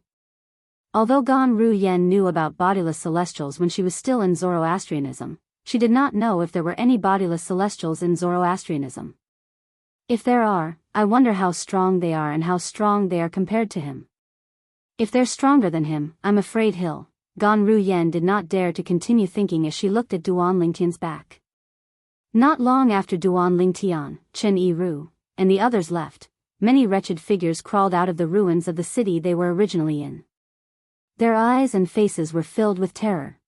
Although Gan Ru Yen knew about bodiless celestials when she was still in Zoroastrianism, she did not know if there were any bodiless celestials in Zoroastrianism. If there are, I wonder how strong they are and how strong they are compared to him. If they're stronger than him, I'm afraid Gan Ru Yen did not dare to continue thinking as she looked at Duan Lingtian's back. Not long after Duan Lingtian, Chen Yiru, and the others left, many wretched figures crawled out of the ruins of the city they were originally in. Their eyes and faces were filled with terror.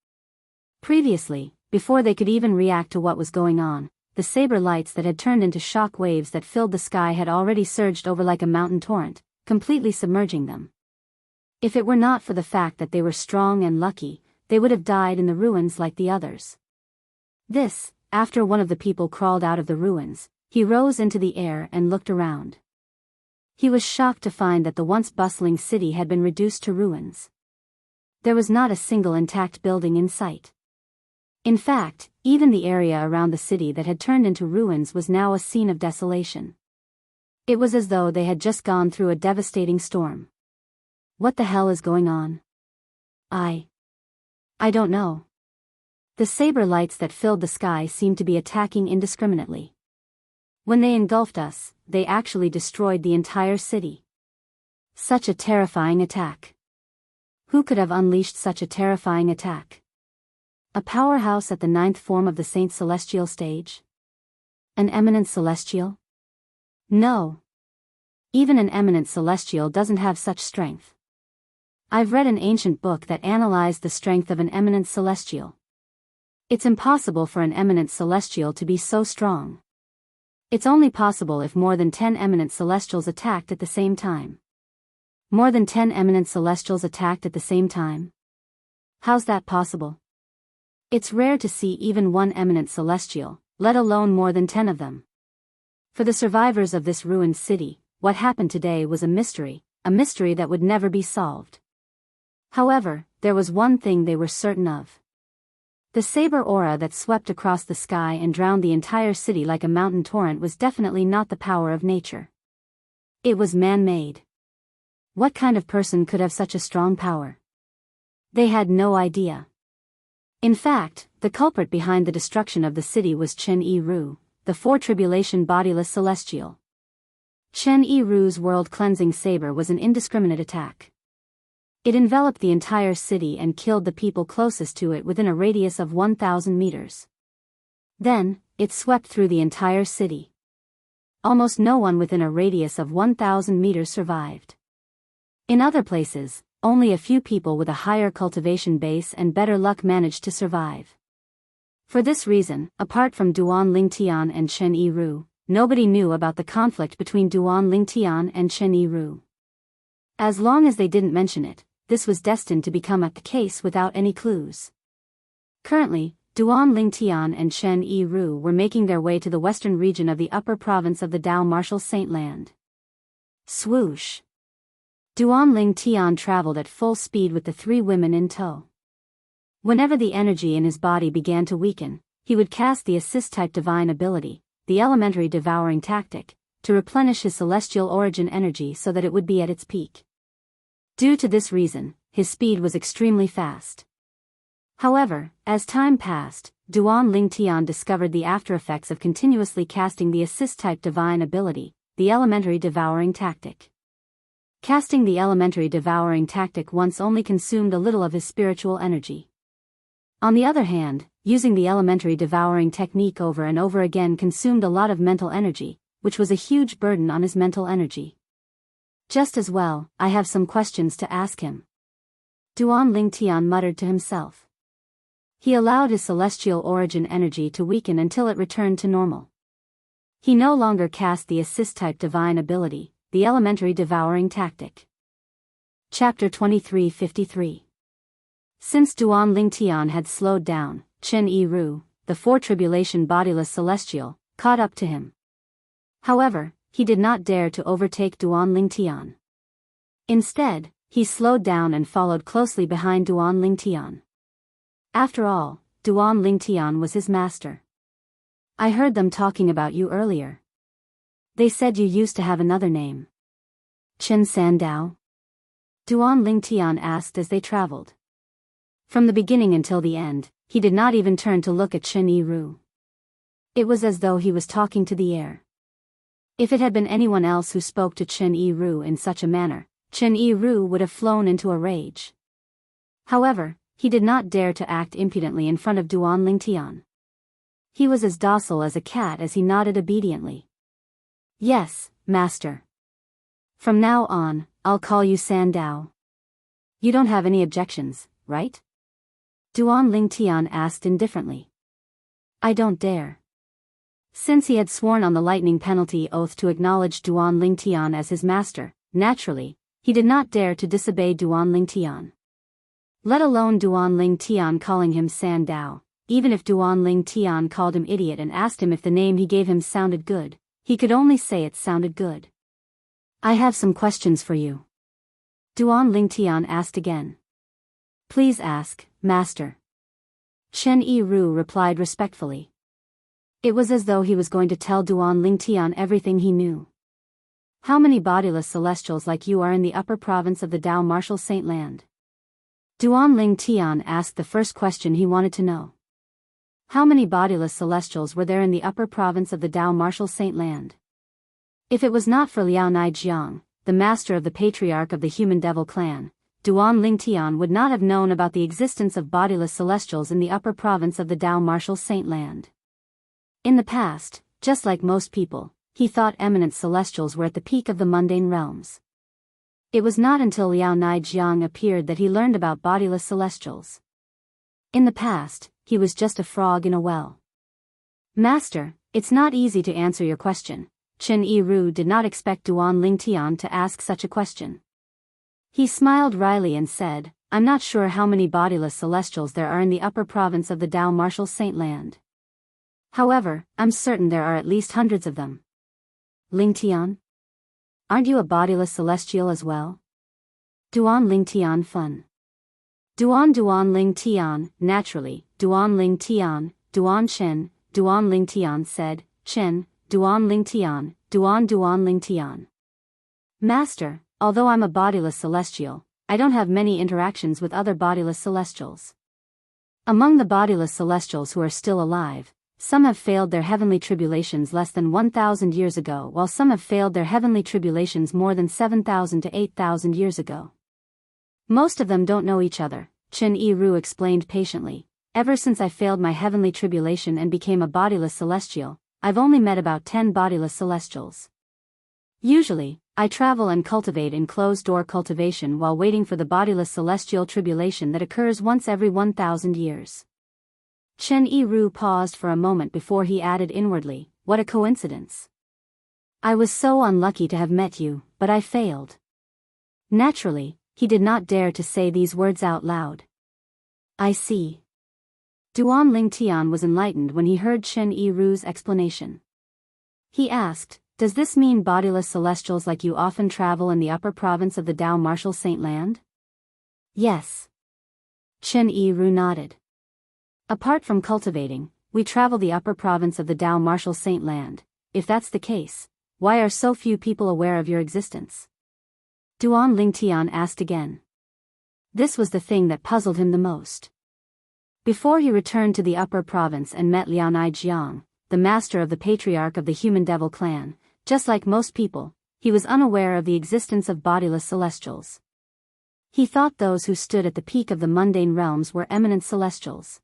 Previously, before they could even react to what was going on, the saber lights that had turned into shock waves that filled the sky had already surged over like a mountain torrent, completely submerging them. If it were not for the fact that they were strong and lucky, they would have died in the ruins like the others. After one of the people crawled out of the ruins, he rose into the air and looked around. He was shocked to find that the once bustling city had been reduced to ruins. There was not a single intact building in sight. In fact, even the area around the city that had turned into ruins was now a scene of desolation. It was as though they had just gone through a devastating storm. What the hell is going on? I don't know. The saber lights that filled the sky seemed to be attacking indiscriminately. When they engulfed us, they actually destroyed the entire city. Such a terrifying attack. Who could have unleashed such a terrifying attack? A powerhouse at the 9th form of the Saint Celestial stage? An eminent celestial? No. Even an eminent celestial doesn't have such strength. I've read an ancient book that analyzed the strength of an eminent celestial. It's impossible for an eminent celestial to be so strong. It's only possible if more than 10 eminent celestials attacked at the same time. More than 10 eminent celestials attacked at the same time? How's that possible? It's rare to see even one eminent celestial, let alone more than 10 of them. For the survivors of this ruined city, what happened today was a mystery that would never be solved. However, there was one thing they were certain of. The saber aura that swept across the sky and drowned the entire city like a mountain torrent was definitely not the power of nature. It was man-made. What kind of person could have such a strong power? They had no idea. In fact, the culprit behind the destruction of the city was Chen Yiru, the four-tribulation bodiless celestial. Chen Yiru's world-cleansing saber was an indiscriminate attack. It enveloped the entire city and killed the people closest to it within a radius of 1,000 meters. Then, it swept through the entire city. Almost no one within a radius of 1,000 meters survived. In other places, only a few people with a higher cultivation base and better luck managed to survive. For this reason, apart from Duan Lingtian and Chen Yiru, nobody knew about the conflict between Duan Lingtian and Chen Yiru. As long as they didn't mention it, this was destined to become a case without any clues. Currently, Duan Lingtian and Chen Yiru were making their way to the western region of the upper province of the Dao Martial Saint Land. Swoosh! Duan Lingtian traveled at full speed with the three women in tow. Whenever the energy in his body began to weaken, he would cast the assist-type divine ability, the elementary devouring tactic, to replenish his celestial origin energy so that it would be at its peak. Due to this reason, his speed was extremely fast. However, as time passed, Duan Lingtian discovered the aftereffects of continuously casting the assist-type divine ability, the elementary devouring tactic. Casting the elementary devouring tactic once only consumed a little of his spiritual energy. On the other hand, using the elementary devouring technique over and over again consumed a lot of mental energy, which was a huge burden on his mental energy. Just as well, I have some questions to ask him. Duan Lingtian muttered to himself. He allowed his celestial origin energy to weaken until it returned to normal. He no longer cast the assist-type divine ability, the elementary devouring tactic. Chapter 2353. Since Duan Lingtian had slowed down, Chen Yiru, the four-tribulation bodiless celestial, caught up to him. However, he did not dare to overtake Duan Lingtian. Instead, he slowed down and followed closely behind Duan Lingtian. After all, Duan Lingtian was his master. I heard them talking about you earlier. They said you used to have another name. Chen Sandao? Duan Lingtian asked as they traveled. From the beginning until the end, he did not even turn to look at Chen Yiru. It was as though he was talking to the air. If it had been anyone else who spoke to Chen Yiru in such a manner, Chen Yiru would have flown into a rage. However, he did not dare to act impudently in front of Duan Lingtian. He was as docile as a cat as he nodded obediently. Yes, master. From now on, I'll call you Sandao. You don't have any objections, right? Duan Lingtian asked indifferently. I don't dare. Since he had sworn on the lightning penalty oath to acknowledge Duan Lingtian as his master, naturally, he did not dare to disobey Duan Lingtian. Let alone Duan Lingtian calling him Sandao. Even if Duan Lingtian called him idiot and asked him if the name he gave him sounded good, he could only say it sounded good. I have some questions for you. Duan Lingtian asked again. Please ask, master. Chen Yiru replied respectfully. It was as though he was going to tell Duan Lingtian everything he knew. How many bodiless celestials like you are in the upper province of the Dao Martial Saint Land? Duan Lingtian asked the first question he wanted to know. How many bodiless celestials were there in the upper province of the Dao Martial Saint Land? If it was not for Liao Naijiang, the master of the patriarch of the human devil clan, Duan Lingtian would not have known about the existence of bodiless celestials in the upper province of the Dao Martial Saint Land. In the past, just like most people, he thought eminent celestials were at the peak of the mundane realms. It was not until Liao Naijiang appeared that he learned about bodiless celestials. In the past, he was just a frog in a well. Master, it's not easy to answer your question. Chen Yiru did not expect Duan Lingtian to ask such a question. He smiled wryly and said, I'm not sure how many bodiless celestials there are in the upper province of the Dao Martial Saint Land. However, I'm certain there are at least hundreds of them. Lingtian? Aren't you a bodiless celestial as well? Duan Lingtian fun. Duan Lingtian, naturally, Duan Lingtian, Duan Chen, Duan Lingtian said, Chen, Duan Lingtian, Duan Lingtian. Master, although I'm a bodiless celestial, I don't have many interactions with other bodiless celestials. Among the bodiless celestials who are still alive, some have failed their heavenly tribulations less than 1,000 years ago, while some have failed their heavenly tribulations more than 7,000 to 8,000 years ago. Most of them don't know each other, Chen Yiru explained patiently. Ever since I failed my heavenly tribulation and became a bodiless celestial, I've only met about 10 bodiless celestials. Usually, I travel and cultivate in closed-door cultivation while waiting for the bodiless celestial tribulation that occurs once every 1,000 years. Chen Yiru paused for a moment before he added inwardly, what a coincidence. I was so unlucky to have met you, but I failed. Naturally, he did not dare to say these words out loud. I see. Duan Lingtian was enlightened when he heard Chen Yiru's explanation. He asked, does this mean bodiless celestials like you often travel in the upper province of the Dao Martial Saint Land? Yes. Chen Yiru nodded. Apart from cultivating, we travel the upper province of the Dao Martial Saint Land. If that's the case, why are so few people aware of your existence? Duan Lingtian asked again. This was the thing that puzzled him the most. Before he returned to the upper province and met Liao Naijiang, the master of the patriarch of the human devil clan, just like most people, he was unaware of the existence of bodiless celestials. He thought those who stood at the peak of the mundane realms were eminent celestials.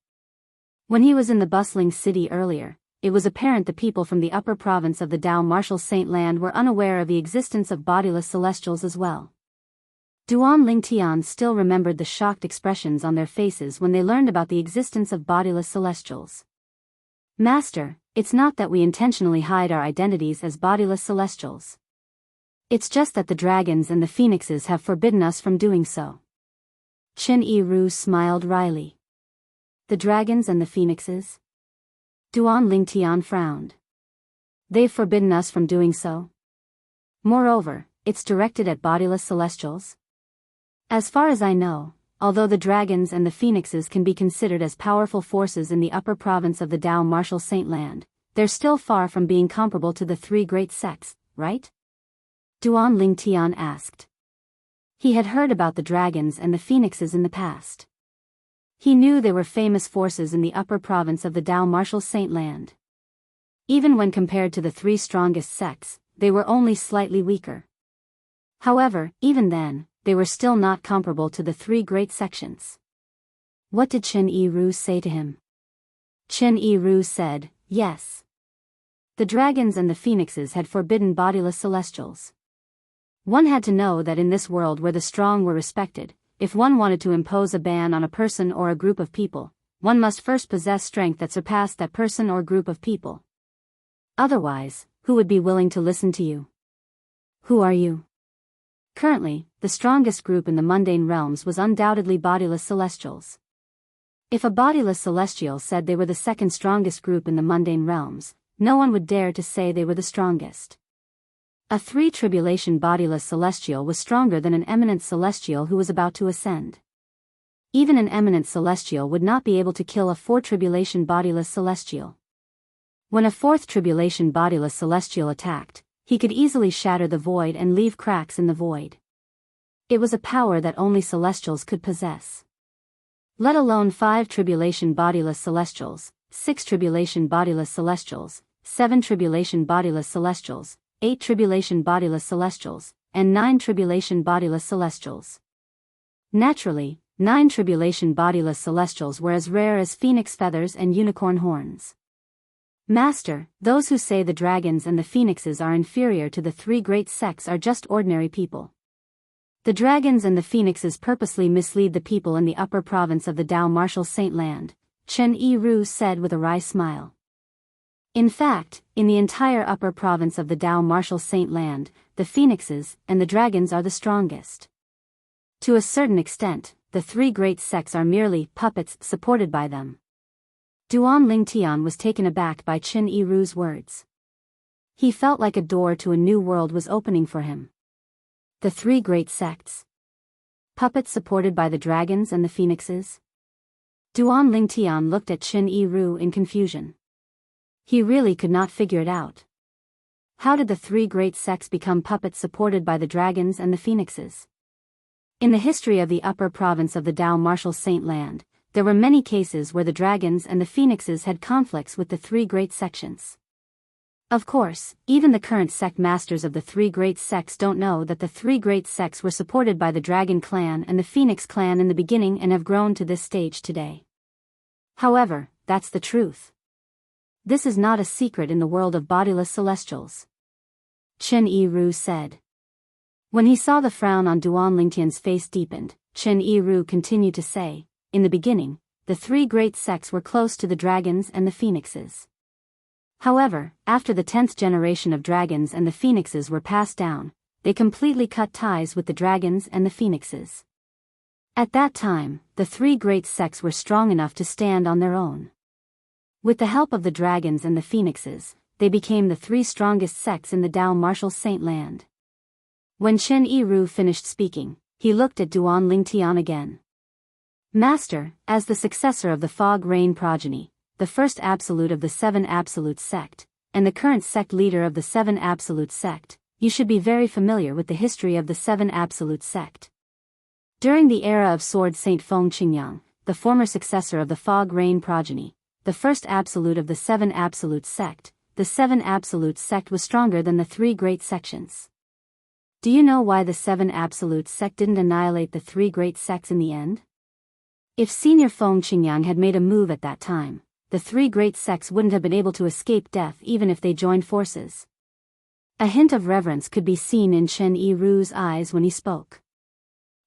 When he was in the bustling city earlier, it was apparent the people from the upper province of the Dao Martial Saint Land were unaware of the existence of bodiless celestials as well. Duan Lingtian still remembered the shocked expressions on their faces when they learned about the existence of bodiless celestials. Master, it's not that we intentionally hide our identities as bodiless celestials. It's just that the dragons and the phoenixes have forbidden us from doing so. Chen Yiru smiled wryly. The dragons and the phoenixes? Duan Lingtian frowned. They've forbidden us from doing so. Moreover, it's directed at bodiless celestials. As far as I know, although the dragons and the phoenixes can be considered as powerful forces in the upper province of the Dao Martial Saint Land, they're still far from being comparable to the three great sects, right? Duan Lingtian asked. He had heard about the dragons and the phoenixes in the past. He knew they were famous forces in the upper province of the Dao Martial Saint Land. Even when compared to the three strongest sects, they were only slightly weaker. However, even then, they were still not comparable to the three great sections. What did Chen Yiru say to him? Chen Yiru said, yes. The dragons and the phoenixes had forbidden bodiless celestials. One had to know that in this world where the strong were respected, if one wanted to impose a ban on a person or a group of people, one must first possess strength that surpassed that person or group of people. Otherwise, who would be willing to listen to you? Who are you? Currently, the strongest group in the mundane realms was undoubtedly bodiless celestials. If a bodiless celestial said they were the second strongest group in the mundane realms, no one would dare to say they were the strongest. A three-tribulation bodiless celestial was stronger than an eminent celestial who was about to ascend. Even an eminent celestial would not be able to kill a four-tribulation bodiless celestial. When a fourth tribulation bodiless celestial attacked, he could easily shatter the void and leave cracks in the void. It was a power that only celestials could possess. Let alone 5 tribulation bodiless celestials, 6 tribulation bodiless celestials, 7 tribulation bodiless celestials, 8 tribulation bodiless celestials, and 9 tribulation bodiless celestials. Naturally, 9 tribulation bodiless celestials were as rare as phoenix feathers and unicorn horns. Master, those who say the dragons and the phoenixes are inferior to the three great sects are just ordinary people. The dragons and the phoenixes purposely mislead the people in the upper province of the Dao Martial Saint Land, Chen Yiru said with a wry smile. In fact, in the entire upper province of the Dao Martial Saint Land, the phoenixes and the dragons are the strongest. To a certain extent, the three great sects are merely puppets supported by them. Duan Lingtian was taken aback by Chen Yiru's words. He felt like a door to a new world was opening for him. The three great sects. Puppets supported by the dragons and the phoenixes? Duan Lingtian looked at Chen Yiru in confusion. He really could not figure it out. How did the three great sects become puppets supported by the dragons and the phoenixes? In the history of the upper province of the Dao Martial Saint Land, there were many cases where the dragons and the phoenixes had conflicts with the three great sections. Of course, even the current sect masters of the three great sects don't know that the three great sects were supported by the Dragon Clan and the Phoenix Clan in the beginning and have grown to this stage today. However, that's the truth. This is not a secret in the world of bodiless celestials. Chen Yiru said. When he saw the frown on Duan Lingtian's face deepened, Chen Yiru continued to say, in the beginning, the three great sects were close to the dragons and the phoenixes. However, after the 10th generation of dragons and the phoenixes were passed down, they completely cut ties with the dragons and the phoenixes. At that time, the three great sects were strong enough to stand on their own. With the help of the dragons and the phoenixes, they became the three strongest sects in the Dao Martial Saint Land. When Chen Yiru finished speaking, he looked at Duan Lingtian again. Master, as the successor of the Fog Rain progeny, the first absolute of the Seven Absolute sect, and the current sect leader of the Seven Absolute sect, you should be very familiar with the history of the Seven Absolute sect. During the era of Sword Saint Feng Qingyang, the former successor of the Fog Rain progeny, the first absolute of the Seven Absolute sect, the Seven Absolute sect was stronger than the three great sections. Do you know why the Seven Absolute sect didn't annihilate the three great sects in the end? If Senior Feng Qingyang had made a move at that time, the three great sects wouldn't have been able to escape death even if they joined forces. A hint of reverence could be seen in Chen Yiru's eyes when he spoke.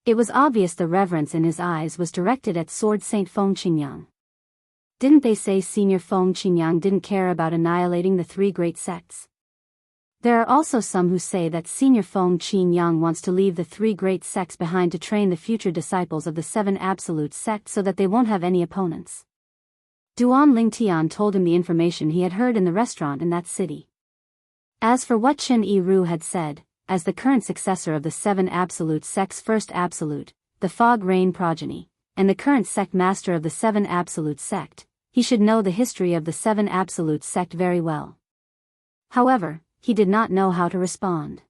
It was obvious the reverence in his eyes was directed at Sword Saint Feng Qingyang. Didn't they say Senior Feng Qingyang didn't care about annihilating the three great sects? There are also some who say that Senior Feng Qingyang wants to leave the three great sects behind to train the future disciples of the Seven Absolute sect so that they won't have any opponents. Duan Lingtian told him the information he had heard in the restaurant in that city. As for what Chen Yiru had said, as the current successor of the Seven Absolute sect's first absolute, the Fog Rain progeny, and the current sect master of the Seven Absolute sect, he should know the history of the Seven Absolute sect very well. However, he did not know how to respond.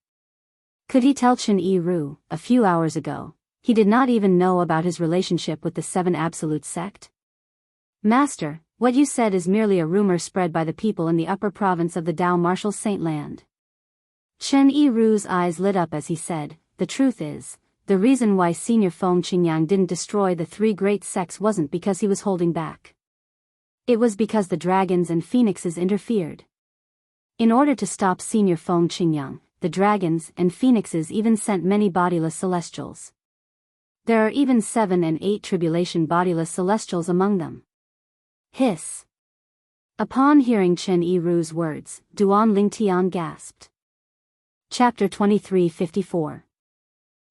Could he tell Chen Yiru, a few hours ago, he did not even know about his relationship with the Seven Absolute Sect? Master, what you said is merely a rumor spread by the people in the upper province of the Dao Martial Saint Land. Chen Yiru's eyes lit up as he said, the truth is, the reason why Senior Feng Qingyang didn't destroy the three great sects wasn't because he was holding back. It was because the dragons and phoenixes interfered. In order to stop Senior Feng Qingyang, the dragons and phoenixes even sent many bodiless celestials. There are even 7 and 8 tribulation bodiless celestials among them. Hiss. Upon hearing Chen Yiru's words, Duan Lingtian gasped. Chapter 2354.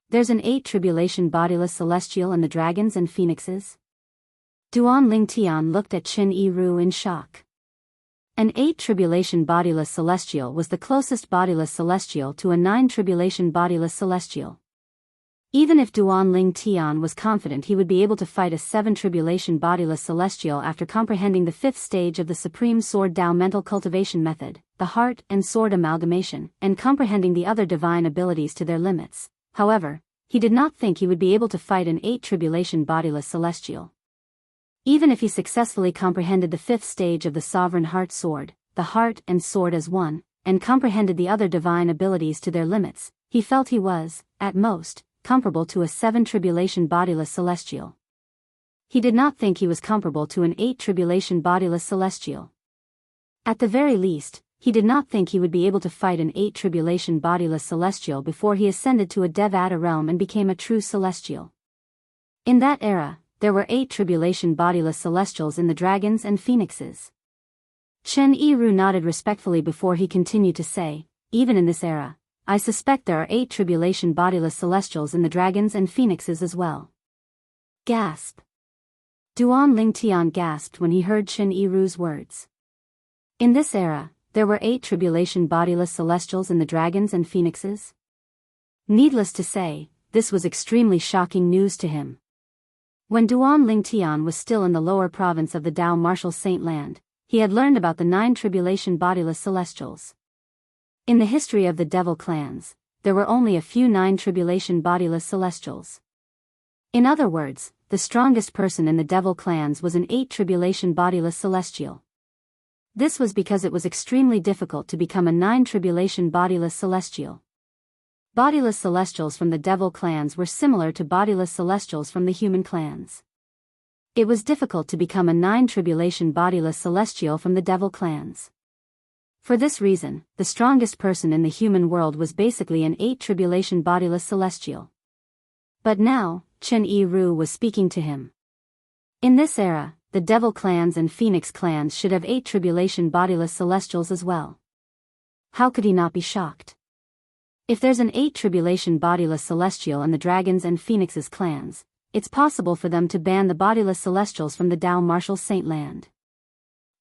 There's an 8 tribulation bodiless celestial in the dragons and phoenixes? Duan Lingtian looked at Chen Yiru in shock. An 8 tribulation bodiless celestial was the closest bodiless celestial to a 9 tribulation bodiless celestial. Even if Duan Lingtian was confident he would be able to fight a 7 tribulation bodiless celestial after comprehending the 5th stage of the Supreme Sword Dao mental cultivation method, the heart and sword amalgamation, and comprehending the other divine abilities to their limits, however, he did not think he would be able to fight an 8 tribulation bodiless celestial. Even if he successfully comprehended the 5th stage of the Sovereign Heart Sword, the heart and sword as one, and comprehended the other divine abilities to their limits, he felt he was, at most, comparable to a 7 tribulation bodiless celestial. He did not think he was comparable to an 8 tribulation bodiless celestial. At the very least, he did not think he would be able to fight an 8 tribulation bodiless celestial before he ascended to a Devata realm and became a true celestial. In that era, there were 8 tribulation bodiless celestials in the dragons and phoenixes. Chen Yiru nodded respectfully before he continued to say, even in this era, I suspect there are 8 tribulation bodiless celestials in the dragons and phoenixes as well. Gasp. Duan Lingtian gasped when he heard Chen Yiru's words. In this era, there were 8 tribulation bodiless celestials in the dragons and phoenixes? Needless to say, this was extremely shocking news to him. When Duan Lingtian was still in the lower province of the Dao Martial Saint Land, he had learned about the 9 tribulation bodiless celestials. In the history of the devil clans, there were only a few 9 tribulation bodiless celestials. In other words, the strongest person in the devil clans was an 8 tribulation bodiless celestial. This was because it was extremely difficult to become a 9 tribulation bodiless celestial. Bodiless celestials from the devil clans were similar to bodiless celestials from the human clans. It was difficult to become a 9 tribulation bodiless celestial from the devil clans. For this reason, the strongest person in the human world was basically an 8 tribulation bodiless celestial. But now, Chen Yiru was speaking to him. In this era, the devil clans and phoenix clans should have 8 tribulation bodiless celestials as well. How could he not be shocked? If there's an 8 tribulation bodiless celestial in the dragons and phoenixes clans, it's possible for them to ban the bodiless celestials from the Dao Martial Saint Land.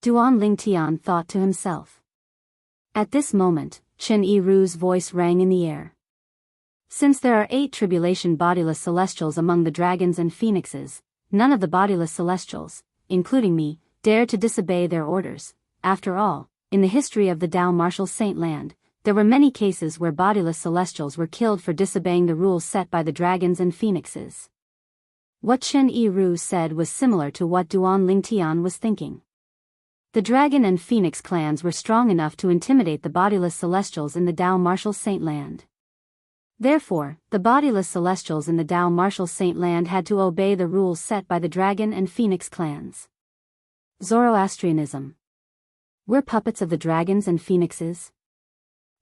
Duan Lingtian thought to himself. At this moment, Chen Yiru's voice rang in the air. Since there are 8 tribulation bodiless celestials among the dragons and phoenixes, none of the bodiless celestials, including me, dare to disobey their orders. After all, in the history of the Dao Martial Saint Land, there were many cases where bodiless celestials were killed for disobeying the rules set by the dragons and phoenixes. What Chen Yiru said was similar to what Duan Lingtian was thinking. The dragon and phoenix clans were strong enough to intimidate the bodiless celestials in the Dao Martial Saint Land. Therefore, the bodiless celestials in the Dao Martial Saint Land had to obey the rules set by the dragon and phoenix clans. Zoroastrianism. We're puppets of the dragons and phoenixes?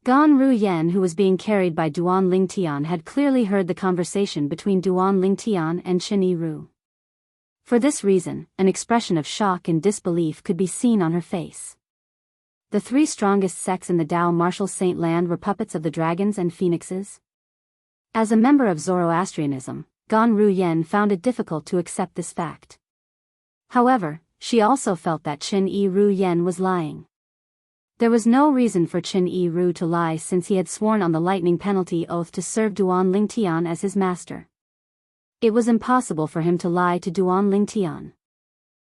Gan Ruyen, who was being carried by Duan Lingtian, had clearly heard the conversation between Duan Lingtian and Chen Yiru. For this reason, an expression of shock and disbelief could be seen on her face. The 3 strongest sects in the Dao Martial Saint Land were puppets of the dragons and phoenixes? As a member of Zoroastrianism, Gan Ruyen found it difficult to accept this fact. However, she also felt that Chen Yiru was lying. There was no reason for Chen Yiru to lie since he had sworn on the lightning penalty oath to serve Duan Lingtian as his master. It was impossible for him to lie to Duan Lingtian.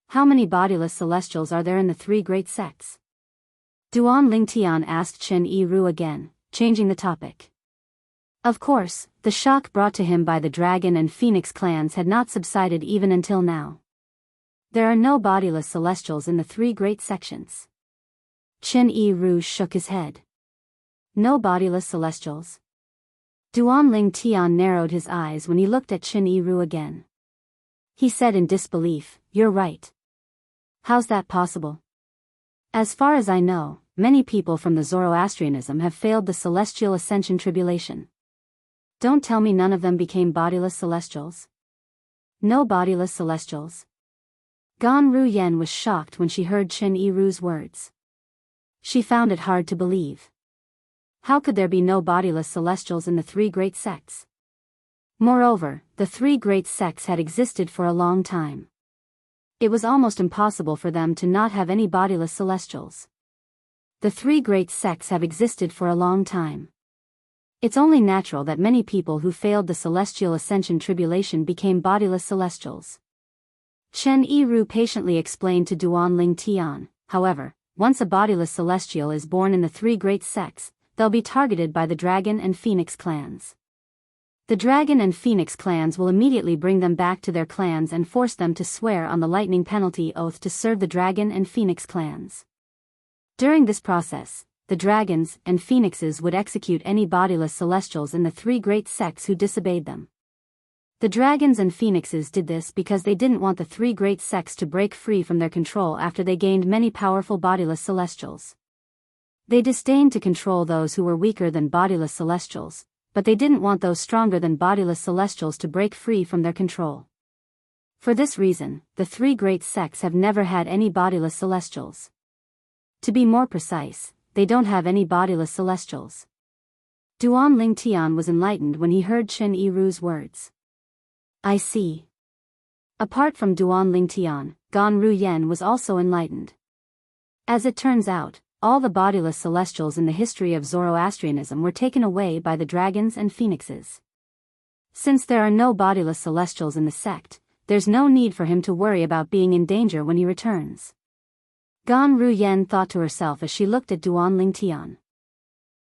How many bodiless celestials are there in the 3 great sects? Duan Lingtian asked Chen Yiru again, changing the topic. Of course, the shock brought to him by the dragon and phoenix clans had not subsided even until now. There are no bodiless celestials in the three great sections. Chen Yiru shook his head. No bodiless celestials? Duan Lingtian narrowed his eyes when he looked at Chen Yiru again. He said in disbelief, "You're right. How's that possible? As far as I know, many people from the Zoroastrianism have failed the celestial ascension tribulation. Don't tell me none of them became bodiless celestials? No bodiless celestials?" Gan Ruyen was shocked when she heard Chen Yiru's words. She found it hard to believe. How could there be no bodiless celestials in the three great sects? Moreover, the three great sects had existed for a long time. It was almost impossible for them to not have any bodiless celestials. The three great sects have existed for a long time. It's only natural that many people who failed the celestial ascension tribulation became bodiless celestials. Chen Yiru patiently explained to Duan Lingtian, however, once a bodiless celestial is born in the three great sects, they'll be targeted by the dragon and phoenix clans. The dragon and phoenix clans will immediately bring them back to their clans and force them to swear on the lightning penalty oath to serve the dragon and phoenix clans. During this process, the dragons and phoenixes would execute any bodiless celestials in the three great sects who disobeyed them. The dragons and phoenixes did this because they didn't want the three great sects to break free from their control after they gained many powerful bodiless celestials. They disdained to control those who were weaker than bodiless celestials, but they didn't want those stronger than bodiless celestials to break free from their control. For this reason, the three great sects have never had any bodiless celestials. To be more precise, they don't have any bodiless celestials. Duan Lingtian was enlightened when he heard Chen Yiru's words. I see. Apart from Duan Lingtian, Gan Ruyen was also enlightened. As it turns out, all the bodiless celestials in the history of Zoroastrianism were taken away by the dragons and phoenixes. Since there are no bodiless celestials in the sect, there's no need for him to worry about being in danger when he returns. Gan Ruyen thought to herself as she looked at Duan Lingtian.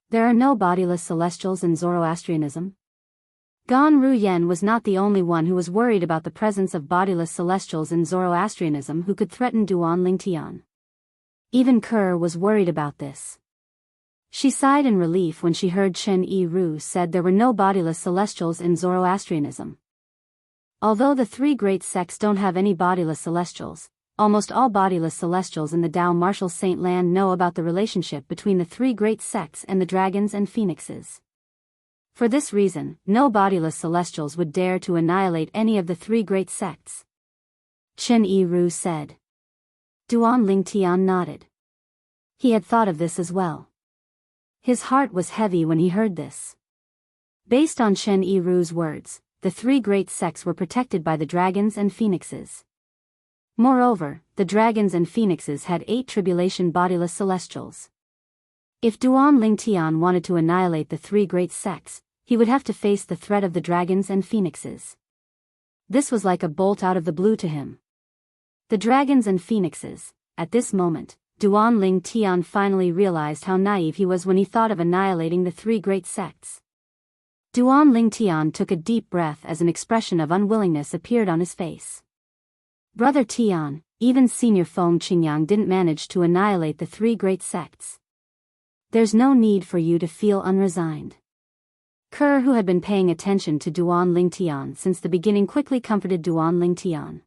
There are no bodiless celestials in Zoroastrianism? Gan Ruyen was not the only one who was worried about the presence of bodiless celestials in Zoroastrianism who could threaten Duan Lingtian. Even Kerr was worried about this. She sighed in relief when she heard Chen Yiru said there were no bodiless celestials in Zoroastrianism. Although the three great sects don't have any bodiless celestials, almost all bodiless celestials in the Dao Martial Saint Land know about the relationship between the three great sects and the dragons and phoenixes. For this reason, no bodiless celestials would dare to annihilate any of the three great sects. Chen Yiru said. Duan Lingtian nodded. He had thought of this as well. His heart was heavy when he heard this. Based on Chen Yiru's words, the three great sects were protected by the dragons and phoenixes. Moreover, the dragons and phoenixes had 8 tribulation bodiless celestials. If Duan Lingtian wanted to annihilate the three great sects, he would have to face the threat of the dragons and phoenixes. This was like a bolt out of the blue to him. The dragons and phoenixes. At this moment, Duan Lingtian finally realized how naive he was when he thought of annihilating the three great sects. Duan Lingtian took a deep breath as an expression of unwillingness appeared on his face. Brother Tian, even Senior Feng Qingyang didn't manage to annihilate the three great sects. There's no need for you to feel unresigned. Kerr, who had been paying attention to Duan Lingtian since the beginning, quickly comforted Duan Lingtian.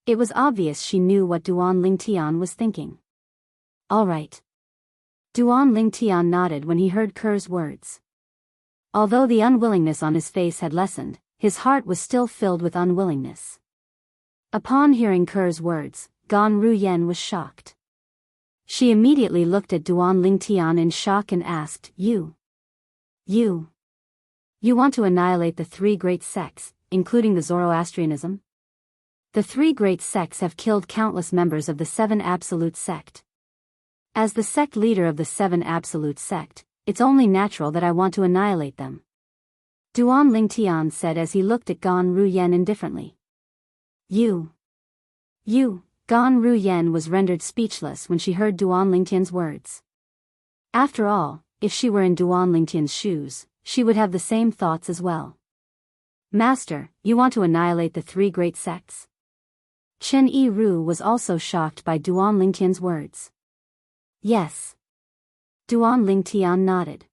It was obvious she knew what Duan Lingtian was thinking. All right. Duan Lingtian nodded when he heard Kerr's words. Although the unwillingness on his face had lessened, his heart was still filled with unwillingness. Upon hearing Kerr's words, Gan Ruyen was shocked. She immediately looked at Duan Lingtian in shock and asked, You want to annihilate the three great sects, including the Zoroastrianism? The three great sects have killed countless members of the Seven Absolute Sect. As the sect leader of the Seven Absolute Sect, it's only natural that I want to annihilate them. Duan Lingtian said as he looked at Gan Ruyen indifferently. Gan Ruyen was rendered speechless when she heard Duan Lingtian's words. After all, if she were in Duan Lingtian's shoes, she would have the same thoughts as well. Master, you want to annihilate the three great sects? Chen Yiru was also shocked by Duan Lingtian's words. Yes. Duan Lingtian nodded.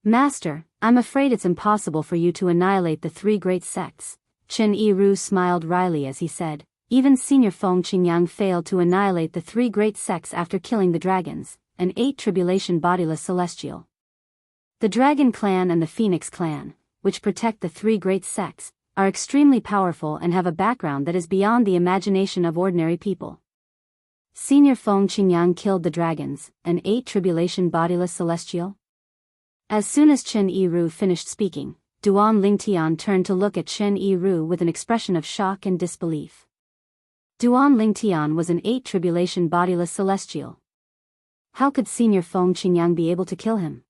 Master, I'm afraid it's impossible for you to annihilate the three great sects. Chen Yiru smiled wryly as he said, even Senior Feng Qingyang failed to annihilate the three great sects after killing the dragons, an 8 tribulation bodiless celestial. The Dragon Clan and the Phoenix Clan, which protect the three great sects, are extremely powerful and have a background that is beyond the imagination of ordinary people. Senior Feng Qingyang killed the dragons, an 8 tribulation bodiless celestial. As soon as Chen Yiru finished speaking, Duan Lingtian turned to look at Chen Yiru with an expression of shock and disbelief. Duan Lingtian was an 8 tribulation bodiless celestial. How could Senior Feng Qingyang be able to kill him?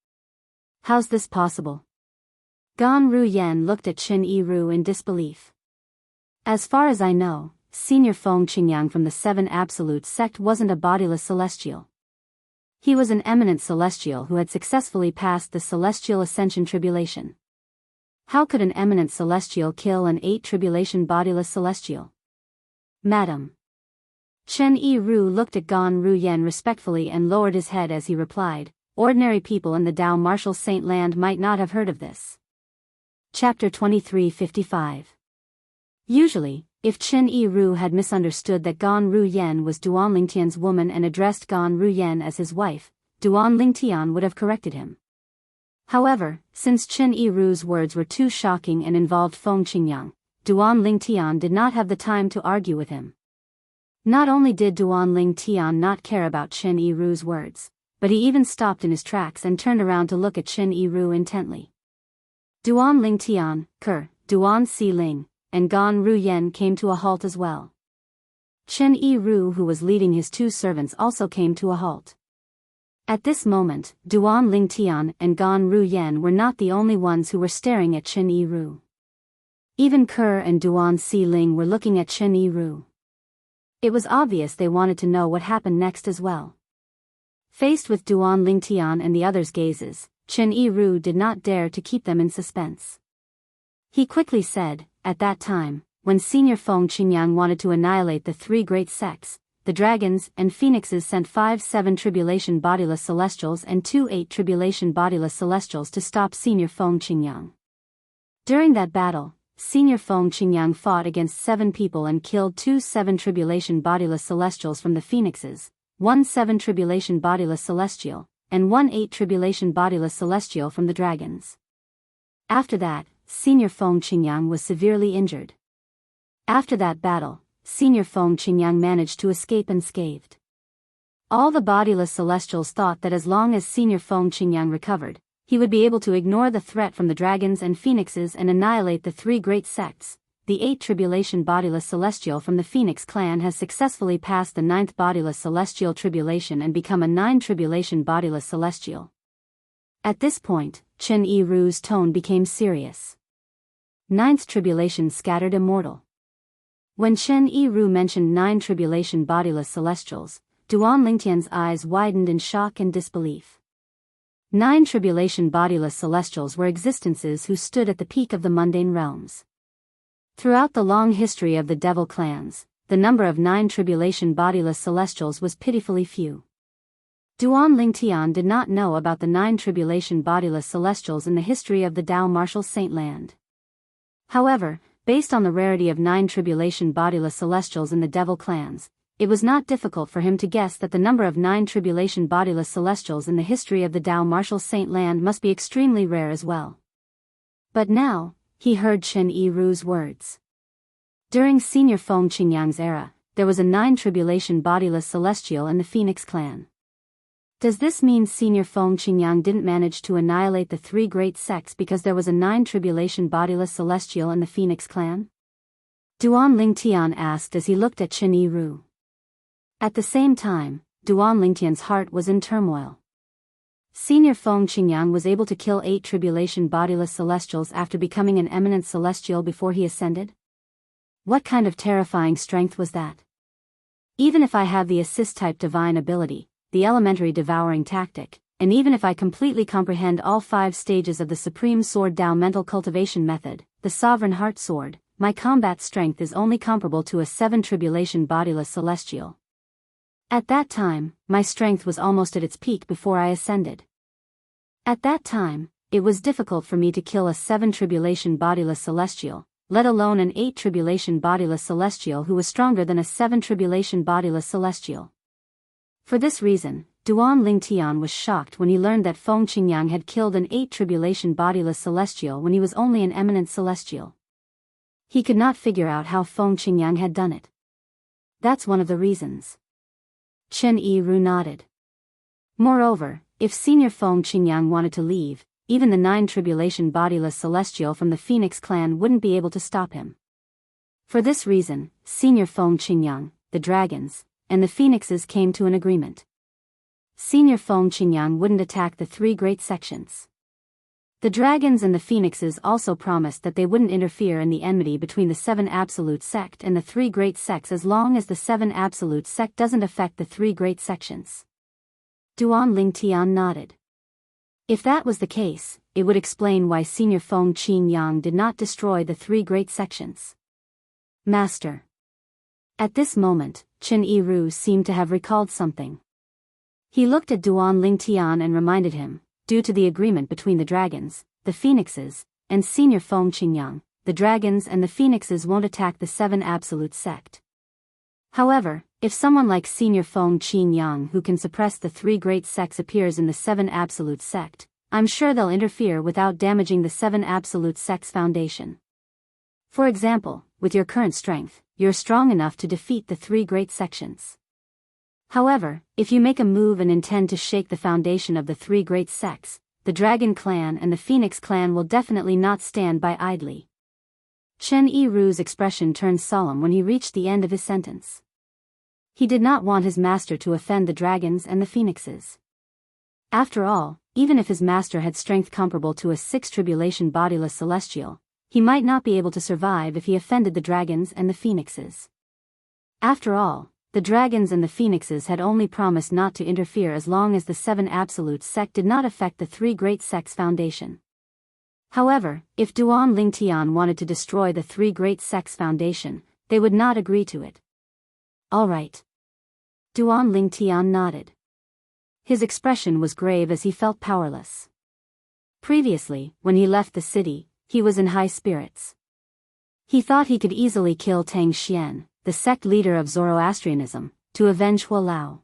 How's this possible? Gan Ruyen looked at Chen Yiru in disbelief. As far as I know, Senior Feng Qingyang from the 7 Absolute sect wasn't a bodiless celestial. He was an eminent celestial who had successfully passed the celestial ascension tribulation. How could an eminent celestial kill an 8 tribulation bodiless celestial? Madam. Chen Yiru looked at Gan Ruyen respectfully and lowered his head as he replied, ordinary people in the Dao Martial Saint Land might not have heard of this. Chapter 2355. Usually, if Chen Yiru had misunderstood that Gan Ruyen was Duan Lingtian's woman and addressed Gan Ruyen as his wife, Duan Lingtian would have corrected him. However, since Chen Yiru's words were too shocking and involved Feng Qingyang, Duan Lingtian did not have the time to argue with him. Not only did Duan Lingtian not care about Chen Yiru's words, but he even stopped in his tracks and turned around to look at Chen Yiru intently. Duan Lingtian, Duan Si Ling, and Gan Ruyen came to a halt as well. Chen Yiru, who was leading his 2 servants, also came to a halt. At this moment, Duan Lingtian and Gan Ruyen were not the only ones who were staring at Chen Yiru. Even Kerr and Duan Si Ling were looking at Chen Yiru. It was obvious they wanted to know what happened next as well. Faced with Duan Lingtian and the others' gazes, Chen Yiru did not dare to keep them in suspense. He quickly said, at that time, when Senior Feng Qingyang wanted to annihilate the 3 great sects, the dragons and phoenixes sent 5 7 tribulation bodiless celestials and 2 8 tribulation bodiless celestials to stop Senior Feng Qingyang. During that battle, Senior Feng Qingyang fought against 7 people and killed 2 7 tribulation bodiless celestials from the phoenixes, 1 7 tribulation bodiless celestial, and 1 8 tribulation bodiless celestial from the dragons. After that, Senior Feng Qingyang was severely injured. After that battle, Senior Feng Qingyang managed to escape unscathed. All the bodiless celestials thought that as long as Senior Feng Qingyang recovered, he would be able to ignore the threat from the dragons and phoenixes and annihilate the 3 great sects. The 8 tribulation bodiless celestial from the Phoenix clan has successfully passed the 9th bodiless celestial tribulation and become a 9 tribulation bodiless celestial. At this point, Chen Yiru's tone became serious. 9th tribulation scattered immortal. When Chen Yiru mentioned 9 tribulation bodiless celestials, Duan Lingtian's eyes widened in shock and disbelief. 9 tribulation bodiless celestials were existences who stood at the peak of the mundane realms. Throughout the long history of the devil clans, the number of 9 tribulation bodiless celestials was pitifully few. Duan Lingtian did not know about the 9 tribulation bodiless celestials in the history of the Dao Martial Saint Land. However, based on the rarity of 9 tribulation bodiless celestials in the devil clans, it was not difficult for him to guess that the number of 9 tribulation bodiless celestials in the history of the Dao Martial Saint Land must be extremely rare as well. But now, he heard Chen Yiru's words. During Senior Feng Qingyang's era, there was a 9 tribulation bodiless celestial in the Phoenix clan. Does this mean Senior Feng Qingyang didn't manage to annihilate the 3 great sects because there was a 9 tribulation bodiless celestial in the Phoenix clan? Duan Lingtian asked as he looked at Chen Yiru. At the same time, Duan Lingtian's heart was in turmoil. Senior Feng Qingyang was able to kill 8 tribulation bodiless celestials after becoming an eminent celestial before he ascended? What kind of terrifying strength was that? Even if I have the assist-type divine ability, the elementary devouring tactic, and even if I completely comprehend all 5 stages of the Supreme Sword Dao mental cultivation method, the Sovereign Heart Sword, my combat strength is only comparable to a 7 tribulation bodiless celestial. At that time, my strength was almost at its peak before I ascended. At that time, it was difficult for me to kill a 7 tribulation bodiless celestial, let alone an 8 tribulation bodiless celestial who was stronger than a 7 tribulation bodiless celestial. For this reason, Duan Lingtian was shocked when he learned that Feng Qingyang had killed an 8 tribulation bodiless celestial when he was only an eminent celestial. He could not figure out how Feng Qingyang had done it. That's one of the reasons. Chen Yiru nodded. Moreover, if Senior Feng Qingyang wanted to leave, even the 9 tribulation bodiless celestial from the Phoenix clan wouldn't be able to stop him. For this reason, Senior Feng Qingyang, the dragons, and the phoenixes came to an agreement. Senior Feng Qingyang wouldn't attack the 3 great sections. The dragons and the phoenixes also promised that they wouldn't interfere in the enmity between the 7 absolute sect and the 3 great sects as long as the 7 absolute sect doesn't affect the 3 great sections. Duan Lingtian nodded. If that was the case, it would explain why Senior Feng Qingyang did not destroy the 3 great sections. Master. At this moment, Chen Yiru seemed to have recalled something. He looked at Duan Lingtian and reminded him, due to the agreement between the dragons, the phoenixes, and Senior Feng Qingyang, the dragons and the phoenixes won't attack the 7 absolute sect. However, if someone like Senior Feng Qingyang who can suppress the 3 great sects appears in the 7 absolute sect, I'm sure they'll interfere without damaging the 7 absolute sect's foundation. For example, with your current strength, you're strong enough to defeat the 3 great sections. However, if you make a move and intend to shake the foundation of the 3 great sects, the Dragon Clan and the Phoenix Clan will definitely not stand by idly. Chen Yiru's expression turned solemn when he reached the end of his sentence. He did not want his master to offend the dragons and the phoenixes. After all, even if his master had strength comparable to a 6 tribulation bodiless celestial, he might not be able to survive if he offended the dragons and the phoenixes. After all, the dragons and the phoenixes had only promised not to interfere as long as the 7 absolute sect did not affect the 3 great sects' foundation. However, if Duan Lingtian wanted to destroy the 3 great sects' foundation, they would not agree to it. All right. Duan Lingtian nodded. His expression was grave as he felt powerless. Previously, when he left the city, he was in high spirits. He thought he could easily kill Tang Xian, the sect leader of Zoroastrianism, to avenge Hua Lao.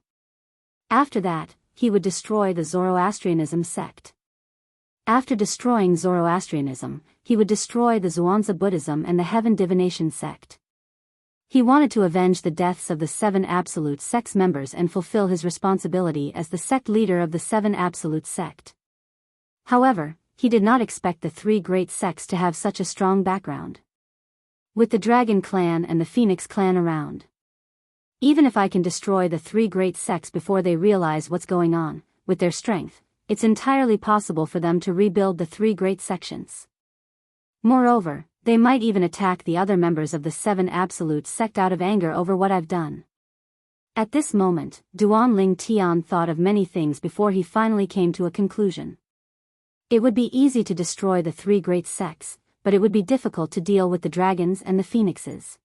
After that, he would destroy the Zoroastrianism sect. After destroying Zoroastrianism, he would destroy the Zhuangzi Buddhism and the Heaven Divination sect. He wanted to avenge the deaths of the 7 absolute sects members and fulfill his responsibility as the sect leader of the 7 absolute sect. However, he did not expect the 3 great sects to have such a strong background. With the Dragon Clan and the Phoenix Clan around. Even if I can destroy the 3 great sects before they realize what's going on, with their strength, it's entirely possible for them to rebuild the 3 great sections. Moreover, they might even attack the other members of the 7 absolute sect out of anger over what I've done. At this moment, Duan Lingtian thought of many things before he finally came to a conclusion. It would be easy to destroy the 3 great sects, but it would be difficult to deal with the dragons and the phoenixes.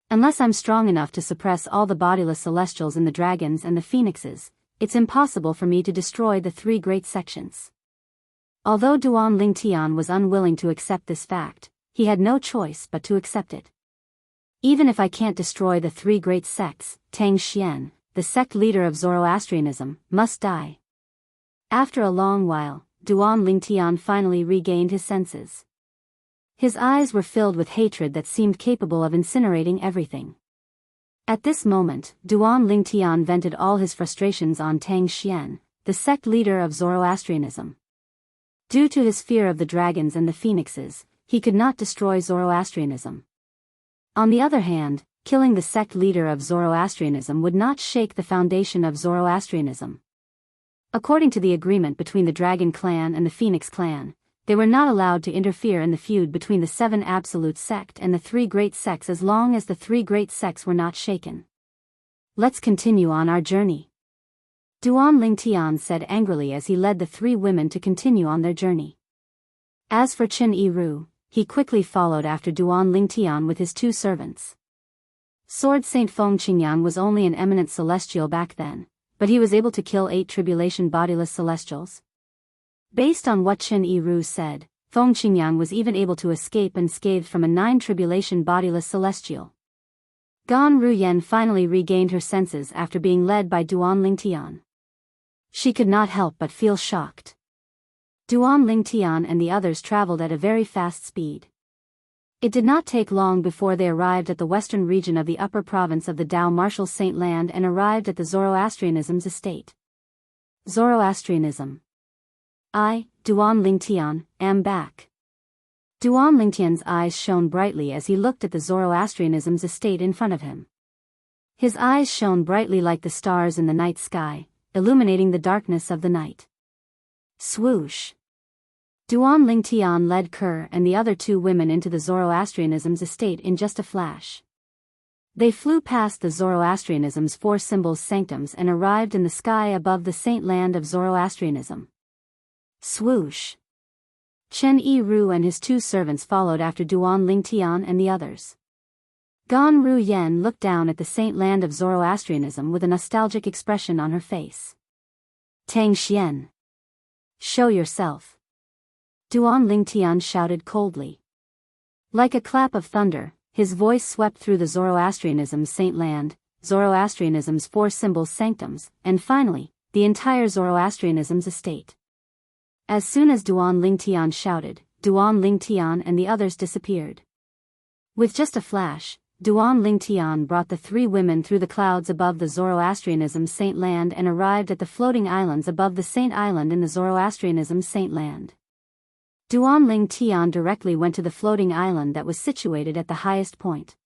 Unless I'm strong enough to suppress all the bodiless celestials in the dragons and the phoenixes, it's impossible for me to destroy the 3 great sections. Although Duan Lingtian was unwilling to accept this fact, he had no choice but to accept it. Even if I can't destroy the 3 great sects, Tang Xian, the sect leader of Zoroastrianism, must die. After a long while, Duan Lingtian finally regained his senses. His eyes were filled with hatred that seemed capable of incinerating everything. At this moment, Duan Lingtian vented all his frustrations on Tang Xian, the sect leader of Zoroastrianism. Due to his fear of the dragons and the phoenixes, he could not destroy Zoroastrianism. On the other hand, killing the sect leader of Zoroastrianism would not shake the foundation of Zoroastrianism. According to the agreement between the Dragon Clan and the Phoenix Clan, they were not allowed to interfere in the feud between the 7 absolute sect and the 3 great sects as long as the 3 great sects were not shaken. Let's continue on our journey. Duan Lingtian said angrily as he led the three women to continue on their journey. As for Qin Yiru, he quickly followed after Duan Lingtian with his two servants. Sword Saint Feng Qingyang was only an eminent celestial back then, but he was able to kill 8 tribulation bodiless celestials. Based on what Qin Yiru said, Feng Qingyang was even able to escape unscathed from a 9 tribulation bodiless celestial. Gan Ruyen finally regained her senses after being led by Duan Lingtian. She could not help but feel shocked. Duan Lingtian and the others traveled at a very fast speed. It did not take long before they arrived at the western region of the upper province of the Dao Martial Saint Land and arrived at the Zoroastrianism's estate. Zoroastrianism. I, Duan Lingtian, am back. Duan Lingtian's eyes shone brightly as he looked at the Zoroastrianism's estate in front of him. His eyes shone brightly like the stars in the night sky, illuminating the darkness of the night. Swoosh! Duan Lingtian led Kerr and the other 2 women into the Zoroastrianism's estate in just a flash. They flew past the Zoroastrianism's 4 symbols sanctums and arrived in the sky above the saint land of Zoroastrianism. Swoosh! Chen Yiru and his 2 servants followed after Duan Lingtian and the others. Gan Ruyen looked down at the saint land of Zoroastrianism with a nostalgic expression on her face. Tang Xian. Show yourself. Duan Lingtian shouted coldly. Like a clap of thunder, his voice swept through the Zoroastrianism's saint land, Zoroastrianism's 4 symbols sanctums, and finally, the entire Zoroastrianism's estate. As soon as Duan Lingtian shouted, Duan Lingtian and the others disappeared. With just a flash, Duan Lingtian brought the 3 women through the clouds above the Zoroastrianism's saint land and arrived at the floating islands above the saint island in the Zoroastrianism's saint land. Duan Lingtian directly went to the floating island that was situated at the highest point.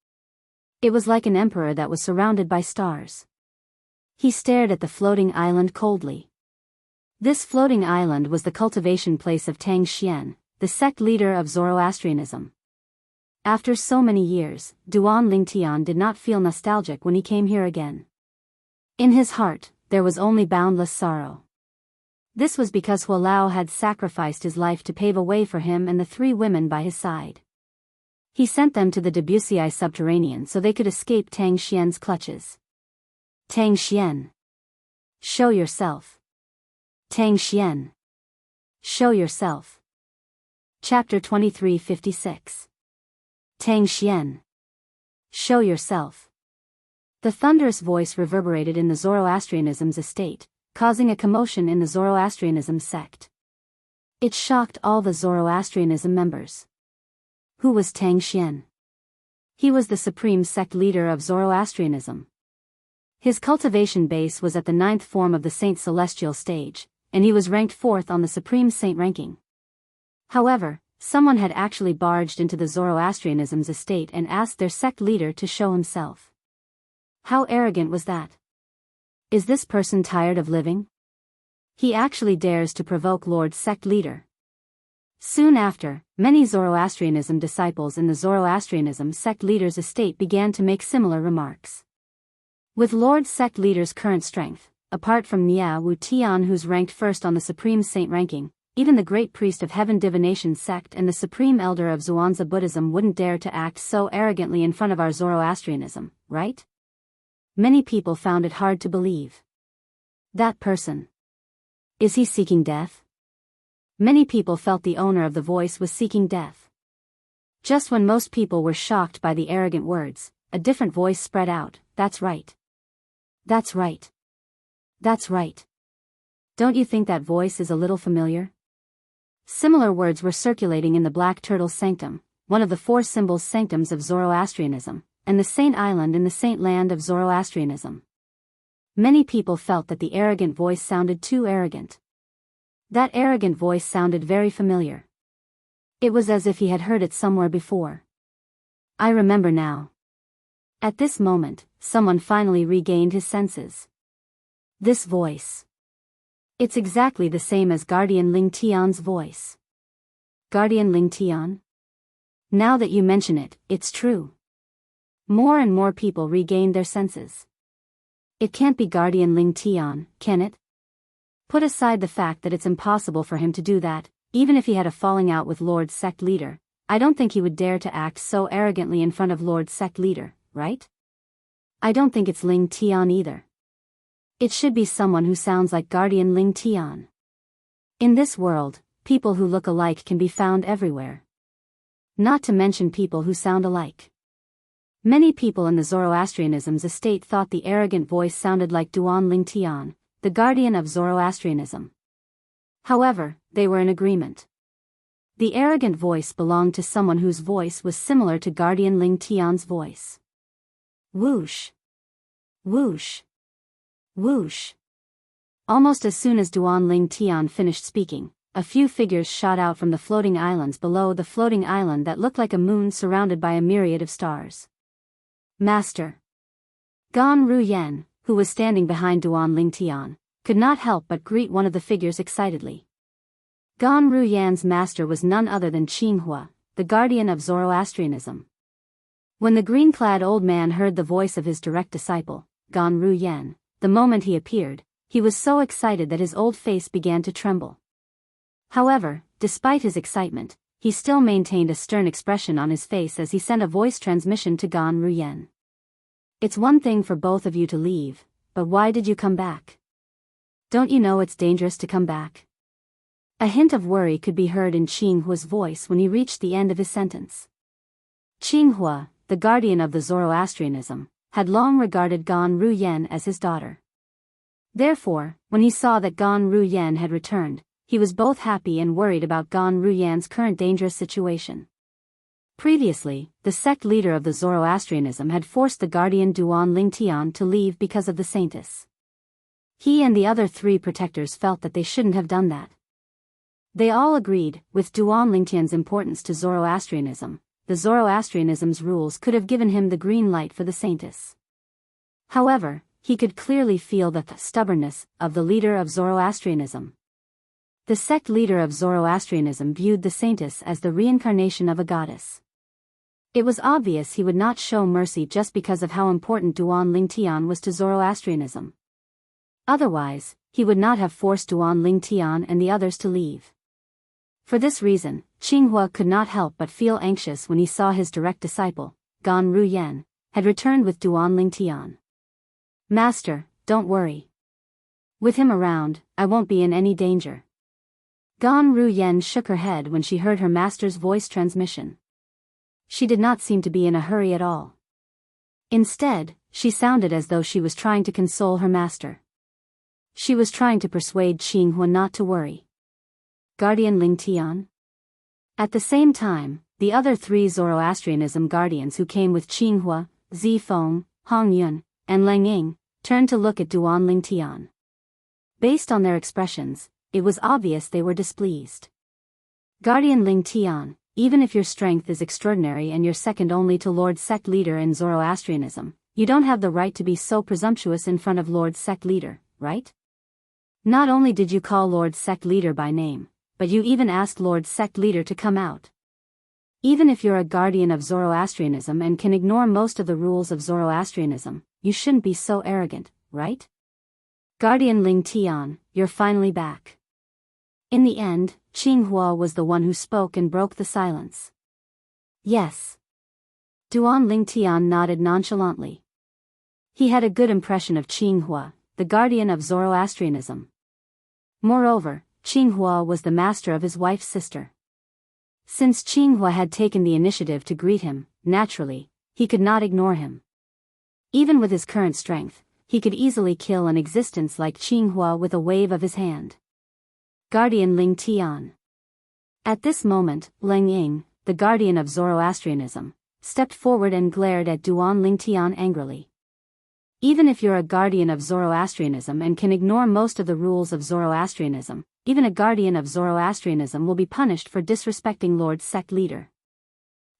It was like an emperor that was surrounded by stars. He stared at the floating island coldly. This floating island was the cultivation place of Tang Xian, the sect leader of Zoroastrianism. After so many years, Duan Lingtian did not feel nostalgic when he came here again. In his heart, there was only boundless sorrow. This was because Hualao had sacrificed his life to pave a way for him and the 3 women by his side. He sent them to the Debussy subterranean so they could escape Tang Xian's clutches. Tang Xian. Show yourself. Tang Xian. Show yourself. Chapter 2356. Tang Xian. Show yourself. The thunderous voice reverberated in the Zoroastrianism's estate, causing a commotion in the Zoroastrianism sect. It shocked all the Zoroastrianism members. Who was Tang Xian? He was the supreme sect leader of Zoroastrianism. His cultivation base was at the 9th form of the Saint Celestial stage, and he was ranked 4th on the Supreme Saint ranking. However, someone had actually barged into the Zoroastrianism's estate and asked their sect leader to show himself. How arrogant was that? Is this person tired of living? He actually dares to provoke Lord's sect leader. Soon after, many Zoroastrianism disciples in the Zoroastrianism sect leader's estate began to make similar remarks. With Lord's sect leader's current strength, apart from Nia Wu Tian who's ranked 1st on the Supreme Saint ranking, even the Great Priest of Heaven Divination sect and the Supreme Elder of Zhuangzi Buddhism wouldn't dare to act so arrogantly in front of our Zoroastrianism, right? Many people found it hard to believe. That person. Is he seeking death? Many people felt the owner of the voice was seeking death. Just when most people were shocked by the arrogant words, a different voice spread out, "That's right. That's right. That's right. Don't you think that voice is a little familiar?" Similar words were circulating in the Black Turtle Sanctum, one of the 4 symbols sanctums of Zoroastrianism, and the Saint Island in the Saint Land of Zoroastrianism. Many people felt that the arrogant voice sounded too arrogant. That arrogant voice sounded very familiar. It was as if he had heard it somewhere before. I remember now. At this moment, someone finally regained his senses. This voice. It's exactly the same as Guardian Ling Tian's voice. Guardian Ling Tian? Now that you mention it, it's true. More and more people regained their senses. It can't be Guardian Ling Tian, can it? Put aside the fact that it's impossible for him to do that, even if he had a falling out with Lord Sect Leader, I don't think he would dare to act so arrogantly in front of Lord Sect Leader, right? I don't think it's Ling Tian either. It should be someone who sounds like Guardian Ling Tian. In this world, people who look alike can be found everywhere. Not to mention people who sound alike. Many people in the Zoroastrianism's estate thought the arrogant voice sounded like Duan Ling Tian, the guardian of Zoroastrianism. However, they were in agreement. The arrogant voice belonged to someone whose voice was similar to Guardian Ling Tian's voice. Whoosh! Whoosh! Whoosh! Almost as soon as Duan Ling Tian finished speaking, a few figures shot out from the floating islands below the floating island that looked like a moon surrounded by a myriad of stars. Master! Gan Ruyen, who was standing behind Duan Ling Tian, could not help but greet one of the figures excitedly. Gan Ruyan's master was none other than Qinghua, the guardian of Zoroastrianism. When the green-clad old man heard the voice of his direct disciple, Gan Ruyen, the moment he appeared, he was so excited that his old face began to tremble. However, despite his excitement, he still maintained a stern expression on his face as he sent a voice transmission to Gan Ruyen. It's one thing for both of you to leave, but why did you come back? Don't you know it's dangerous to come back? A hint of worry could be heard in Qinghua's voice when he reached the end of his sentence. Qinghua, the guardian of the Zoroastrianism, had long regarded Gan Ruyen as his daughter. Therefore, when he saw that Gan Ruyen had returned, he was both happy and worried about Gan Ruyen's current dangerous situation. Previously, the sect leader of the Zoroastrianism had forced the guardian Duan Ling Tian to leave because of the saintess. He and the other 3 protectors felt that they shouldn't have done that. They all agreed, with Duan Ling Tian's importance to Zoroastrianism, the Zoroastrianism's rules could have given him the green light for the saintess. However, he could clearly feel the stubbornness of the leader of Zoroastrianism. The sect leader of Zoroastrianism viewed the saintess as the reincarnation of a goddess. It was obvious he would not show mercy just because of how important Duan Ling Tian was to Zoroastrianism. Otherwise, he would not have forced Duan Ling Tian and the others to leave. For this reason, Qinghua could not help but feel anxious when he saw his direct disciple, Gan Ruyen, had returned with Duan Ling Tian. Master, don't worry. With him around, I won't be in any danger. Gan Ruyen shook her head when she heard her master's voice transmission. She did not seem to be in a hurry at all. Instead, she sounded as though she was trying to console her master. She was trying to persuade Qinghua not to worry. Guardian Ling Tian? At the same time, the other 3 Zoroastrianism guardians who came with Qinghua, Zifeng, Hongyun, and Leng Ying, turned to look at Duan Ling Tian. Based on their expressions, it was obvious they were displeased. Guardian Ling Tian, even if your strength is extraordinary and you're second only to Lord Sect Leader in Zoroastrianism, you don't have the right to be so presumptuous in front of Lord Sect Leader, right? Not only did you call Lord Sect Leader by name, but you even asked Lord Sect Leader to come out. Even if you're a guardian of Zoroastrianism and can ignore most of the rules of Zoroastrianism, you shouldn't be so arrogant, right? Guardian Ling Tian, you're finally back. In the end, Qinghua was the one who spoke and broke the silence. Yes. Duan Ling Tian nodded nonchalantly. He had a good impression of Qinghua, the guardian of Zoroastrianism. Moreover, Qinghua was the master of his wife's sister. Since Qinghua had taken the initiative to greet him, naturally, he could not ignore him. Even with his current strength, he could easily kill an existence like Qinghua with a wave of his hand. Guardian Ling Tian. At this moment, Leng Ying, the guardian of Zoroastrianism, stepped forward and glared at Duan Ling Tian angrily. Even if you're a guardian of Zoroastrianism and can ignore most of the rules of Zoroastrianism, even a guardian of Zoroastrianism will be punished for disrespecting Lord Sect Leader.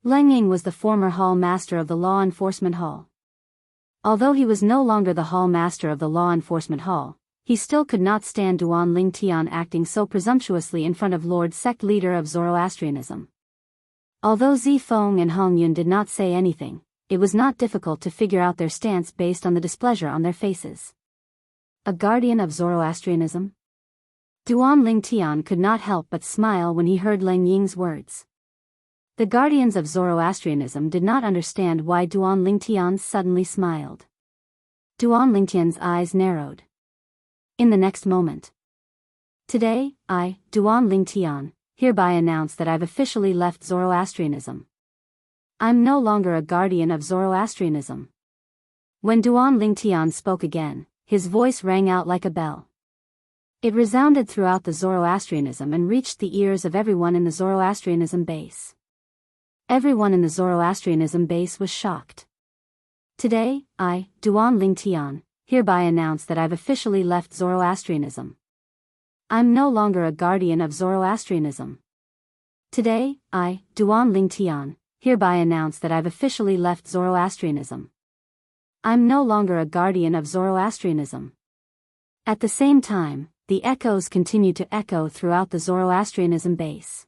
Leng Ying was the former hall master of the Law Enforcement Hall. Although he was no longer the hall master of the Law Enforcement Hall, he still could not stand Duan Ling Tian acting so presumptuously in front of Lord Sect Leader of Zoroastrianism. Although Zifeng and Hongyun did not say anything, it was not difficult to figure out their stance based on the displeasure on their faces. A guardian of Zoroastrianism? Duan Lingtian could not help but smile when he heard Lang Ying's words. The guardians of Zoroastrianism did not understand why Duan Lingtian suddenly smiled. Duan Lingtian's eyes narrowed. In the next moment. Today, I, Duan Lingtian, hereby announce that I've officially left Zoroastrianism. I'm no longer a guardian of Zoroastrianism. When Duan Lingtian spoke again, his voice rang out like a bell. It resounded throughout the Zoroastrianism and reached the ears of everyone in the Zoroastrianism base. Everyone in the Zoroastrianism base was shocked. Today, I, Duan Lingtian, hereby announce that I've officially left Zoroastrianism. I'm no longer a guardian of Zoroastrianism. Today, I, Duan Lingtian, hereby announce that I've officially left Zoroastrianism. I'm no longer a guardian of Zoroastrianism. At the same time, the echoes continued to echo throughout the Zoroastrianism base.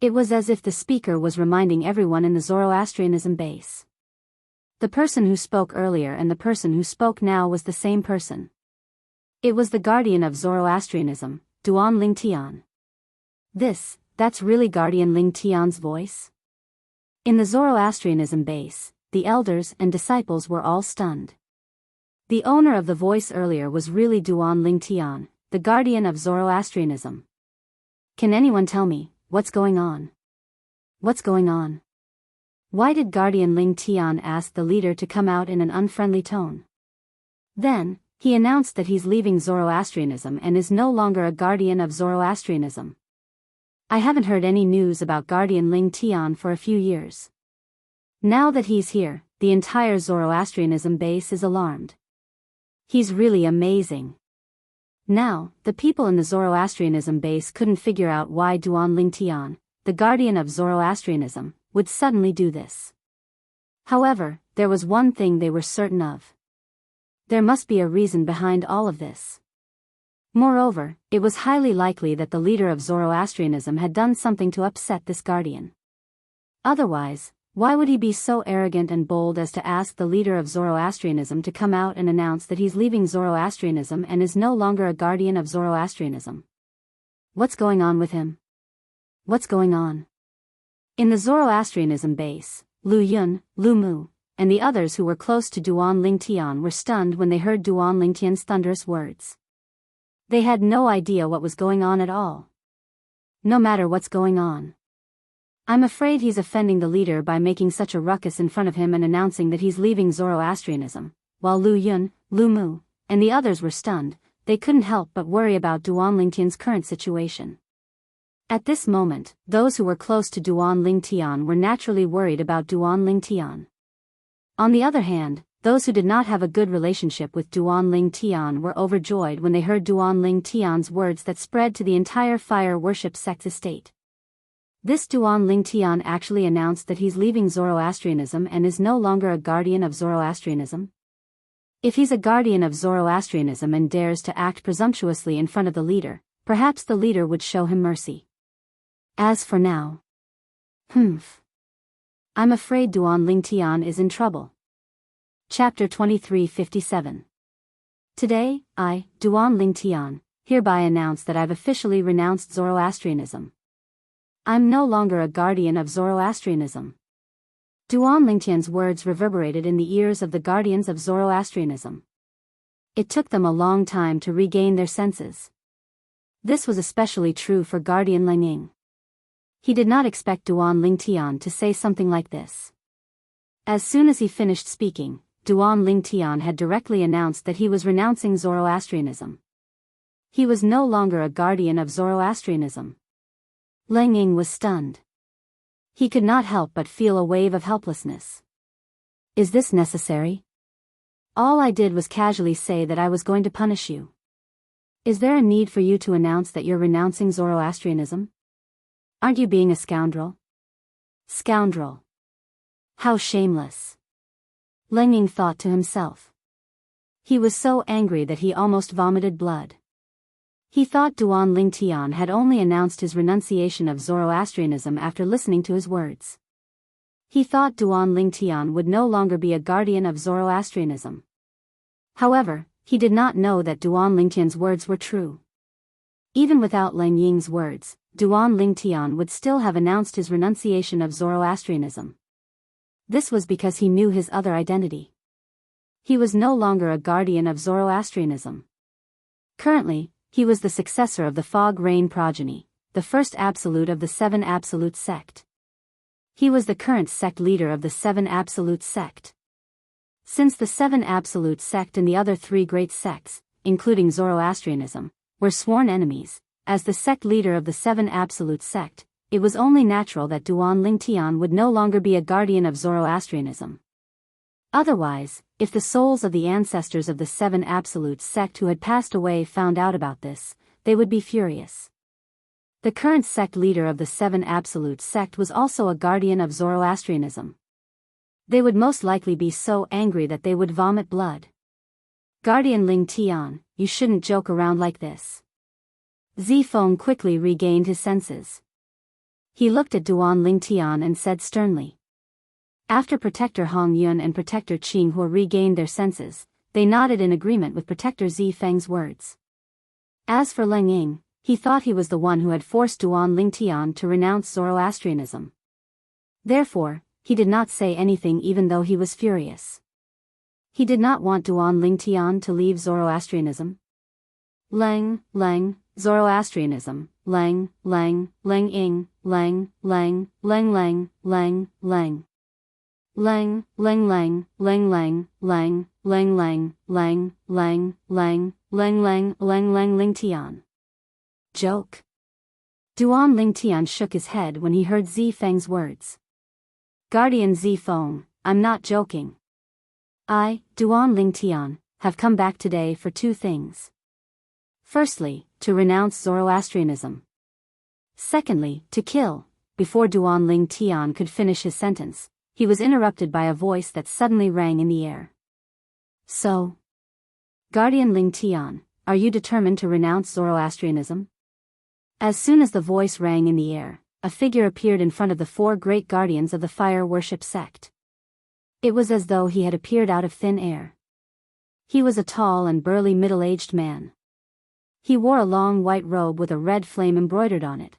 It was as if the speaker was reminding everyone in the Zoroastrianism base. The person who spoke earlier and the person who spoke now was the same person. It was the guardian of Zoroastrianism, Duan Lingtian. That's really Guardian Lingtian's voice? In the Zoroastrianism base, the elders and disciples were all stunned. The owner of the voice earlier was really Duan Lingtian, the guardian of Zoroastrianism. Can anyone tell me, what's going on? What's going on? Why did Guardian Lingtian ask the leader to come out in an unfriendly tone? Then, he announced that he's leaving Zoroastrianism and is no longer a guardian of Zoroastrianism. I haven't heard any news about Guardian Lingtian for a few years. Now that he's here, the entire Zoroastrianism base is alarmed. He's really amazing. Now, the people in the Zoroastrianism base couldn't figure out why Duan Lingtian, the guardian of Zoroastrianism, would suddenly do this. However, there was one thing they were certain of. There must be a reason behind all of this. Moreover, it was highly likely that the leader of Zoroastrianism had done something to upset this guardian. Otherwise, why would he be so arrogant and bold as to ask the leader of Zoroastrianism to come out and announce that he's leaving Zoroastrianism and is no longer a guardian of Zoroastrianism? What's going on with him? What's going on? In the Zoroastrianism base, Lu Yun, Lu Mu, and the others who were close to Duan Lingtian were stunned when they heard Duan Lingtian's thunderous words. They had no idea what was going on at all. No matter what's going on. I'm afraid he's offending the leader by making such a ruckus in front of him and announcing that he's leaving Zoroastrianism. While Lu Yun, Lu Mu, and the others were stunned, they couldn't help but worry about Duan Lingtian's current situation. At this moment, those who were close to Duan Lingtian were naturally worried about Duan Lingtian. On the other hand, those who did not have a good relationship with Duan Lingtian were overjoyed when they heard Duan Lingtian's words that spread to the entire fire worship sect's estate. This Duan Lingtian actually announced that he's leaving Zoroastrianism and is no longer a guardian of Zoroastrianism. If he's a guardian of Zoroastrianism and dares to act presumptuously in front of the leader, perhaps the leader would show him mercy. As for now, I'm afraid Duan Lingtian is in trouble. Chapter 2357. Today, I, Duan Lingtian, hereby announce that I've officially renounced Zoroastrianism. I'm no longer a guardian of Zoroastrianism. Duan Lingtian's words reverberated in the ears of the guardians of Zoroastrianism. It took them a long time to regain their senses. This was especially true for Guardian Lang Ying. He did not expect Duan Lingtian to say something like this. As soon as he finished speaking, Duan Lingtian had directly announced that he was renouncing Zoroastrianism. He was no longer a guardian of Zoroastrianism. Lang Ying was stunned. He could not help but feel a wave of helplessness. Is this necessary? All I did was casually say that I was going to punish you. Is there a need for you to announce that you're renouncing Zoroastrianism? Aren't you being a scoundrel? Scoundrel. How shameless. Lang Ying thought to himself. He was so angry that he almost vomited blood. He thought Duan Lingtian had only announced his renunciation of Zoroastrianism after listening to his words. He thought Duan Lingtian would no longer be a guardian of Zoroastrianism. However, he did not know that Duan Lingtian's words were true. Even without Lang Ying's words, Duan Lingtian would still have announced his renunciation of Zoroastrianism. This was because he knew his other identity. He was no longer a guardian of Zoroastrianism. Currently, he was the successor of the Fog Rain progeny, the first absolute of the Seven Absolute sect. He was the current sect leader of the Seven Absolute sect. Since the Seven Absolute sect and the other three great sects, including Zoroastrianism, were sworn enemies, as the sect leader of the Seven Absolute sect, it was only natural that Duan Lingtian would no longer be a guardian of Zoroastrianism. Otherwise, if the souls of the ancestors of the Seven Absolute sect who had passed away found out about this, they would be furious. The current sect leader of the Seven Absolute sect was also a guardian of Zoroastrianism. They would most likely be so angry that they would vomit blood. Guardian Lingtian, you shouldn't joke around like this. Zifeng quickly regained his senses. He looked at Duan Lingtian and said sternly. After Protector Hong Yun and Protector Qinghua regained their senses, they nodded in agreement with Protector Zifeng's words. As for Lang Ying, he thought he was the one who had forced Duan Lingtian to renounce Zoroastrianism. Therefore, he did not say anything even though he was furious. He did not want Duan Lingtian to leave Zoroastrianism. Lang, Zoroastrianism, Lang, Ying, Lang, Lang, Lang, Lang, Lang, Lang. Lang, Lingtian. Joke? Duan Lingtian shook his head when he heard Zifeng's words. Guardian Zifeng, I'm not joking. I, Duan Lingtian, have come back today for two things. Firstly, to renounce Zoroastrianism. Secondly, to kill. Before Duan Lingtian could finish his sentence, he was interrupted by a voice that suddenly rang in the air. So, Guardian Lingtian, are you determined to renounce Zoroastrianism? As soon as the voice rang in the air, a figure appeared in front of the four great guardians of the fire worship sect. It was as though he had appeared out of thin air. He was a tall and burly middle-aged man. He wore a long white robe with a red flame embroidered on it.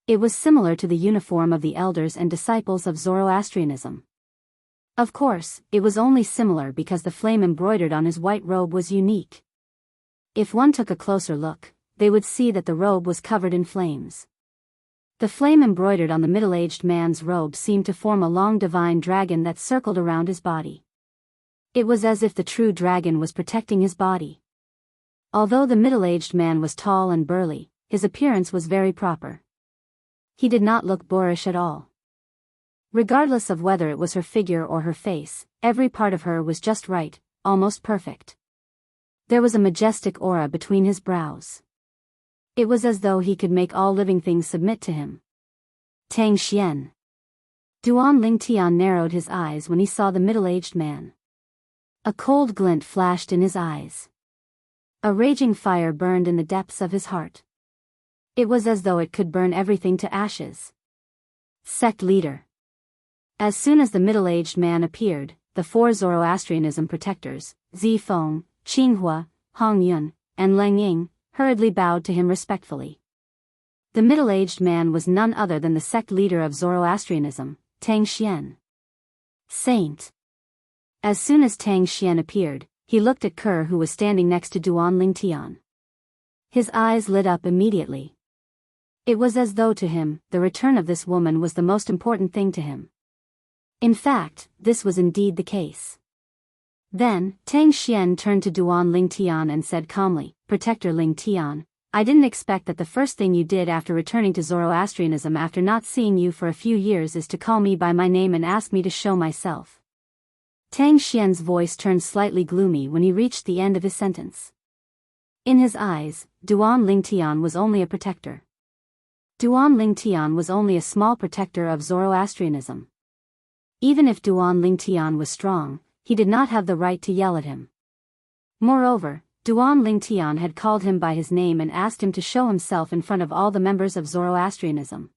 It was similar to the uniform of the elders and disciples of Zoroastrianism. Of course, it was only similar because the flame embroidered on his white robe was unique. If one took a closer look, they would see that the robe was covered in flames. The flame embroidered on the middle-aged man's robe seemed to form a long divine dragon that circled around his body. It was as if the true dragon was protecting his body. Although the middle-aged man was tall and burly, his appearance was very proper. He did not look boorish at all. Regardless of whether it was her figure or her face, every part of her was just right, almost perfect. There was a majestic aura between his brows. It was as though he could make all living things submit to him. Tang Xian. Duan Lingtian narrowed his eyes when he saw the middle-aged man. A cold glint flashed in his eyes. A raging fire burned in the depths of his heart. It was as though it could burn everything to ashes. Sect leader. As soon as the middle-aged man appeared, the four Zoroastrianism protectors, Zifeng, Qinghua, Hong Yun, and Lang Ying, hurriedly bowed to him respectfully. The middle-aged man was none other than the sect leader of Zoroastrianism, Tang Xian. Saint. As soon as Tang Xian appeared, he looked at Kerr who was standing next to Duan Lingtian. His eyes lit up immediately. It was as though to him, the return of this woman was the most important thing to him. In fact, this was indeed the case. Then, Tang Xian turned to Duan Lingtian and said calmly, Protector Lingtian, I didn't expect that the first thing you did after returning to Zoroastrianism after not seeing you for a few years is to call me by my name and ask me to show myself. Tang Xian's voice turned slightly gloomy when he reached the end of his sentence. In his eyes, Duan Lingtian was only a protector. Duan Lingtian was only a small protector of Zoroastrianism. Even if Duan Lingtian was strong, he did not have the right to yell at him. Moreover, Duan Lingtian had called him by his name and asked him to show himself in front of all the members of Zoroastrianism.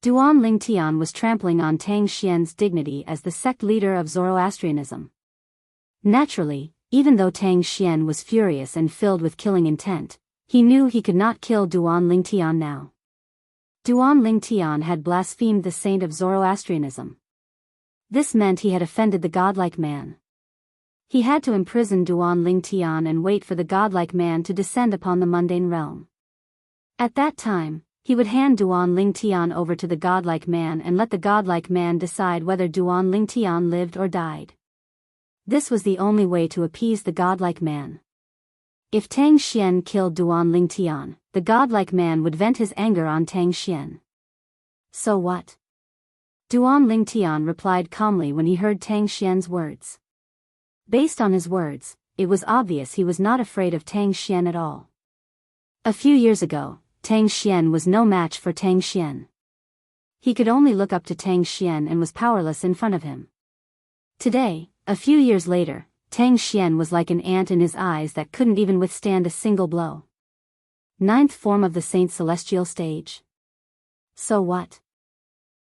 Duan Lingtian was trampling on Tang Xian's dignity as the sect leader of Zoroastrianism. Naturally, even though Tang Xian was furious and filled with killing intent, He knew he could not kill Duan Lingtian now. Duan Lingtian had blasphemed the saint of Zoroastrianism. This meant he had offended the godlike man. He had to imprison Duan Lingtian and wait for the godlike man to descend upon the mundane realm. At that time, he would hand Duan Lingtian over to the godlike man and let the godlike man decide whether Duan Lingtian lived or died. This was the only way to appease the godlike man. If Tang Xian killed Duan Lingtian, the godlike man would vent his anger on Tang Xian. So what? Duan Lingtian replied calmly when he heard Tang Xian's words. Based on his words, it was obvious he was not afraid of Tang Xian at all. A few years ago, Tang Xian was no match for Tang Xian. He could only look up to Tang Xian and was powerless in front of him. Today, a few years later, Tang Xian was like an ant in his eyes that couldn't even withstand a single blow. Ninth form of the Saint Celestial stage. So what?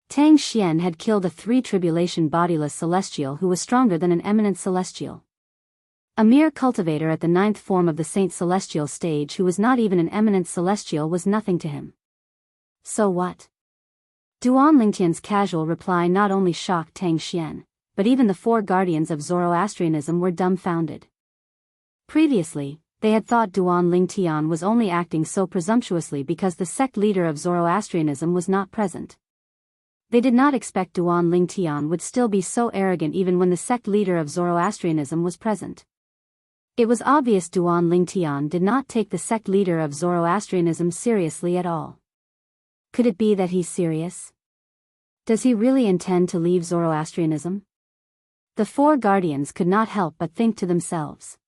Tang Xian had killed a three-tribulation bodiless celestial who was stronger than an eminent celestial. A mere cultivator at the ninth form of the Saint Celestial stage who was not even an eminent celestial was nothing to him. So what? Duan Lingtian's casual reply not only shocked Tang Xian, but even the four guardians of Zoroastrianism were dumbfounded. Previously, they had thought Duan Lingtian was only acting so presumptuously because the sect leader of Zoroastrianism was not present. They did not expect Duan Lingtian would still be so arrogant even when the sect leader of Zoroastrianism was present. It was obvious Duan Lingtian did not take the sect leader of Zoroastrianism seriously at all. Could it be that he's serious? Does he really intend to leave Zoroastrianism? The four guardians could not help but think to themselves.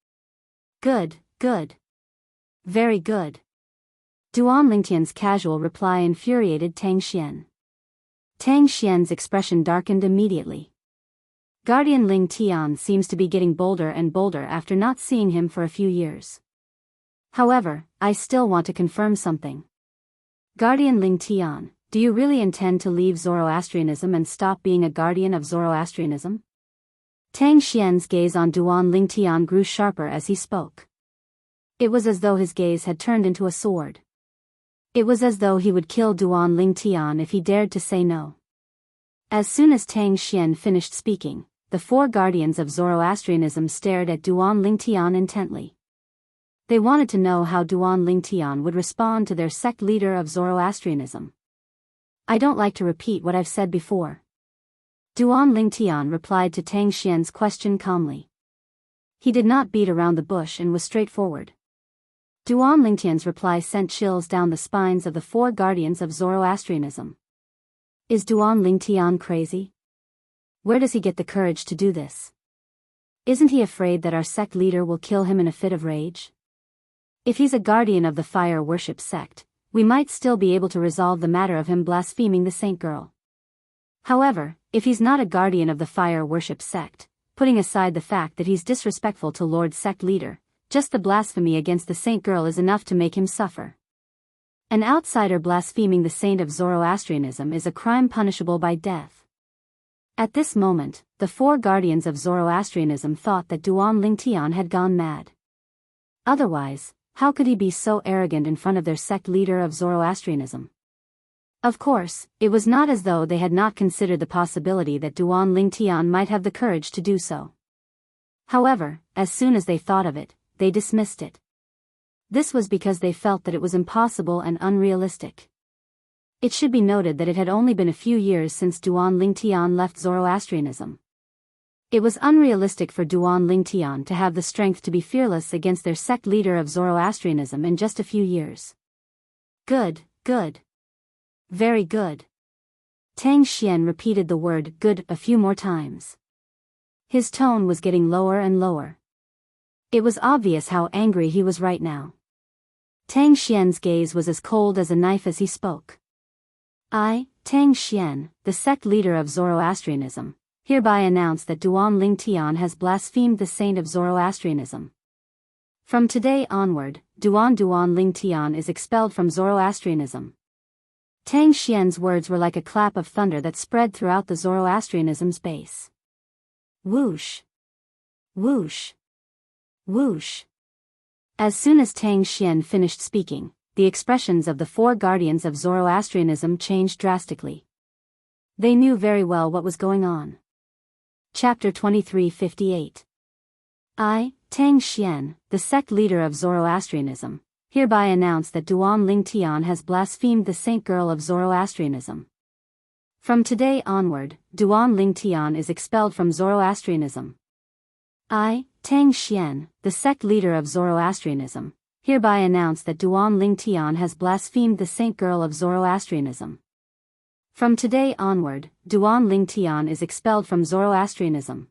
Good, good. Very good. Duan Lingtian's casual reply infuriated Tang Xian. Tang Xian's expression darkened immediately. Guardian Lingtian seems to be getting bolder and bolder after not seeing him for a few years. However, I still want to confirm something. Guardian Lingtian, do you really intend to leave Zoroastrianism and stop being a guardian of Zoroastrianism? Tang Xian's gaze on Duan Lingtian grew sharper as he spoke. It was as though his gaze had turned into a sword. It was as though he would kill Duan Lingtian if he dared to say no. As soon as Tang Xian finished speaking, the four guardians of Zoroastrianism stared at Duan Lingtian intently. They wanted to know how Duan Lingtian would respond to their sect leader of Zoroastrianism. I don't like to repeat what I've said before. Duan Lingtian replied to Tang Xian's question calmly. He did not beat around the bush and was straightforward. Duan Lingtian's reply sent chills down the spines of the four guardians of Zoroastrianism. Is Duan Lingtian crazy? Where does he get the courage to do this? Isn't he afraid that our sect leader will kill him in a fit of rage? If he's a guardian of the fire worship sect, we might still be able to resolve the matter of him blaspheming the saint girl. However, if he's not a guardian of the fire worship sect, putting aside the fact that he's disrespectful to Lord sect leader, just the blasphemy against the saint girl is enough to make him suffer. An outsider blaspheming the saint of Zoroastrianism is a crime punishable by death. At this moment, the four guardians of Zoroastrianism thought that Duan Lingtian had gone mad. Otherwise, how could he be so arrogant in front of their sect leader of Zoroastrianism? Of course, it was not as though they had not considered the possibility that Duan Lingtian might have the courage to do so. However, as soon as they thought of it, they dismissed it. This was because they felt that it was impossible and unrealistic. It should be noted that it had only been a few years since Duan Lingtian left Zoroastrianism. It was unrealistic for Duan Lingtian to have the strength to be fearless against their sect leader of Zoroastrianism in just a few years. Good, good. Very good. Tang Xian repeated the word good a few more times. His tone was getting lower and lower. It was obvious how angry he was right now. Tang Xian's gaze was as cold as a knife as he spoke. I, Tang Xian, the sect leader of Zoroastrianism, hereby announce that Duan Lingtian has blasphemed the saint of Zoroastrianism. From today onward, Duan Lingtian is expelled from Zoroastrianism. Tang Xian's words were like a clap of thunder that spread throughout the Zoroastrianism's base. Whoosh! Whoosh! Whoosh! As soon as Tang Xian finished speaking, the expressions of the four guardians of Zoroastrianism changed drastically. They knew very well what was going on. Chapter 2358. I, Tang Xian, the sect leader of Zoroastrianism, hereby announce that Duan Lingtian has blasphemed the saint girl of Zoroastrianism. From today onward, Duan Lingtian is expelled from Zoroastrianism. I, Tang Xian, the sect leader of Zoroastrianism, hereby announce that Duan Lingtian has blasphemed the saint girl of Zoroastrianism. From today onward, Duan Lingtian is expelled from Zoroastrianism.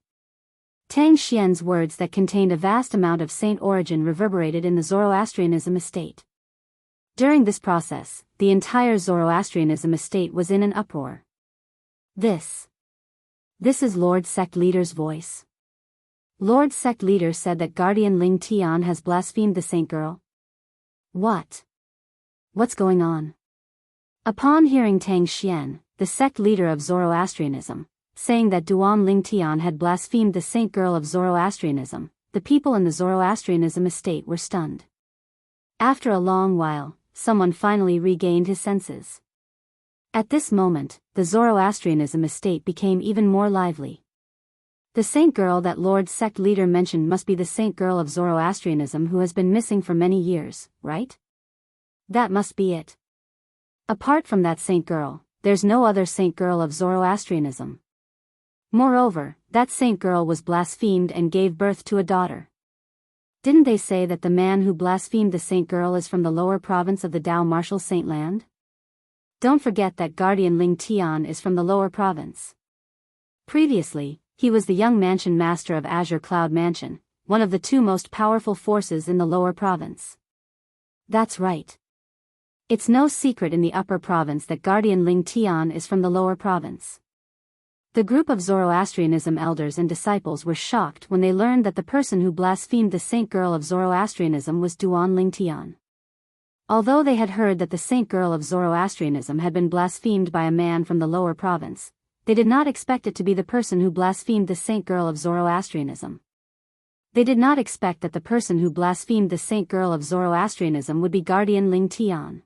Tang Xian's words that contained a vast amount of saint origin reverberated in the Zoroastrianism estate. During this process, the entire Zoroastrianism estate was in an uproar. This is Lord Sect Leader's voice. Lord Sect Leader said that Guardian Ling Tian has blasphemed the saint girl. What? What's going on? Upon hearing Tang Xian, the sect leader of Zoroastrianism, saying that Duan Lingtian had blasphemed the saint girl of Zoroastrianism, the people in the Zoroastrianism estate were stunned. After a long while, someone finally regained his senses. At this moment, the Zoroastrianism estate became even more lively. The saint girl that Lord Sect Leader mentioned must be the saint girl of Zoroastrianism who has been missing for many years, right? That must be it. Apart from that saint girl, there's no other saint girl of Zoroastrianism. Moreover, that saint girl was blasphemed and gave birth to a daughter. Didn't they say that the man who blasphemed the saint girl is from the lower province of the Dao Martial Saint Land? Don't forget that Guardian Ling Tian is from the lower province. Previously, he was the young mansion master of Azure Cloud Mansion, one of the two most powerful forces in the lower province. That's right. It's no secret in the upper province that Guardian Ling Tian is from the lower province. The group of Zoroastrianism elders and disciples were shocked when they learned that the person who blasphemed the saint girl of Zoroastrianism was Duan Lingtian. Although they had heard that the saint girl of Zoroastrianism had been blasphemed by a man from the lower province, they did not expect it to be the person who blasphemed the saint girl of Zoroastrianism. They did not expect that the person who blasphemed the saint girl of Zoroastrianism would be Guardian Ling Tian.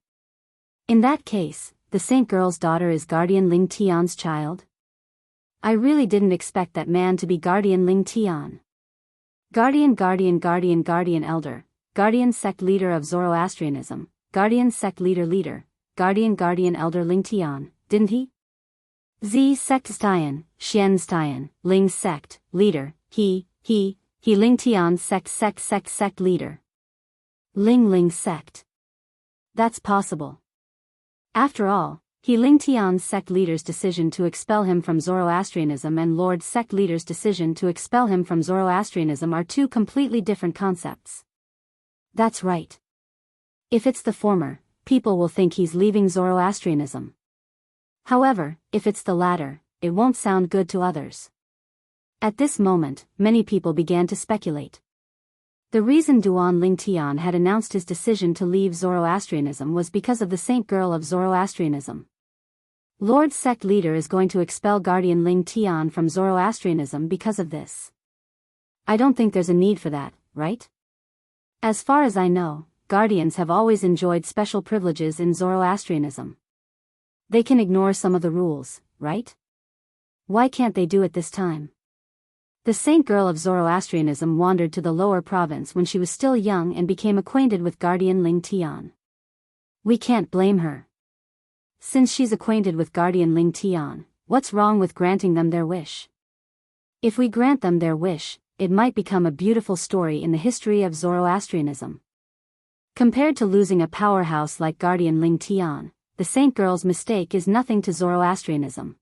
In that case, the saint girl's daughter is Guardian Ling Tian's child? I really didn't expect that man to be Guardian Ling Tian. Guardian Elder, Guardian Sect Leader of Zoroastrianism, Guardian Sect Leader, Guardian Elder Ling Tian, didn't he? Z Sect Stian, Xian Stian, Ling Sect, Leader, he Ling Tian Sect Leader. Ling Sect. That's possible. After all, Ling Tian's sect leader's decision to expel him from Zoroastrianism and Lord Sect Leader's decision to expel him from Zoroastrianism are two completely different concepts. That's right. If it's the former, people will think he's leaving Zoroastrianism. However, if it's the latter, it won't sound good to others. At this moment, many people began to speculate. The reason Duan Lingtian had announced his decision to leave Zoroastrianism was because of the saint girl of Zoroastrianism. Lord Sect Leader is going to expel Guardian Ling Tian from Zoroastrianism because of this. I don't think there's a need for that, right? As far as I know, Guardians have always enjoyed special privileges in Zoroastrianism. They can ignore some of the rules, right? Why can't they do it this time? The saint girl of Zoroastrianism wandered to the lower province when she was still young and became acquainted with Guardian Ling Tian. We can't blame her. Since she's acquainted with Guardian Ling Tian, what's wrong with granting them their wish? If we grant them their wish, it might become a beautiful story in the history of Zoroastrianism. Compared to losing a powerhouse like Guardian Ling Tian, the saint girl's mistake is nothing to Zoroastrianism.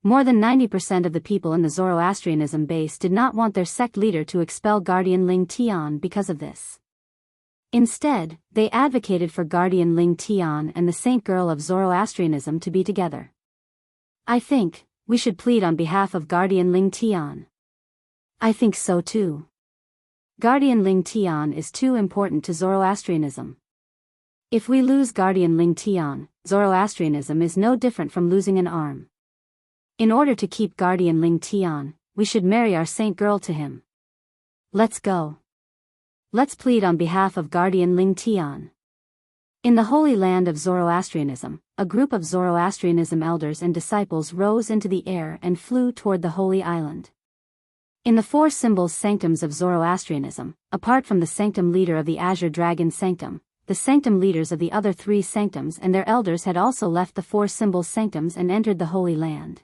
More than 90% of the people in the Zoroastrianism base did not want their sect leader to expel Guardian Ling Tian because of this. Instead, they advocated for Guardian Ling Tian and the saint girl of Zoroastrianism to be together. I think we should plead on behalf of Guardian Ling Tian. I think so too. Guardian Ling Tian is too important to Zoroastrianism. If we lose Guardian Ling Tian, Zoroastrianism is no different from losing an arm. In order to keep Guardian Ling Tian, we should marry our saint girl to him. Let's go. let's plead on behalf of Guardian Ling Tian. In the Holy Land of Zoroastrianism, a group of Zoroastrianism elders and disciples rose into the air and flew toward the Holy Island. In the four symbols sanctums of Zoroastrianism, apart from the sanctum leader of the Azure Dragon Sanctum, the sanctum leaders of the other three sanctums and their elders had also left the four symbols sanctums and entered the Holy Land.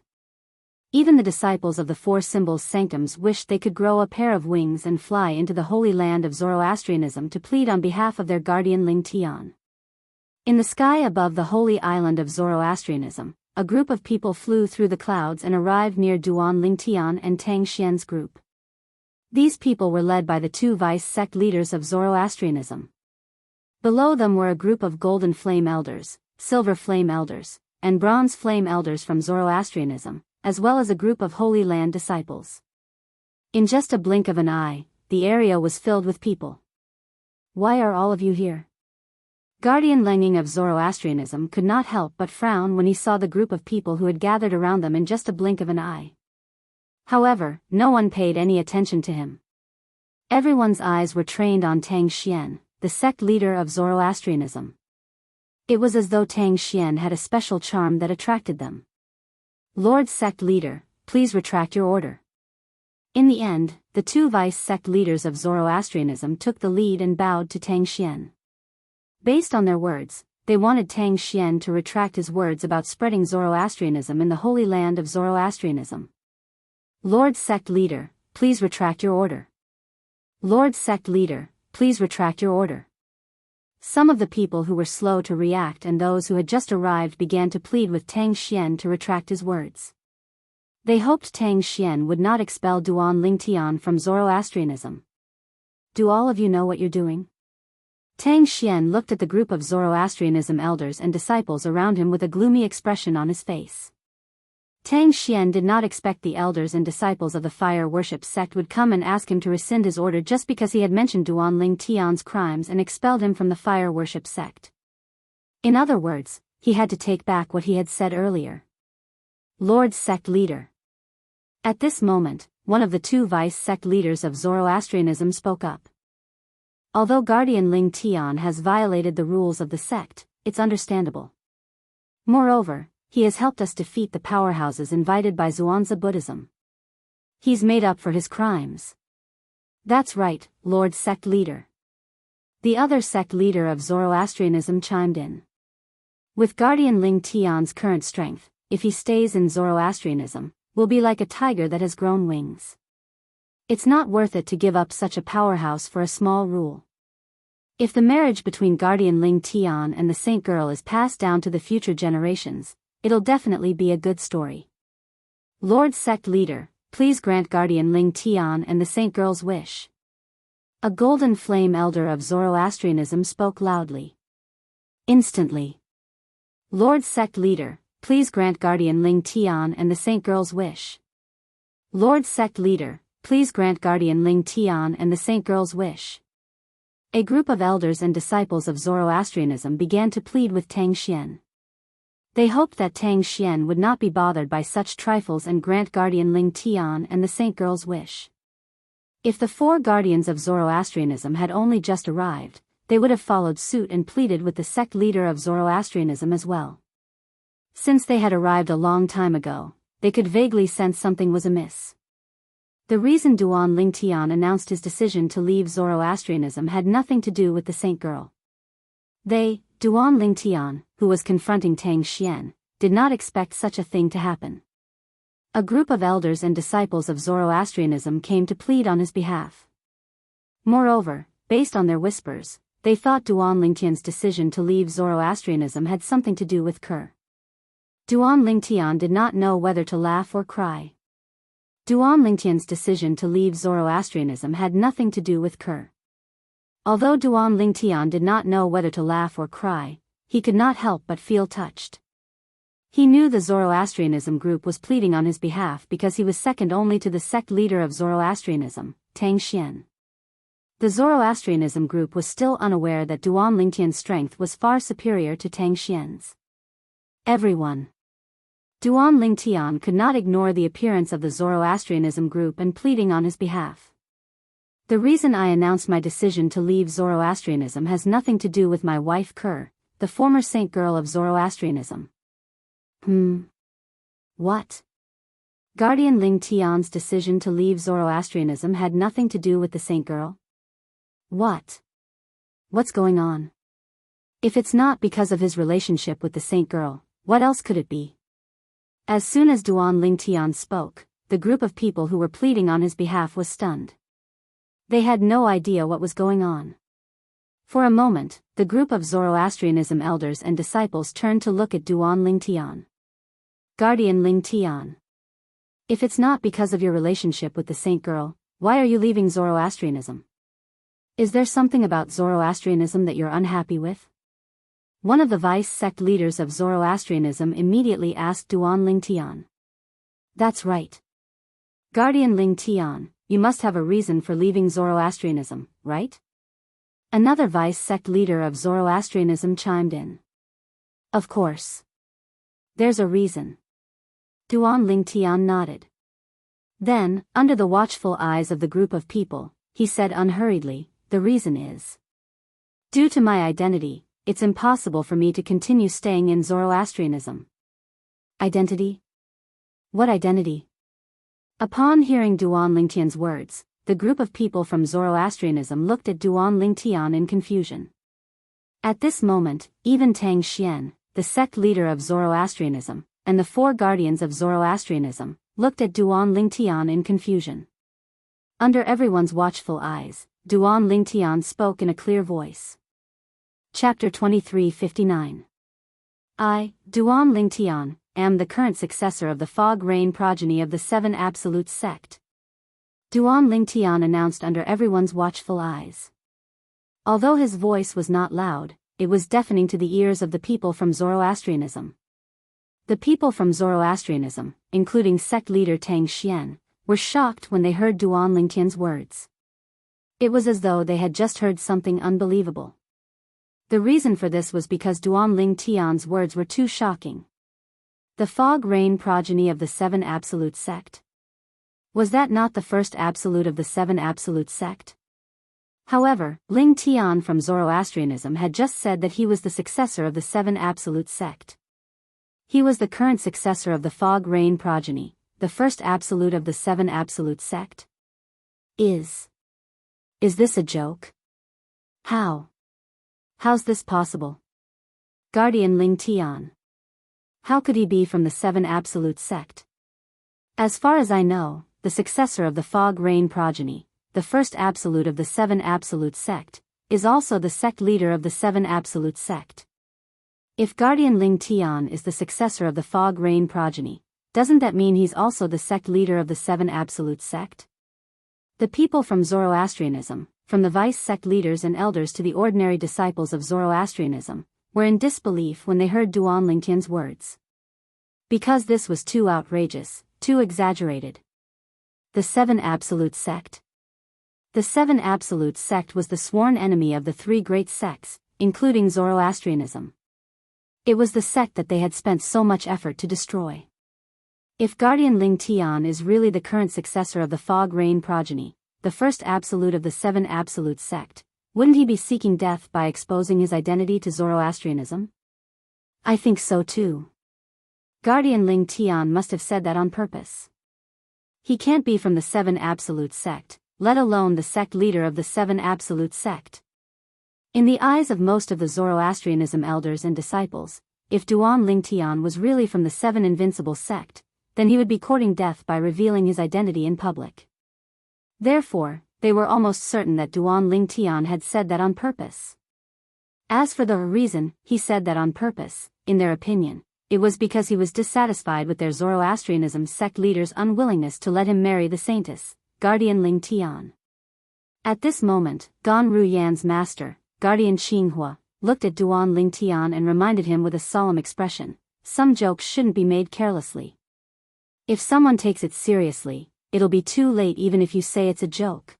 Even the disciples of the four symbols sanctums wished they could grow a pair of wings and fly into the Holy Land of Zoroastrianism to plead on behalf of their guardian Ling Tian. In the sky above the Holy Island of Zoroastrianism, a group of people flew through the clouds and arrived near Duan Ling Tian and Tang Xian's group. These people were led by the two vice sect leaders of Zoroastrianism. Below them were a group of golden flame elders, silver flame elders, and bronze flame elders from Zoroastrianism, as well as a group of Holy Land disciples. In just a blink of an eye, the area was filled with people. Why are all of you here? Guardian Lenging of Zoroastrianism could not help but frown when he saw the group of people who had gathered around them in just a blink of an eye. However, no one paid any attention to him. Everyone's eyes were trained on Tang Xian, the sect leader of Zoroastrianism. It was as though Tang Xian had a special charm that attracted them. Lord Sect Leader, please retract your order. In the end, the two vice sect leaders of Zoroastrianism took the lead and bowed to Tang Xian. Based on their words, they wanted Tang Xian to retract his words about spreading Zoroastrianism in the Holy Land of Zoroastrianism. Lord Sect Leader, please retract your order. Lord Sect Leader, please retract your order. Some of the people who were slow to react and those who had just arrived began to plead with Tang Xian to retract his words. They hoped Tang Xian would not expel Duan Ling Tian from Zoroastrianism. Do all of you know what you're doing? Tang Xian looked at the group of Zoroastrianism elders and disciples around him with a gloomy expression on his face. Tang Xian did not expect the elders and disciples of the fire worship sect would come and ask him to rescind his order just because he had mentioned Duan Ling Tian's crimes and expelled him from the fire worship sect. In other words, he had to take back what he had said earlier. Lord Sect Leader. At this moment, one of the two vice sect leaders of Zoroastrianism spoke up. Although Guardian Ling Tian has violated the rules of the sect, it's understandable. Moreover, he has helped us defeat the powerhouses invited by Zhuangzi Buddhism. He's made up for his crimes. That's right, Lord Sect Leader. The other sect leader of Zoroastrianism chimed in. With Guardian Ling Tian's current strength, if he stays in Zoroastrianism, will be like a tiger that has grown wings. It's not worth it to give up such a powerhouse for a small rule. If the marriage between Guardian Ling Tian and the Saint Girl is passed down to the future generations, it'll definitely be a good story. Lord Sect Leader, please grant Guardian Ling Tian and the Saint Girl's wish. A golden flame elder of Zoroastrianism spoke loudly. Instantly. Lord Sect Leader, please grant Guardian Ling Tian and the Saint Girl's wish. Lord Sect Leader, please grant Guardian Ling Tian and the Saint Girl's wish. A group of elders and disciples of Zoroastrianism began to plead with Tang Xian. They hoped that Tang Xian would not be bothered by such trifles and grant Guardian Ling Tian and the Saint Girl's wish. If the four guardians of Zoroastrianism had only just arrived, they would have followed suit and pleaded with the sect leader of Zoroastrianism as well. Since they had arrived a long time ago, they could vaguely sense something was amiss. The reason Duan Ling Tian announced his decision to leave Zoroastrianism had nothing to do with the Saint Girl. Duan Ling Tian, who was confronting Tang Xian, did not expect such a thing to happen. A group of elders and disciples of Zoroastrianism came to plead on his behalf. Moreover, based on their whispers, they thought Duan Ling Tian's decision to leave Zoroastrianism had something to do with Ker. Duan Ling Tian did not know whether to laugh or cry. Duan Ling Tian's decision to leave Zoroastrianism had nothing to do with Ker. Although Duan Ling Tian did not know whether to laugh or cry, he could not help but feel touched. He knew the Zoroastrianism group was pleading on his behalf because he was second only to the sect leader of Zoroastrianism, Tang Xian. The Zoroastrianism group was still unaware that Duan Ling Tian's strength was far superior to Tang Xian's. Everyone. Duan Ling Tian could not ignore the appearance of the Zoroastrianism group and pleading on his behalf. The reason I announced my decision to leave Zoroastrianism has nothing to do with my wife Ker, the former saint girl of Zoroastrianism. What? Guardian Ling Tian's decision to leave Zoroastrianism had nothing to do with the saint girl? What? What's going on? If it's not because of his relationship with the saint girl, what else could it be? As soon as Duan Ling Tian spoke, the group of people who were pleading on his behalf was stunned. They had no idea what was going on. For a moment, the group of Zoroastrianism elders and disciples turned to look at Duan Ling Tian. Guardian Ling Tian. If it's not because of your relationship with the saint girl, why are you leaving Zoroastrianism? Is there something about Zoroastrianism that you're unhappy with? One of the vice sect leaders of Zoroastrianism immediately asked Duan Ling Tian. That's right. Guardian Ling Tian, you must have a reason for leaving Zoroastrianism, right? Another vice sect leader of Zoroastrianism chimed in. Of course. There's a reason. Duan Ling Tian nodded. Then, under the watchful eyes of the group of people, he said unhurriedly, the reason is due to my identity. It's impossible for me to continue staying in Zoroastrianism. Identity? What identity? Upon hearing Duan Ling Tian's words, the group of people from Zoroastrianism looked at Duan Ling Tian in confusion. At this moment, even Tang Xian, the sect leader of Zoroastrianism, and the four guardians of Zoroastrianism, looked at Duan Ling Tian in confusion. Under everyone's watchful eyes, Duan Ling Tian spoke in a clear voice. Chapter 2359. I, Duan Ling Tian, am the current successor of the Fog Rain progeny of the Seven Absolute Sect. Duan Ling Tian announced under everyone's watchful eyes. Although his voice was not loud, it was deafening to the ears of the people from Zoroastrianism. The people from Zoroastrianism, including sect leader Tang Xian, were shocked when they heard Duan Ling Tian's words. It was as though they had just heard something unbelievable. The reason for this was because Duan Ling Tian's words were too shocking. The Fog Rain progeny of the Seven Absolute Sect. Was that not the first absolute of the Seven Absolute Sect? However, Ling Tian from Zoroastrianism had just said that he was the successor of the Seven Absolute Sect. He was the current successor of the Fog Rain progeny, the first absolute of the Seven Absolute Sect. Is this a joke? How? How's this possible? Guardian Ling Tian. How could he be from the Seven Absolute Sect? As far as I know, the successor of the Fog Rain progeny, the first absolute of the Seven Absolute Sect, is also the sect leader of the Seven Absolute Sect. If Guardian Ling Tian is the successor of the Fog Rain progeny, doesn't that mean he's also the sect leader of the Seven Absolute Sect? The people from Zoroastrianism, from the vice sect leaders and elders to the ordinary disciples of Zoroastrianism, were in disbelief when they heard Duan Ling Tian's words. Because this was too outrageous, too exaggerated. The Seven Absolute Sect. The Seven Absolute Sect was the sworn enemy of the three great sects, including Zoroastrianism. It was the sect that they had spent so much effort to destroy. If Guardian Ling Tian is really the current successor of the Fog Rain progeny, the first absolute of the Seven Absolute Sect, wouldn't he be seeking death by exposing his identity to Zoroastrianism? I think so too. Guardian Ling Tian must have said that on purpose. He can't be from the Seven Absolute Sect, let alone the sect leader of the Seven Absolute Sect. In the eyes of most of the Zoroastrianism elders and disciples, if Duan Ling Tian was really from the Seven Invincible Sect, then he would be courting death by revealing his identity in public. Therefore, they were almost certain that Duan Ling Tian had said that on purpose. As for the reason he said that on purpose, in their opinion, it was because he was dissatisfied with their Zoroastrianism sect leader's unwillingness to let him marry the saintess, Guardian Ling Tian. At this moment, Gan Ruyan's master, Guardian Qinghua, looked at Duan Ling Tian and reminded him with a solemn expression, some jokes shouldn't be made carelessly. If someone takes it seriously, it'll be too late even if you say it's a joke.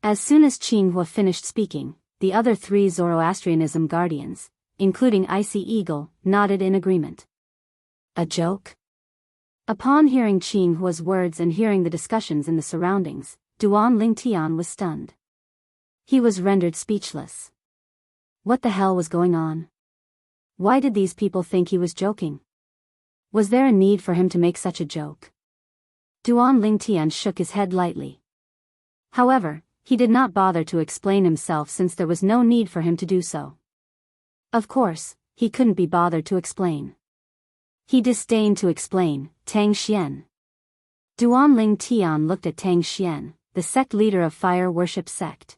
As soon as Qinghua finished speaking, the other three Zoroastrianism guardians, including Icy Eagle, nodded in agreement. A joke? Upon hearing Qinghua's words and hearing the discussions in the surroundings, Duan Lingtian was stunned. He was rendered speechless. What the hell was going on? Why did these people think he was joking? Was there a need for him to make such a joke? Duan Lingtian shook his head lightly. However, he did not bother to explain himself since there was no need for him to do so. Of course, he couldn't be bothered to explain. He disdained to explain. Tang Xian. Duan Lingtian looked at Tang Xian, the sect leader of fire worship sect.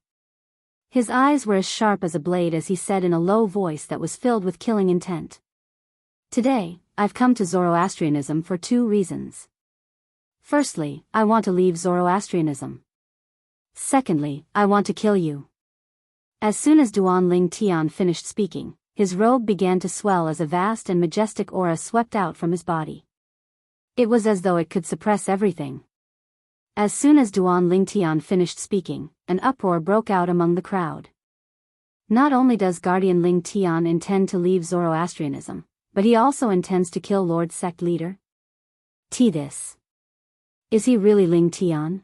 His eyes were as sharp as a blade as he said in a low voice that was filled with killing intent. Today, I've come to Zoroastrianism for 2 reasons. Firstly, I want to leave Zoroastrianism. Secondly, I want to kill you. As soon as Duan Lingtian finished speaking, his robe began to swell as a vast and majestic aura swept out from his body. It was as though it could suppress everything. As soon as Duan Lingtian finished speaking, an uproar broke out among the crowd. Not only does Guardian Lingtian intend to leave Zoroastrianism, but he also intends to kill Lord Sect Leader. This. Is he really Lingtian?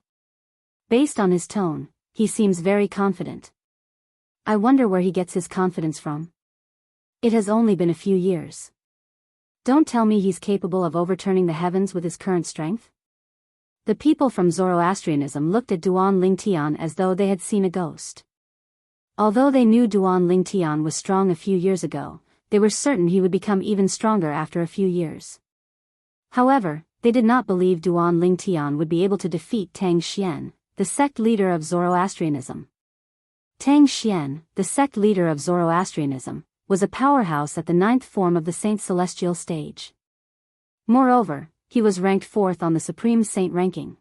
Based on his tone, he seems very confident. I wonder where he gets his confidence from. It has only been a few years. Don't tell me he's capable of overturning the heavens with his current strength? The people from Zoroastrianism looked at Duan Lingtian as though they had seen a ghost. Although they knew Duan Lingtian was strong a few years ago, they were certain he would become even stronger after a few years. However, they did not believe Duan Lingtian would be able to defeat Tang Xian, the sect leader of Zoroastrianism. Tang Xian, the sect leader of Zoroastrianism, was a powerhouse at the 9th form of the Saint Celestial stage. Moreover, he was ranked 4th on the Supreme Saint ranking.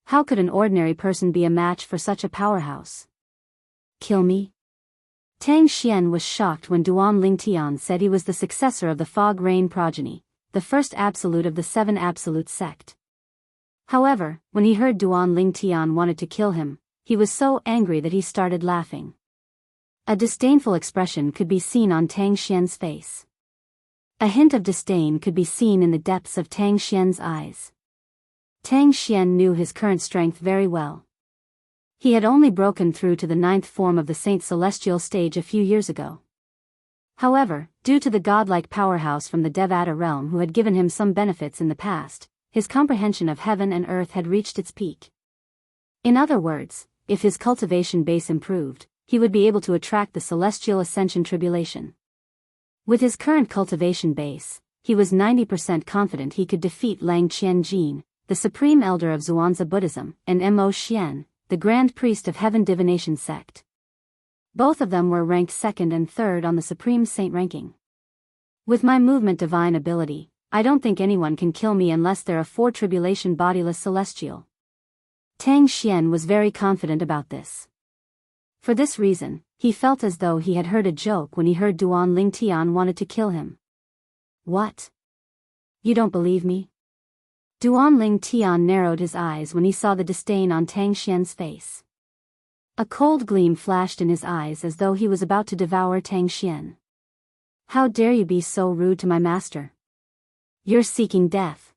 How could an ordinary person be a match for such a powerhouse? Kill me? Tang Xian was shocked when Duan Lingtian said he was the successor of the Fog Rain progeny, the first absolute of the 7 absolute sect. However, when he heard Duan Lingtian wanted to kill him, he was so angry that he started laughing. A disdainful expression could be seen on Tang Xian's face. A hint of disdain could be seen in the depths of Tang Xian's eyes. Tang Xian knew his current strength very well. He had only broken through to the 9th form of the Saint Celestial stage a few years ago. However, due to the godlike powerhouse from the Devata realm who had given him some benefits in the past, his comprehension of heaven and earth had reached its peak. In other words, if his cultivation base improved, he would be able to attract the Celestial Ascension tribulation. With his current cultivation base, he was 90% confident he could defeat Lang Qianjin, the supreme elder of Zhuangzi Buddhism, and Mo Xian, the grand priest of Heaven Divination sect. Both of them were ranked 2nd and 3rd on the Supreme Saint ranking. With my movement divine ability, I don't think anyone can kill me unless they're a 4 tribulation bodiless celestial. Tang Xian was very confident about this. For this reason, he felt as though he had heard a joke when he heard Duan Lingtian wanted to kill him. What? You don't believe me? Duan Lingtian narrowed his eyes when he saw the disdain on Tang Xian's face. A cold gleam flashed in his eyes as though he was about to devour Tang Xian. How dare you be so rude to my master? You're seeking death.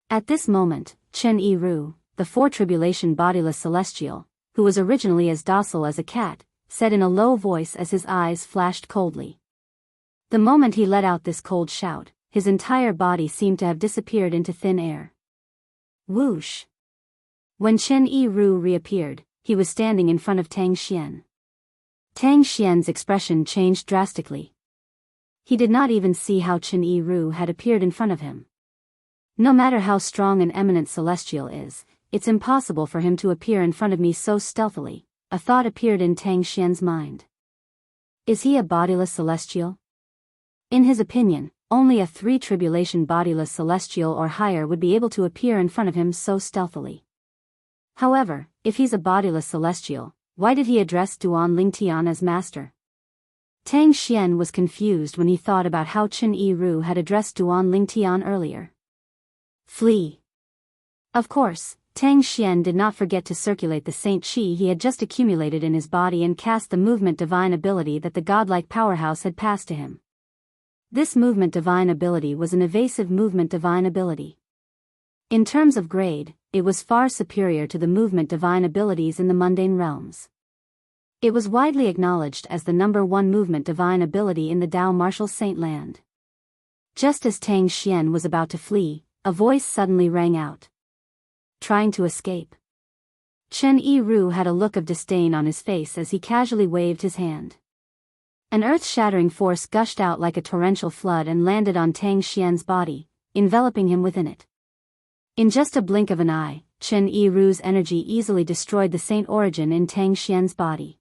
At this moment, Chen Yiru, the 4 tribulation bodiless celestial, who was originally as docile as a cat, said in a low voice as his eyes flashed coldly. The moment he let out this cold shout, his entire body seemed to have disappeared into thin air. Whoosh! When Chen Yiru reappeared, he was standing in front of Tang Xian. Tang Xian's expression changed drastically. He did not even see how Chen Yiru had appeared in front of him. No matter how strong an eminent celestial is, it's impossible for him to appear in front of me so stealthily, a thought appeared in Tang Xian's mind. Is he a bodiless celestial? In his opinion, only a 3 tribulation bodiless celestial or higher would be able to appear in front of him so stealthily. However, if he's a bodiless celestial, why did he address Duan Lingtian as master? Tang Xian was confused when he thought about how Chen Yiru had addressed Duan Lingtian earlier. Flee! Of course, Tang Xian did not forget to circulate the Saint Qi he had just accumulated in his body and cast the movement divine ability that the godlike powerhouse had passed to him. This movement divine ability was an evasive movement divine ability. In terms of grade, it was far superior to the movement divine abilities in the mundane realms. It was widely acknowledged as the #1 movement divine ability in the Dao martial saint land. Just as Tang Xian was about to flee, a voice suddenly rang out. Trying to escape. Chen Yiru had a look of disdain on his face as he casually waved his hand. An earth-shattering force gushed out like a torrential flood and landed on Tang Xian's body, enveloping him within it. In just a blink of an eye, Chen Yiru's energy easily destroyed the saint origin in Tang Xian's body.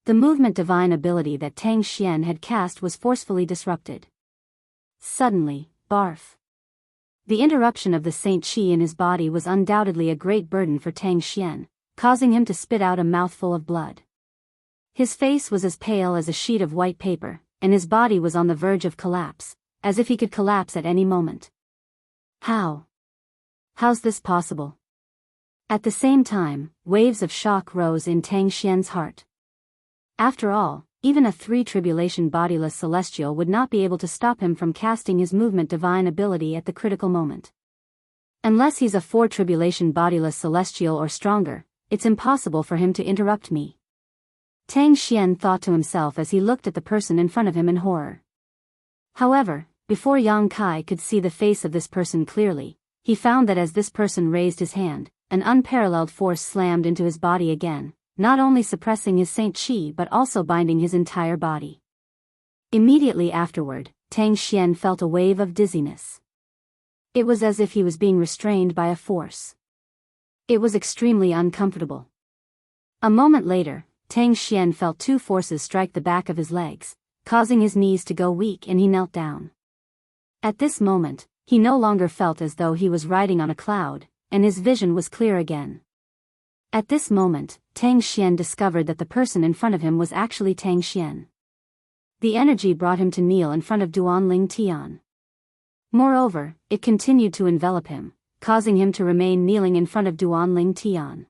The movement divine ability that Tang Xian had cast was forcefully disrupted. Suddenly, barf. The interruption of the saint qi in his body was undoubtedly a great burden for Tang Xian, causing him to spit out a mouthful of blood. His face was as pale as a sheet of white paper, and his body was on the verge of collapse, as if he could collapse at any moment. How's this possible? At the same time, waves of shock rose in Tang Xian's heart. After all, even a 3 tribulation bodiless celestial would not be able to stop him from casting his movement divine ability at the critical moment. Unless he's a 4 tribulation bodiless celestial or stronger, it's impossible for him to interrupt me. Tang Xian thought to himself as he looked at the person in front of him in horror. However, before Yang Kai could see the face of this person clearly, he found that as this person raised his hand, an unparalleled force slammed into his body again, not only suppressing his saint qi but also binding his entire body. Immediately afterward, Tang Xian felt a wave of dizziness. It was as if he was being restrained by a force. It was extremely uncomfortable. A moment later, Tang Xian felt 2 forces strike the back of his legs, causing his knees to go weak, and he knelt down. At this moment, he no longer felt as though he was riding on a cloud, and his vision was clear again. At this moment, Tang Xian discovered that the person in front of him was actually Tang Xian. The energy brought him to kneel in front of Duanling Tian. Moreover, it continued to envelop him, causing him to remain kneeling in front of Duanling Tian.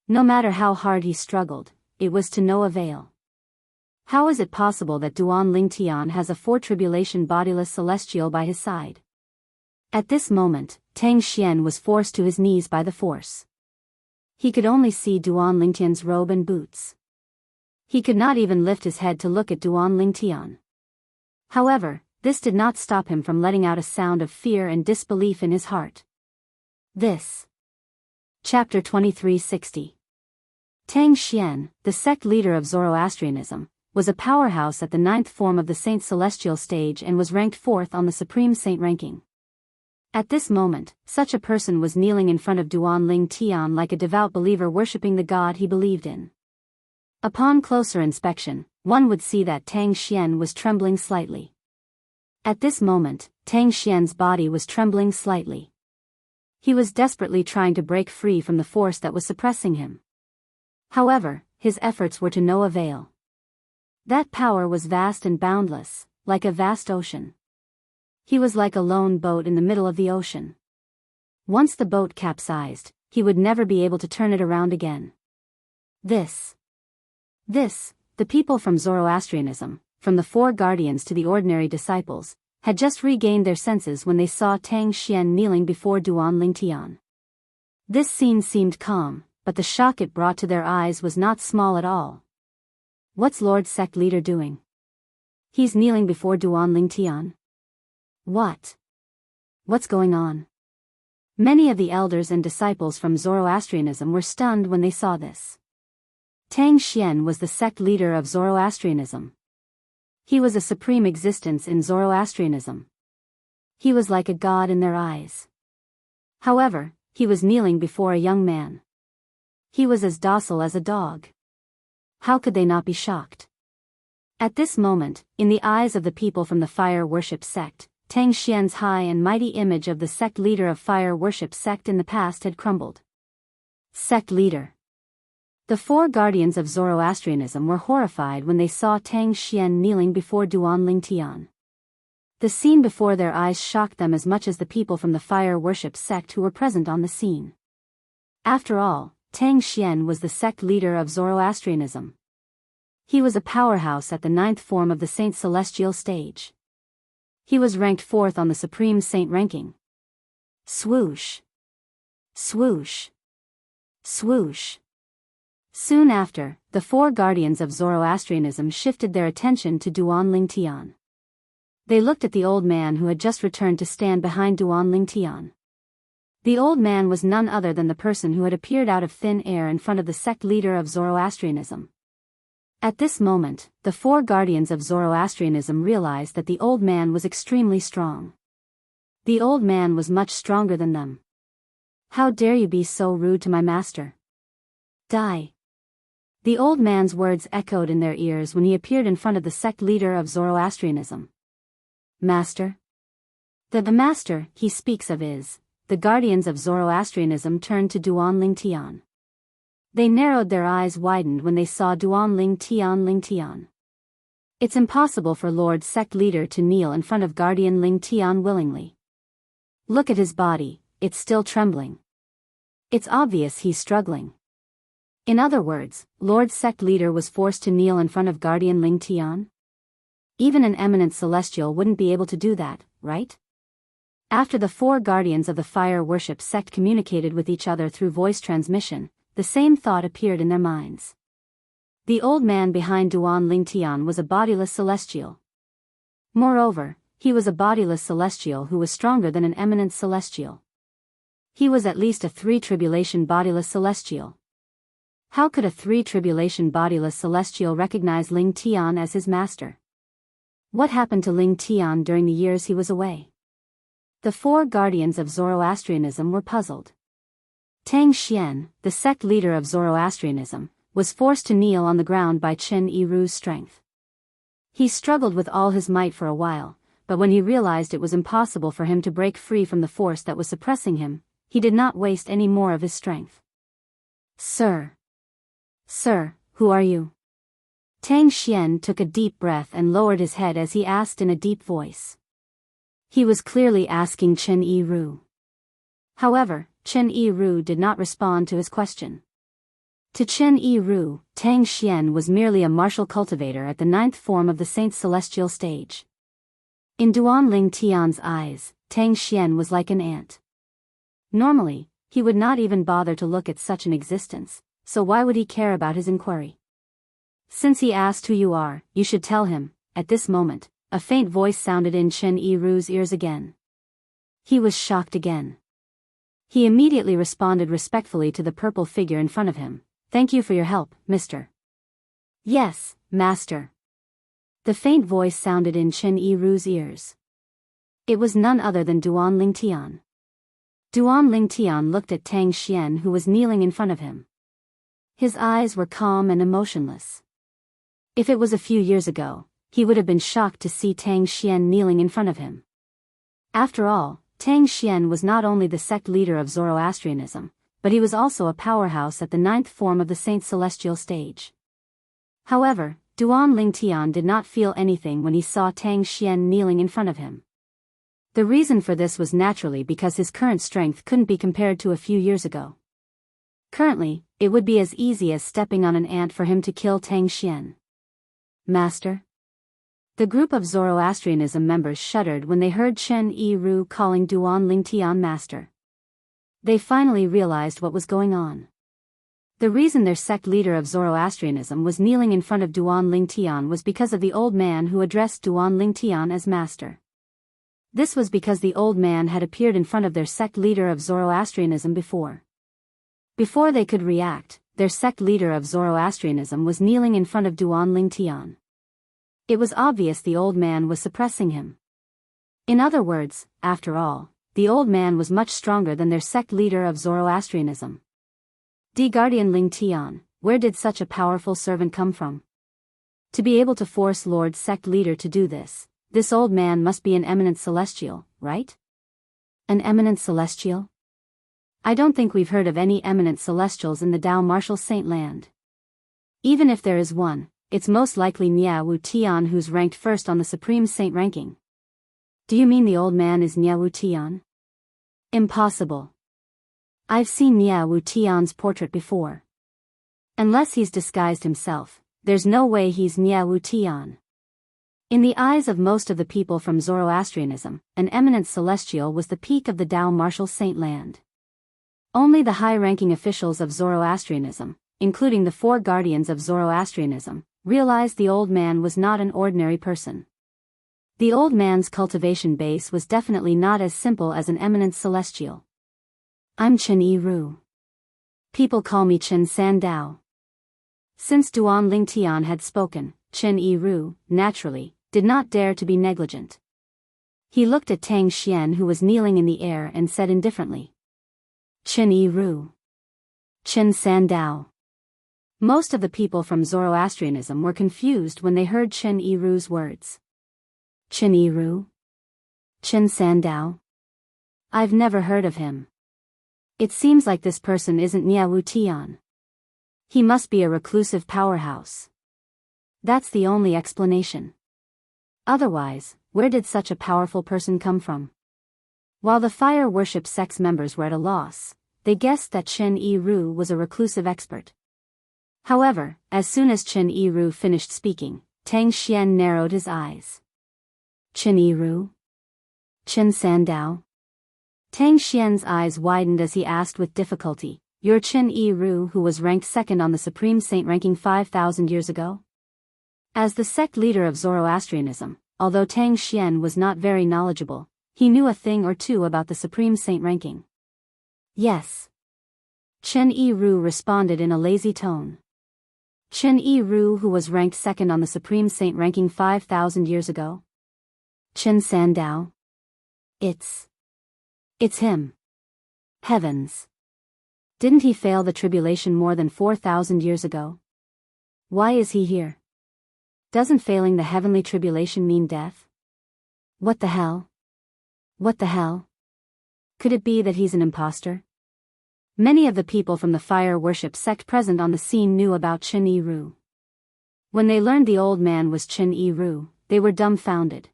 No matter how hard he struggled, it was to no avail. How is it possible that Duanling Tian has a 4 tribulation bodiless celestial by his side? At this moment, Tang Xian was forced to his knees by the force. He could only see Duanling Tian's robe and boots. He could not even lift his head to look at Duanling Tian. However, this did not stop him from letting out a sound of fear and disbelief in his heart. This. Chapter 2360. Tang Xian, the sect leader of Zoroastrianism, was a powerhouse at the 9th form of the Saint Celestial stage and was ranked 4th on the Supreme Saint ranking. At this moment, such a person was kneeling in front of Duanling Tian like a devout believer worshipping the god he believed in. Upon closer inspection, one would see that Tang Xian was trembling slightly. At this moment, Tang Xian's body was trembling slightly. He was desperately trying to break free from the force that was suppressing him. However, his efforts were to no avail. That power was vast and boundless, like a vast ocean. He was like a lone boat in the middle of the ocean. Once the boat capsized, he would never be able to turn it around again. The people from Zoroastrianism, from the 4 guardians to the ordinary disciples, had just regained their senses when they saw Tang Xian kneeling before Duanling Tian. This scene seemed calm, but the shock it brought to their eyes was not small at all. What's Lord Sect Leader doing? He's kneeling before Duanling Tian. What's going on? Many of the elders and disciples from Zoroastrianism were stunned when they saw this. Tang Xian was the sect leader of Zoroastrianism. He was a supreme existence in Zoroastrianism. He was like a god in their eyes. However, he was kneeling before a young man. He was as docile as a dog. How could they not be shocked? At this moment, in the eyes of the people from the fire worship sect, Tang Xian's high and mighty image of the sect leader of fire worship sect in the past had crumbled. Sect leader. The 4 guardians of Zoroastrianism were horrified when they saw Tang Xian kneeling before Duanling Tian. The scene before their eyes shocked them as much as the people from the fire worship sect who were present on the scene. After all, Tang Xian was the sect leader of Zoroastrianism. He was a powerhouse at the 9th form of the Saint Celestial stage. He was ranked 4th on the Supreme Saint ranking. Swoosh. Swoosh. Swoosh. Soon after, the four guardians of Zoroastrianism shifted their attention to Duan Lingtian. They looked at the old man who had just returned to stand behind Duan Lingtian. The old man was none other than the person who had appeared out of thin air in front of the sect leader of Zoroastrianism. At this moment, the four guardians of Zoroastrianism realized that the old man was extremely strong. The old man was much stronger than them. How dare you be so rude to my master? Die. The old man's words echoed in their ears when he appeared in front of the sect leader of Zoroastrianism. Master? The master he speaks of is, the guardians of Zoroastrianism turned to Duan Lingtian. They narrowed their eyes widened when they saw Duan Lingtian. It's impossible for Lord Sect Leader to kneel in front of Guardian Lingtian willingly. Look at his body, it's still trembling. It's obvious he's struggling. In other words, Lord Sect Leader was forced to kneel in front of Guardian Lingtian? Even an eminent celestial wouldn't be able to do that, right? After the four guardians of the fire worship sect communicated with each other through voice transmission, the same thought appeared in their minds. The old man behind Duan Lingtian was a bodiless celestial. Moreover, he was a bodiless celestial who was stronger than an eminent celestial. He was at least a three-tribulation bodiless celestial. How could a three-tribulation bodiless celestial recognize Lingtian as his master? What happened to Lingtian during the years he was away? The four guardians of Zoroastrianism were puzzled. Tang Xian, the sect leader of Zoroastrianism, was forced to kneel on the ground by Chen Yiru's strength. He struggled with all his might for a while, but when he realized it was impossible for him to break free from the force that was suppressing him, he did not waste any more of his strength. Sir, who are you? Tang Xian took a deep breath and lowered his head as he asked in a deep voice. He was clearly asking Chen Yiru. However, Chen Yiru did not respond to his question. To Chen Yiru, Tang Xian was merely a martial cultivator at the 9th form of the Saint's celestial stage. In Duan Lingtian's eyes, Tang Xian was like an ant. Normally, he would not even bother to look at such an existence, so why would he care about his inquiry? Since he asked who you are, you should tell him. At this moment, a faint voice sounded in Chen Yiru's ears again. He was shocked again. He immediately responded respectfully to the purple figure in front of him. Thank you for your help, Mr. Yes, Master. The faint voice sounded in Chen Yiru's ears. It was none other than Duan Lingtian. Duan Lingtian looked at Tang Xian who was kneeling in front of him. His eyes were calm and emotionless. If it was a few years ago, he would have been shocked to see Tang Xian kneeling in front of him. After all, Tang Xian was not only the sect leader of Zoroastrianism, but he was also a powerhouse at the 9th form of the Saint's celestial stage. However, Duan Lingtian did not feel anything when he saw Tang Xian kneeling in front of him. The reason for this was naturally because his current strength couldn't be compared to a few years ago. Currently, it would be as easy as stepping on an ant for him to kill Tang Xian. Master? The group of Zoroastrianism members shuddered when they heard Chen Yiru calling Duan Lingtian master. They finally realized what was going on. The reason their sect leader of Zoroastrianism was kneeling in front of Duan Lingtian was because of the old man who addressed Duan Lingtian as master. This was because the old man had appeared in front of their sect leader of Zoroastrianism before. Before they could react, their sect leader of Zoroastrianism was kneeling in front of Duan Lingtian. It was obvious the old man was suppressing him. In other words, after all, the old man was much stronger than their sect leader of Zoroastrianism. Guardian Lingtian, where did such a powerful servant come from? To be able to force Lord Sect Leader to do this old man must be an eminent celestial, right? An eminent celestial? I don't think we've heard of any eminent celestials in the Dao Martial Saint land. Even if there is one, it's most likely Nia Wu Tian who's ranked first on the Supreme Saint ranking. Do you mean the old man is Nia Wu Tian? Impossible. I've seen Nia Wu Tian's portrait before. Unless he's disguised himself, there's no way he's Nia Wu Tian. In the eyes of most of the people from Zoroastrianism, an eminent celestial was the peak of the Tao martial saint land. Only the high-ranking officials of Zoroastrianism, including the 4 guardians of Zoroastrianism, realized the old man was not an ordinary person. The old man's cultivation base was definitely not as simple as an eminent celestial. I'm Chen Yi-Ru. People call me Chen Sandao. Since Duan Lingtian had spoken, Chen Yi-Ru, naturally, did not dare to be negligent. He looked at Tang Xian, who was kneeling in the air, and said indifferently, Chen Yi-Ru. Chen Sandao. Most of the people from Zoroastrianism were confused when they heard Chen Yi-Ru's words. Chen Yi-Ru? Chen Sandao? I've never heard of him. It seems like this person isn't Niawu Tian. He must be a reclusive powerhouse. That's the only explanation. Otherwise, where did such a powerful person come from? While the fire worship sect's members were at a loss, they guessed that Chen Yi-Ru was a reclusive expert. However, as soon as Chen Yi-Ru finished speaking, Tang Xian narrowed his eyes. Chen Yi-Ru? Chen Sandao? Tang Xian's eyes widened as he asked with difficulty, You're Chen Yi-Ru, who was ranked second on the Supreme Saint ranking 5,000 years ago? As the sect leader of Zoroastrianism, although Tang Xian was not very knowledgeable, he knew a thing or two about the Supreme Saint ranking. Yes. Chen Yi-Ru responded in a lazy tone. Chen Yi-Ru, who was ranked second on the Supreme Saint ranking 5,000 years ago? Chen Sandao? It's him. Heavens. Didn't he fail the tribulation more than 4,000 years ago? Why is he here? Doesn't failing the heavenly tribulation mean death? What the hell? What the hell? Could it be that he's an imposter? Many of the people from the fire worship sect present on the scene knew about Chen Yi-Ru. When they learned the old man was Chen Yi-Ru, they were dumbfounded.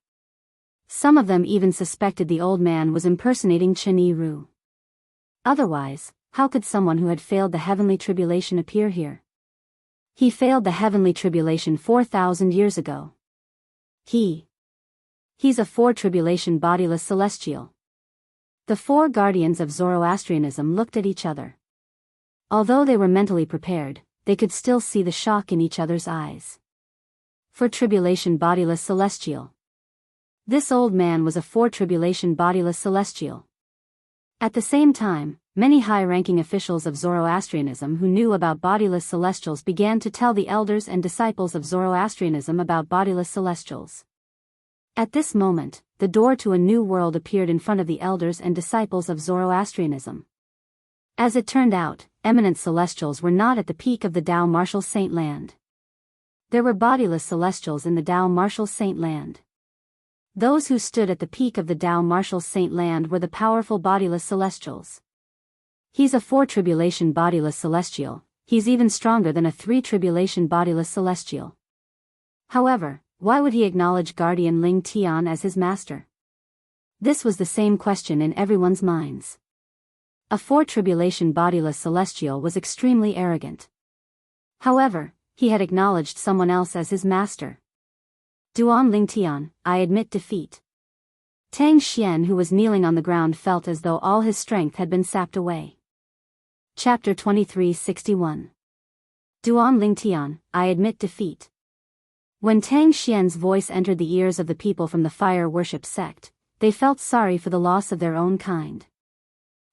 Some of them even suspected the old man was impersonating Chen Yi-Ru. Otherwise, how could someone who had failed the heavenly tribulation appear here? He failed the heavenly tribulation 4,000 years ago. He's a 4 tribulation bodiless celestial. The 4 guardians of Zoroastrianism looked at each other. Although they were mentally prepared, they could still see the shock in each other's eyes. 4 tribulation bodiless celestial. This old man was a 4 tribulation bodiless celestial. At the same time, many high-ranking officials of Zoroastrianism who knew about bodiless celestials began to tell the elders and disciples of Zoroastrianism about bodiless celestials. At this moment, the door to a new world appeared in front of the elders and disciples of Zoroastrianism. As it turned out, eminent celestials were not at the peak of the Tao martial saint land. There were bodiless celestials in the Tao martial saint land. Those who stood at the peak of the Tao martial saint land were the powerful bodiless celestials. He's a 4 tribulation bodiless celestial. He's even stronger than a 3 tribulation bodiless celestial. However, why would he acknowledge Guardian Ling Tian as his master? This was the same question in everyone's minds. A 4 tribulation bodiless celestial was extremely arrogant. However, he had acknowledged someone else as his master. Duan Lingtian, I admit defeat. Tang Xian, who was kneeling on the ground, felt as though all his strength had been sapped away. Chapter 2361. Duan Lingtian, I admit defeat. When Tang Xian's voice entered the ears of the people from the fire worship sect, they felt sorry for the loss of their own kind.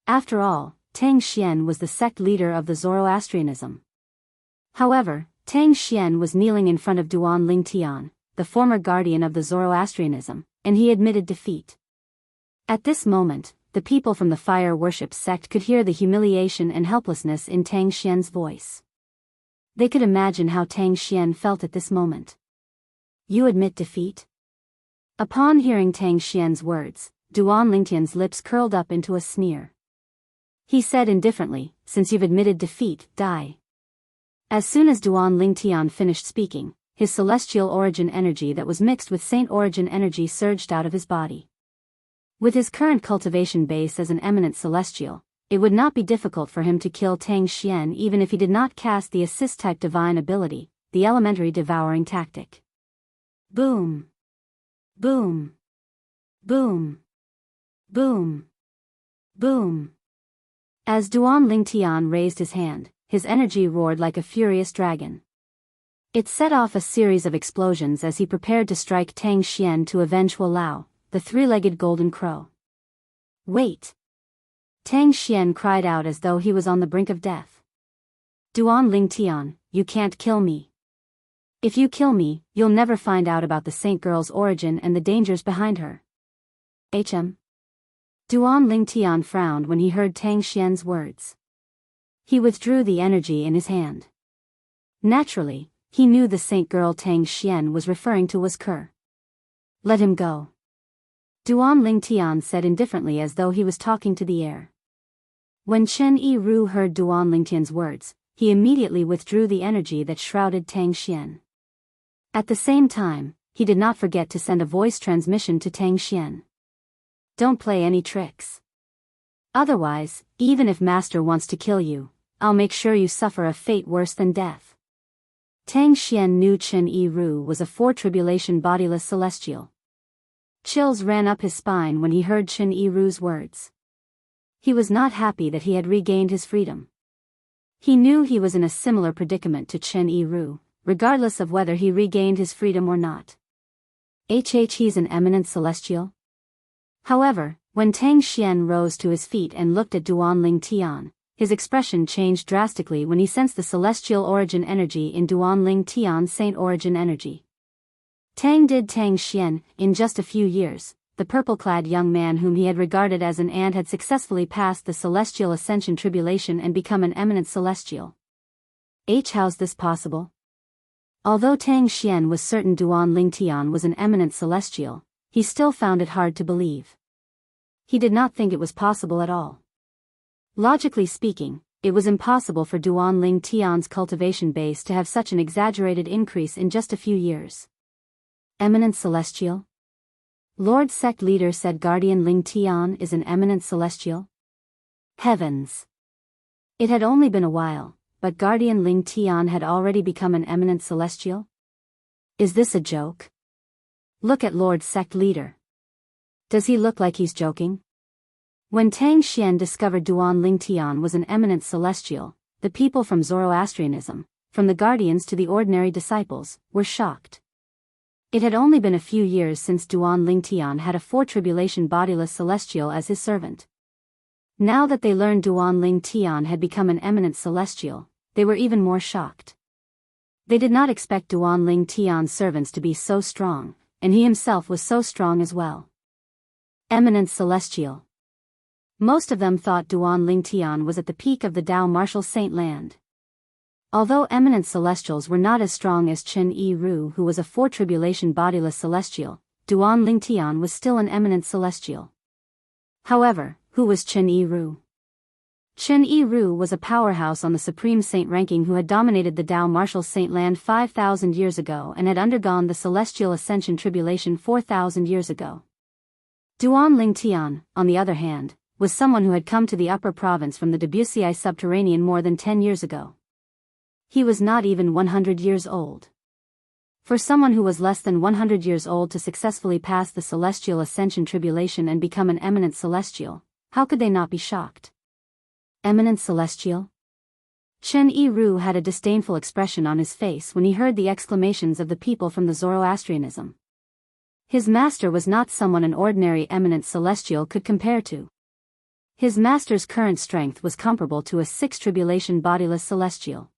After all, Tang Xian was the sect leader of the Zoroastrianism. However, Tang Xian was kneeling in front of Duan Lingtian, the former guardian of the Zoroastrianism, and he admitted defeat. At this moment, the people from the fire worship sect could hear the humiliation and helplessness in Tang Xian's voice. They could imagine how Tang Xian felt at this moment. You admit defeat? Upon hearing Tang Xian's words, Duan Lingtian's lips curled up into a sneer. He said indifferently, Since you've admitted defeat, die. As soon as Duan Lingtian finished speaking, his celestial origin energy that was mixed with saint origin energy surged out of his body. With his current cultivation base as an eminent celestial, it would not be difficult for him to kill Tang Xian even if he did not cast the assist-type divine ability, the elementary devouring tactic. Boom! Boom. Boom. Boom. Boom. As Duan Lingtian raised his hand, his energy roared like a furious dragon. It set off a series of explosions as he prepared to strike Tang Xian to avenge Hua Lao, the three-legged golden crow. Wait! Tang Xian cried out as though he was on the brink of death. Duan Lingtian, you can't kill me. If you kill me, you'll never find out about the Saint Girl's origin and the dangers behind her. HM. Duan Lingtian frowned when he heard Tang Xian's words. He withdrew the energy in his hand. Naturally, he knew the Saint Girl Tang Xian was referring to was Ker. Let him go. Duan Lingtian said indifferently as though he was talking to the air. When Chen Yiru heard Duan Lingtian's words, he immediately withdrew the energy that shrouded Tang Xian. At the same time, he did not forget to send a voice transmission to Tang Xian. Don't play any tricks. Otherwise, even if Master wants to kill you, I'll make sure you suffer a fate worse than death. Tang Xian knew Chen Yiru was a four-tribulation bodiless celestial. Chills ran up his spine when he heard Chen Yiru's words. He was not happy that he had regained his freedom. He knew he was in a similar predicament to Chen Yiru, regardless of whether he regained his freedom or not. He's an eminent celestial? However, when Tang Xian rose to his feet and looked at Duan Lingtian, his expression changed drastically when he sensed the celestial origin energy in Duan Lingtian's saint origin energy. Tang Xian, in just a few years, the purple-clad young man whom he had regarded as an ant had successfully passed the celestial ascension tribulation and become an eminent celestial. How's this possible? Although Tang Xian was certain Duan Lingtian was an eminent celestial, he still found it hard to believe. He did not think it was possible at all. Logically speaking, it was impossible for Duan Lingtian's cultivation base to have such an exaggerated increase in just a few years. Eminent celestial? Lord Sect Leader said Guardian Lingtian is an eminent celestial? Heavens! It had only been a while, but Guardian Lingtian had already become an eminent celestial? Is this a joke? Look at Lord Sect Leader. Does he look like he's joking? When Tang Xian discovered Duan Lingtian was an eminent celestial, the people from Zoroastrianism, from the guardians to the ordinary disciples, were shocked. It had only been a few years since Duan Lingtian had a four-tribulation bodiless celestial as his servant. Now that they learned Duan Lingtian had become an eminent celestial, they were even more shocked. They did not expect Duan Lingtian's servants to be so strong, and he himself was so strong as well. Eminent celestial. Most of them thought Duan Lingtian was at the peak of the Dao martial saint land. Although eminent celestials were not as strong as Chen Yiru, who was a four-tribulation bodiless celestial, Duan Lingtian was still an eminent celestial. However, who was Chen Yiru? Chen Yiru was a powerhouse on the Supreme Saint ranking who had dominated the Dao martial saint land 5,000 years ago and had undergone the celestial ascension tribulation 4,000 years ago. Duan Lingtian, on the other hand, was someone who had come to the upper province from the Debussy subterranean more than 10 years ago. He was not even 100 years old. For someone who was less than 100 years old to successfully pass the celestial ascension tribulation and become an eminent celestial, how could they not be shocked? Eminent celestial? Chen Yiru had a disdainful expression on his face when he heard the exclamations of the people from the Zoroastrianism. His master was not someone an ordinary eminent celestial could compare to. His master's current strength was comparable to a six-tribulation bodiless celestial.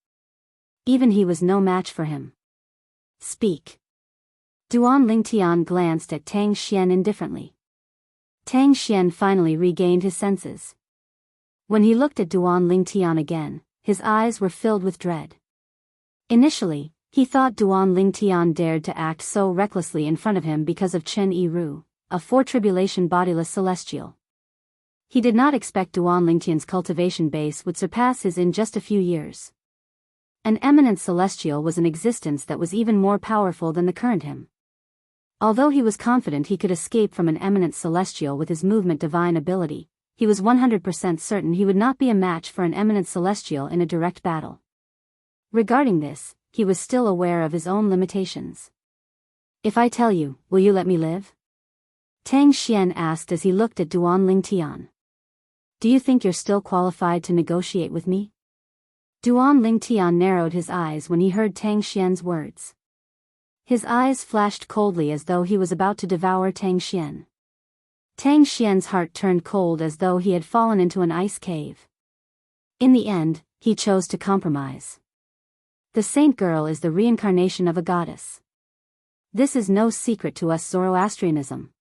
Even he was no match for him. Speak. Duan Lingtian glanced at Tang Xian indifferently. Tang Xian finally regained his senses. When he looked at Duan Lingtian again, his eyes were filled with dread. Initially, he thought Duan Lingtian dared to act so recklessly in front of him because of Chen Yiru, a four-tribulation bodiless celestial. He did not expect Duan Lingtian's cultivation base would surpass his in just a few years. An eminent celestial was an existence that was even more powerful than the current him. Although he was confident he could escape from an eminent celestial with his movement divine ability, he was 100% certain he would not be a match for an eminent celestial in a direct battle. Regarding this, he was still aware of his own limitations. If I tell you, will you let me live? Tang Xian asked as he looked at Duan Lingtian. Do you think you're still qualified to negotiate with me? Duan Lingtian narrowed his eyes when he heard Tang Xian's words. His eyes flashed coldly as though he was about to devour Tang Xian. Tang Xian's heart turned cold as though he had fallen into an ice cave. In the end, he chose to compromise. The saint girl is the reincarnation of a goddess. This is no secret to us Zoroastrianism.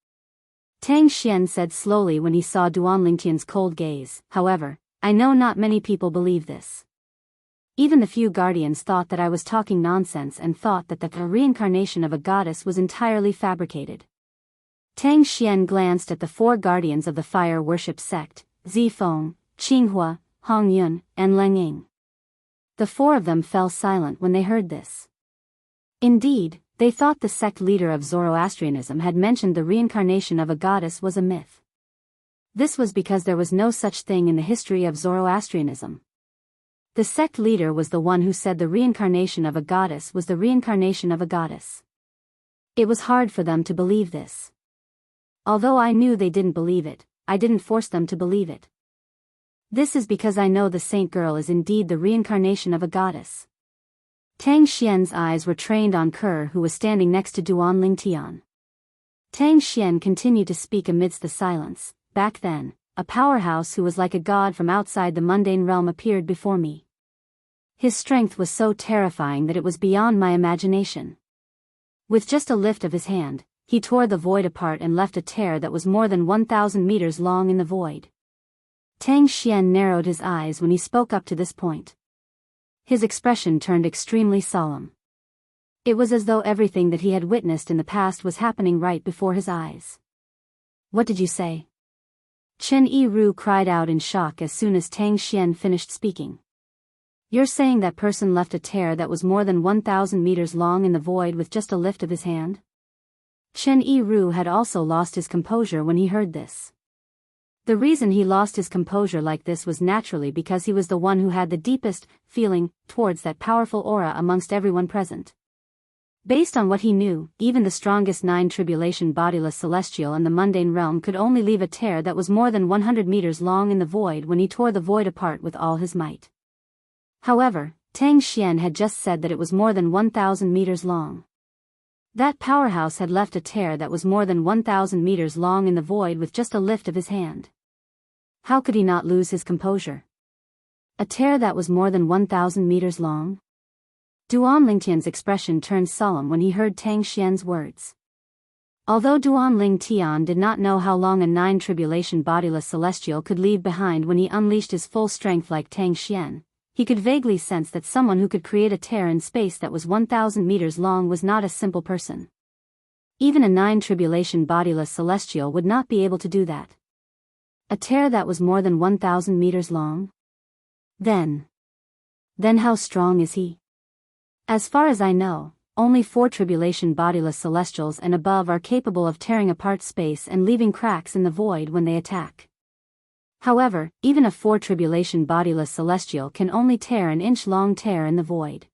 Tang Xian said slowly when he saw Duan Lingtian's cold gaze. However, I know not many people believe this. Even the few guardians thought that I was talking nonsense and thought that the reincarnation of a goddess was entirely fabricated. Tang Xian glanced at the 4 guardians of the fire worship sect, Zifeng, Qinghua, Hongyun, and Leng Ying. The 4 of them fell silent when they heard this. Indeed, they thought the sect leader of Zoroastrianism had mentioned the reincarnation of a goddess was a myth. This was because there was no such thing in the history of Zoroastrianism. The sect leader was the one who said the reincarnation of a goddess was the reincarnation of a goddess. It was hard for them to believe this. Although I knew they didn't believe it, I didn't force them to believe it. This is because I know the saint girl is indeed the reincarnation of a goddess. Tang Xian's eyes were trained on Kerr, who was standing next to Duan Lingtian. Tang Xian continued to speak amidst the silence. Back then, a powerhouse who was like a god from outside the mundane realm appeared before me. His strength was so terrifying that it was beyond my imagination. With just a lift of his hand, he tore the void apart and left a tear that was more than 1,000 meters long in the void. Tang Xian narrowed his eyes when he spoke up to this point. His expression turned extremely solemn. It was as though everything that he had witnessed in the past was happening right before his eyes. What did you say? Chen Yiru cried out in shock as soon as Tang Xian finished speaking. You're saying that person left a tear that was more than 1,000 meters long in the void with just a lift of his hand? Chen Yiru had also lost his composure when he heard this. The reason he lost his composure like this was naturally because he was the one who had the deepest feeling towards that powerful aura amongst everyone present. Based on what he knew, even the strongest 9 tribulation bodiless celestial in the mundane realm could only leave a tear that was more than 100 meters long in the void when he tore the void apart with all his might. However, Tang Xian had just said that it was more than 1,000 meters long. That powerhouse had left a tear that was more than 1,000 meters long in the void with just a lift of his hand. How could he not lose his composure? A tear that was more than 1,000 meters long? Duan Lingtian's expression turned solemn when he heard Tang Xian's words. Although Duan Lingtian did not know how long a 9 tribulation bodiless celestial could leave behind when he unleashed his full strength like Tang Xian, he could vaguely sense that someone who could create a tear in space that was 1,000 meters long was not a simple person. Even a 9 tribulation bodiless celestial would not be able to do that. A tear that was more than 1,000 meters long? Then how strong is he? As far as I know, only 4 tribulation bodiless celestials and above are capable of tearing apart space and leaving cracks in the void when they attack. However, even a 4 tribulation bodiless celestial can only tear an inch-long tear in the void.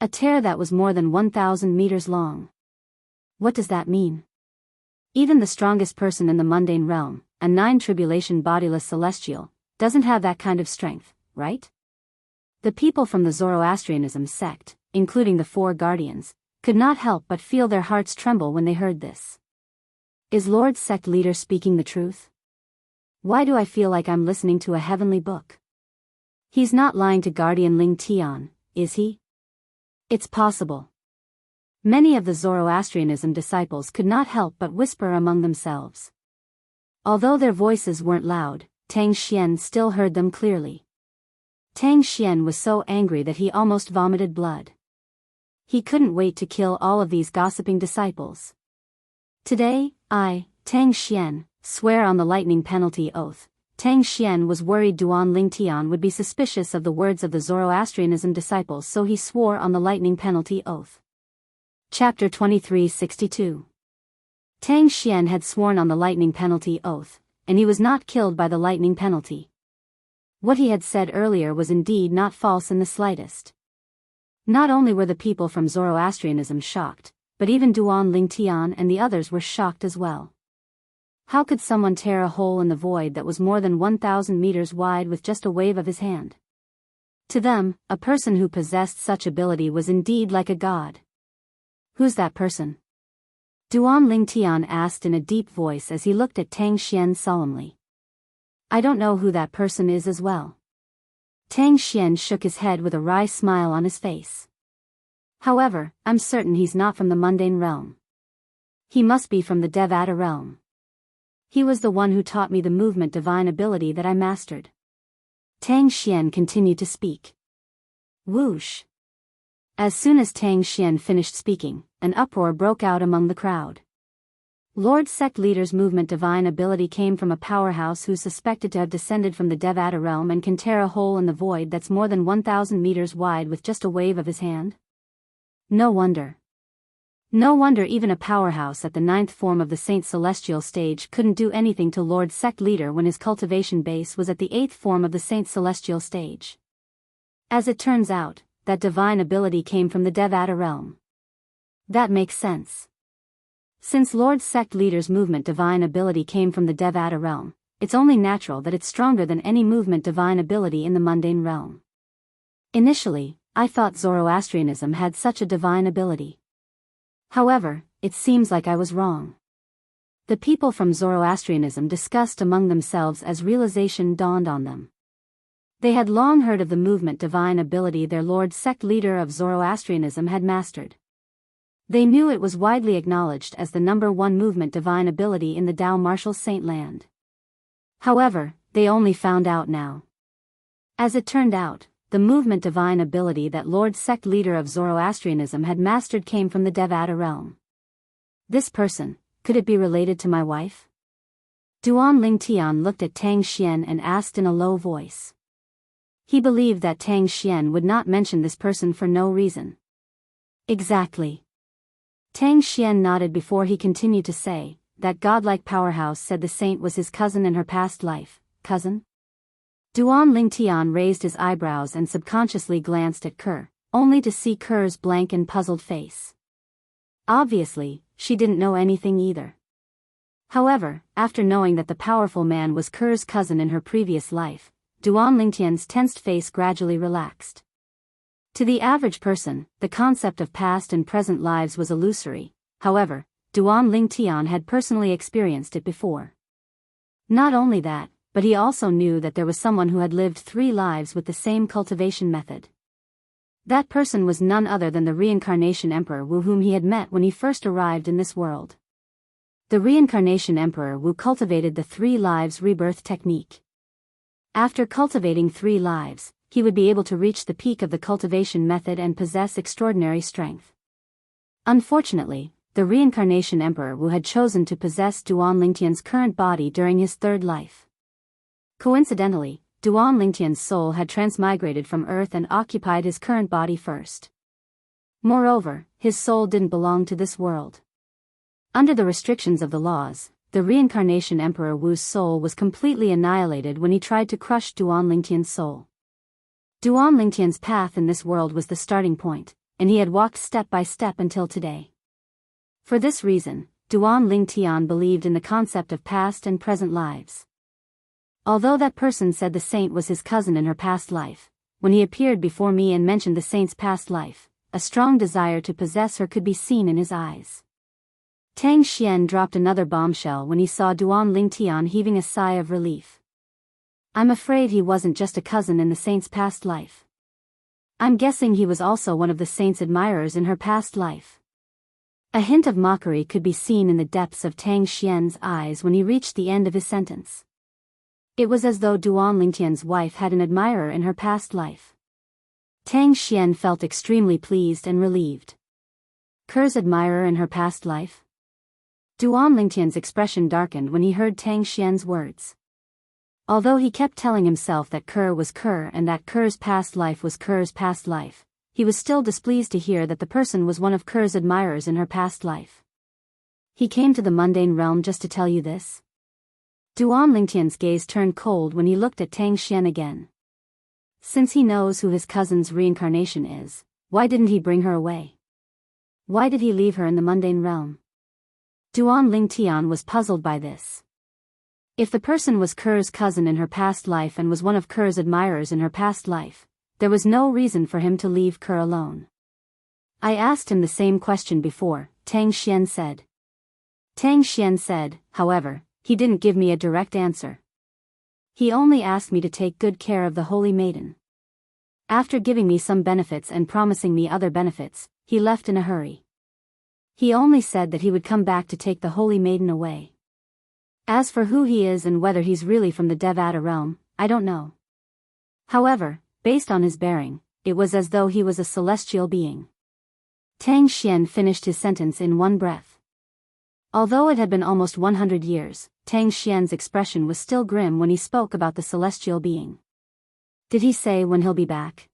A tear that was more than 1,000 meters long. What does that mean? Even the strongest person in the mundane realm, a 9 tribulation bodiless celestial, doesn't have that kind of strength, right? The people from the Zoroastrianism sect, including the 4 guardians, could not help but feel their hearts tremble when they heard this. Is Lord's sect leader speaking the truth? Why do I feel like I'm listening to a heavenly book? He's not lying to Guardian Ling Tian, is he? It's possible. Many of the Zoroastrianism disciples could not help but whisper among themselves. Although their voices weren't loud, Tang Xian still heard them clearly. Tang Xian was so angry that he almost vomited blood. He couldn't wait to kill all of these gossiping disciples. Today, I, Tang Xian, swear on the lightning penalty oath. Tang Xian was worried Duan Lingtian would be suspicious of the words of the Zoroastrianism disciples, so he swore on the lightning penalty oath. Chapter 2362. Tang Xian had sworn on the lightning penalty oath, and he was not killed by the lightning penalty. What he had said earlier was indeed not false in the slightest. Not only were the people from Zoroastrianism shocked, but even Duan Lingtian and the others were shocked as well. How could someone tear a hole in the void that was more than 1,000 meters wide with just a wave of his hand? To them, a person who possessed such ability was indeed like a god. Who's that person? Duan Lingtian asked in a deep voice as he looked at Tang Xian solemnly. I don't know who that person is as well. Tang Xian shook his head with a wry smile on his face. However, I'm certain he's not from the mundane realm. He must be from the Devata realm. He was the one who taught me the movement divine ability that I mastered. Tang Xian continued to speak. Whoosh! As soon as Tang Xian finished speaking, an uproar broke out among the crowd. Lord Sect Leader's movement divine ability came from a powerhouse who's suspected to have descended from the Devata realm and can tear a hole in the void that's more than 1,000 meters wide with just a wave of his hand? No wonder. No wonder even a powerhouse at the 9th form of the Saint Celestial stage couldn't do anything to Lord Sect Leader when his cultivation base was at the 8th form of the Saint Celestial stage. As it turns out, that divine ability came from the Devata realm. That makes sense. Since Lord Sect Leader's movement divine ability came from the Devata realm, it's only natural that it's stronger than any movement divine ability in the mundane realm. Initially, I thought Zoroastrianism had such a divine ability. However, it seems like I was wrong. The people from Zoroastrianism discussed among themselves as realization dawned on them. They had long heard of the movement divine ability their Lord Sect Leader of Zoroastrianism had mastered. They knew it was widely acknowledged as the #1 movement divine ability in the Dao Martial Saint Land. However, they only found out now. As it turned out, the movement divine ability that Lord Sect Leader of Zoroastrianism had mastered came from the Devata realm. This person, could it be related to my wife? Duan Lingtian looked at Tang Xian and asked in a low voice. He believed that Tang Xian would not mention this person for no reason. Exactly. Tang Xian nodded before he continued to say, that godlike powerhouse said the saint was his cousin in her past life. Cousin? Duan Lingtian raised his eyebrows and subconsciously glanced at Kerr, only to see Kerr's blank and puzzled face. Obviously, she didn't know anything either. However, after knowing that the powerful man was Kerr's cousin in her previous life, Duan Lingtian's tensed face gradually relaxed. To the average person, the concept of past and present lives was illusory. However, Duan Lingtian had personally experienced it before. Not only that, but he also knew that there was someone who had lived 3 lives with the same cultivation method. That person was none other than the Reincarnation Emperor Wu, whom he had met when he first arrived in this world. The Reincarnation Emperor Wu cultivated the 3 lives rebirth technique. After cultivating 3 lives, he would be able to reach the peak of the cultivation method and possess extraordinary strength. Unfortunately, the Reincarnation Emperor Wu had chosen to possess Duan Lingtian's current body during his 3rd life. Coincidentally, Duan Lingtian's soul had transmigrated from Earth and occupied his current body first. Moreover, his soul didn't belong to this world. Under the restrictions of the laws, the Reincarnation Emperor Wu's soul was completely annihilated when he tried to crush Duan Lingtian's soul. Duan Lingtian's path in this world was the starting point, and he had walked step by step until today. For this reason, Duan Lingtian believed in the concept of past and present lives. Although that person said the saint was his cousin in her past life, when he appeared before me and mentioned the saint's past life, a strong desire to possess her could be seen in his eyes. Tang Xian dropped another bombshell when he saw Duan Lingtian heaving a sigh of relief. I'm afraid he wasn't just a cousin in the saint's past life. I'm guessing he was also one of the saint's admirers in her past life. A hint of mockery could be seen in the depths of Tang Xian's eyes when he reached the end of his sentence. It was as though Duan Lingtian's wife had an admirer in her past life. Tang Xian felt extremely pleased and relieved. Kerr's admirer in her past life? Duan Lingtian's expression darkened when he heard Tang Xian's words. Although he kept telling himself that Kerr was Kerr and that Kerr's past life was Kerr's past life, he was still displeased to hear that the person was one of Kerr's admirers in her past life. He came to the mundane realm just to tell you this? Duan Lingtian's gaze turned cold when he looked at Tang Xian again. Since he knows who his cousin's reincarnation is, why didn't he bring her away? Why did he leave her in the mundane realm? Duan Lingtian was puzzled by this. If the person was Ker's cousin in her past life and was one of Ker's admirers in her past life, there was no reason for him to leave Ker alone. I asked him the same question before, Tang Xian said. Tang Xian said, however, he didn't give me a direct answer. He only asked me to take good care of the holy maiden. After giving me some benefits and promising me other benefits, he left in a hurry. He only said that he would come back to take the holy maiden away. As for who he is and whether he's really from the Devata realm, I don't know. However, based on his bearing, it was as though he was a celestial being. Tang Xian finished his sentence in one breath. Although it had been almost 100 years, Tang Xian's expression was still grim when he spoke about the celestial being. Did he say when he'll be back?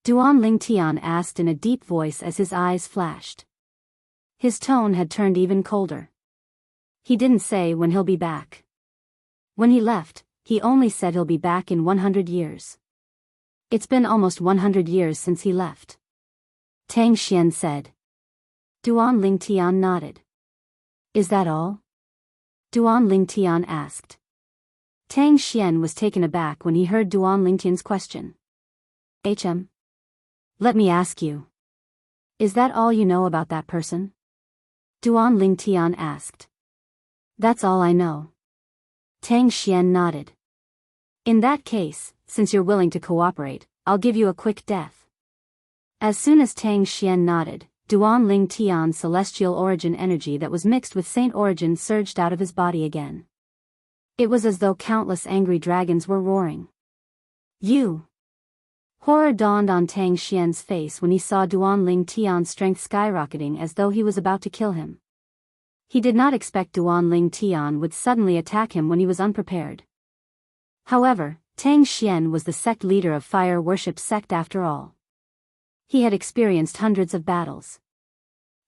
Duan Lingtian asked in a deep voice as his eyes flashed. His tone had turned even colder. He didn't say when he'll be back. When he left, he only said he'll be back in 100 years. It's been almost 100 years since he left. Tang Xian said. Duan Lingtian nodded. Is that all? Duan Lingtian asked. Tang Xian was taken aback when he heard Duan Lingtian's question. Let me ask you. Is that all you know about that person? Duan Lingtian asked. That's all I know. Tang Xian nodded. In that case, since you're willing to cooperate, I'll give you a quick death. As soon as Tang Xian nodded, Duan Lingtian's celestial origin energy that was mixed with saint origin surged out of his body again. It was as though countless angry dragons were roaring. You! Horror dawned on Tang Xian's face when he saw Duan Lingtian's strength skyrocketing as though he was about to kill him. He did not expect Duan Lingtian would suddenly attack him when he was unprepared. However, Tang Xian was the sect leader of fire worship sect after all. He had experienced hundreds of battles.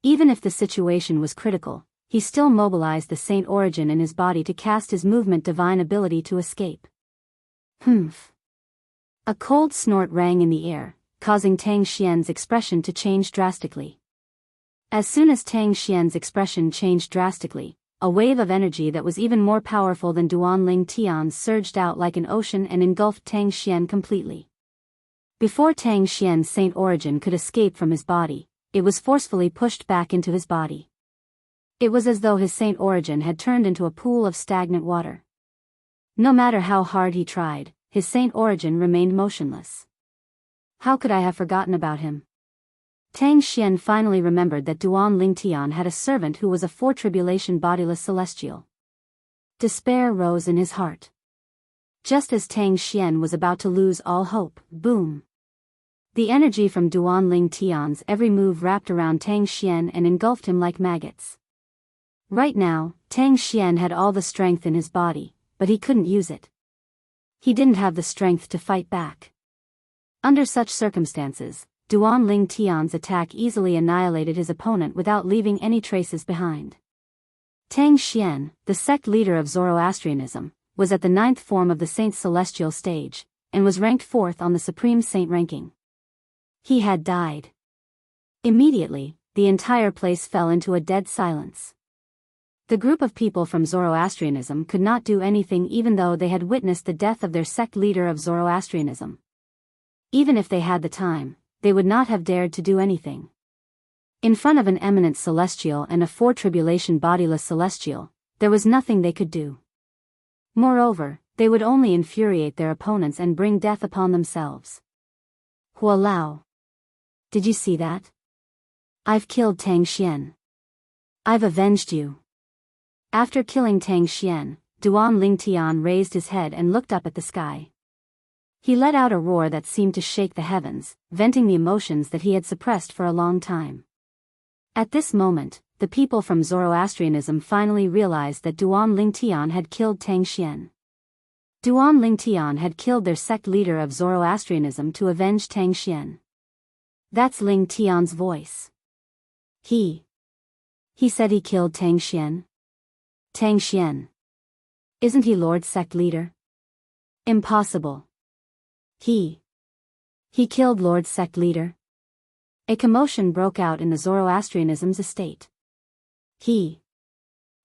Even if the situation was critical, he still mobilized the saint origin in his body to cast his movement divine ability to escape. Humph. A cold snort rang in the air, causing Tang Xian's expression to change drastically. As soon as Tang Xian's expression changed drastically, a wave of energy that was even more powerful than Duan Lingtian's surged out like an ocean and engulfed Tang Xian completely. Before Tang Xian's saint origin could escape from his body, it was forcefully pushed back into his body. It was as though his saint origin had turned into a pool of stagnant water. No matter how hard he tried, his saint origin remained motionless. How could I have forgotten about him? Tang Xian finally remembered that Duan Lingtian had a servant who was a fore-tribulation bodiless celestial. Despair rose in his heart. Just as Tang Xian was about to lose all hope, boom! The energy from Duan Lingtian's every move wrapped around Tang Xian and engulfed him like maggots. Right now, Tang Xian had all the strength in his body, but he couldn't use it. He didn't have the strength to fight back. Under such circumstances, Duan Lingtian's attack easily annihilated his opponent without leaving any traces behind. Tang Xian, the sect leader of Zoroastrianism, was at the 9th form of the Saint's celestial stage, and was ranked 4th on the Supreme Saint ranking. He had died. Immediately, the entire place fell into a dead silence. The group of people from Zoroastrianism could not do anything even though they had witnessed the death of their sect leader of Zoroastrianism. Even if they had the time, they would not have dared to do anything. In front of an eminent celestial and a fore-tribulation bodiless celestial, there was nothing they could do. Moreover, they would only infuriate their opponents and bring death upon themselves. Hua Lao. Did you see that? I've killed Tang Xian. I've avenged you. After killing Tang Xian, Duan Lingtian raised his head and looked up at the sky. He let out a roar that seemed to shake the heavens, venting the emotions that he had suppressed for a long time. At this moment, the people from Zoroastrianism finally realized that Duan Lingtian had killed Tang Xian. Duan Lingtian had killed their sect leader of Zoroastrianism to avenge Tang Xian. That's Lingtian's voice. He said he killed Tang Xian? Tang Xian. Isn't he Lord's sect leader? Impossible. He killed Lord's sect leader? A commotion broke out in the Zoroastrianism's estate.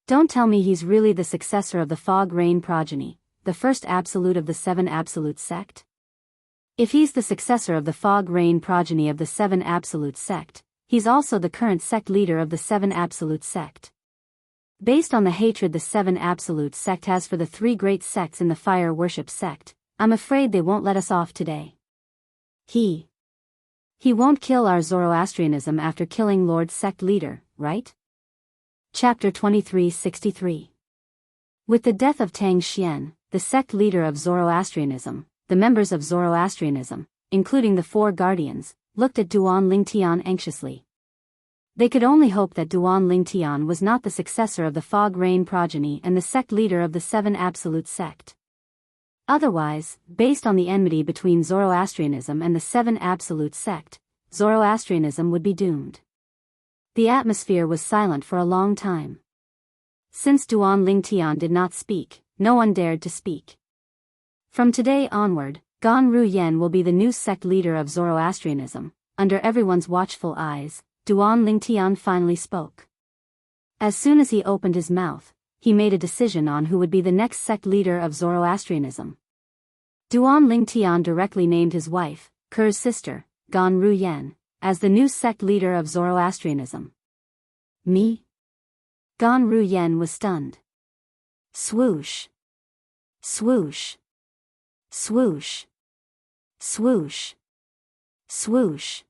Don't tell me he's really the successor of the Fog Rain progeny, the first absolute of the Seven Absolute sect? If he's the successor of the Fog Rain progeny of the Seven Absolute sect, he's also the current sect leader of the Seven Absolute sect. Based on the hatred the Seven Absolute sect has for the three great sects in the fire worship sect, I'm afraid they won't let us off today. He won't kill our Zoroastrianism after killing Lord Sect Leader, right? Chapter 2363. With the death of Tang Xian, the sect leader of Zoroastrianism, the members of Zoroastrianism, including the four guardians, looked at Duan Lingtian anxiously. They could only hope that Duan Lingtian was not the successor of the Fog Rain progeny and the sect leader of the Seven Absolute sect. Otherwise, based on the enmity between Zoroastrianism and the Seven Absolute sect, Zoroastrianism would be doomed. The atmosphere was silent for a long time. Since Duan Lingtian did not speak, no one dared to speak. From today onward, Gan Ruyen will be the new sect leader of Zoroastrianism. Under everyone's watchful eyes, Duan Lingtian finally spoke. As soon as he opened his mouth, he made a decision on who would be the next sect leader of Zoroastrianism. Duan Lingtian directly named his wife, Ker's sister, Gan Ruyen, as the new sect leader of Zoroastrianism. Me? Gan Ruyen was stunned. Swoosh. Swoosh. Swoosh. Swoosh. Swoosh.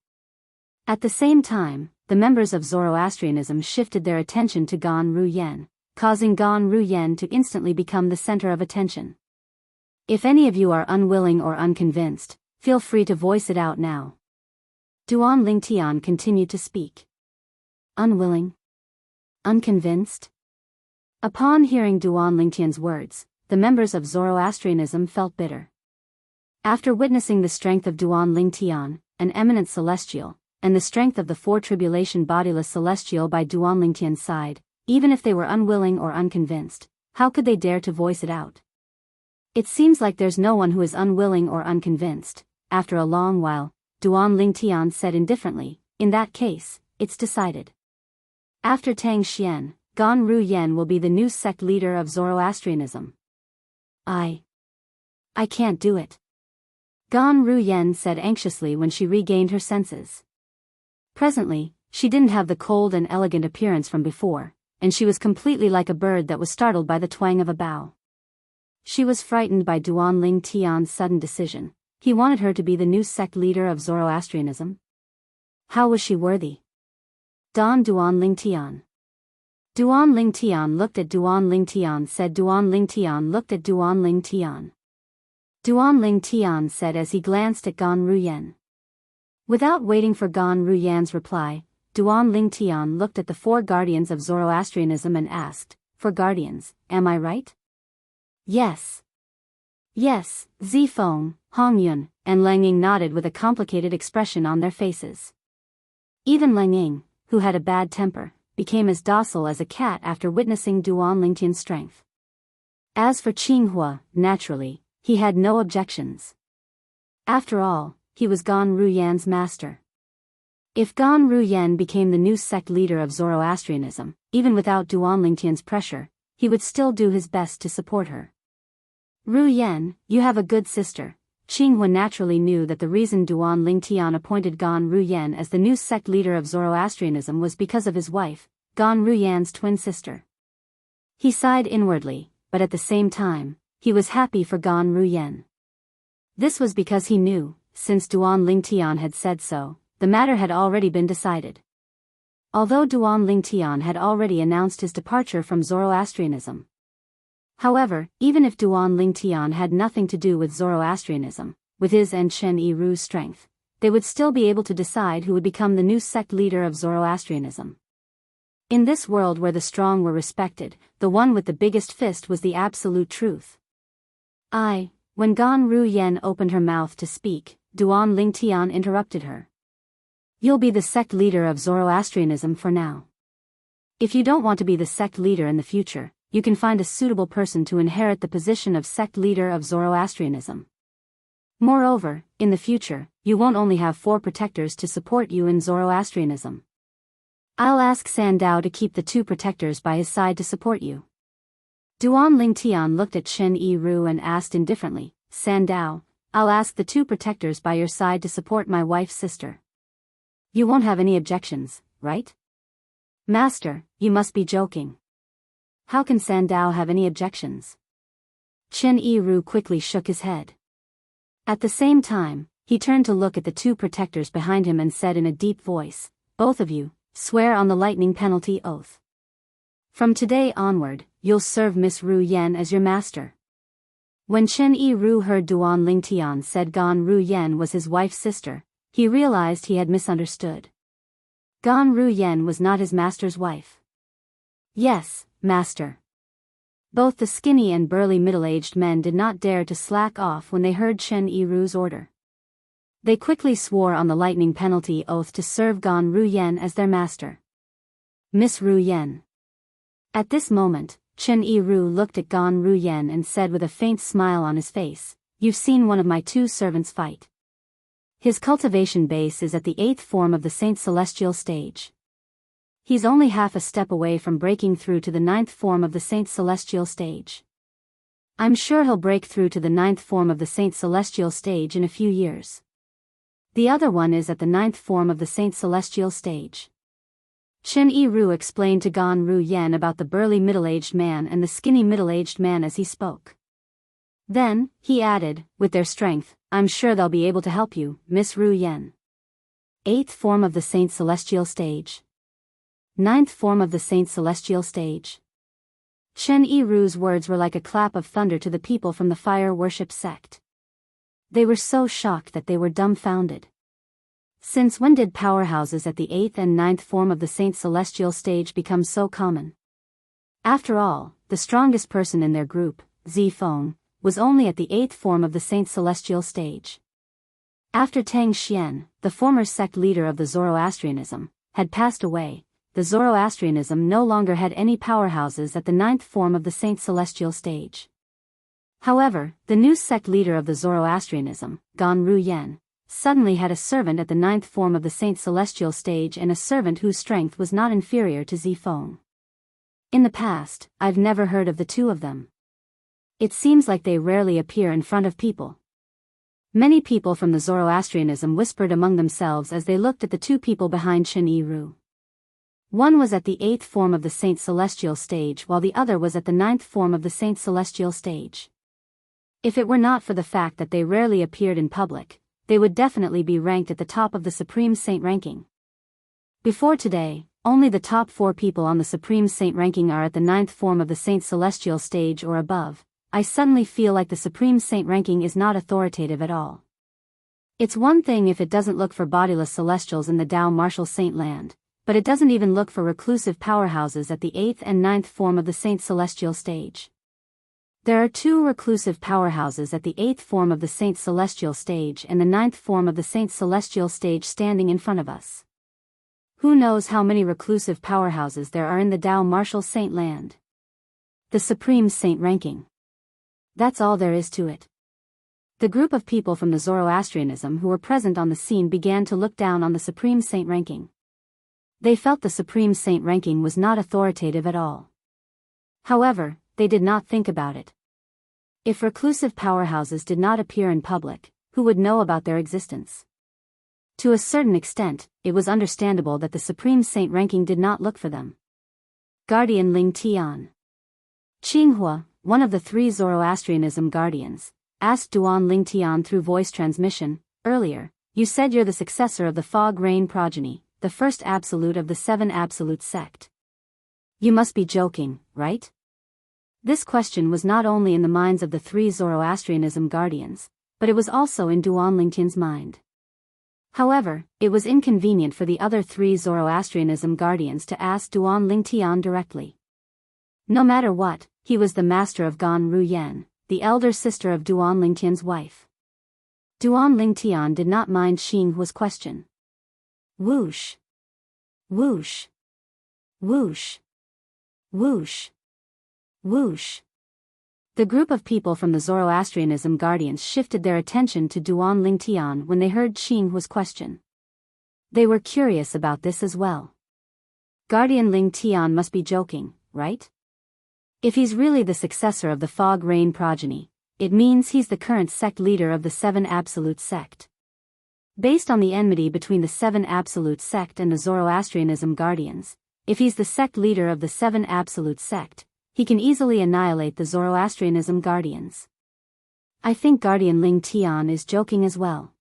At the same time, the members of Zoroastrianism shifted their attention to Gan Ruyen, causing Gan Ruyen to instantly become the center of attention. If any of you are unwilling or unconvinced, feel free to voice it out now. Duan Lingtian continued to speak. Unwilling? Unconvinced? Upon hearing Duan Lingtian's words, the members of Zoroastrianism felt bitter. After witnessing the strength of Duan Lingtian, an eminent celestial, and the strength of the four tribulation bodiless celestial by Duan Lingtian's side, even if they were unwilling or unconvinced, how could they dare to voice it out? It seems like there's no one who is unwilling or unconvinced. After a long while, Duan Lingtian said indifferently, in that case, it's decided. After Tang Xian, Gan Ruyen will be the new sect leader of Zoroastrianism. I can't do it. Gan Ruyen said anxiously when she regained her senses. Presently, she didn't have the cold and elegant appearance from before, and she was completely like a bird that was startled by the twang of a bow. She was frightened by Duan Lingtian's sudden decision. He wanted her to be the new sect leader of Zoroastrianism. How was she worthy? Duan Lingtian. Duan Lingtian looked at Duan Lingtian said Duan Lingtian looked at Duan Lingtian. Duan Lingtian said as he glanced at Gan Ruyen. Without waiting for Gan Ruyen's reply, Duan Lingtian looked at the four guardians of Zoroastrianism and asked, "For guardians, am I right?" Yes. Yes, Zifeng, Hongyun, and Lang Ying nodded with a complicated expression on their faces. Even Lang Ying, who had a bad temper, became as docile as a cat after witnessing Duan Lingtian's strength. As for Qinghua, naturally, he had no objections. After all, he was Gan Ruyen's master. If Gan Ruyen became the new sect leader of Zoroastrianism, even without Duan Lingtian's pressure, he would still do his best to support her. Ruyen, you have a good sister. Qinghua naturally knew that the reason Duan Lingtian appointed Gan Ruyen as the new sect leader of Zoroastrianism was because of his wife, Gan Ruyen's twin sister. He sighed inwardly, but at the same time, he was happy for Gan Ruyen. This was because he knew, since Duan Lingtian had said so, the matter had already been decided. Although Duan Lingtian had already announced his departure from Zoroastrianism. However, even if Duan Lingtian had nothing to do with Zoroastrianism, with his and Chen Yiru's strength, they would still be able to decide who would become the new sect leader of Zoroastrianism. In this world where the strong were respected, the one with the biggest fist was the absolute truth. When Gan Ruyen opened her mouth to speak, Duan Lingtian interrupted her. You'll be the sect leader of Zoroastrianism for now. If you don't want to be the sect leader in the future, you can find a suitable person to inherit the position of sect leader of Zoroastrianism. Moreover, in the future, you won't only have 4 protectors to support you in Zoroastrianism. I'll ask Sandao to keep the 2 protectors by his side to support you. Duan Lingtian looked at Chen Yiru and asked indifferently, Sandao, I'll ask the 2 protectors by your side to support my wife's sister. You won't have any objections, right? Master, you must be joking. How can Sandao have any objections? Chen Yiru quickly shook his head. At the same time, he turned to look at the 2 protectors behind him and said in a deep voice, both of you, swear on the lightning penalty oath. From today onward, you'll serve Miss Ru Yen as your master. When Chen Yiru heard Duan Lingtian said Gan Ru Yen was his wife's sister, he realized he had misunderstood. Gan Ru Yen was not his master's wife. Yes, master. Both the skinny and burly middle-aged men did not dare to slack off when they heard Chen Yiru's order. They quickly swore on the lightning penalty oath to serve Gan Ru Yen as their master. Miss Ru Yen. At this moment, Chen Yiru looked at Gan Ru Yen and said with a faint smile on his face, You've seen one of my 2 servants fight. His cultivation base is at the 8th form of the Saint Celestial stage. He's only half a step away from breaking through to the 9th form of the Saint Celestial stage. I'm sure he'll break through to the 9th form of the Saint Celestial stage in a few years. The other one is at the 9th form of the Saint Celestial stage. Chen Yiru explained to Gan Ru Yen about the burly middle-aged man and the skinny middle-aged man as he spoke. Then, he added, with their strength, I'm sure they'll be able to help you, Miss Ru Yen. 8th form of the Saint Celestial stage. 9th form of the Saint Celestial stage. Chen Yiru's words were like a clap of thunder to the people from the fire worship sect. They were so shocked that they were dumbfounded. Since when did powerhouses at the 8th and 9th form of the Saint Celestial stage become so common? After all, the strongest person in their group, Zifeng, was only at the 8th form of the Saint Celestial stage. After Tang Xian, the former sect leader of the Zoroastrianism, had passed away, the Zoroastrianism no longer had any powerhouses at the 9th form of the Saint Celestial stage. However, the new sect leader of the Zoroastrianism, Gan Ru Yen, suddenly had a servant at the 9th form of the Saint Celestial stage and a servant whose strength was not inferior to Zifeng. In the past, I've never heard of the 2 of them. It seems like they rarely appear in front of people. Many people from the Zoroastrianism whispered among themselves as they looked at the 2 people behind Chen Yiru. One was at the 8th form of the Saint Celestial stage while the other was at the 9th form of the Saint Celestial stage. If it were not for the fact that they rarely appeared in public, they would definitely be ranked at the top of the Supreme Saint ranking. Before today, only the top 4 people on the Supreme Saint ranking are at the 9th form of the Saint Celestial stage or above. I suddenly feel like the Supreme Saint ranking is not authoritative at all. It's one thing if it doesn't look for bodiless celestials in the Dao Martial Saint land, but it doesn't even look for reclusive powerhouses at the 8th and 9th form of the Saint Celestial stage. There are 2 reclusive powerhouses at the 8th form of the Saint Celestial stage and the 9th form of the Saint Celestial stage standing in front of us. Who knows how many reclusive powerhouses there are in the Dao Martial Saint land? The Supreme Saint ranking. That's all there is to it. The group of people from the Zoroastrianism who were present on the scene began to look down on the Supreme Saint ranking. They felt the Supreme Saint ranking was not authoritative at all. However, they did not think about it. If reclusive powerhouses did not appear in public, who would know about their existence? To a certain extent, it was understandable that the Supreme Saint ranking did not look for them. Guardian Ling Tian. Qinghua, one of the 3 Zoroastrianism guardians, asked Duan Ling Tian through voice transmission, earlier, you said you're the successor of the Fog Rain progeny, the first absolute of the 7 absolute sect. You must be joking, right? This question was not only in the minds of the 3 Zoroastrianism guardians, but it was also in Duan Lingtian's mind. However, it was inconvenient for the other 3 Zoroastrianism guardians to ask Duan Lingtian directly. No matter what, he was the master of Gan Ru Yen, the elder sister of Duan Lingtian's wife. Duan Lingtian did not mind Xinghua's question. Whoosh. Whoosh. Whoosh. Whoosh. Whoosh. The group of people from the Zoroastrianism Guardians shifted their attention to Duan Lingtian when they heard Qinghua's question. They were curious about this as well. Guardian Lingtian must be joking, right? If he's really the successor of the Fog Rain progeny, it means he's the current sect leader of the Seven Absolute Sect. Based on the enmity between the Seven Absolute Sect and the Zoroastrianism Guardians, if he's the sect leader of the Seven Absolute Sect, he can easily annihilate the Zoroastrianism Guardians. I think Guardian Lingtian is joking as well.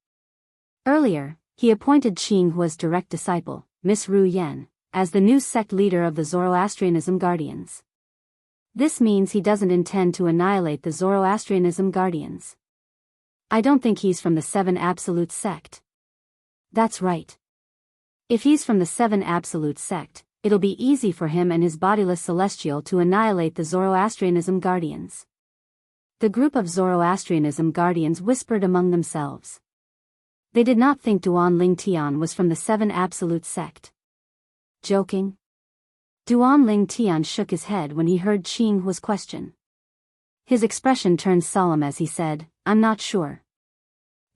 Earlier, he appointed Qinghua's direct disciple, Miss Ru Yan, as the new sect leader of the Zoroastrianism Guardians. This means he doesn't intend to annihilate the Zoroastrianism Guardians. I don't think he's from the Seven Absolute Sect. That's right. If he's from the Seven Absolute Sect, it'll be easy for him and his bodiless celestial to annihilate the Zoroastrianism Guardians. The group of Zoroastrianism Guardians whispered among themselves. They did not think Duan Lingtian was from the Seven Absolute Sect. Joking? Duan Lingtian shook his head when he heard Qinghua's question. His expression turned solemn as he said, "I'm not sure."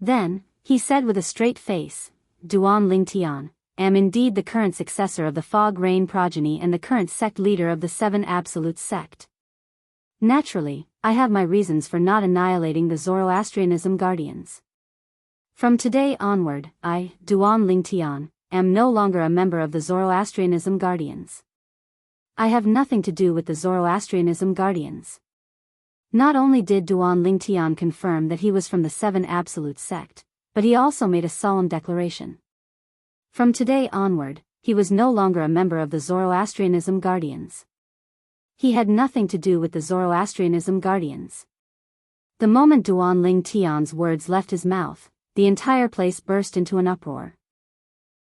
Then, he said with a straight face, "Duan Lingtian, am indeed the current successor of the Fog Rain progeny and the current sect leader of the Seven Absolute Sect. Naturally, I have my reasons for not annihilating the Zoroastrianism Guardians. From today onward, I, Duan Lingtian, am no longer a member of the Zoroastrianism Guardians. I have nothing to do with the Zoroastrianism Guardians." Not only did Duan Lingtian confirm that he was from the Seven Absolute Sect, but he also made a solemn declaration. From today onward, he was no longer a member of the Zoroastrianism Guardians. He had nothing to do with the Zoroastrianism Guardians. The moment Duan Lingtian's words left his mouth, the entire place burst into an uproar.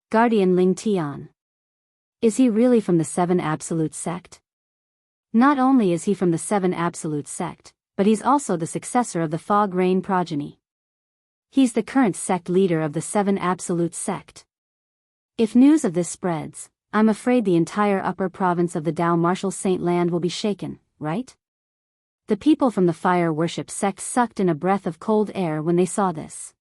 Guardian Lingtian. Is he really from the Seven Absolute Sect? Not only is he from the Seven Absolute Sect, but he's also the successor of the Fog Rain progeny. He's the current sect leader of the Seven Absolute Sect. If news of this spreads, I'm afraid the entire upper province of the Dao Martial Saint Land will be shaken, right? The people from the fire worship sect sucked in a breath of cold air when they saw this.